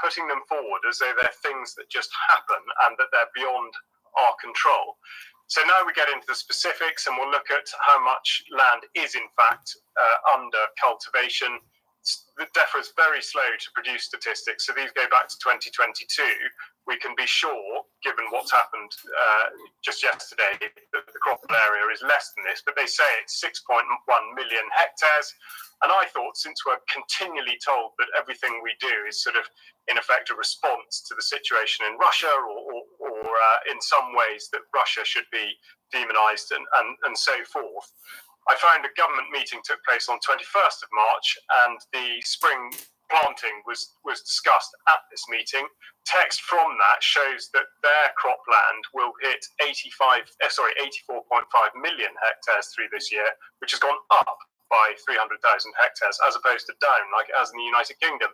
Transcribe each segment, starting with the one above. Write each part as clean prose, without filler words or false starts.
putting them forward as though they're things that just happen and that they're beyond our control. So now we get into the specifics, and we'll look at how much land is in fact under cultivation. The DEFRA is very slow to produce statistics, so these go back to 2022. We can be sure, given what's happened just yesterday, that the croppable area is less than this, but they say it's 6.1 million hectares. And I thought, since we're continually told that everything we do is sort of, in effect, a response to the situation in Russia, or in some ways that Russia should be demonized and so forth, I found a government meeting took place on 21st of March, and the spring planting was discussed at this meeting. Text from that shows that their cropland will hit 84.5 million hectares through this year, which has gone up by 300,000 hectares as opposed to down like it has in the United Kingdom.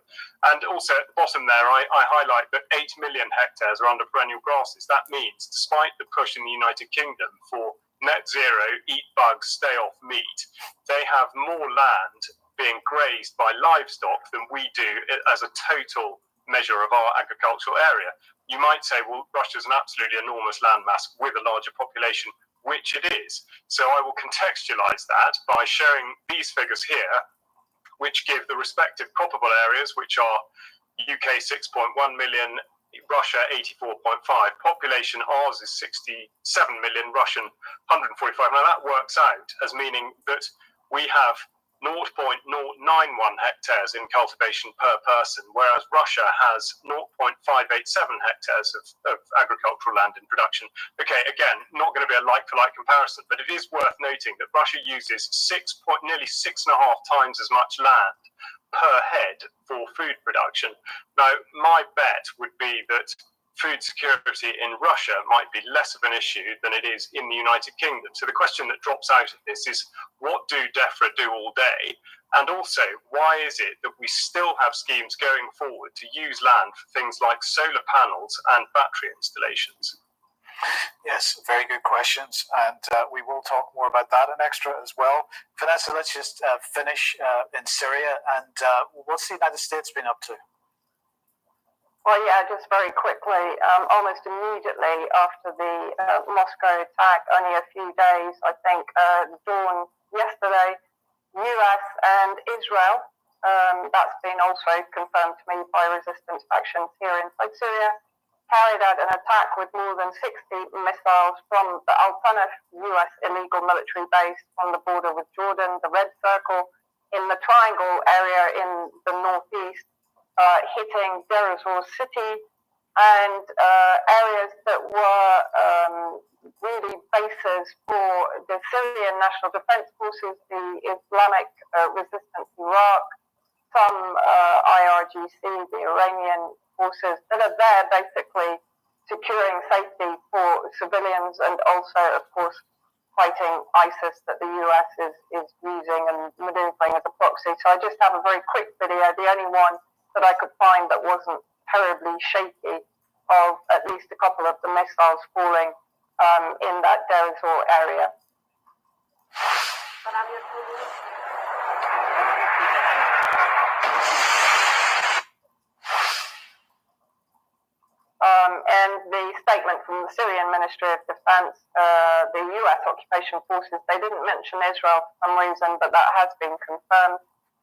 And also at the bottom there, I highlight that 8 million hectares are under perennial grasses. That means, despite the push in the United Kingdom for net zero, eat bugs, stay off meat, they have more land being grazed by livestock than we do as a total measure of our agricultural area. You might say, well, Russia is an absolutely enormous landmass with a larger population, which it is. So I will contextualize that by showing these figures here, which give the respective croppable areas, which are UK 6.1 million, Russia 84.5, population ours is 67 million, Russian 145. Now that works out as meaning that we have 0.091 hectares in cultivation per person, whereas Russia has 0.587 hectares of agricultural land in production. Okay, again, not going to be a like-for-like comparison, but it is worth noting that Russia uses nearly 6.5 times as much land per head for food production. Now, my bet would be that food security in Russia might be less of an issue than it is in the United Kingdom. So the question that drops out of this is, what do DEFRA do all day? And also, why is it that we still have schemes going forward to use land for things like solar panels and battery installations? Yes, very good questions, and we will talk more about that in extra as well. Vanessa, let's just finish in Syria, and what's the United States been up to? Well, yeah, just very quickly, almost immediately after the Moscow attack, only a few days, I think, dawn yesterday, US and Israel, that's been also confirmed to me by resistance factions here inside Syria, carried out an attack with more than 60 missiles from the Al-Tanf US illegal military base on the border with Jordan, the Red Circle, in the Triangle area in the northeast, hitting Deir ez-Zor city and areas that were really bases for the Syrian National Defense Forces, the Islamic Resistance Iraq, some IRGC, the Iranian forces that are there basically securing safety for civilians and also, of course, fighting ISIS that the US is using and maneuvering as a proxy. So I just have a very quick video, the only one that I could find that wasn't terribly shaky, of at least a couple of the missiles falling in that Deir ez-Zor area. And the statement from the Syrian Ministry of Defense, the US occupation forces, they didn't mention Israel for some reason, but that has been confirmed,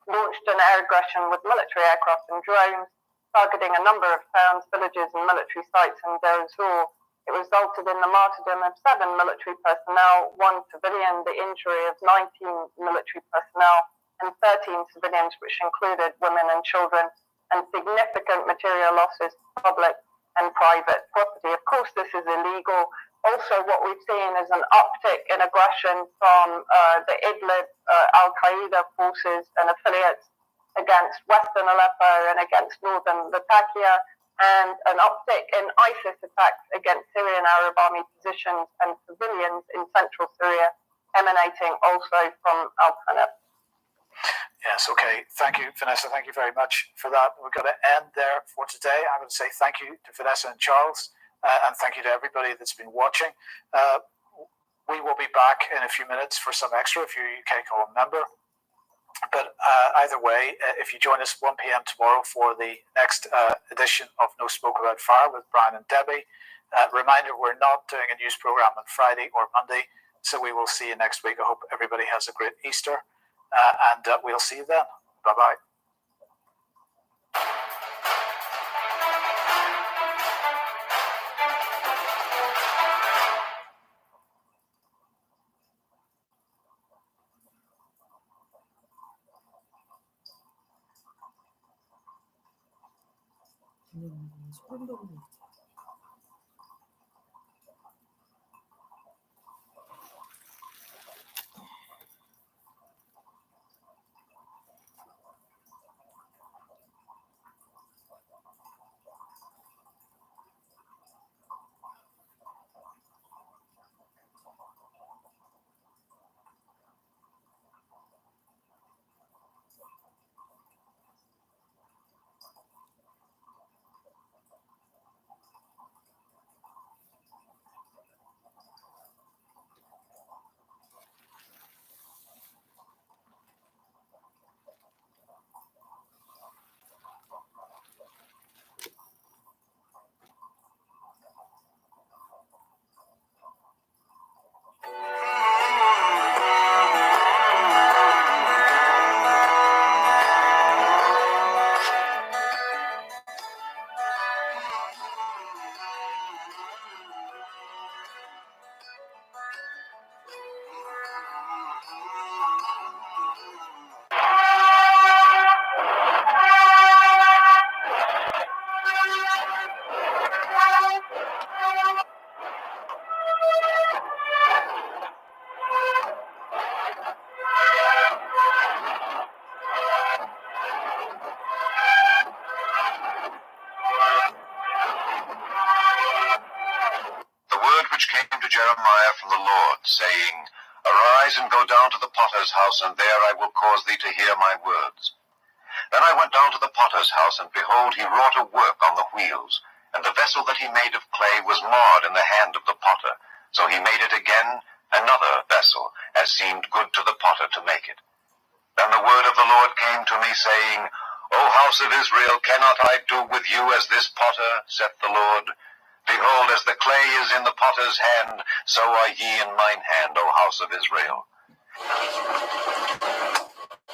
launched an air aggression with military aircraft and drones, targeting a number of towns, villages and military sites in Deir ez-Zor. It resulted in the martyrdom of 7 military personnel, 1 civilian, the injury of 19 military personnel, and 13 civilians, which included women and children, and significant material losses to public and private property. Of course, this is illegal. Also, what we've seen is an uptick in aggression from the Idlib al-Qaeda forces and affiliates against Western Aleppo and against northern Latakia, and an uptick in ISIS attacks against Syrian Arab Army positions and civilians in central Syria, emanating also from Al-Tanf. Yes, okay. Thank you, Vanessa. Thank you very much for that. We're going to end there for today. I'm going to say thank you to Vanessa and Charles, and thank you to everybody that's been watching. We will be back in a few minutes for some extra if you're a UK Column member. But either way, if you join us 1 p.m. tomorrow for the next edition of No Smoke Without Fire with Brian and Debbie, reminder, we're not doing a news program on Friday or Monday, so we will see you next week. I hope everybody has a great Easter, and we'll see you then. Bye-bye. 소름 돋는 which came to Jeremiah from the Lord, saying, Arise and go down to the potter's house, and there I will cause thee to hear my words. Then I went down to the potter's house, and behold, he wrought a work on the wheels, and the vessel that he made of clay was marred in the hand of the potter. So he made it again another vessel, as seemed good to the potter to make it. Then the word of the Lord came to me, saying, O house of Israel, cannot I do with you as this potter, saith the Lord? Behold, as the clay is in the potter's hand, so are ye in mine hand, O house of Israel.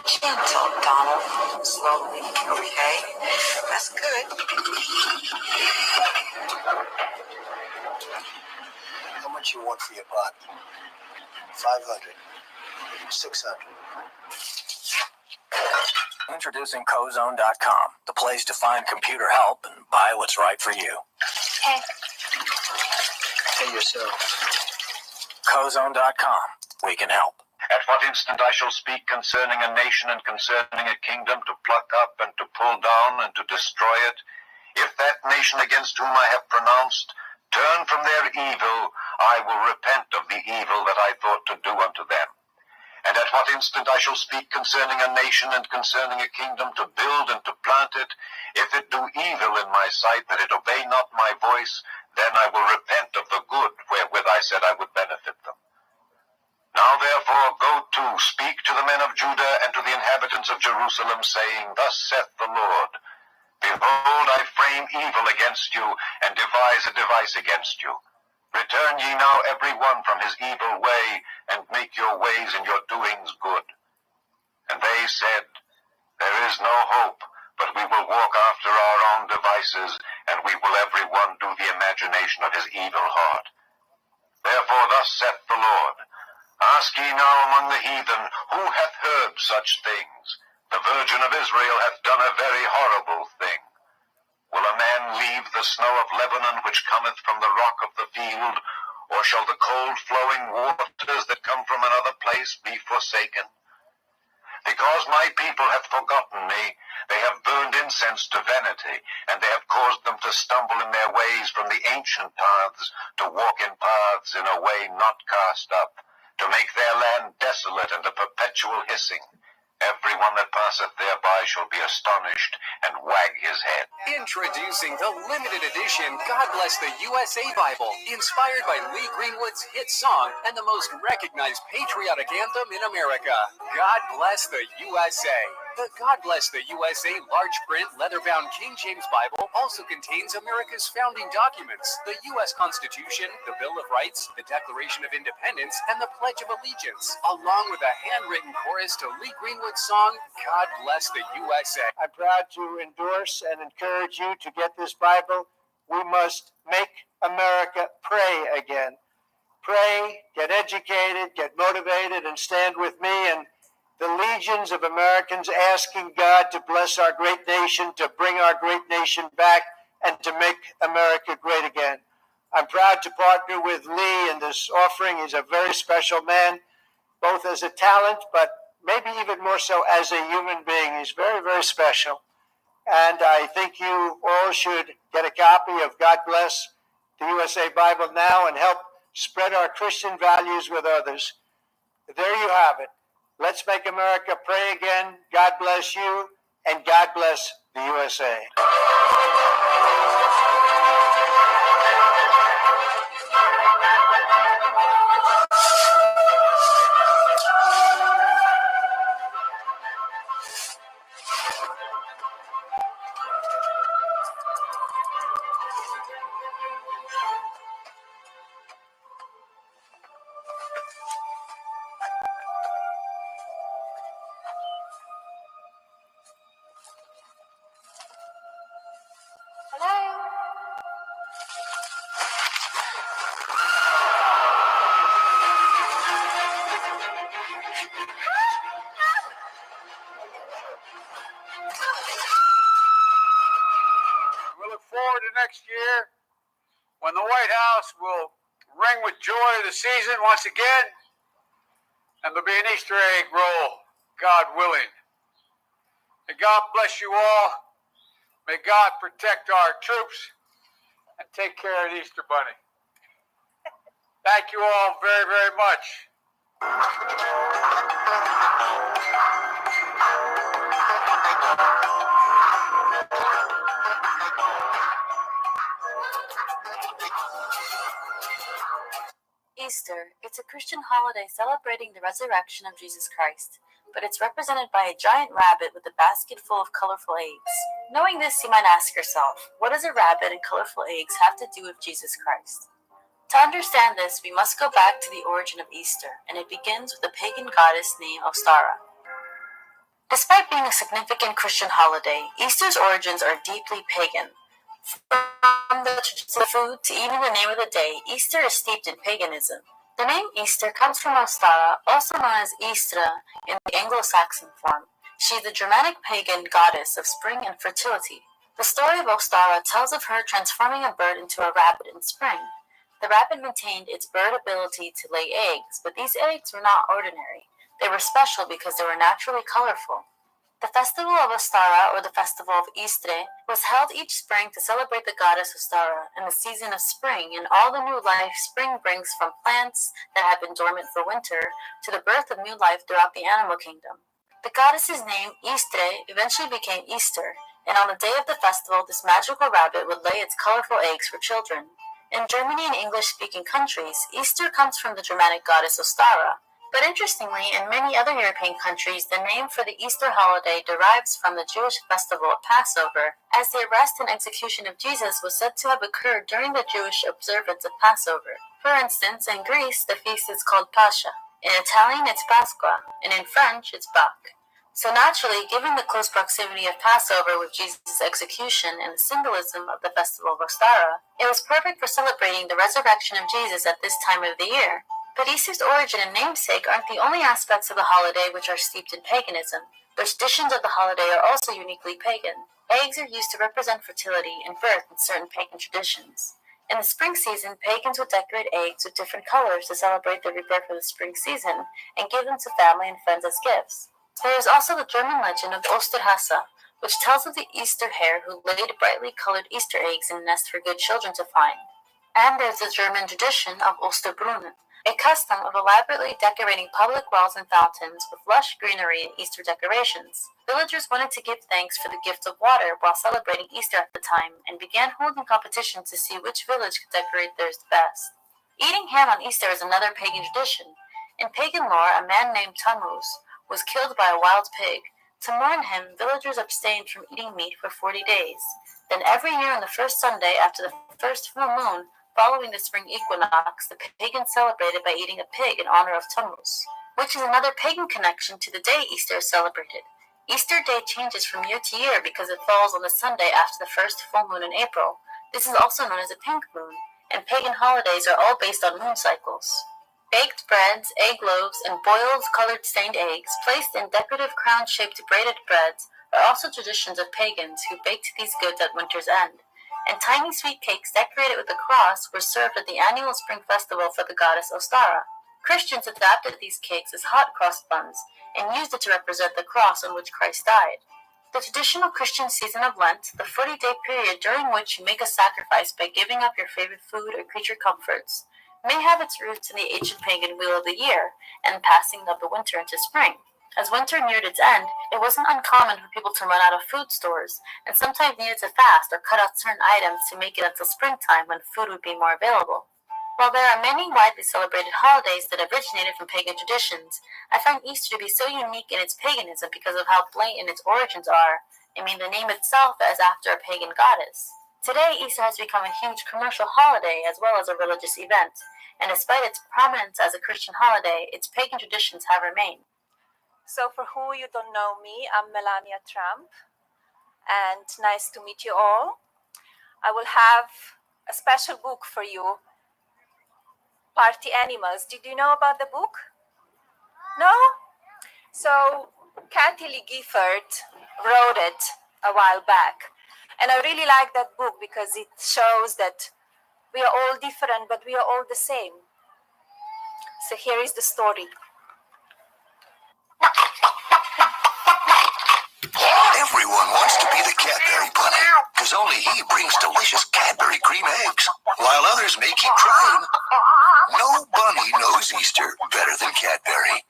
Gentle, Donald. Slowly. Okay. That's good. How much you want for your pot? 500. 600. Introducing CoZone.com, the place to find computer help and buy what's right for you. Hey. Pay yourself. CoZone.com, we can help. At what instant I shall speak concerning a nation and concerning a kingdom, to pluck up and to pull down and to destroy it, if that nation against whom I have pronounced turn from their evil, I will repent of the evil that I thought to do unto them. And at what instant I shall speak concerning a nation and concerning a kingdom, to build and to plant it, if it do evil in my sight, that it obey not my voice, then I will repent of the good wherewith I said I would benefit them. Now therefore go to, speak to the men of Judah and to the inhabitants of Jerusalem, saying, Thus saith the Lord, Behold, I frame evil against you, and devise a device against you. Return ye now every one from his evil way, and make your ways and your doings good. And they said, There is no hope, but we will walk after our own devices, and we will every one do the imagination of his evil heart. Therefore thus saith the Lord, Ask ye now among the heathen, who hath heard such things? The Virgin of Israel hath done a very horrible thing. Will a man leave the snow of Lebanon, which cometh from the rock of the field, or shall the cold flowing waters that come from another place be forsaken? Because my people have forgotten me, they have burned incense to vanity, and they have caused them to stumble in their ways from the ancient paths, to walk in paths in a way not cast up, to make their land desolate and a perpetual hissing. Everyone that passeth thereby shall be astonished and wag his head. Introducing the limited edition God Bless the USA Bible, inspired by Lee Greenwood's hit song and the most recognized patriotic anthem in America, God Bless the USA. The God Bless the USA large print leather-bound King James Bible also contains America's founding documents, the U.S. Constitution, the Bill of Rights, the Declaration of Independence, and the Pledge of Allegiance, along with a handwritten chorus to Lee Greenwood's song, God Bless the USA. I'm proud to endorse and encourage you to get this Bible. We must make America pray again. Pray, get educated, get motivated, and stand with me and the legions of Americans asking God to bless our great nation, to bring our great nation back, and to make America great again. I'm proud to partner with Lee in this offering. He's a very special man, both as a talent, but maybe even more so as a human being. He's very, very special. And I think you all should get a copy of God Bless the USA Bible now and help spread our Christian values with others. There you have it. Let's make America pray again. God bless you, and God bless the USA. We look forward to next year when the White House will ring with joy of the season once again, and there'll be an Easter egg roll, God willing. May God bless you all. May God protect our troops and take care of the Easter Bunny. Thank you all very, very much. Easter, it's a Christian holiday celebrating the resurrection of Jesus Christ, but it's represented by a giant rabbit with a basket full of colorful eggs. Knowing this, you might ask yourself, what does a rabbit and colorful eggs have to do with Jesus Christ? To understand this, we must go back to the origin of Easter, and it begins with a pagan goddess named Ostara. Despite being a significant Christian holiday, Easter's origins are deeply pagan. From the tradition of food to even the name of the day, Easter is steeped in paganism. The name Easter comes from Ostara, also known as Istra in the Anglo-Saxon form. She is the Germanic pagan goddess of spring and fertility. The story of Ostara tells of her transforming a bird into a rabbit in spring. The rabbit maintained its bird ability to lay eggs, but these eggs were not ordinary. They were special because they were naturally colorful. The festival of Ostara, or the festival of Istre, was held each spring to celebrate the goddess Ostara and the season of spring and all the new life spring brings, from plants that had been dormant for winter to the birth of new life throughout the animal kingdom. The goddess's name, Istre, eventually became Easter, and on the day of the festival, this magical rabbit would lay its colorful eggs for children. In Germany and English-speaking countries, Easter comes from the Germanic goddess Ostara. But interestingly, in many other European countries, the name for the Easter holiday derives from the Jewish festival of Passover, as the arrest and execution of Jesus was said to have occurred during the Jewish observance of Passover. For instance, in Greece, the feast is called Pascha. In Italian, it's Pasqua, and in French, it's Pâques. So naturally, given the close proximity of Passover with Jesus' execution and the symbolism of the festival of Ostara, it was perfect for celebrating the resurrection of Jesus at this time of the year. But Easter's origin and namesake aren't the only aspects of the holiday which are steeped in paganism. The traditions of the holiday are also uniquely pagan. Eggs are used to represent fertility and birth in certain pagan traditions. In the spring season, pagans would decorate eggs with different colors to celebrate the rebirth of the spring season and give them to family and friends as gifts. There is also the German legend of the Osterhase, which tells of the Easter hare who laid brightly colored Easter eggs in a nest for good children to find. And there's the German tradition of Osterbrunnen, a custom of elaborately decorating public wells and fountains with lush greenery and Easter decorations. Villagers wanted to give thanks for the gift of water while celebrating Easter at the time and began holding competitions to see which village could decorate theirs best. Eating ham on Easter is another pagan tradition. In pagan lore, a man named Tammuz was killed by a wild pig. To mourn him, villagers abstained from eating meat for 40 days. Then every year on the first Sunday after the first full moon, following the spring equinox, the pagans celebrated by eating a pig in honor of Tammuz, which is another pagan connection to the day Easter is celebrated. Easter Day changes from year to year because it falls on the Sunday after the first full moon in April. This is also known as a pink moon, and pagan holidays are all based on moon cycles. Baked breads, egg loaves, and boiled colored stained eggs placed in decorative crown-shaped braided breads are also traditions of pagans who baked these goods at winter's end. And tiny sweet cakes decorated with a cross were served at the annual spring festival for the goddess Ostara. Christians adapted these cakes as hot cross buns and used it to represent the cross on which Christ died. The traditional Christian season of Lent, the 40-day period during which you make a sacrifice by giving up your favorite food or creature comforts, may have its roots in the ancient pagan wheel of the year and passing of the winter into spring. As winter neared its end, it wasn't uncommon for people to run out of food stores and sometimes needed to fast or cut out certain items to make it until springtime when food would be more available. While there are many widely celebrated holidays that originated from pagan traditions, I find Easter to be so unique in its paganism because of how blatant its origins are. I mean, the name itself is after a pagan goddess. Today, Easter has become a huge commercial holiday as well as a religious event, and despite its prominence as a Christian holiday, its pagan traditions have remained. So for who you don't know me, I'm Melania Trump, and nice to meet you all. I will have a special book for you, Party Animals. Did you know about the book? No? So Kathy Lee Gifford wrote it a while back. And I really like that book because it shows that we are all different, but we are all the same. So here is the story. Everyone wants to be the Cadbury bunny, because only he brings delicious Cadbury cream eggs, while others may keep trying. No bunny knows Easter better than Cadbury.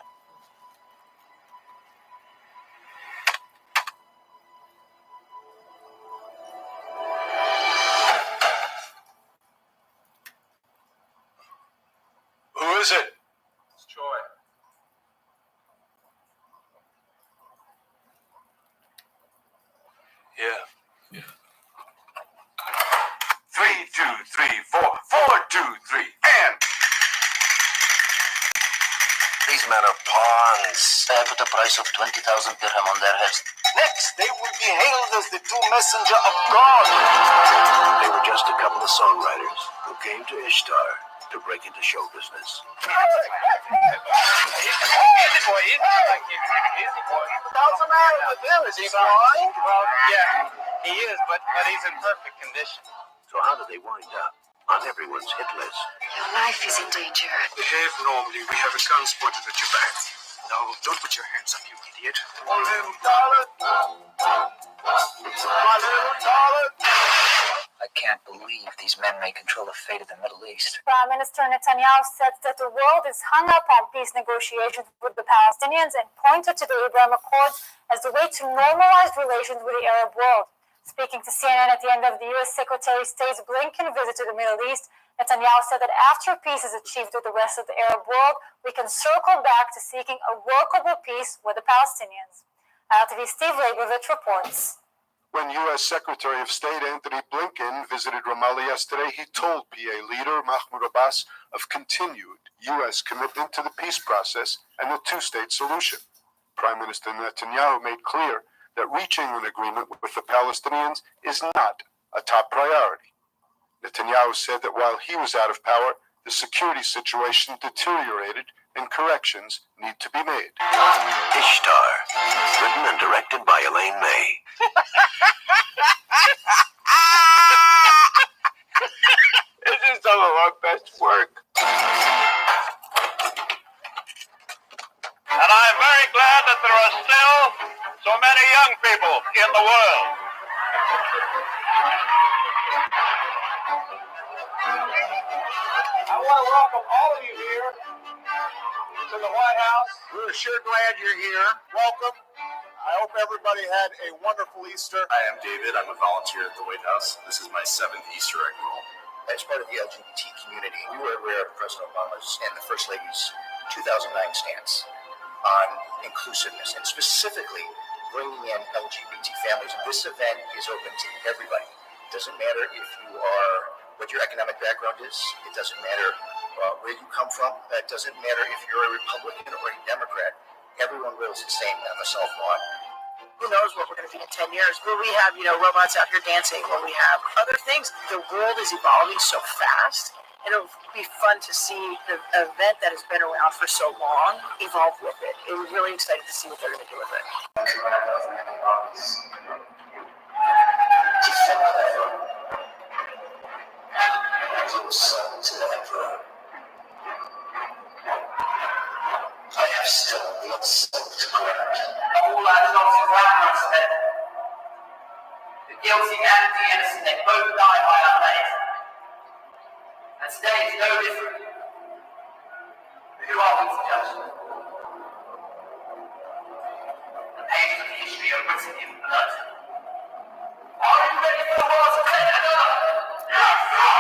Who is it? It's Joy. Yeah. 3, 2, 3, 4, 4, 2, 3, and These men are pawns. They put a price of 20,000 dirham on their heads. next they will be hailed as the two messengers of God. They were just a couple of songwriters who came to Ishtar to break into show business. Easy boy. How's the matter with him? Is he blind? Well, yeah, he is, but he's in perfect condition. So how do they wind up on everyone's hit list? Your life is in danger. Behave normally. We have a gun pointed at your back. No, don't put your hands up, you idiot. Oh, little darling. My little darling. I can't believe these men may control the fate of the Middle East. Prime Minister Netanyahu said that the world is hung up on peace negotiations with the Palestinians and pointed to the Abraham Accords as the way to normalize relations with the Arab world. Speaking to CNN at the end of the U.S. Secretary of State's Blinken visit to the Middle East, Netanyahu said that after peace is achieved with the rest of the Arab world, we can circle back to seeking a workable peace with the Palestinians. LTV Steve Leibovich reports. When U.S. Secretary of State Antony Blinken visited Ramallah yesterday, he told PA leader Mahmoud Abbas of continued U.S. commitment to the peace process and the two-state solution. Prime Minister Netanyahu made clear that reaching an agreement with the Palestinians is not a top priority. Netanyahu said that while he was out of power, the security situation deteriorated and corrections need to be made. Ishtar, written and directed by Elaine May. This is some of our best work. And I'm very glad that there are still so many young people in the world. I want to welcome welcome all of you here to the White House. We're sure glad you're here. Welcome. I hope everybody had a wonderful Easter. I am David. I'm a volunteer at the White House. This is my 7th Easter egg roll. As part of the LGBT community, we were aware of President Obama's and the First Lady's 2009 stance on inclusiveness and specifically bringing in LGBT families. This event is open to everybody. It doesn't matter if you are, what your economic background is. It doesn't matter where you come from. It doesn't matter if you're a Republican or a Democrat. Everyone rolls the same on the South Lawn. Who knows what we're going to be in 10 years? Will we have, robots out here dancing? Will we have other things? The world is evolving so fast. And it'll be fun to see the event that has been around for so long evolve with it. And we're really excited to see what they're going to do with it. I have still blood-soaked ground. All that is obviously ground said. The guilty and the innocent, they both died by our blade. And today is no different. Who are we to judge? The pages of history are written in blood. Are you ready for the world to take another? Yes, sir!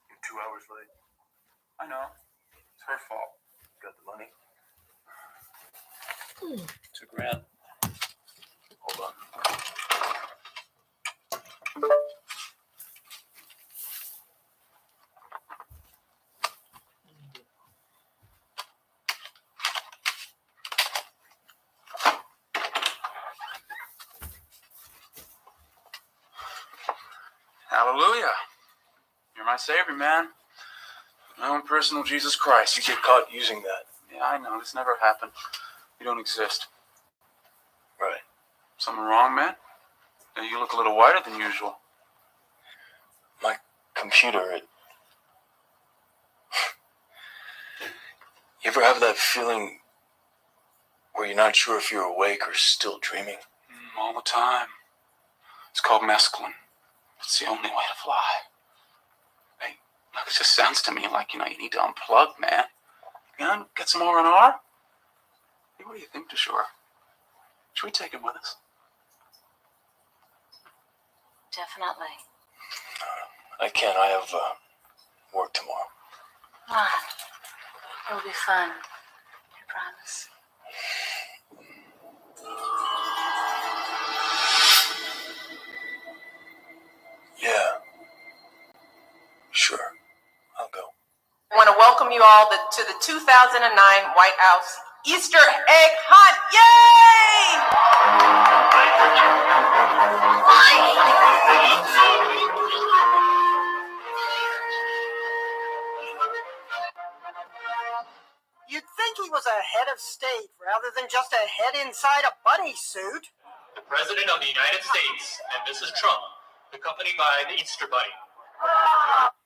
You're 2 hours late. I know. It's her fault. Got the money? $2,000. Hold on. Hallelujah. You're my savior, man. My own personal Jesus Christ. You get caught using that. Yeah, I know. This never happened. You don't exist. Right. Something wrong, man? Yeah, you look a little whiter than usual. My computer, You ever have that feeling where you're not sure if you're awake or still dreaming? All the time. It's called mescaline. It's the only way to fly. Hey, look, it just sounds to me like, you need to unplug, man. Get some R&R? Hey, what do you think, DeShore? Should we take him with us? Definitely. I can't. I have work tomorrow. Come on. It'll be fun. I promise. Yeah. Sure. I'll go. I want to welcome you all to the 2009 White House Easter egg hunt. You'd think he was a head of state rather than just a head inside a bunny suit. The President of the United States and Mrs. Trump, accompanied by the Easter Bunny.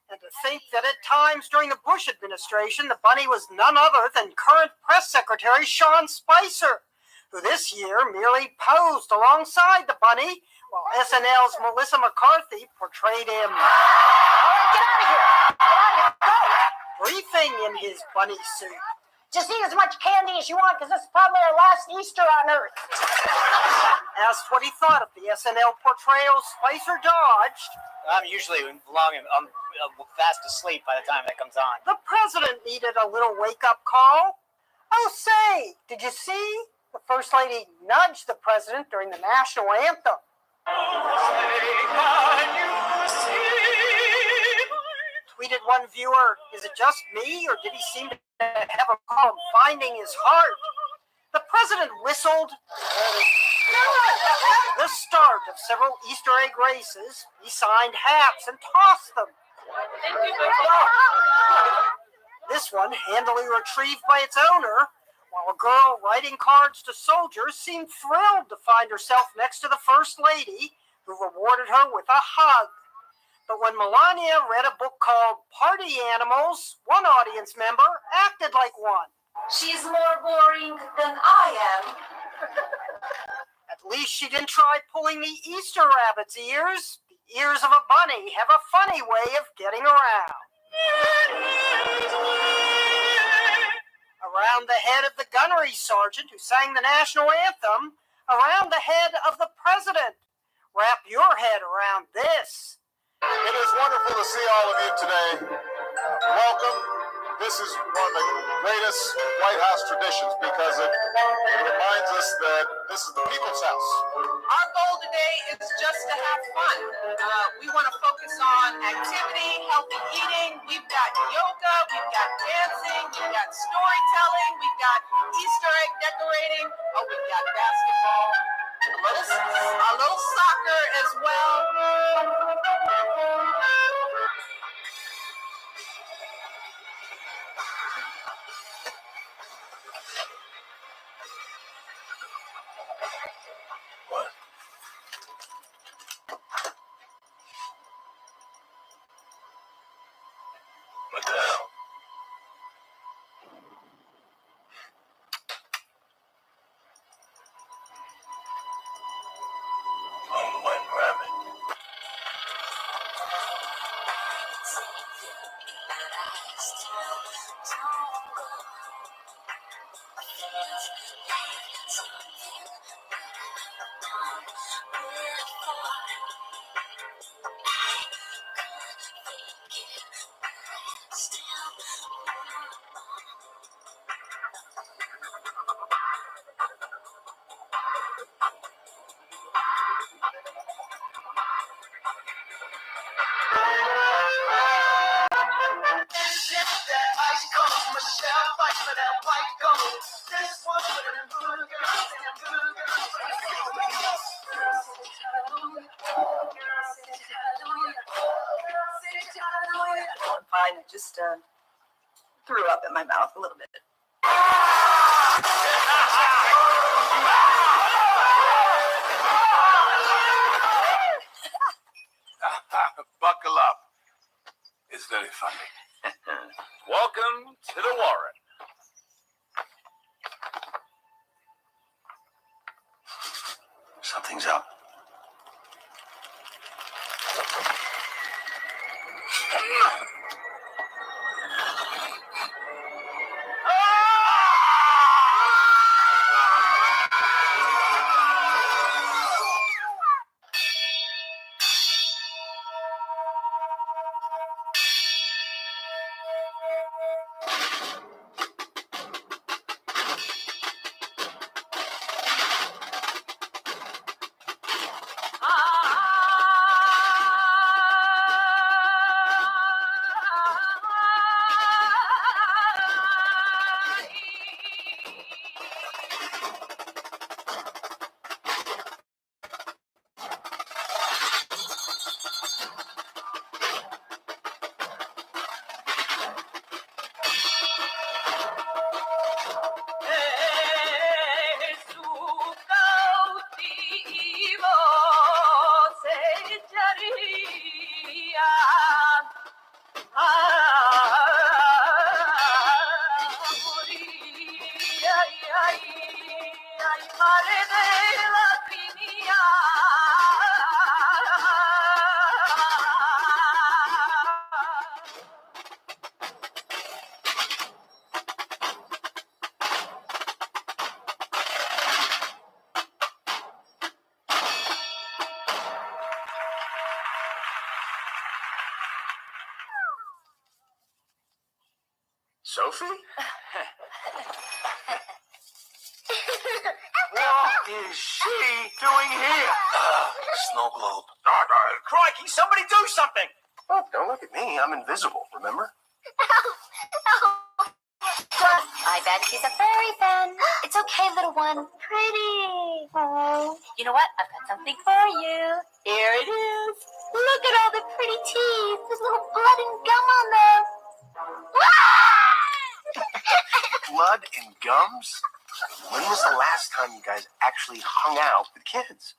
And to think that at times during the Bush administration, the bunny was none other than current press secretary Sean Spicer, who this year merely posed alongside the bunny while SNL's Melissa McCarthy portrayed him briefing in his bunny suit. Just eat as much candy as you want, because this is probably our last Easter on Earth. Asked what he thought of the SNL portrayal Spicer dodged. I'm usually long and fast asleep by the time that comes on. The president needed a little wake-up call. Oh, say, did you see? The First Lady nudged the president during the national anthem. Tweeted one viewer, is it just me, or did he seem to have a problem finding his heart? The president whistled. The start of several Easter egg races. He signed hats and tossed them. This one, handily retrieved by its owner, while a girl writing cards to soldiers seemed thrilled to find herself next to the First Lady, who rewarded her with a hug. But when Melania read a book called Party Animals, one audience member acted like one. She's more boring than I am. At least she didn't try pulling the Easter rabbit's ears. The ears of a bunny have a funny way of getting around. Around the head of the gunnery sergeant who sang the national anthem, around the head of the president. Wrap your head around this. It is wonderful to see all of you today. Welcome. This is one of the greatest White House traditions because it reminds us that this is the people's house. Our goal today is just to have fun. We want to focus on activity, healthy eating. We've got yoga, we've got dancing, we've got storytelling, we've got Easter egg decorating. Oh, we've got basketball, a little soccer as well. What the hell? White rabbit. Fine, I just threw up in my mouth a little bit. Buckle up. It's very funny. Welcome to the Warren. Something's up. Sophie? What is she doing here? Snow globe. Crikey, somebody do something! Oh, don't look at me. I'm invisible, remember? I bet she's a fairy fan. It's okay, little one. Pretty. Oh. You know what? I've got something for you. Here it is. Look at all the pretty teeth. There's little blood and gum on them. Blood and gums? When was the last time you guys actually hung out with kids?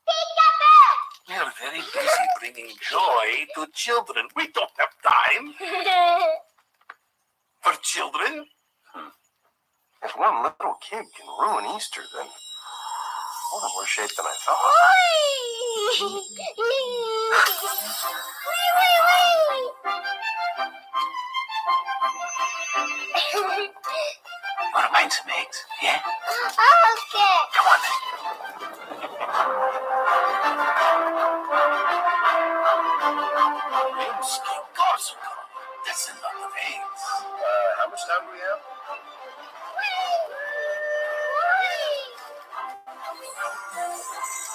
We are very busy bringing joy to children. We don't have time for children. If one little kid can ruin Easter, then we're in worse shape than I thought. Want to find some eggs? Yeah? Okay. Come on then. That's a lot of eggs. How much time do we have?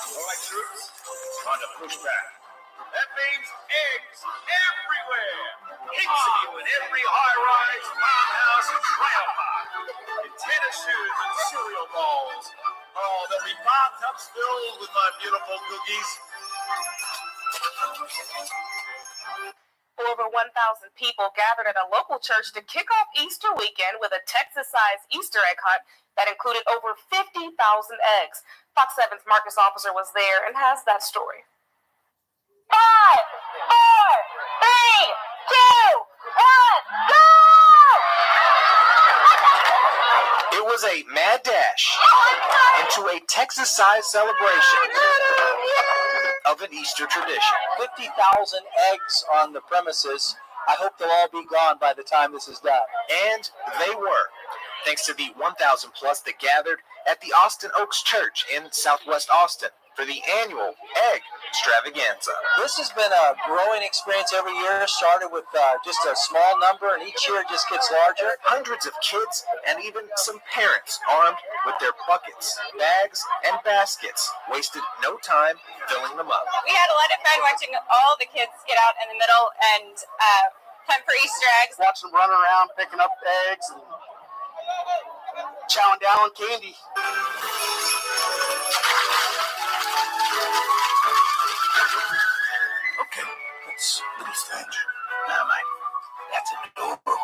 All right, troops. It's time to push back. That means eggs everywhere. Heaps of you in every high-rise, farmhouse, and trail park. In tennis shoes and cereal bowls. Oh, there'll be bathtubs filled with my beautiful cookies. Over 1,000 people gathered at a local church to kick off Easter weekend with a Texas-sized Easter egg hunt that included over 50,000 eggs. Fox 7's Marcus Officer was there and has that story. 5, 4, 3, 2, 1, go! It was a mad dash into a Texas-sized celebration of an Easter tradition. 50,000 eggs on the premises. I hope they'll all be gone by the time this is done. And they were, thanks to the 1,000 plus that gathered at the Austin Oaks Church in Southwest Austin for the annual egg extravaganza. This has been a growing experience every year. Started with just a small number, and each year it just gets larger. Hundreds of kids and even some parents armed with their buckets, bags, and baskets wasted no time filling them up. We had a lot of fun watching all the kids get out in the middle and hunt for Easter eggs. Watch them run around picking up eggs and chowing down on candy. Okay, that's a little strange. Now, mate, that's adorable.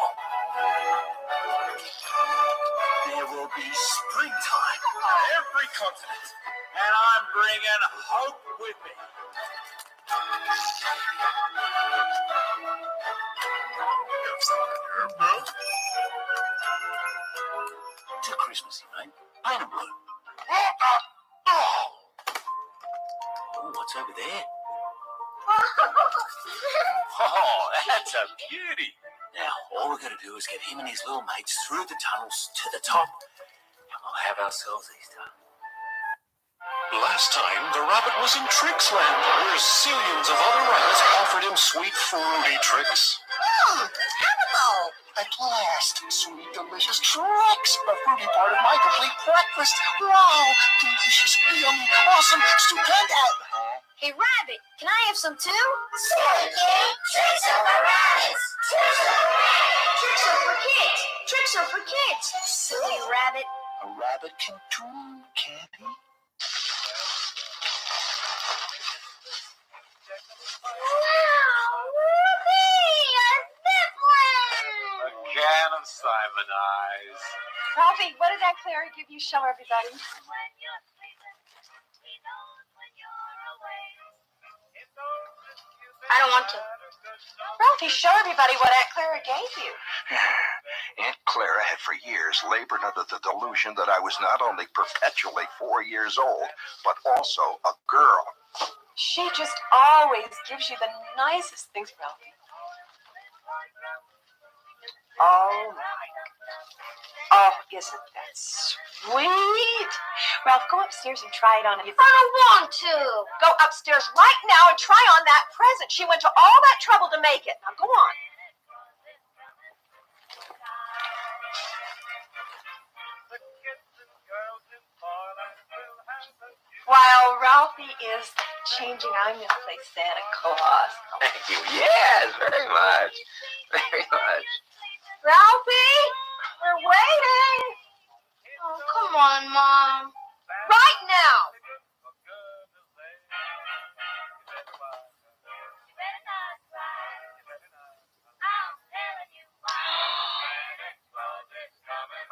There will be springtime on every continent, and I'm bringing hope with me. Too Christmassy, mate. Paint 'em blue. Oh, what's over there? Oh, that's a beauty. Now, all we're going to do is get him and his little mates through the tunnels to the top, and we'll have ourselves Easter. Last time, the rabbit was in Tricks Land, where zillions of other rabbits offered him sweet, fruity tricks. Animal! At last, sweet, delicious tricks! The fruity part of my complete breakfast. Wow! Delicious, yummy, awesome, stupendous! Hey, Rabbit, can I have some too? Silly kid, tricks are for rabbits! Tricks are for kids! Tricks are for kids! Silly rabbit. A rabbit can too, can't he? Wow! Whoopee! A zipline! A can of Simon Eyes. Ralphie, what did Aunt Clara give you? Show everybody. I don't want to. Ralphie, show everybody what Aunt Clara gave you. Aunt Clara had for years labored under the delusion that I was not only perpetually 4 years old, but also a girl. She just always gives you the nicest things, Ralphie. Oh, my God. Oh, isn't that sweet? Ralph, go upstairs and try it on. I don't want to. Go upstairs right now and try on that present. She went to all that trouble to make it. Now, go on. Ralphie is changing. I'm going to play Santa Claus. Thank you. Yes, very much. Very much. Ralphie, we're waiting. Oh, come on, Mom. Right now.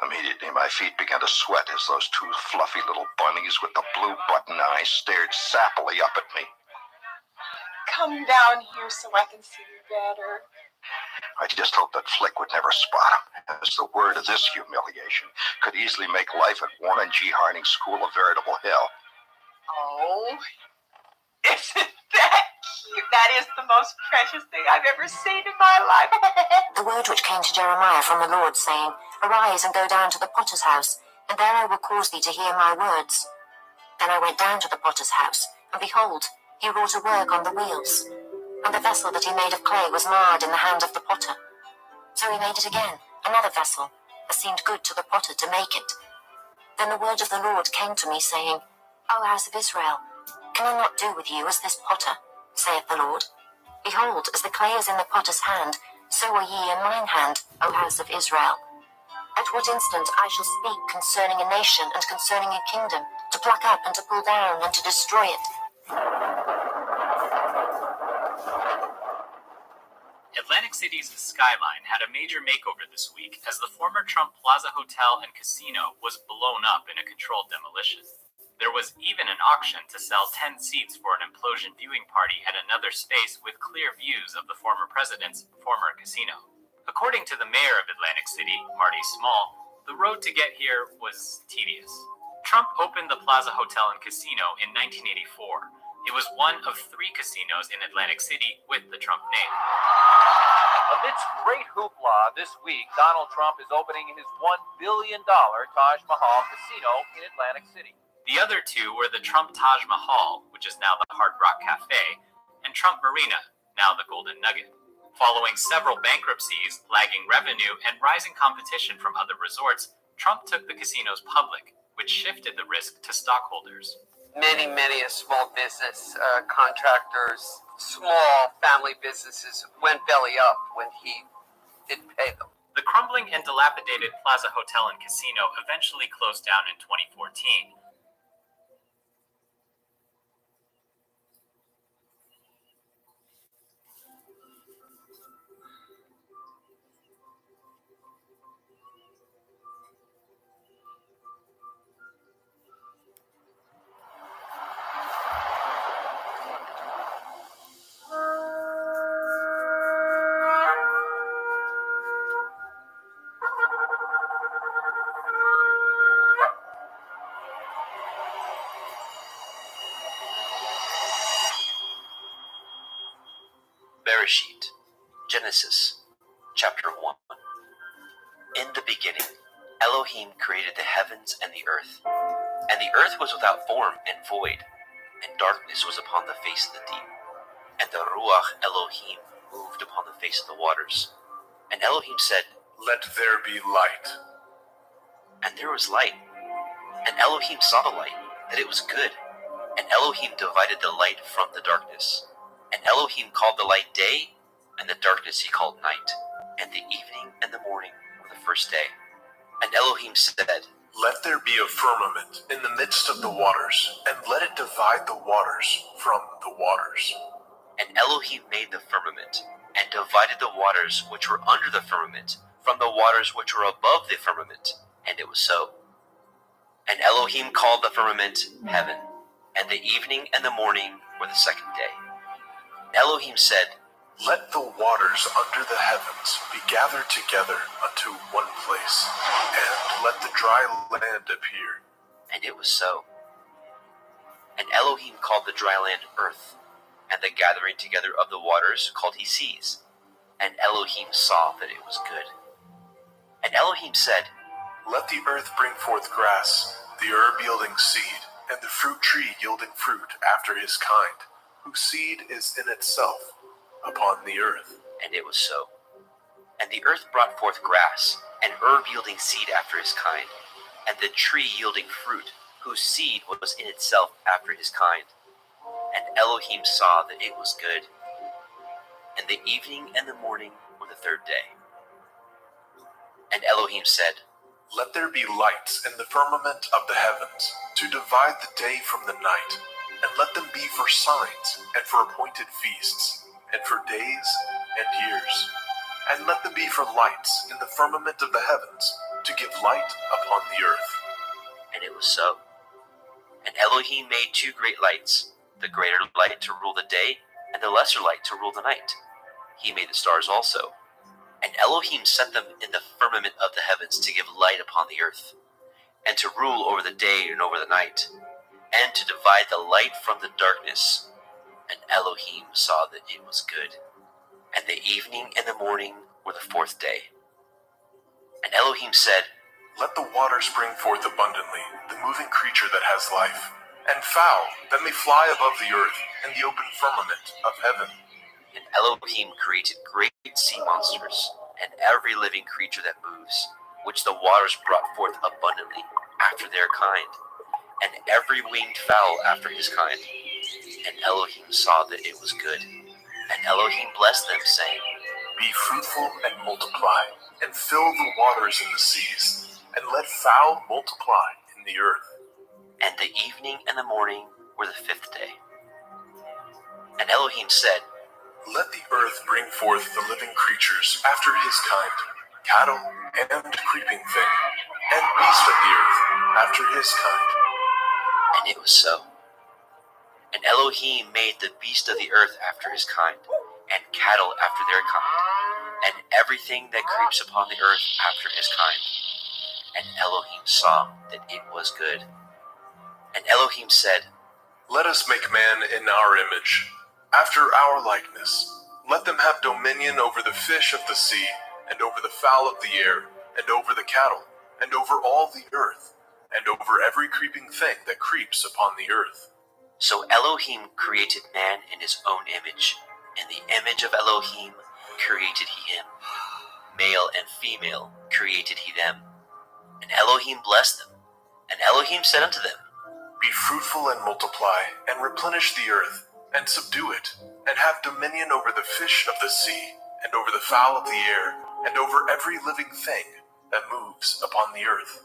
Immediately, my feet began to sweat as those two fluffy little bunnies with the blue button eyes stared sappily up at me. Come down here so I can see you better. I just hoped that Flick would never spot him, as the word of this humiliation could easily make life at Warren G. Harding School a veritable hell. Oh, isn't that cute? That is the most precious thing I've ever seen in my life. The word which came to Jeremiah from the Lord, saying, Arise and go down to the potter's house, and there I will cause thee to hear my words. Then I went down to the potter's house, and behold, he wrought a work on the wheels. And the vessel that he made of clay was marred in the hand of the potter. So he made it again, another vessel, as seemed good to the potter to make it. Then the word of the Lord came to me, saying, O house of Israel, can I not do with you as this potter, saith the Lord? Behold, as the clay is in the potter's hand, so are ye in mine hand, O house of Israel. At what instant I shall speak concerning a nation and concerning a kingdom, to pluck up and to pull down and to destroy it. Atlantic City's skyline had a major makeover this week as the former Trump Plaza Hotel and Casino was blown up in a controlled demolition. There was even an auction to sell 10 seats for an implosion viewing party at another space with clear views of the former president's former casino. According to the mayor of Atlantic City, Marty Small, the road to get here was tedious. Trump opened the Plaza Hotel and Casino in 1984. It was one of 3 casinos in Atlantic City with the Trump name. Amidst great hoopla this week, Donald Trump is opening his $1 billion Taj Mahal casino in Atlantic City. The other 2 were the Trump Taj Mahal, which is now the Hard Rock Cafe, and Trump Marina, now the Golden Nugget. Following several bankruptcies, lagging revenue, and rising competition from other resorts, Trump took the casinos public, which shifted the risk to stockholders. Many a small business contractors, small family businesses went belly up when he didn't pay them. The crumbling and dilapidated Plaza Hotel and Casino eventually closed down in 2014. Bereshit, Genesis, chapter 1. In the beginning, Elohim created the heavens and the earth. And the earth was without form and void, and darkness was upon the face of the deep. And the Ruach Elohim moved upon the face of the waters. And Elohim said, Let there be light. And there was light. And Elohim saw the light, that it was good. And Elohim divided the light from the darkness. And Elohim called the light day, and the darkness he called night. And the evening and the morning were the first day. And Elohim said, Let there be a firmament in the midst of the waters, and let it divide the waters from the waters. And Elohim made the firmament, and divided the waters which were under the firmament from the waters which were above the firmament. And it was so. And Elohim called the firmament heaven, and the evening and the morning were the second day. Elohim said, Let the waters under the heavens be gathered together unto one place, and let the dry land appear. And it was so. And Elohim called the dry land earth, and the gathering together of the waters called he seas. And Elohim saw that it was good. And Elohim said, Let the earth bring forth grass, the herb yielding seed, and the fruit tree yielding fruit after his kind, whose seed is in itself upon the earth. And it was so. And the earth brought forth grass, and herb yielding seed after his kind, and the tree yielding fruit, whose seed was in itself after his kind. And Elohim saw that it was good. And the evening and the morning were the third day. And Elohim said, Let there be lights in the firmament of the heavens, to divide the day from the night, and let them be for signs, and for appointed feasts, and for days and years. And let them be for lights in the firmament of the heavens, to give light upon the earth. And it was so. And Elohim made two great lights, the greater light to rule the day, and the lesser light to rule the night. He made the stars also. And Elohim set them in the firmament of the heavens to give light upon the earth, and to rule over the day and over the night, and to divide the light from the darkness. And Elohim saw that it was good. And the evening and the morning were the fourth day. And Elohim said, Let the waters bring forth abundantly the moving creature that has life, and fowl that may fly above the earth in the open firmament of heaven. And Elohim created great sea monsters, and every living creature that moves, which the waters brought forth abundantly after their kind, and every winged fowl after his kind. And Elohim saw that it was good. And Elohim blessed them, saying, Be fruitful and multiply, and fill the waters in the seas, and let fowl multiply in the earth. And the evening and the morning were the fifth day. And Elohim said, Let the earth bring forth the living creatures after his kind, cattle and creeping thing, and beast of the earth after his kind. And it was so. And Elohim made the beast of the earth after his kind, and cattle after their kind, and everything that creeps upon the earth after his kind. And Elohim saw that it was good. And Elohim said, Let us make man in our image, after our likeness. Let them have dominion over the fish of the sea, and over the fowl of the air, and over the cattle, and over all the earth, and over every creeping thing that creeps upon the earth. So Elohim created man in his own image. In the image of Elohim created he him. Male and female created he them. And Elohim blessed them. And Elohim said unto them, Be fruitful and multiply, and replenish the earth, and subdue it, and have dominion over the fish of the sea, and over the fowl of the air, and over every living thing that moves upon the earth.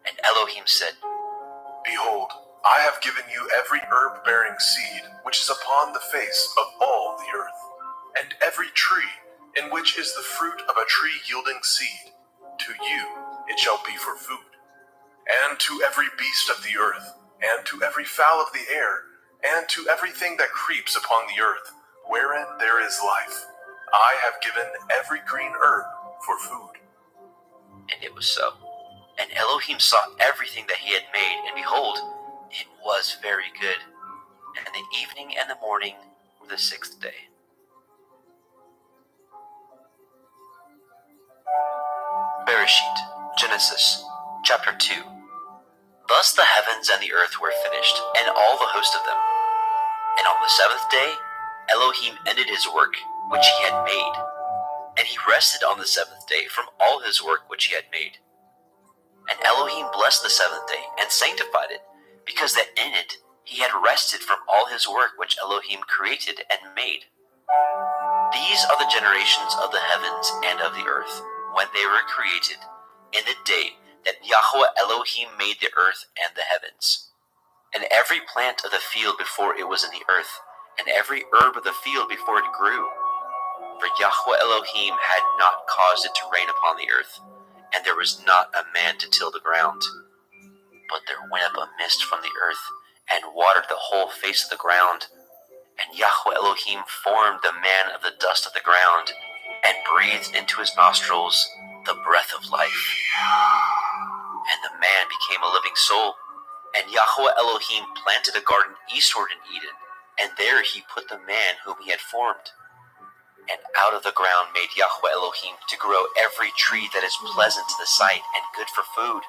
And Elohim said, Behold, I have given you every herb-bearing seed which is upon the face of all the earth, and every tree in which is the fruit of a tree yielding seed. To you it shall be for food. And to every beast of the earth, and to every fowl of the air, and to everything that creeps upon the earth, wherein there is life, I have given every green herb for food. And it was so. And Elohim saw everything that he had made, and behold, it was very good. And the evening and the morning were the sixth day. Bereshit, Genesis, chapter 2. Thus the heavens and the earth were finished, and all the host of them. And on the seventh day, Elohim ended his work which he had made, and he rested on the seventh day from all his work which he had made. And Elohim blessed the seventh day and sanctified it, because that in it he had rested from all his work which Elohim created and made. These are the generations of the heavens and of the earth, when they were created, in the day that Yahweh Elohim made the earth and the heavens. And every plant of the field before it was in the earth, and every herb of the field before it grew. For Yahweh Elohim had not caused it to rain upon the earth, and there was not a man to till the ground. But there went up a mist from the earth, and watered the whole face of the ground. And Yahweh Elohim formed the man of the dust of the ground, and breathed into his nostrils the breath of life. And the man became a living soul. And Yahweh Elohim planted a garden eastward in Eden, and there he put the man whom he had formed. And out of the ground made Yahweh Elohim to grow every tree that is pleasant to the sight and good for food,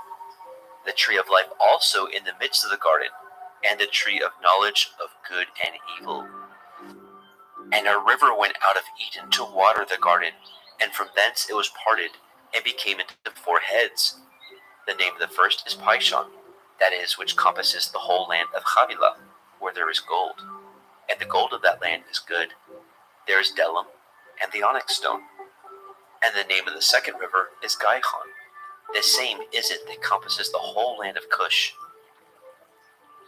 the tree of life also in the midst of the garden, and the tree of knowledge of good and evil. And a river went out of Eden to water the garden, and from thence it was parted, and became into 4 heads. The name of the first is Pishon, that is, which compasses the whole land of Havilah, where there is gold. And the gold of that land is good. There is bdellium and the onyx stone. And the name of the second river is Gihon. The same is it that compasses the whole land of Cush.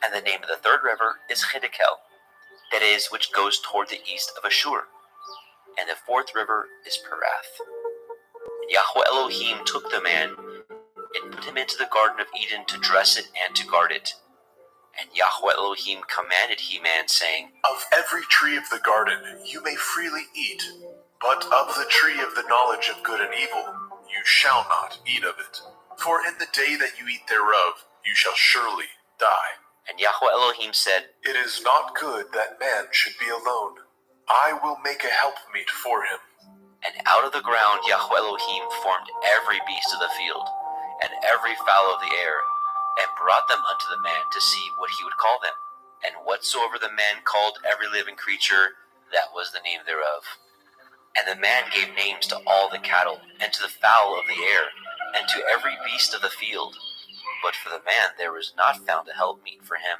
And the name of the third river is Hiddekel, that is, which goes toward the east of Ashur. And the fourth river is Perath. Yahweh Elohim took the man and put him into the Garden of Eden to dress it and to guard it. And Yahweh Elohim commanded He-Man, saying, Of every tree of the garden you may freely eat, but of the tree of the knowledge of good and evil you shall not eat of it. For in the day that you eat thereof you shall surely die. And Yahweh Elohim said, It is not good that man should be alone. I will make a helpmeet for him. And out of the ground Yahweh Elohim formed every beast of the field, and every fowl of the air, and brought them unto the man to see what he would call them. And whatsoever the man called every living creature, that was the name thereof. And the man gave names to all the cattle, and to the fowl of the air, and to every beast of the field. But for the man there was not found a helpmeet for him.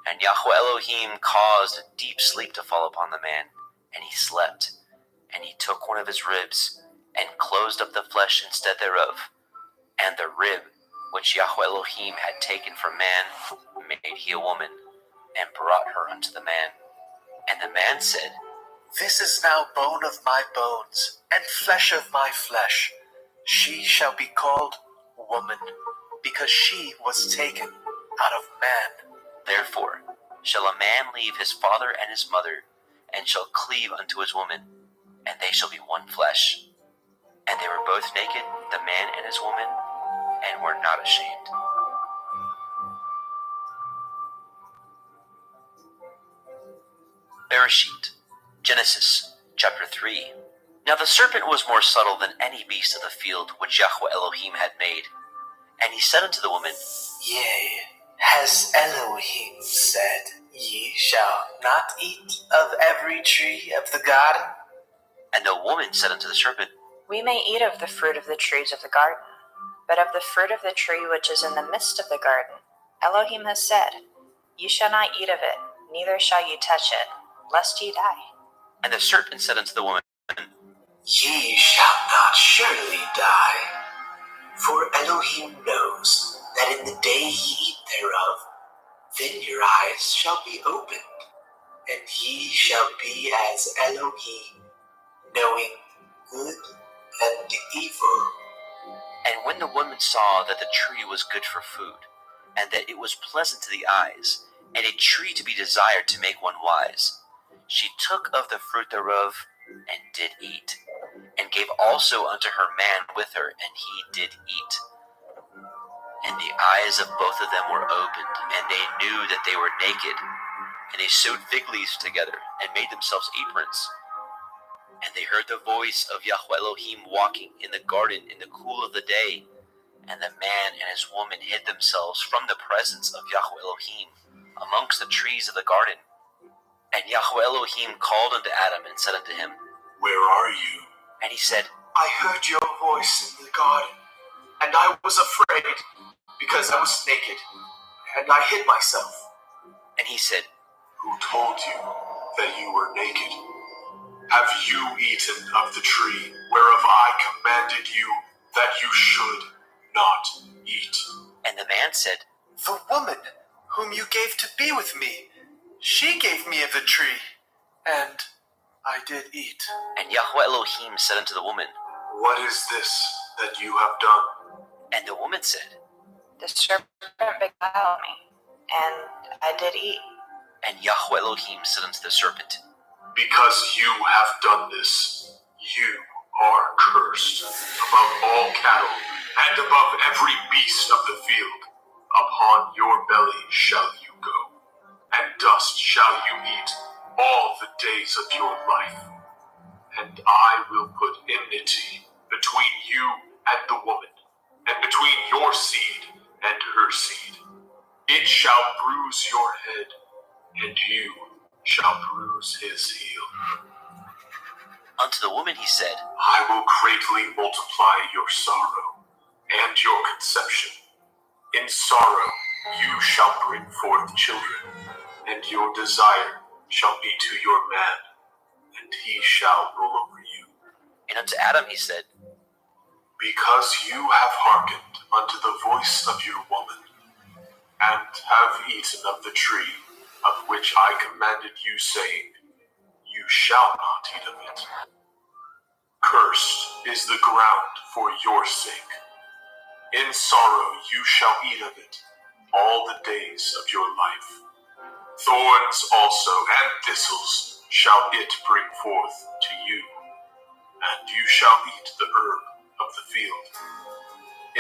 And Yahweh Elohim caused a deep sleep to fall upon the man, and he slept. And he took one of his ribs, and closed up the flesh instead thereof. And the rib which Yahweh Elohim had taken from man made he a woman, and brought her unto the man. And the man said, This is now bone of my bones, and flesh of my flesh. She shall be called woman, because she was taken out of man. Therefore shall a man leave his father and his mother, and shall cleave unto his woman, and they shall be one flesh. And they were both naked, the man and his woman, and were not ashamed. Bereshit, Genesis, chapter 3. Now the serpent was more subtle than any beast of the field which Yahweh Elohim had made. And he said unto the woman, Yea, has Elohim said, Ye shall not eat of every tree of the garden? And the woman said unto the serpent, We may eat of the fruit of the trees of the garden, but of the fruit of the tree which is in the midst of the garden, Elohim has said, Ye shall not eat of it, neither shall ye touch it, lest ye die. And the serpent said unto the woman, Ye shall not surely die, for Elohim knows that in the day ye eat thereof, then your eyes shall be opened, and ye shall be as Elohim, knowing good and evil. And when the woman saw that the tree was good for food, and that it was pleasant to the eyes, and a tree to be desired to make one wise, she took of the fruit thereof, and did eat, and gave also unto her man with her, and he did eat. And the eyes of both of them were opened, and they knew that they were naked. And they sewed fig leaves together, and made themselves aprons. And they heard the voice of Yahweh Elohim walking in the garden in the cool of the day. And the man and his woman hid themselves from the presence of Yahweh Elohim amongst the trees of the garden. And Yahweh Elohim called unto Adam and said unto him, Where are you? And he said, I heard your voice in the garden, and I was afraid, because I was naked, and I hid myself. And he said, Who told you that you were naked? Have you eaten of the tree whereof I commanded you that you should not eat? And the man said, The woman whom you gave to be with me, she gave me of the tree, and I did eat. And Yahweh Elohim said unto the woman, What is this that you have done? And the woman said, The serpent beguiled me, and I did eat. And Yahweh Elohim said unto the serpent, Because you have done this, you are cursed above all cattle, and above every beast of the field. Upon your belly shall you go, and dust shall you eat all the days of your life. And I will put enmity between you and the woman, and between your seed and her seed. It shall bruise your head, and you shall bruise his heel. Unto the woman he said, I will greatly multiply your sorrow and your conception. In sorrow you shall bring forth children, and your desire shall be to your man, and he shall rule over you. And unto Adam he said, Because you have hearkened unto the voice of your woman, and have eaten of the tree of which I commanded you, saying, You shall not eat of it. Cursed is the ground for your sake. In sorrow you shall eat of it all the days of your life. Thorns also and thistles shall it bring forth to you, and you shall eat the herb of the field.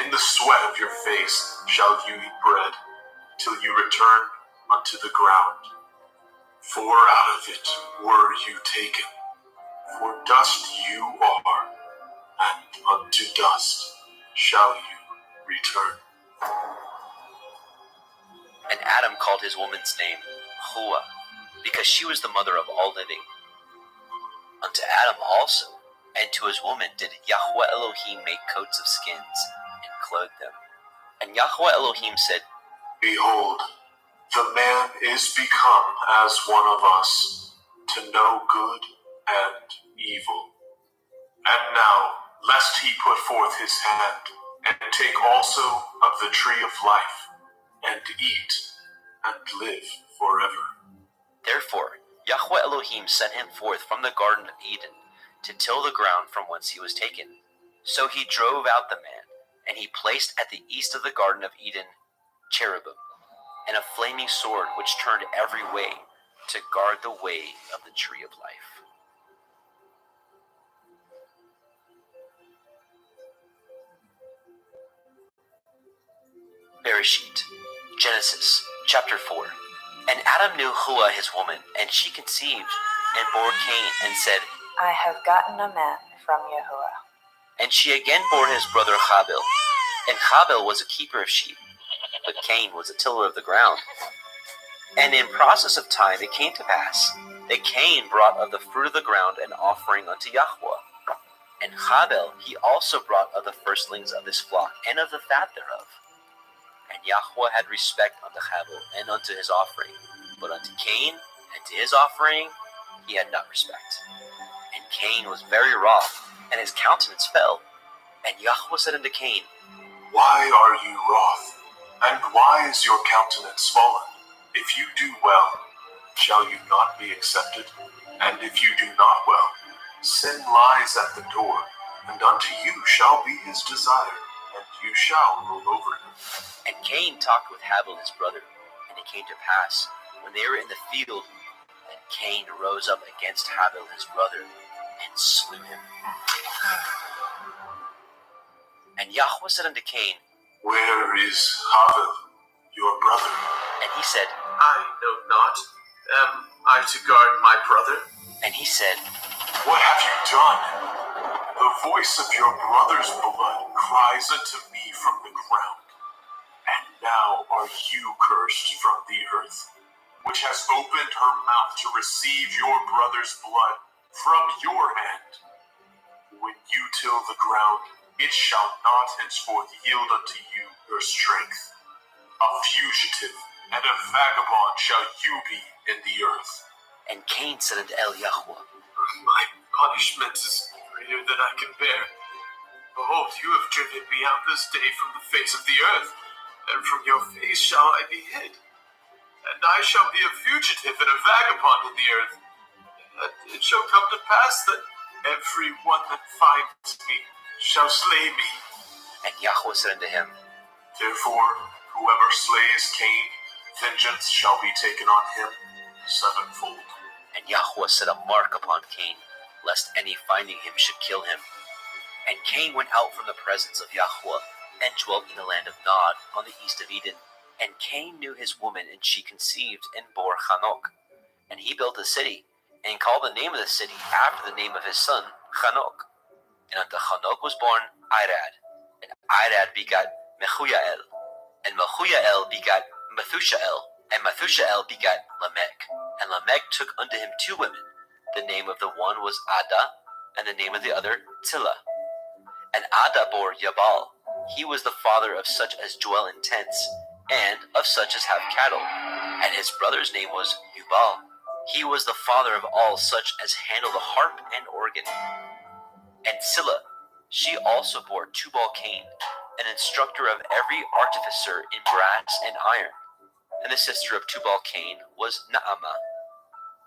In the sweat of your face shall you eat bread, till you return unto the ground. For out of it were you taken, for dust you are, and unto dust shall you return. And Adam called his woman's name Hua, because she was the mother of all living. Unto Adam also, and to his woman did Yahweh Elohim make coats of skins, and clothed them. And Yahweh Elohim said, Behold, the man is become as one of us, to know good and evil. And now, lest he put forth his hand, and take also of the tree of life, and eat, and live forever. Therefore Yahweh Elohim sent him forth from the Garden of Eden, to till the ground from whence he was taken. So he drove out the man, and he placed at the east of the Garden of Eden cherubim, and a flaming sword which turned every way, to guard the way of the tree of life. Bereshit, Genesis, chapter 4. And Adam knew Hua his woman, and she conceived, and bore Cain, and said, I have gotten a man from Yahuwah. And she again bore his brother Habil. And Habil was a keeper of sheep, but Cain was a tiller of the ground. And in process of time it came to pass that Cain brought of the fruit of the ground an offering unto Yahweh. And Habil he also brought of the firstlings of his flock, and of the fat thereof. And Yahweh had respect unto Habil and unto his offering, but unto Cain and to his offering he had not respect. And Cain was very wroth, and his countenance fell. And Yahweh said unto Cain, Why are you wroth, and why is your countenance fallen? If you do well, shall you not be accepted? And if you do not well, sin lies at the door, and unto you shall be his desire, and you shall rule over him. And Cain talked with Habil his brother, and it came to pass, when they were in the field, that Cain rose up against Habil his brother, and slew him. And Yahweh said unto Cain, Where is Habil, your brother? And he said, I know not. Am I to guard my brother? And he said, What have you done? The voice of your brother's blood cries unto me from the ground. And now are you cursed from the earth, which has opened her mouth to receive your brother's blood from your hand. When you till the ground, it shall not henceforth yield unto you your strength. A fugitive and a vagabond shall you be in the earth. And Cain said unto Yahweh, My punishment is greater than I can bear. Behold, you have driven me out this day from the face of the earth, and from your face shall I be hid. And I shall be a fugitive and a vagabond in the earth. And it shall come to pass that every one that finds me shall slay me. And Yahweh said unto him, Therefore, whoever slays Cain, vengeance shall be taken on him sevenfold. And Yahweh set a mark upon Cain, lest any finding him should kill him. And Cain went out from the presence of Yahweh, and dwelt in the land of Nod, on the east of Eden. And Cain knew his woman, and she conceived, and bore Hanok. And he built a city, and called the name of the city after the name of his son, Hanok. And unto Hanok was born Irad, and Irad begat Mehujael, and Mehujael begat Methushael, and Methushael begat Lamech. And Lamech took unto him 2 women. The name of the one was Ada, and the name of the other Tillah. And Ada bore Jabal, he was the father of such as dwell in tents, and of such as have cattle. And his brother's name was Yubal. He was the father of all such as handle the harp and organ. And Silla, she also bore Tubal-Cain, an instructor of every artificer in brass and iron. And the sister of Tubal-Cain was Naamah.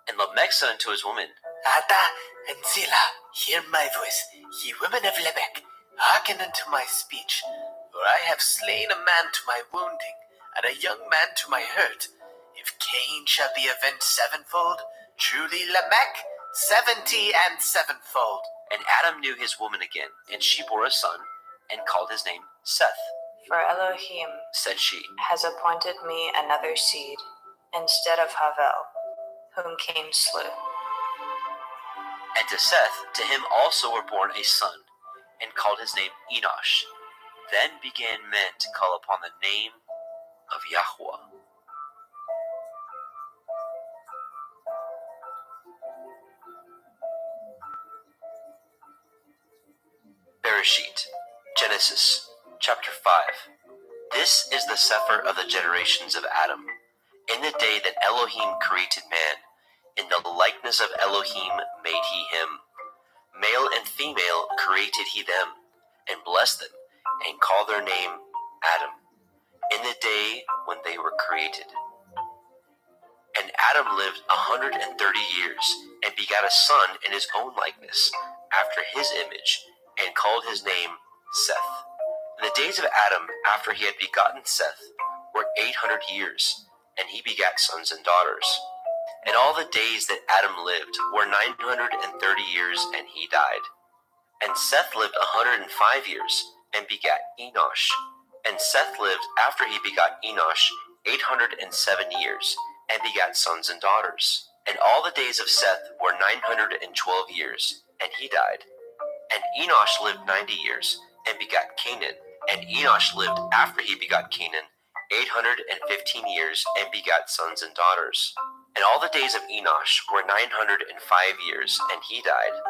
And Lamech said unto his woman, Ada and Zillah, hear my voice, ye women of Lamech, hearken unto my speech. For I have slain a man to my wounding, and a young man to my hurt. If Cain shall be avenged sevenfold, truly Lamech 70 and sevenfold. And Adam knew his woman again, and she bore a son, and called his name Seth. For Elohim, said she, has appointed me another seed, instead of Havel, whom Cain slew. And to Seth, to him also were born a son, and called his name Enosh. Then began men to call upon the name of Yahweh. Bereshit, Genesis, chapter 5. This is the sefer of the generations of Adam. In the day that Elohim created man, in the likeness of Elohim made he him. Male and female created he them, and blessed them, and called their name Adam, in the day when they were created. And Adam lived 130 years, and begat a son in his own likeness, after his image, and called his name Seth. And the days of Adam, after he had begotten Seth, were 800 years, and he begat sons and daughters. And all the days that Adam lived were 930 years, and he died. And Seth lived 105 years, and begat Enosh. And Seth lived, after he begot Enosh, 807 years, and begat sons and daughters. And all the days of Seth were 912 years, and he died. And Enosh lived 90 years, and begat Canaan. And Enosh lived, after he begot Canaan, 815 years, and begat sons and daughters. And all the days of Enosh were 905 years, and he died.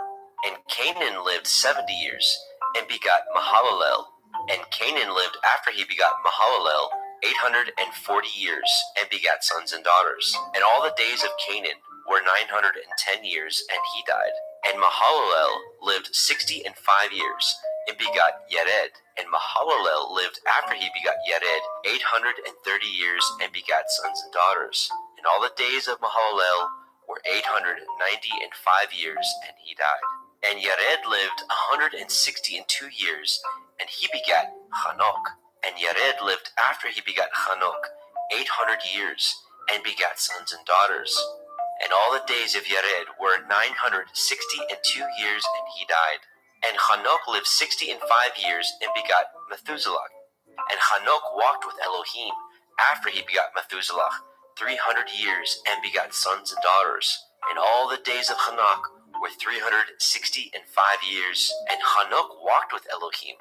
And Canaan lived 70 years, and begat Mahalalel. And Canaan lived, after he begot Mahalalel, 840 years, and begat sons and daughters. And all the days of Canaan were 910 years, and he died. And Mahalalel lived 65 years, and begot Yared. And Mahalalel lived, after he begot Yared, 830 years, and begat sons and daughters. And all the days of Mahalalel were 895 years, and he died. And Yared lived 162 years, and he begat Hanok. And Yared lived, after he begat Hanok, 800 years, and begat sons and daughters. And all the days of Yared were 962 years, and he died. And Hanok lived 65 years, and begat Methuselah. And Hanok walked with Elohim, after he begot Methuselah, 300 years, and begat sons and daughters. And all the days of Hanok were 365 years. And Hanok walked with Elohim,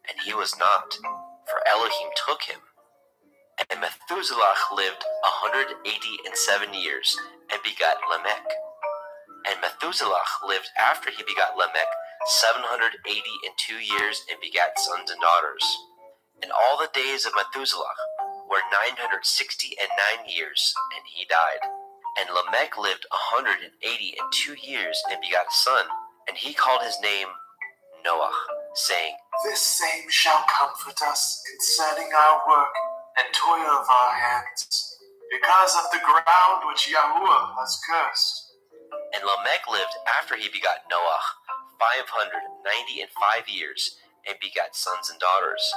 and he was not, for Elohim took him. And Methuselah lived 187 years, and begat Lamech. And Methuselah lived, after he begot Lamech, 782 years, and begat sons and daughters. And all the days of Methuselah were 969 years, and he died. And Lamech lived 182 years, and begat a son, and he called his name Noah, saying, This same shall comfort us concerning our work and toil of our hands, because of the ground which Yahuwah has cursed. And Lamech lived, after he begot Noah, 595 years, and begat sons and daughters.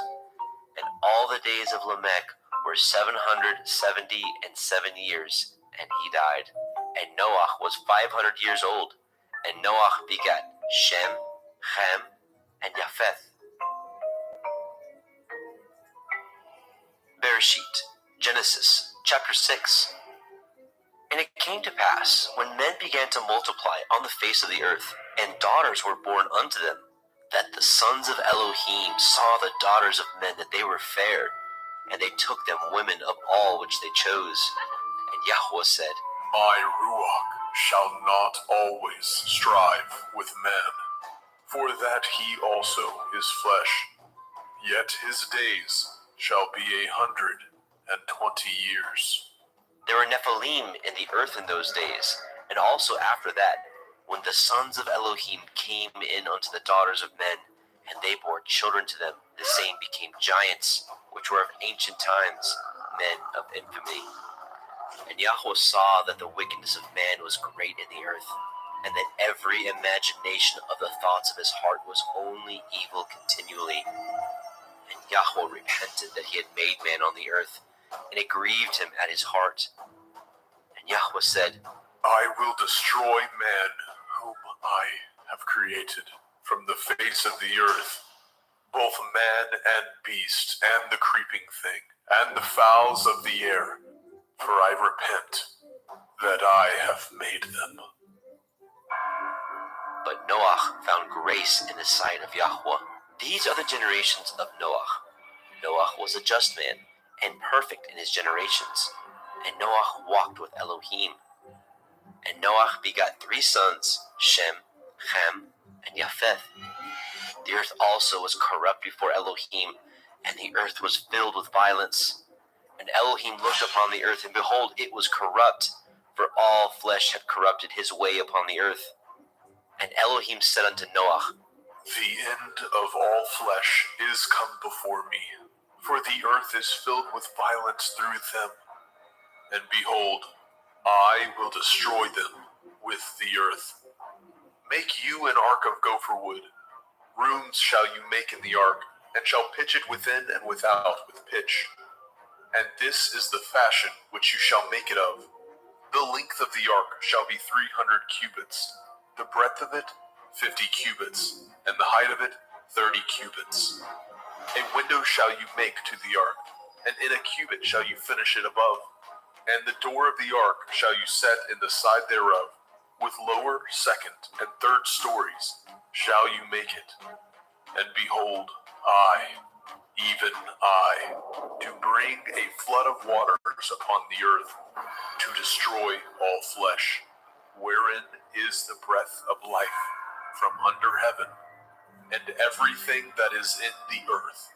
And all the days of Lamech were 777 years, and he died. And Noah was 500 years old, and Noah begat Shem, Ham, and Japheth. Bereshit, Genesis, chapter 6. And it came to pass, when men began to multiply on the face of the earth, and daughters were born unto them, that the sons of Elohim saw the daughters of men that they were fair, and they took them women of all which they chose. And Yahweh said, My Ruach shall not always strive with man, for that he also is flesh. Yet his days shall be 120 years. There were Nephilim in the earth in those days, and also after that, when the sons of Elohim came in unto the daughters of men, and they bore children to them, the same became giants, which were of ancient times, men of infamy. And Yahweh saw that the wickedness of man was great in the earth, and that every imagination of the thoughts of his heart was only evil continually. And Yahweh repented that he had made man on the earth, and it grieved him at his heart. And Yahweh said, I will destroy man whom I have created from the face of the earth, both man and beast, and the creeping thing, and the fowls of the air, for I repent that I have made them. But Noah found grace in the sight of Yahweh. These are the generations of Noah. Noah was a just man, and perfect in his generations. And Noah walked with Elohim. And Noah begot 3 sons, Shem, Ham, and Japheth. The earth also was corrupt before Elohim, and the earth was filled with violence. And Elohim looked upon the earth, and behold, it was corrupt, for all flesh had corrupted his way upon the earth. And Elohim said unto Noah, The end of all flesh is come before me, for the earth is filled with violence through them. And behold, I will destroy them with the earth. Make you an ark of gopher wood. Rooms shall you make in the ark, and shall pitch it within and without with pitch. And this is the fashion which you shall make it of. The length of the ark shall be 300 cubits, the breadth of it 50 cubits, and the height of it 30 cubits. A window shall you make to the ark, and in a cubit shall you finish it above. And the door of the ark shall you set in the side thereof, with lower, second, and third stories shall you make it. And behold, I, even I, do bring a flood of waters upon the earth, to destroy all flesh, wherein is the breath of life from under heaven, and everything that is in the earth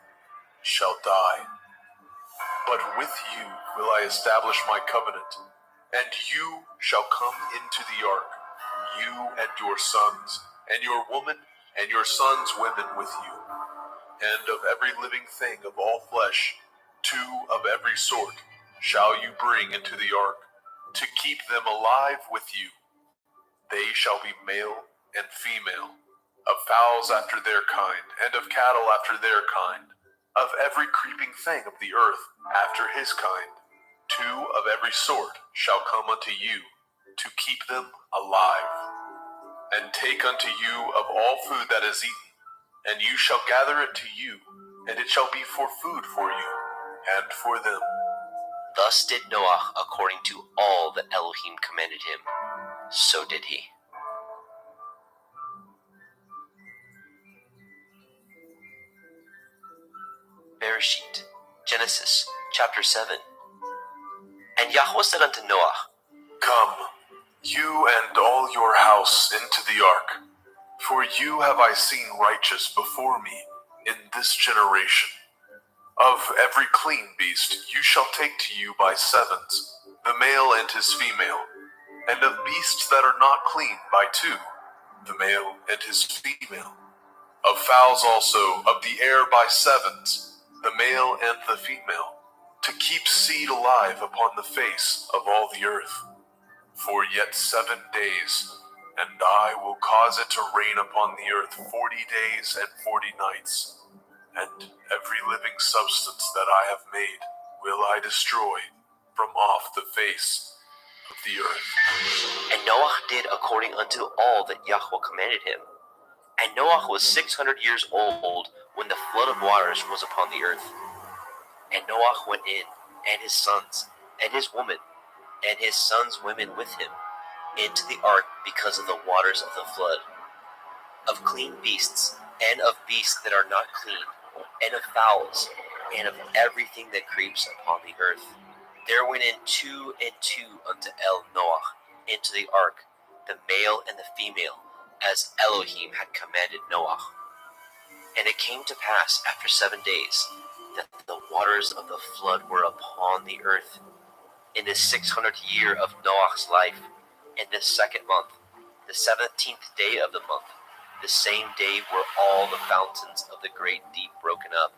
shall die. But with you will I establish my covenant, and you shall come into the ark, you and your sons, and your woman, and your sons' women with you. And of every living thing of all flesh, 2 of every sort shall you bring into the ark, to keep them alive with you. They shall be male and female, of fowls after their kind, and of cattle after their kind, of every creeping thing of the earth after his kind. 2 of every sort shall come unto you, to keep them alive. And take unto you of all food that is eaten, and you shall gather it to you, and it shall be for food for you, and for them. Thus did Noah according to all that Elohim commanded him. So did he. Bereshit, Genesis, chapter 7. And Yahweh said unto Noah, Come, you and all your house into the ark, for you have I seen righteous before me in this generation. Of every clean beast you shall take to you by 7s, the male and his female, and of beasts that are not clean by 2, the male and his female. Of fowls also of the air by 7s, the male and the female, to keep seed alive upon the face of all the earth. For yet 7 days, and I will cause it to rain upon the earth 40 days and 40 nights. And every living substance that I have made will I destroy from off the face of the earth. And Noah did according unto all that Yahweh commanded him. And Noah was 600 years old when the flood of waters was upon the earth. And Noah went in, and his sons, and his woman, and his sons' women with him, into the ark because of the waters of the flood. Of clean beasts, and of beasts that are not clean, and of fowls, and of everything that creeps upon the earth. There went in 2 and 2 unto Noah into the ark, the male and the female, as Elohim had commanded Noah. And it came to pass after 7 days that the waters of the flood were upon the earth. In the 600th year of Noah's life, in the 2nd month, the 17th day of the month, the same day were all the fountains of the great deep broken up,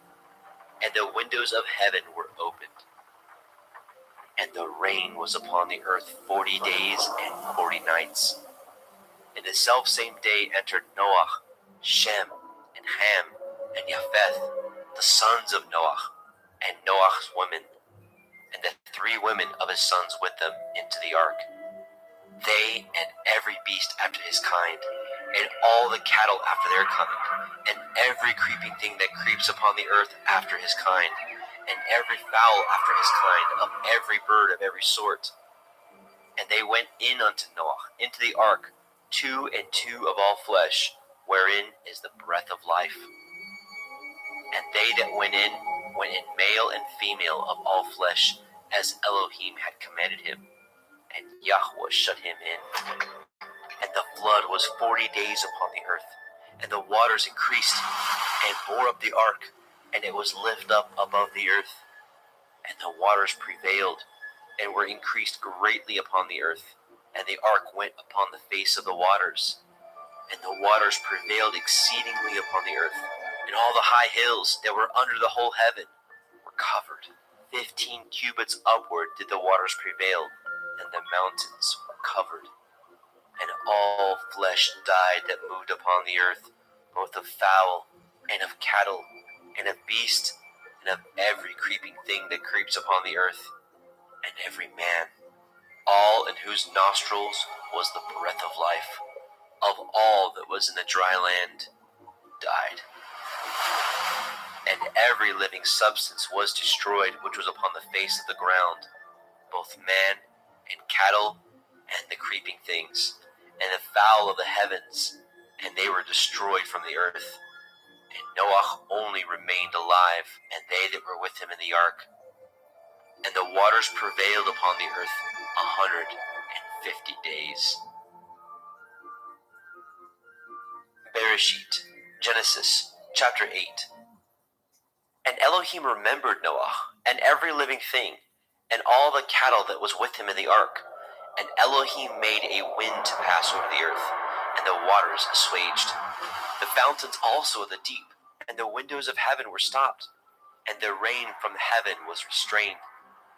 and the windows of heaven were opened. And the rain was upon the earth 40 days and 40 nights. In the selfsame day entered Noah, Shem, and Ham, and Japheth, the sons of Noah, and Noah's women, and the 3 women of his sons with them into the ark. They and every beast after his kind, and all the cattle after their kind, and every creeping thing that creeps upon the earth after his kind, and every fowl after his kind, of every bird of every sort. And they went in unto Noah into the ark, 2 and 2 of all flesh, wherein is the breath of life. And they that went in male and female of all flesh, as Elohim had commanded him. And Yahweh shut him in. And the flood was 40 days upon the earth, and the waters increased, and bore up the ark, and it was lifted up above the earth. And the waters prevailed, and were increased greatly upon the earth, and the ark went upon the face of the waters. And the waters prevailed exceedingly upon the earth, and all the high hills that were under the whole heaven were covered. 15 cubits upward did the waters prevail, and the mountains were covered. And all flesh died that moved upon the earth, both of fowl, and of cattle, and of beast, and of every creeping thing that creeps upon the earth, and every man, all in whose nostrils was the breath of life, of all that was in the dry land, died. And every living substance was destroyed which was upon the face of the ground, both man and cattle, and the creeping things, and the fowl of the heavens, and they were destroyed from the earth. And Noah only remained alive, and they that were with him in the ark. And the waters prevailed upon the earth 150 days. Bereshit, Genesis, chapter 8. And Elohim remembered Noah, and every living thing, and all the cattle that was with him in the ark. And Elohim made a wind to pass over the earth, and the waters assuaged. The fountains also of the deep, and the windows of heaven were stopped, and the rain from heaven was restrained,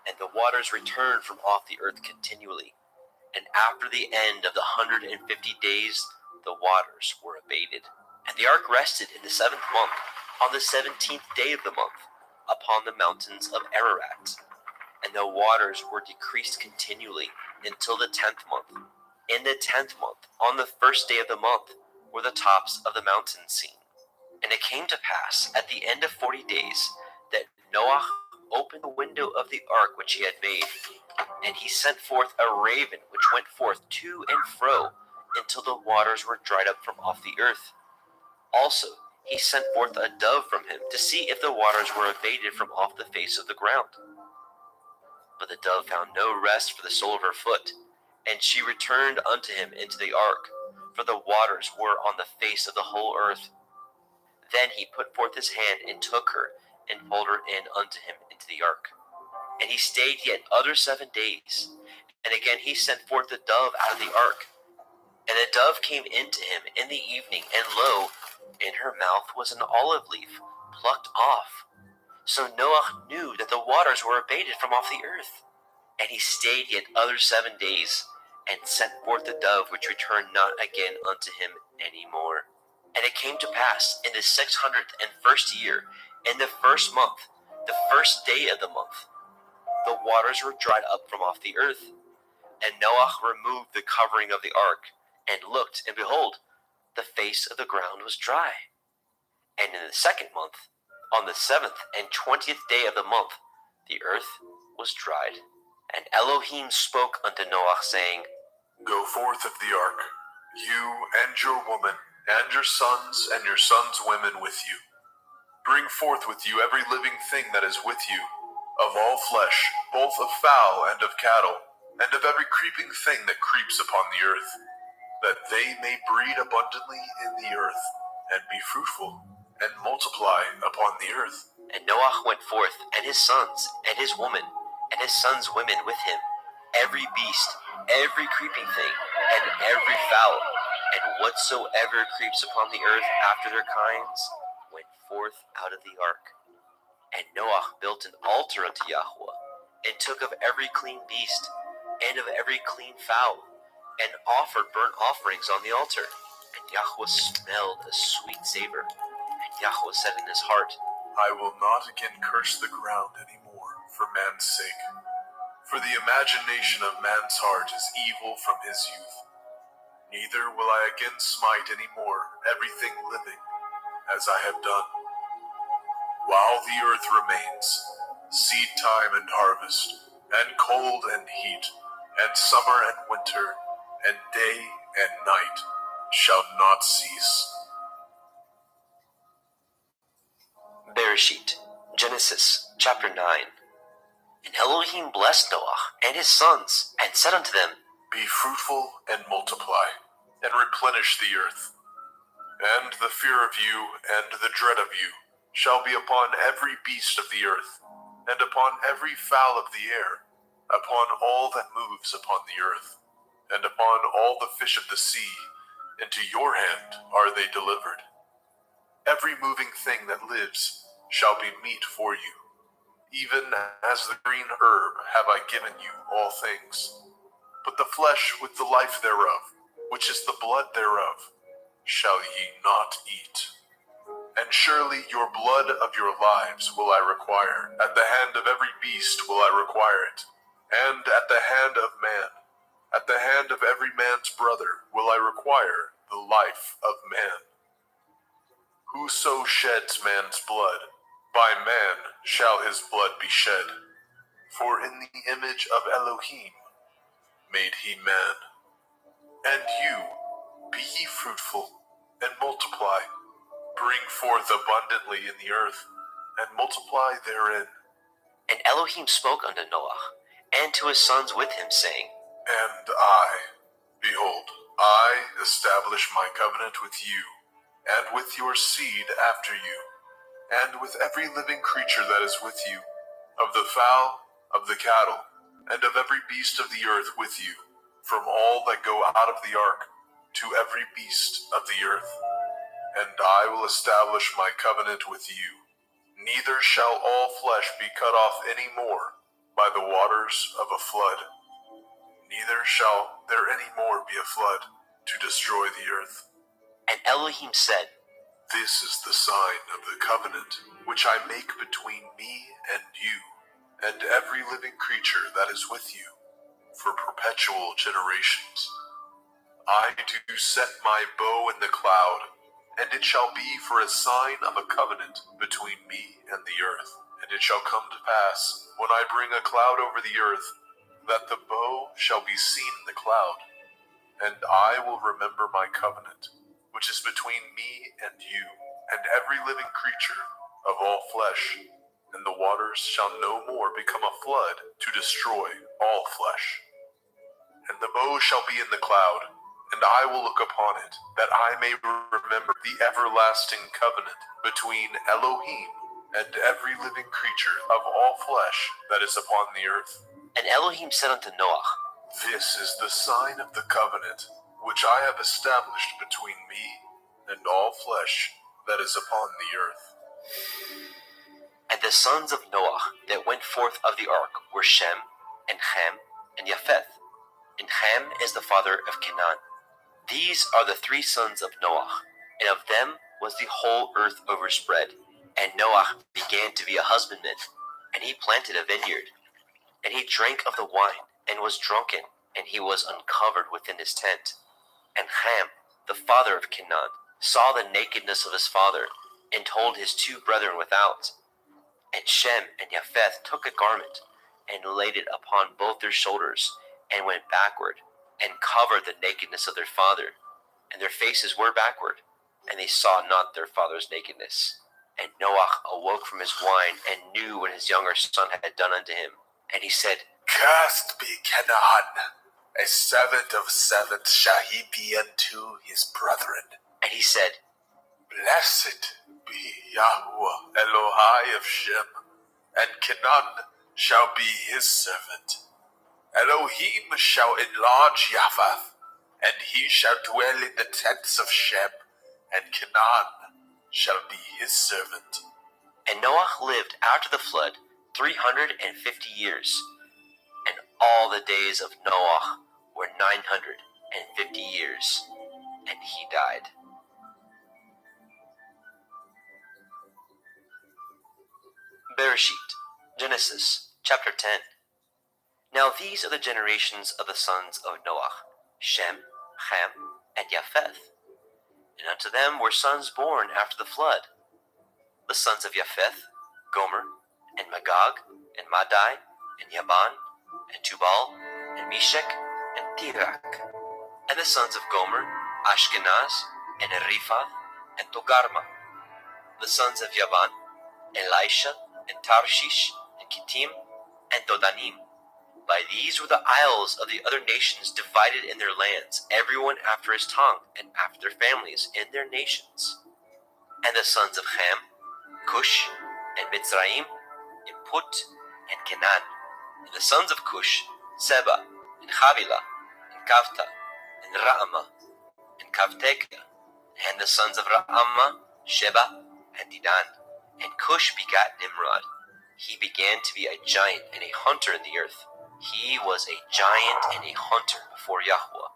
and the waters returned from off the earth continually. And after the end of the 150 days, the waters were abated. And the ark rested in the 7th month, on the 17th day of the month, upon the mountains of Ararat. And the waters were decreased continually until the 10th month. In the 10th month, on the 1st day of the month, were the tops of the mountains seen. And it came to pass at the end of 40 days that Noah opened the window of the ark which he had made, and he sent forth a raven which went forth to and fro until the waters were dried up from off the earth. Also he sent forth a dove from him to see if the waters were abated from off the face of the ground. But the dove found no rest for the sole of her foot, and she returned unto him into the ark, for the waters were on the face of the whole earth. Then he put forth his hand and took her, and pulled her in unto him into the ark. And he stayed yet other 7 days. And again he sent forth the dove out of the ark. And the dove came into him in the evening, and lo, in her mouth was an olive leaf plucked off. So Noah knew that the waters were abated from off the earth. And he stayed yet other 7 days, and sent forth the dove, which returned not again unto him any more. And it came to pass in the 601st year, in the 1st month, the 1st day of the month, the waters were dried up from off the earth. And Noah removed the covering of the ark, and looked, and behold, the face of the ground was dry. And in the 2nd month, on the 7th and 20th day of the month, the earth was dried. And Elohim spoke unto Noah, saying, Go forth of the ark, you and your woman, and your sons women with you. Bring forth with you every living thing that is with you, of all flesh, both of fowl and of cattle, and of every creeping thing that creeps upon the earth, that they may breed abundantly in the earth, and be fruitful, and multiply upon the earth. And Noah went forth, and his sons, and his woman, and his sons' women with him, every beast, every creeping thing, and every fowl, and whatsoever creeps upon the earth after their kinds, went forth out of the ark. And Noah built an altar unto Yahweh, and took of every clean beast, and of every clean fowl, and offered burnt offerings on the altar. And Yahweh smelled a sweet savor. And Yahweh said in his heart, I will not again curse the ground any more for man's sake. For the imagination of man's heart is evil from his youth. Neither will I again smite any more everything living, as I have done. While the earth remains, seed time and harvest, and cold and heat, and summer and winter, and day and night shall not cease. Bereshit, Genesis, chapter 9. And Elohim blessed Noah and his sons, and said unto them, Be fruitful and multiply, and replenish the earth. And the fear of you and the dread of you shall be upon every beast of the earth, and upon every fowl of the air, upon all that moves upon the earth, and upon all the fish of the sea. Into your hand are they delivered. Every moving thing that lives shall be meat for you. Even as the green herb have I given you all things. But the flesh with the life thereof, which is the blood thereof, shall ye not eat. And surely your blood of your lives will I require. At the hand of every beast will I require it. And at the hand of man, at the hand of every man's brother will I require the life of man. Whoso sheds man's blood, by man shall his blood be shed. For in the image of Elohim made he man. And you, be ye fruitful, and multiply. Bring forth abundantly in the earth, and multiply therein. And Elohim spoke unto Noah, and to his sons with him, saying, And I, behold, I establish my covenant with you, and with your seed after you, and with every living creature that is with you, of the fowl, of the cattle, and of every beast of the earth with you, from all that go out of the ark, to every beast of the earth. And I will establish my covenant with you. Neither shall all flesh be cut off any more by the waters of a flood. Neither shall there any more be a flood to destroy the earth. And Elohim said, This is the sign of the covenant which I make between me and you, and every living creature that is with you, for perpetual generations. I do set my bow in the cloud, and it shall be for a sign of a covenant between me and the earth. And it shall come to pass, when I bring a cloud over the earth, that the bow shall be seen in the cloud. And I will remember my covenant, which is between me and you, and every living creature of all flesh. And the waters shall no more become a flood to destroy all flesh. And the bow shall be in the cloud, and I will look upon it, that I may remember the everlasting covenant between Elohim and every living creature of all flesh that is upon the earth. And Elohim said unto Noah, This is the sign of the covenant which I have established between me and all flesh that is upon the earth. And the sons of Noah that went forth of the ark were Shem, and Ham, and Japheth. And Ham is the father of Canaan. These are the three sons of Noah, and of them was the whole earth overspread. And Noah began to be a husbandman, and he planted a vineyard. And he drank of the wine, and was drunken, and he was uncovered within his tent. And Ham, the father of Canaan, saw the nakedness of his father, and told his two brethren without. And Shem and Japheth took a garment, and laid it upon both their shoulders, and went backward, and covered the nakedness of their father, and their faces were backward, and they saw not their father's nakedness. And Noah awoke from his wine, and knew what his younger son had done unto him. And he said, Cursed be Canaan, a seventh of sevenths shall he be unto his brethren. And he said, Blessed be Yahweh Elohai of Shem, and Canaan shall be his servant. Elohim shall enlarge Japheth, and he shall dwell in the tents of Shem, and Canaan shall be his servant. And Noah lived after the flood 350 years, and all the days of Noah were 950 years, and he died. Bereshit, Genesis, chapter 10. Now these are the generations of the sons of Noah, Shem, Ham, and Japheth. And unto them were sons born after the flood. The sons of Japheth, Gomer, and Magog, and Madai, and Yaban, and Tubal, and Meshech, and Tirak. And the sons of Gomer, Ashkenaz, and Riphath, and Togarma. The sons of Yavan, Elisha, and Tarshish, and Kittim, and Dodanim. By these were the isles of the other nations divided in their lands, everyone after his tongue, and after their families in their nations. And the sons of Ham, Cush, and Mitzrayim, and Put, and Canaan. And the sons of Cush, Seba, and Havilah, and Kavta, and Raamah, and Kavteka. And the sons of Raamah, Sheba, and Dedan. And Cush begat Nimrod. He began to be a giant and a hunter in the earth. He was a giant and a hunter before Yahweh.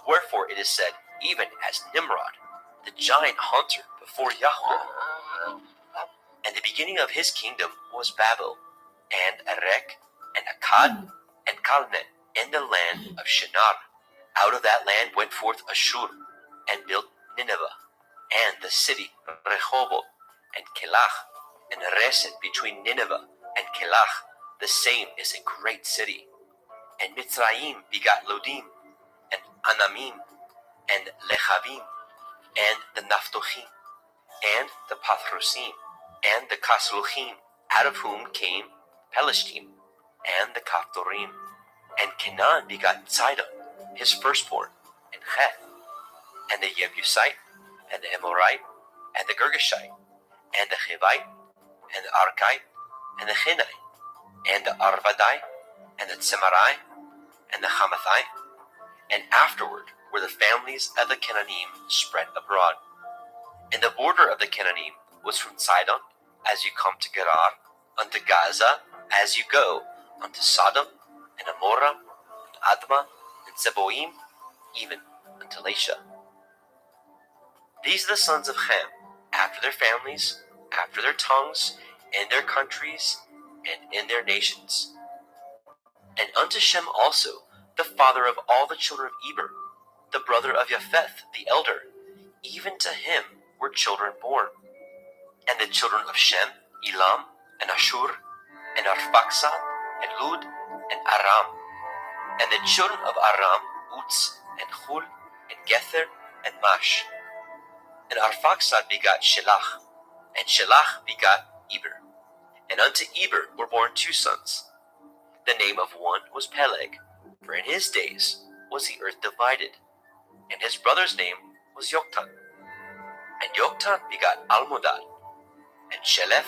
Wherefore it is said, even as Nimrod, the giant hunter before Yahweh. And the beginning of his kingdom was Babel, and Erech, and Akkad, and Calneh, in the land of Shinar. Out of that land went forth Ashur, and built Nineveh, and the city Rehoboth, and Kelach, and Reset between Nineveh and Kelach. The same is a great city. And Mitzrayim begat Lodim, and Anamim, and Lechavim, and the Naphtochim, and the Pathrusim, and the Kasluchim, out of whom came Pelishtim, and the Kaphtorim. And Canaan begat Sidon, his firstborn, and Heth, and the Jebusite, and the Amorite, and the Girgashite, and the Hivite, and the Arkite, and the Hinite, and the Arvadite, and the Tzemarai, and the Hamathite. And afterward were the families of the Canaanim spread abroad. And the border of the Canaanim was from Sidon, as you come to Gerar, unto Gaza, as you go unto Sodom, and Amorah, and Admah, and Zeboim, even unto Lasha. These are the sons of Ham, after their families, after their tongues, in their countries, and in their nations. And unto Shem also, the father of all the children of Eber, the brother of Japheth the elder, even to him were children born. And the children of Shem, Elam, and Ashur, and Arphaxad, and Lud, and Aram. And the children of Aram, Uz, and Hul, and Gether, and Mash. And Arphaxad begat Shelach, and Shelach begat Eber. And unto Eber were born two sons. The name of one was Peleg, for in his days was the earth divided. And his brother's name was Yoktan. And Yoktan begat Almodad, and Shelef,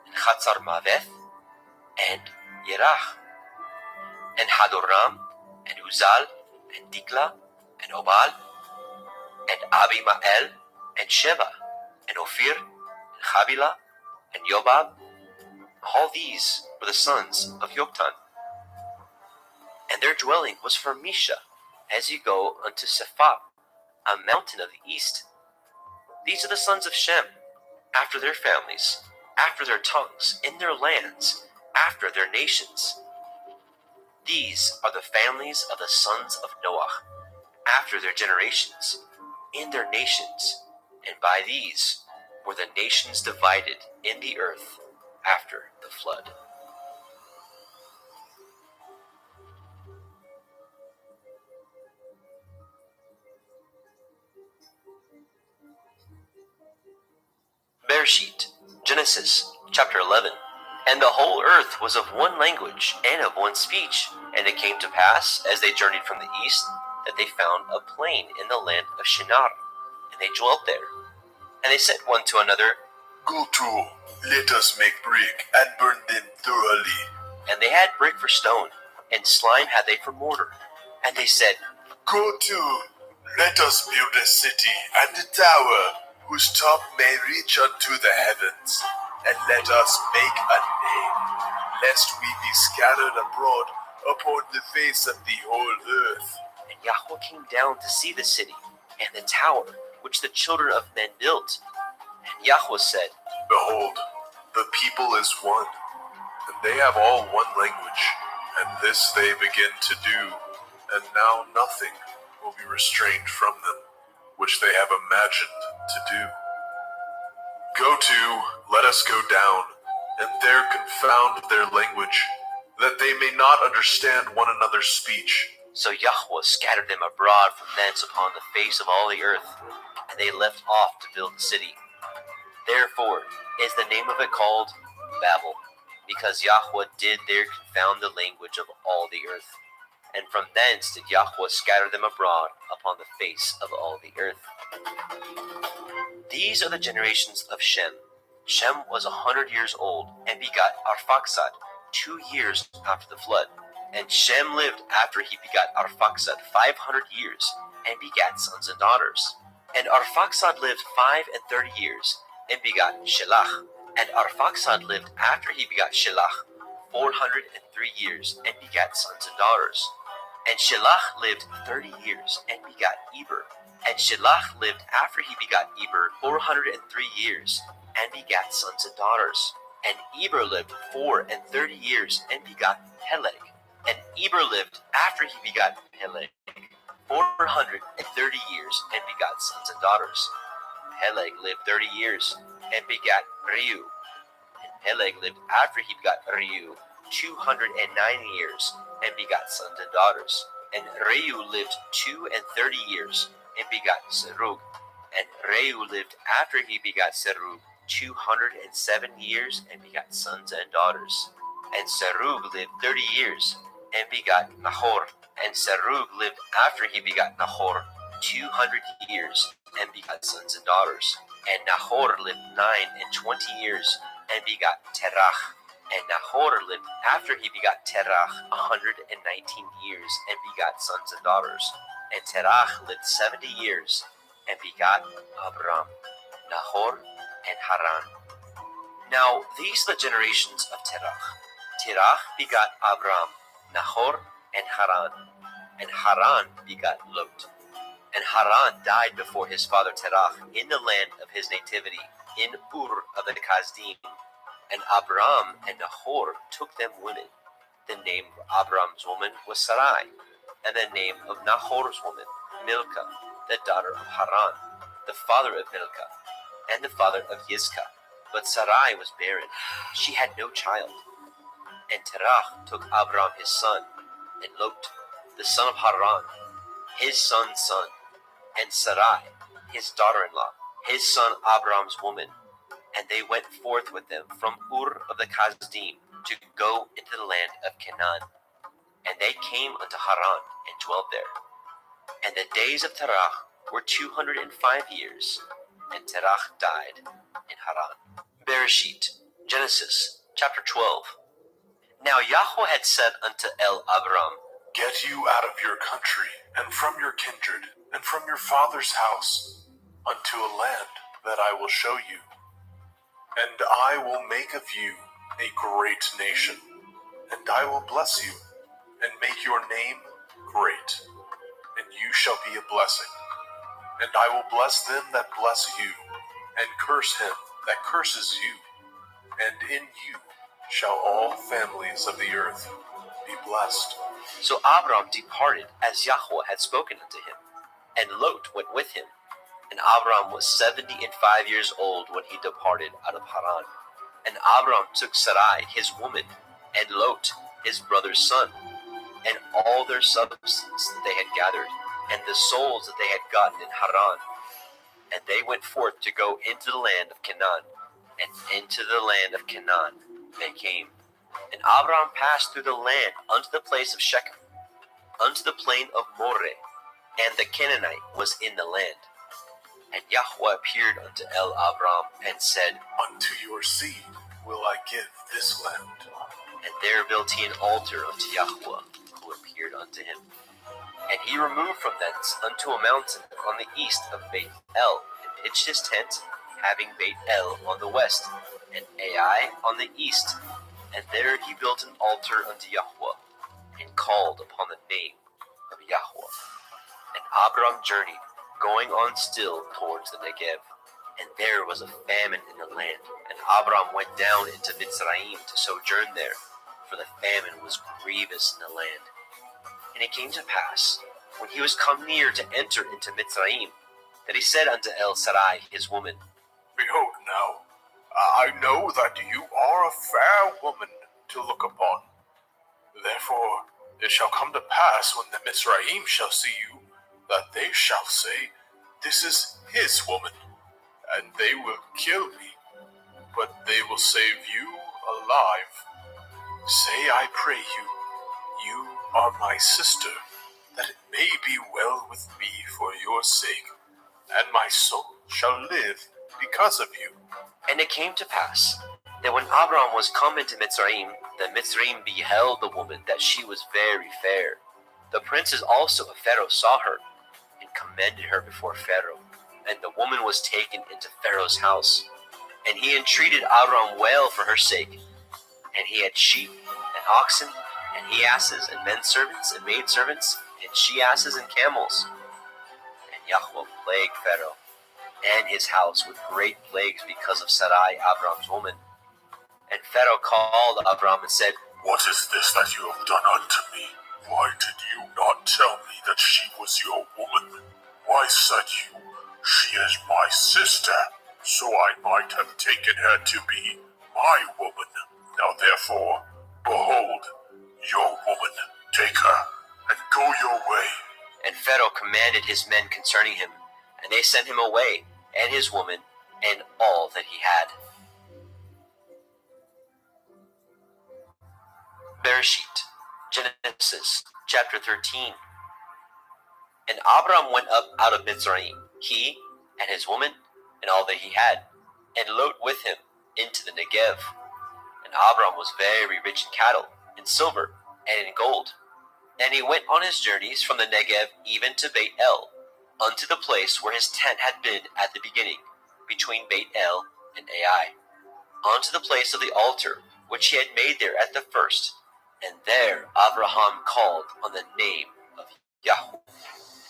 and Chatzarmaveth, and Yerach, and Hadoram, and Uzal, and Dikla, and Obal, and Abimael, and Sheba, and Ophir, and Havilah, and Yobab. All these were the sons of Yoktan. And their dwelling was from Misha, as you go unto Sephat, a mountain of the east. These are the sons of Shem, after their families, after their tongues, in their lands, after their nations. These are the families of the sons of Noah, after their generations, in their nations, and by these were the nations divided in the earth after the flood. Bereshit, Genesis, chapter 11. And the whole earth was of one language and of one speech. And it came to pass, as they journeyed from the east, that they found a plain in the land of Shinar, and they dwelt there. And they said one to another, Go to, let us make brick and burn them thoroughly. And they had brick for stone, and slime had they for mortar. And they said, Go to, let us build a city and a tower, whose top may reach unto the heavens, and let us make a name, lest we be scattered abroad upon the face of the whole earth. And Yahweh came down to see the city, and the tower, which the children of men built. And Yahweh said, Behold, the people is one, and they have all one language, and this they begin to do, and now nothing will be restrained from them, which they have imagined to do. Go to, let us go down, and there confound their language, that they may not understand one another's speech. So Yahweh scattered them abroad from thence upon the face of all the earth, and they left off to build the city. Therefore is the name of it called Babel, because Yahweh did there confound the language of all the earth. And from thence did Yahweh scatter them abroad upon the face of all the earth. These are the generations of Shem. Shem was 100 years old, and begot Arphaxad 2 years after the flood. And Shem lived after he begot Arphaxad 500 years, and begat sons and daughters. And Arphaxad lived 35 years, and begot Shelach. And Arphaxad lived after he begot Shelach 403 years, and begat sons and daughters. And Shelach lived 30 years, and begot Eber. And Shelach lived after he begot Eber 403 years, and begat sons and daughters. And Eber lived 34 years, and begot Peleg. And Eber lived after he begot Peleg 430 years, and begot sons and daughters. Peleg lived 30 years, and begat Reu. And Peleg lived after he begot Reu 209 years, and begat sons and daughters. And Reu lived 32 years, and begot Serug. And Reu lived after he begot Serug 207 years, and begot sons and daughters. And Serug lived 30 years, and begot Nahor. And Serug lived after he begot Nahor 200 years, and begot sons and daughters. And Nahor lived 29 years, and begot Terach. And Nahor lived after he begot Terach 119 years, and begot sons and daughters. And Terach lived 70 years, and begot Abram, Nahor, and Haran. Now these are the generations of Terach. Terach begot Abram, Nahor, and Haran. And Haran begot Lot. And Haran died before his father Terach in the land of his nativity, in Ur of the Kasdim. And Abram and Nahor took them women. The name of Abram's woman was Sarai, and the name of Nahor's woman, Milcah, the daughter of Haran, the father of Milcah, and the father of Yizkah. But Sarai was barren, she had no child. And Terach took Abram his son, and Lot, the son of Haran, his son's son, and Sarai, his daughter-in-law, his son Abram's woman. And they went forth with them from Ur of the Kasdim to go into the land of Canaan. And they came unto Haran and dwelt there. And the days of Terach were 205 years, and Terach died in Haran. Bereshit, Genesis, chapter 12. Now Yahweh had said unto Abram, Get you out of your country, and from your kindred, and from your father's house, unto a land that I will show you. And I will make of you a great nation, and I will bless you, and make your name great, and you shall be a blessing. And I will bless them that bless you, and curse him that curses you. And in you shall all families of the earth be blessed. So Abram departed as Yahweh had spoken unto him, and Lot went with him. And Abram was 75 years old when he departed out of Haran. And Abram took Sarai his woman, and Lot his brother's son, and all their substance that they had gathered, and the souls that they had gotten in Haran. And they went forth to go into the land of Canaan, and into the land of Canaan they came. And Abram passed through the land unto the place of Shechem, unto the plain of Moreh, and the Canaanite was in the land. And Yahweh appeared unto Abram and said, Unto your seed will I give this land. And there built he an altar unto Yahweh, who appeared unto him. And he removed from thence unto a mountain on the east of Beit El, and pitched his tent, having Beit El on the west, and Ai on the east. And there he built an altar unto Yahweh, and called upon the name of Yahweh. And Abram journeyed, going on still towards the Negev. And there was a famine in the land, and Abram went down into Mitzrayim to sojourn there, for the famine was grievous in the land. And it came to pass, when he was come near to enter into Mitzrayim, that he said unto Sarai his woman, Behold now, I know that you are a fair woman to look upon. Therefore it shall come to pass, when the Mitzrayim shall see you, that they shall say, This is his woman, and they will kill me, but they will save you alive. Say, I pray you, you are my sister, that it may be well with me for your sake, and my soul shall live because of you. And it came to pass, that when Abram was come into Mitzrayim, the Mitzrayim beheld the woman, that she was very fair. The princes also of Pharaoh saw her, and commended her before Pharaoh. And the woman was taken into Pharaoh's house. And he entreated Abram well for her sake. And he had sheep, and oxen, and he asses, and men servants, and maid servants, and she asses, and camels. And Yahweh plagued Pharaoh and his house with great plagues because of Sarai, Abram's woman. And Pharaoh called Abram and said, What is this that you have done unto me? Why did you not tell me that she was your woman? Why said you, She is my sister, so I might have taken her to be my woman? Now therefore, behold, your woman, take her, and go your way. And Pharaoh commanded his men concerning him, and they sent him away, and his woman, and all that he had. Bereshit, Genesis, chapter 13. And Abram went up out of Mitzrayim, he, and his woman, and all that he had, and Lot with him, into the Negev. And Abram was very rich in cattle, in silver, and in gold. And he went on his journeys from the Negev even to Beit El, unto the place where his tent had been at the beginning, between Beit El and Ai, unto the place of the altar which he had made there at the first. And there Abraham called on the name of Yahweh.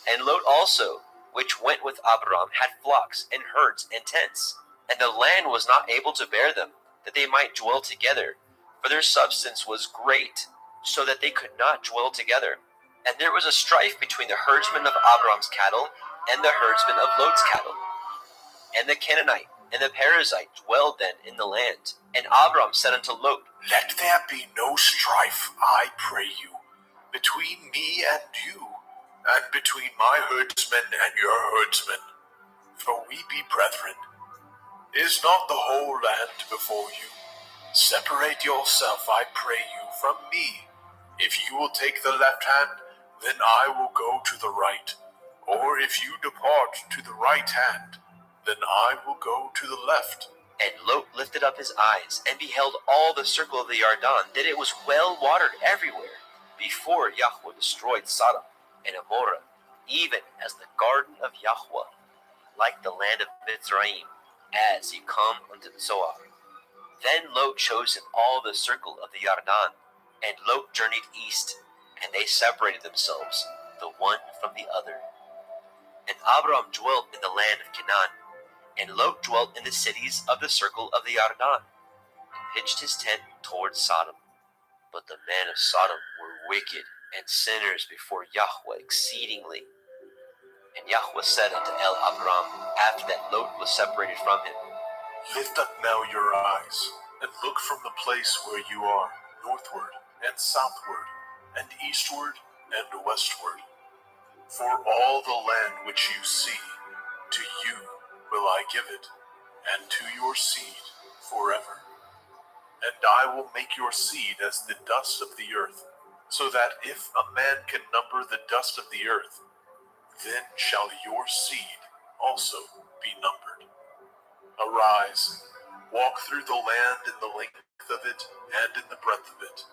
And Lot also, which went with Abram, had flocks and herds and tents, and the land was not able to bear them, that they might dwell together, for their substance was great, so that they could not dwell together. And there was a strife between the herdsmen of Abram's cattle and the herdsmen of Lot's cattle. And the Canaanite and the Perizzite dwelled then in the land. And Abram said unto Lot, Let there be no strife, I pray you, between me and you, and between my herdsmen and your herdsmen, for we be brethren. Is not the whole land before you? Separate yourself, I pray you, from me. If you will take the left hand, then I will go to the right. Or if you depart to the right hand, then I will go to the left. And Lot lifted up his eyes, and beheld all the circle of the Yarden, that it was well watered everywhere, before Yahweh destroyed Sodom and Amorah, even as the garden of Yahweh, like the land of Mitzrayim, as ye come unto the Zoar. Then Lot chose him all the circle of the Yarden, and Lot journeyed east, and they separated themselves, the one from the other. And Abram dwelt in the land of Canaan, and Lot dwelt in the cities of the circle of the Yarden, and pitched his tent toward Sodom. But the men of Sodom were wicked and sinners before Yahweh exceedingly. And Yahweh said unto Abram, after that Lot was separated from him, Lift up now your eyes, and look from the place where you are, northward, and southward, and eastward, and westward. For all the land which you see, to you will I give it, and to your seed forever. And I will make your seed as the dust of the earth, so that if a man can number the dust of the earth, then shall your seed also be numbered. Arise, walk through the land in the length of it and in the breadth of it,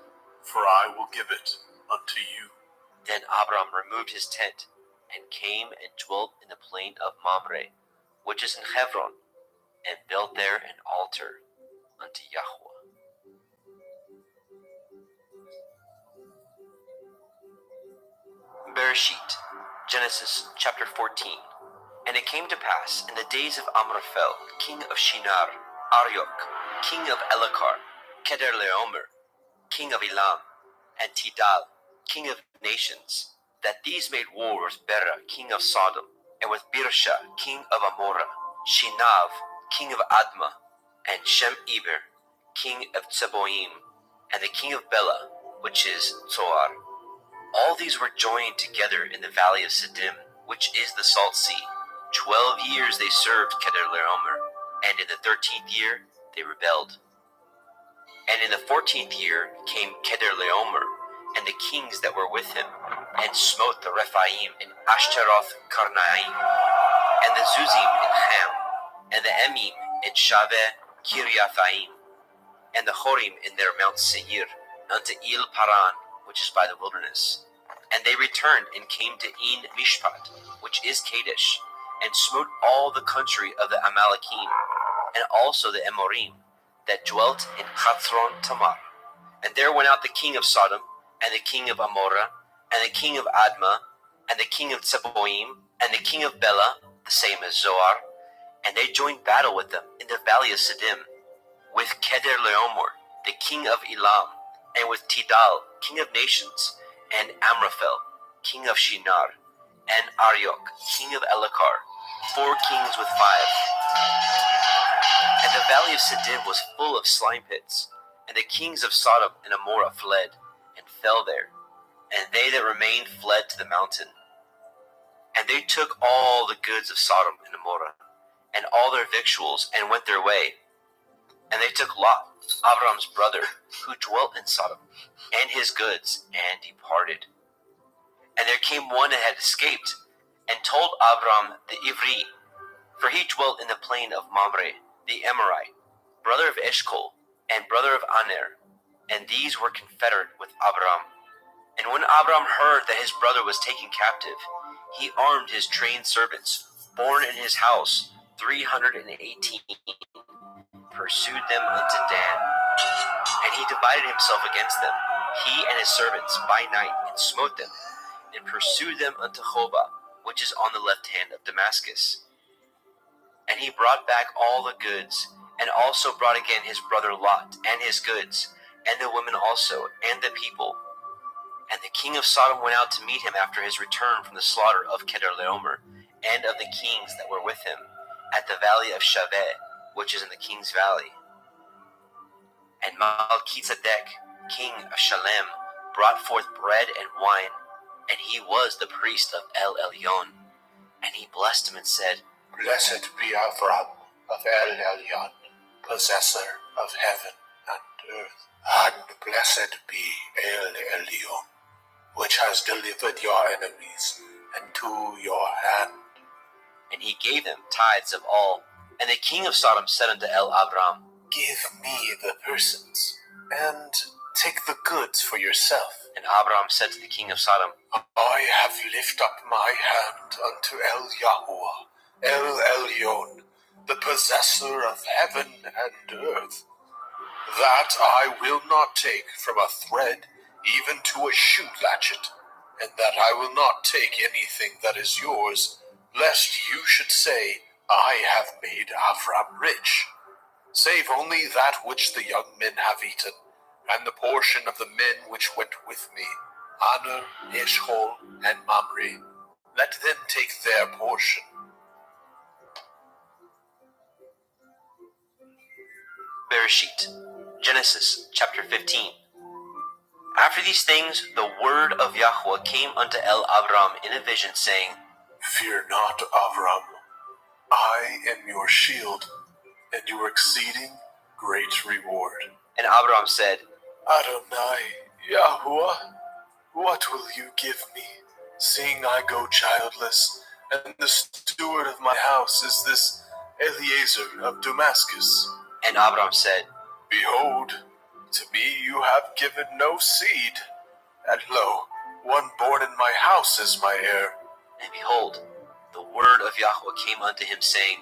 for I will give it unto you. Then Abram removed his tent, and came and dwelt in the plain of Mamre, which is in Hebron, and built there an altar unto Yahweh. Bereshit, Genesis chapter 14. And it came to pass in the days of Amraphel, king of Shinar, Arioch, king of Elakar, Kedorlaomer, king of Elam, and Tidal, king of nations, that these made war with Bera, king of Sodom, and with Birsha, king of Amorah, Shinav, king of Admah, and Shem-Eber, king of Tseboim, and the king of Bela, which is Zoar. All these were joined together in the valley of Siddim, which is the Salt Sea. 12 years they served Kedorlaomer, and in the 13th year they rebelled. And in the 14th year came Kedorlaomer, and the kings that were with him, and smote the Rephaim in Ashtaroth Karnaim, and the Zuzim in Ham, and the Emim in Shaveh Kiriathaim, and the Horim in their Mount Seir, unto Il Paran, which is by the wilderness. And they returned and came to En Mishpat, which is Kadesh, and smote all the country of the Amalekim, and also the Amorim, that dwelt in Hathron Tamar. And there went out the king of Sodom, and the king of Amorah, and the king of Admah, and the king of Tseboim, and the king of Bela, the same as Zoar, and they joined battle with them in the valley of Siddim, with Kedorlaomer, the king of Elam, and with Tidal, king of nations, and Amraphel, king of Shinar, and Arioch, king of Elakar, 4 kings with 5. And the valley of Siddim was full of slime pits, and the kings of Sodom and Amorah fled, and fell there, and they that remained fled to the mountain. And they took all the goods of Sodom and Amorah, and all their victuals, and went their way. And they took Lot, Abram's brother, who dwelt in Sodom, and his goods, and departed. And there came one that had escaped, and told Abram the Ivri, for he dwelt in the plain of Mamre, the Amorite, brother of Eshcol, and brother of Aner, and these were confederate with Abram. And when Abram heard that his brother was taken captive, he armed his trained servants, born in his house, 318, pursued them unto Dan. And he divided himself against them, he and his servants, by night, and smote them, and pursued them unto Hobah, which is on the left hand of Damascus. And he brought back all the goods, and also brought again his brother Lot, and his goods, and the women also, and the people. And the king of Sodom went out to meet him after his return from the slaughter of Kedorlaomer, and of the kings that were with him, at the valley of Shaveh, which is in the king's valley. And Melchizedek, king of Shalem, brought forth bread and wine, and he was the priest of El Elyon. And he blessed him and said, Blessed be Avram of El Elyon, possessor of heaven and earth. And blessed be El Elyon, which has delivered your enemies into your hand. And he gave them tithes of all. And the king of Sodom said unto El Abram, Give me the persons, and take the goods for yourself. And Abram said to the king of Sodom, I have lifted up my hand unto El Yahuwah, El Elyon, the possessor of heaven and earth, that I will not take from a thread even to a shoe latchet, and that I will not take anything that is yours, lest you should say, I have made Avram rich, save only that which the young men have eaten, and the portion of the men which went with me, Aner, Eshcol, and Mamre. Let them take their portion. Bereshit, Genesis chapter 15. After these things, the word of Yahweh came unto El Abram in a vision, saying, Fear not, Avram. I am your shield, and your exceeding great reward. And Abram said, Adonai, Yahuwah, what will you give me, seeing I go childless, and the steward of my house is this Eliezer of Damascus. And Abram said, Behold, to me you have given no seed, and lo, one born in my house is my heir. And behold, the word of Yahweh came unto him, saying,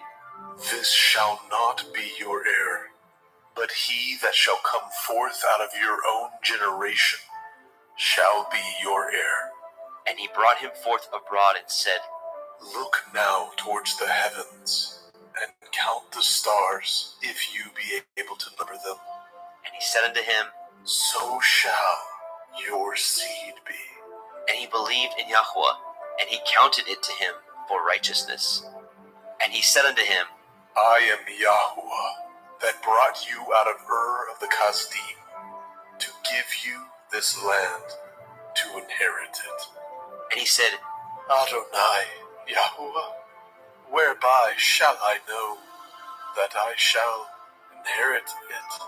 This shall not be your heir, but he that shall come forth out of your own generation shall be your heir. And he brought him forth abroad and said, Look now towards the heavens, and count the stars, if you be able to number them. And he said unto him, So shall your seed be. And he believed in Yahweh, and he counted it to him for righteousness. And he said unto him, I am Yahweh, that brought you out of Ur of the Kasdim, to give you this land to inherit it. And he said, Adonai, Yahweh, whereby shall I know that I shall inherit it?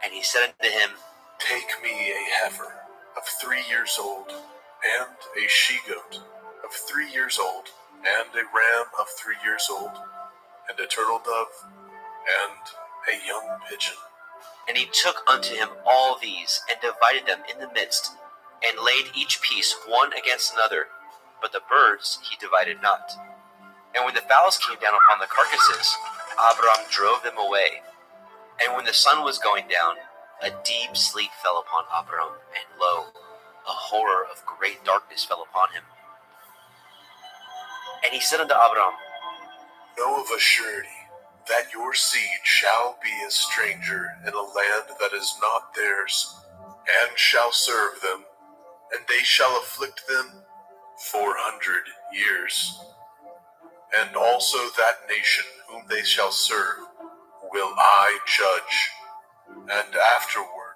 And he said unto him, Take me a heifer of 3 years old, and a she-goat of 3 years old, and a ram of 3 years old, and a turtle dove, and a young pigeon. And he took unto him all these, and divided them in the midst, and laid each piece one against another, but the birds he divided not. And when the fowls came down upon the carcasses, Abram drove them away. And when the sun was going down, a deep sleep fell upon Abram, and lo, a horror of great darkness fell upon him. And he said unto Abram, Know of a surety that your seed shall be a stranger in a land that is not theirs, and shall serve them, and they shall afflict them 400 years. And also that nation whom they shall serve will I judge, and afterward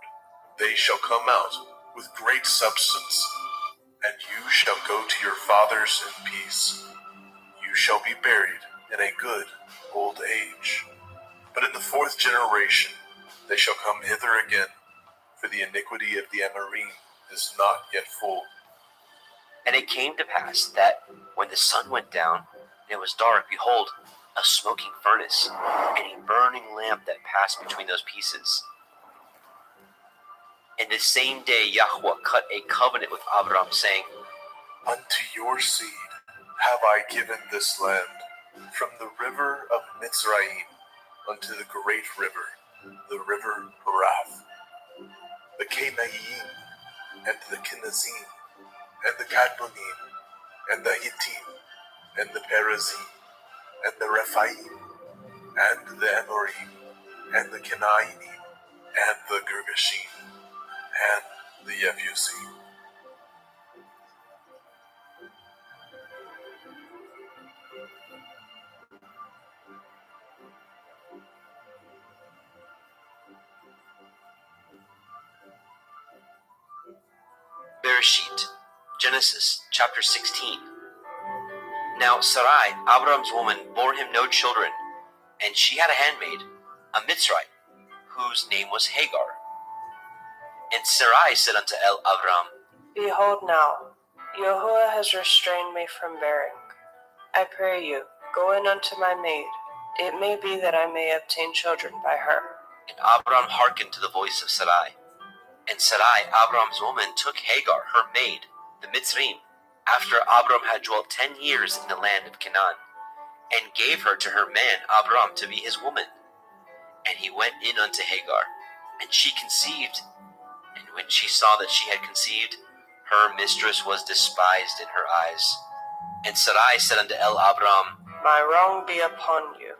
they shall come out with great substance, and you shall go to your fathers in peace. You shall be buried in a good old age. But in the 4th generation they shall come hither again, for the iniquity of the Amorim is not yet full. And it came to pass that, when the sun went down, and it was dark, behold, a smoking furnace, and a burning lamp that passed between those pieces. And the same day Yahweh cut a covenant with Abram, saying, Unto your seed have I given this land, from the river of Mitzrayim unto the great river, the river Harath, the Canaanite, and the Kenizzim, and the Kadmonim, and the Hittim, and the Perizim, and the Rephaim, and the Amorim, and the Kenainim, and the Girgashim, and the Yebusim. Bereshit, Genesis chapter 16. Now Sarai, Abram's woman, bore him no children, and she had a handmaid, a Mitzrite, whose name was Hagar. And Sarai said unto Abram, Behold now, Yahuwah has restrained me from bearing. I pray you, go in unto my maid. It may be that I may obtain children by her. And Abram hearkened to the voice of Sarai. And Sarai, Abram's woman, took Hagar, her maid, the Mitzrim, after Abram had dwelt 10 years in the land of Canaan, and gave her to her man Abram to be his woman. And he went in unto Hagar, and she conceived. And when she saw that she had conceived, her mistress was despised in her eyes. And Sarai said unto Abram, My wrong be upon you.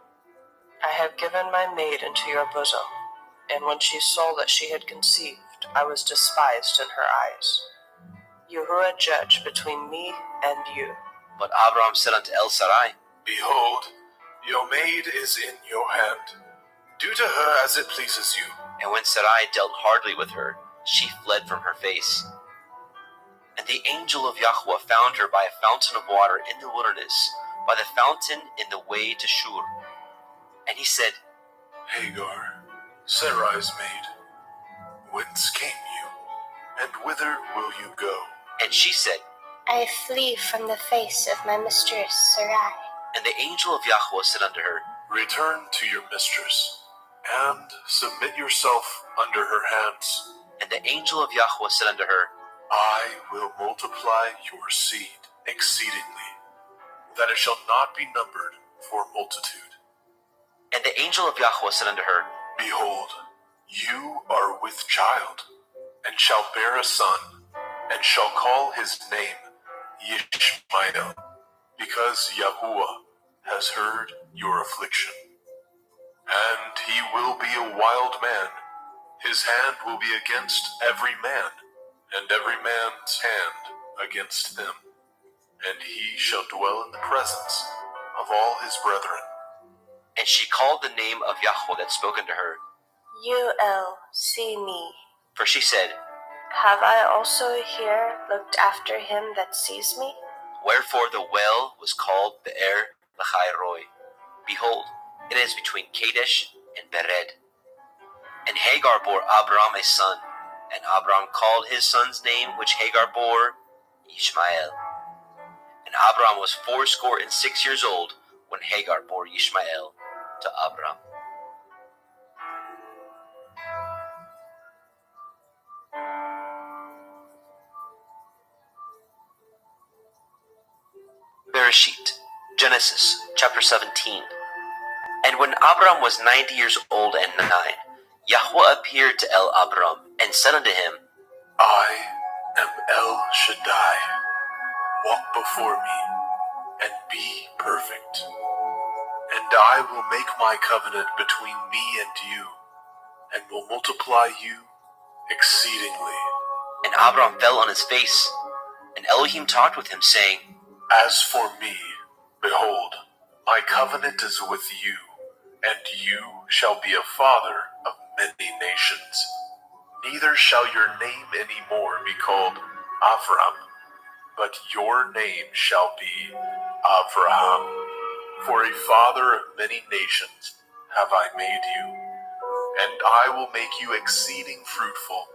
I have given my maid into your bosom. And when she saw that she had conceived, I was despised in her eyes. Yahuwah judge between me and you. But Abram said unto Sarai, Behold, your maid is in your hand. Do to her as it pleases you. And when Sarai dealt hardly with her, she fled from her face. And the angel of Yahweh found her by a fountain of water in the wilderness, by the fountain in the way to Shur. And he said, Hagar, Sarai's maid, whence came you, and whither will you go? And she said, I flee from the face of my mistress Sarai. And the angel of Yahweh said unto her, Return to your mistress, and submit yourself under her hands. And the angel of Yahweh said unto her, I will multiply your seed exceedingly, that it shall not be numbered for multitude. And the angel of Yahweh said unto her, Behold, you are with child, and shall bear a son, and shall call his name Yishmael, because Yahuwah has heard your affliction. And he will be a wild man. His hand will be against every man, and every man's hand against them. And he shall dwell in the presence of all his brethren. And she called the name of Yahweh that spoke unto her, Uel, see me. For she said, Have I also here looked after him that sees me? Wherefore the well was called Be'er Lahai Roi. Behold, it is between Kadesh and Bered. And Hagar bore Abram a son, and Abram called his son's name which Hagar bore Ishmael. And Abram was 86 years old when Hagar bore Ishmael to Abram. Bereshit, Genesis, chapter 17. And when Abram was 90 years old and 9, Yahweh appeared to Abram and said unto him, I am El Shaddai. Walk before me and be perfect. And I will make my covenant between me and you, and will multiply you exceedingly. And Abram fell on his face, and Elohim talked with him, saying, As for me, behold, my covenant is with you, and you shall be a father of many nations. Neither shall your name any more be called Avram, but your name shall be Avraham. For a father of many nations have I made you, and I will make you exceeding fruitful,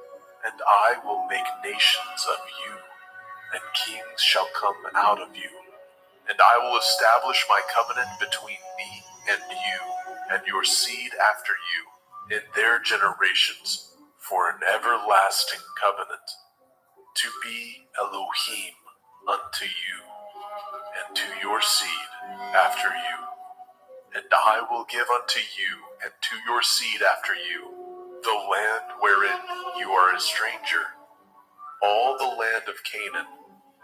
and I will make nations of you, and kings shall come out of you. And I will establish my covenant between me and you, and your seed after you, in their generations, for an everlasting covenant, to be Elohim unto you, and to your seed after you. And I will give unto you, and to your seed after you, the land wherein you are a stranger, all the land of Canaan,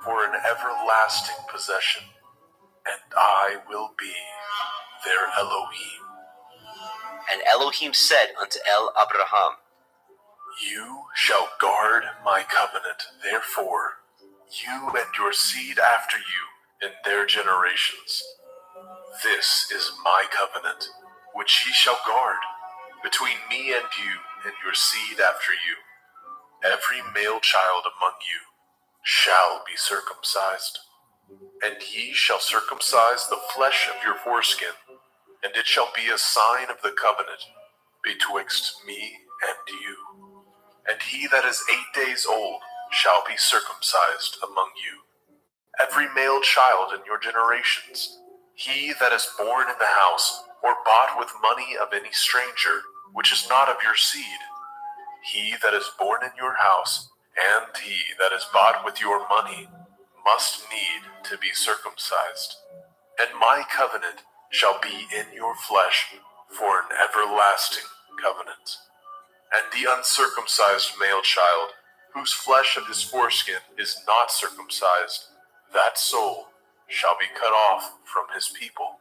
for an everlasting possession, and I will be their Elohim. And Elohim said unto Abraham, You shall guard my covenant, therefore, you and your seed after you in their generations. This is my covenant, which ye shall guard, between me and you and your seed after you. Every male child among you shall be circumcised. And ye shall circumcise the flesh of your foreskin, and it shall be a sign of the covenant betwixt me and you. And he that is 8 days old shall be circumcised among you. Every male child in your generations, he that is born in the house, or bought with money of any stranger, which is not of your seed, he that is born in your house, and he that is bought with your money, must need to be circumcised. And my covenant shall be in your flesh for an everlasting covenant. And the uncircumcised male child, whose flesh of his foreskin is not circumcised, that soul shall be cut off from his people.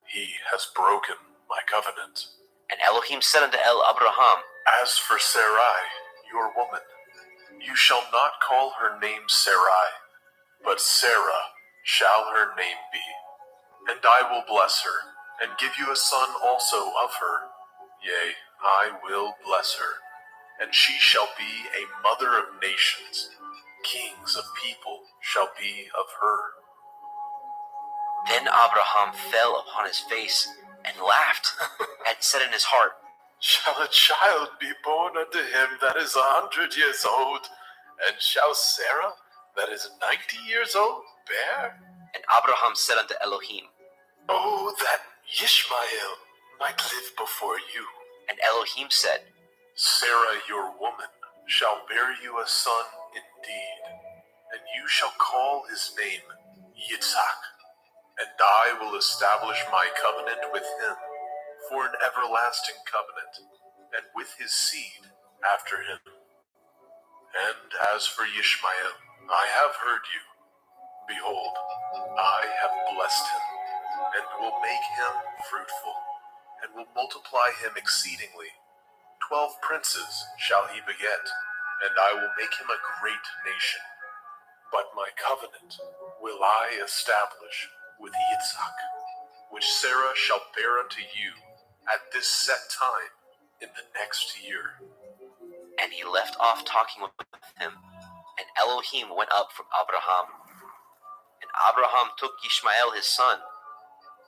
He has broken my covenant. And Elohim said unto Abraham, As for Sarai, your woman, you shall not call her name Sarai, but Sarah shall her name be. And I will bless her, and give you a son also of her. Yea, I will bless her, and she shall be a mother of nations. Kings of people shall be of her. Then Abraham fell upon his face and laughed, and said in his heart, Shall a child be born unto him that is 100 years old? And shall Sarah that is 90 years old, bear? And Abraham said unto Elohim, Oh, that Ishmael might live before you. And Elohim said, Sarah your woman shall bear you a son indeed, and you shall call his name Yitzhak. And I will establish my covenant with him for an everlasting covenant, and with his seed after him. And as for Ishmael, I have heard you. Behold, I have blessed him, and will make him fruitful, and will multiply him exceedingly. 12 princes shall he beget, and I will make him a great nation. But my covenant will I establish with Yitzhak, which Sarah shall bear unto you at this set time in the next year. And he left off talking with him, and Elohim went up from Abraham. And Abraham took Ishmael his son,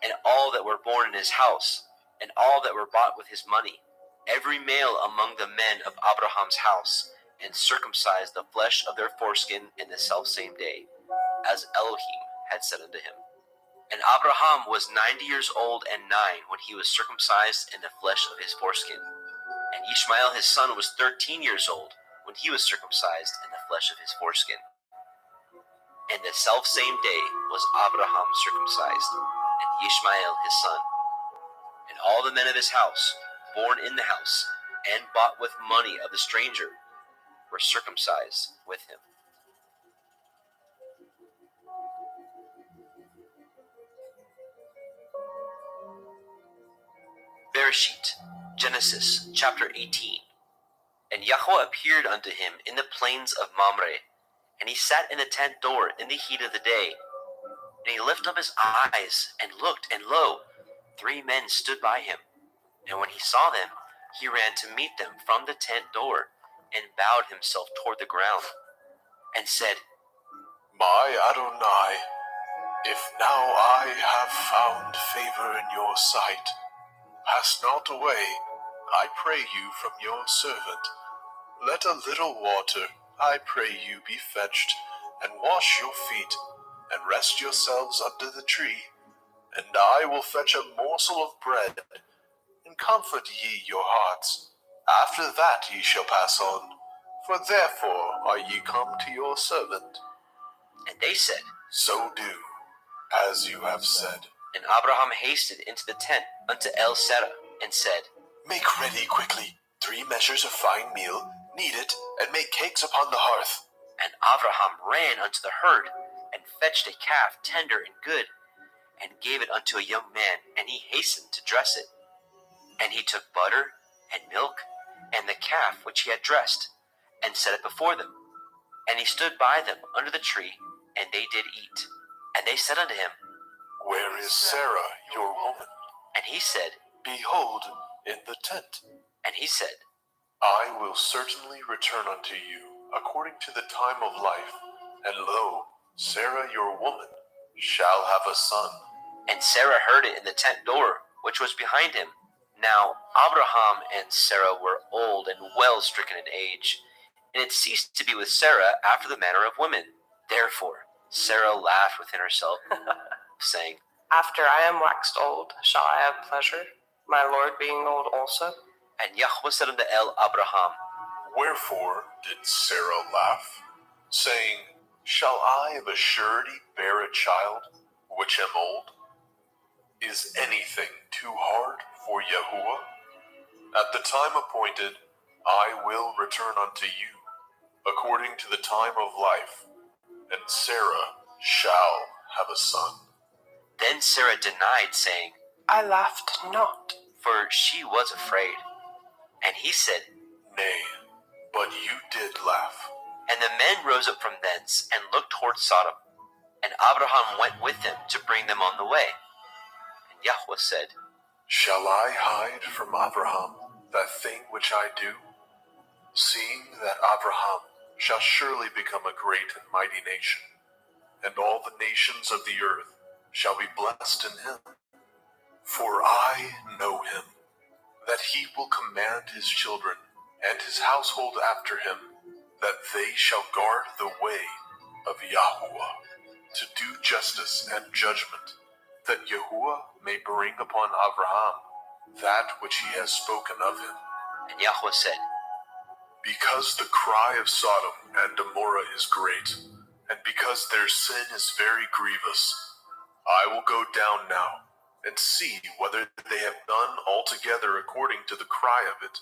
and all that were born in his house, and all that were bought with his money, every male among the men of Abraham's house, and circumcised the flesh of their foreskin in the selfsame day, as Elohim had said unto him. And Abraham was 90 years old and 9 when he was circumcised in the flesh of his foreskin. And Ishmael his son was 13 years old when he was circumcised in the flesh of his foreskin. And the selfsame day was Abraham circumcised, and Ishmael his son. And all the men of his house, born in the house, and bought with money of the stranger, were circumcised with him. Bereshit, Genesis, chapter 18. And Yahweh appeared unto him in the plains of Mamre, and he sat in the tent door in the heat of the day. And he lifted up his eyes, and looked, and lo, 3 men stood by him. And when he saw them, he ran to meet them from the tent door, and bowed himself toward the ground, and said, My Adonai, if now I have found favor in your sight, pass not away, I pray you, from your servant. Let a little water, I pray you, be fetched, and wash your feet, and rest yourselves under the tree. And I will fetch a morsel of bread, and comfort ye your hearts. After that ye shall pass on, for therefore are ye come to your servant. And they said, So do, as you have said. And Abraham hasted into the tent unto El Sarah, and said, Make ready quickly 3 measures of fine meal, knead it, and make cakes upon the hearth. And Abraham ran unto the herd, and fetched a calf tender and good, and gave it unto a young man, and he hastened to dress it. And he took butter, and milk, and the calf which he had dressed, and set it before them. And he stood by them under the tree, and they did eat. And they said unto him, Where is Sarah, your woman? And he said, Behold, in the tent. And he said, I will certainly return unto you according to the time of life, and lo, Sarah your woman shall have a son. And Sarah heard it in the tent door, which was behind him. Now Abraham and Sarah were old and well stricken in age, and it ceased to be with Sarah after the manner of women. Therefore Sarah laughed within herself, saying, After I am waxed old, shall I have pleasure, my Lord being old also? And Yahweh said unto Abraham, Wherefore did Sarah laugh, saying, Shall I of a surety bear a child, which am old? Is anything too hard for Yahuwah? At the time appointed, I will return unto you, according to the time of life, and Sarah shall have a son. Then Sarah denied, saying, I laughed not. For she was afraid. And he said, Nay, but you did laugh. And the men rose up from thence, and looked toward Sodom. And Abraham went with them to bring them on the way. And Yahweh said, Shall I hide from Abraham that thing which I do? Seeing that Abraham shall surely become a great and mighty nation, and all the nations of the earth shall be blessed in him. For I know him, that he will command his children and his household after him, that they shall guard the way of Yahuwah, to do justice and judgment, that Yahuwah may bring upon Abraham that which he has spoken of him. And Yahuwah said, Because the cry of Sodom and Gomorrah is great, and because their sin is very grievous, I will go down now and see whether they have done altogether according to the cry of it,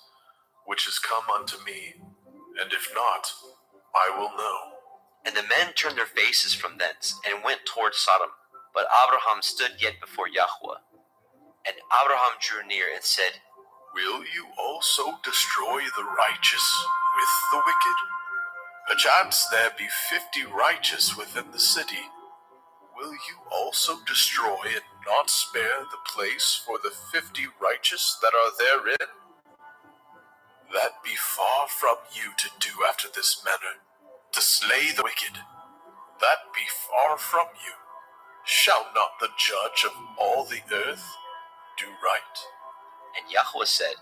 which is come unto me, and if not, I will know. And the men turned their faces from thence, and went toward Sodom. But Abraham stood yet before Yahuwah. And Abraham drew near and said, Will you also destroy the righteous with the wicked? Perchance there be 50 righteous within the city. Will you also destroy and not spare the place for the 50 righteous that are therein? That be far from you to do after this manner, to slay the wicked. That be far from you. Shall not the judge of all the earth do right? And Yahuwah said,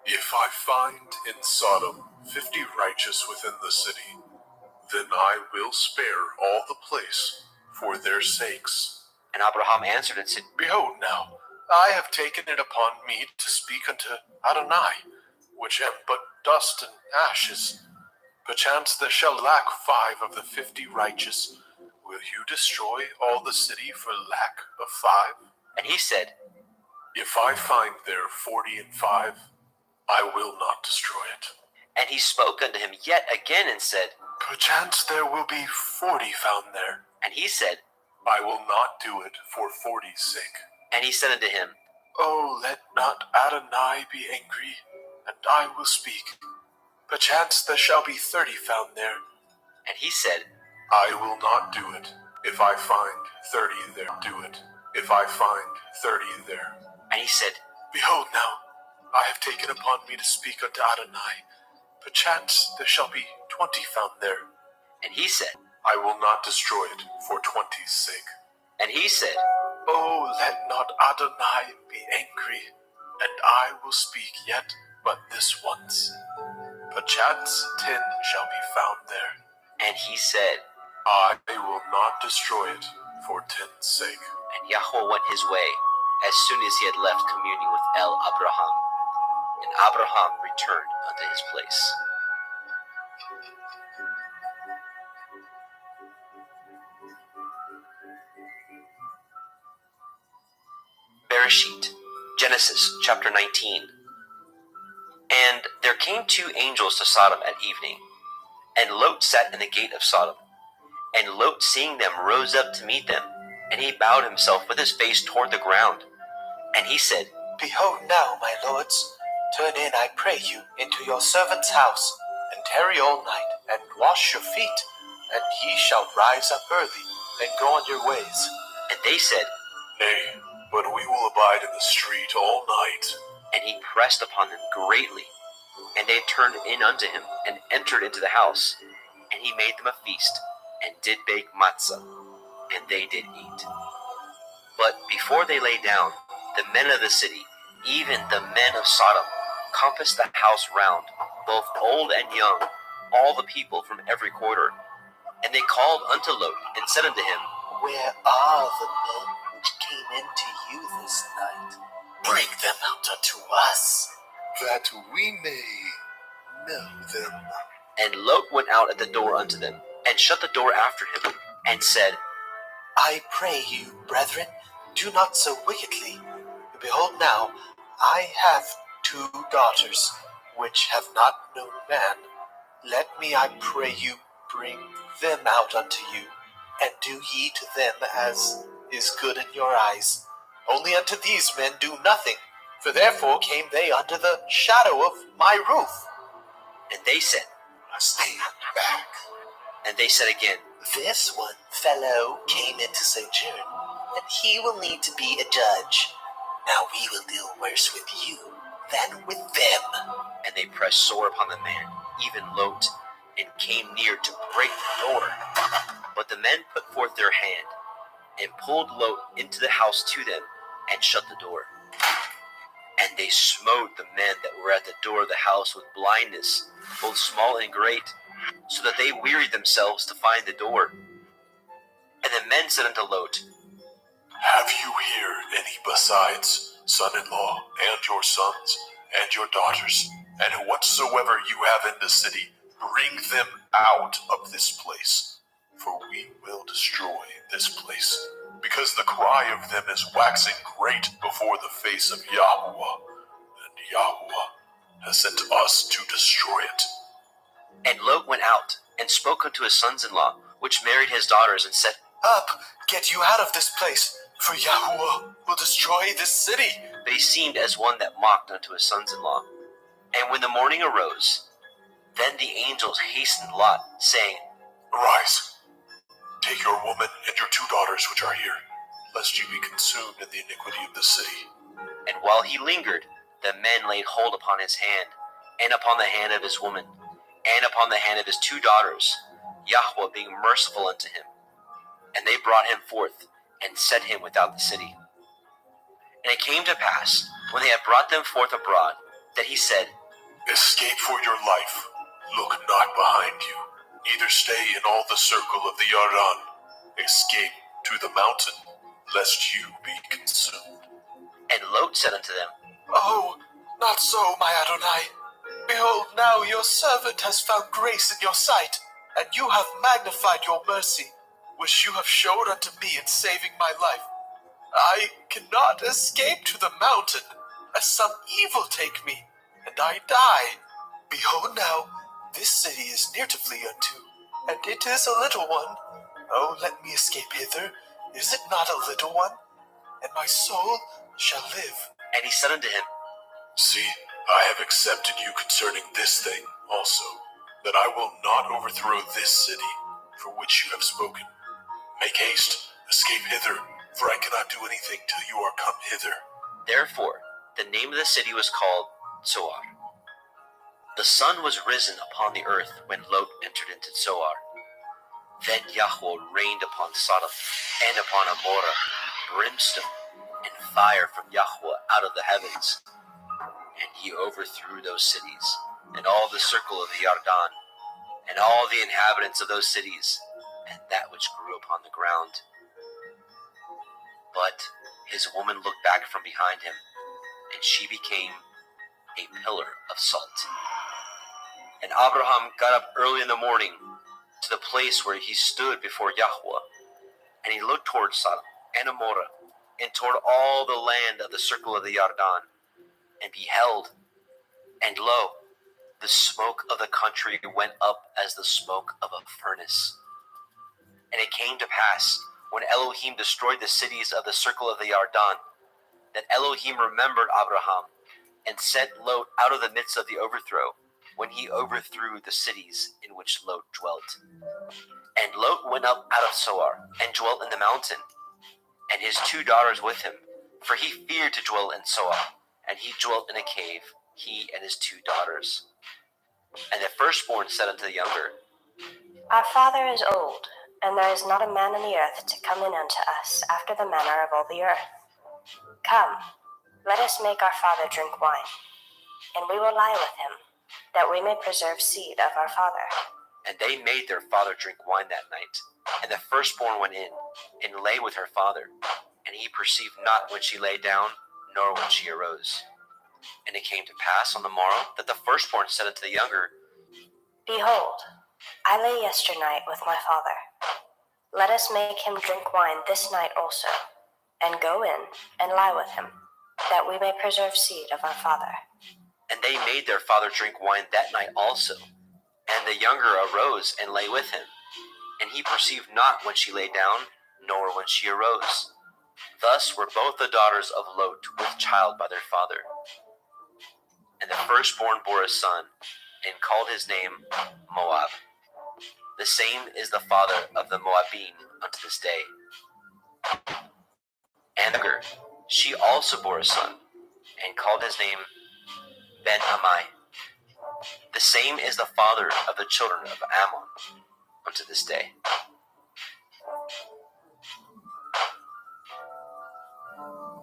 If I find in Sodom 50 righteous within the city, then I will spare all the place for their sakes. And Abraham answered and said, Behold now, I have taken it upon me to speak unto Adonai, which am but dust and ashes. Perchance there shall lack 5 of the 50 righteous. Will you destroy all the city for lack of 5? And he said, If I find there 40 and 5, I will not destroy it. And he spoke unto him yet again and said, Perchance there will be 40 found there. And he said, I will not do it for 40's sake. And he said unto him, Oh, let not Adonai be angry, and I will speak. Perchance there shall be 30 found there. And he said, I will not do it. If I find 30 there, do it. If I find 30 there. And he said, Behold now, I have taken upon me to speak unto Adonai. Perchance there shall be 20 found there. And he said, I will not destroy it for 20's sake. And he said, Oh, let not Adonai be angry, and I will speak yet but this once. Perchance 10 shall be found there. And he said, I will not destroy it for 10's sake. And Yahuwah went his way, as soon as he had left communing with Abraham. And Abraham returned unto his place. Bereshit, Genesis chapter 19. And there came 2 angels to Sodom at evening, and Lot sat in the gate of Sodom. And Lot, seeing them, rose up to meet them, and he bowed himself with his face toward the ground. And he said, Behold now, my lords, turn in, I pray you, into your servant's house, and tarry all night, and wash your feet, and ye shall rise up early, and go on your ways. And they said, Nay, but we will abide in the street all night. And he pressed upon them greatly. And they turned in unto him, and entered into the house. And he made them a feast, and did bake matzah, and they did eat. But before they lay down, the men of the city, even the men of Sodom, compassed the house round, both old and young, all the people from every quarter. And they called unto Lot, and said unto him, Where are the men which came into you this night? Bring them out unto us, that we may know them. And Lot went out at the door unto them, and shut the door after him, and said, I pray you, brethren, do not so wickedly. Behold now, I have 2 daughters, which have not known man. Let me, I pray you, bring them out unto you, and do ye to them as is good in your eyes. Only unto these men do nothing, for therefore came they under the shadow of my roof. And they said, Stand back. And they said again, This one fellow came into sojourn, and he will need to be a judge. Now we will deal worse with you than with them. And they pressed sore upon the man, even Lot, and came near to break the door. But the men put forth their hand, and pulled Lot into the house to them, and shut the door. And they smote the men that were at the door of the house with blindness, both small and great, so that they wearied themselves to find the door. And the men said unto Lot, Have you here any besides son-in-law and your sons and your daughters, and whatsoever you have in the city, bring them out of this place, for we will destroy this place, because the cry of them is waxing great before the face of Yahweh, and Yahweh has sent us to destroy it. And Lot went out and spoke unto his sons-in-law, which married his daughters, and said, Up, get you out of this place, for Yahweh will destroy this city. But he seemed as one that mocked unto his sons-in-law. And when the morning arose, then the angels hastened Lot, saying, Arise, take your woman and your 2 daughters which are here, lest you be consumed in the iniquity of the city. And while he lingered, the men laid hold upon his hand, and upon the hand of his woman, and upon the hand of his 2 daughters, Yahweh being merciful unto him. And they brought him forth, and set him without the city. And it came to pass, when they had brought them forth abroad, that he said, Escape for your life, look not behind you, neither stay in all the circle of the Yarden. Escape to the mountain, lest you be consumed. And Lot said unto them, Oh, not so, my Adonai. Behold, now your servant has found grace in your sight, and you have magnified your mercy, which you have showed unto me in saving my life. I cannot escape to the mountain, lest some evil take me, and I die. Behold now, this city is near to flee unto, and it is a little one. Oh, let me escape hither. Is it not a little one? And my soul shall live. And he said unto him, See, I have accepted you concerning this thing also, that I will not overthrow this city for which you have spoken. Make haste, escape hither, for I cannot do anything till you are come hither. Therefore, the name of the city was called Zoar. The sun was risen upon the earth when Lot entered into Zoar. Then Yahweh rained upon Sodom and upon Amorah brimstone and fire from Yahweh out of the heavens. And he overthrew those cities, and all the circle of the Yarden, and all the inhabitants of those cities, and that which grew upon the ground. But his woman looked back from behind him, and she became a pillar of salt. And Abraham got up early in the morning to the place where he stood before Yahweh, and he looked toward Sodom and Amorah, and toward all the land of the circle of the Yarden, and beheld, and lo, the smoke of the country went up as the smoke of a furnace. And it came to pass, when Elohim destroyed the cities of the circle of the Yarden, that Elohim remembered Abraham, and sent Lot out of the midst of the overthrow, when he overthrew the cities in which Lot dwelt. And Lot went up out of Zoar, and dwelt in the mountain, and his 2 daughters with him, for he feared to dwell in Zoar, and he dwelt in a cave, he and his 2 daughters. And the firstborn said unto the younger, Our father is old, and there is not a man in the earth to come in unto us after the manner of all the earth. Come, let us make our father drink wine, and we will lie with him, that we may preserve seed of our father. And they made their father drink wine that night. And the firstborn went in, and lay with her father. And he perceived not when she lay down, nor when she arose. And it came to pass on the morrow, that the firstborn said unto the younger, Behold, I lay yesternight with my father. Let us make him drink wine this night also, and go in, and lie with him, that we may preserve seed of our father. And they made their father drink wine that night also. And the younger arose and lay with him. And he perceived not when she lay down, nor when she arose. Thus were both the daughters of Lot with child by their father. And the firstborn bore a son, and called his name Moab. The same is the father of the Moabim unto this day. And she also bore a son, and called his name Ben-Ammi. The same is the father of the children of Ammon unto this day.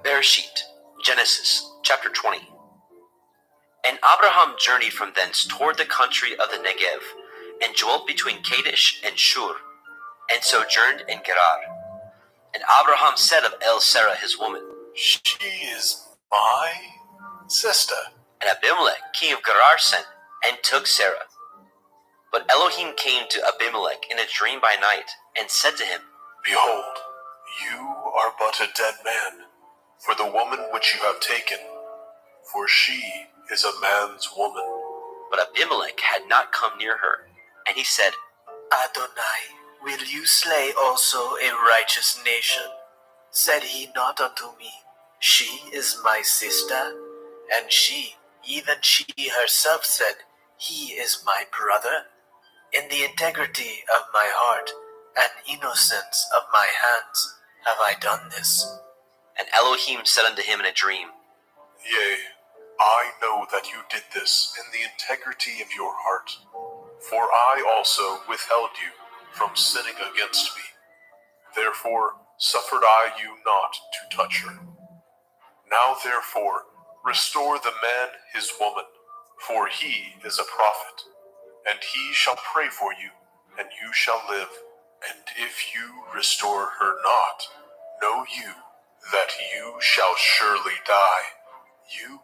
Bereshit, Genesis, chapter 20. And Abraham journeyed from thence toward the country of the Negev, and dwelt between Kadesh and Shur. and sojourned in Gerar. And Abraham said of Sarah his woman, She is my sister. And Abimelech king of Gerar sent, and took Sarah. But Elohim came to Abimelech in a dream by night, and said to him, Behold, you are but a dead man, for the woman which you have taken, for she is a man's woman. But Abimelech had not come near her, and he said, Adonai, will you slay also a righteous nation? Said he not unto me, She is my sister? And she, even she herself said, He is my brother? In the integrity of my heart and innocence of my hands have I done this. And Elohim said unto him in a dream, Yea, I know that you did this in the integrity of your heart, for I also withheld you from sinning against me. Therefore suffered I you not to touch her. Now therefore restore the man his woman, for he is a prophet, and he shall pray for you, and you shall live. And if you restore her not, know you that you shall surely die, you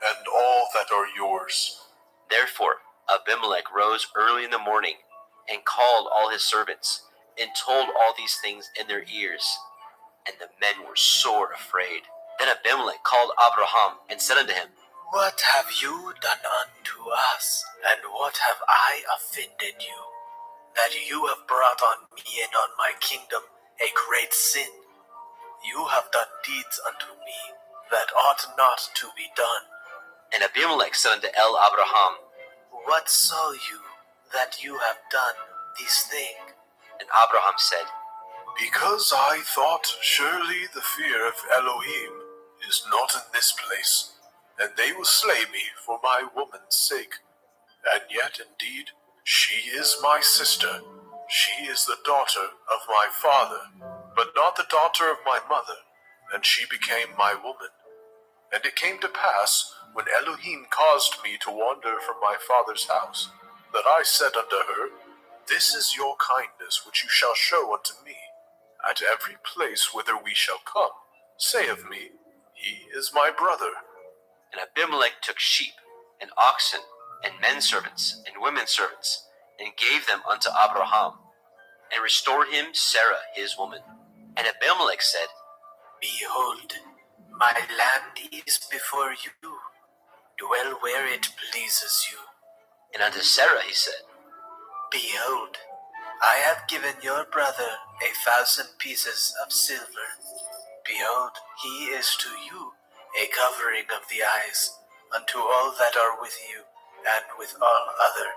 and all that are yours. Therefore Abimelech rose early in the morning, and called all his servants, and told all these things in their ears. And the men were sore afraid. Then Abimelech called Abraham, and said unto him, What have you done unto us, and what have I offended you, that you have brought on me and on my kingdom a great sin? You have done deeds unto me that ought not to be done. And Abimelech said unto Abraham, What saw you that you have done this thing? And Abraham said, Because I thought surely the fear of Elohim is not in this place, and they will slay me for my woman's sake. And yet indeed she is my sister. She is the daughter of my father, but not the daughter of my mother, and she became my woman. And it came to pass, when Elohim caused me to wander from my father's house, that I said unto her, This is your kindness which you shall show unto me. At every place whither we shall come, say of me, He is my brother. And Abimelech took sheep, and oxen, and men servants, and women servants, and gave them unto Abraham, and restored him Sarah his woman. And Abimelech said, Behold, my land is before you. Dwell where it pleases you. And unto Sarah he said, Behold, I have given your brother 1,000 pieces of silver. Behold, he is to you a covering of the eyes unto all that are with you, and with all other.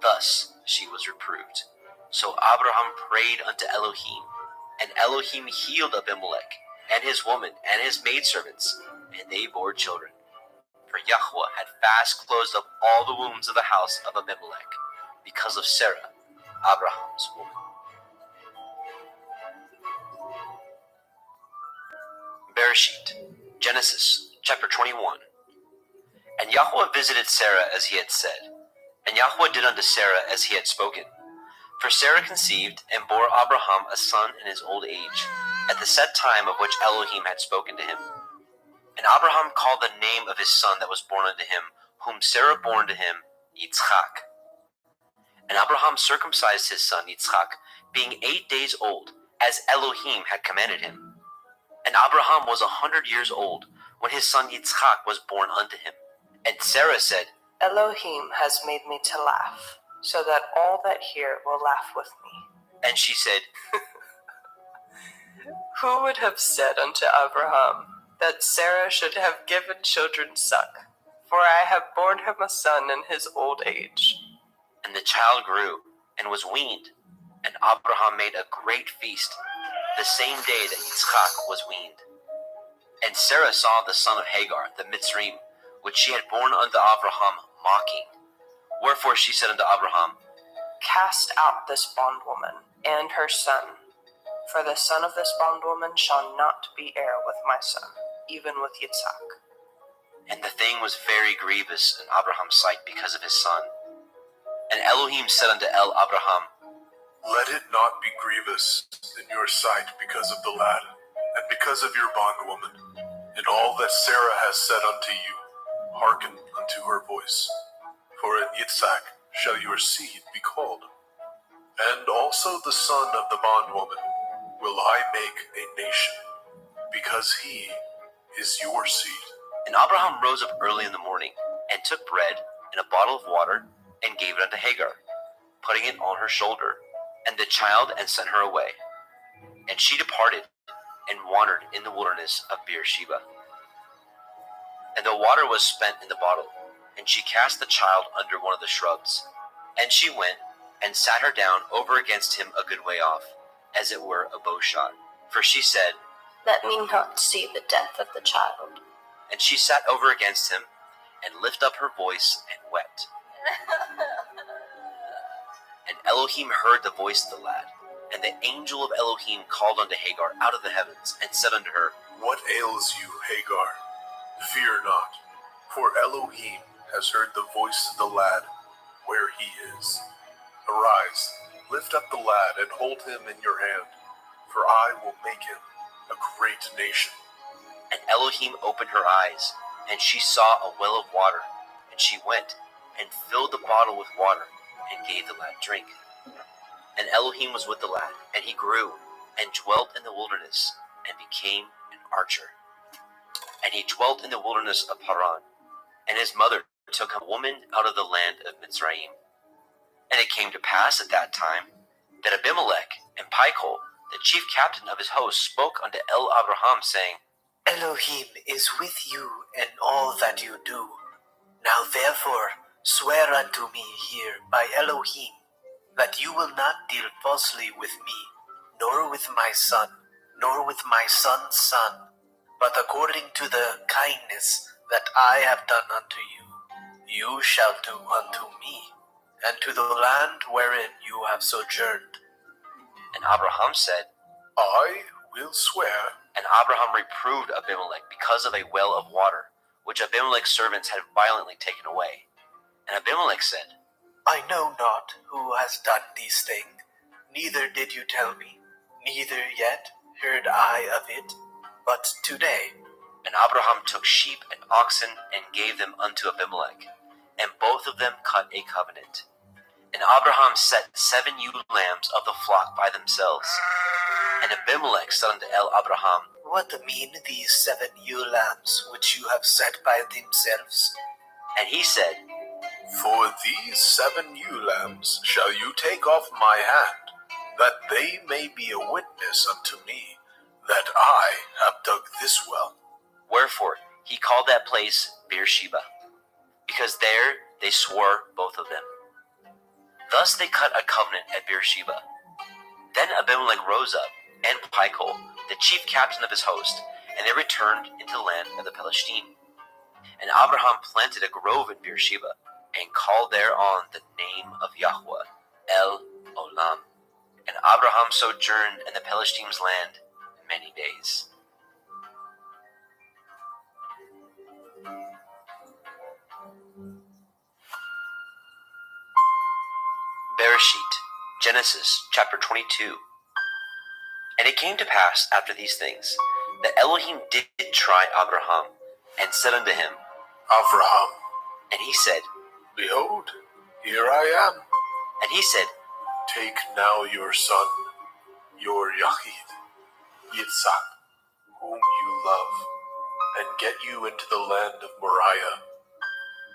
Thus she was reproved. So Abraham prayed unto Elohim, and Elohim healed Abimelech, and his woman, and his maidservants, and they bore children. For Yahweh had fast closed up all the wombs of the house of Abimelech, because of Sarah, Abraham's woman. Bereshit, Genesis, chapter 21. And Yahweh visited Sarah as he had said, and Yahweh did unto Sarah as he had spoken. For Sarah conceived, and bore Abraham a son in his old age, at the set time of which Elohim had spoken to him. And Abraham called the name of his son that was born unto him, whom Sarah bore unto him, Yitzchak. And Abraham circumcised his son Yitzchak, being 8 days old, as Elohim had commanded him. And Abraham was 100 years old, when his son Yitzchak was born unto him. And Sarah said, Elohim has made me to laugh, so that all that hear will laugh with me. And she said, Who would have said unto Abraham that Sarah should have given children suck? For I have borne him a son in his old age. And the child grew, and was weaned. And Abraham made a great feast, the same day that Yitzchak was weaned. And Sarah saw the son of Hagar, the Mitzrayim, which she had borne unto Abraham, mocking. Wherefore she said unto Abraham, Cast out this bondwoman and her son, for the son of this bondwoman shall not be heir with my son, even with Yitzchak. And the thing was very grievous in Abraham's sight because of his son. And Elohim said unto Abraham, Let it not be grievous in your sight because of the lad, and because of your bondwoman. In all that Sarah has said unto you, hearken unto her voice. For in Yitzhak shall your seed be called. And also the son of the bondwoman will I make a nation, because he is your seed. And Abraham rose up early in the morning, and took bread and a bottle of water, and gave it unto Hagar, putting it on her shoulder, and the child, and sent her away. And she departed, and wandered in the wilderness of Beersheba. And the water was spent in the bottle, and she cast the child under one of the shrubs. And she went, and sat her down over against him a good way off, as it were a bow shot. For she said, Let me not see the death of the child. And she sat over against him, and lifted up her voice, and wept. And Elohim heard the voice of the lad. And the angel of Elohim called unto Hagar out of the heavens, and said unto her, What ails you, Hagar? Fear not, for Elohim has heard the voice of the lad where he is. Arise, lift up the lad, and hold him in your hand, for I will make him a great nation. And Elohim opened her eyes, and she saw a well of water. And she went, and filled the bottle with water, and gave the lad drink. And Elohim was with the lad, and he grew, and dwelt in the wilderness, and became an archer. And he dwelt in the wilderness of Paran, and his mother took a woman out of the land of Mitzrayim. And it came to pass at that time, that Abimelech and Pichol, the chief captain of his host, spoke unto Abraham, saying, Elohim is with you in all that you do. Now therefore swear unto me here by Elohim, that you will not deal falsely with me, nor with my son, nor with my son's son, but according to the kindness that I have done unto you, you shall do unto me, and to the land wherein you have sojourned. And Abraham said, I will swear. And Abraham reproved Abimelech because of a well of water, which Abimelech's servants had violently taken away. And Abimelech said, I know not who has done these things, neither did you tell me, neither yet heard I of it, but today. And Abraham took sheep and oxen, and gave them unto Abimelech, and both of them cut a covenant. And Abraham set 7 ewe lambs of the flock by themselves. And Abimelech said unto Abraham, What mean these 7 ewe lambs which you have set by themselves? And he said, For these 7 ewe lambs shall you take off my hand, that they may be a witness unto me, that I have dug this well. Wherefore he called that place Beersheba, because there they swore both of them. Thus they cut a covenant at Beersheba. Then Abimelech rose up, and Pichol, the chief captain of his host, and they returned into the land of the Palestine. And Abraham planted a grove in Beersheba, and called thereon the name of Yahweh, El Olam. And Abraham sojourned in the Palestine's land many days. Bereshit, Genesis chapter 22. And it came to pass after these things, that Elohim did try Abraham, and said unto him, Abraham. And he said, Behold, here I am. And he said, Take now your son, your Yachid, Yitzhak, whom you love, and get you into the land of Moriah,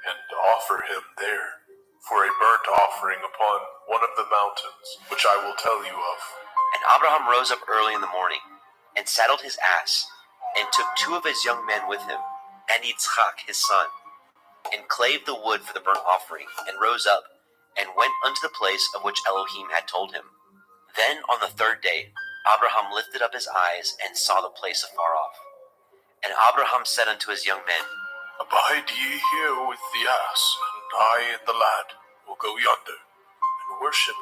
and offer him there for a burnt offering upon one of the mountains, which I will tell you of. And Abraham rose up early in the morning, and saddled his ass, and took 2 of his young men with him, and Yitzhak his son, and clave the wood for the burnt offering, and rose up, and went unto the place of which Elohim had told him. Then on the 3rd day Abraham lifted up his eyes, and saw the place afar off. And Abraham said unto his young men, Abide ye here with the ass, and I and the lad will go yonder, and worship,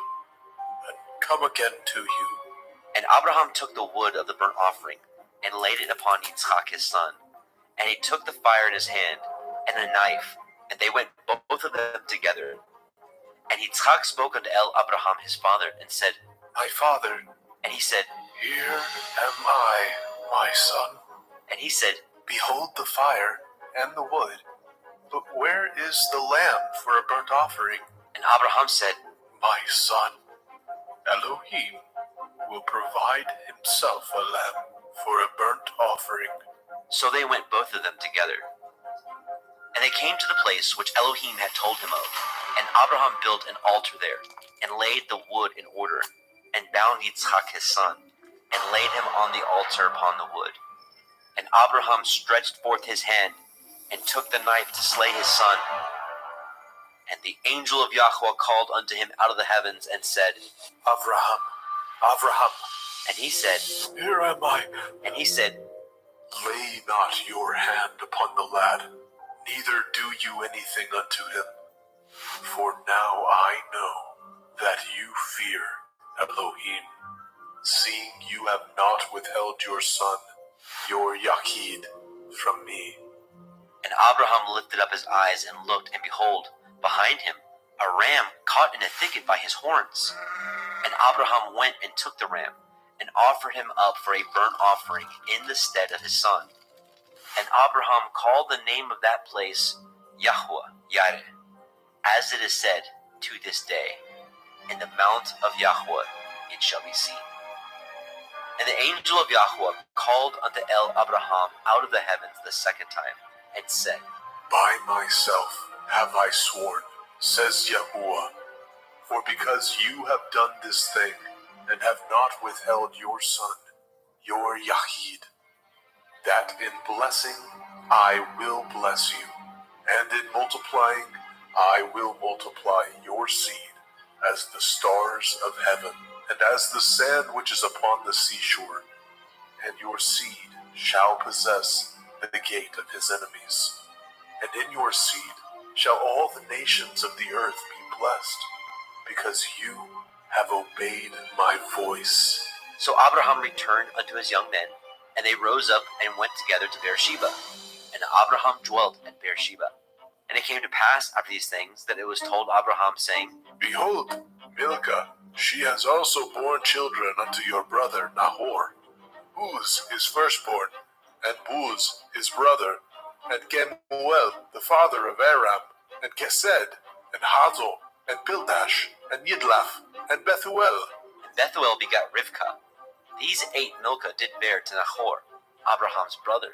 and come again to you. And Abraham took the wood of the burnt offering, and laid it upon Yitzhak his son. And he took the fire in his hand, and a knife, and they went both of them together. And Yitzhak spoke unto Abraham his father, and said, My father. And he said, Here am I, my son. And he said, Behold the fire and the wood, but where is the lamb for a burnt offering? And Abraham said, My son, Elohim will provide himself a lamb for a burnt offering. So they went both of them together. And they came to the place which Elohim had told him of. And Abraham built an altar there, and laid the wood in order, and bound Yitzchak his son, and laid him on the altar upon the wood. And Abraham stretched forth his hand, and took the knife to slay his son. And the angel of Yahweh called unto him out of the heavens, and said, Abraham, Abraham. And he said, Here am I. And he said, Lay not your hand upon the lad, neither do you anything unto him. For now I know that you fear Elohim, seeing you have not withheld your son, your Yachid, from me. And Abraham lifted up his eyes and looked, and behold, behind him a ram caught in a thicket by his horns. And Abraham went and took the ram, and offered him up for a burnt offering in the stead of his son. And Abraham called the name of that place Yahweh, Yireh, as it is said to this day, In the mount of Yahweh it shall be seen. And the angel of Yahweh called unto Abraham out of the heavens the second time, and said, By myself have I sworn, says Yahuwah, for because you have done this thing, and have not withheld your son, your Yahid, that in blessing I will bless you, and in multiplying I will multiply your seed as the stars of heaven, and as the sand which is upon the seashore, and your seed shall possess the gate of his enemies. And in your seed shall all the nations of the earth be blessed, because you have obeyed my voice. So Abraham returned unto his young men, and they rose up and went together to Beersheba. And Abraham dwelt at Beersheba. And it came to pass after these things that it was told Abraham, saying, Behold, Milcah, she has also borne children unto your brother Nahor, Uz his firstborn, and Buz his brother, and Gemuel the father of Aram, and Kesed, and Hazo, and Pildash, and Yidlaf, and Bethuel. And Bethuel begat Rivkah. These 8 Milcah did bear to Nahor, Abraham's brother,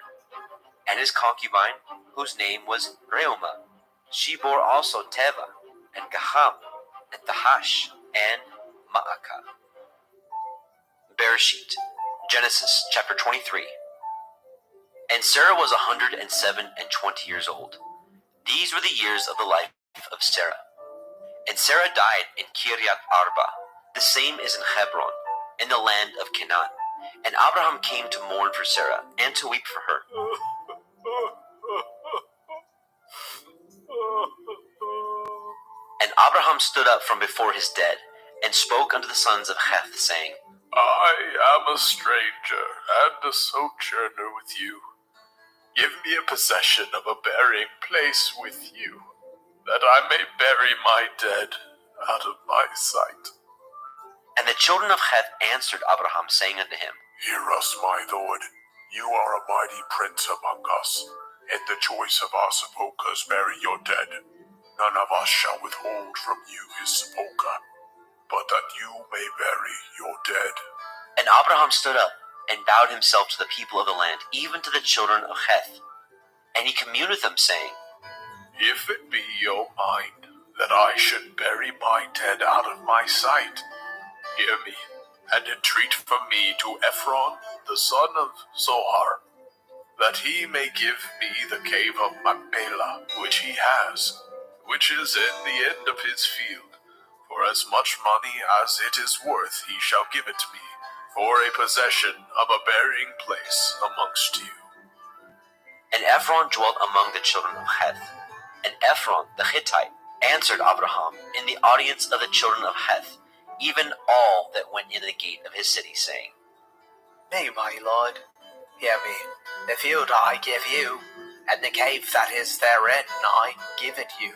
and his concubine, whose name was Reumah. She bore also Teva, and Gaham, and Tahash, and Ma'akah. Bereshit, Genesis chapter 23. And Sarah was 127 years old. These were the years of the life of Sarah. And Sarah died in Kiryat Arba. The same is in Hebron, in the land of Canaan. And Abraham came to mourn for Sarah, and to weep for her. And Abraham stood up from before his dead, and spoke unto the sons of Heth, saying, I am a stranger and a sojourner with you. Give me a possession of a burying place with you, that I may bury my dead out of my sight. And the children of Heth answered Abraham, saying unto him, Hear us, my lord. You are a mighty prince among us. In the choice of our sepulchres bury your dead. None of us shall withhold from you his sepulchre, but that you may bury your dead. And Abraham stood up, and bowed himself to the people of the land, even to the children of Heth. And he communed with them, saying, If it be your mind that I should bury my dead out of my sight, hear me, and entreat from me to Ephron, the son of Zohar, that he may give me the cave of Machpelah, which he has, which is in the end of his field. For as much money as it is worth he shall give it me, for a possession of a burying place amongst you. And Ephron dwelt among the children of Heth. And Ephron the Hittite answered Abraham in the audience of the children of Heth, even all that went in the gate of his city, saying, Nay, my lord, hear me. The field I give you, and the cave that is therein I give it you.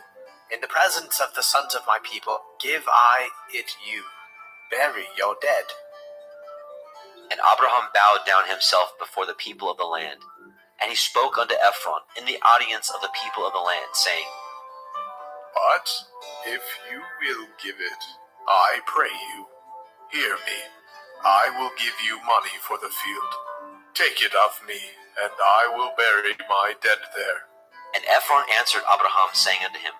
In the presence of the sons of my people give I it you. bury your dead. And Abraham bowed down himself before the people of the land. And he spoke unto Ephron in the audience of the people of the land, saying, But if you will give it, I pray you, hear me. I will give you money for the field. Take it of me, and I will bury my dead there. And Ephron answered Abraham, saying unto him,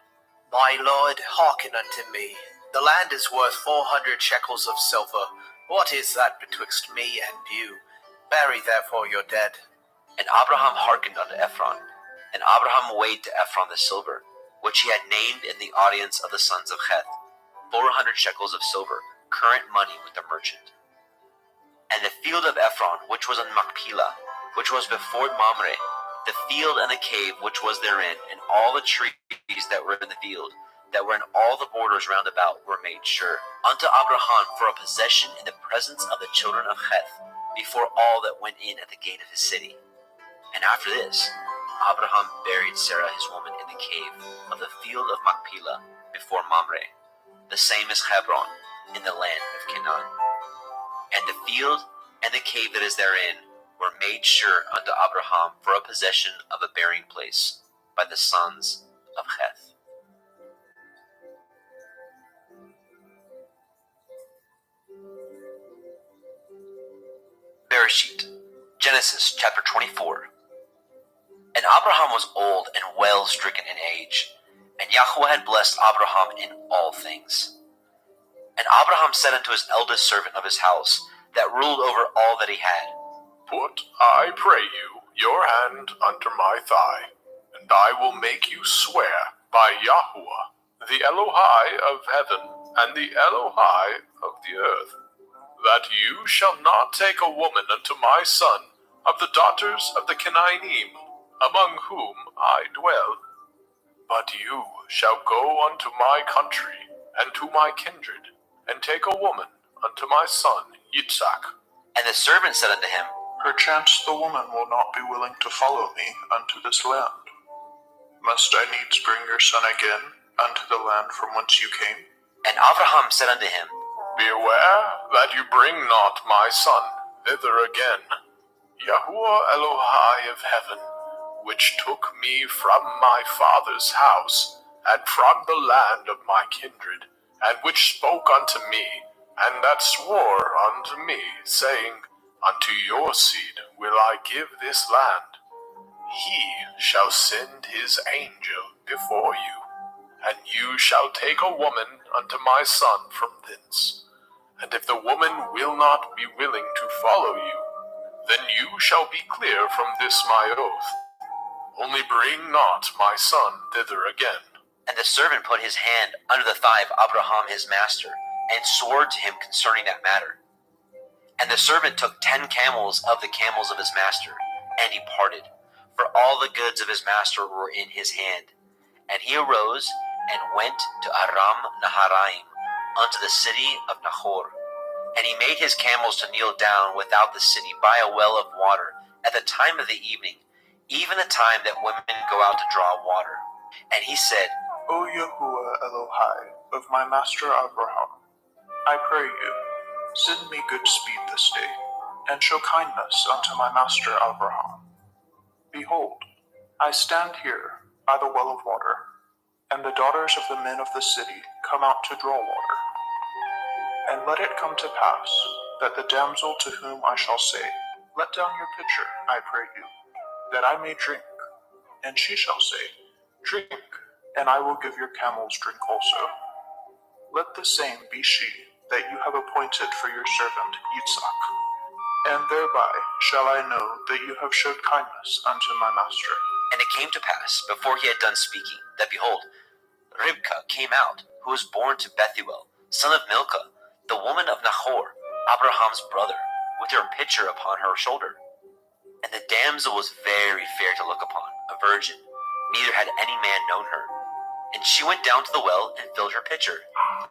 My lord, hearken unto me. The land is worth 400 shekels of silver. What is that betwixt me and you? Bury therefore your dead. And Abraham hearkened unto Ephron. And Abraham weighed to Ephron the silver, which he had named in the audience of the sons of Heth, 400 shekels of silver, current money with the merchant. And the field of Ephron, which was in Machpelah, which was before Mamre, the field and the cave which was therein, and all the trees that were in the field, that were in all the borders round about, were made sure unto Abraham for a possession in the presence of the children of Heth, before all that went in at the gate of his city. And after this, Abraham buried Sarah his woman in the cave of the field of Machpelah before Mamre, the same as Hebron, in the land of Canaan. And the field and the cave that is therein were made sure unto Abraham for a possession of a burying place by the sons of Heth. Bereshit, Genesis chapter 24. And Abraham was old and well stricken in age, and Yahweh had blessed Abraham in all things. And Abraham said unto his eldest servant of his house, that ruled over all that he had, Put, I pray you, your hand under my thigh, and I will make you swear by Yahweh, the Elohai of heaven and the Elohai of the earth, that you shall not take a woman unto my son of the daughters of the Canaanim, among whom I dwell. But you shall go unto my country and to my kindred, and take a woman unto my son Yitzhak. And the servant said unto him, Perchance the woman will not be willing to follow me unto this land. Must I needs bring your son again unto the land from whence you came? And Abraham said unto him, Beware that you bring not my son thither again. Yahuwah Elohai of heaven, which took me from my father's house, and from the land of my kindred, and which spoke unto me, and that swore unto me, saying, Unto your seed will I give this land. He shall send his angel before you, and you shall take a woman unto my son from thence. And if the woman will not be willing to follow you, then you shall be clear from this my oath. Only bring not my son thither again. And the servant put his hand under the thigh of Abraham his master, and swore to him concerning that matter. And the servant took 10 camels of the camels of his master, and departed, for all the goods of his master were in his hand. And he arose, and went to Aram Naharaim, unto the city of Nahor. And he made his camels to kneel down without the city by a well of water, at the time of the evening, even the time that women go out to draw water. And he said, O Yahuwah Elohai of my master Abraham, I pray you, send me good speed this day, and show kindness unto my master Abraham. Behold, I stand here by the well of water, and the daughters of the men of the city come out to draw water. And let it come to pass, that the damsel to whom I shall say, Let down your pitcher, I pray you, that I may drink. And she shall say, Drink, and I will give your camels drink also. Let the same be she that you have appointed for your servant Yitzhak. And thereby shall I know that you have showed kindness unto my master. And it came to pass, before he had done speaking, that behold, Ribkah came out, who was born to Bethuel, son of Milcah, the woman of Nahor, Abraham's brother, with her pitcher upon her shoulder. And the damsel was very fair to look upon, a virgin, neither had any man known her. And she went down to the well and filled her pitcher,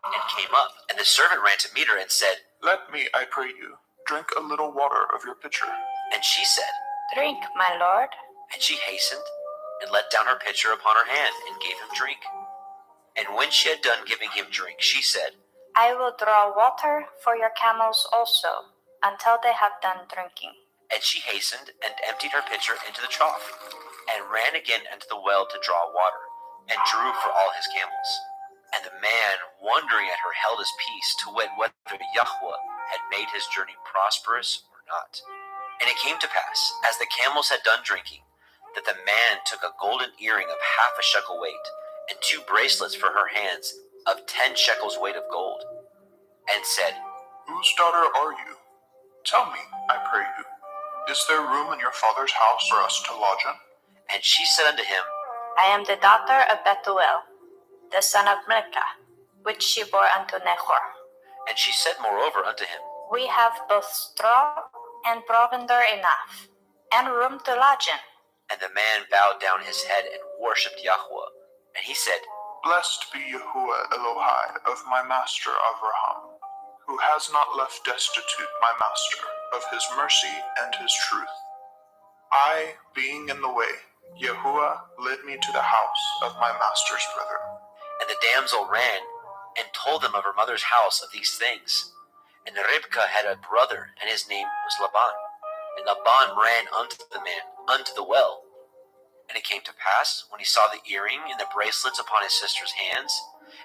and came up. And the servant ran to meet her and said, Let me, I pray you, drink a little water of your pitcher. And she said, Drink, my lord. And she hastened, and let down her pitcher upon her hand, and gave him drink. And when she had done giving him drink, she said, I will draw water for your camels also, until they have done drinking. And she hastened and emptied her pitcher into the trough, and ran again into the well to draw water, and drew for all his camels. And the man, wondering at her, held his peace, to wit whether Yahweh had made his journey prosperous or not. And it came to pass, as the camels had done drinking, that the man took a golden earring of 1/2 shekel weight, and 2 bracelets for her hands of 10 shekels weight of gold, and said, Whose daughter are you? Tell me, I pray you. Is there room in your father's house for us to lodge in? And she said unto him, I am the daughter of Bethuel, the son of Milcah, which she bore unto Nahor. And she said moreover unto him, We have both straw and provender enough, and room to lodge in. And the man bowed down his head and worshipped Yahweh. And he said, Blessed be Yahuwah Elohai of my master Avraham, who has not left destitute my master of his mercy and his truth. I, being in the way, Yahuwah led me to the house of my master's brethren. And the damsel ran and told them of her mother's house of these things. And Ribkah had a brother, and his name was Laban. And Laban ran unto the man, unto the well. And it came to pass, when he saw the earring and the bracelets upon his sister's hands,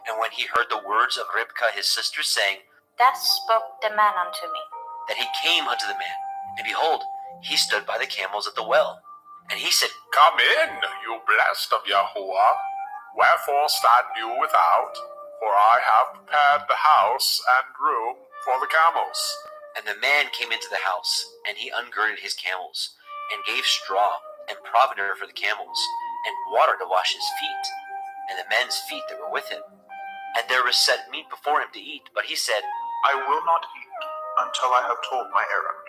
and when he heard the words of Ribkah his sister, saying, Thus spoke the man unto me. that he came unto the man, and behold, he stood by the camels at the well. And he said, Come in, you blessed of Yahuwah. Wherefore stand you without? For I have prepared the house and room for the camels. And the man came into the house, and he ungirded his camels, and gave straw and provender for the camels, and water to wash his feet, and the men's feet that were with him. And there was set meat before him to eat, but he said, I will not eat until I have told my errand.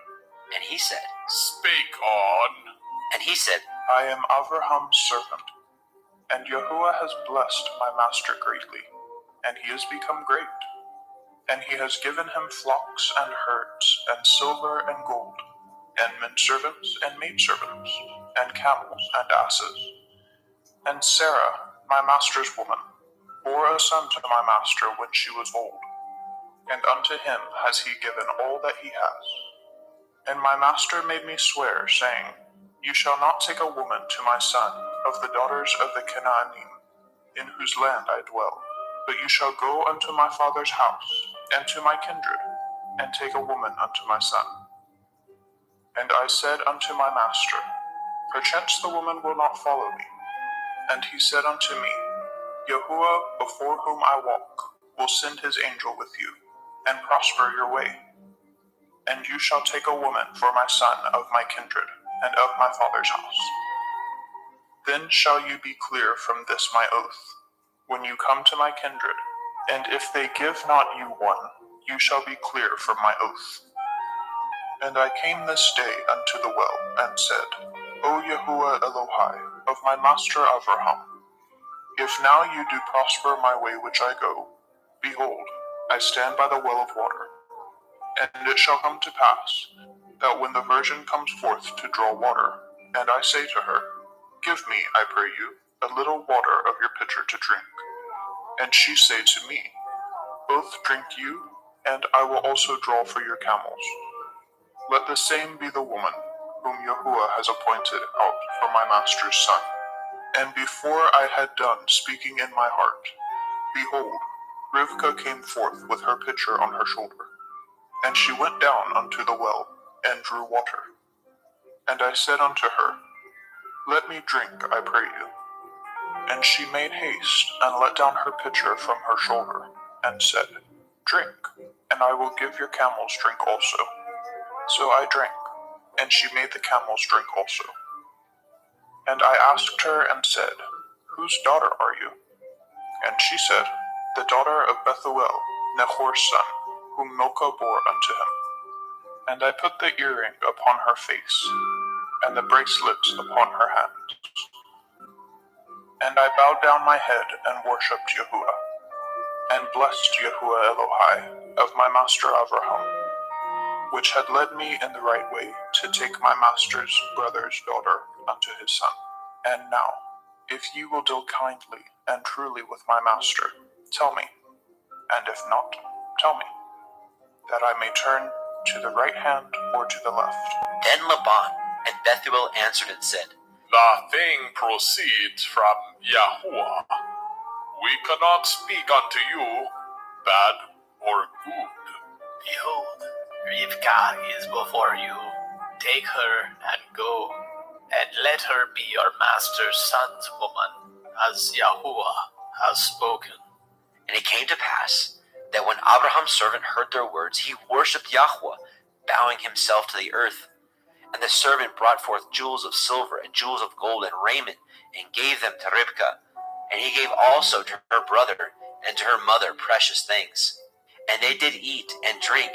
And he said, Speak on. And he said, I am Avraham's servant, and Yahuwah has blessed my master greatly, and he has become great. And he has given him flocks and herds, and silver and gold, and menservants and maidservants, and camels and asses. And Sarah, my master's woman, bore a son to my master when she was old, and unto him has he given all that he has. And my master made me swear, saying, You shall not take a woman to my son of the daughters of the Canaanim, in whose land I dwell, but you shall go unto my father's house, and to my kindred, and take a woman unto my son. And I said unto my master, Perchance the woman will not follow me. And he said unto me, Yahuwah, before whom I walk, will send his angel with you, and prosper your way. And you shall take a woman for my son of my kindred, and of my father's house. Then shall you be clear from this my oath, when you come to my kindred, and if they give not you one, you shall be clear from my oath. And I came this day unto the well, and said, O Yahuwah Elohai, of my master Avraham, if now you do prosper my way which I go, behold, I stand by the well of water. And it shall come to pass, that when the virgin comes forth to draw water, and I say to her, Give me, I pray you, a little water of your pitcher to drink. And she say to me, Both drink you, and I will also draw for your camels. Let the same be the woman whom Yahuwah has appointed out for my master's son. And before I had done speaking in my heart, behold, Rivkah came forth with her pitcher on her shoulder. And she went down unto the well, and drew water. And I said unto her, Let me drink, I pray you. And she made haste, and let down her pitcher from her shoulder, and said, Drink, and I will give your camels drink also. So I drank, and she made the camels drink also. And I asked her and said, Whose daughter are you? And she said, The daughter of Bethuel, Nahor's son, whom Milcah bore unto him. And I put the earring upon her face, and the bracelets upon her hands. And I bowed down my head and worshipped Yahuwah, and blessed Yahuwah Elohai of my master Avraham, which had led me in the right way to take my master's brother's daughter unto his son. And now, if ye will deal kindly and truly with my master, tell me, and if not, Tell me, that I may turn to the right hand or to the left. Then Laban and Bethuel answered and said, The thing proceeds from Yahuwah. We cannot speak unto you bad or good. Behold, Rivka is before you. Take her and go, and let her be your master's son's woman, as Yahuwah has spoken. And it came to pass that when Abraham's servant heard their words, he worshipped Yahweh, bowing himself to the earth. And the servant brought forth jewels of silver and jewels of gold and raiment, and gave them to Ribkah. And he gave also to her brother and to her mother precious things. And they did eat and drink,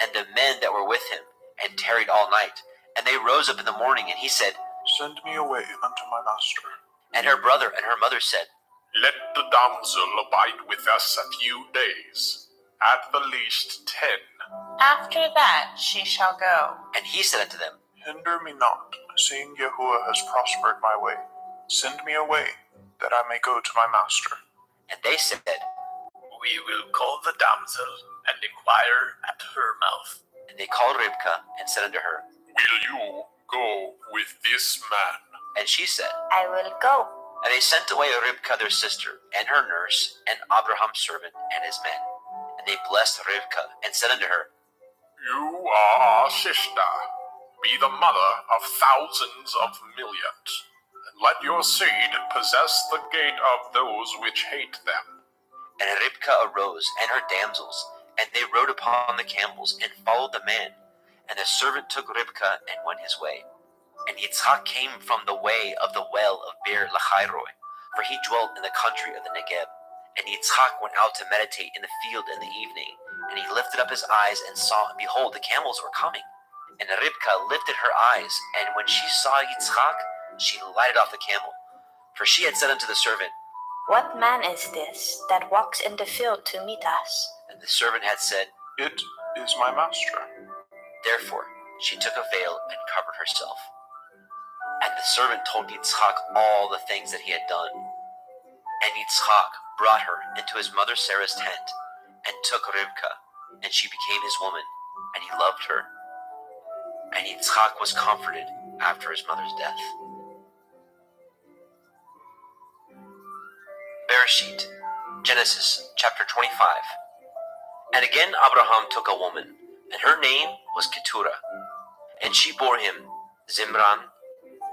and the men that were with him, and tarried all night. And they rose up in the morning, and he said, Send me away unto my master. And her brother and her mother said, Let the damsel abide with us a few days, at the least 10. After that she shall go. And he said unto them, Hinder me not, seeing Yahuwah has prospered my way. Send me away, that I may go to my master. And they said, We will call the damsel, and inquire at her mouth. And they called Ribkah, and said unto her, Will you go with this man? And she said, I will go. And they sent away Ribkah their sister, and her nurse, and Abraham's servant, and his men. And they blessed Ribkah, and said unto her, You are our sister. Be the mother of thousands of millions. And let your seed possess the gate of those which hate them. And Ribkah arose, and her damsels, and they rode upon the camels, and followed the man. And the servant took Ribkah, and went his way. And Yitzchak came from the way of the well of Beer Lachairoi, for he dwelt in the country of the Negeb. And Yitzchak went out to meditate in the field in the evening, and he lifted up his eyes and saw, and behold, the camels were coming. And Ribkah lifted her eyes, and when she saw Yitzchak, she lighted off the camel. For she had said unto the servant, What man is this that walks in the field to meet us? And the servant had said, It is my master. Therefore she took a veil and covered herself. And the servant told Yitzchak all the things that he had done. And Yitzchak brought her into his mother Sarah's tent, and took Rivkah, and she became his woman, and he loved her. And Yitzchak was comforted after his mother's death. Bereshit, Genesis chapter 25. And again Abraham took a woman, and her name was Keturah. And she bore him Zimran,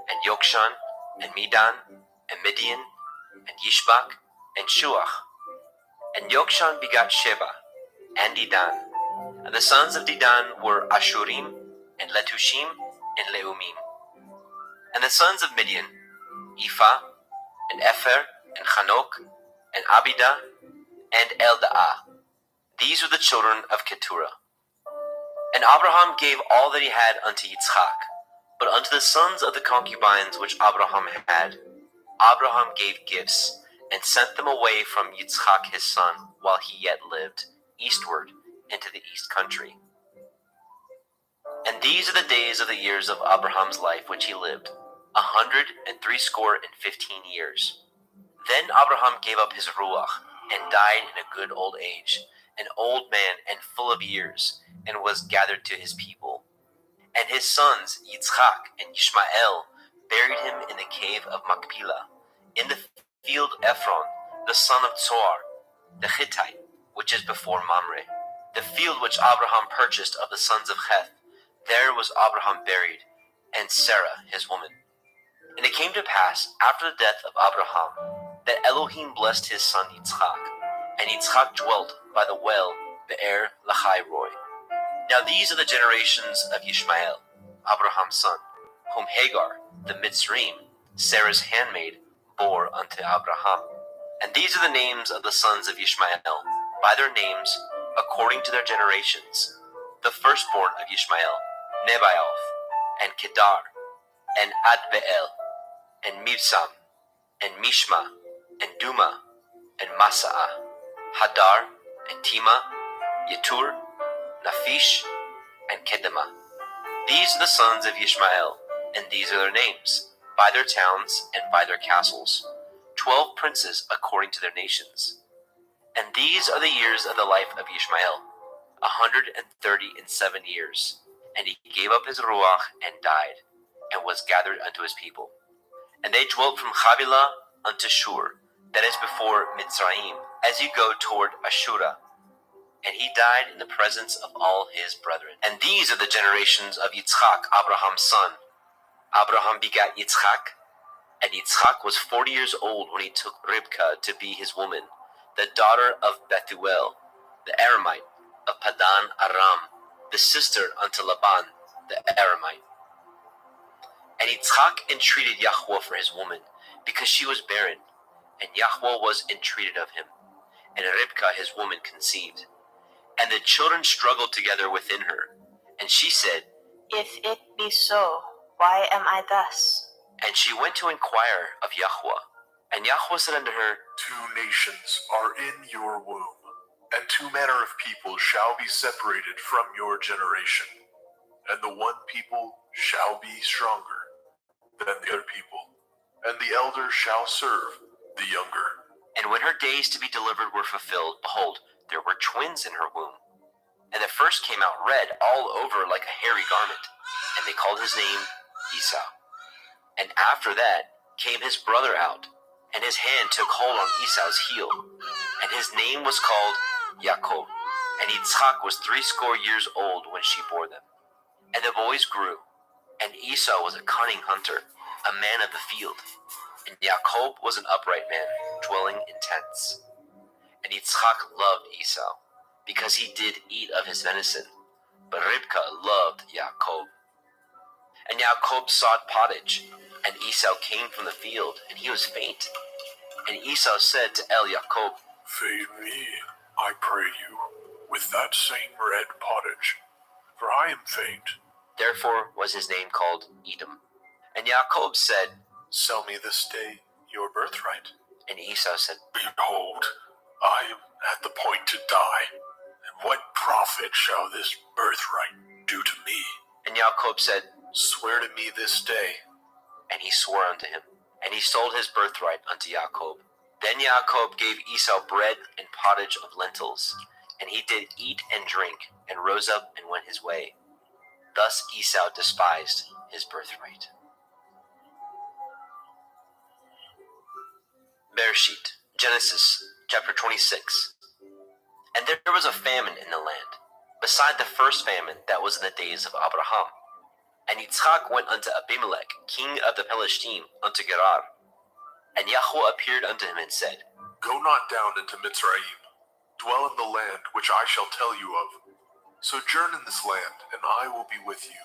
and Yokshan, and Medan, and Midian, and Yishbak, and Shuach. And Yokshan begot Sheba, and Dedan. And the sons of Dedan were Ashurim, and Letushim, and Leumim. And the sons of Midian, Ephah, and Epher, and Chanok, and Abidah, and Eldaah. These were the children of Keturah. And Abraham gave all that he had unto Yitzchak. But unto the sons of the concubines which Abraham had, Abraham gave gifts, and sent them away from Yitzchak his son, while he yet lived, eastward into the east country. And these are the days of the years of Abraham's life which he lived, 160 years. Then Abraham gave up his ruach, and died in a good old age, an old man and full of years, and was gathered to his people. And his sons, Yitzchak and Ishmael, buried him in the cave of Machpelah, in the field Ephron, the son of Zohar, the Hittite, which is before Mamre, the field which Abraham purchased of the sons of Heth. There was Abraham buried, and Sarah his woman. And it came to pass, after the death of Abraham, that Elohim blessed his son Yitzchak, and Yitzchak dwelt by the well Be'er Lachairoi. Now these are the generations of Ishmael, Abraham's son, whom Hagar, the Mitzrayim, Sarah's handmaid, bore unto Abraham. And these are the names of the sons of Ishmael, by their names, according to their generations. The firstborn of Ishmael, Nebaioth, and Kedar, and Adbeel, and Mibsam, and Mishma, and Duma, and Masaah, Hadar, and Tima, Yetur, Naphish, and Kedemah. These are the sons of Ishmael, and these are their names, by their towns and by their castles, 12 princes according to their nations. And these are the years of the life of Ishmael, 137 years. And he gave up his ruach and died, and was gathered unto his people. And they dwelt from Havilah unto Shur, that is before Mitzrayim, as you go toward Ashura. And he died in the presence of all his brethren. And these are the generations of Yitzchak, Abraham's son. Abraham begat Yitzchak, and Yitzchak was 40 years old when he took Ribkah to be his woman, the daughter of Bethuel, the Aramite, of Padan Aram, the sister unto Laban, the Aramite. And Yitzchak entreated Yahweh for his woman, because she was barren, and Yahweh was entreated of him. And Ribkah his woman conceived. And the children struggled together within her. And she said, If it be so, why am I thus? And she went to inquire of Yahweh. And Yahweh said unto her, 2 nations are in your womb, and 2 manner of people shall be separated from your generation. And the one people shall be stronger than the other people, and the elder shall serve the younger. And when her days to be delivered were fulfilled, behold, there were twins in her womb. And the first came out red all over like a hairy garment, and they called his name Esau. And after that came his brother out, and his hand took hold on Esau's heel, and his name was called Jacob. And Yitzchak was 80 years old when she bore them. And the boys grew, and Esau was a cunning hunter, a man of the field, and Jacob was an upright man, dwelling in tents. And Yitzchak loved Esau, because he did eat of his venison, but Ribkah loved Jacob. And Jacob sought pottage, and Esau came from the field, and he was faint. And Esau said to Jacob, Feed me, I pray you, with that same red pottage, for I am faint. Therefore was his name called Edom. And Jacob said, Sell me this day your birthright. And Esau said, Behold, I am at the point to die, and what profit shall this birthright do to me? And Jacob said, Swear to me this day. And he swore unto him, and he sold his birthright unto Jacob. Then Jacob gave Esau bread and pottage of lentils, and he did eat and drink, and rose up and went his way. Thus Esau despised his birthright. Bereshit, Genesis, chapter 26. And there was a famine in the land, beside the first famine that was in the days of Abraham. And Yitzchak went unto Abimelech, king of the Philistine, unto Gerar. And Yahweh appeared unto him and said, Go not down into Mitzrayim, dwell in the land which I shall tell you of. Sojourn in this land, and I will be with you,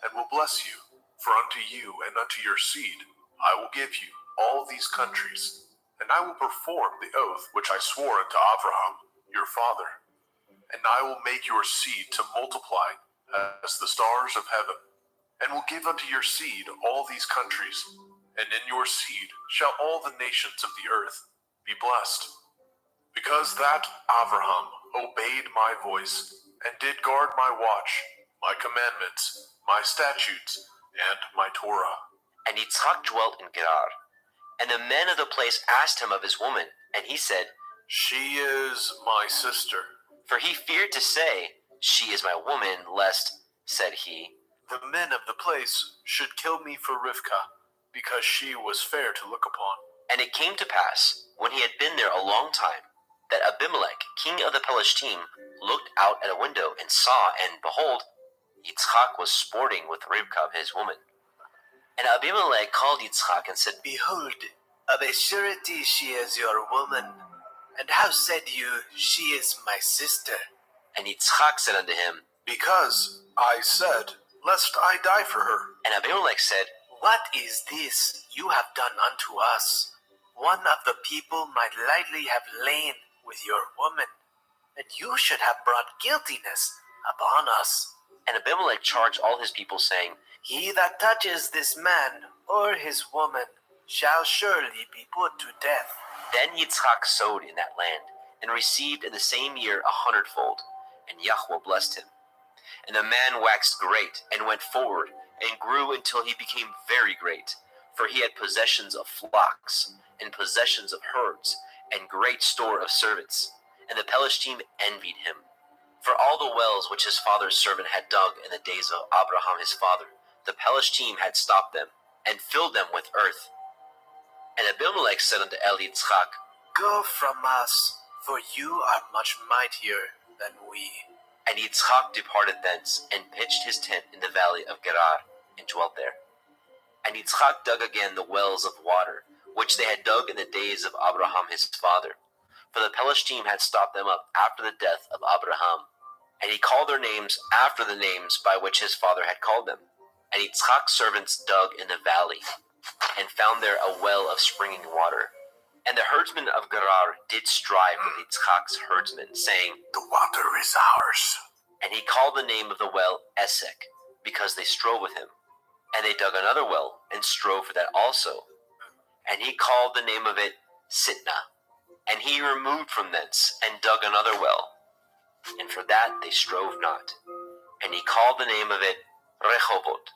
and will bless you. For unto you and unto your seed I will give you all these countries, and I will perform the oath which I swore unto Abraham your father. And I will make your seed to multiply as the stars of heaven, and will give unto your seed all these countries, and in your seed shall all the nations of the earth be blessed. Because that Abraham obeyed my voice, and did guard my watch, my commandments, my statutes, and my Torah. And Yitzchak dwelt in Gerar. And the men of the place asked him of his woman, and he said, She is my sister. For he feared to say, She is my woman, lest, said he, the men of the place should kill me for Rivkah, because she was fair to look upon. And it came to pass, when he had been there a long time, that Abimelech, king of the Philistine, looked out at a window and saw, and behold, Yitzchak was sporting with Rivkah his woman. And Abimelech called Yitzchak and said, Behold, of a surety she is your woman. And how said you, She is my sister? And Yitzchak said unto him, Because I said, Lest I die for her. And Abimelech said, What is this you have done unto us? One of the people might lightly have lain with your woman, and you should have brought guiltiness upon us. And Abimelech charged all his people, saying, He that touches this man or his woman shall surely be put to death. Then Yitzchak sowed in that land, and received in the same year 100-fold, and Yahweh blessed him. And the man waxed great, and went forward, and grew until he became very great, for he had possessions of flocks, and possessions of herds, and great store of servants. and the Pelishtim envied him. For all the wells which his father's servant had dug in the days of Abraham his father, the Pelishtim had stopped them, and filled them with earth. And Abimelech said unto Yitzchak, Go from us, for you are much mightier than we. And Yitzchak departed thence, and pitched his tent in the valley of Gerar, and dwelt there. And Yitzchak dug again the wells of water, which they had dug in the days of Abraham his father. For the Pelishtim had stopped them up after the death of Abraham. And he called their names after the names by which his father had called them. And Yitzchak's servants dug in the valley, and found there a well of springing water. And the herdsmen of Gerar did strive with Yitzchak's herdsmen, saying, The water is ours. And he called the name of the well Esek, because they strove with him. And they dug another well, and strove for that also. And he called the name of it Sitnah. And he removed from thence, and dug another well. And for that they strove not. And he called the name of it Rehoboth.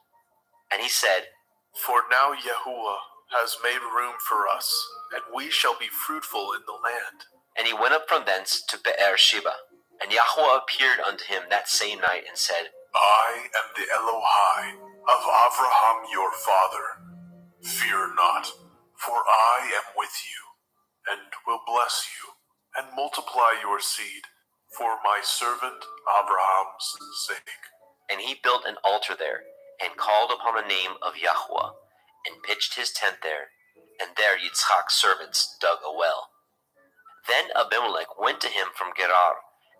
And he said, For now Yahuwah has made room for us, and we shall be fruitful in the land. And he went up from thence to Be'er Sheba. And Yahuwah appeared unto him that same night, and said, I am the Elohai of Abraham your father. Fear not, for I am with you, and will bless you, and multiply your seed, for my servant Abraham's sake. And he built an altar there, and called upon the name of Yahuwah, and pitched his tent there, and there Yitzchak's servants dug a well. Then Abimelech went to him from Gerar,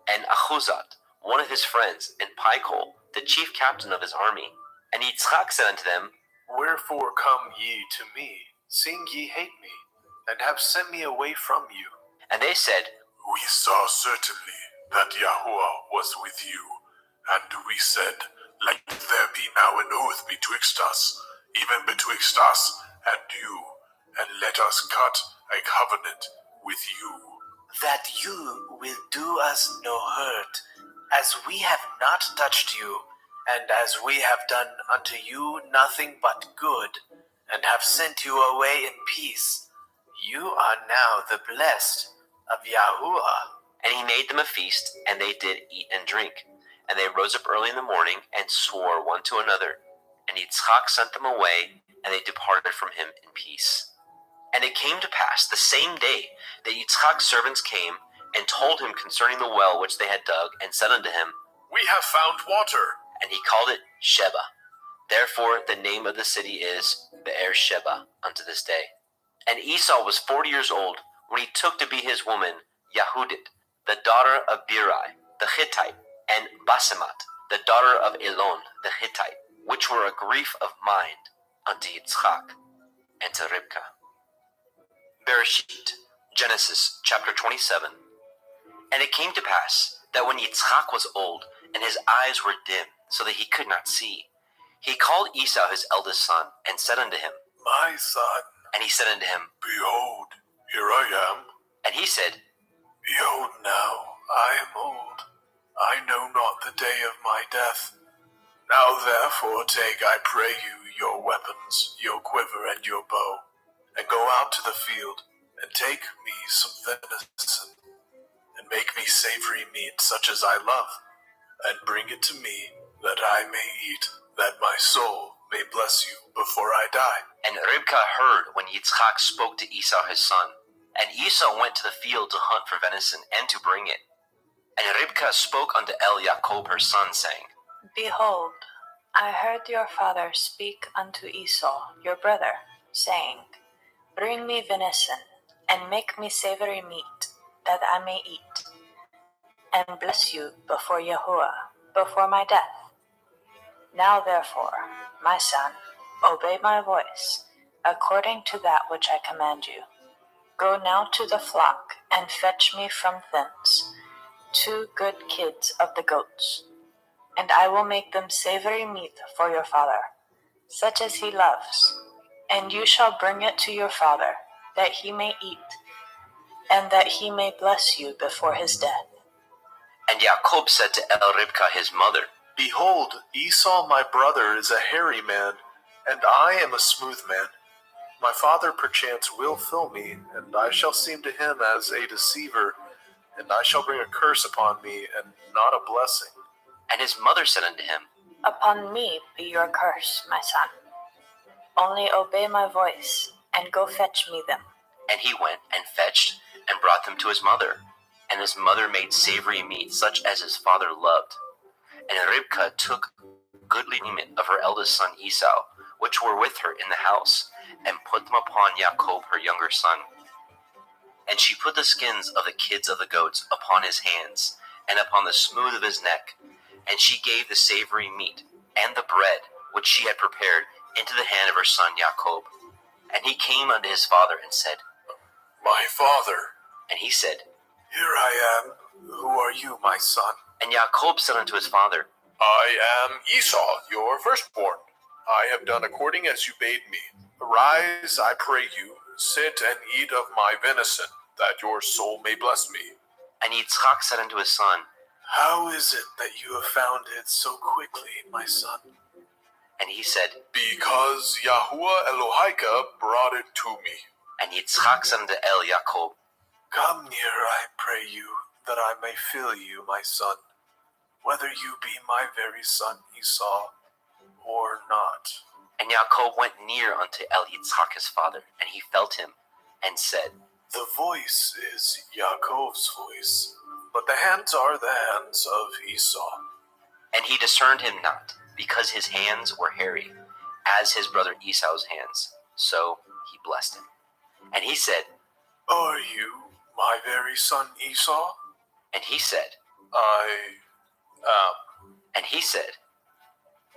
and Achuzat, one of his friends, and Pichol, the chief captain of his army. And Yitzchak said unto them, Wherefore come ye to me, seeing ye hate me, and have sent me away from you? And they said, We saw certainly that Yahuwah was with you, and we said, Let there be now an oath betwixt us, even betwixt us and you, and let us cut a covenant with you. That you will do us no hurt, as we have not touched you, and as we have done unto you nothing but good, and have sent you away in peace. You are now the blessed of Yahuwah. And he made them a feast, and they did eat and drink. And they rose up early in the morning, and swore one to another. And Yitzchak sent them away, and they departed from him in peace. And it came to pass the same day that Yitzchak's servants came, and told him concerning the well which they had dug, and said unto him, We have found water. And he called it Sheba. Therefore the name of the city is Be'er Sheba unto this day. And Esau was 40 years old, when he took to be his woman Yehudit, the daughter of Beeri, the Hittite, and Basemat, the daughter of Elon, the Hittite, which were a grief of mind unto Yitzchak and to Ribkah. Bereshit, Genesis chapter 27. And it came to pass that when Yitzchak was old, and his eyes were dim, so that he could not see, he called Esau his eldest son, and said unto him, My son. And he said unto him, Behold, here I am. And he said, Behold now, I am old. I know not the day of my death. Now therefore take, I pray you, your weapons, your quiver and your bow, and go out to the field, and take me some venison, and make me savory meat such as I love, and bring it to me, that I may eat, that my soul may bless you before I die. And Ribkah heard when Yitzchak spoke to Esau his son. And Esau went to the field to hunt for venison, and to bring it. And Ribkah spoke unto Jacob her son, saying, Behold, I heard your father speak unto Esau your brother, saying, Bring me venison, and make me savory meat, that I may eat, and bless you before Yahuwah, before my death. Now therefore, my son, obey my voice, according to that which I command you. Go now to the flock, and fetch me from thence 2 good kids of the goats, and I will make them savory meat for your father, such as he loves. And you shall bring it to your father, that he may eat, and that he may bless you before his death. And Jacob said to Ribkah his mother, Behold, Esau my brother is a hairy man, and I am a smooth man. My father perchance will fill me, and I shall seem to him as a deceiver, and I shall bring a curse upon me, and not a blessing. And his mother said unto him, Upon me be your curse, my son. Only obey my voice, and go fetch me them. And he went and fetched, and brought them to his mother. And his mother made savory meat, such as his father loved. And Ribkah took goodly raiment of her eldest son Esau, which were with her in the house, and put them upon Jacob her younger son. And she put the skins of the kids of the goats upon his hands, and upon the smooth of his neck. And she gave the savory meat, and the bread, which she had prepared, into the hand of her son Jacob. And he came unto his father, and said, My father. And he said, Here I am. Who are you, my son? And Jacob said unto his father, I am Esau, your firstborn. I have done according as you bade me. Arise, I pray you, sit and eat of my venison, that your soul may bless me. And Yitzchak said unto his son, How is it that you have found it so quickly, my son? And he said, Because Yahuwah Elohika brought it to me. And Yitzchak said unto Jacob, Come near, I pray you, that I may fill you, my son, whether you be my very son Esau or not. And Jacob went near unto Yitzchak his father, and he felt him, and said, The voice is Yaakov's voice, but the hands are the hands of Esau. And he discerned him not, because his hands were hairy, as his brother Esau's hands. So he blessed him. And he said, Are you my very son Esau? And he said, And he said,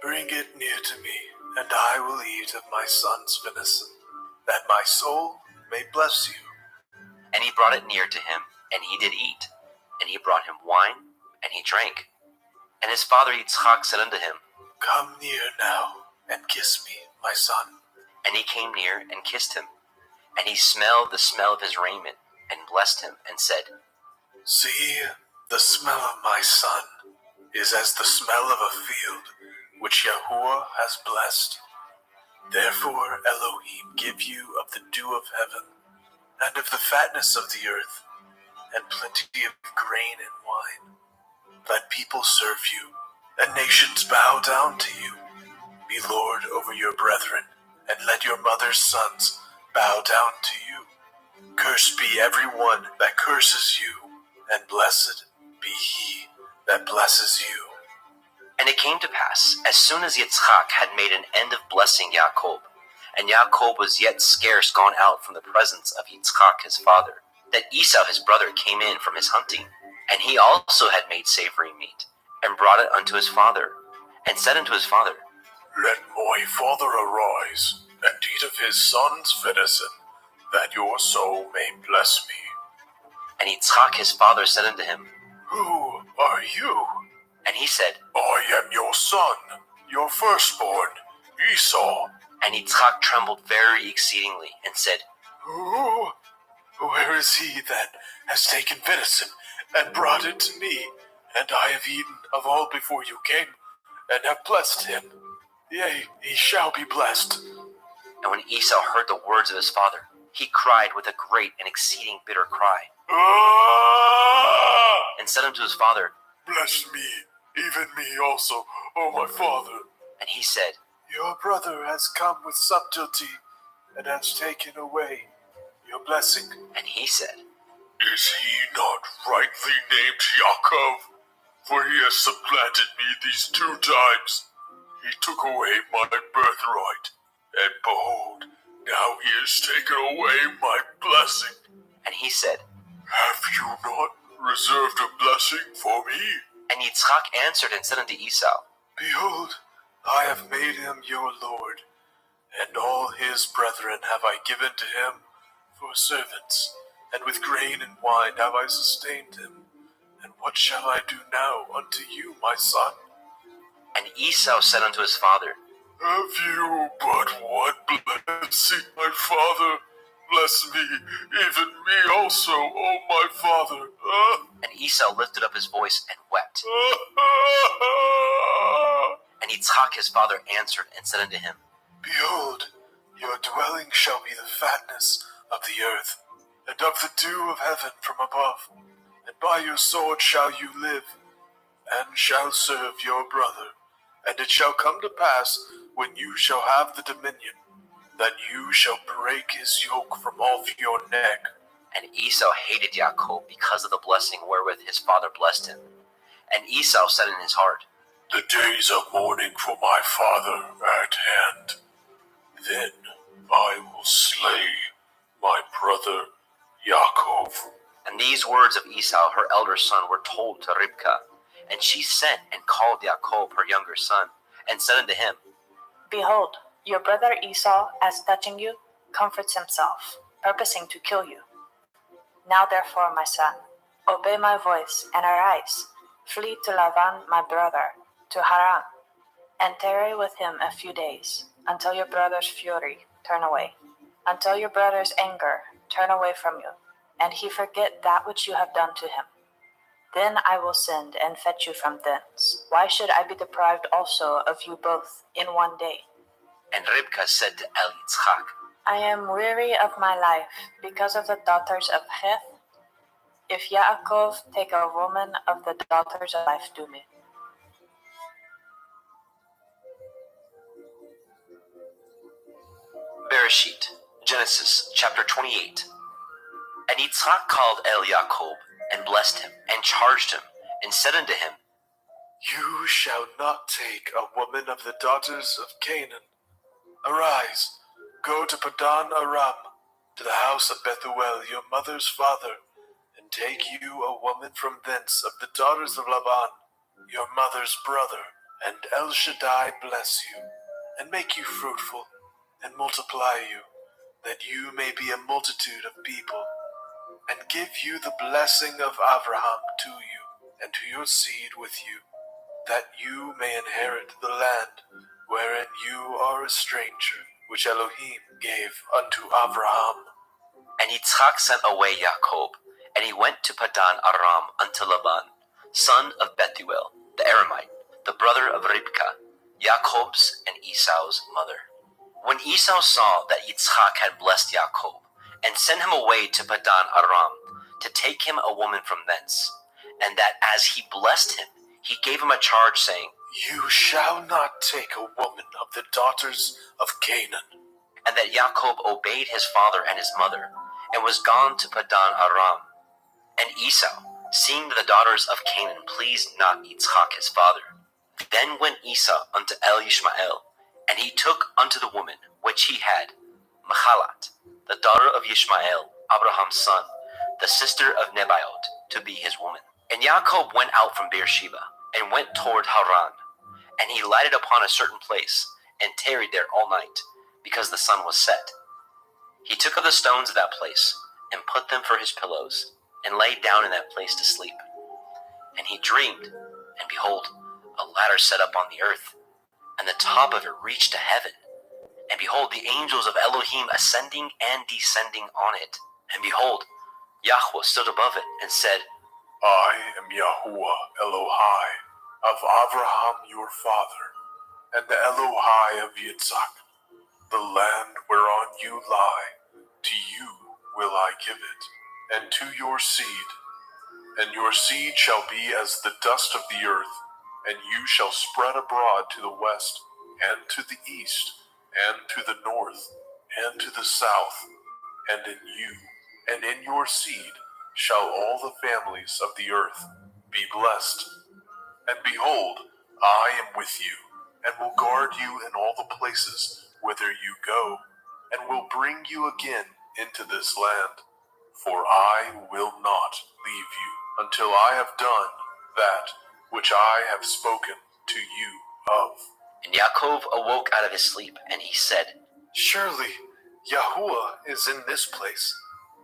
Bring it near to me, and I will eat of my son's venison, that my soul may bless you. And he brought it near to him, and he did eat. And he brought him wine, and he drank. And his father Yitzchak said unto him, Come near now, and kiss me, my son. And he came near, and kissed him. And he smelled the smell of his raiment, and blessed him, and said, See, the smell of my son is as the smell of a field, which Yahuwah has blessed. Therefore Elohim give you of the dew of heaven, and of the fatness of the earth, and plenty of grain and wine. Let people serve you, and nations bow down to you. Be Lord over your brethren, and let your mother's sons bow down to you. Cursed be every one that curses you, and blessed be he that blesses you. And it came to pass, as soon as Yitzchak had made an end of blessing Jacob, and Jacob was yet scarce gone out from the presence of Yitzchak his father, that Esau his brother came in from his hunting, and he also had made savory meat, and brought it unto his father, and said unto his father, Let my father arise, and eat of his son's venison, that your soul may bless me. And Yitzchak his father said unto him, Who are you? And he said, I am your son, your firstborn, Esau. And Yitzchak trembled very exceedingly, and said, Where is he that has taken venison, and brought it to me? And I have eaten of all before you came, and have blessed him. Yea, he shall be blessed. And when Esau heard the words of his father, he cried with a great and exceeding bitter cry, and said unto his father, Bless me, even me also, O my father. And he said, Your brother has come with subtlety, and has taken away your blessing. And he said, Is he not rightly named Yaakov? For he has supplanted me these 2 times. He took away my birthright, and behold, now he has taken away my blessing. And he said, Have you not reserved a blessing for me? And Yitzchak answered and said unto Esau, Behold, I have made him your lord, and all his brethren have I given to him for servants, and with grain and wine have I sustained him. And what shall I do now unto you, my son? And Esau said unto his father, Have you but one blessing, my father? Bless me, even me also, O my father. And Esau lifted up his voice and wept. And Yitzchak his father answered and said unto him, Behold, your dwelling shall be the fatness of the earth, and of the dew of heaven from above. And by your sword shall you live, and shall serve your brother. And it shall come to pass, when you shall have the dominion, that you shall break his yoke from off your neck. And Esau hated Jacob because of the blessing wherewith his father blessed him. And Esau said in his heart, The days of mourning for my father are at hand. Then I will slay my brother Jacob. And these words of Esau, her elder son, were told to Ribkah. And she sent and called Jacob, her younger son, and said unto him, Behold, your brother Esau, as touching you, comforts himself, purposing to kill you. Now therefore, my son, obey my voice, and arise, flee to Laban my brother, to Haran, and tarry with him a few days, until your brother's fury turn away, until your brother's anger turn away from you, and he forget that which you have done to him. Then I will send and fetch you from thence. Why should I be deprived also of you both in one day? And Ribkah said to Yitzchak, I am weary of my life because of the daughters of Heth. If Yaakov take a woman of the daughters of life, do me. Bereshit, Genesis chapter 28. And Yitzchak called Jacob, and blessed him, and charged him, and said unto him, You shall not take a woman of the daughters of Canaan. Arise, go to Padan Aram, to the house of Bethuel, your mother's father, and take you a woman from thence of the daughters of Laban, your mother's brother, and El Shaddai bless you, and make you fruitful, and multiply you, that you may be a multitude of people, and give you the blessing of Abraham to you, and to your seed with you, that you may inherit the land wherein you are a stranger, which Elohim gave unto Abraham. And Yitzchak sent away Jacob, and he went to Padan Aram unto Laban, son of Bethuel, the Aramite, the brother of Ribkah, Jacob's and Esau's mother. When Esau saw that Yitzchak had blessed Jacob, and sent him away to Padan Aram, to take him a woman from thence, and that as he blessed him, he gave him a charge, saying, You shall not take a woman of the daughters of Canaan. And that Jacob obeyed his father and his mother, and was gone to Padan Aram. And Esau, seeing that the daughters of Canaan pleased not Yitzchak his father, then went Esau unto Ishmael, and he took unto the woman which he had, Mahalat, the daughter of Ishmael, Abraham's son, the sister of Nebaioth, to be his woman. And Jacob went out from Beersheba, and went toward Haran. And he lighted upon a certain place, and tarried there all night, because the sun was set. He took of the stones of that place, and put them for his pillows, and lay down in that place to sleep. And he dreamed, and behold, a ladder set up on the earth, and the top of it reached to heaven. And behold, the angels of Elohim ascending and descending on it. And behold, Yahweh stood above it, and said, I am Yahuwah Elohai, of Abraham your father, and the Elohai of Yitzchak. The land whereon you lie, to you will I give it, and to your seed. And your seed shall be as the dust of the earth, and you shall spread abroad to the west, and to the east, and to the north, and to the south. And in you, and in your seed, shall all the families of the earth be blessed. And behold, I am with you, and will guard you in all the places whither you go, and will bring you again into this land. For I will not leave you until I have done that which I have spoken to you of. And Yaakov awoke out of his sleep, and he said, Surely Yahuwah is in this place,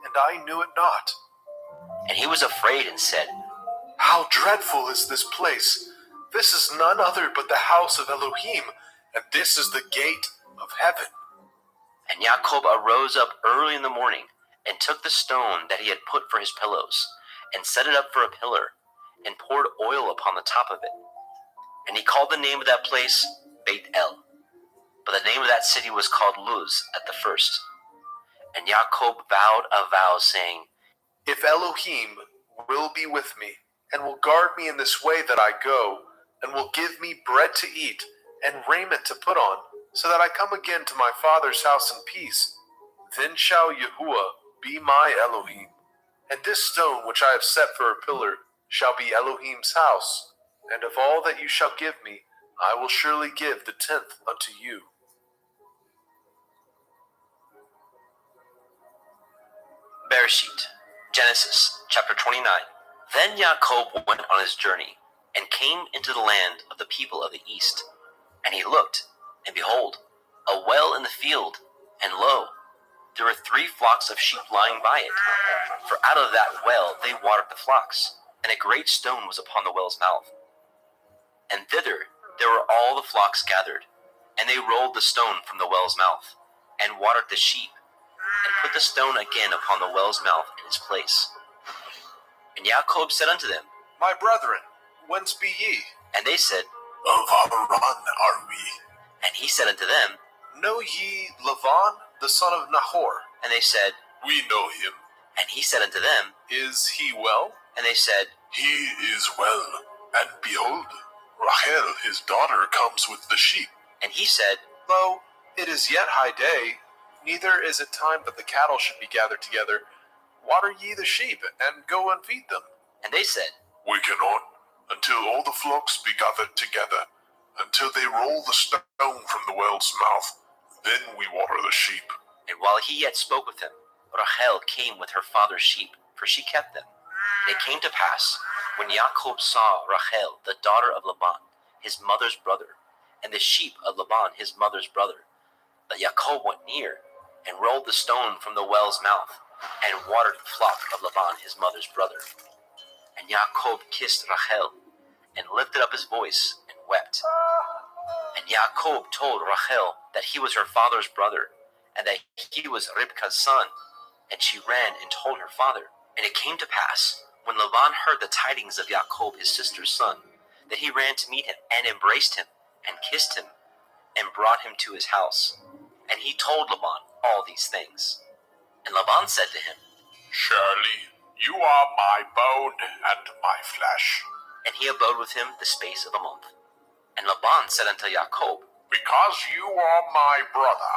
and I knew it not. And he was afraid, and said, How dreadful is this place! This is none other but the house of Elohim, and this is the gate of heaven. And Jacob arose up early in the morning, and took the stone that he had put for his pillows, and set it up for a pillar, and poured oil upon the top of it. And he called the name of that place Beit El, but the name of that city was called Luz at the first. And Jacob vowed a vow, saying, If Elohim will be with me, and will guard me in this way that I go, and will give me bread to eat, and raiment to put on, so that I come again to my father's house in peace. Then shall Yahuwah be my Elohim, and this stone which I have set for a pillar shall be Elohim's house, and of all that you shall give me, I will surely give the 10th unto you. Bereshit, Genesis, chapter 29. Then Yaakov went on his journey, and came into the land of the people of the east. And he looked, and behold, a well in the field, and lo, there were 3 flocks of sheep lying by it. For out of that well they watered the flocks, and a great stone was upon the well's mouth. And thither there were all the flocks gathered, and they rolled the stone from the well's mouth, and watered the sheep, and put the stone again upon the well's mouth in its place. And Jacob said unto them, My brethren, whence be ye? And they said, Of Haran are we. And he said unto them, Know ye Lavan, the son of Nahor? And they said, We know him. And he said unto them, Is he well? And they said, He is well, and behold, Rachel his daughter comes with the sheep. And he said, Lo, it is yet high day, neither is it time that the cattle should be gathered together. Water ye the sheep, and go and feed them. And they said, We cannot, until all the flocks be gathered together, until they roll the stone from the well's mouth. Then we water the sheep. And while he yet spoke with him, Rachel came with her father's sheep, for she kept them. And it came to pass, when Jacob saw Rachel, the daughter of Laban, his mother's brother, and the sheep of Laban, his mother's brother, that Jacob went near, and rolled the stone from the well's mouth, and watered the flock of Laban, his mother's brother. And Jacob kissed Rachel, and lifted up his voice, and wept. And Jacob told Rachel that he was her father's brother, and that he was Ribka's son. And she ran and told her father. And it came to pass, when Laban heard the tidings of Jacob his sister's son, that he ran to meet him, and embraced him, and kissed him, and brought him to his house. And he told Laban all these things. And Laban said to him, Surely you are my bone and my flesh. And he abode with him the space of a month. And Laban said unto Jacob, Because you are my brother,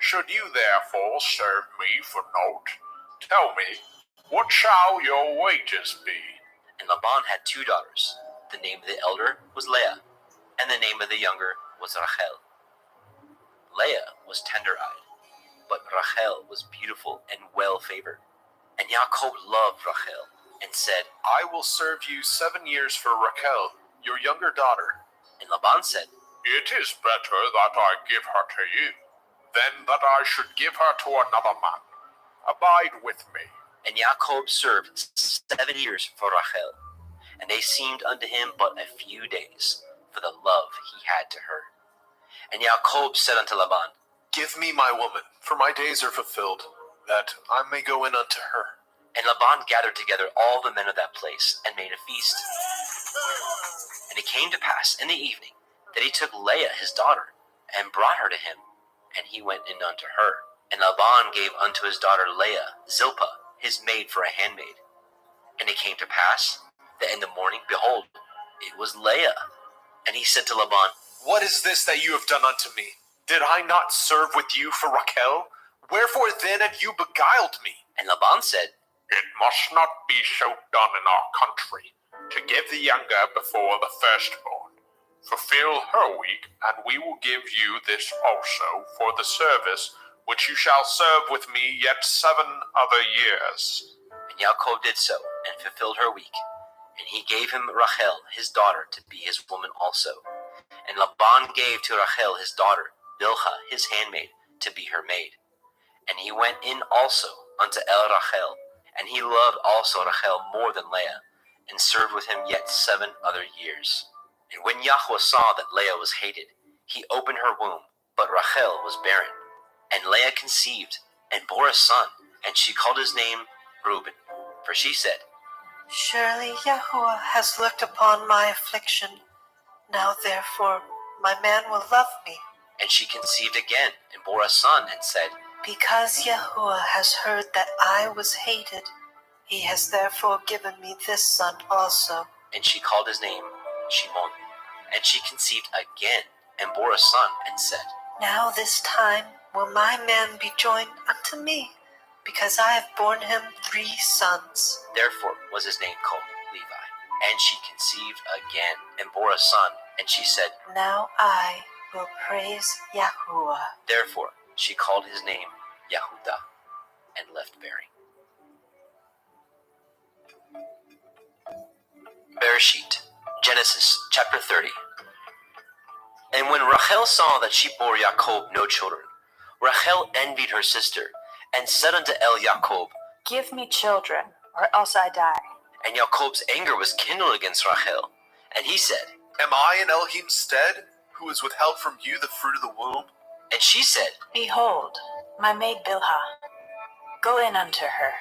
should you therefore serve me for naught? Tell me, what shall your wages be? And Laban had 2 daughters. The name of the elder was Leah, and the name of the younger was Rachel. Leah was tender-eyed, but Rachel was beautiful and well-favored. And Jacob loved Rachel, and said, I will serve you 7 years for Rachel, your younger daughter. And Laban said, It is better that I give her to you, than that I should give her to another man. Abide with me. And Jacob served 7 years for Rachel, and they seemed unto him but a few days, for the love he had to her. And Jacob said unto Laban, Give me my woman, for my days are fulfilled, that I may go in unto her. And Laban gathered together all the men of that place, and made a feast. And it came to pass in the evening, that he took Leah his daughter, and brought her to him, and he went in unto her. And Laban gave unto his daughter Leah Zilpah, his maid, for a handmaid. And it came to pass, that in the morning, behold, it was Leah. And he said to Laban, What is this that you have done unto me? Did I not serve with you for Rachel? Wherefore then have you beguiled me? And Laban said, It must not be so done in our country, to give the younger before the firstborn. Fulfill her week, and we will give you this also for the service which you shall serve with me yet 7 other years. And Jacob did so, and fulfilled her week. And he gave him Rachel his daughter to be his woman also. And Laban gave to Rachel his daughter Bilhah his handmaid to be her maid. And he went in also unto Rachel, and he loved also Rachel more than Leah, and served with him yet 7 other years. And when Yahweh saw that Leah was hated, he opened her womb, but Rachel was barren. And Leah conceived, and bore a son, and she called his name Reuben. For she said, Surely Yahweh has looked upon my affliction. Now therefore my man will love me. And she conceived again, and bore a son, and said, Because Yahweh has heard that I was hated, He has therefore given me this son also. And she called his name Shimon. And she conceived again, and bore a son, and said, Now this time will my man be joined unto me, because I have borne him 3 sons. Therefore was his name called Levi. And she conceived again, and bore a son, and she said, Now I will praise Yahuwah. Therefore she called his name Yahudah, and left bearing. Bereshit, Genesis chapter 30. And when Rachel saw that she bore Jacob no children, Rachel envied her sister, and said unto Jacob, Give me children, or else I die. And Jacob's anger was kindled against Rachel, and he said, Am I in Elohim's stead, who has withheld from you the fruit of the womb? And she said, Behold, my maid Bilhah, go in unto her,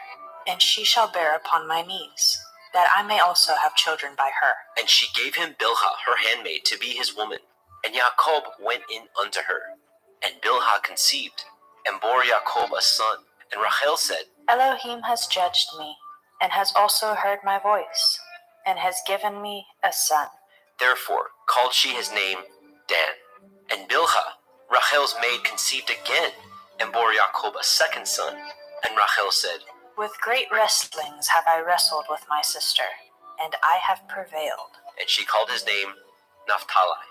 and she shall bear upon my knees, that I may also have children by her. And she gave him Bilhah her handmaid to be his woman. And Jacob went in unto her, and Bilhah conceived, and bore Jacob a son. And Rachel said, Elohim has judged me, and has also heard my voice, and has given me a son. Therefore called she his name Dan. And Bilhah, Rachel's maid, conceived again, and bore Jacob a second son. And Rachel said, With great wrestlings have I wrestled with my sister, and I have prevailed. And she called his name Naphtali.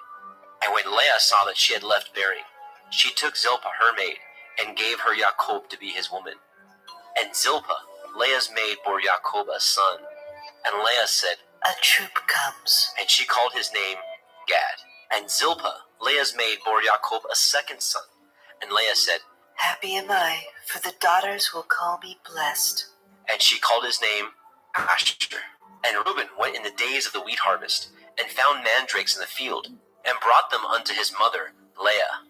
And when Leah saw that she had left bearing, she took Zilpah her maid, and gave her Jacob to be his woman. And Zilpah, Leah's maid, bore Jacob a son. And Leah said, A troop comes. And she called his name Gad. And Zilpah, Leah's maid, bore Jacob a second son. And Leah said, Happy am I, for the daughters will call me blessed. And she called his name Asher. And Reuben went in the days of the wheat harvest, and found mandrakes in the field, and brought them unto his mother, Leah.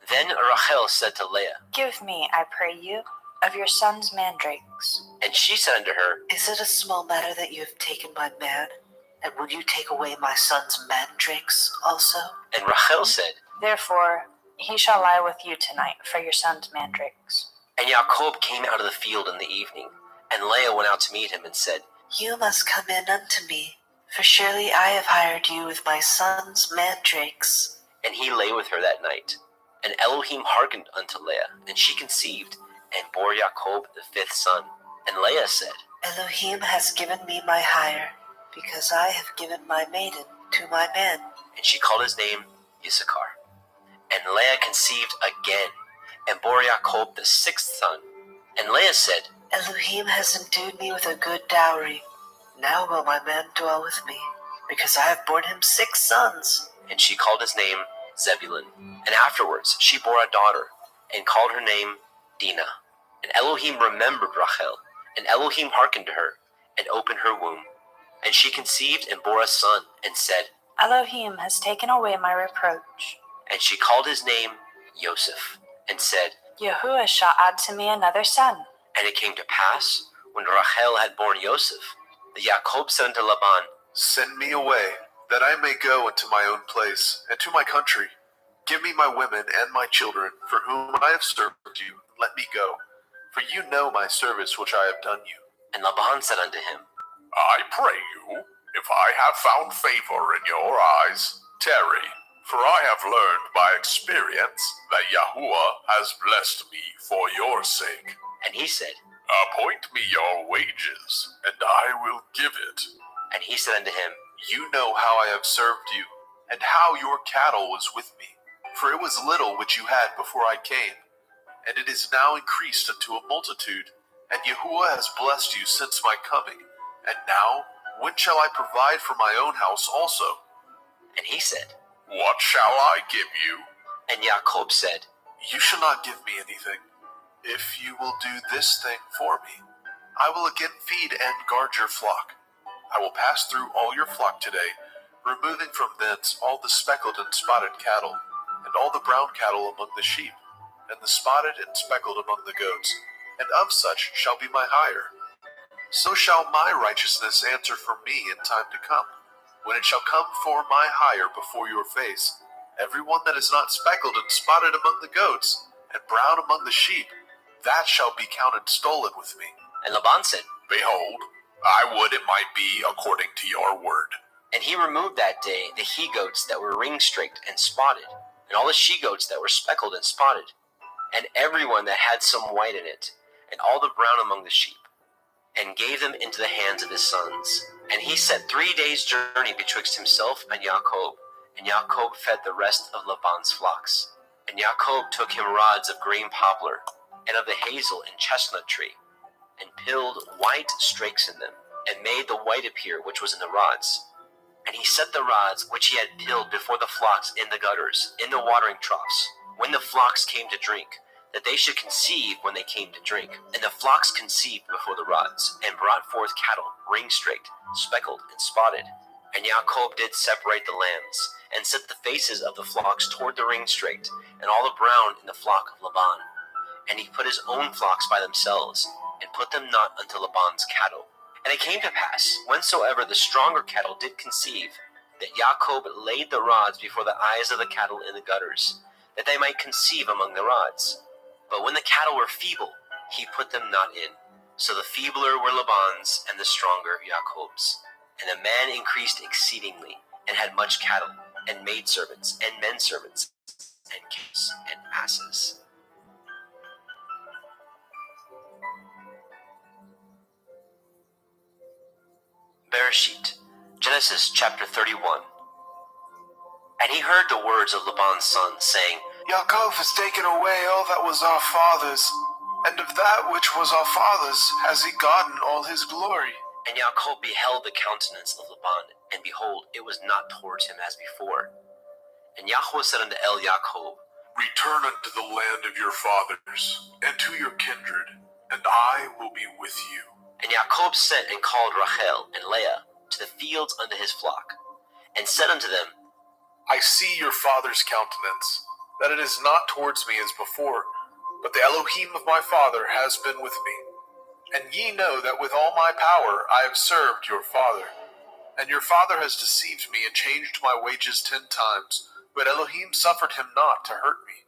Then Rachel said to Leah, Give me, I pray you, of your son's mandrakes. And she said unto her, Is it a small matter that you have taken my man? And will you take away my son's mandrakes also? And Rachel said, Therefore he shall lie with you tonight for your son's mandrakes. And Jacob came out of the field in the evening, and Leah went out to meet him, and said, You must come in unto me, for surely I have hired you with my son's mandrakes. And he lay with her that night. And Elohim hearkened unto Leah, and she conceived, and bore Jacob the 5th son. And Leah said, Elohim has given me my hire, because I have given my maiden to my man. And she called his name Issachar. And Leah conceived again, and bore Jacob the 6th son. And Leah said, Elohim has endued me with a good dowry. Now will my man dwell with me, because I have borne him 6 sons. And she called his name Zebulun. And afterwards she bore a daughter, and called her name Dinah. And Elohim remembered Rachel, and Elohim hearkened to her, and opened her womb. And she conceived and bore a son, and said, Elohim has taken away my reproach. And she called his name Joseph, and said, Yahuwah shall add to me another son. And it came to pass, when Rachel had borne Joseph, that Jacob said unto Laban, Send me away, that I may go into my own place, and to my country. Give me my women and my children, for whom I have served you, and let me go. For you know my service which I have done you. And Laban said unto him, I pray you, if I have found favor in your eyes, tarry. For I have learned by experience that Yahuwah has blessed me for your sake. And he said, Appoint me your wages, and I will give it. And he said unto him, You know how I have served you, and how your cattle was with me. For it was little which you had before I came, and it is now increased unto a multitude. And Yahuwah has blessed you since my coming. And now, when shall I provide for my own house also? And he said, What shall I give you? And Jacob said, You shall not give me anything. If you will do this thing for me, I will again feed and guard your flock. I will pass through all your flock today, removing from thence all the speckled and spotted cattle, and all the brown cattle among the sheep, and the spotted and speckled among the goats, and of such shall be my hire. So shall my righteousness answer for me in time to come, when it shall come for my hire before your face. Every one that is not speckled and spotted among the goats, and brown among the sheep, that shall be counted stolen with me. And Laban said, Behold, I would it might be according to your word. And he removed that day the he-goats that were ring-streaked and spotted, and all the she-goats that were speckled and spotted, and everyone that had some white in it, and all the brown among the sheep, and gave them into the hands of his sons. And he set 3 days' journey betwixt himself and Jacob, and Jacob fed the rest of Laban's flocks. And Jacob took him rods of green poplar, and of the hazel and chestnut tree, and pilled white strakes in them, and made the white appear which was in the rods. And he set the rods which he had pilled before the flocks in the gutters, in the watering troughs, when the flocks came to drink, that they should conceive when they came to drink. And the flocks conceived before the rods, and brought forth cattle, ring-streaked, speckled, and spotted. And Jacob did separate the lambs, and set the faces of the flocks toward the ring-streaked, and all the brown in the flock of Laban. And he put his own flocks by themselves, and put them not unto Laban's cattle. And it came to pass, whensoever the stronger cattle did conceive, that Jacob laid the rods before the eyes of the cattle in the gutters, that they might conceive among the rods. But when the cattle were feeble, he put them not in. So the feebler were Laban's, and the stronger Jacob's. And the man increased exceedingly, and had much cattle, and maidservants, and menservants, and camels, and asses. Bereshit, Genesis chapter 31. And he heard the words of Laban's son, saying, Yaakov has taken away all that was our father's, and of that which was our father's has he gotten all his glory. And Jacob beheld the countenance of Laban, and behold, it was not towards him as before. And Yahweh said unto Jacob, Return unto the land of your fathers, and to your kindred, and I will be with you. And Jacob sent and called Rachel and Leah to the fields unto his flock, and said unto them, I see your father's countenance, that it is not towards me as before, but the Elohim of my father has been with me. And ye know that with all my power I have served your father. And your father has deceived me and changed my wages 10 times, but Elohim suffered him not to hurt me.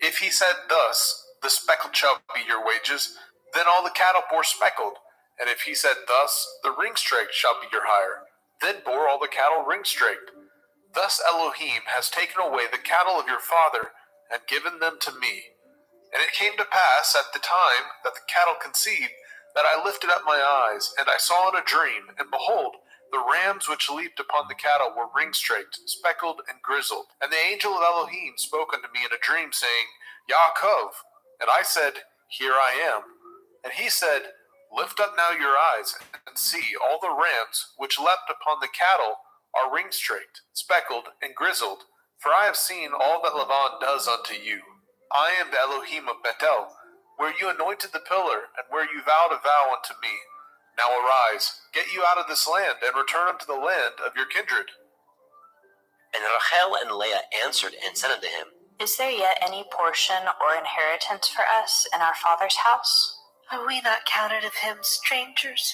If he said thus, the speckled shall be your wages, then all the cattle bore speckled. And if he said thus, the ring-straked shall be your hire, then bore all the cattle ring-straked. Thus Elohim has taken away the cattle of your father, and given them to me. And it came to pass at the time that the cattle conceived, that I lifted up my eyes, and I saw in a dream, and behold, the rams which leaped upon the cattle were ring-straked, speckled, and grizzled. And the angel of Elohim spoke unto me in a dream, saying, Yaakov. And I said, Here I am. And he said, Lift up now your eyes, and see, all the rams which leapt upon the cattle are ring-straked, speckled, and grizzled. For I have seen all that Laban does unto you. I am the Elohim of Bethel, where you anointed the pillar, and where you vowed a vow unto me. Now arise, get you out of this land, and return unto the land of your kindred. And Rachel and Leah answered and said unto him, Is there yet any portion or inheritance for us in our father's house? Are we not counted of him strangers?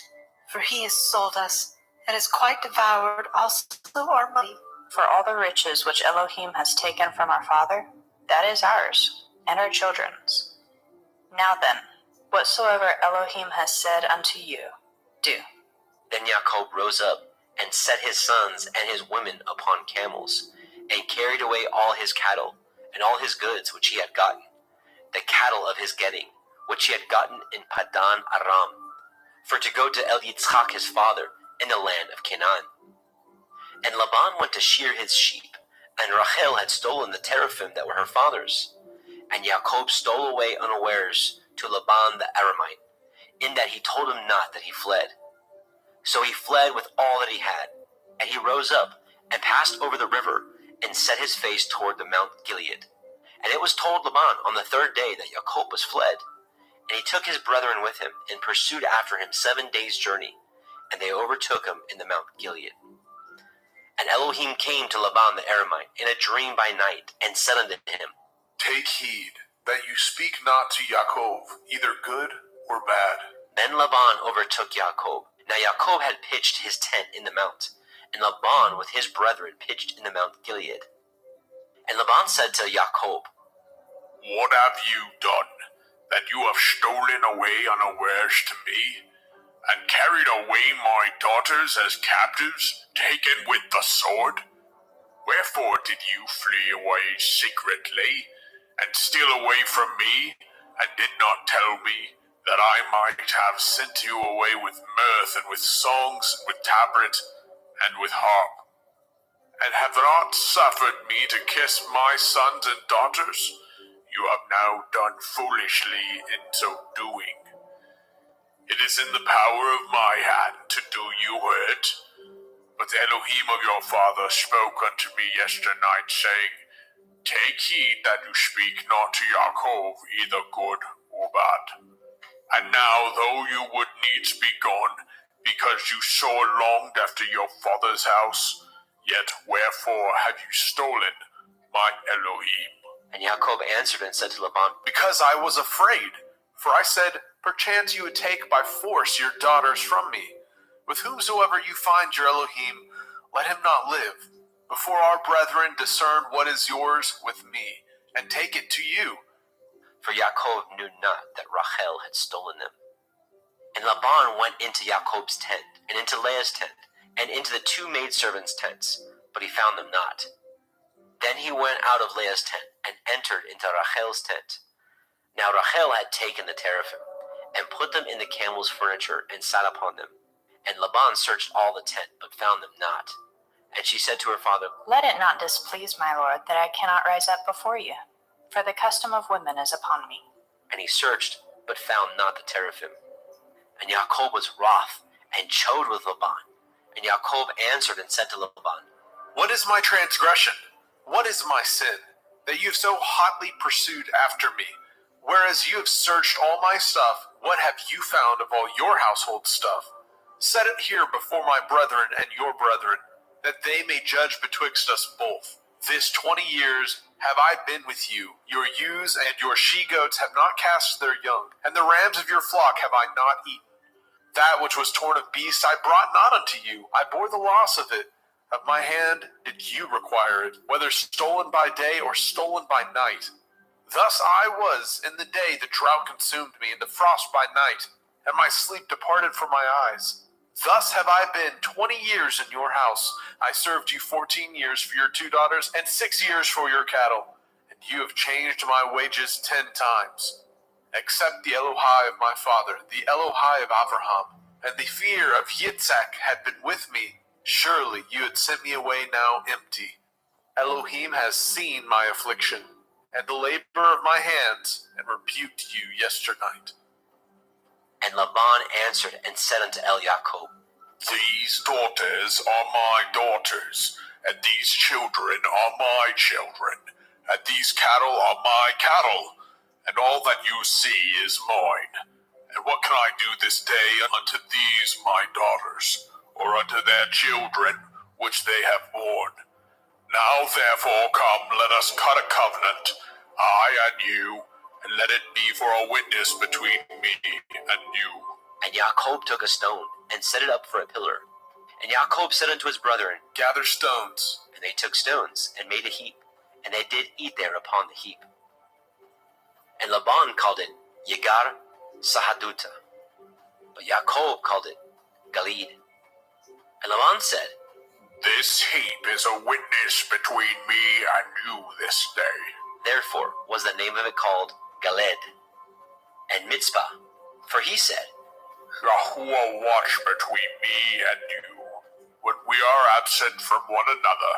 For he has sold us, and has quite devoured also our money. For all the riches which Elohim has taken from our father, that is ours, and our children's. Now then, whatsoever Elohim has said unto you, do. Then Jacob rose up, and set his sons and his women upon camels, and carried away all his cattle, and all his goods which he had gotten, the cattle of his getting, which he had gotten in Padan Aram, for to go to El Yitzchak his father, in the land of Canaan. And Laban went to shear his sheep, and Rachel had stolen the teraphim that were her father's. And Jacob stole away unawares to Laban the Aramite, in that he told him not that he fled. So he fled with all that he had, and he rose up, and passed over the river, and set his face toward the Mount Gilead. And it was told Laban on the 3rd day that Jacob was fled. And he took his brethren with him, and pursued after him 7 days' journey, and they overtook him in the Mount Gilead. And Elohim came to Laban the Aramite in a dream by night, and said unto him, Take heed that you speak not to Yaakov, either good or bad. Then Laban overtook Jacob. Now Jacob had pitched his tent in the mount, and Laban with his brethren pitched in the Mount Gilead. And Laban said to Jacob, What have you done, that you have stolen away unawares to me? and carried away my daughters as captives, taken with the sword? Wherefore did you flee away secretly, and steal away from me, and did not tell me, that I might have sent you away with mirth, and with songs, and with tabret, and with harp, and have not suffered me to kiss my sons and daughters? You have now done foolishly in so doing. It is in the power of my hand to do you hurt, but the Elohim of your father spoke unto me yesternight, saying, Take heed that you speak not to Yaakov either good or bad. And now, though you would needs be gone, because you sore longed after your father's house, yet wherefore have you stolen my Elohim? And Yaakov answered and said to Laban, Because I was afraid, for I said, Perchance you would take by force your daughters from me. With whomsoever you find your Elohim, let him not live, before our brethren discern what is yours with me, and take it to you. For Yaakov knew not that Rachel had stolen them. And Laban went into Jacob's tent, and into Leah's tent, and into the two maidservants' tents, but he found them not. Then he went out of Leah's tent, and entered into Rachel's tent. Now Rachel had taken the teraphim, and put them in the camel's furniture, and sat upon them. And Laban searched all the tent, but found them not. And she said to her father, Let it not displease my lord that I cannot rise up before you, for the custom of women is upon me. And he searched, but found not the teraphim. And Jacob was wroth, and chode with Laban. And Jacob answered and said to Laban, What is my transgression? What is my sin, that you have so hotly pursued after me? Whereas you have searched all my stuff, what have you found of all your household stuff? Set it here before my brethren and your brethren, that they may judge betwixt us both. This 20 years have I been with you. Your ewes and your she-goats have not cast their young, and the rams of your flock have I not eaten. That which was torn of beasts I brought not unto you. I bore the loss of it. Of my hand did you require it, whether stolen by day or stolen by night. Thus I was in the day the drought consumed me, and the frost by night, and my sleep departed from my eyes. Thus have I been 20 years in your house. I served you 14 years for your 2 daughters, and 6 years for your cattle. And you have changed my wages 10 times. Except the Elohai of my father, the Elohai of Abraham, and the fear of Yitzhak had been with me, surely you had sent me away now empty. Elohim has seen my affliction, and the labor of my hands, and rebuked you yesternight. And Laban answered and said unto Jacob, These daughters are my daughters, and these children are my children, and these cattle are my cattle, and all that you see is mine. And what can I do this day unto these my daughters, or unto their children which they have borne? Now therefore come, let us cut a covenant, I and you, and let it be for a witness between me and you. And Jacob took a stone, and set it up for a pillar. And Jacob said unto his brethren, Gather stones. And they took stones, and made a heap, and they did eat there upon the heap. And Laban called it Yegar Sahaduta, but Jacob called it Galid. And Laban said, This heap is a witness between me and you this day. Therefore was the name of it called Galed. And Mitzpah, for he said, Yahuwah watch between me and you, when we are absent from one another.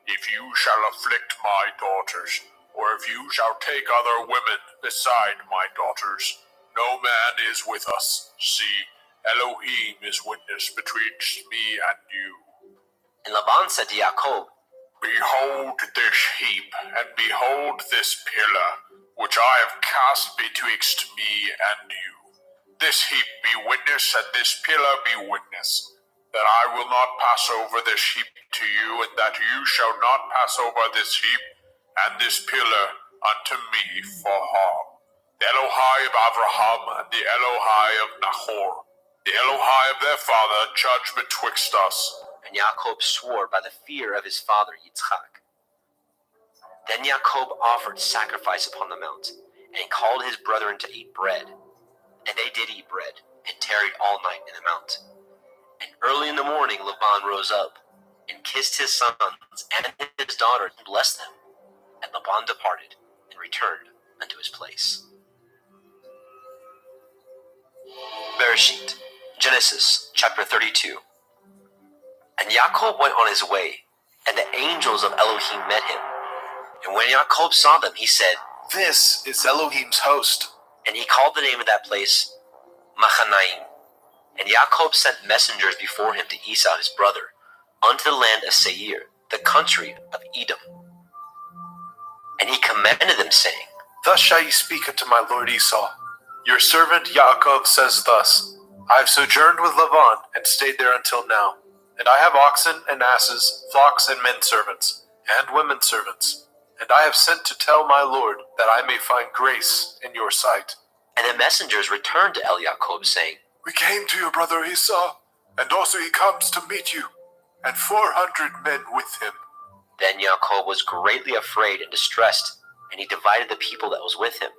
If you shall afflict my daughters, or if you shall take other women beside my daughters, no man is with us. See, Elohim is witness betwixt me and you. And Laban said to Jacob, Behold this heap, and behold this pillar, which I have cast betwixt me and you. This heap be witness, and this pillar be witness, that I will not pass over this heap to you, and that you shall not pass over this heap and this pillar unto me for harm. The Elohai of Abraham and the Elohai of Nahor, the Elohai of their father, judge betwixt us. And Jacob swore by the fear of his father Yitzchak. Then Jacob offered sacrifice upon the mount, and called his brethren to eat bread. And they did eat bread, and tarried all night in the mount. And early in the morning Laban rose up, and kissed his sons and his daughter, and blessed them. And Laban departed, and returned unto his place. Bereshit, Genesis chapter 32. And Jacob went on his way, and the angels of Elohim met him. And when Jacob saw them, he said, This is Elohim's host. And he called the name of that place Machanaim. And Jacob sent messengers before him to Esau his brother, unto the land of Seir, the country of Edom. And he commanded them, saying, Thus shall ye speak unto my lord Esau. Your servant Jacob says thus, I have sojourned with Laban, and stayed there until now. And I have oxen and asses, flocks and men servants, and women servants. And I have sent to tell my lord, that I may find grace in your sight. And the messengers returned to Jacob, saying, We came to your brother Esau, and also he comes to meet you, and 400 men with him. Then Jacob was greatly afraid and distressed, and he divided the people that was with him,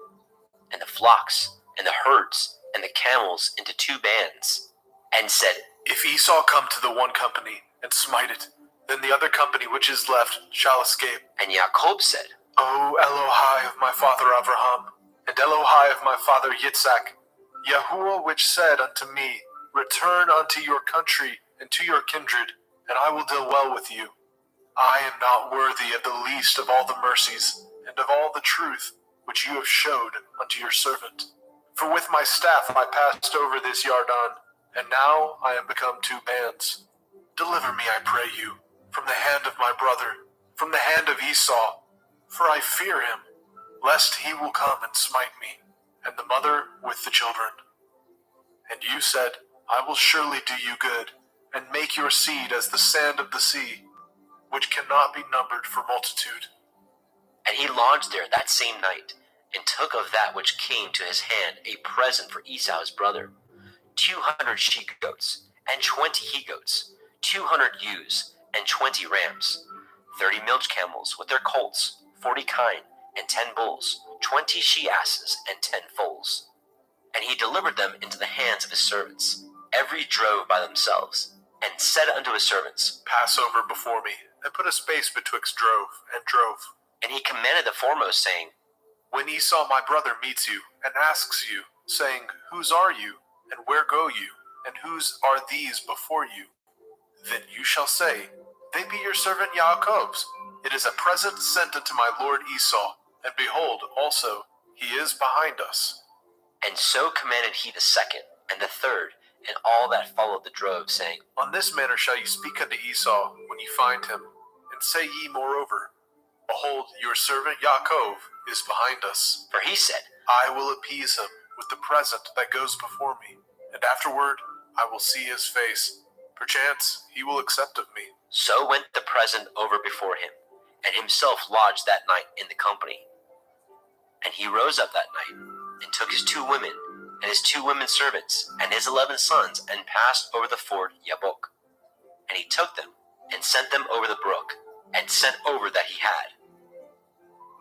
and the flocks, and the herds, and the camels into 2 bands, and said, If Esau come to the one company, and smite it, then the other company which is left shall escape. And Jacob said, O Elohai of my father Abraham, and Elohai of my father Yitzhak, Yahuwah which said unto me, Return unto your country and to your kindred, and I will deal well with you. I am not worthy of the least of all the mercies, and of all the truth which you have showed unto your servant. For with my staff I passed over this Yarden, and now I am become 2 bands. Deliver me, I pray you, from the hand of my brother, from the hand of Esau, for I fear him, lest he will come and smite me, and the mother with the children. And you said, I will surely do you good, and make your seed as the sand of the sea, which cannot be numbered for multitude. And he lodged there that same night, and took of that which came to his hand a present for Esau his brother, 200 she-goats, and 20 he-goats, 200 ewes, and 20 rams, 30 milch camels with their colts, 40 kine, and 10 bulls, 20 she-asses, and 10 foals. And he delivered them into the hands of his servants, every drove by themselves, and said unto his servants, Pass over before me, and put a space betwixt drove and drove. And he commanded the foremost, saying, When Esau my brother meets you, and asks you, saying, Whose are you, and where go you, and whose are these before you? Then you shall say, They be your servant Jacob's. It is a present sent unto my lord Esau, and behold, also, he is behind us. And so commanded he the second, and the third, and all that followed the drove, saying, On this manner shall ye speak unto Esau when ye find him, and say ye moreover, Behold, your servant Jacob is behind us. For he said, I will appease him with the present that goes before me, and afterward I will see his face. Perchance he will accept of me. So went the present over before him, and himself lodged that night in the company. And he rose up that night, and took his 2 women, and his 2 women servants, and his 11 sons, and passed over the ford Yabok. And he took them, and sent them over the brook, and sent over that he had.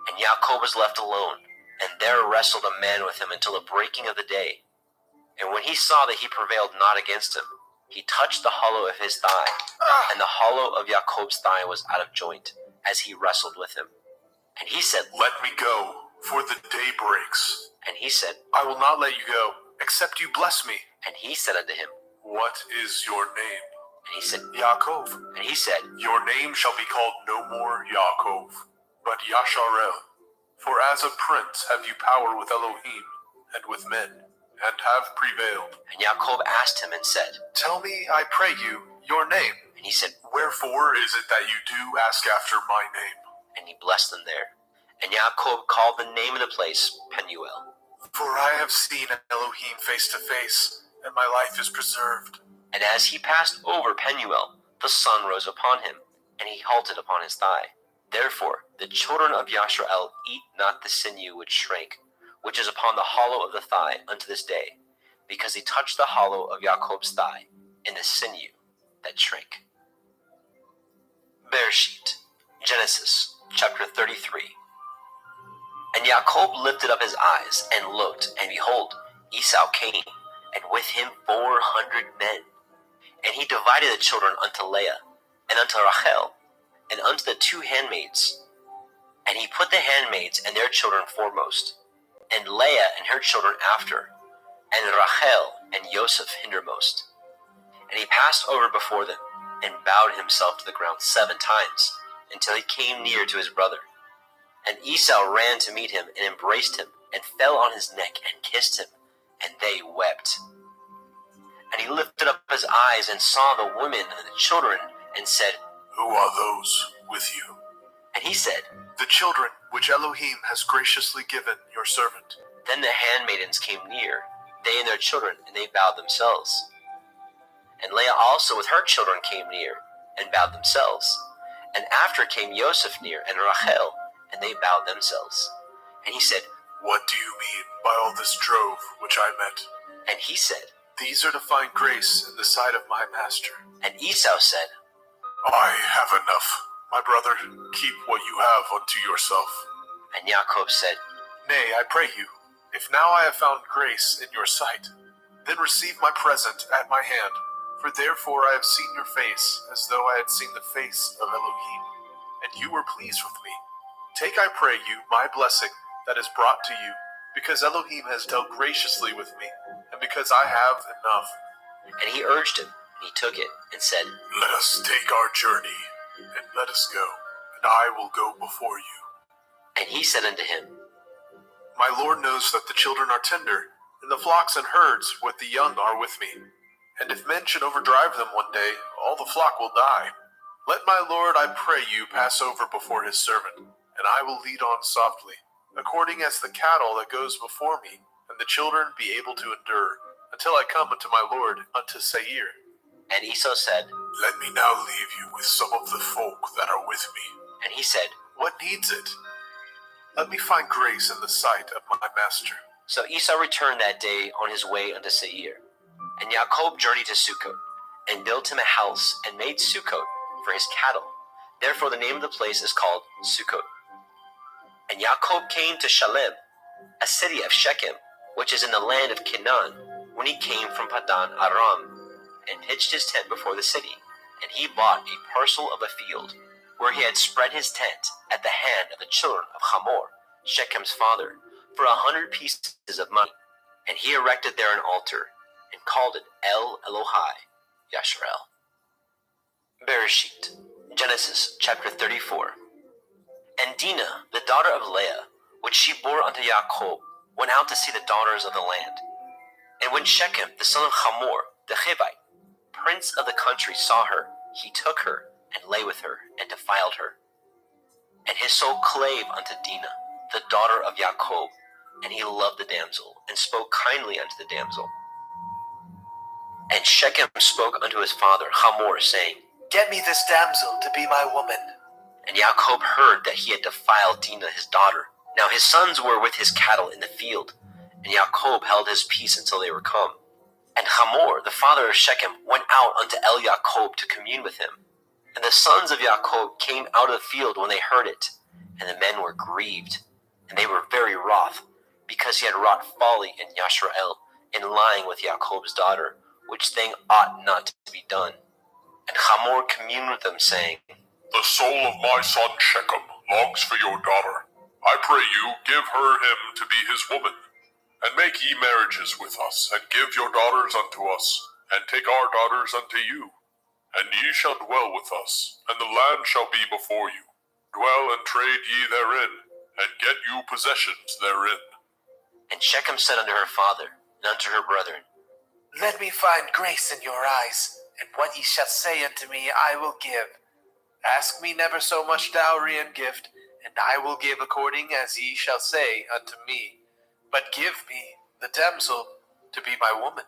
And Jacob was left alone, and there wrestled a man with him until the breaking of the day. And when he saw that he prevailed not against him, he touched the hollow of his thigh, and the hollow of Jacob's thigh was out of joint, as he wrestled with him. And he said, Let me go, for the day breaks. And he said, I will not let you go, except you bless me. And he said unto him, What is your name? And he said, Yaakov. And he said, Your name shall be called no more Yaakov, but Yasharel. For as a prince have you power with Elohim and with men, and have prevailed. And Jacob asked him and said, Tell me, I pray you, your name. And he said, Wherefore is it that you do ask after my name? And he blessed them there. And Jacob called the name of the place Penuel. For I have seen Elohim face to face, and my life is preserved. And as he passed over Penuel, the sun rose upon him, and he halted upon his thigh. Therefore the children of Yasharel eat not the sinew which shrank, which is upon the hollow of the thigh unto this day, because he touched the hollow of Jacob's thigh in the sinew that shrank. Bereshit, Genesis chapter 33. And Jacob lifted up his eyes and looked, and behold, Esau came, and with him 400 men. And he divided the children unto Leah, and unto Rachel, and unto the 2 handmaids. And he put the handmaids and their children foremost, and Leah and her children after, and Rachel and Joseph hindermost. And he passed over before them, and bowed himself to the ground 7 times, until he came near to his brother. And Esau ran to meet him, and embraced him, and fell on his neck, and kissed him, and they wept. And he lifted up his eyes, and saw the women and the children, and said, Who are those with you? And he said, The children which Elohim has graciously given your servant. Then the handmaidens came near, they and their children, and they bowed themselves. And Leah also with her children came near, and bowed themselves. And after came Joseph near, and Rachel, and they bowed themselves. And he said, What do you mean by all this drove which I met? And he said, These are to find grace in the sight of my master. And Esau said, I have enough. My brother, keep what you have unto yourself. And Jacob said, Nay, I pray you, if now I have found grace in your sight, then receive my present at my hand, for therefore I have seen your face, as though I had seen the face of Elohim, and you were pleased with me. Take, I pray you, my blessing that is brought to you, because Elohim has dealt graciously with me, and because I have enough. And he urged him, and he took it, and said, Let us take our journey, and let us go, and I will go before you. And he said unto him, My Lord knows that the children are tender, and the flocks and herds with the young are with me. And if men should overdrive them one day, all the flock will die. Let my Lord, I pray you, pass over before his servant, and I will lead on softly, according as the cattle that goes before me, and the children be able to endure, until I come unto my Lord, unto Seir. And Esau said, Let me now leave you with some of the folk that are with me. And he said, What needs it? Let me find grace in the sight of my master. So Esau returned that day on his way unto Seir. And Jacob journeyed to Sukkot, and built him a house, and made Sukkot for his cattle. Therefore the name of the place is called Sukkot. And Jacob came to Shalem, a city of Shechem, which is in the land of Canaan, when he came from Padan Aram, and pitched his tent before the city. And he bought a parcel of a field, where he had spread his tent at the hand of the children of Hamor, Shechem's father, for 100 pieces of money. And he erected there an altar, and called it El Elohai Yasharel. Bereshit, Genesis chapter 34. And Dinah, the daughter of Leah, which she bore unto Jacob, went out to see the daughters of the land. And when Shechem, the son of Hamor, the Hivite, prince of the country, saw her, he took her, and lay with her, and defiled her. And his soul clave unto Dinah, the daughter of Jacob, and he loved the damsel, and spoke kindly unto the damsel. And Shechem spoke unto his father Hamor, saying, Get me this damsel to be my woman. And Jacob heard that he had defiled Dinah his daughter. Now his sons were with his cattle in the field, and Jacob held his peace until they were come. And Hamor, the father of Shechem, went out unto El Jacob to commune with him. And the sons of Jacob came out of the field when they heard it, and the men were grieved, and they were very wroth, because he had wrought folly in Yashrael, in lying with Jacob's daughter, which thing ought not to be done. And Hamor communed with them, saying, The soul of my son Shechem longs for your daughter. I pray you, give her him to be his woman, and make ye marriages with us, and give your daughters unto us, and take our daughters unto you. And ye shall dwell with us, and the land shall be before you. Dwell and trade ye therein, and get you possessions therein. And Shechem said unto her father, and unto her brethren, Let me find grace in your eyes, and what ye shall say unto me I will give. Ask me never so much dowry and gift, and I will give according as ye shall say unto me. But give me the damsel to be my woman.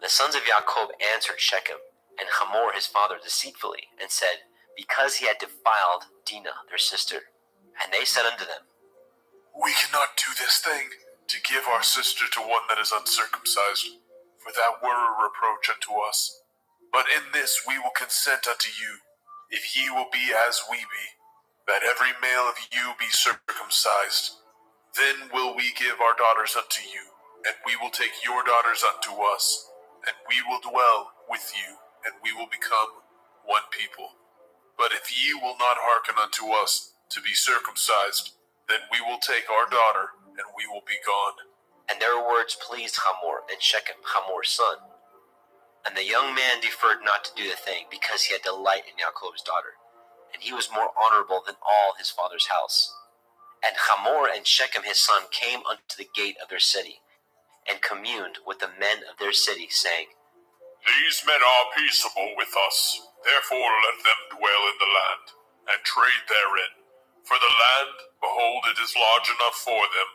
The sons of Jacob answered Shechem and Hamor his father deceitfully, and said, Because he had defiled Dinah their sister. And they said unto them, We cannot do this thing, to give our sister to one that is uncircumcised, for that were a reproach unto us. But in this we will consent unto you, if ye will be as we be, that every male of you be circumcised. Then will we give our daughters unto you, and we will take your daughters unto us, and we will dwell with you, and we will become one people. But if ye will not hearken unto us to be circumcised, then we will take our daughter, and we will be gone. And their words pleased Hamor and Shechem, Hamor's son. And the young man deferred not to do the thing, because he had delight in Jacob's daughter, and he was more honorable than all his father's house. And Hamor and Shechem his son came unto the gate of their city, and communed with the men of their city, saying, These men are peaceable with us, therefore let them dwell in the land, and trade therein. For the land, behold, it is large enough for them.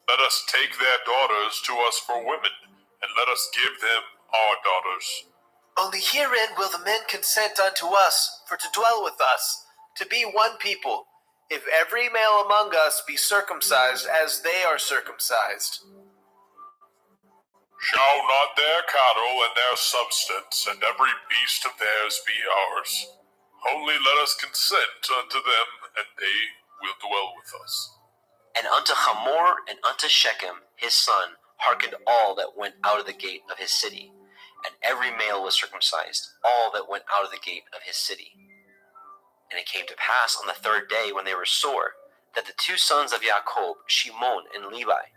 Let us take their daughters to us for women, and let us give them our daughters. Only herein will the men consent unto us, for to dwell with us, to be one people, if every male among us be circumcised as they are circumcised. Shall not their cattle and their substance and every beast of theirs be ours? Only let us consent unto them, and they will dwell with us. And unto Hamor and unto Shechem his son hearkened all that went out of the gate of his city, and every male was circumcised, all that went out of the gate of his city. And it came to pass on the third day, when they were sore, that the two sons of Jacob, Shimon and Levi,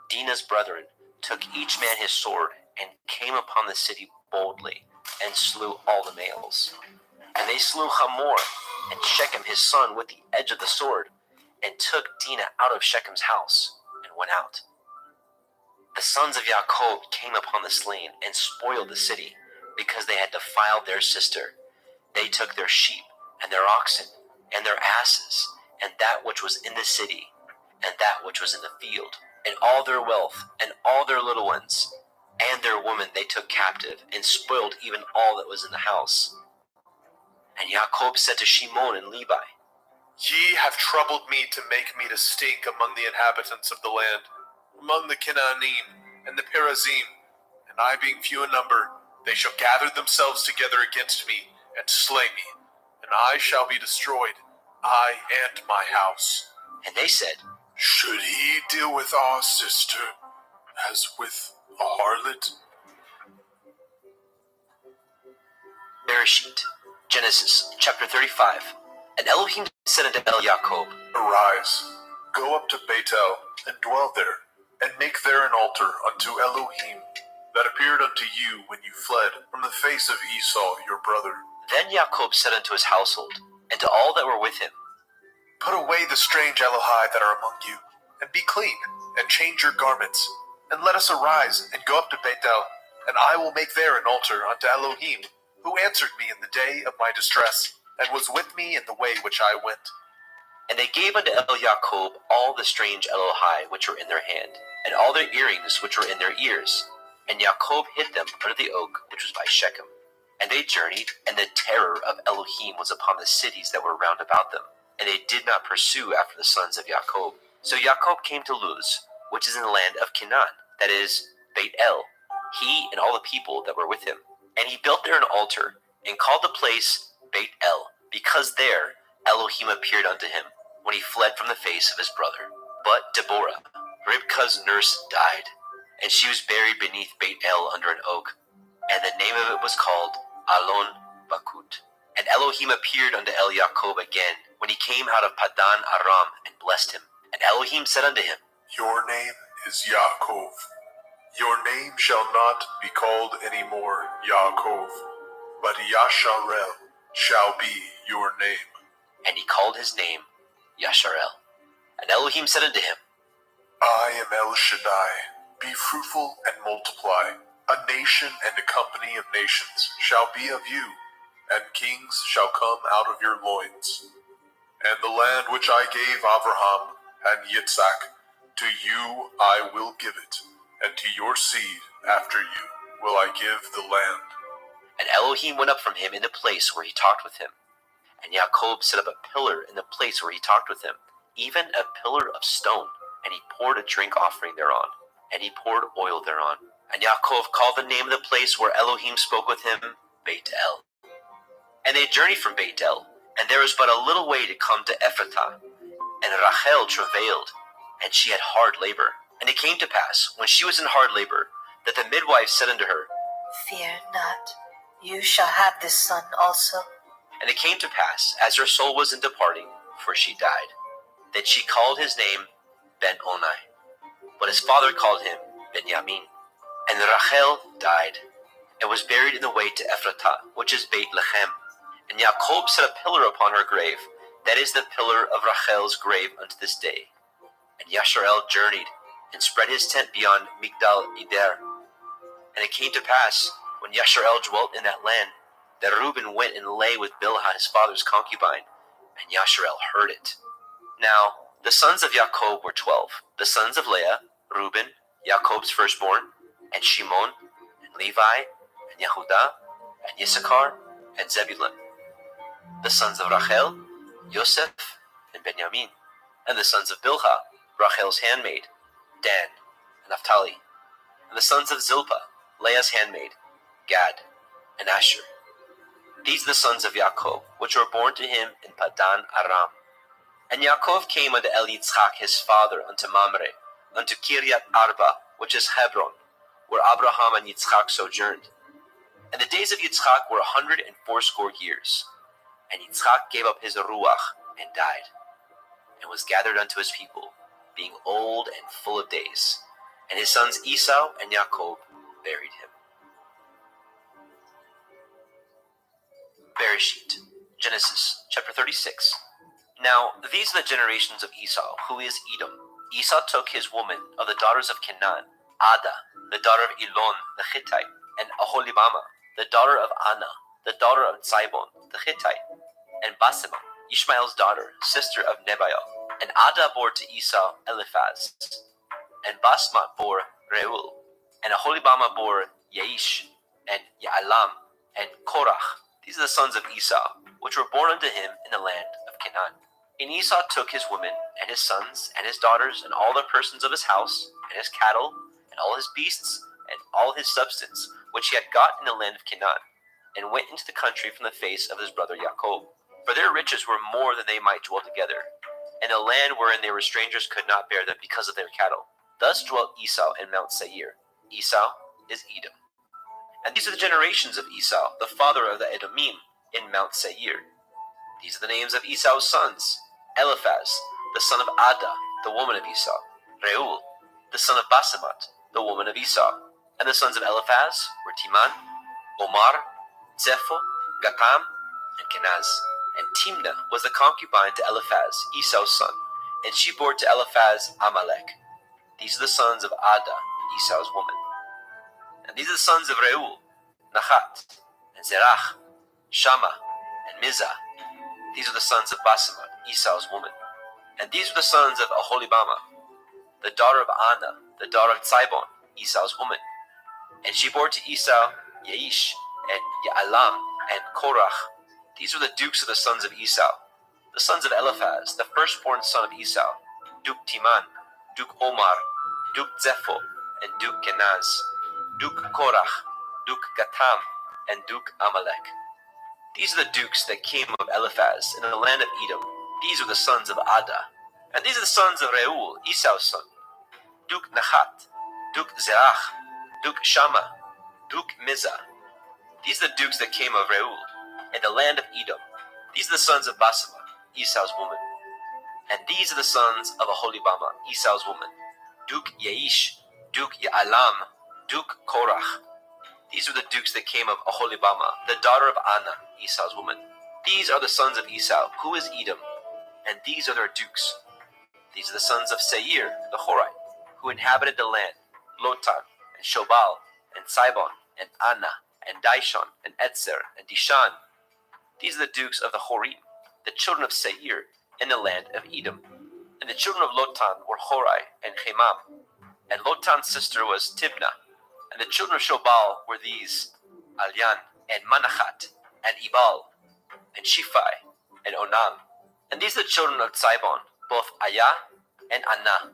Dinah's brethren, took each man his sword, and came upon the city boldly, and slew all the males. And they slew Hamor and Shechem his son with the edge of the sword, and took Dinah out of Shechem's house, and went out. The sons of Jacob came upon the slain, and spoiled the city, because they had defiled their sister. They took their sheep, and their oxen, and their asses, and that which was in the city, and that which was in the field, and all their wealth, and all their little ones, and their women they took captive, and spoiled even all that was in the house. And Jacob said to Shimon and Levi, Ye have troubled me to make me to stink among the inhabitants of the land, among the Canaanim and the Perizim, and I being few in number, they shall gather themselves together against me, and slay me, and I shall be destroyed, I and my house. And they said, Should he deal with our sister as with a harlot? Bereshit, Genesis, chapter 35. And Elohim said unto Jacob, Arise, go up to Bethel, and dwell there, and make there an altar unto Elohim, that appeared unto you when you fled from the face of Esau your brother. Then Jacob said unto his household, and to all that were with him, Put away the strange Elohai that are among you, and be clean, and change your garments, and let us arise, and go up to Bethel, and I will make there an altar unto Elohim, who answered me in the day of my distress, and was with me in the way which I went. And they gave unto Jacob all the strange Elohai which were in their hand, and all their earrings which were in their ears. And Jacob hid them under the oak which was by Shechem. And they journeyed, and the terror of Elohim was upon the cities that were round about them, and they did not pursue after the sons of Jacob. So Jacob came to Luz, which is in the land of Canaan, that is, Beit El, he and all the people that were with him. And he built there an altar, and called the place Beit El, because there Elohim appeared unto him, when he fled from the face of his brother. But Deborah, Ribkah's nurse, died, and she was buried beneath Beit El under an oak, and the name of it was called Alon Bakut. And Elohim appeared unto Jacob again, when he came out of Padan Aram, and blessed him. And Elohim said unto him, Your name is Yaakov. Your name shall not be called any more Yaakov, but Yasharel shall be your name. And he called his name Yasharel. And Elohim said unto him, I am El Shaddai. Be fruitful and multiply. A nation and a company of nations shall be of you, and kings shall come out of your loins. And the land which I gave Abraham and Yitzhak, to you I will give it, and to your seed after you will I give the land. And Elohim went up from him in the place where he talked with him. And Jacob set up a pillar in the place where he talked with him, even a pillar of stone, and he poured a drink offering thereon, and he poured oil thereon. And Yaakov called the name of the place where Elohim spoke with him, Beit El. And they journeyed from Beit El, and there was but a little way to come to Ephratah. And Rachel travailed, and she had hard labor, And it came to pass, when she was in hard labor, that the midwife said unto her, Fear not, you shall have this son also. And it came to pass, as her soul was in departing, for she died, that she called his name Ben-Oni, but his father called him Benjamin. And Rachel died, and was buried in the way to Ephratah, which is Beit Lechem. And Jacob set a pillar upon her grave, that is the pillar of Rachel's grave unto this day. And Yasharel journeyed, and spread his tent beyond Migdal Eder. And it came to pass, when Yasharel dwelt in that land, that Reuben went and lay with Bilhah his father's concubine, and Yasharel heard it. Now the sons of Jacob were 12, the sons of Leah, Reuben, Jacob's firstborn, and Shimon, and Levi, and Yehudah, and Issachar, and Zebulun. The sons of Rachel, Yosef, and Benjamin. And the sons of Bilhah, Rachel's handmaid, Dan, and Naphtali. And the sons of Zilpah, Leah's handmaid, Gad, and Asher. These are the sons of Jacob, which were born to him in Padan Aram. And Yaakov came unto Yitzchak his father, unto Mamre, unto Kiryat Arba, which is Hebron, where Abraham and Yitzchak sojourned. And the days of Yitzchak were 180 years. And Yitzchak gave up his ruach, and died, and was gathered unto his people, being old and full of days. And his sons Esau and Jacob buried him. Bereshit, Genesis, chapter 36. Now these are the generations of Esau, who is Edom. Esau took his woman of the daughters of Canaan, Ada, the daughter of Elon the Hittite, and Aholibama, the daughter of Anna, the daughter of Zibon the Hittite, and Basema, Ishmael's daughter, sister of Nebaioth. And Ada bore to Esau Eliphaz, and Basmat bore Reuel, and Aholibama bore Yaish, and Ya'alam, and Korach. These are the sons of Esau, which were born unto him in the land of Canaan. And Esau took his women, and his sons, and his daughters, and all the persons of his house, and his cattle, and all his beasts, and all his substance, which he had got in the land of Canaan, and went into the country from the face of his brother Jacob. For their riches were more than they might dwell together, and the land wherein they were strangers could not bear them because of their cattle. Thus dwelt Esau in Mount Seir. Esau is Edom. And these are the generations of Esau, the father of the Edomim, in Mount Seir. These are the names of Esau's sons: Eliphaz, the son of Ada, the woman of Esau; Reuel, the son of Basemat, the woman of Esau. And the sons of Eliphaz were Timan, Omar, Zepho, Gatam, and Kenaz. And Timnah was the concubine to Eliphaz, Esau's son, and she bore to Eliphaz Amalek. These are the sons of Ada, Esau's woman. And these are the sons of Reuel, Nahat, and Zerach, Shammah, and Mizah. These are the sons of Basemat, Esau's woman. And these are the sons of Aholibama, the daughter of Anna, the daughter of Zibon, Esau's woman. And she bore to Esau Yaish, and Ya'alam, and Korach. These were the dukes of the sons of Esau. The sons of Eliphaz, the firstborn son of Esau: Duke Timan, Duke Omar, Duke Zepho, and Duke Kenaz, Duke Korach, Duke Gatam, and Duke Amalek. These are the dukes that came of Eliphaz in the land of Edom. These are the sons of Ada. And these are the sons of Reuel, Esau's son: Duke Nahat, Duke Zerach, Duke Shammah, Duke Mizah. These are the dukes that came of Reuel in the land of Edom. These are the sons of Basemat, Esau's woman. And these are the sons of Aholibama, Esau's woman: Duke Yaish, Duke Ya'alam, Duke Korach. These are the dukes that came of Aholibama, the daughter of Anna, Esau's woman. These are the sons of Esau, who is Edom, and these are their dukes. These are the sons of Seir, the Horite, who inhabited the land: Lotan, and Shobal, and Sibon, and Anna, and Dishon, and Etzer, and Dishan. These are the dukes of the Horim, the children of Seir, in the land of Edom. And the children of Lotan were Horai and Chemam. And Lotan's sister was Tibnah. And the children of Shobal were these: Alyan, and Manachat, and Ebal, and Shiphi, and Onam. And these are the children of Zibon, both Ayah and Anah.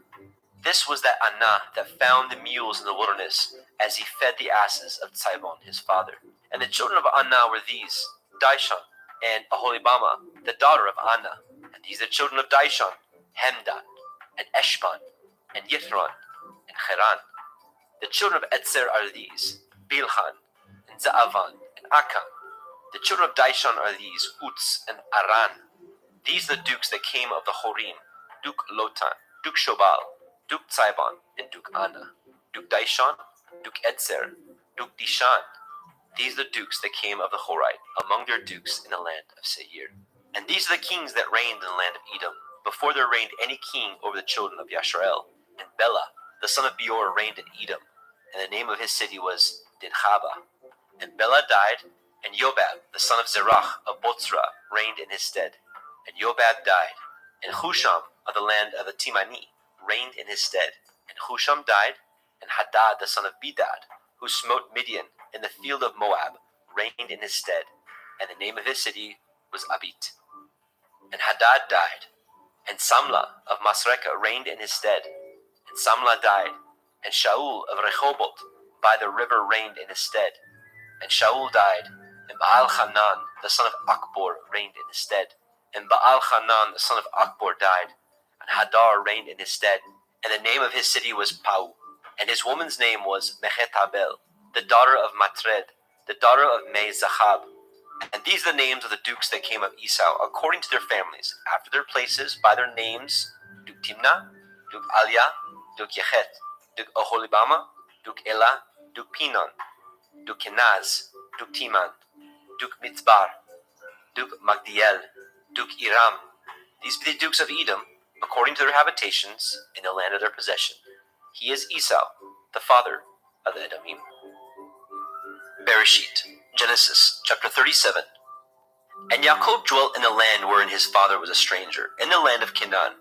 This was that Anah that found the mules in the wilderness, as he fed the asses of Zibon his father. And the children of Anah were these: Dishon, and Aholibama, the daughter of Anna. And these are the children of Dishon: Hemdan, and Eshban, and Yithron. and Haran. The children of Etzer are these, Bilhan, and Zaavan, and Akan. The children of Daishon are these, Uts and Aran. These are the dukes that came of the Horim, Duke Lotan, Duke Shobal, Duke Tzibon, and Duke Anna. Duke Daishon, Duke Etzer, Duke Dishan. These are the dukes that came of the Horite, among their dukes in the land of Seir. And these are the kings that reigned in the land of Edom, before there reigned any king over the children of Yasharel. And Bela, the son of Beor, reigned in Edom, and the name of his city was Dinhaba. And Bela died, and Yobab, the son of Zerach of Botzra, reigned in his stead. And Yobab died, and Husham of the land of the Timani reigned in his stead. And Husham died, and Hadad, the son of Bedad, who smote Midian in the field of Moab, reigned in his stead, and the name of his city was Abit. And Hadad died, and Samlah of Masrekah reigned in his stead, and Samlah died, and Shaul of Rehoboth by the river reigned in his stead, and Shaul died, and Baal-Hanan the son of Akbor reigned in his stead, and Baal-Hanan the son of Akbor died, and Hadar reigned in his stead, and the name of his city was Pau, and his woman's name was Mehetabel, the daughter of Matred, the daughter of Me-Zahab. And these are the names of the dukes that came of Esau, according to their families, after their places, by their names: Duke Timnah, Duke Alia, Duke Yechet, Duke Oholibama, Duke Elah, Duke Pinon, Duke Kenaz, Duke Timan, Duke Mitzbar, Duke Magdiel, Duke Iram. These be the dukes of Edom, according to their habitations, in the land of their possession. He is Esau, the father of the Edomim. Bereshit, Genesis, chapter 37. And Yaakov dwelt in the land wherein his father was a stranger, in the land of Canaan.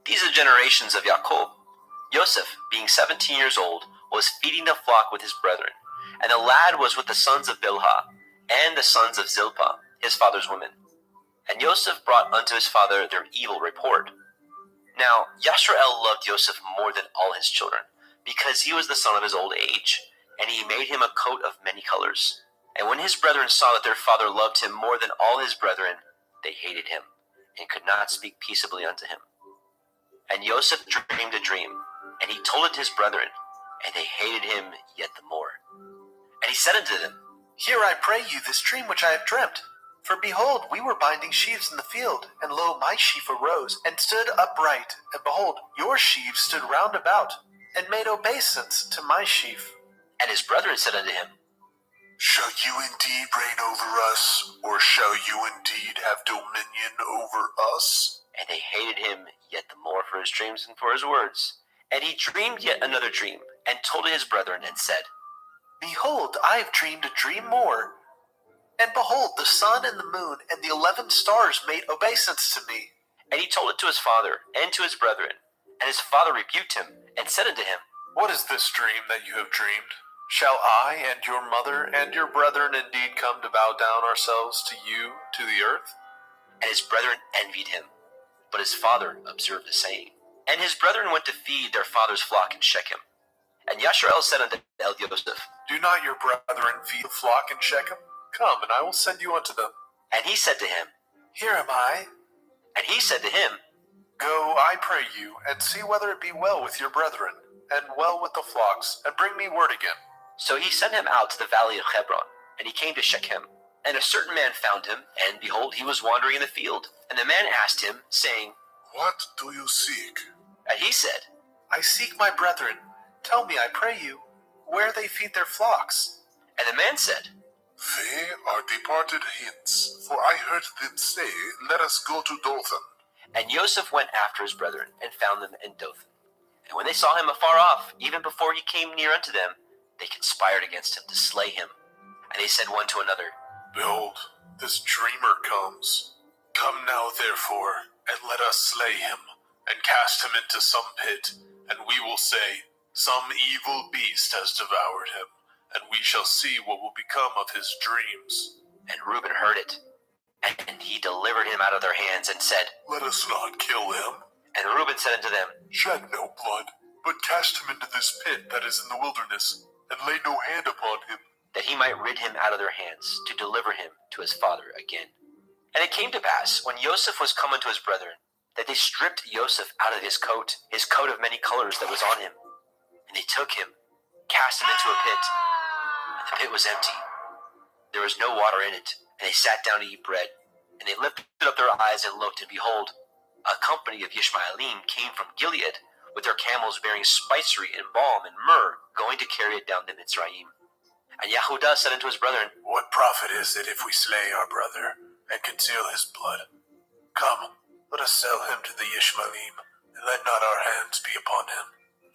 These are the generations of Yaakov. Yosef, being 17 years old, was feeding the flock with his brethren, and the lad was with the sons of Bilhah, and the sons of Zilpah, his father's women. And Yosef brought unto his father their evil report. Now Yasharel loved Yosef more than all his children, because he was the son of his old age, and he made him a coat of many colors. And when his brethren saw that their father loved him more than all his brethren, they hated him, and could not speak peaceably unto him. And Yosef dreamed a dream, and he told it to his brethren, and they hated him yet the more. And he said unto them, Hear, I pray you, this dream which I have dreamt. For behold, we were binding sheaves in the field, and lo, my sheaf arose, and stood upright, and behold, your sheaves stood round about, and made obeisance to my sheaf. And his brethren said unto him, Shall you indeed reign over us, or shall you indeed have dominion over us? And they hated him yet the more for his dreams and for his words. And he dreamed yet another dream, and told it his brethren, and said, Behold, I have dreamed a dream more. And behold, the sun and the moon and the 11 stars made obeisance to me. And he told it to his father and to his brethren. And his father rebuked him, and said unto him, What is this dream that you have dreamed? Shall I and your mother and your brethren indeed come to bow down ourselves to you, to the earth? And his brethren envied him. But his father observed the saying. And his brethren went to feed their father's flock in Shechem. And Yasharel said unto Yosef, Do not your brethren feed the flock in Shechem? Come, and I will send you unto them. And he said to him, Here am I. And he said to him, Go, I pray you, and see whether it be well with your brethren, and well with the flocks, and bring me word again. So he sent him out to the valley of Hebron, and he came to Shechem. And a certain man found him, and behold, he was wandering in the field. And the man asked him, saying, What do you seek? And he said, I seek my brethren. Tell me, I pray you, where they feed their flocks. And the man said, They are departed hence, for I heard them say, Let us go to Dothan. And Yosef went after his brethren, and found them in Dothan. And when they saw him afar off, even before he came near unto them, they conspired against him to slay him. And they said one to another, Behold, this dreamer comes. Come now, therefore, and let us slay him, and cast him into some pit, and we will say, Some evil beast has devoured him, and we shall see what will become of his dreams. And Reuben heard it, and he delivered him out of their hands, and said, Let us not kill him. And Reuben said unto them, Shed no blood, but cast him into this pit that is in the wilderness, and lay no hand upon him, that he might rid him out of their hands, to deliver him to his father again. And it came to pass, when Yosef was come unto his brethren, that they stripped Yosef out of his coat of many colors that was on him, And they took him, cast him into a pit, and the pit was empty. There was no water in it, and they sat down to eat bread. And they lifted up their eyes and looked, and behold, a company of Yishmaelim came from Gilead, with their camels bearing spicery and balm and myrrh, going to carry it down to Mitzrayim. And Yehudah said unto his brethren, What profit is it if we slay our brother and conceal his blood? Come, let us sell him to the Yishmaelim, and let not our hands be upon him,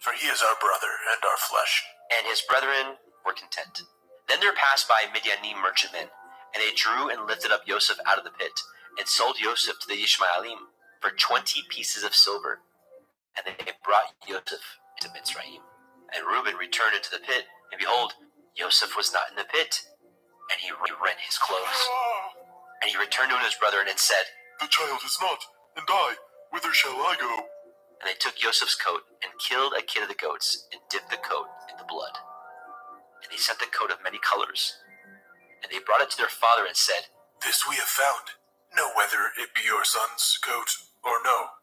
for he is our brother and our flesh. And his brethren were content. Then there passed by Midianim merchantmen, and they drew and lifted up Yosef out of the pit, and sold Yosef to the Yishmaelim for 20 pieces of silver. And they brought Yosef into Mitzrayim. And Reuben returned into the pit, and behold, Yosef was not in the pit, and he rent his clothes. And he returned to his brethren and said, The child is not, and I, whither shall I go? And they took Yosef's coat, and killed a kid of the goats, and dipped the coat in the blood. And they set the coat of many colors. And they brought it to their father and said, This we have found. Know whether it be your son's coat or no.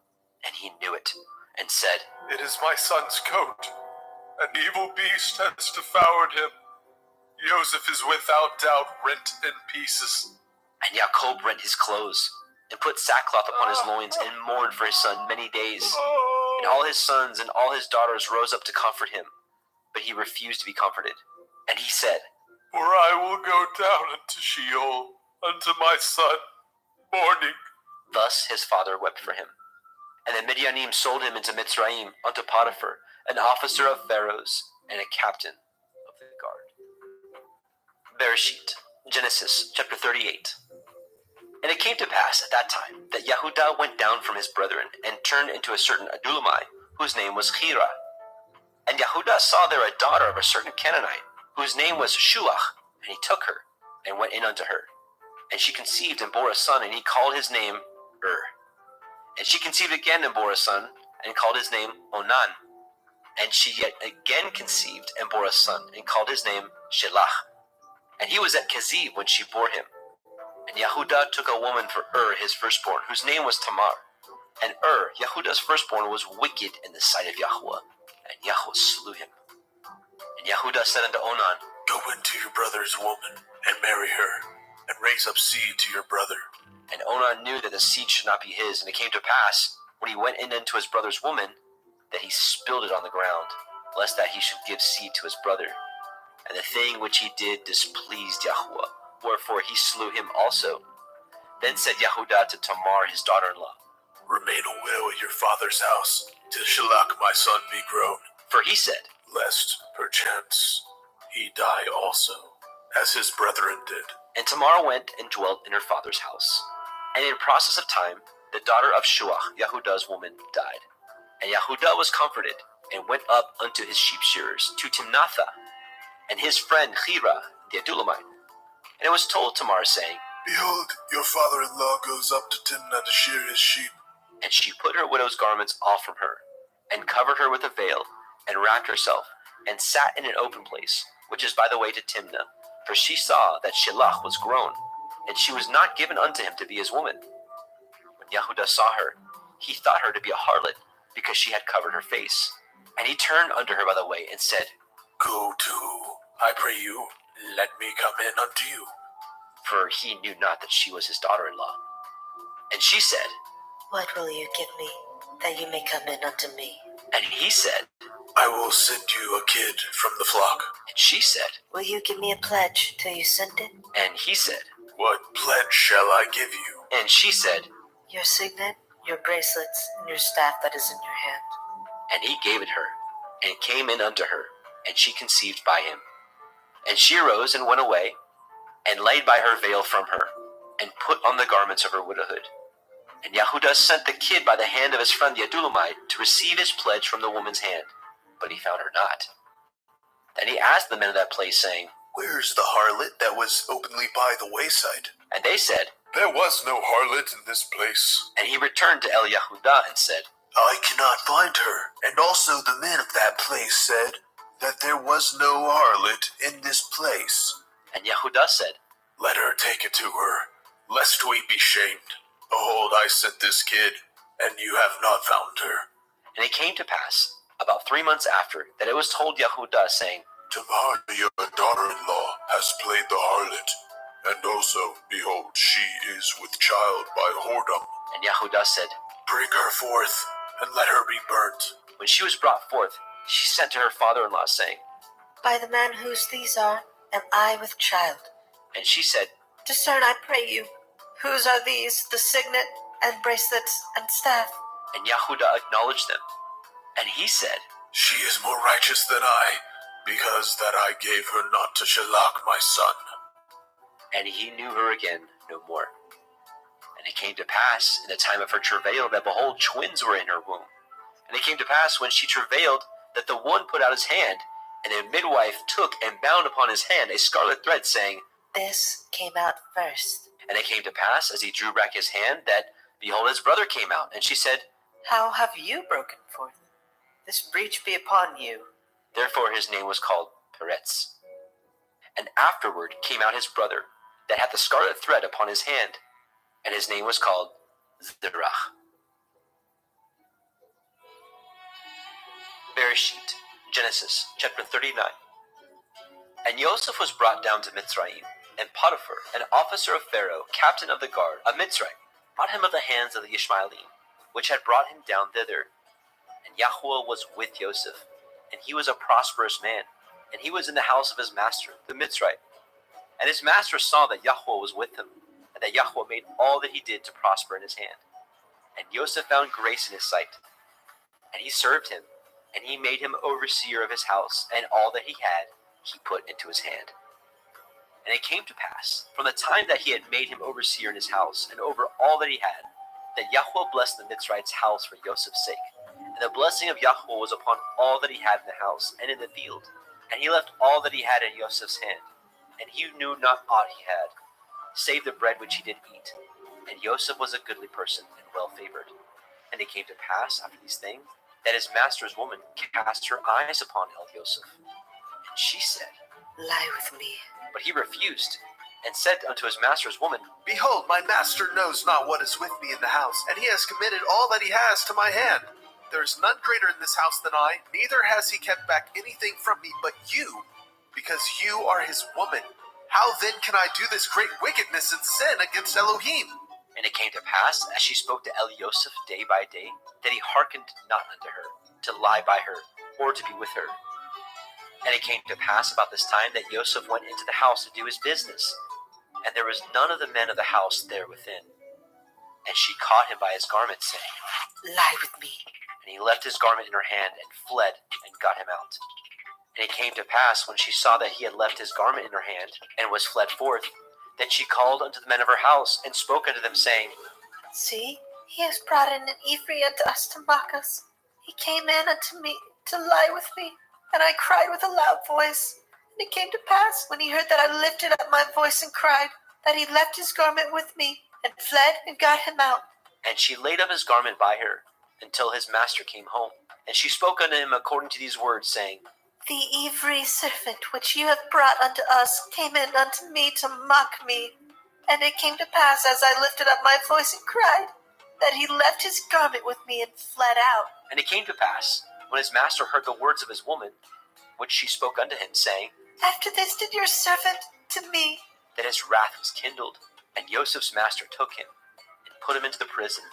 And he knew it, and said, It is my son's coat. An evil beast has devoured him. Joseph is without doubt rent in pieces. And Jacob rent his clothes, and put sackcloth upon his loins, and mourned for his son many days. And all his sons and all his daughters rose up to comfort him, but he refused to be comforted. And he said, For I will go down into Sheol unto my son, mourning. Thus his father wept for him. And the Midianim sold him into Mitzrayim unto Potiphar, an officer of Pharaoh's, and a captain of the guard. Bereshit, Genesis chapter 38. And it came to pass at that time that Yehudah went down from his brethren, and turned into a certain Adullamite, whose name was Hira. And Yehudah saw there a daughter of a certain Canaanite, whose name was Shuach, and he took her, and went in unto her. And she conceived and bore a son, and he called his name And she conceived again and bore a son, and called his name Onan. And she yet again conceived and bore a son, and called his name Shelach. And he was at Keziv when she bore him. And Yehudah took a woman for his firstborn, whose name was Tamar. And Yehudah's firstborn, was wicked in the sight of Yahuwah, and Yahuwah slew him. And Yehudah said unto Onan, Go into your brother's woman, and marry her, and raise up seed to your brother. And Onan knew that the seed should not be his, and it came to pass, when he went in unto his brother's woman, that he spilled it on the ground, lest that he should give seed to his brother. And the thing which he did displeased Yahuwah, wherefore he slew him also. Then said Yehudah to Tamar his daughter-in-law, Remain a widow at your father's house, till Shelach my son be grown. For he said, Lest, perchance, he die also, as his brethren did. And Tamar went and dwelt in her father's house. And in process of time, the daughter of Shuach, Yehudah's woman, died. And Yehudah was comforted, and went up unto his sheep shearers, to Timnathah, and his friend Hira, the Adullamite. And it was told Tamar, saying, Behold, your father-in-law goes up to Timnah to shear his sheep. And she put her widow's garments off from her, and covered her with a veil, and wrapped herself, and sat in an open place, which is by the way to Timnah. For she saw that Shelach was grown, and she was not given unto him to be his woman. When Yehudah saw her, he thought her to be a harlot, because she had covered her face. And he turned unto her by the way, and said, Go to, I pray you, let me come in unto you. For he knew not that she was his daughter-in-law. And she said, What will you give me, that you may come in unto me? And he said, I will send you a kid from the flock. And she said, Will you give me a pledge till you send it? And he said, What pledge shall I give you? And she said, Your signet, your bracelets, and your staff that is in your hand. And he gave it her, and came in unto her, and she conceived by him. And she arose and went away, and laid by her veil from her, and put on the garments of her widowhood. And Yehudah sent the kid by the hand of his friend the Adullamite to receive his pledge from the woman's hand, but he found her not. Then he asked the men of that place, saying, Where is the harlot that was openly by the wayside? And they said, There was no harlot in this place. And he returned to Yehudah and said, I cannot find her. And also the men of that place said that there was no harlot in this place. And Yehudah said, Let her take it to her, lest we be shamed. Behold, I sent this kid, and you have not found her. And it came to pass, About 3 months after, that it was told Yehuda, saying, Tamar, your daughter-in-law, has played the harlot, and also, behold, she is with child by whoredom. And Yehuda said, Bring her forth, and let her be burnt. When she was brought forth, she sent to her father-in-law, saying, By the man whose these are, am I with child. And she said, Discern, I pray you, whose are these, the signet, and bracelets, and staff? And Yehuda acknowledged them. And he said, She is more righteous than I, because that I gave her not to Shelach my son. And he knew her again no more. And it came to pass in the time of her travail that, behold, twins were in her womb. And it came to pass when she travailed that the one put out his hand, and a midwife took and bound upon his hand a scarlet thread, saying, This came out first. And it came to pass, as he drew back his hand, that, behold, his brother came out. And she said, How have you broken forth? This breach be upon you. Therefore his name was called Peretz. And afterward came out his brother, that had the scarlet thread upon his hand, and his name was called Zerach. Bereshit, Genesis, chapter 39. And Joseph was brought down to Mitzrayim, and Potiphar, an officer of Pharaoh, captain of the guard of Mitzrayim, brought him of the hands of the Ishmaelim, which had brought him down thither. And Yahuwah was with Joseph, and he was a prosperous man, and he was in the house of his master, the Mitzrayim. And his master saw that Yahuwah was with him, and that Yahuwah made all that he did to prosper in his hand. And Joseph found grace in his sight. And he served him, and he made him overseer of his house, and all that he had he put into his hand. And it came to pass, from the time that he had made him overseer in his house, and over all that he had, that Yahuwah blessed the Mitzrayim's house for Joseph's sake. And the blessing of Yahuwah was upon all that he had in the house and in the field. And he left all that he had in Joseph's hand, and he knew not aught he had, save the bread which he did eat. And Joseph was a goodly person and well favored. And it came to pass after these things, that his master's woman cast her eyes upon Joseph. And she said, Lie with me. But he refused, and said unto his master's woman, Behold, my master knows not what is with me in the house, and he has committed all that he has to my hand. There is none greater in this house than I, neither has he kept back anything from me but you, because you are his woman. How then can I do this great wickedness and sin against Elohim? And it came to pass, as she spoke to Joseph day by day, that he hearkened not unto her, to lie by her, or to be with her. And it came to pass about this time that Joseph went into the house to do his business, and there was none of the men of the house there within. And she caught him by his garment, saying, Lie with me. And he left his garment in her hand, and fled, and got him out. And it came to pass, when she saw that he had left his garment in her hand, and was fled forth, that she called unto the men of her house, and spoke unto them, saying, See, he has brought in an Ephraim unto us to mock us. He came in unto me to lie with me, and I cried with a loud voice. And it came to pass, when he heard that I lifted up my voice and cried, that he left his garment with me, and fled, and got him out. And she laid up his garment by her, until his master came home. And she spoke unto him according to these words, saying, The Ephraim servant which you have brought unto us came in unto me to mock me. And it came to pass, as I lifted up my voice and cried, that he left his garment with me and fled out. And it came to pass, when his master heard the words of his woman, which she spoke unto him, saying, After this did your servant to me, that his wrath was kindled. And Joseph's master took him, and put him into the prison,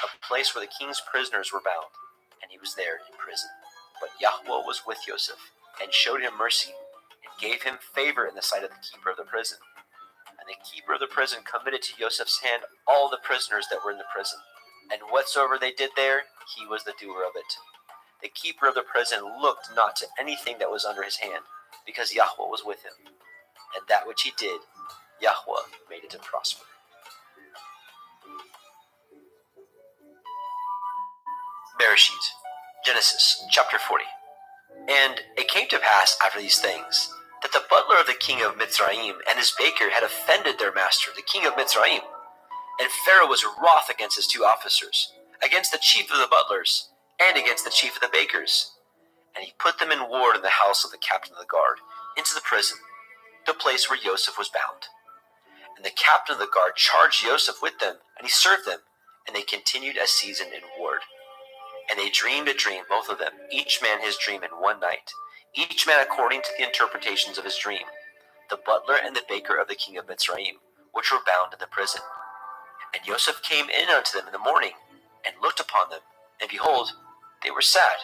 a place where the king's prisoners were bound. And he was there in prison. But Yahuwah was with Joseph, and showed him mercy, and gave him favor in the sight of the keeper of the prison. And the keeper of the prison committed to Joseph's hand all the prisoners that were in the prison. And whatsoever they did there, he was the doer of it. The keeper of the prison looked not to anything that was under his hand, because Yahuwah was with him. And that which he did, Yahuwah made it to prosper. Bereshit, Genesis, chapter 40. And it came to pass after these things, that the butler of the king of Mitzrayim and his baker had offended their master, the king of Mitzrayim. And Pharaoh was wroth against his two officers, against the chief of the butlers, and against the chief of the bakers. And he put them in ward in the house of the captain of the guard, into the prison, the place where Joseph was bound. And the captain of the guard charged Joseph with them, and he served them, and they continued a season in ward. And they dreamed a dream, both of them, each man his dream in one night, each man according to the interpretations of his dream, the butler and the baker of the king of Mitzrayim, which were bound in the prison. And Joseph came in unto them in the morning, and looked upon them, and behold, they were sad.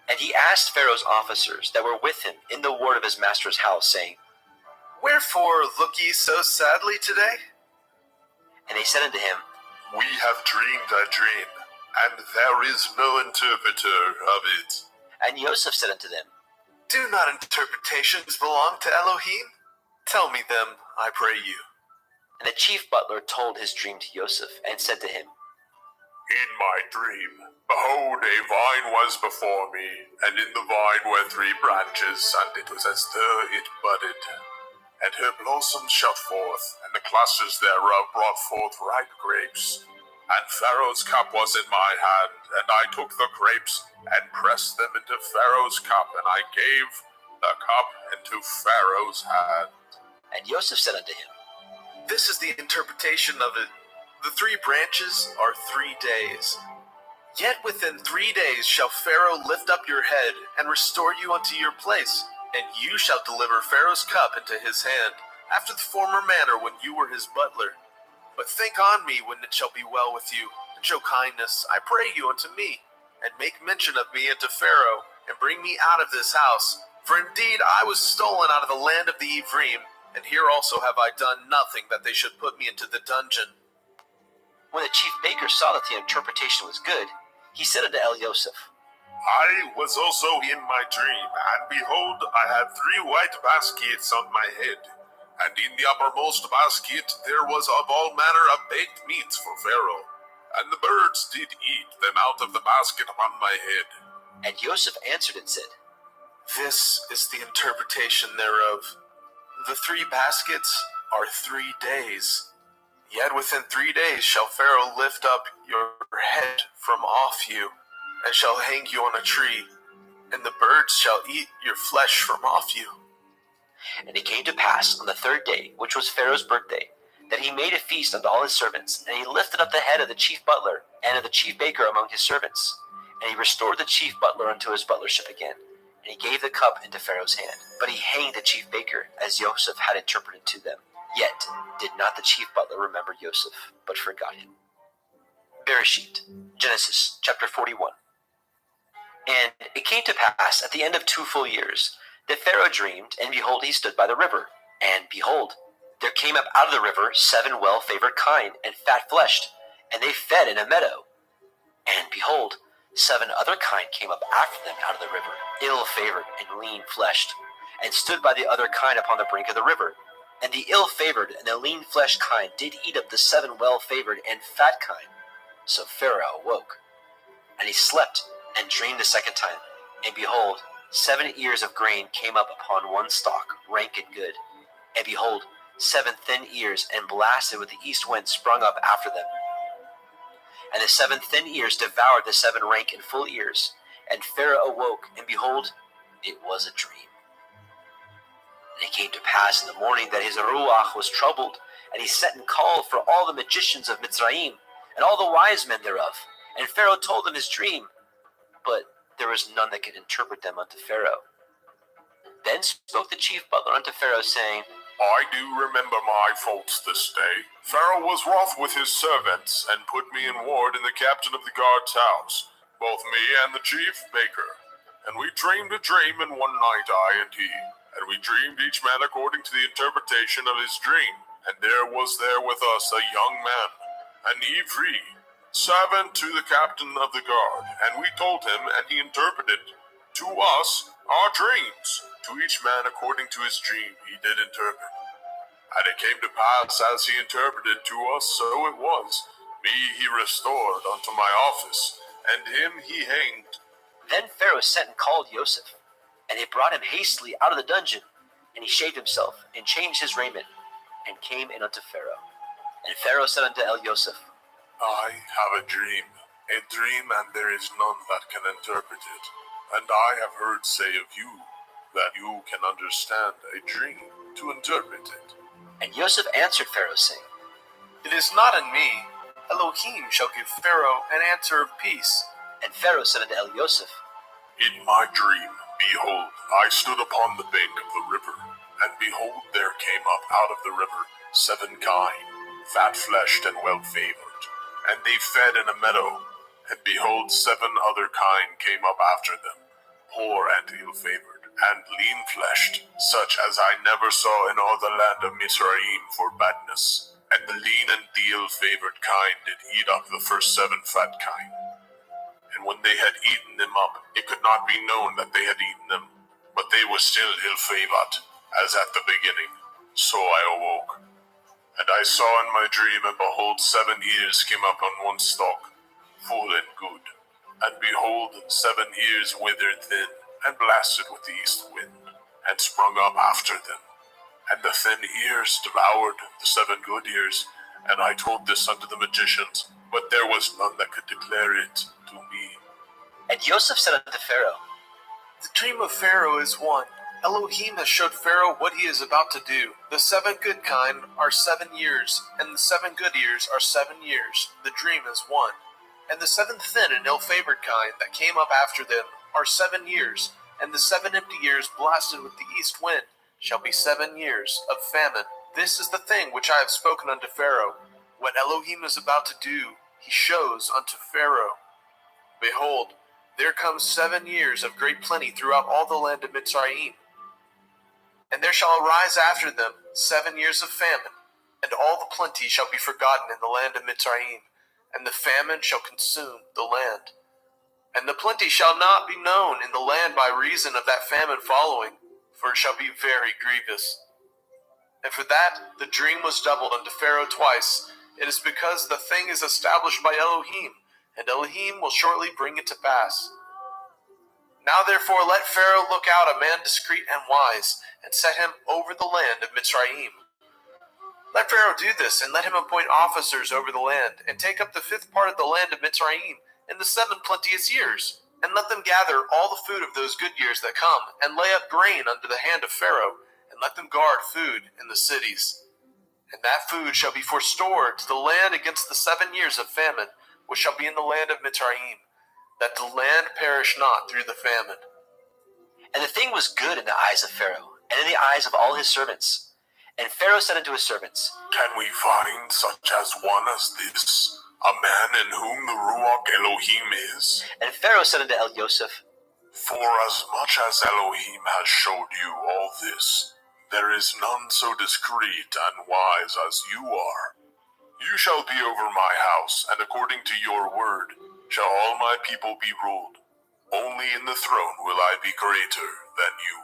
And he asked Pharaoh's officers that were with him in the ward of his master's house, saying, Wherefore look ye so sadly today? And they said unto him, We have dreamed a dream, and there is no interpreter of it. And Joseph said unto them, Do not interpretations belong to Elohim? Tell me them, I pray you. And the chief butler told his dream to Joseph, and said to him, In my dream, behold, a vine was before me, and in the vine were 3 branches, and it was as though it budded. And her blossoms shot forth, and the clusters thereof brought forth ripe grapes. And Pharaoh's cup was in my hand, and I took the grapes, and pressed them into Pharaoh's cup, and I gave the cup into Pharaoh's hand. And Joseph said unto him, This is the interpretation of it. The 3 branches are 3 days. Yet within 3 days shall Pharaoh lift up your head, and restore you unto your place, and you shall deliver Pharaoh's cup into his hand, after the former manner when you were his butler. But think on me when it shall be well with you, and show kindness, I pray you, unto me, and make mention of me unto Pharaoh, and bring me out of this house. For indeed I was stolen out of the land of the Ephraim, and here also have I done nothing that they should put me into the dungeon. When the chief baker saw that the interpretation was good, he said unto Joseph, I was also in my dream, and behold, I had 3 white baskets on my head, and in the uppermost basket there was of all manner of baked meats for Pharaoh, and the birds did eat them out of the basket upon my head. And Joseph answered and said, This is the interpretation thereof. The 3 baskets are 3 days. Yet within 3 days shall Pharaoh lift up your head from off you, and shall hang you on a tree, and the birds shall eat your flesh from off you. And it came to pass on the 3rd day, which was Pharaoh's birthday, that he made a feast unto all his servants, and he lifted up the head of the chief butler and of the chief baker among his servants. And he restored the chief butler unto his butlership again, and he gave the cup into Pharaoh's hand. But he hanged the chief baker, as Joseph had interpreted to them. Yet did not the chief butler remember Joseph, but forgot him. Bereshit, Genesis chapter 41. And it came to pass at the end of 2 full years, that Pharaoh dreamed, and behold, he stood by the river. And behold, there came up out of the river 7 well-favored kine, and fat-fleshed, and they fed in a meadow. And behold, 7 other kine came up after them out of the river, ill-favored and lean-fleshed, and stood by the other kine upon the brink of the river. And the ill-favored and the lean-fleshed kine did eat up the 7 well-favored and fat kine. So Pharaoh awoke, and he slept, and dreamed the 2nd time. And behold, 7 ears of grain came up upon one stalk, rank and good. And behold, 7 thin ears, and blasted with the east wind, sprung up after them. And the 7 thin ears devoured the 7 rank and full ears. And Pharaoh awoke, and behold, it was a dream. And it came to pass in the morning that his ruach was troubled, and he sent and called for all the magicians of Mitzrayim, and all the wise men thereof. And Pharaoh told them his dream, but there was none that could interpret them unto Pharaoh. Then spoke the chief butler unto Pharaoh, saying, I do remember my faults this day. Pharaoh was wroth with his servants, and put me in ward in the captain of the guard's house, both me and the chief baker. And we dreamed a dream in one night, I and he. And we dreamed each man according to the interpretation of his dream. And there was there with us a young man, an Ephraim, servant to the captain of the guard. And we told him, and he interpreted to us our dreams. To each man according to his dream he did interpret. And it came to pass, as he interpreted to us, so it was. Me he restored unto my office, and him he hanged. Then Pharaoh sent and called Joseph, and they brought him hastily out of the dungeon. And he shaved himself, and changed his raiment, and came in unto Pharaoh. And Pharaoh said unto Joseph, I have a dream, and there is none that can interpret it. And I have heard say of you, that you can understand a dream to interpret it. And Joseph answered Pharaoh, saying, It is not in me. Elohim shall give Pharaoh an answer of peace. And Pharaoh said unto El-Yosef, In my dream, behold, I stood upon the bank of the river, and behold, there came up out of the river 7 kine, fat-fleshed and well-favored, and they fed in a meadow. And behold, 7 other kine came up after them, poor and ill-favored, and lean-fleshed, such as I never saw in all the land of Mizraim for badness. And the lean and the ill-favored kine did eat up the first 7 fat kine. And when they had eaten them up, it could not be known that they had eaten them, but they were still ill-favored, as at the beginning. So I awoke. And I saw in my dream, and behold, 7 ears came up on one stalk, full and good. And behold, 7 ears withered thin, and blasted with the east wind, and sprung up after them. And the thin ears devoured the 7 good ears, and I told this unto the magicians, but there was none that could declare it to me. And Joseph said unto Pharaoh, The dream of Pharaoh is one. Elohim has showed Pharaoh what he is about to do. The 7 good kine are 7 years, and the 7 good ears are 7 years. The dream is one. And the 7 thin and ill-favored kine that came up after them are 7 years, and the 7 empty years blasted with the east wind shall be 7 years of famine. This is the thing which I have spoken unto Pharaoh. What Elohim is about to do, he shows unto Pharaoh. Behold, there come 7 years of great plenty throughout all the land of Mitzrayim. And there shall arise after them 7 years of famine, and all the plenty shall be forgotten in the land of Mitzrayim, and the famine shall consume the land. And the plenty shall not be known in the land by reason of that famine following, for it shall be very grievous. And for that the dream was doubled unto Pharaoh twice. It is because the thing is established by Elohim, and Elohim will shortly bring it to pass. Now therefore let Pharaoh look out a man discreet and wise, and set him over the land of Mitzrayim. Let Pharaoh do this, and let him appoint officers over the land, and take up the 5th part of the land of Mitzrayim in the 7 plenteous years, and let them gather all the food of those good years that come, and lay up grain under the hand of Pharaoh, and let them guard food in the cities. And that food shall be forestored to the land against the 7 years of famine, which shall be in the land of Mitzrayim, that the land perish not through the famine. And the thing was good in the eyes of Pharaoh, and in the eyes of all his servants. And Pharaoh said unto his servants, Can we find such as one as this, a man in whom the Ruach Elohim is? And Pharaoh said unto El-Yosef, For as much as Elohim has showed you all this, there is none so discreet and wise as you are. You shall be over my house, and according to your word shall all my people be ruled. Only in the throne will I be greater than you.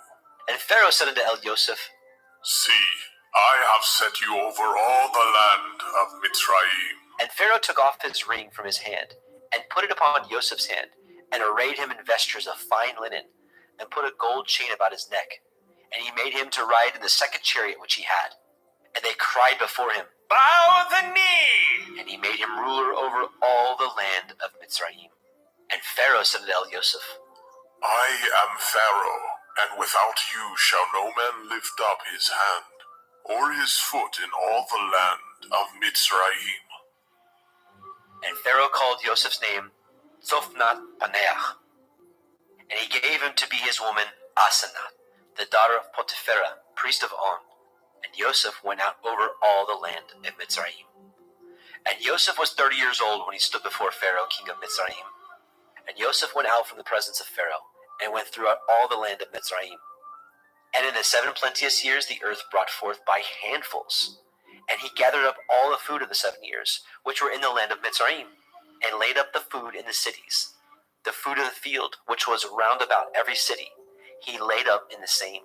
And Pharaoh said unto El-Yosef, See, I have set you over all the land of Mitzrayim. And Pharaoh took off his ring from his hand, and put it upon Joseph's hand, and arrayed him in vestures of fine linen, and put a gold chain about his neck. And he made him to ride in the 2nd chariot which he had. And they cried before him, Bow the knee! And he made him ruler over all the land of Mitzrayim. And Pharaoh said to El-Yosef, I am Pharaoh, and without you shall no man lift up his hand, or his foot in all the land of Mitzrayim. And Pharaoh called Joseph's name Zophnath Paneach. And he gave him to be his woman Asenath, the daughter of Potipherah, priest of On. And Joseph went out over all the land of Mitzrayim. And Joseph was 30 years old when he stood before Pharaoh, king of Mitzrayim. And Joseph went out from the presence of Pharaoh, and went throughout all the land of Mitzrayim. And in the 7 plenteous years the earth brought forth by handfuls. And he gathered up all the food of the 7 years, which were in the land of Mitzrayim, and laid up the food in the cities. The food of the field, which was round about every city, he laid up in the same.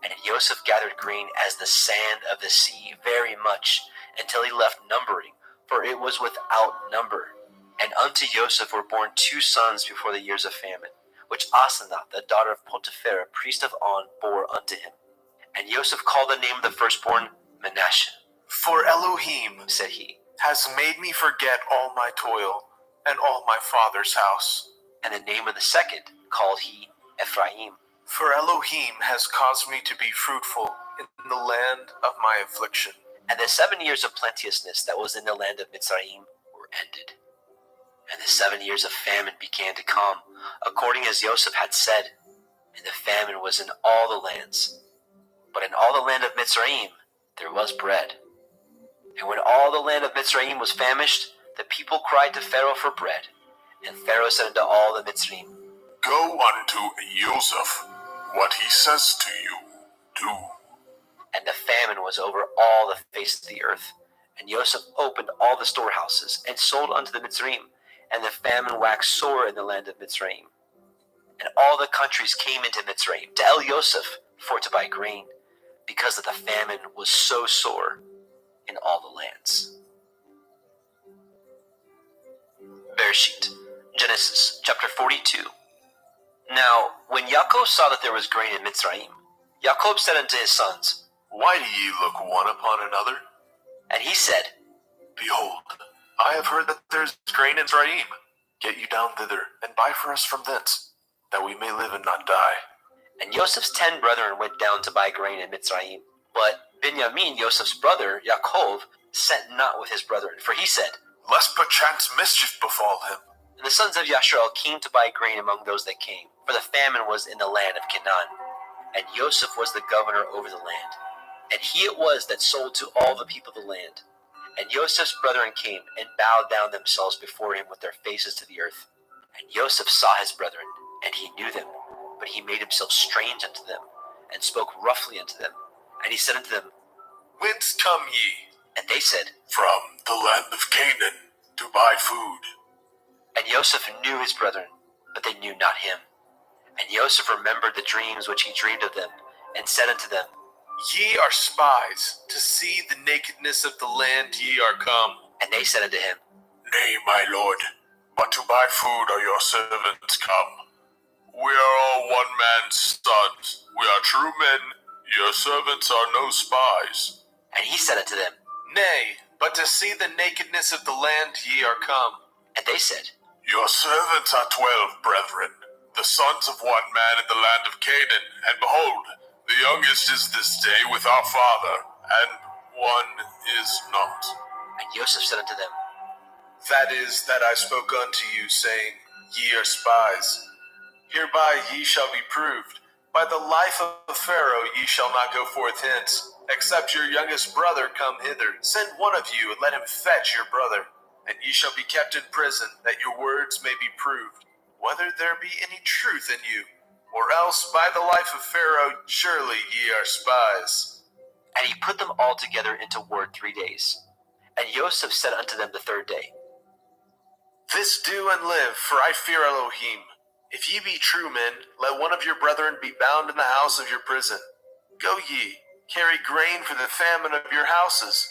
And Joseph gathered grain as the sand of the sea very much, until he left numbering, for it was without number. And unto Joseph were born 2 sons before the years of famine, which Asenath, the daughter of Potipherah, priest of On, bore unto him. And Joseph called the name of the firstborn Manasseh. For Elohim, said he, has made me forget all my toil, and all my father's house. And the name of the second called he Ephraim. For Elohim has caused me to be fruitful in the land of my affliction. And the 7 years of plenteousness that was in the land of Mitzrayim were ended. And the 7 years of famine began to come, according as Joseph had said. And the famine was in all the lands. But in all the land of Mitzrayim there was bread. And when all the land of Mitzrayim was famished, the people cried to Pharaoh for bread. And Pharaoh said unto all the Mitzrayim, Go unto Joseph. What he says to you, do. And the famine was over all the face of the earth. And Joseph opened all the storehouses, and sold unto the Mitzrayim. And the famine waxed sore in the land of Mitzrayim. And all the countries came into Mitzrayim to El Joseph for to buy grain, because that the famine was so sore in all the lands. Bereshit, Genesis chapter 42. Now, when Yaakov saw that there was grain in Mitzrayim, Yaakov said unto his sons, Why do ye look one upon another? And he said, Behold, I have heard that there is grain in Mitzrayim. Get you down thither, and buy for us from thence, that we may live and not die. And Joseph's 10 brethren went down to buy grain in Mitzrayim. But Benjamin, Joseph's brother, Yaakov, sent not with his brethren, for he said, Lest perchance mischief befall him. And the sons of Yasharel came to buy grain among those that came, for the famine was in the land of Canaan. And Joseph was the governor over the land. And he it was that sold to all the people of the land. And Joseph's brethren came and bowed down themselves before him with their faces to the earth. And Joseph saw his brethren, and he knew them, but he made himself strange unto them, and spoke roughly unto them. And he said unto them, Whence come ye? And they said, From the land of Canaan, to buy food. And Joseph knew his brethren, but they knew not him. And Joseph remembered the dreams which he dreamed of them, and said unto them, Ye are spies, to see the nakedness of the land ye are come. And they said unto him, Nay, my lord, but to buy food are your servants come. We are all one man's sons. We are true men. Your servants are no spies. And he said unto them, Nay, but to see the nakedness of the land ye are come. And they said, Your servants are 12 brethren, the sons of one man in the land of Canaan. And behold, the youngest is this day with our father, and one is not. And Joseph said unto them, That is that I spoke unto you, saying, Ye are spies. Hereby ye shall be proved. By the life of Pharaoh ye shall not go forth hence, except your youngest brother come hither. Send one of you, and let him fetch your brother. And ye shall be kept in prison, that your words may be proved, whether there be any truth in you. Or else, by the life of Pharaoh, surely ye are spies. And he put them all together into ward 3 days. And Joseph said unto them the 3rd day, This do and live, for I fear Elohim. If ye be true men, let one of your brethren be bound in the house of your prison. Go ye, carry grain for the famine of your houses.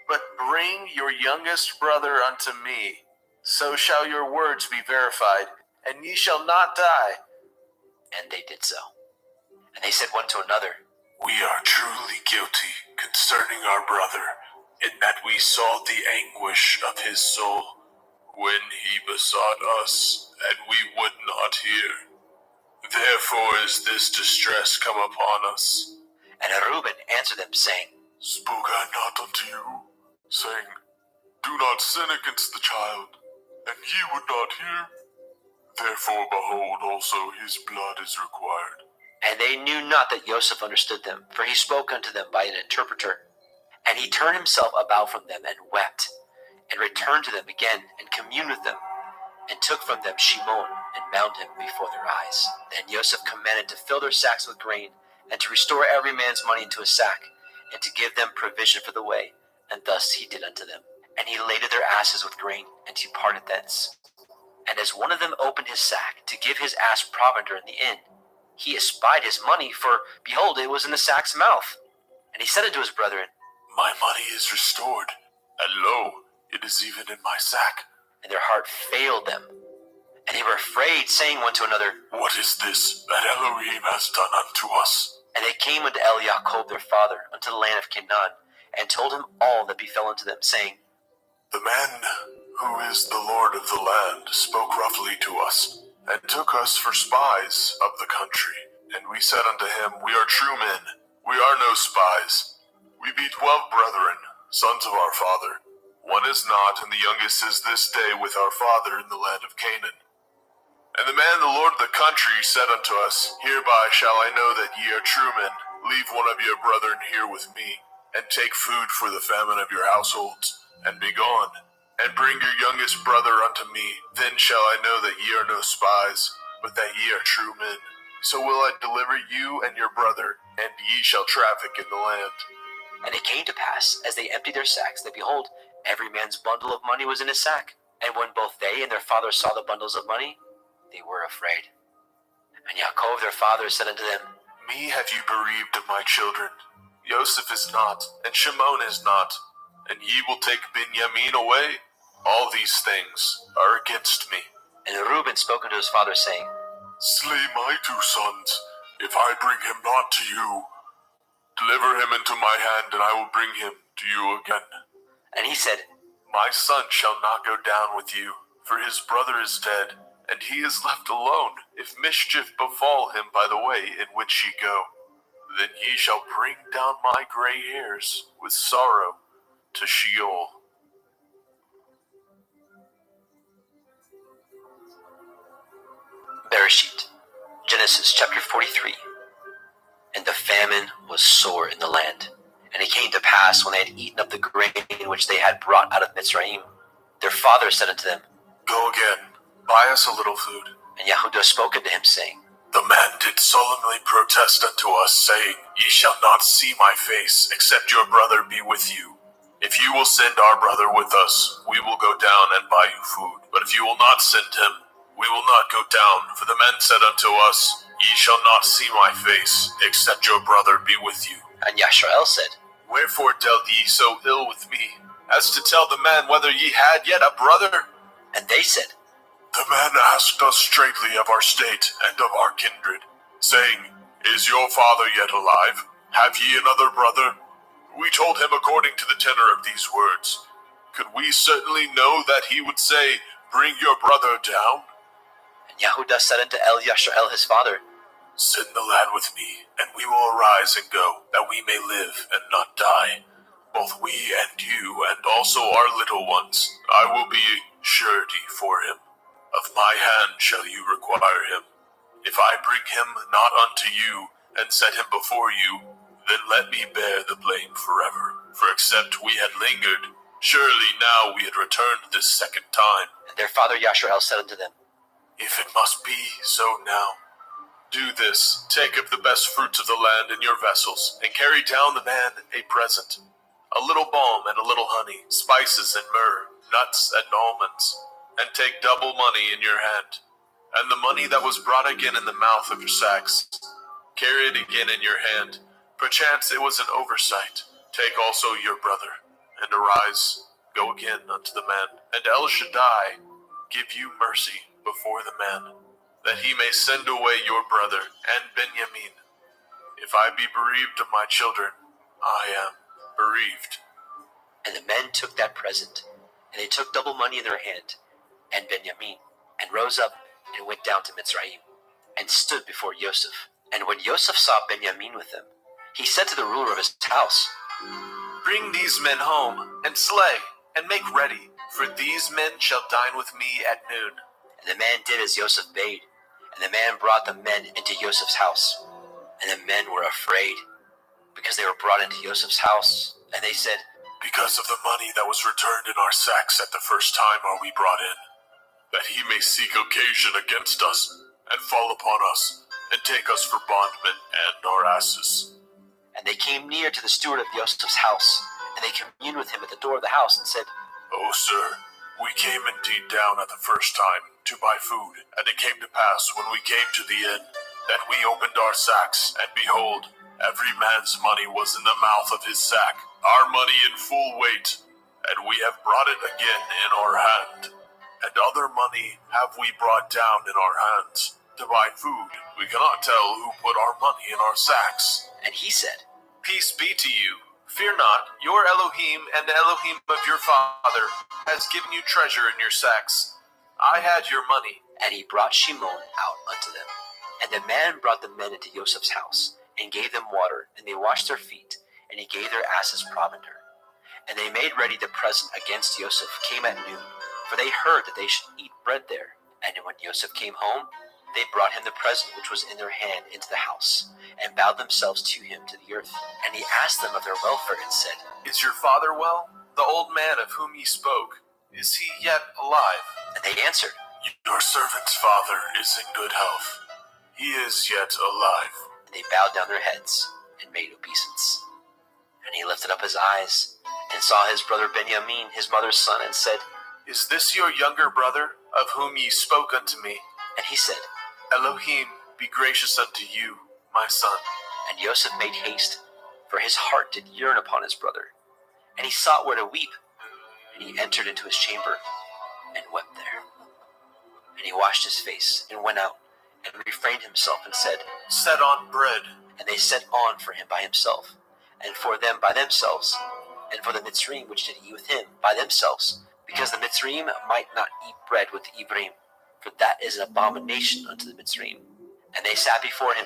But bring your youngest brother unto me. So shall your words be verified, and ye shall not die. And they did so. And they said one to another, We are truly guilty concerning our brother, in that we saw the anguish of his soul, when he besought us, and we would not hear. Therefore is this distress come upon us. And Reuben answered them, saying, Spoke I not unto you, saying, Do not sin against the child, and ye would not hear? Therefore, behold, also his blood is required. And they knew not that Joseph understood them, for he spoke unto them by an interpreter. And he turned himself about from them, and wept, and returned to them again, and communed with them, and took from them Shimon, and bound him before their eyes. Then Joseph commanded to fill their sacks with grain, and to restore every man's money into a sack, and to give them provision for the way. And thus he did unto them. And he laded their asses with grain, and departed thence. And as one of them opened his sack to give his ass provender in the inn, he espied his money, for behold, it was in the sack's mouth. And he said unto his brethren, My money is restored, and lo, it is even in my sack. And their heart failed them. And they were afraid, saying one to another, What is this that Elohim has done unto us? And they came unto El Yaakov their father, unto the land of Canaan, and told him all that befell unto them, saying, The man who is the Lord of the land spoke roughly to us, and took us for spies of the country. And we said unto him, We are true men, we are no spies. We be 12 brethren, sons of our father. one is not, and the youngest is this day with our father in the land of Canaan. And the man, the lord of the country, said unto us, Hereby shall I know that ye are true men. Leave one of your brethren here with me, and take food for the famine of your households, and be gone. And bring your youngest brother unto me. Then shall I know that ye are no spies, but that ye are true men. So will I deliver you and your brother, and ye shall traffic in the land. And it came to pass, as they emptied their sacks, that behold, every man's bundle of money was in his sack. And when both they and their father saw the bundles of money, they were afraid. And Yaakov their father said unto them, Me have you bereaved of my children. Joseph is not, and Shimon is not, and ye will take Benjamin away. All these things are against me. And Reuben spoke unto his father, saying, Slay my 2 sons, if I bring him not to you. Deliver him into my hand, and I will bring him to you again. And he said, My son shall not go down with you, for his brother is dead, and he is left alone, if mischief befall him by the way in which ye go. Then ye shall bring down my gray hairs with sorrow to Sheol. Bereshit, Genesis chapter 43. And the famine was sore in the land. And it came to pass, when they had eaten up the grain which they had brought out of Mitzrayim, their father said unto them, Go again, buy us a little food. And Yehudah spoke unto him, saying, The man did solemnly protest unto us, saying, Ye shall not see my face, except your brother be with you. If you will send our brother with us, we will go down and buy you food. But if you will not send him, we will not go down. For the men said unto us, Ye shall not see my face, except your brother be with you. And Yashrael said, Wherefore dealt ye so ill with me, as to tell the man whether ye had yet a brother? And they said, The man asked us straightly of our state and of our kindred, saying, Is your father yet alive? Have ye another brother? We told him according to the tenor of these words. Could we certainly know that he would say, Bring your brother down? And Yehudah said unto Yashrael his father, Send the lad with me, and we will arise and go, that we may live and not die. Both we and you, and also our little ones. I will be surety for him. Of my hand shall you require him. If I bring him not unto you, and set him before you, then let me bear the blame forever. For except we had lingered, surely now we had returned this second time. And their father Yashrael said unto them, If it must be so now, do this, take of the best fruits of the land in your vessels, and carry down the man a present, a little balm and a little honey, spices and myrrh, nuts and almonds, and take double money in your hand. And the money that was brought again in the mouth of your sacks, carry it again in your hand. Perchance it was an oversight. Take also your brother, and arise, go again unto the man. And El Shaddai give you mercy before the man, that he may send away your brother and Benjamin. If I be bereaved of my children, I am bereaved. And the men took that present, and they took double money in their hand, and Benjamin, and rose up, and went down to Mitzrayim, and stood before Yosef. And when Yosef saw Benjamin with them, he said to the ruler of his house, Bring these men home, and slay, and make ready, for these men shall dine with me at noon. And the man did as Yosef bade, and the man brought the men into Yosef's house. And the men were afraid, because they were brought into Yosef's house. And they said, Because of the money that was returned in our sacks at the first time are we brought in, that he may seek occasion against us, and fall upon us, and take us for bondmen and our asses. And they came near to the steward of Yosef's house, and they communed with him at the door of the house, and said, O sir, we came indeed down at the first time to buy food, and it came to pass when we came to the inn, that we opened our sacks, and behold, every man's money was in the mouth of his sack, our money in full weight, and we have brought it again in our hand. And other money have we brought down in our hands to buy food. We cannot tell who put our money in our sacks. And he said, Peace be to you. Fear not, your Elohim and the Elohim of your father has given you treasure in your sacks. I had your money. And he brought Shimon out unto them. And the man brought the men into Yosef's house, and gave them water, and they washed their feet, and he gave their asses provender. And they made ready the present against Joseph came at noon, for they heard that they should eat bread there. And when Joseph came home, they brought him the present which was in their hand into the house, and bowed themselves to him to the earth. And he asked them of their welfare, and said, Is your father well? The old man of whom ye spoke, is he yet alive? And they answered, Your servant's father is in good health. He is yet alive. And they bowed down their heads and made obeisance. And he lifted up his eyes and saw his brother Benjamin, his mother's son, and said, Is this your younger brother, of whom ye spoke unto me? And he said, Elohim be gracious unto you, my son. And Joseph made haste, for his heart did yearn upon his brother. And he sought where to weep. And he entered into his chamber and wept there. And he washed his face and went out and refrained himself and said, Set on bread. And they set on for him by himself, and for them by themselves, and for the Mitzrayim which did eat with him by themselves, because the Mitzrayim might not eat bread with the Ibrim, for that is an abomination unto the Mitzrayim. And they sat before him,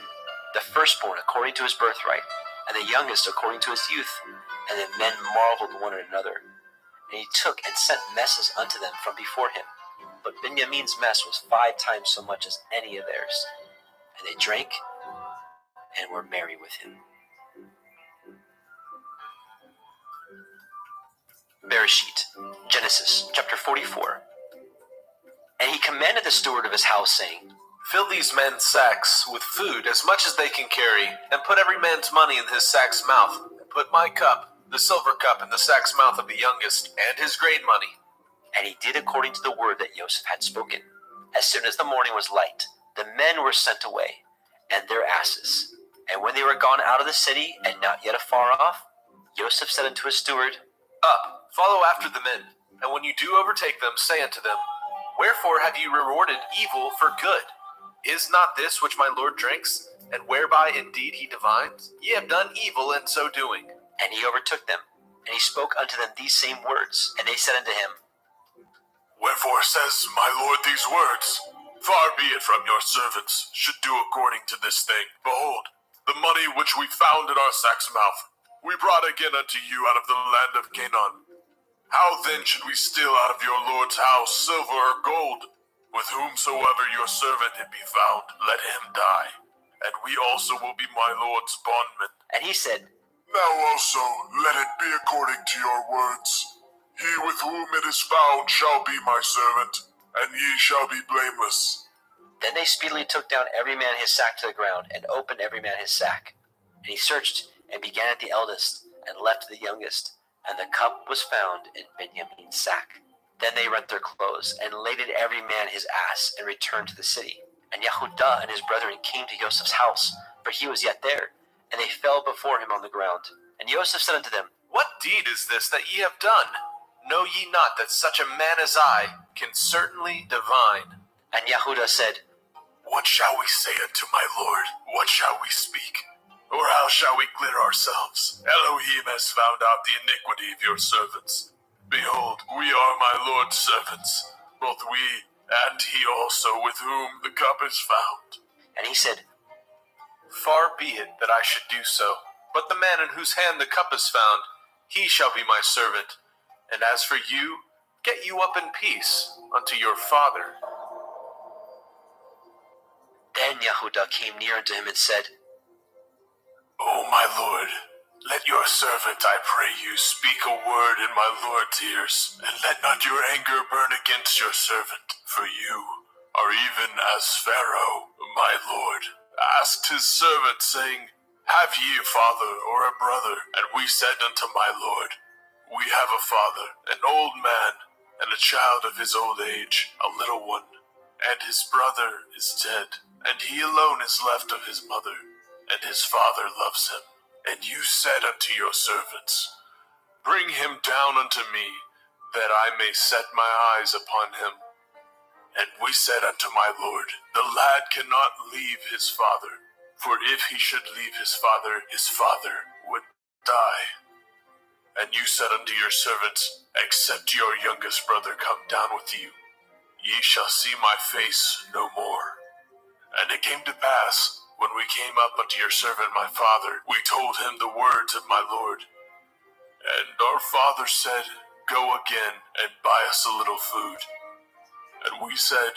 the firstborn according to his birthright, and the youngest according to his youth. And the men marveled one at another. And he took and sent messes unto them from before him. But Benjamin's mess was 5 times so much as any of theirs. And they drank and were merry with him. Bereshit, Genesis, chapter 44. And he commanded the steward of his house, saying, Fill these men's sacks with food as much as they can carry, and put every man's money in his sack's mouth. And put my cup, the silver cup, in the sack's mouth of the youngest, and his grain money. And he did according to the word that Joseph had spoken. As soon as the morning was light, the men were sent away, and their asses. And when they were gone out of the city, and not yet afar off, Joseph said unto his steward, Up, follow after the men, and when you do overtake them, say unto them, Wherefore have ye rewarded evil for good? Is not this which my Lord drinks, and whereby indeed he divines? Ye have done evil in so doing. And he overtook them, and he spoke unto them these same words. And they said unto him, Wherefore says my Lord these words? Far be it from your servants should do according to this thing. Behold, the money which we found in our sack's mouth, we brought again unto you out of the land of Canaan. How then should we steal out of your Lord's house silver or gold? With whomsoever your servant it be found, let him die, and we also will be my Lord's bondmen. And he said, Now also let it be according to your words. He with whom it is found shall be my servant, and ye shall be blameless. Then they speedily took down every man his sack to the ground, and opened every man his sack. And he searched, and began at the eldest, and left the youngest. And the cup was found in Benjamin's sack. Then they rent their clothes, and laded every man his ass, and returned to the city. And Yehudah and his brethren came to Joseph's house, for he was yet there, and they fell before him on the ground. And Joseph said unto them, What deed is this that ye have done? Know ye not that such a man as I can certainly divine? And Yehudah said, What shall we say unto my Lord? What shall we speak? Or how shall we clear ourselves? Elohim has found out the iniquity of your servants. Behold, we are my Lord's servants, both we and he also with whom the cup is found. And he said, Far be it that I should do so. But the man in whose hand the cup is found, he shall be my servant. And as for you, get you up in peace unto your father. Then Yehudah came near unto him and said, O my Lord, let your servant, I pray you, speak a word in my Lord's ears, and let not your anger burn against your servant, for you are even as Pharaoh, my Lord, asked his servant, saying, Have ye a father or a brother? And we said unto my Lord, We have a father, an old man, and a child of his old age, a little one, and his brother is dead, and he alone is left of his mother, and his father loves him. And you said unto your servants, Bring him down unto me, that I may set my eyes upon him. And we said unto my Lord, The lad cannot leave his father, for if he should leave his father would die. And you said unto your servants, Except your youngest brother come down with you, ye shall see my face no more. And it came to pass, when we came up unto your servant my father, we told him the words of my Lord. And our father said, Go again and buy us a little food. And we said,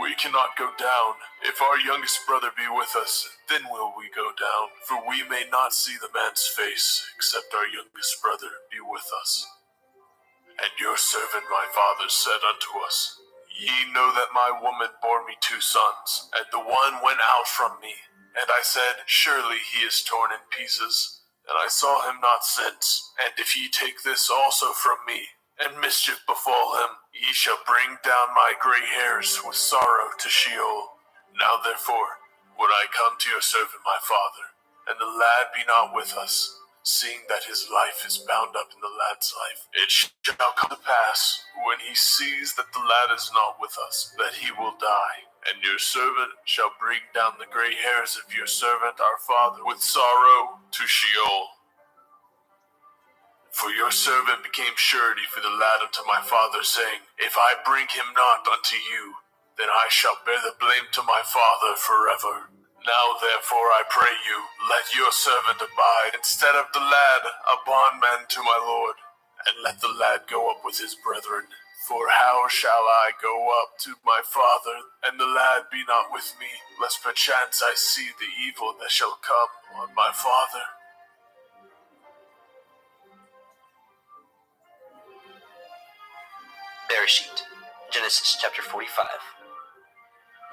We cannot go down. If our youngest brother be with us, then will we go down. For we may not see the man's face, except our youngest brother be with us. And your servant my father said unto us, Ye know that my woman bore me 2 sons, and the one went out from me. And I said, Surely he is torn in pieces, and I saw him not since. And if ye take this also from me, and mischief befall him, ye shall bring down my gray hairs with sorrow to Sheol. Now therefore, when I come to your servant my father, and the lad be not with us, seeing that his life is bound up in the lad's life, it shall come to pass, when he sees that the lad is not with us, that he will die. And your servant shall bring down the gray hairs of your servant our father with sorrow to Sheol. For your servant became surety for the lad unto my father, saying, If I bring him not unto you, then I shall bear the blame to my father forever. Now therefore I pray you, let your servant abide instead of the lad, a bondman to my lord, and let the lad go up with his brethren. For how shall I go up to my father, and the lad be not with me, lest perchance I see the evil that shall come on my father? Bereshit, Genesis chapter 45.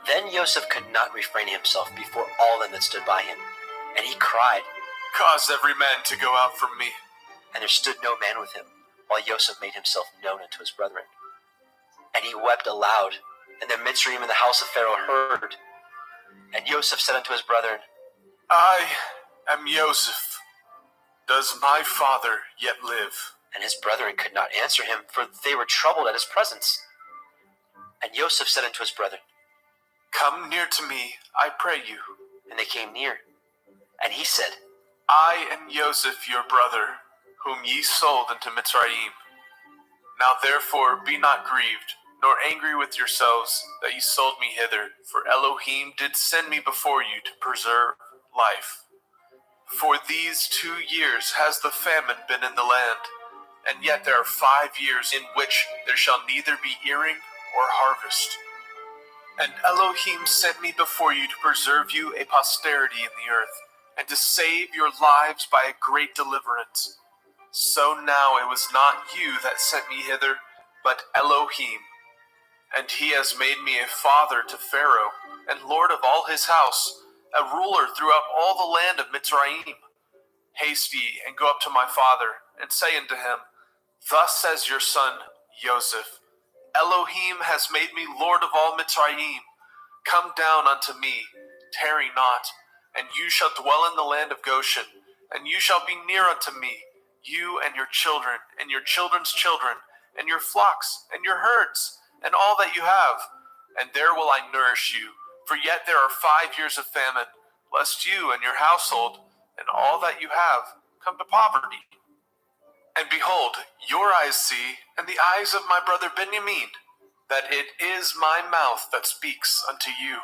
Then Joseph could not refrain himself before all them that stood by him, and he cried, Cause every man to go out from me. And there stood no man with him, while Joseph made himself known unto his brethren. And he wept aloud, and the Mitzrayim in the house of Pharaoh heard. And Joseph said unto his brethren, I am Joseph. Does my father yet live? And his brethren could not answer him, for they were troubled at his presence. And Joseph said unto his brethren, Come near to me, I pray you. And they came near. And he said, I am Joseph your brother, whom ye sold into Mitzrayim. Now therefore be not grieved, nor angry with yourselves that ye sold me hither, for Elohim did send me before you to preserve life. For these 2 years has the famine been in the land, and yet there are 5 years in which there shall neither be earing or harvest. And Elohim sent me before you to preserve you a posterity in the earth, and to save your lives by a great deliverance. So now it was not you that sent me hither, but Elohim. And he has made me a father to Pharaoh, and lord of all his house, a ruler throughout all the land of Mitzrayim. Haste ye, and go up to my father, and say unto him, Thus says your son, Joseph, Elohim has made me lord of all Mitzrayim. Come down unto me, tarry not, and you shall dwell in the land of Goshen, and you shall be near unto me, you and your children, and your children's children, and your flocks, and your herds, and all that you have. And there will I nourish you, for yet there are 5 years of famine, lest you and your household, and all that you have, come to poverty. And behold, your eyes see, and the eyes of my brother Benjamin, that it is my mouth that speaks unto you.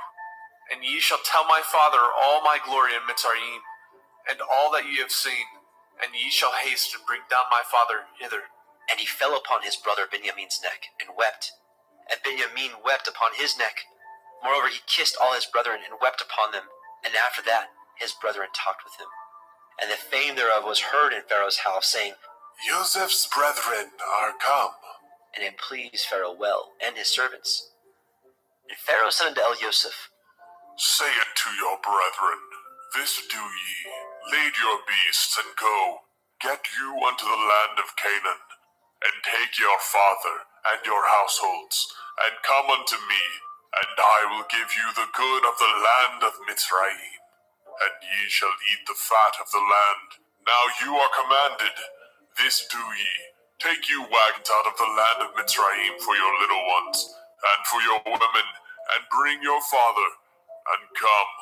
And ye shall tell my father all my glory in Mitzrayim, and all that ye have seen, and ye shall haste and bring down my father hither. And he fell upon his brother Benjamin's neck, and wept. And Benjamin wept upon his neck. Moreover, he kissed all his brethren, and wept upon them. And after that, his brethren talked with him. And the fame thereof was heard in Pharaoh's house, saying, Joseph's brethren are come. And it pleased Pharaoh well, and his servants. And Pharaoh said unto Joseph, Say unto your brethren, This do ye, lead your beasts, and go, get you unto the land of Canaan, and take your father and your households, and come unto me, and I will give you the good of the land of Mitzrayim, and ye shall eat the fat of the land. Now you are commanded, this do ye, take you wagons out of the land of Mitzrayim for your little ones, and for your women, and bring your father, and come.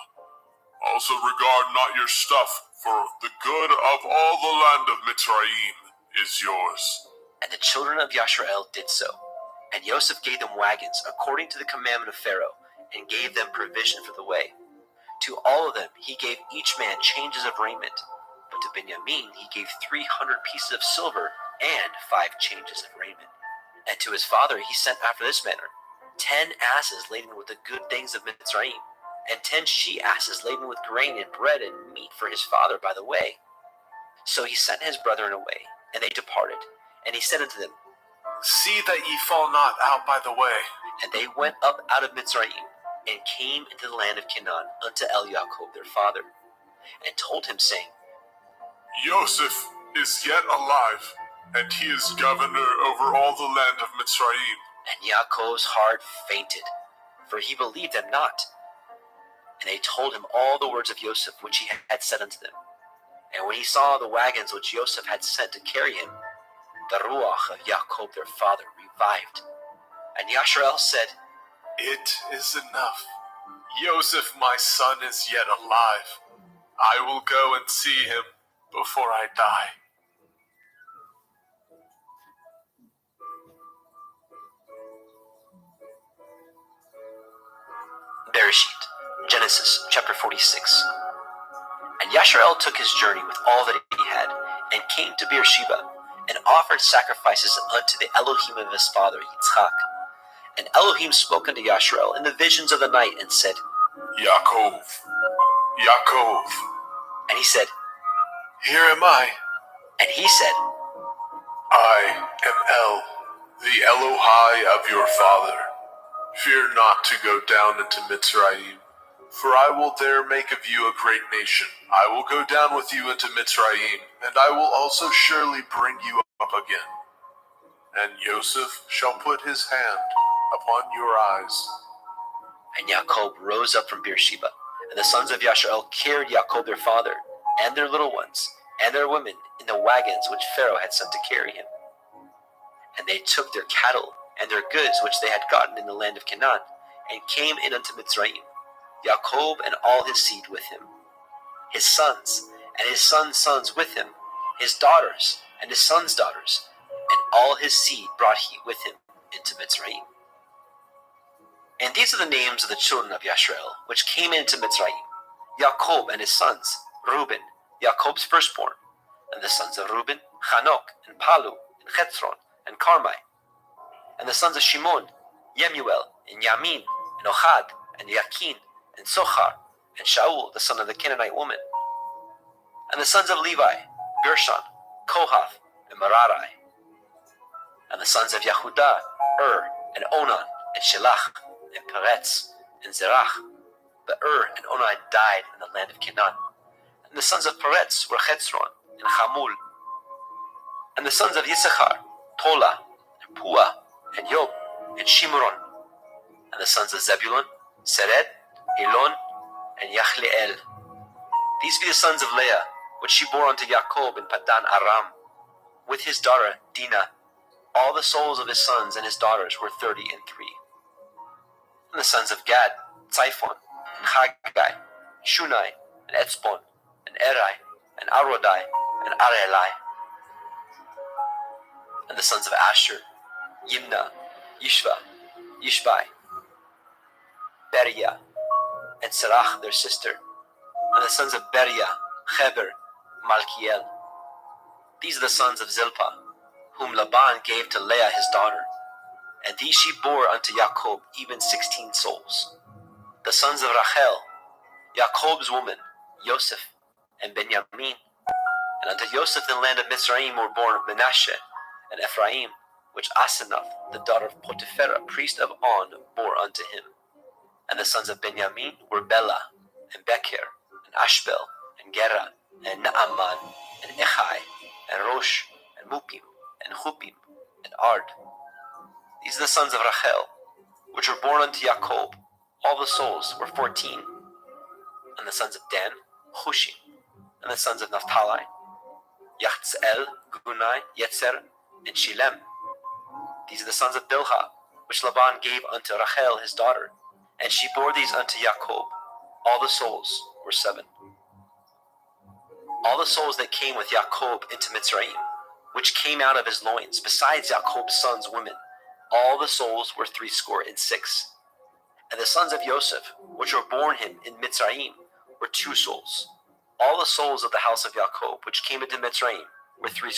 Also regard not your stuff, for the good of all the land of Mitzrayim is yours. And the children of Yashrael did so. And Joseph gave them wagons, according to the commandment of Pharaoh, and gave them provision for the way. To all of them he gave each man changes of raiment. But to Benjamin he gave 300 pieces of silver and 5 changes of raiment. And to his father he sent after this manner, 10 asses laden with the good things of Mitzrayim, and 10 she-asses laden with grain and bread and meat for his father by the way. So he sent his brethren away, and they departed. And he said unto them, See that ye fall not out by the way. And they went up out of Mitzrayim, and came into the land of Canaan unto Jacob their father, and told him, saying, Joseph is yet alive, and he is governor over all the land of Mitzrayim. And Jacob's heart fainted, for he believed them not. And they told him all the words of Joseph which he had said unto them. And when he saw the wagons which Joseph had sent to carry him, the ruach of Jacob their father revived. And Yasharel said, It is enough. Joseph my son is yet alive. I will go and see him before I die. Bereshit, Genesis chapter 46. And Yasharel took his journey with all that he had, and came to Beersheba, and offered sacrifices unto the Elohim of his father Yitzchak. And Elohim spoke unto Yasharel in the visions of the night, and said, Yaakov, Yaakov. And he said, Here am I. And he said, I am El, the Elohai of your father. Fear not to go down into Mitzrayim, for I will there make of you a great nation. I will go down with you into Mitzrayim, and I will also surely bring you up again. And Joseph shall put his hand upon your eyes. And Jacob rose up from Beersheba, and the sons of Yasharel carried Jacob their father, and their little ones, and their women, in the wagons which Pharaoh had sent to carry him. And they took their cattle and their goods which they had gotten in the land of Canaan, and came in unto Mitzrayim, Jacob and all his seed with him, his sons, and his sons' sons with him, his daughters, and his sons' daughters, and all his seed brought he with him into Mitzrayim. And these are the names of the children of Yasharel, which came into Mitzrayim, Jacob and his sons, Reuben, Jacob's firstborn, and the sons of Reuben, Hanok, and Palu, and Chetzron, and Carmi, and the sons of Shimon, Yemuel, and Yamin, and Ohad, and Yakin, and Sochar, and Shaul, the son of the Canaanite woman, and the sons of Levi, Gershon, Kohath, and Merari, and the sons of Yehudah, and Onan, and Shelach, and Peretz, and Zerach. But and Onan died in the land of Canaan. And the sons of Peretz were Chetzron, and Hamul. And the sons of Yisachar, Tola, and Pua, and Yob, and Shimron. And the sons of Zebulun, Sered, Elon, and Yachleel. These be the sons of Leah, which she bore unto Jacob in Padan Aram, with his daughter Dinah. All the souls of his sons and his daughters were 33. And the sons of Gad, Tzaiphon, and Haggai, Shunai, and Etzbon, and Eri, and Arodai, and Arelai. And the sons of Asher, Yimna, Yishva, Yishbai, Beriah, and Serach their sister. And the sons of Beriah, Heber, Malkiel. These are the sons of Zilpah, whom Laban gave to Leah his daughter. And these she bore unto Jacob, even 16 souls. The sons of Rachel, Jacob's woman, Joseph, and Benjamin. And unto Joseph in the land of Mitzrayim were born Manasseh and Ephraim, which Asenath, the daughter of Potiphera, priest of On, bore unto him. And the sons of Benjamin were Bela, and Becher, and Ashbel, and Gera, and Naaman, and Echai, and Rosh, and Mupim, and Hupim, and Ard. These are the sons of Rachel, which were born unto Jacob. All the souls were 14. And the sons of Dan, Hushim. And the sons of Naphtali, Yachtzel, Gunai, Yetzer, and Shilem. These are the sons of Bilhah, which Laban gave unto Rachel his daughter. And she bore these unto Jacob. All the souls were 7. All the souls that came with Jacob into Mitzrayim, which came out of his loins, besides Jacob's sons' women, all the souls were 66. And the sons of Joseph, which were born him in Mitzrayim, were 2 souls. All the souls of the house of Jacob, which came into Mitzrayim, were 70.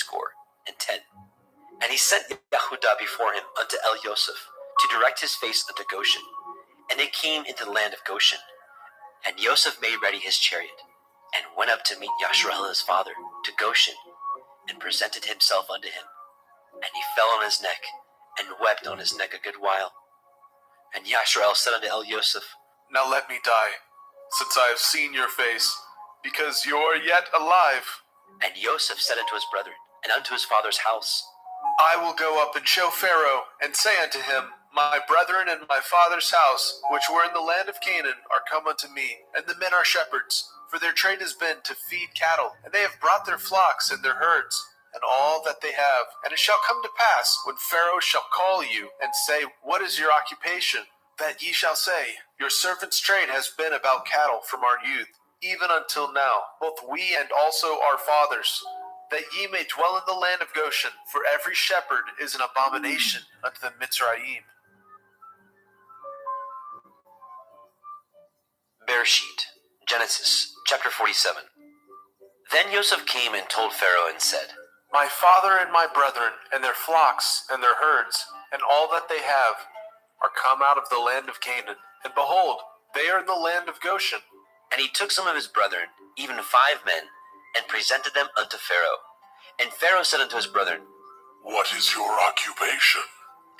And he sent Yehudah before him unto El Yosef, to direct his face unto Goshen. And they came into the land of Goshen. And Yosef made ready his chariot, and went up to meet Yashrael his father, to Goshen, and presented himself unto him. And he fell on his neck, and wept on his neck a good while. And Yashrael said unto El Yosef, Now let me die, since I have seen your face, because you are yet alive. And Yosef said unto his brethren, and unto his father's house, I will go up and show Pharaoh, and say unto him, My brethren and my father's house, which were in the land of Canaan, are come unto me, and the men are shepherds, for their trade has been to feed cattle, and they have brought their flocks and their herds, and all that they have. And it shall come to pass, when Pharaoh shall call you, and say, What is your occupation? That ye shall say, Your servant's trade has been about cattle from our youth, even until now, both we and also our fathers, that ye may dwell in the land of Goshen, for every shepherd is an abomination unto the Mitzrayim. Bereshit, Genesis, chapter 47. Then Yosef came and told Pharaoh and said, My father and my brethren, and their flocks, and their herds, and all that they have, are come out of the land of Canaan. And behold, they are in the land of Goshen. And he took some of his brethren, even 5 men, and presented them unto Pharaoh. And Pharaoh said unto his brethren, What is your occupation?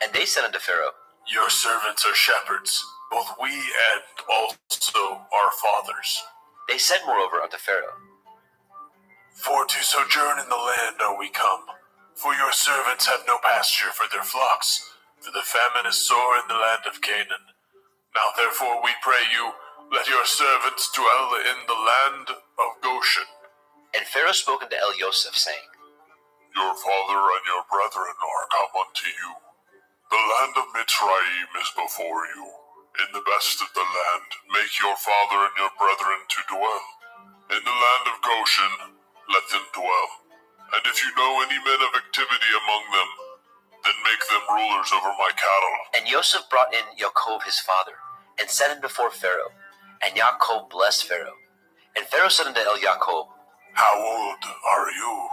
And they said unto Pharaoh, Your servants are shepherds, both we and also our fathers. They said moreover unto Pharaoh, For to sojourn in the land are we come, for your servants have no pasture for their flocks, for the famine is sore in the land of Canaan. Now therefore we pray you, let your servants dwell in the land of Goshen. And Pharaoh spoke unto El Yosef, saying, Your father and your brethren are come unto you. The land of Mitzrayim is before you. In the best of the land make your father and your brethren to dwell. In the land of Goshen let them dwell. And if you know any men of activity among them, then make them rulers over my cattle. And Yosef brought in Jacob his father, and set him before Pharaoh. And Jacob blessed Pharaoh. And Pharaoh said unto El Jacob, How old are you?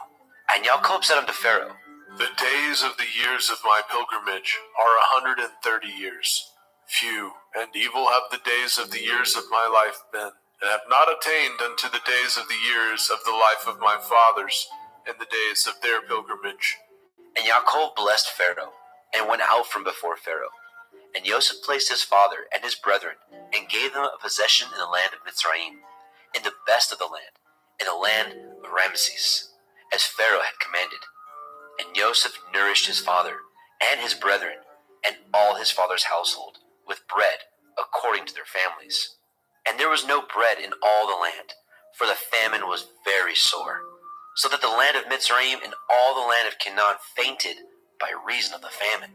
And Jacob said unto Pharaoh, The days of the years of my pilgrimage are 130 years. Few and evil have the days of the years of my life been, and have not attained unto the days of the years of the life of my fathers, in the days of their pilgrimage. And Jacob blessed Pharaoh, and went out from before Pharaoh. And Joseph placed his father and his brethren, and gave them a possession in the land of Mitzrayim, in the best of the land, in the land of Ramesses, as Pharaoh had commanded. And Joseph nourished his father and his brethren, and all his father's household, with bread according to their families. And there was no bread in all the land, for the famine was very sore, so that the land of Mitzrayim and all the land of Canaan fainted by reason of the famine.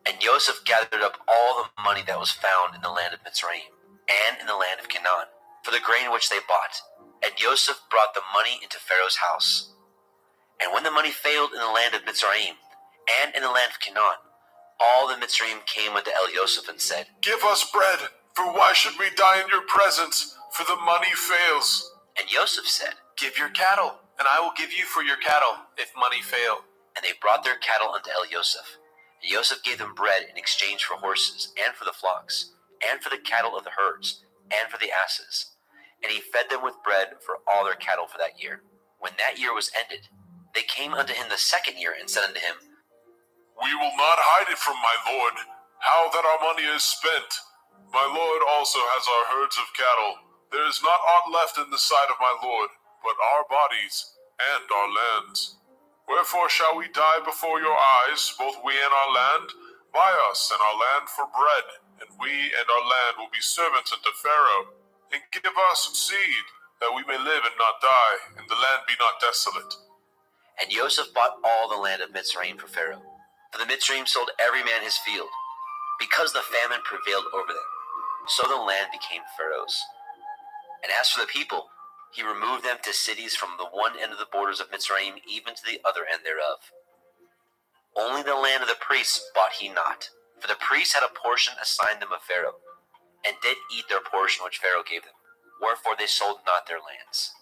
And Joseph gathered up all the money that was found in the land of Mitzrayim and in the land of Canaan, for the grain which they bought. And Joseph brought the money into Pharaoh's house. And when the money failed in the land of Mitzrayim and in the land of Canaan, all the Mitzrayim came unto El Yosef and said, Give us bread, for why should we die in your presence? For the money fails. And Joseph said, Give your cattle, and I will give you for your cattle, if money fail. And they brought their cattle unto El Yosef. And Joseph gave them bread in exchange for horses, and for the flocks, and for the cattle of the herds, and for the asses. And he fed them with bread for all their cattle for that year. When that year was ended, they came unto him the second year, and said unto him, We will not hide it from my lord, how that our money is spent. My lord also has our herds of cattle. There is not aught left in the sight of my lord, but our bodies and our lands. Wherefore shall we die before your eyes, both we and our land? Buy us and our land for bread, and we and our land will be servants unto Pharaoh. And give us seed, that we may live and not die, and the land be not desolate. And Joseph bought all the land of Mitzrayim for Pharaoh. For the Mitzrayim sold every man his field, because the famine prevailed over them. So the land became Pharaoh's. And as for the people, he removed them to cities from the one end of the borders of Mitzrayim even to the other end thereof. Only the land of the priests bought he not, for the priests had a portion assigned them of Pharaoh, and did eat their portion which Pharaoh gave them, wherefore they sold not their lands.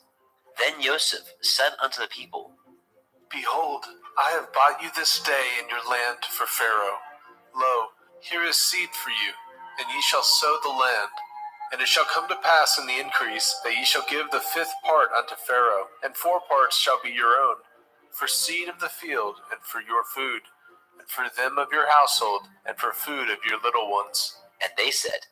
Then Joseph said unto the people, Behold, I have bought you this day in your land for Pharaoh. Lo, here is seed for you, and ye shall sow the land. And it shall come to pass in the increase that ye shall give the 5th part unto Pharaoh, and 4 parts shall be your own, for seed of the field, and for your food, and for them of your household, and for food of your little ones. And they said,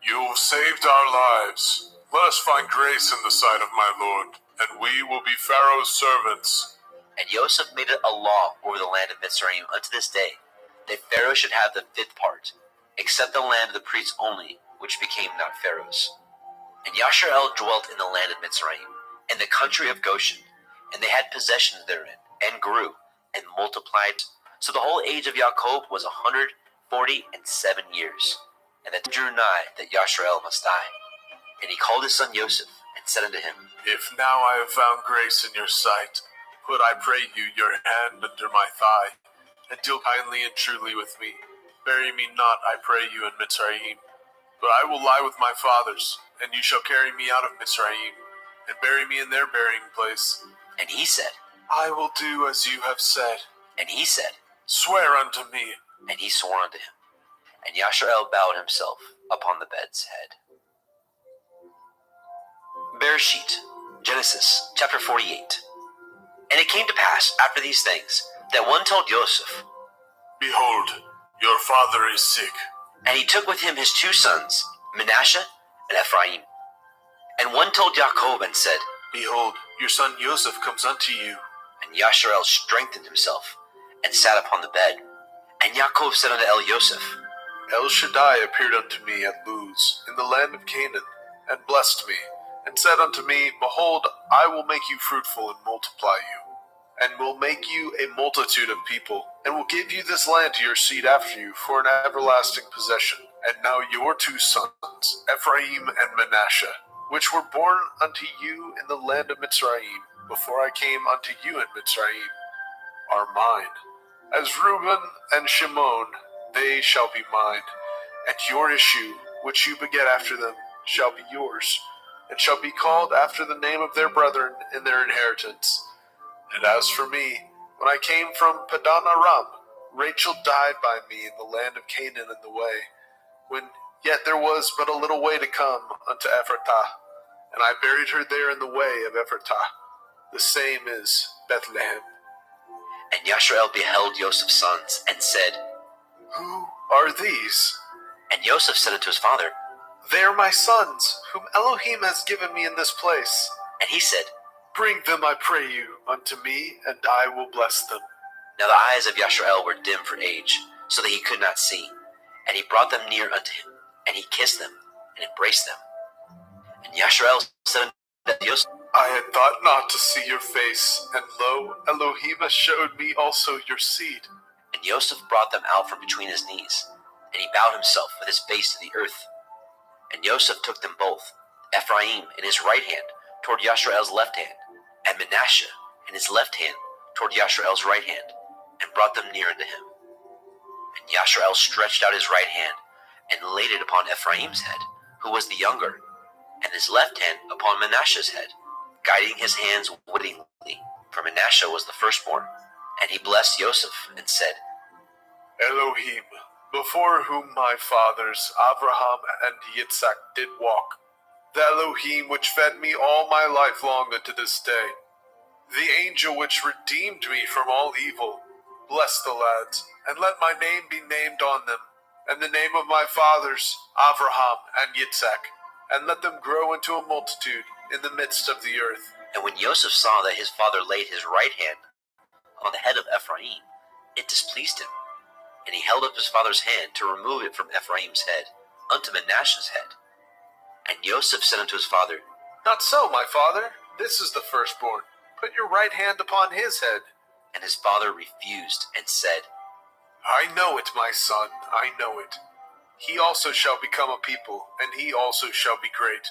You have saved our lives. Let us find grace in the sight of my Lord, and we will be Pharaoh's servants. And Joseph made it a law over the land of Mitzrayim unto this day, that Pharaoh should have the 5th part, except the land of the priests only, which became not Pharaoh's. And Yasharel dwelt in the land of Mitzrayim, in the country of Goshen, and they had possessions therein, and grew, and multiplied. So the whole age of Jacob was 147 years, and it drew nigh that Yasharel must die. And he called his son Joseph, and said unto him, If now I have found grace in your sight, put, I pray you, your hand under my thigh, and deal kindly and truly with me. Bury me not, I pray you, in Mitzrayim. But I will lie with my fathers, and you shall carry me out of Mitzrayim, and bury me in their burying place. And he said, I will do as you have said. And he said, Swear unto me. And he swore unto him. And Yasharel bowed himself upon the bed's head. Bereshit, Genesis, chapter 48. And it came to pass, after these things, that one told Joseph, Behold, your father is sick. And he took with him his 2 sons, Manasseh and Ephraim. And one told Jacob and said, Behold, your son Joseph comes unto you. And Yasharel strengthened himself, and sat upon the bed. And Jacob said unto Joseph, El Shaddai appeared unto me at Luz, in the land of Canaan, and blessed me, and said unto me, Behold, I will make you fruitful and multiply you, and will make you a multitude of people, and will give you this land to your seed after you for an everlasting possession. And now your 2 sons, Ephraim and Manasseh, which were born unto you in the land of Mitzrayim, before I came unto you in Mitzrayim, are mine. As Reuben and Shimon, they shall be mine, and your issue, which you beget after them, shall be yours, and shall be called after the name of their brethren in their inheritance. And as for me, when I came from Padan Aram, Rachel died by me in the land of Canaan in the way, when yet there was but a little way to come unto Ephratah, and I buried her there in the way of Ephratah. The same is Bethlehem. And Yasharel beheld Joseph's sons, and said, Who are these? And Joseph said unto his father, They are my sons, whom Elohim has given me in this place. And he said, Bring them, I pray you, unto me, and I will bless them. Now the eyes of Yasharel were dim for age, so that he could not see. And he brought them near unto him, and he kissed them, and embraced them. And Yasharel said unto Joseph, I had thought not to see your face, and lo, Elohim has showed me also your seed. And Joseph brought them out from between his knees, and he bowed himself with his face to the earth. And Joseph took them both, Ephraim in his right hand toward Yasharel's left hand, and Manasseh in his left hand toward Yasharel's right hand, and brought them near unto him. And Yasharel stretched out his right hand, and laid it upon Ephraim's head, who was the younger, and his left hand upon Manasseh's head, guiding his hands wittingly, for Manasseh was the firstborn. And he blessed Joseph, and said, Elohim, before whom my fathers Abraham and Yitzhak did walk, the Elohim which fed me all my life long unto this day, the angel which redeemed me from all evil, bless the lads, and let my name be named on them, and the name of my fathers Abraham and Yitzhak, and let them grow into a multitude in the midst of the earth. And when Joseph saw that his father laid his right hand on the head of Ephraim, it displeased him. And he held up his father's hand to remove it from Ephraim's head unto Manasseh's head. And Joseph said unto his father, Not so, my father. This is the firstborn. Put your right hand upon his head. And his father refused, and said, I know it, my son, I know it. He also shall become a people, and he also shall be great.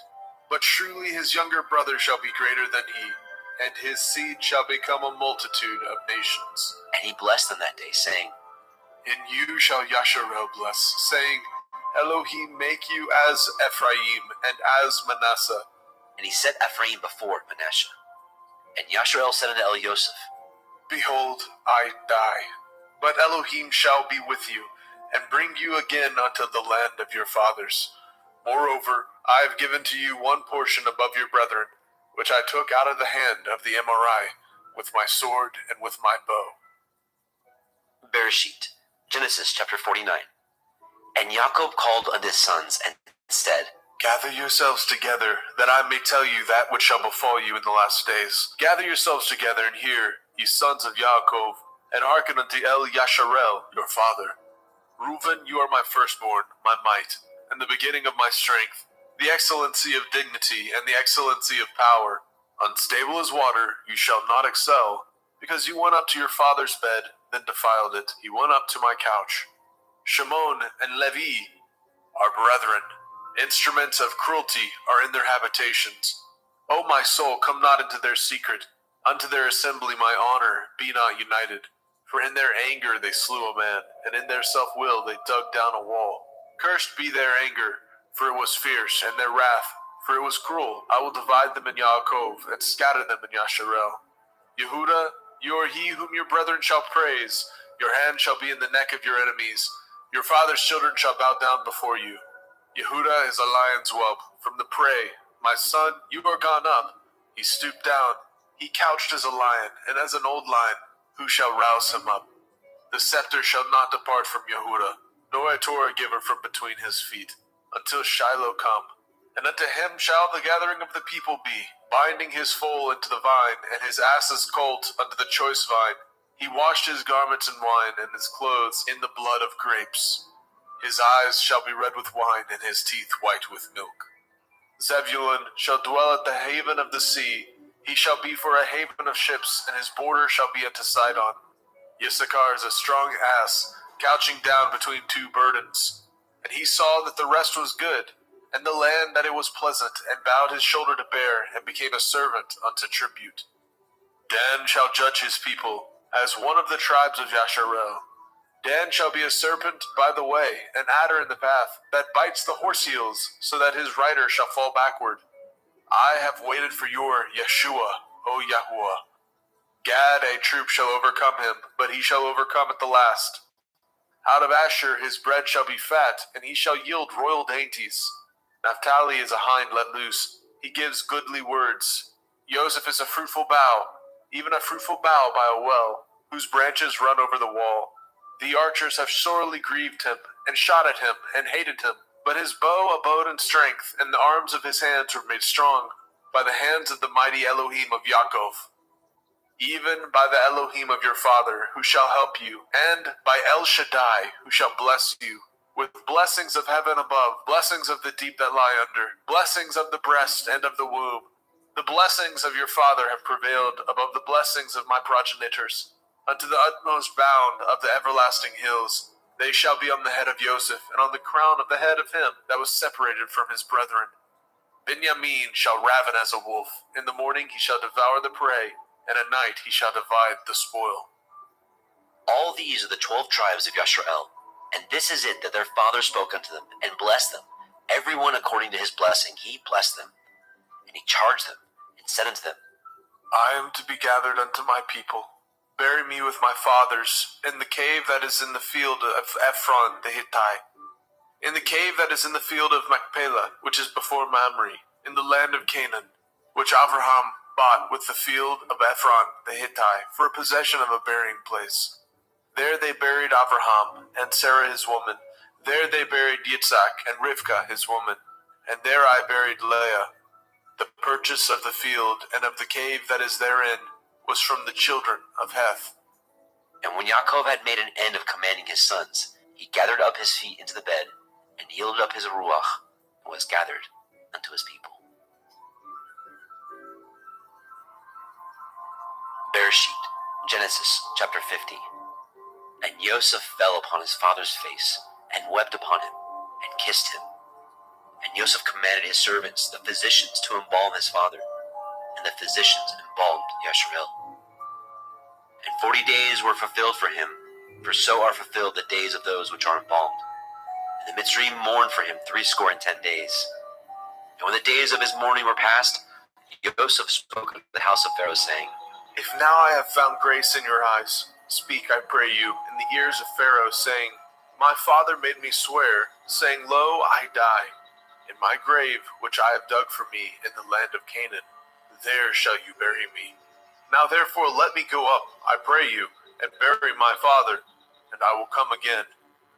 But truly his younger brother shall be greater than he, and his seed shall become a multitude of nations. And he blessed them that day, saying, In you shall Yasharel bless, saying, Elohim make you as Ephraim and as Manasseh. And he set Ephraim before Manasseh. And Yasharel said unto Elioseph, Behold, I die, but Elohim shall be with you, and bring you again unto the land of your fathers. Moreover, I have given to you one portion above your brethren, which I took out of the hand of the Emori, with my sword and with my bow. Bereshit, Genesis chapter 49. And Jacob called unto his sons, and said, Gather yourselves together, that I may tell you that which shall befall you in the last days. Gather yourselves together, and hear, ye sons of Yaakov, and hearken unto Yasharel, your father. Reuben, you are my firstborn, my might, and the beginning of my strength, the excellency of dignity, and the excellency of power. Unstable as water, you shall not excel, because you went up to your father's bed, then defiled it. He went up to my couch. Shimon and Levi are brethren. Instruments of cruelty are in their habitations. O my soul, come not into their secret. Unto their assembly my honor be not united. For in their anger they slew a man, and in their self-will they dug down a wall. Cursed be their anger, for it was fierce, and their wrath, for it was cruel. I will divide them in Yaakov, and scatter them in Yasharel. Yehuda, you are he whom your brethren shall praise. Your hand shall be in the neck of your enemies. Your father's children shall bow down before you. Yehuda is a lion's whelp from the prey. My son, you are gone up. He stooped down. He couched as a lion, and as an old lion, who shall rouse him up? The scepter shall not depart from Yehuda, nor a Torah giver from between his feet, until Shiloh come. And unto him shall the gathering of the people be, binding his foal into the vine, and his ass's colt unto the choice vine. He washed his garments in wine, and his clothes in the blood of grapes. His eyes shall be red with wine, and his teeth white with milk. Zebulun shall dwell at the haven of the sea. He shall be for a haven of ships, and his border shall be unto Sidon. Issachar is a strong ass, couching down between two burdens. And he saw that the rest was good, and the land that it was pleasant, and bowed his shoulder to bear, and became a servant unto tribute. Dan shall judge his people, as one of the tribes of Yasharel. Dan shall be a serpent by the way, an adder in the path, that bites the horse heels, so that his rider shall fall backward. I have waited for your Yeshua, O Yahuwah. Gad, a troop shall overcome him, but he shall overcome at the last. Out of Asher his bread shall be fat, and he shall yield royal dainties. Naphtali is a hind let loose. He gives goodly words. Joseph is a fruitful bough, even a fruitful bough by a well, whose branches run over the wall. The archers have sorely grieved him, and shot at him, and hated him. But his bow abode in strength, and the arms of his hands were made strong, by the hands of the mighty Elohim of Yaakov. Even by the Elohim of your father, who shall help you, and by El Shaddai, who shall bless you, with blessings of heaven above, blessings of the deep that lie under, blessings of the breast and of the womb. The blessings of your father have prevailed above the blessings of my progenitors, unto the utmost bound of the everlasting hills. They shall be on the head of Joseph, and on the crown of the head of him that was separated from his brethren. Benjamin shall raven as a wolf. In the morning he shall devour the prey, and at night he shall divide the spoil. All these are the 12 tribes of Yasharel, and this is it that their father spoke unto them, and blessed them. Every one according to his blessing he blessed them. And he charged them, and said unto them, I am to be gathered unto my people. Bury me with my fathers in the cave that is in the field of Ephron the Hittite, in the cave that is in the field of Machpelah, which is before Mamre, in the land of Canaan, which Abraham bought with the field of Ephron the Hittite for a possession of a burying place. There they buried Abraham and Sarah his woman. There they buried Yitzhak and Rivkah his woman. And there I buried Leah. The purchase of the field and of the cave that is therein was from the children of Heth. And when Yaakov had made an end of commanding his sons, he gathered up his feet into the bed, and yielded up his ruach, and was gathered unto his people. Bereshit, Genesis chapter 50. And Joseph fell upon his father's face, and wept upon him, and kissed him. And Joseph commanded his servants, the physicians, to embalm his father. And the physicians embalmed Yasharel. And 40 days were fulfilled for him, for so are fulfilled the days of those which are embalmed. And the Mitzrayim mourned for him 70 days. And when the days of his mourning were past, Joseph spoke to the house of Pharaoh, saying, If now I have found grace in your eyes, speak, I pray you, in the ears of Pharaoh, saying, My father made me swear, saying, Lo, I die. In my grave, which I have dug for me in the land of Canaan, there shall you bury me. Now therefore let me go up, I pray you, and bury my father, and I will come again.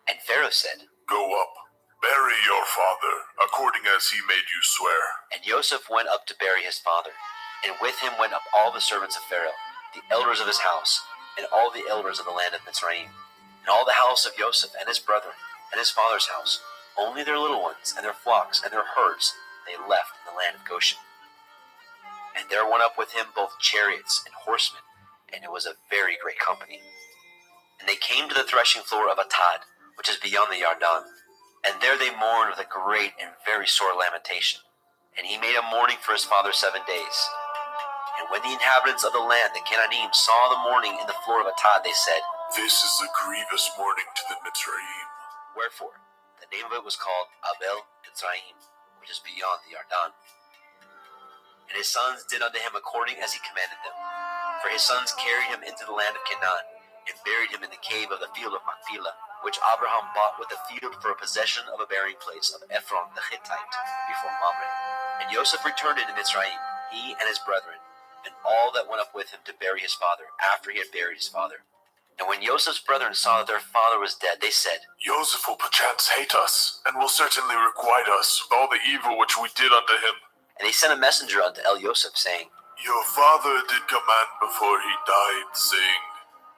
And Pharaoh said, Go up, bury your father, according as he made you swear. And Joseph went up to bury his father, and with him went up all the servants of Pharaoh, the elders of his house, and all the elders of the land of Mitzrayim, and all the house of Joseph and his brethren, and his father's house. Only their little ones, and their flocks, and their herds, they left in the land of Goshen. And there went up with him both chariots and horsemen, and it was a very great company. And they came to the threshing floor of Atad, which is beyond the Yarden. And there they mourned with a great and very sore lamentation. And he made a mourning for his father 7 days. And when the inhabitants of the land, the Canaanim, saw the mourning in the floor of Atad, they said, This is a grievous mourning to the Mitzrayim. Wherefore, the name of it was called Abel Mitzrayim, which is beyond the Yarden. And his sons did unto him according as he commanded them. For his sons carried him into the land of Canaan, and buried him in the cave of the field of Machpelah, which Abraham bought with the field for a possession of a burying place of Ephron the Hittite, before Mamre. And Joseph returned into Mitzrayim, he and his brethren, and all that went up with him to bury his father, after he had buried his father. And when Joseph's brethren saw that their father was dead, they said, Joseph will perchance hate us, and will certainly requite us with all the evil which we did unto him. And they sent a messenger unto Joseph, saying, Your father did command before he died, saying,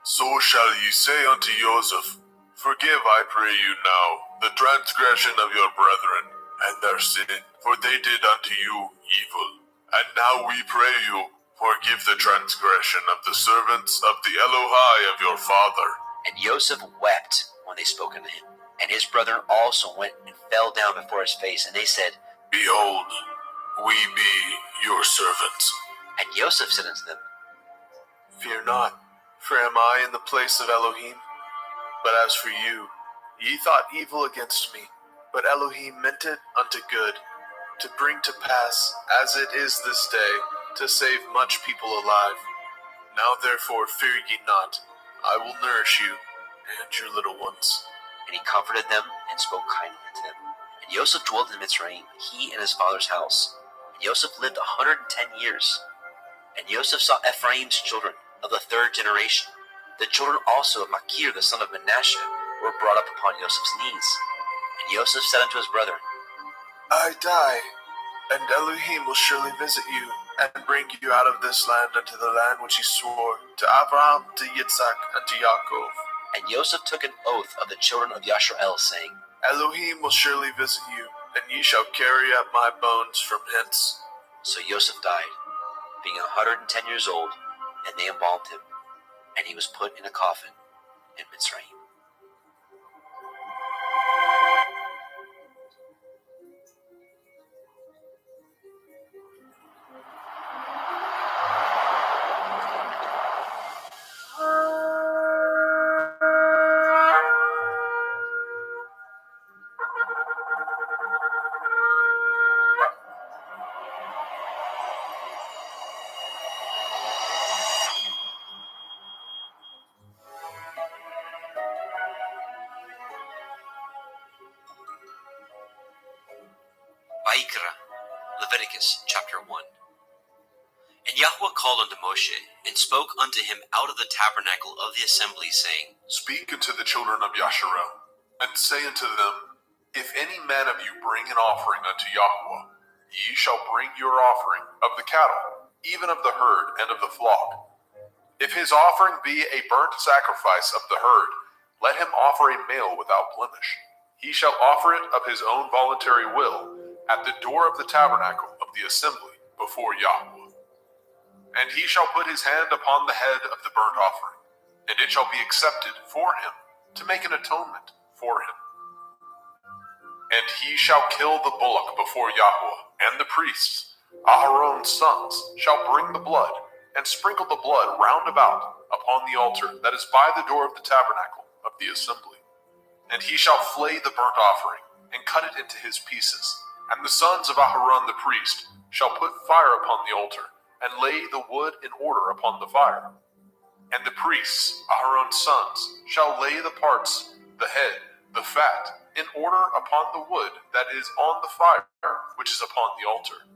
So shall ye say unto Joseph, Forgive, I pray you now, the transgression of your brethren, and their sin, for they did unto you evil. And now we pray you, forgive the transgression of the servants of the Elohai of your father. And Joseph wept when they spoke unto him. And his brethren also went and fell down before his face, and they said, Behold, we be your servants. And Joseph said unto them, Fear not, for am I in the place of Elohim? But as for you, ye thought evil against me, but Elohim meant it unto good, to bring to pass, as it is this day, to save much people alive. Now therefore fear ye not, I will nourish you, and your little ones. And he comforted them, and spoke kindly unto them. And Joseph dwelt in Mitzrayim, he and his father's house. And Joseph lived 110 years. And Joseph saw Ephraim's children, of the third generation. The children also of Machir the son of Manasseh were brought up upon Joseph's knees. And Joseph said unto his brethren, I die, and Elohim will surely visit you, and bring you out of this land unto the land which he swore to Abraham, to Yitzhak, and to Yaakov. And Joseph took an oath of the children of Yashrael, saying, Elohim will surely visit you, and ye shall carry up my bones from hence. So Joseph died, being 110 years old, and they embalmed him, and he was put in a coffin in Mitzrayim. Vayikra, Leviticus chapter 1. And Yahweh called unto Moshe, and spoke unto him out of the tabernacle of the assembly, saying, Speak unto the children of Yasharel, and say unto them, If any man of you bring an offering unto Yahweh, ye shall bring your offering of the cattle, even of the herd and of the flock. If his offering be a burnt sacrifice of the herd, let him offer a male without blemish. He shall offer it of his own voluntary will, at the door of the tabernacle of the assembly before Yahweh. And he shall put his hand upon the head of the burnt offering, and it shall be accepted for him, to make an atonement for him. And he shall kill the bullock before Yahweh, and the priests, Aharon's sons, shall bring the blood, and sprinkle the blood round about upon the altar that is by the door of the tabernacle of the assembly. And he shall flay the burnt offering, and cut it into his pieces, And the sons of Aharon the priest shall put fire upon the altar, and lay the wood in order upon the fire. And the priests, Aharon's sons, shall lay the parts, the head, the fat, in order upon the wood that is on the fire, which is upon the altar.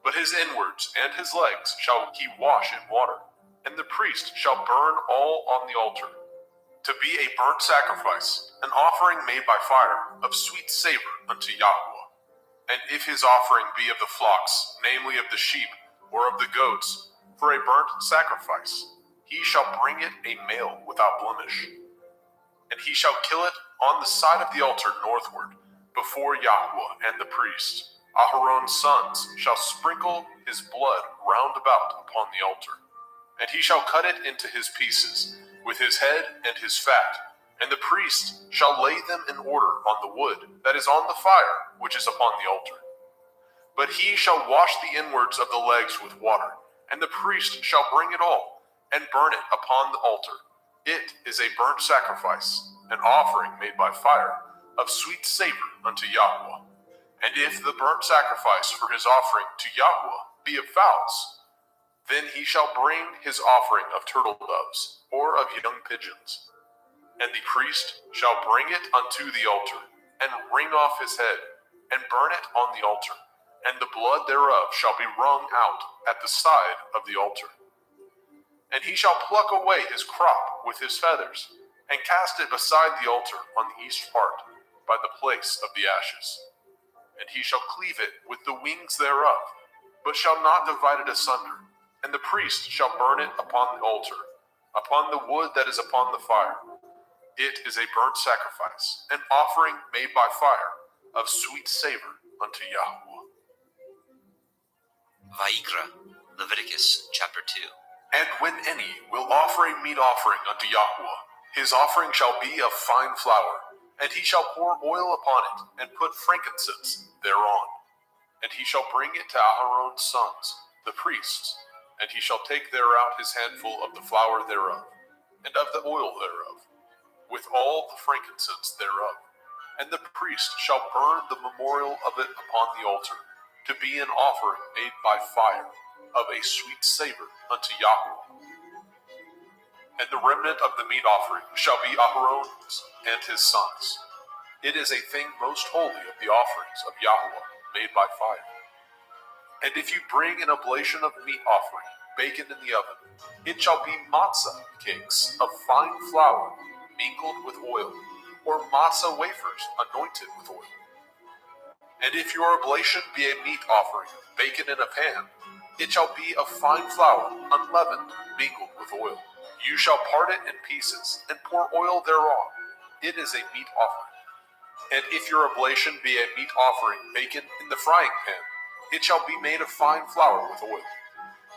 But his inwards and his legs shall he wash in water, and the priest shall burn all on the altar, to be a burnt sacrifice, an offering made by fire, of sweet savor unto Yahweh. And if his offering be of the flocks, namely of the sheep, or of the goats, for a burnt sacrifice, he shall bring it a male without blemish. And he shall kill it on the side of the altar northward, before Yahweh and the priest. Aharon's sons shall sprinkle his blood round about upon the altar. And he shall cut it into his pieces, with his head and his fat, and the priest shall lay them in order on the wood that is on the fire, which is upon the altar. But he shall wash the inwards of the legs with water, and the priest shall bring it all, and burn it upon the altar. It is a burnt sacrifice, an offering made by fire, of sweet savor unto Yahweh. And if the burnt sacrifice for his offering to Yahweh be of fowls, then he shall bring his offering of turtle doves, or of young pigeons. And the priest shall bring it unto the altar, and wring off his head, and burn it on the altar, and the blood thereof shall be wrung out at the side of the altar. And he shall pluck away his crop with his feathers, and cast it beside the altar on the east part, by the place of the ashes. And he shall cleave it with the wings thereof, but shall not divide it asunder. And the priest shall burn it upon the altar, upon the wood that is upon the fire. It is a burnt sacrifice, an offering made by fire, of sweet savor unto Yahweh. Vayikra, Leviticus chapter 2. And when any will offer a meat offering unto Yahweh, his offering shall be of fine flour, and he shall pour oil upon it, and put frankincense thereon. And he shall bring it to Aharon's sons, the priests, and he shall take thereout his handful of the flour thereof, and of the oil thereof, with all the frankincense thereof. And the priest shall burn the memorial of it upon the altar, to be an offering made by fire, of a sweet savor unto Yahweh. And the remnant of the meat offering shall be Aharon's and his sons. It is a thing most holy of the offerings of Yahweh, made by fire. And if you bring an oblation of meat offering, baken in the oven, it shall be matzah cakes of fine flour, mingled with oil, or matzah wafers anointed with oil. And if your oblation be a meat offering, baken in a pan, it shall be of fine flour, unleavened, mingled with oil. You shall part it in pieces, and pour oil thereon. It is a meat offering. And if your oblation be a meat offering, baken in the frying pan, it shall be made of fine flour with oil.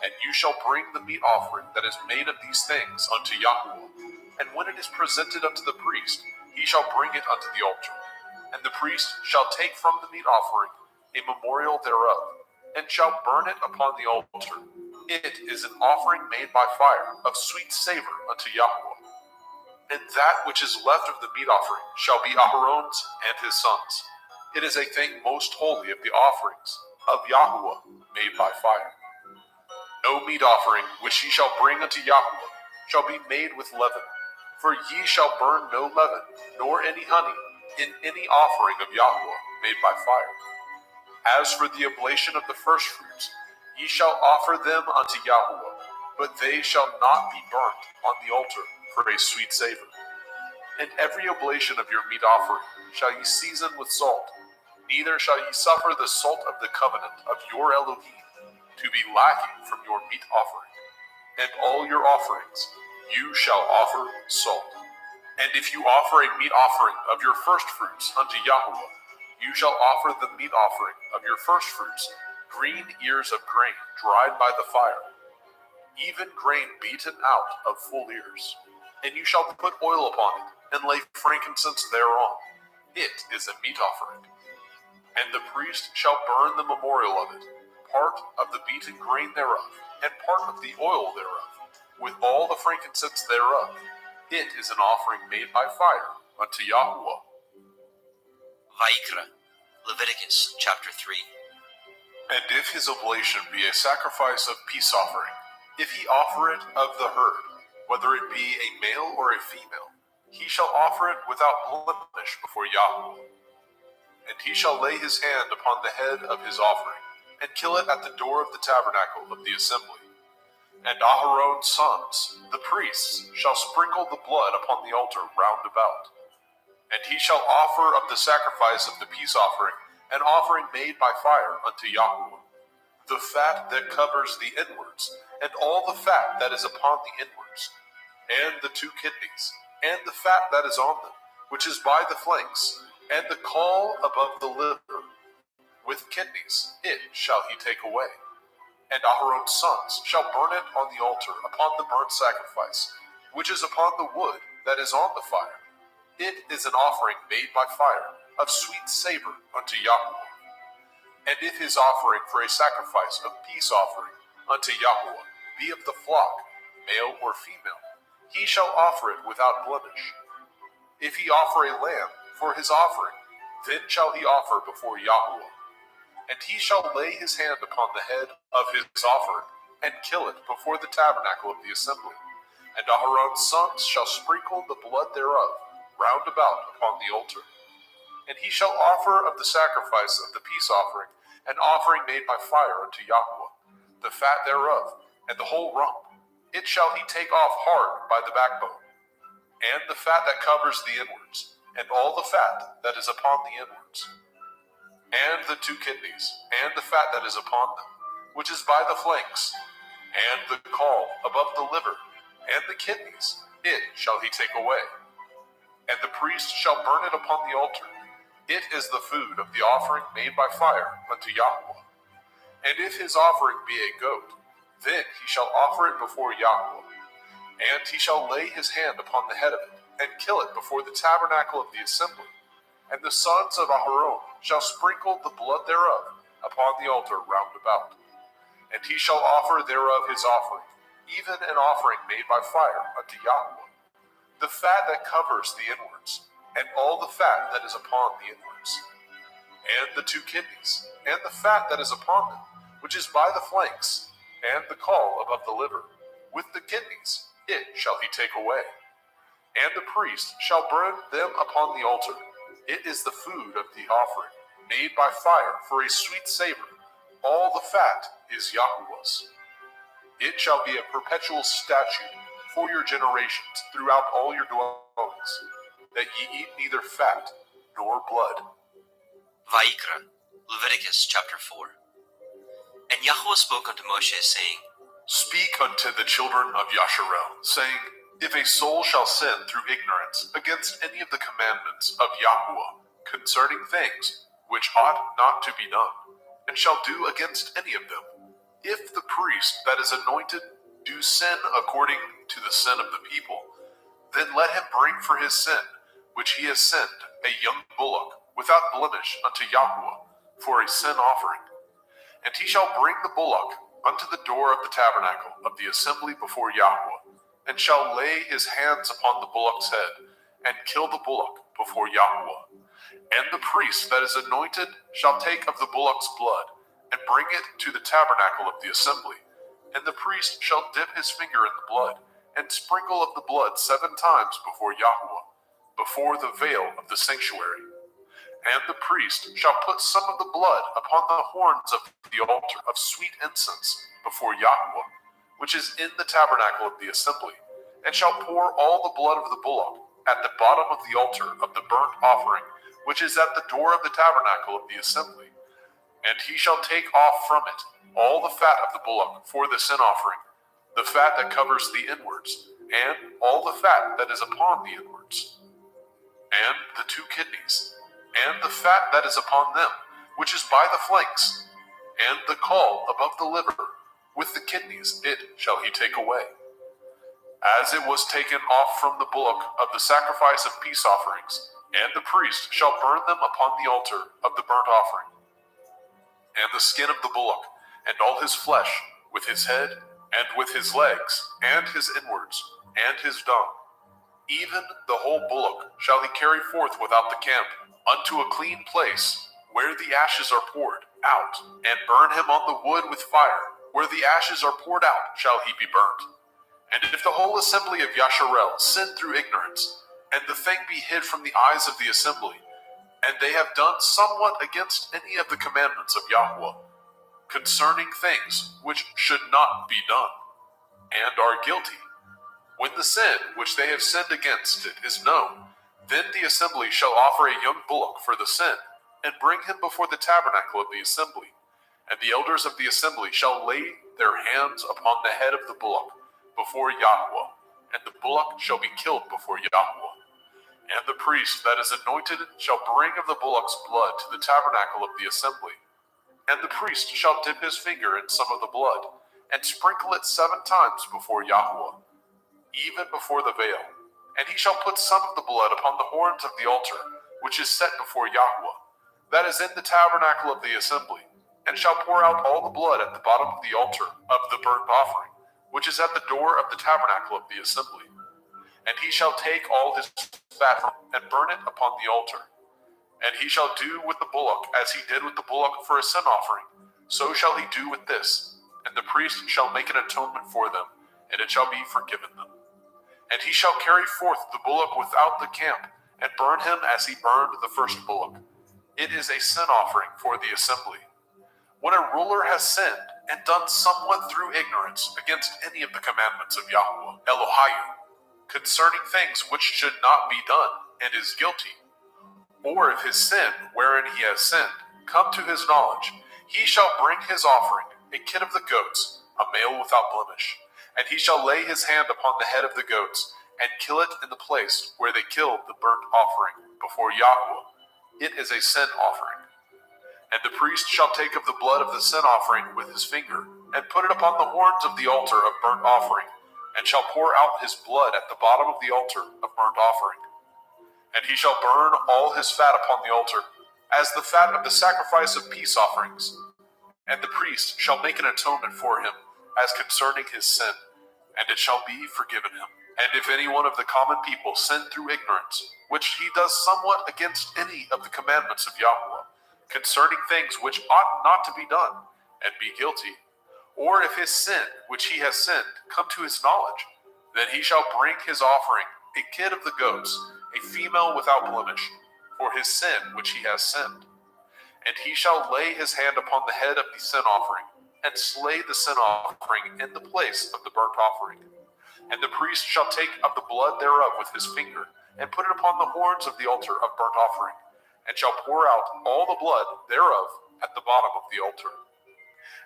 And you shall bring the meat offering that is made of these things unto Yahweh. And when it is presented unto the priest, he shall bring it unto the altar. And the priest shall take from the meat offering a memorial thereof, and shall burn it upon the altar. It is an offering made by fire, of sweet savor unto Yahweh. And that which is left of the meat offering shall be Aharon's and his sons. It is a thing most holy of the offerings of Yahweh made by fire. No meat offering which ye shall bring unto Yahweh shall be made with leaven, for ye shall burn no leaven, nor any honey, in any offering of Yahweh made by fire. As for the oblation of the firstfruits, ye shall offer them unto Yahweh, but they shall not be burnt on the altar for a sweet savor. And every oblation of your meat offering shall ye season with salt, neither shall ye suffer the salt of the covenant of your Elohim to be lacking from your meat offering. And all your offerings you shall offer salt. And if you offer a meat offering of your firstfruits unto Yahweh, you shall offer the meat offering of your firstfruits, green ears of grain dried by the fire, even grain beaten out of full ears. And you shall put oil upon it, and lay frankincense thereon. It is a meat offering. And the priest shall burn the memorial of it, part of the beaten grain thereof, and part of the oil thereof, with all the frankincense thereof. It is an offering made by fire unto Yahweh. Vayikra, Leviticus chapter 3. And if his oblation be a sacrifice of peace offering, if he offer it of the herd, whether it be a male or a female, he shall offer it without blemish before Yahweh. And he shall lay his hand upon the head of his offering, and kill it at the door of the tabernacle of the assembly. And Aharon's sons, the priests, shall sprinkle the blood upon the altar round about. And he shall offer of the sacrifice of the peace offering an offering made by fire unto Yahweh, the fat that covers the inwards, and all the fat that is upon the inwards, and the 2 kidneys, and the fat that is on them, which is by the flanks, and the caul above the liver, with kidneys, it shall he take away. And Aharon's sons shall burn it on the altar upon the burnt sacrifice, which is upon the wood that is on the fire. It is an offering made by fire, of sweet savor unto Yahweh. And if his offering for a sacrifice of peace offering unto Yahweh be of the flock, male or female, he shall offer it without blemish. If he offer a lamb for his offering, then shall he offer before Yahweh. And he shall lay his hand upon the head of his offering, and kill it before the tabernacle of the assembly. And Aharon's sons shall sprinkle the blood thereof round about upon the altar. And he shall offer of the sacrifice of the peace offering an offering made by fire unto Yahweh, the fat thereof, and the whole rump. It shall he take off hard by the backbone, and the fat that covers the inwards, and all the fat that is upon the inwards, and the 2 kidneys, and the fat that is upon them, which is by the flanks, and the caul above the liver, and the kidneys, it shall he take away. And the priest shall burn it upon the altar. It is the food of the offering made by fire unto Yahweh. And if his offering be a goat, then he shall offer it before Yahweh. And he shall lay his hand upon the head of it, and kill it before the tabernacle of the assembly. And the sons of Aharon shall sprinkle the blood thereof upon the altar round about. And he shall offer thereof his offering, even an offering made by fire unto Yahweh, the fat that covers the inwards, and all the fat that is upon the inwards, and the 2 kidneys, and the fat that is upon them, which is by the flanks, and the caul above the liver, with the kidneys, it shall he take away. And the priest shall burn them upon the altar. It is the food of the offering, made by fire for a sweet savor. All the fat is Yahweh's. It shall be a perpetual statute for your generations throughout all your dwellings, that ye eat neither fat nor blood. Vayikra, Leviticus chapter 4. And Yahweh spoke unto Moshe, saying, Speak unto the children of Yasharel, saying, If a soul shall sin through ignorance against any of the commandments of Yahweh concerning things which ought not to be done, and shall do against any of them, if the priest that is anointed do sin according to the sin of the people, then let him bring for his sin, which he has sinned, a young bullock, without blemish unto Yahweh, for a sin offering. And he shall bring the bullock unto the door of the tabernacle of the assembly before Yahweh, and shall lay his hands upon the bullock's head, and kill the bullock before Yahweh. And the priest that is anointed shall take of the bullock's blood, and bring it to the tabernacle of the assembly. And the priest shall dip his finger in the blood, and sprinkle of the blood 7 times before Yahweh, before the veil of the sanctuary. And the priest shall put some of the blood upon the horns of the altar of sweet incense before Yahweh, which is in the tabernacle of the assembly, and shall pour all the blood of the bullock at the bottom of the altar of the burnt offering, which is at the door of the tabernacle of the assembly. And he shall take off from it all the fat of the bullock for the sin offering, the fat that covers the inwards, and all the fat that is upon the inwards, and the 2 kidneys, and the fat that is upon them, which is by the flanks, and the caul above the liver, with the kidneys, it shall he take away. As it was taken off from the bullock of the sacrifice of peace offerings, and the priest shall burn them upon the altar of the burnt offering. And the skin of the bullock, and all his flesh, with his head, and with his legs, and his inwards, and his dung, even the whole bullock shall he carry forth without the camp, unto a clean place, where the ashes are poured out, and burn him on the wood with fire. Where the ashes are poured out shall he be burnt. And if the whole assembly of Yasharel sin through ignorance, and the thing be hid from the eyes of the assembly, and they have done somewhat against any of the commandments of Yahweh, concerning things which should not be done, and are guilty, when the sin which they have sinned against it is known, then the assembly shall offer a young bullock for the sin, and bring him before the tabernacle of the assembly. And the elders of the assembly shall lay their hands upon the head of the bullock before Yahweh, and the bullock shall be killed before Yahweh. And the priest that is anointed shall bring of the bullock's blood to the tabernacle of the assembly. And the priest shall dip his finger in some of the blood, and sprinkle it 7 times before Yahweh, even before the veil. And he shall put some of the blood upon the horns of the altar, which is set before Yahweh, that is in the tabernacle of the assembly, and shall pour out all the blood at the bottom of the altar of the burnt offering, which is at the door of the tabernacle of the assembly. And he shall take all his fat and burn it upon the altar. And he shall do with the bullock as he did with the bullock for a sin offering, so shall he do with this. And the priest shall make an atonement for them, and it shall be forgiven them. And he shall carry forth the bullock without the camp, and burn him as he burned the first bullock. It is a sin offering for the assembly. When a ruler has sinned and done somewhat through ignorance against any of the commandments of Yahweh, Elohiah, concerning things which should not be done, and is guilty, or if his sin, wherein he has sinned, come to his knowledge, he shall bring his offering, a kid of the goats, a male without blemish, and he shall lay his hand upon the head of the goats, and kill it in the place where they killed the burnt offering before Yahweh. It is a sin offering. And the priest shall take of the blood of the sin offering with his finger, and put it upon the horns of the altar of burnt offering, and shall pour out his blood at the bottom of the altar of burnt offering. And he shall burn all his fat upon the altar, as the fat of the sacrifice of peace offerings. And the priest shall make an atonement for him, as concerning his sin, and it shall be forgiven him. And if any one of the common people sin through ignorance, which he does somewhat against any of the commandments of Yahweh, concerning things which ought not to be done, and be guilty, or if his sin, which he has sinned, come to his knowledge, then he shall bring his offering, a kid of the goats, a female without blemish, for his sin which he has sinned. And he shall lay his hand upon the head of the sin offering, and slay the sin offering in the place of the burnt offering. And the priest shall take of the blood thereof with his finger, and put it upon the horns of the altar of burnt offering, and shall pour out all the blood thereof at the bottom of the altar.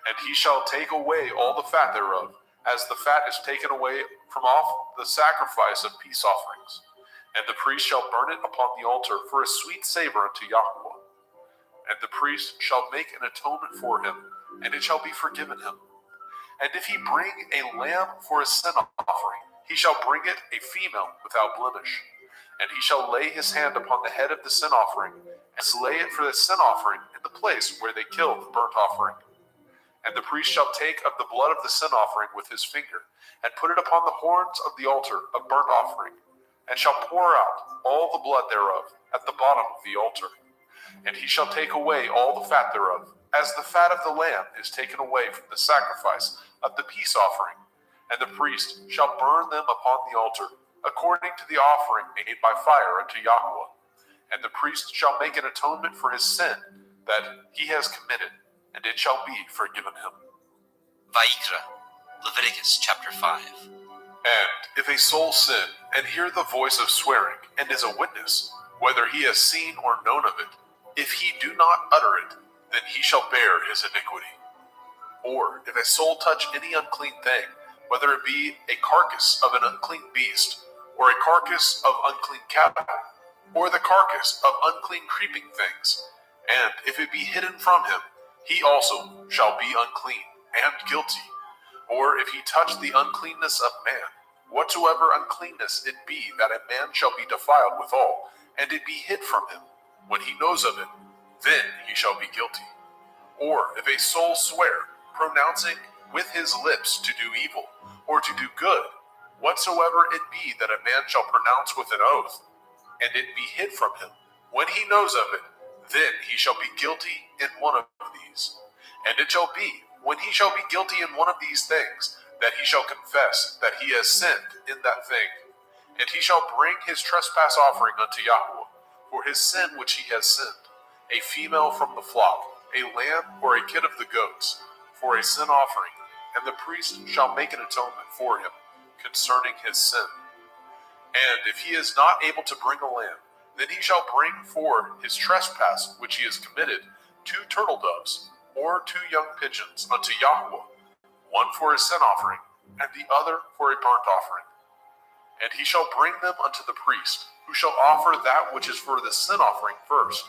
And he shall take away all the fat thereof, as the fat is taken away from off the sacrifice of peace offerings. And the priest shall burn it upon the altar for a sweet savor unto Yahweh. And the priest shall make an atonement for him, and it shall be forgiven him. And if he bring a lamb for a sin offering, he shall bring it a female without blemish. And he shall lay his hand upon the head of the sin offering, and slay it for the sin offering in the place where they killed the burnt offering. And the priest shall take of the blood of the sin offering with his finger, and put it upon the horns of the altar of burnt offering, and shall pour out all the blood thereof at the bottom of the altar. And he shall take away all the fat thereof, as the fat of the lamb is taken away from the sacrifice of the peace offering. And the priest shall burn them upon the altar, according to the offering made by fire unto Yahweh. And the priest shall make an atonement for his sin that he has committed, and it shall be forgiven him. Vayikra, Leviticus chapter 5. And if a soul sin, and hear the voice of swearing, and is a witness, whether he has seen or known of it, if he do not utter it, then he shall bear his iniquity. Or if a soul touch any unclean thing, whether it be a carcass of an unclean beast, or a carcass of unclean cattle, or the carcass of unclean creeping things, and if it be hidden from him, he also shall be unclean and guilty. Or if he touch the uncleanness of man, whatsoever uncleanness it be, that a man shall be defiled withal, and it be hid from him, when he knows of it, then he shall be guilty. Or if a soul swear, pronouncing with his lips to do evil, or to do good, whatsoever it be that a man shall pronounce with an oath, and it be hid from him, when he knows of it, then he shall be guilty in one of these. And it shall be, when he shall be guilty in one of these things, that he shall confess that he has sinned in that thing. And he shall bring his trespass offering unto Yahweh for his sin which he has sinned, a female from the flock, a lamb or a kid of the goats, for a sin offering, and the priest shall make an atonement for him concerning his sin. And if he is not able to bring a lamb, then he shall bring for his trespass which he has committed 2 turtle doves, or 2 young pigeons unto Yahweh, one for a sin offering, and the other for a burnt offering. And he shall bring them unto the priest, who shall offer that which is for the sin offering first,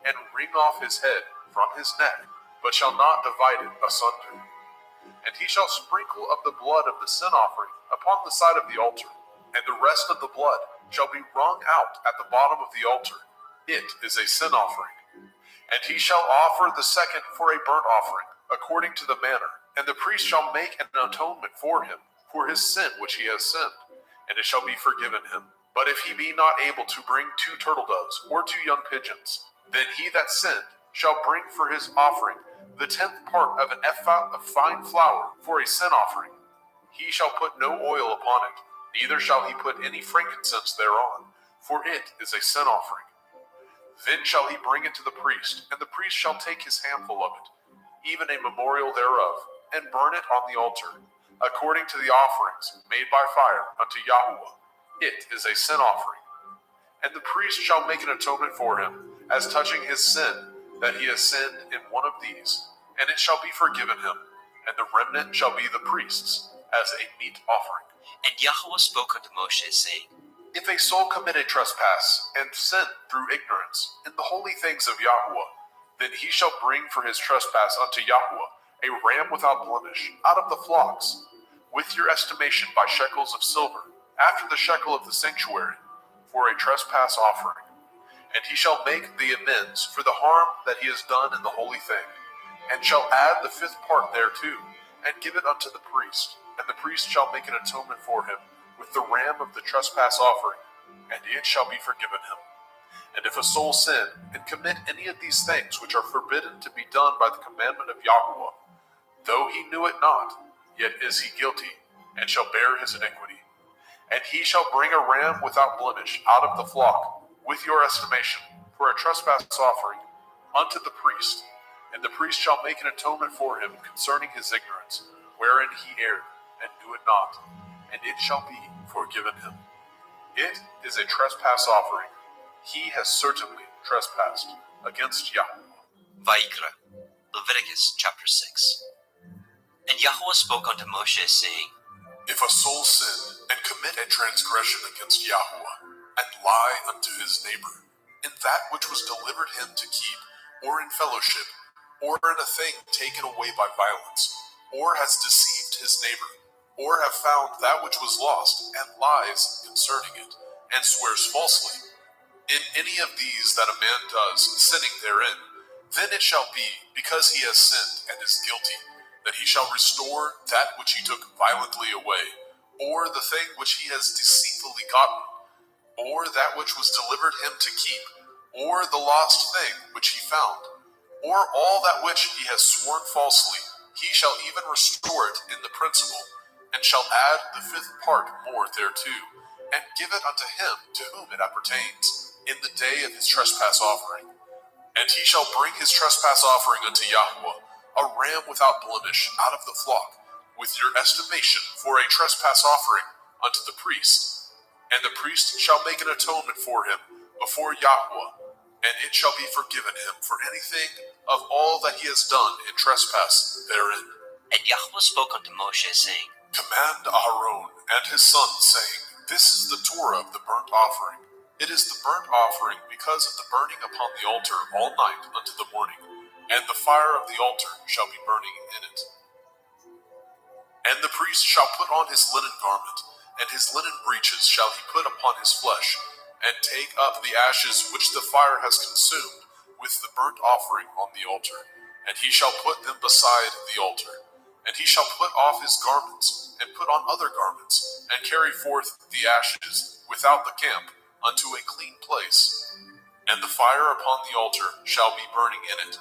and wring off his head from his neck, but shall not divide it asunder. And he shall sprinkle of the blood of the sin offering upon the side of the altar, and the rest of the blood shall be wrung out at the bottom of the altar. It is a sin offering. And he shall offer the second for a burnt offering, according to the manner, and the priest shall make an atonement for him, for his sin which he has sinned, and it shall be forgiven him. But if he be not able to bring 2 turtle doves, or 2 young pigeons, then he that sinned shall bring for his offering the 10th part of an ephah of fine flour for a sin offering. He shall put no oil upon it, neither shall he put any frankincense thereon, for it is a sin offering. Then shall he bring it to the priest, and the priest shall take his handful of it, even a memorial thereof, and burn it on the altar, according to the offerings made by fire unto Yahweh. It is a sin offering. And the priest shall make an atonement for him, as touching his sin, that he has sinned in one of these, and it shall be forgiven him, and the remnant shall be the priest's, as a meat offering. And Yahweh spoke unto Moshe, saying, If a soul commit a trespass, and sin through ignorance, in the holy things of Yahweh, then he shall bring for his trespass unto Yahweh a ram without blemish, out of the flocks, with your estimation by shekels of silver, after the shekel of the sanctuary, for a trespass offering. And he shall make the amends for the harm that he has done in the holy thing, and shall add the 5th part thereto, and give it unto the priest, and the priest shall make an atonement for him with the ram of the trespass offering, and it shall be forgiven him. And if a soul sin, and commit any of these things which are forbidden to be done by the commandment of Yahweh, though he knew it not, yet is he guilty, and shall bear his iniquity. And he shall bring a ram without blemish out of the flock, with your estimation, for a trespass offering, unto the priest, and the priest shall make an atonement for him concerning his ignorance, wherein he erred, and knew it not, and it shall be forgiven him. It is a trespass offering. He has certainly trespassed against Yahweh. Vayikra, Leviticus chapter 6. And Yahweh spoke unto Moshe, saying, If a soul sin, and commit a transgression against Yahweh, and lie unto his neighbor, in that which was delivered him to keep, or in fellowship, or in a thing taken away by violence, or has deceived his neighbor, or have found that which was lost, and lies concerning it, and swears falsely, in any of these that a man does, sinning therein, then it shall be, because he has sinned and is guilty, that he shall restore that which he took violently away, or the thing which he has deceitfully gotten, or that which was delivered him to keep, or the lost thing which he found, or all that which he has sworn falsely, he shall even restore it in the principal, and shall add the 5th part more thereto, and give it unto him to whom it appertains, in the day of his trespass offering. And he shall bring his trespass offering unto Yahweh, a ram without blemish out of the flock, with your estimation for a trespass offering unto the priest. And the priest shall make an atonement for him before Yahweh, and it shall be forgiven him for anything of all that he has done in trespass therein. And Yahweh spoke unto Moshe, saying, Command Aaron and his sons, saying, This is the Torah of the burnt offering. It is the burnt offering because of the burning upon the altar all night unto the morning, and the fire of the altar shall be burning in it. And the priest shall put on his linen garment, and his linen breeches shall he put upon his flesh, and take up the ashes which the fire has consumed with the burnt offering on the altar, and he shall put them beside the altar. And he shall put off his garments, and put on other garments, and carry forth the ashes without the camp unto a clean place. And the fire upon the altar shall be burning in it.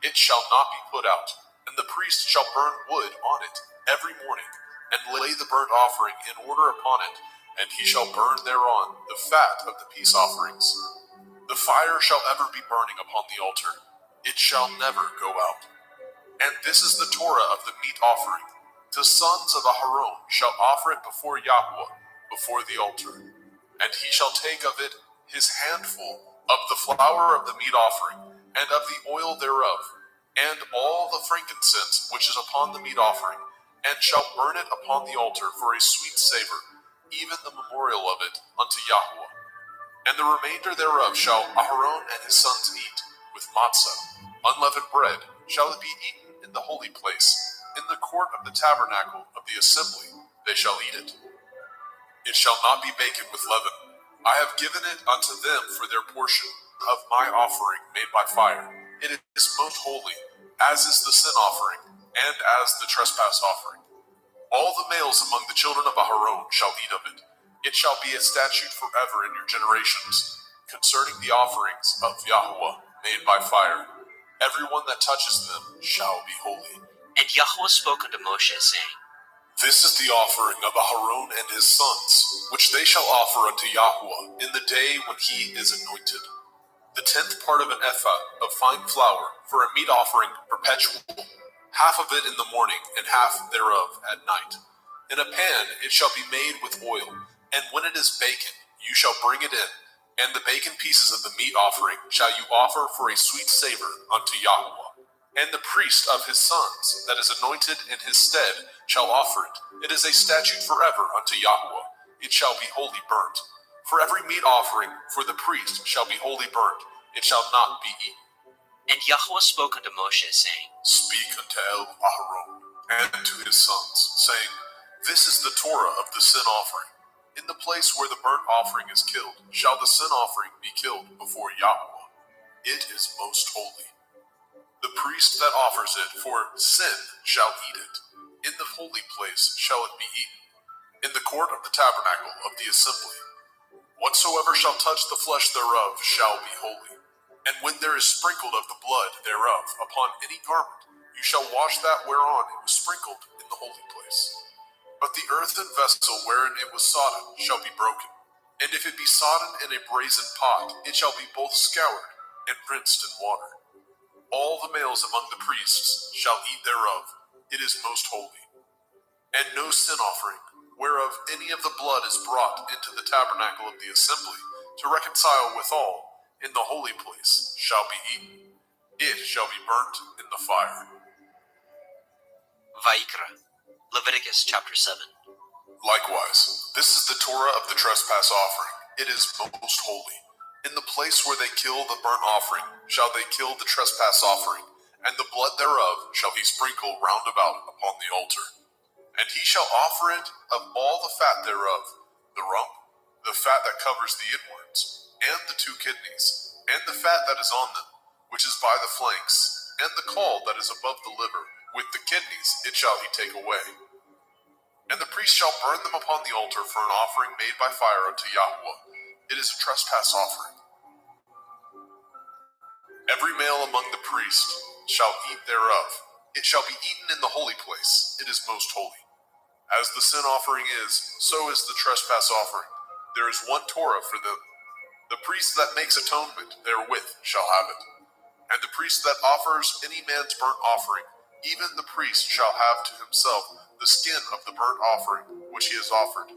It shall not be put out. And the priest shall burn wood on it every morning, and lay the burnt offering in order upon it, and he shall burn thereon the fat of the peace offerings. The fire shall ever be burning upon the altar. It shall never go out. And this is the Torah of the meat offering. The sons of Aharon shall offer it before Yahweh, before the altar. And he shall take of it his handful of the flour of the meat offering, and of the oil thereof, and all the frankincense which is upon the meat offering, and shall burn it upon the altar for a sweet savor, even the memorial of it unto Yahweh. And the remainder thereof shall Aharon and his sons eat, with matzah, unleavened bread, shall it be eaten in the holy place, in the court of the tabernacle of the assembly, they shall eat it. It shall not be baken with leaven. I have given it unto them for their portion of my offering made by fire. It is most holy, as is the sin offering, and as the trespass offering. All the males among the children of Aharon shall eat of it. It shall be a statute forever in your generations, concerning the offerings of Yahweh made by fire. Everyone that touches them shall be holy. And Yahweh spoke unto Moshe, saying, This is the offering of Aharon and his sons, which they shall offer unto Yahweh in the day when he is anointed. The 10th part of an ephah of fine flour for a meat offering perpetual, half of it in the morning, and half thereof at night. In a pan it shall be made with oil, and when it is baken, you shall bring it in, and the baken pieces of the meat offering shall you offer for a sweet savor unto Yahweh. And the priest of his sons, that is anointed in his stead, shall offer it. It is a statute forever unto Yahweh. It shall be wholly burnt. For every meat offering for the priest shall be wholly burnt. It shall not be eaten. And Yahweh spoke unto Moshe, saying, Speak unto Aharon and to his sons, saying, This is the Torah of the sin offering. In the place where the burnt offering is killed, shall the sin offering be killed before Yahweh. It is most holy. The priest that offers it for sin shall eat it. In the holy place shall it be eaten, in the court of the tabernacle of the assembly. Whatsoever shall touch the flesh thereof shall be holy. And when there is sprinkled of the blood thereof upon any garment, you shall wash that whereon it was sprinkled in the holy place. But the earthen vessel wherein it was sodden shall be broken. And if it be sodden in a brazen pot, it shall be both scoured and rinsed in water. All the males among the priests shall eat thereof. It is most holy. And no sin offering, whereof any of the blood is brought into the tabernacle of the assembly, to reconcile withal, in the holy place, shall be eaten. It shall be burnt in the fire. Vayikra, Leviticus chapter 7. Likewise, this is the Torah of the trespass offering. It is most holy. In the place where they kill the burnt offering shall they kill the trespass offering, and the blood thereof shall he sprinkle round about upon the altar. And he shall offer it of all the fat thereof, the rump, the fat that covers the inwards, and the 2 kidneys, and the fat that is on them, which is by the flanks, and the caul that is above the liver, with the kidneys it shall he take away. And the priest shall burn them upon the altar for an offering made by fire unto Yahweh. It is a trespass offering. Every male among the priests shall eat thereof. It shall be eaten in the holy place. It is most holy. As the sin offering is, so is the trespass offering. There is one Torah for them. The priest that makes atonement therewith shall have it. And the priest that offers any man's burnt offering, even the priest shall have to himself the skin of the burnt offering which he has offered.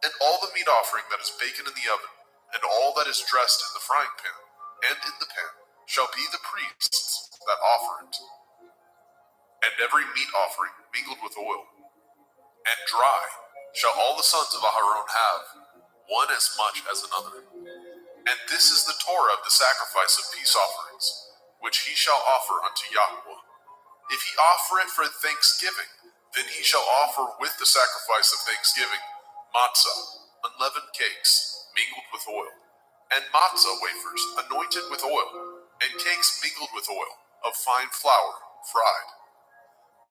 And all the meat offering that is baken in the oven, and all that is dressed in the frying pan, and in the pan, shall be the priest's that offer it. And every meat offering mingled with oil, and dry, shall all the sons of Aharon have, one as much as another. And this is the Torah of the sacrifice of peace offerings, which he shall offer unto Yahweh. If he offer it for thanksgiving, then he shall offer with the sacrifice of thanksgiving matzah, unleavened cakes, mingled with oil, and matzah wafers, anointed with oil, and cakes mingled with oil, of fine flour, fried.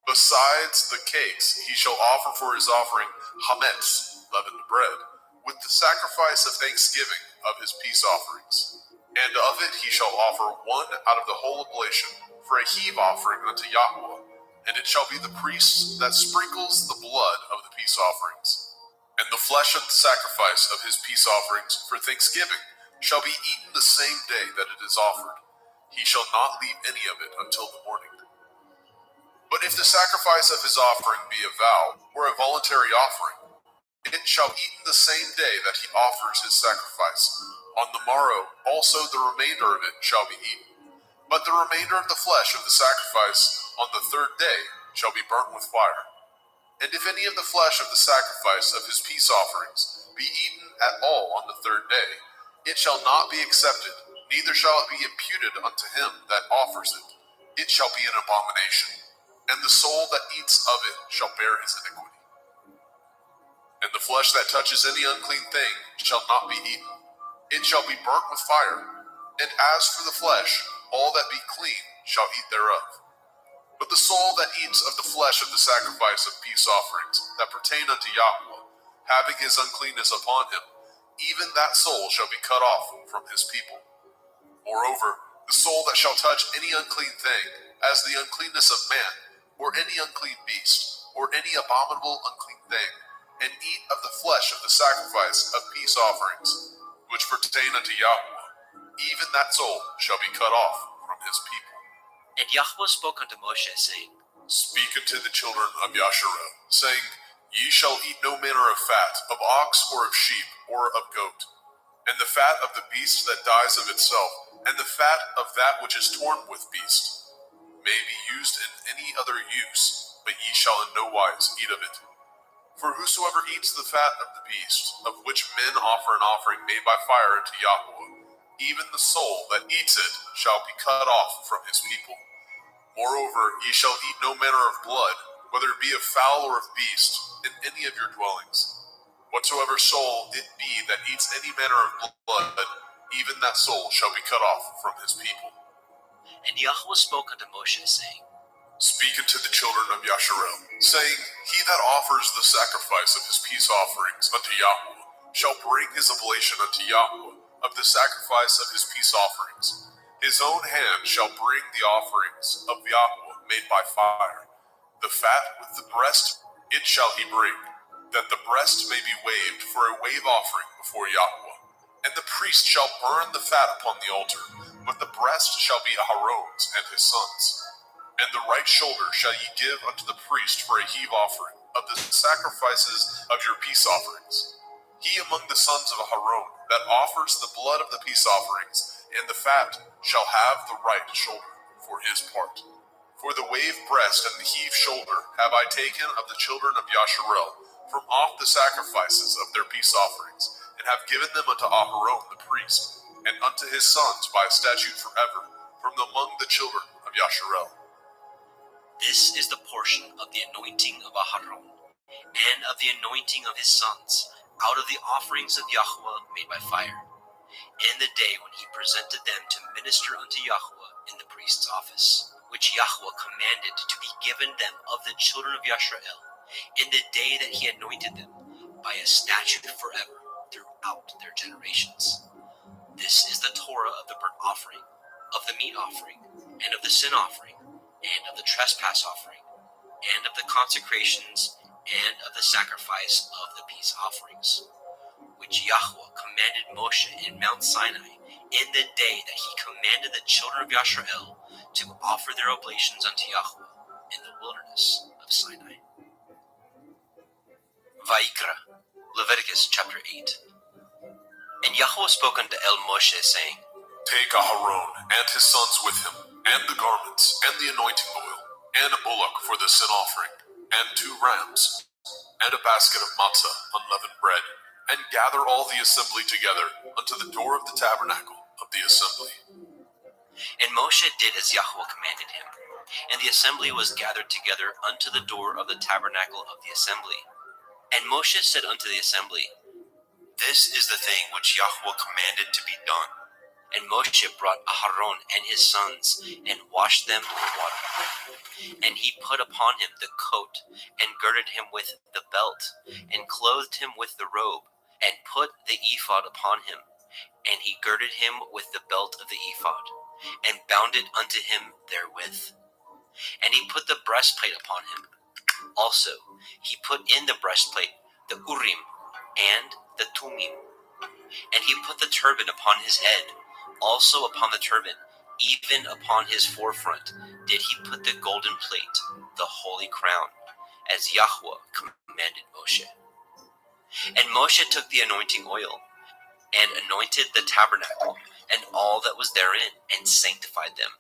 Besides the cakes, he shall offer for his offering chametz, leavened bread, with the sacrifice of thanksgiving of his peace offerings. And of it he shall offer one out of the whole oblation for a heave offering unto Yahweh, and it shall be the priest that sprinkles the blood of the peace offerings. And the flesh of the sacrifice of his peace offerings for thanksgiving shall be eaten the same day that it is offered. He shall not leave any of it until the morning. But if the sacrifice of his offering be a vow or a voluntary offering, it shall be eaten the same day that he offers his sacrifice. On the morrow also the remainder of it shall be eaten. But the remainder of the flesh of the sacrifice on the third day shall be burnt with fire. And if any of the flesh of the sacrifice of his peace offerings be eaten at all on the third day, it shall not be accepted, neither shall it be imputed unto him that offers it. It shall be an abomination, and the soul that eats of it shall bear his iniquity. And the flesh that touches any unclean thing shall not be eaten. It shall be burnt with fire. And as for the flesh, all that be clean shall eat thereof. But the soul that eats of the flesh of the sacrifice of peace offerings that pertain unto Yahweh, having his uncleanness upon him, even that soul shall be cut off from his people. Moreover, the soul that shall touch any unclean thing, as the uncleanness of man, or any unclean beast, or any abominable unclean thing, and eat of the flesh of the sacrifice of peace offerings, which pertain unto Yahweh, even that soul shall be cut off from his people. And Yahweh spoke unto Moshe, saying, Speak unto the children of Yasharel, saying, Ye shall eat no manner of fat, of ox, or of sheep, or of goat, and the fat of the beast that dies of itself, and the fat of that which is torn with beast, may be used in any other use, but ye shall in no wise eat of it. For whosoever eats the fat of the beast, of which men offer an offering made by fire unto Yahweh, even the soul that eats it shall be cut off from his people. Moreover, ye shall eat no manner of blood, whether it be of fowl or of beast, in any of your dwellings. Whatsoever soul it be that eats any manner of blood, even that soul shall be cut off from his people. And Yahweh spoke unto Moshe, saying, Speak unto the children of Yasharel, saying, He that offers the sacrifice of his peace offerings unto Yahweh shall bring his oblation unto Yahweh of the sacrifice of his peace offerings. His own hand shall bring the offerings of Yahweh made by fire. The fat with the breast it shall he bring, that the breast may be waved for a wave offering before Yahweh. And the priest shall burn the fat upon the altar, but the breast shall be Aaron's and his sons'. And the right shoulder shall ye give unto the priest for a heave offering of the sacrifices of your peace offerings. He among the sons of Aaron that offers the blood of the peace offerings and the fat shall have the right shoulder for his part. For the wave breast and the heave shoulder have I taken of the children of Yasharel from off the sacrifices of their peace offerings, and have given them unto Aaron the priest, and unto his sons by a statute forever, from among the children of Yasharel. This is the portion of the anointing of Aaron, and of the anointing of his sons, out of the offerings of Yahweh made by fire, in the day when he presented them to minister unto Yahweh in the priest's office, which Yahweh commanded to be given them of the children of Yasharel, in the day that he anointed them, by a statute forever throughout their generations. This is the Torah of the burnt offering, of the meat offering, and of the sin offering, and of the trespass offering, and of the consecrations, and of the sacrifice of the peace offerings, which Yahweh commanded Moshe in Mount Sinai, in the day that he commanded the children of Yasharel to offer their oblations unto Yahweh in the wilderness of Sinai. Vayikra, Leviticus chapter 8. And Yahweh spoke unto Moshe, saying, Take Aaron and his sons with him, and the garments, and the anointing oil, and a bullock for the sin offering, and 2 rams, and a basket of matzah, unleavened bread, and gather all the assembly together unto the door of the tabernacle of the assembly. And Moshe did as Yahweh commanded him, and the assembly was gathered together unto the door of the tabernacle of the assembly. And Moshe said unto the assembly, This is the thing which Yahweh commanded to be done. And Moshe brought Aaron and his sons, and washed them with water. And he put upon him the coat, and girded him with the belt, and clothed him with the robe, and put the ephod upon him. And he girded him with the belt of the ephod, and bound it unto him therewith. And he put the breastplate upon him. Also he put in the breastplate the Urim and the Tumim. And he put the turban upon his head. Also upon the turban, even upon his forefront, did he put the golden plate, the holy crown, as Yahweh commanded Moshe. And Moshe took the anointing oil, and anointed the tabernacle, and all that was therein, and sanctified them.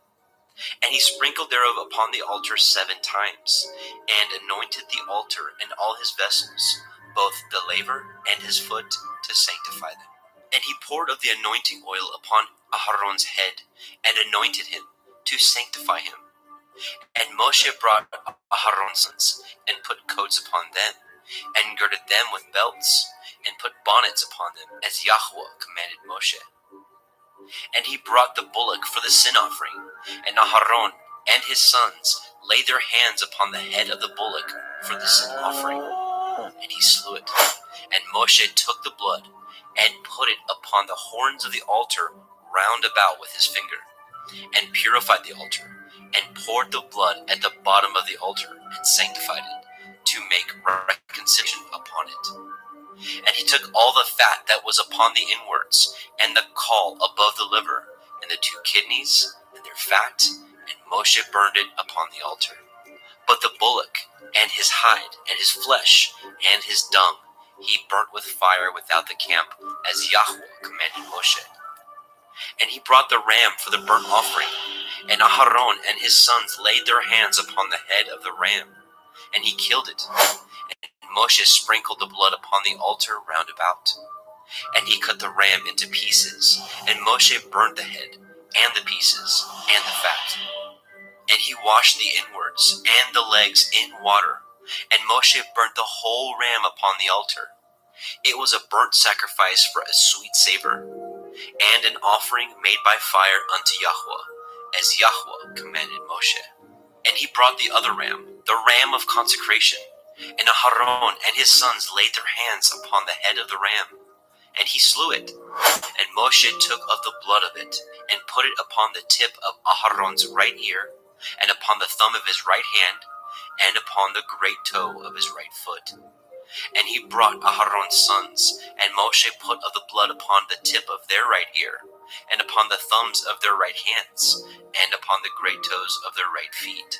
And he sprinkled thereof upon the altar 7 times, and anointed the altar and all his vessels, both the laver and his foot, to sanctify them. And he poured of the anointing oil upon Aharon's head, and anointed him, to sanctify him. And Moshe brought Aharon's sons, and put coats upon them, and girded them with belts, and put bonnets upon them, as Yahweh commanded Moshe. And he brought the bullock for the sin offering, and Aharon and his sons laid their hands upon the head of the bullock for the sin offering, and he slew it. And Moshe took the blood, and put it upon the horns of the altar round about with his finger, and purified the altar, and poured the blood at the bottom of the altar, and sanctified it, to make reconciliation upon it. And he took all the fat that was upon the inwards, and the caul above the liver, and the 2 kidneys, and their fat, and Moshe burned it upon the altar. But the bullock, and his hide, and his flesh, and his dung, he burnt with fire without the camp, as Yahweh commanded Moshe. And he brought the ram for the burnt offering, and Aharon and his sons laid their hands upon the head of the ram, and he killed it. And Moshe sprinkled the blood upon the altar round about. And he cut the ram into pieces, and Moshe burnt the head, and the pieces, and the fat. And he washed the inwards and the legs in water, and Moshe burnt the whole ram upon the altar. It was a burnt sacrifice for a sweet savor, and an offering made by fire unto Yahweh, as Yahweh commanded Moshe. And he brought the other ram, the ram of consecration, and Aharon and his sons laid their hands upon the head of the ram, and he slew it. And Moshe took of the blood of it, and put it upon the tip of Aharon's right ear, and upon the thumb of his right hand, and upon the great toe of his right foot. And he brought Aharon's sons, and Moshe put of the blood upon the tip of their right ear, and upon the thumbs of their right hands, and upon the great toes of their right feet.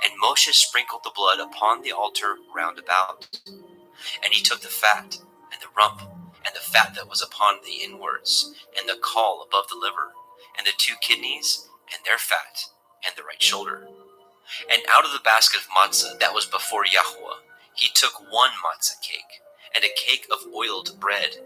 And Moshe sprinkled the blood upon the altar round about. And he took the fat, and the rump, and the fat that was upon the inwards, and the caul above the liver, and the 2 kidneys, and their fat, and the right shoulder. And out of the basket of matzah that was before Yahweh, he took 1 matzah cake, and a cake of oiled bread,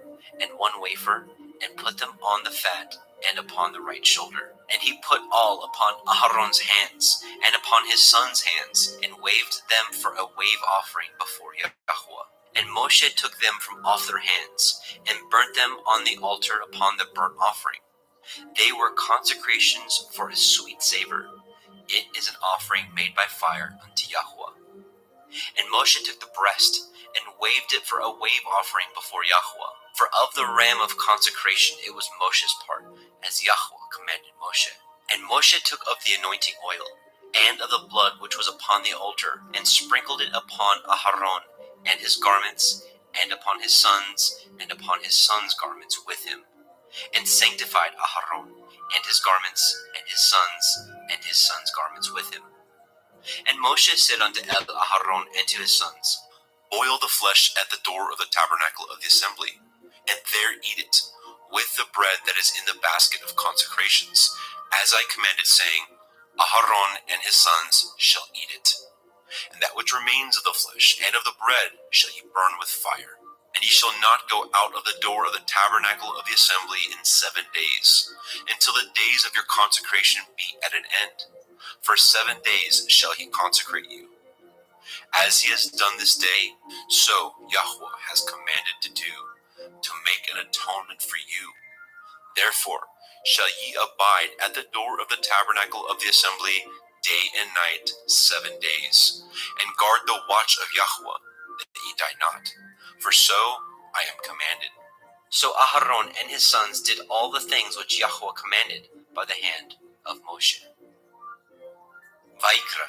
and 1 wafer, and put them on the fat, and upon the right shoulder. And he put all upon Aharon's hands, and upon his sons' hands, and waved them for a wave offering before Yahweh. And Moshe took them from off their hands, and burnt them on the altar upon the burnt offering. They were consecrations for a sweet savor. It is an offering made by fire unto Yahweh. And Moshe took the breast, and waved it for a wave offering before Yahweh. For of the ram of consecration it was Moshe's part, as Yahweh commanded Moshe. And Moshe took of the anointing oil, and of the blood which was upon the altar, and sprinkled it upon Aharon and his garments, and upon his sons, and upon his sons' garments with him, and sanctified Aharon and his garments, and his sons' garments with him. And Moshe said unto Aharon and to his sons, Boil the flesh at the door of the tabernacle of the assembly, and there eat it, with the bread that is in the basket of consecrations, as I commanded, saying, Aharon and his sons shall eat it. And that which remains of the flesh and of the bread shall ye burn with fire. And ye shall not go out of the door of the tabernacle of the assembly in 7 days, until the days of your consecration be at an end. For 7 days shall he consecrate you. As he has done this day, so Yahweh has commanded to do, to make an atonement for you. Therefore shall ye abide at the door of the tabernacle of the assembly day and night 7 days, and guard the watch of Yahweh, that ye die not. For so I am commanded. So Aharon and his sons did all the things which Yahweh commanded by the hand of Moshe. Vaikra,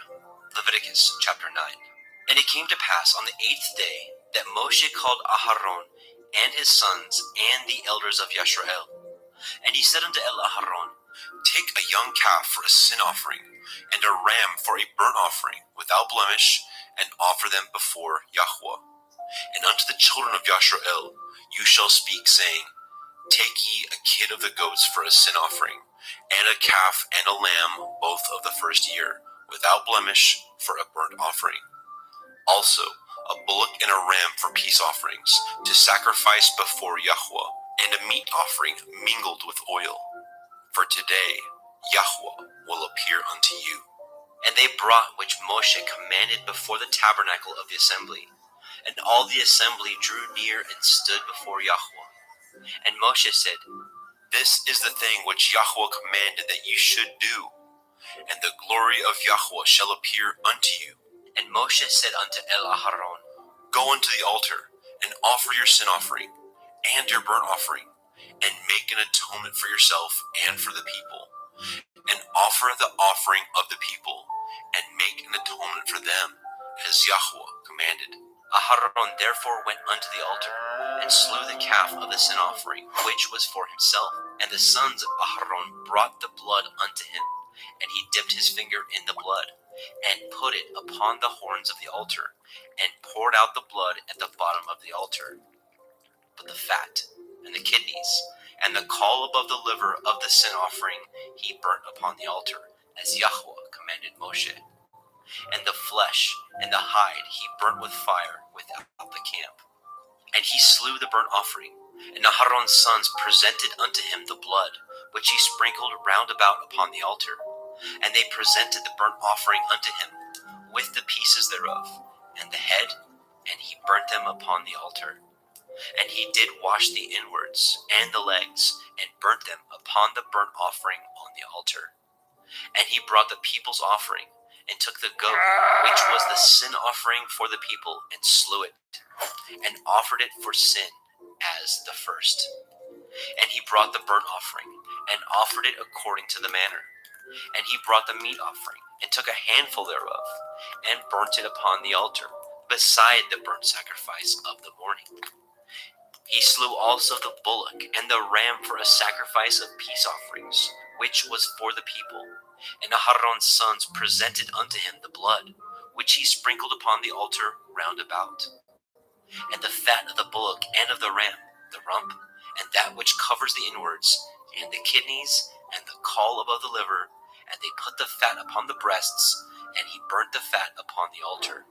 Leviticus chapter 9. And it came to pass on the 8th day that Moshe called Aharon and his sons and the elders of Yisrael. And he said unto Aharon, Take a young calf for a sin offering, and a ram for a burnt offering, without blemish, and offer them before Yahweh. And unto the children of Yisrael you shall speak, saying, Take ye a kid of the goats for a sin offering, and a calf and a lamb, both of the first year, without blemish, for a burnt offering. Also a bullock and a ram for peace offerings, to sacrifice before Yahweh, and a meat offering mingled with oil. For today Yahweh will appear unto you. And they brought which Moshe commanded before the tabernacle of the assembly. And all the assembly drew near and stood before Yahweh. And Moshe said, This is the thing which Yahweh commanded that you should do, and the glory of Yahweh shall appear unto you. And Moshe said unto Aharon, Go unto the altar, and offer your sin offering, and your burnt offering, and make an atonement for yourself and for the people, and offer the offering of the people, and make an atonement for them, as Yahweh commanded. Aharon therefore went unto the altar, and slew the calf of the sin offering, which was for himself. And the sons of Aharon brought the blood unto him, and he dipped his finger in the blood, and put it upon the horns of the altar, and poured out the blood at the bottom of the altar. But the fat, and the kidneys, and the caul above the liver of the sin offering he burnt upon the altar, as Yahweh commanded Moshe. And the flesh and the hide he burnt with fire without the camp. And he slew the burnt offering, and Aharon's sons presented unto him the blood, which he sprinkled round about upon the altar. And they presented the burnt offering unto him, with the pieces thereof, and the head, and he burnt them upon the altar. And he did wash the inwards and the legs, and burnt them upon the burnt offering on the altar. And he brought the people's offering, and took the goat, which was the sin offering for the people, and slew it, and offered it for sin as the first. And he brought the burnt offering, and offered it according to the manner. And he brought the meat offering, and took a handful thereof, and burnt it upon the altar, beside the burnt sacrifice of the morning. He slew also the bullock and the ram for a sacrifice of peace offerings, which was for the people. And Aharon's sons presented unto him the blood, which he sprinkled upon the altar round about. And the fat of the bullock and of the ram, the rump, and that which covers the inwards, and the kidneys, and the caul above the liver, and they put the fat upon the breasts, and he burnt the fat upon the altar.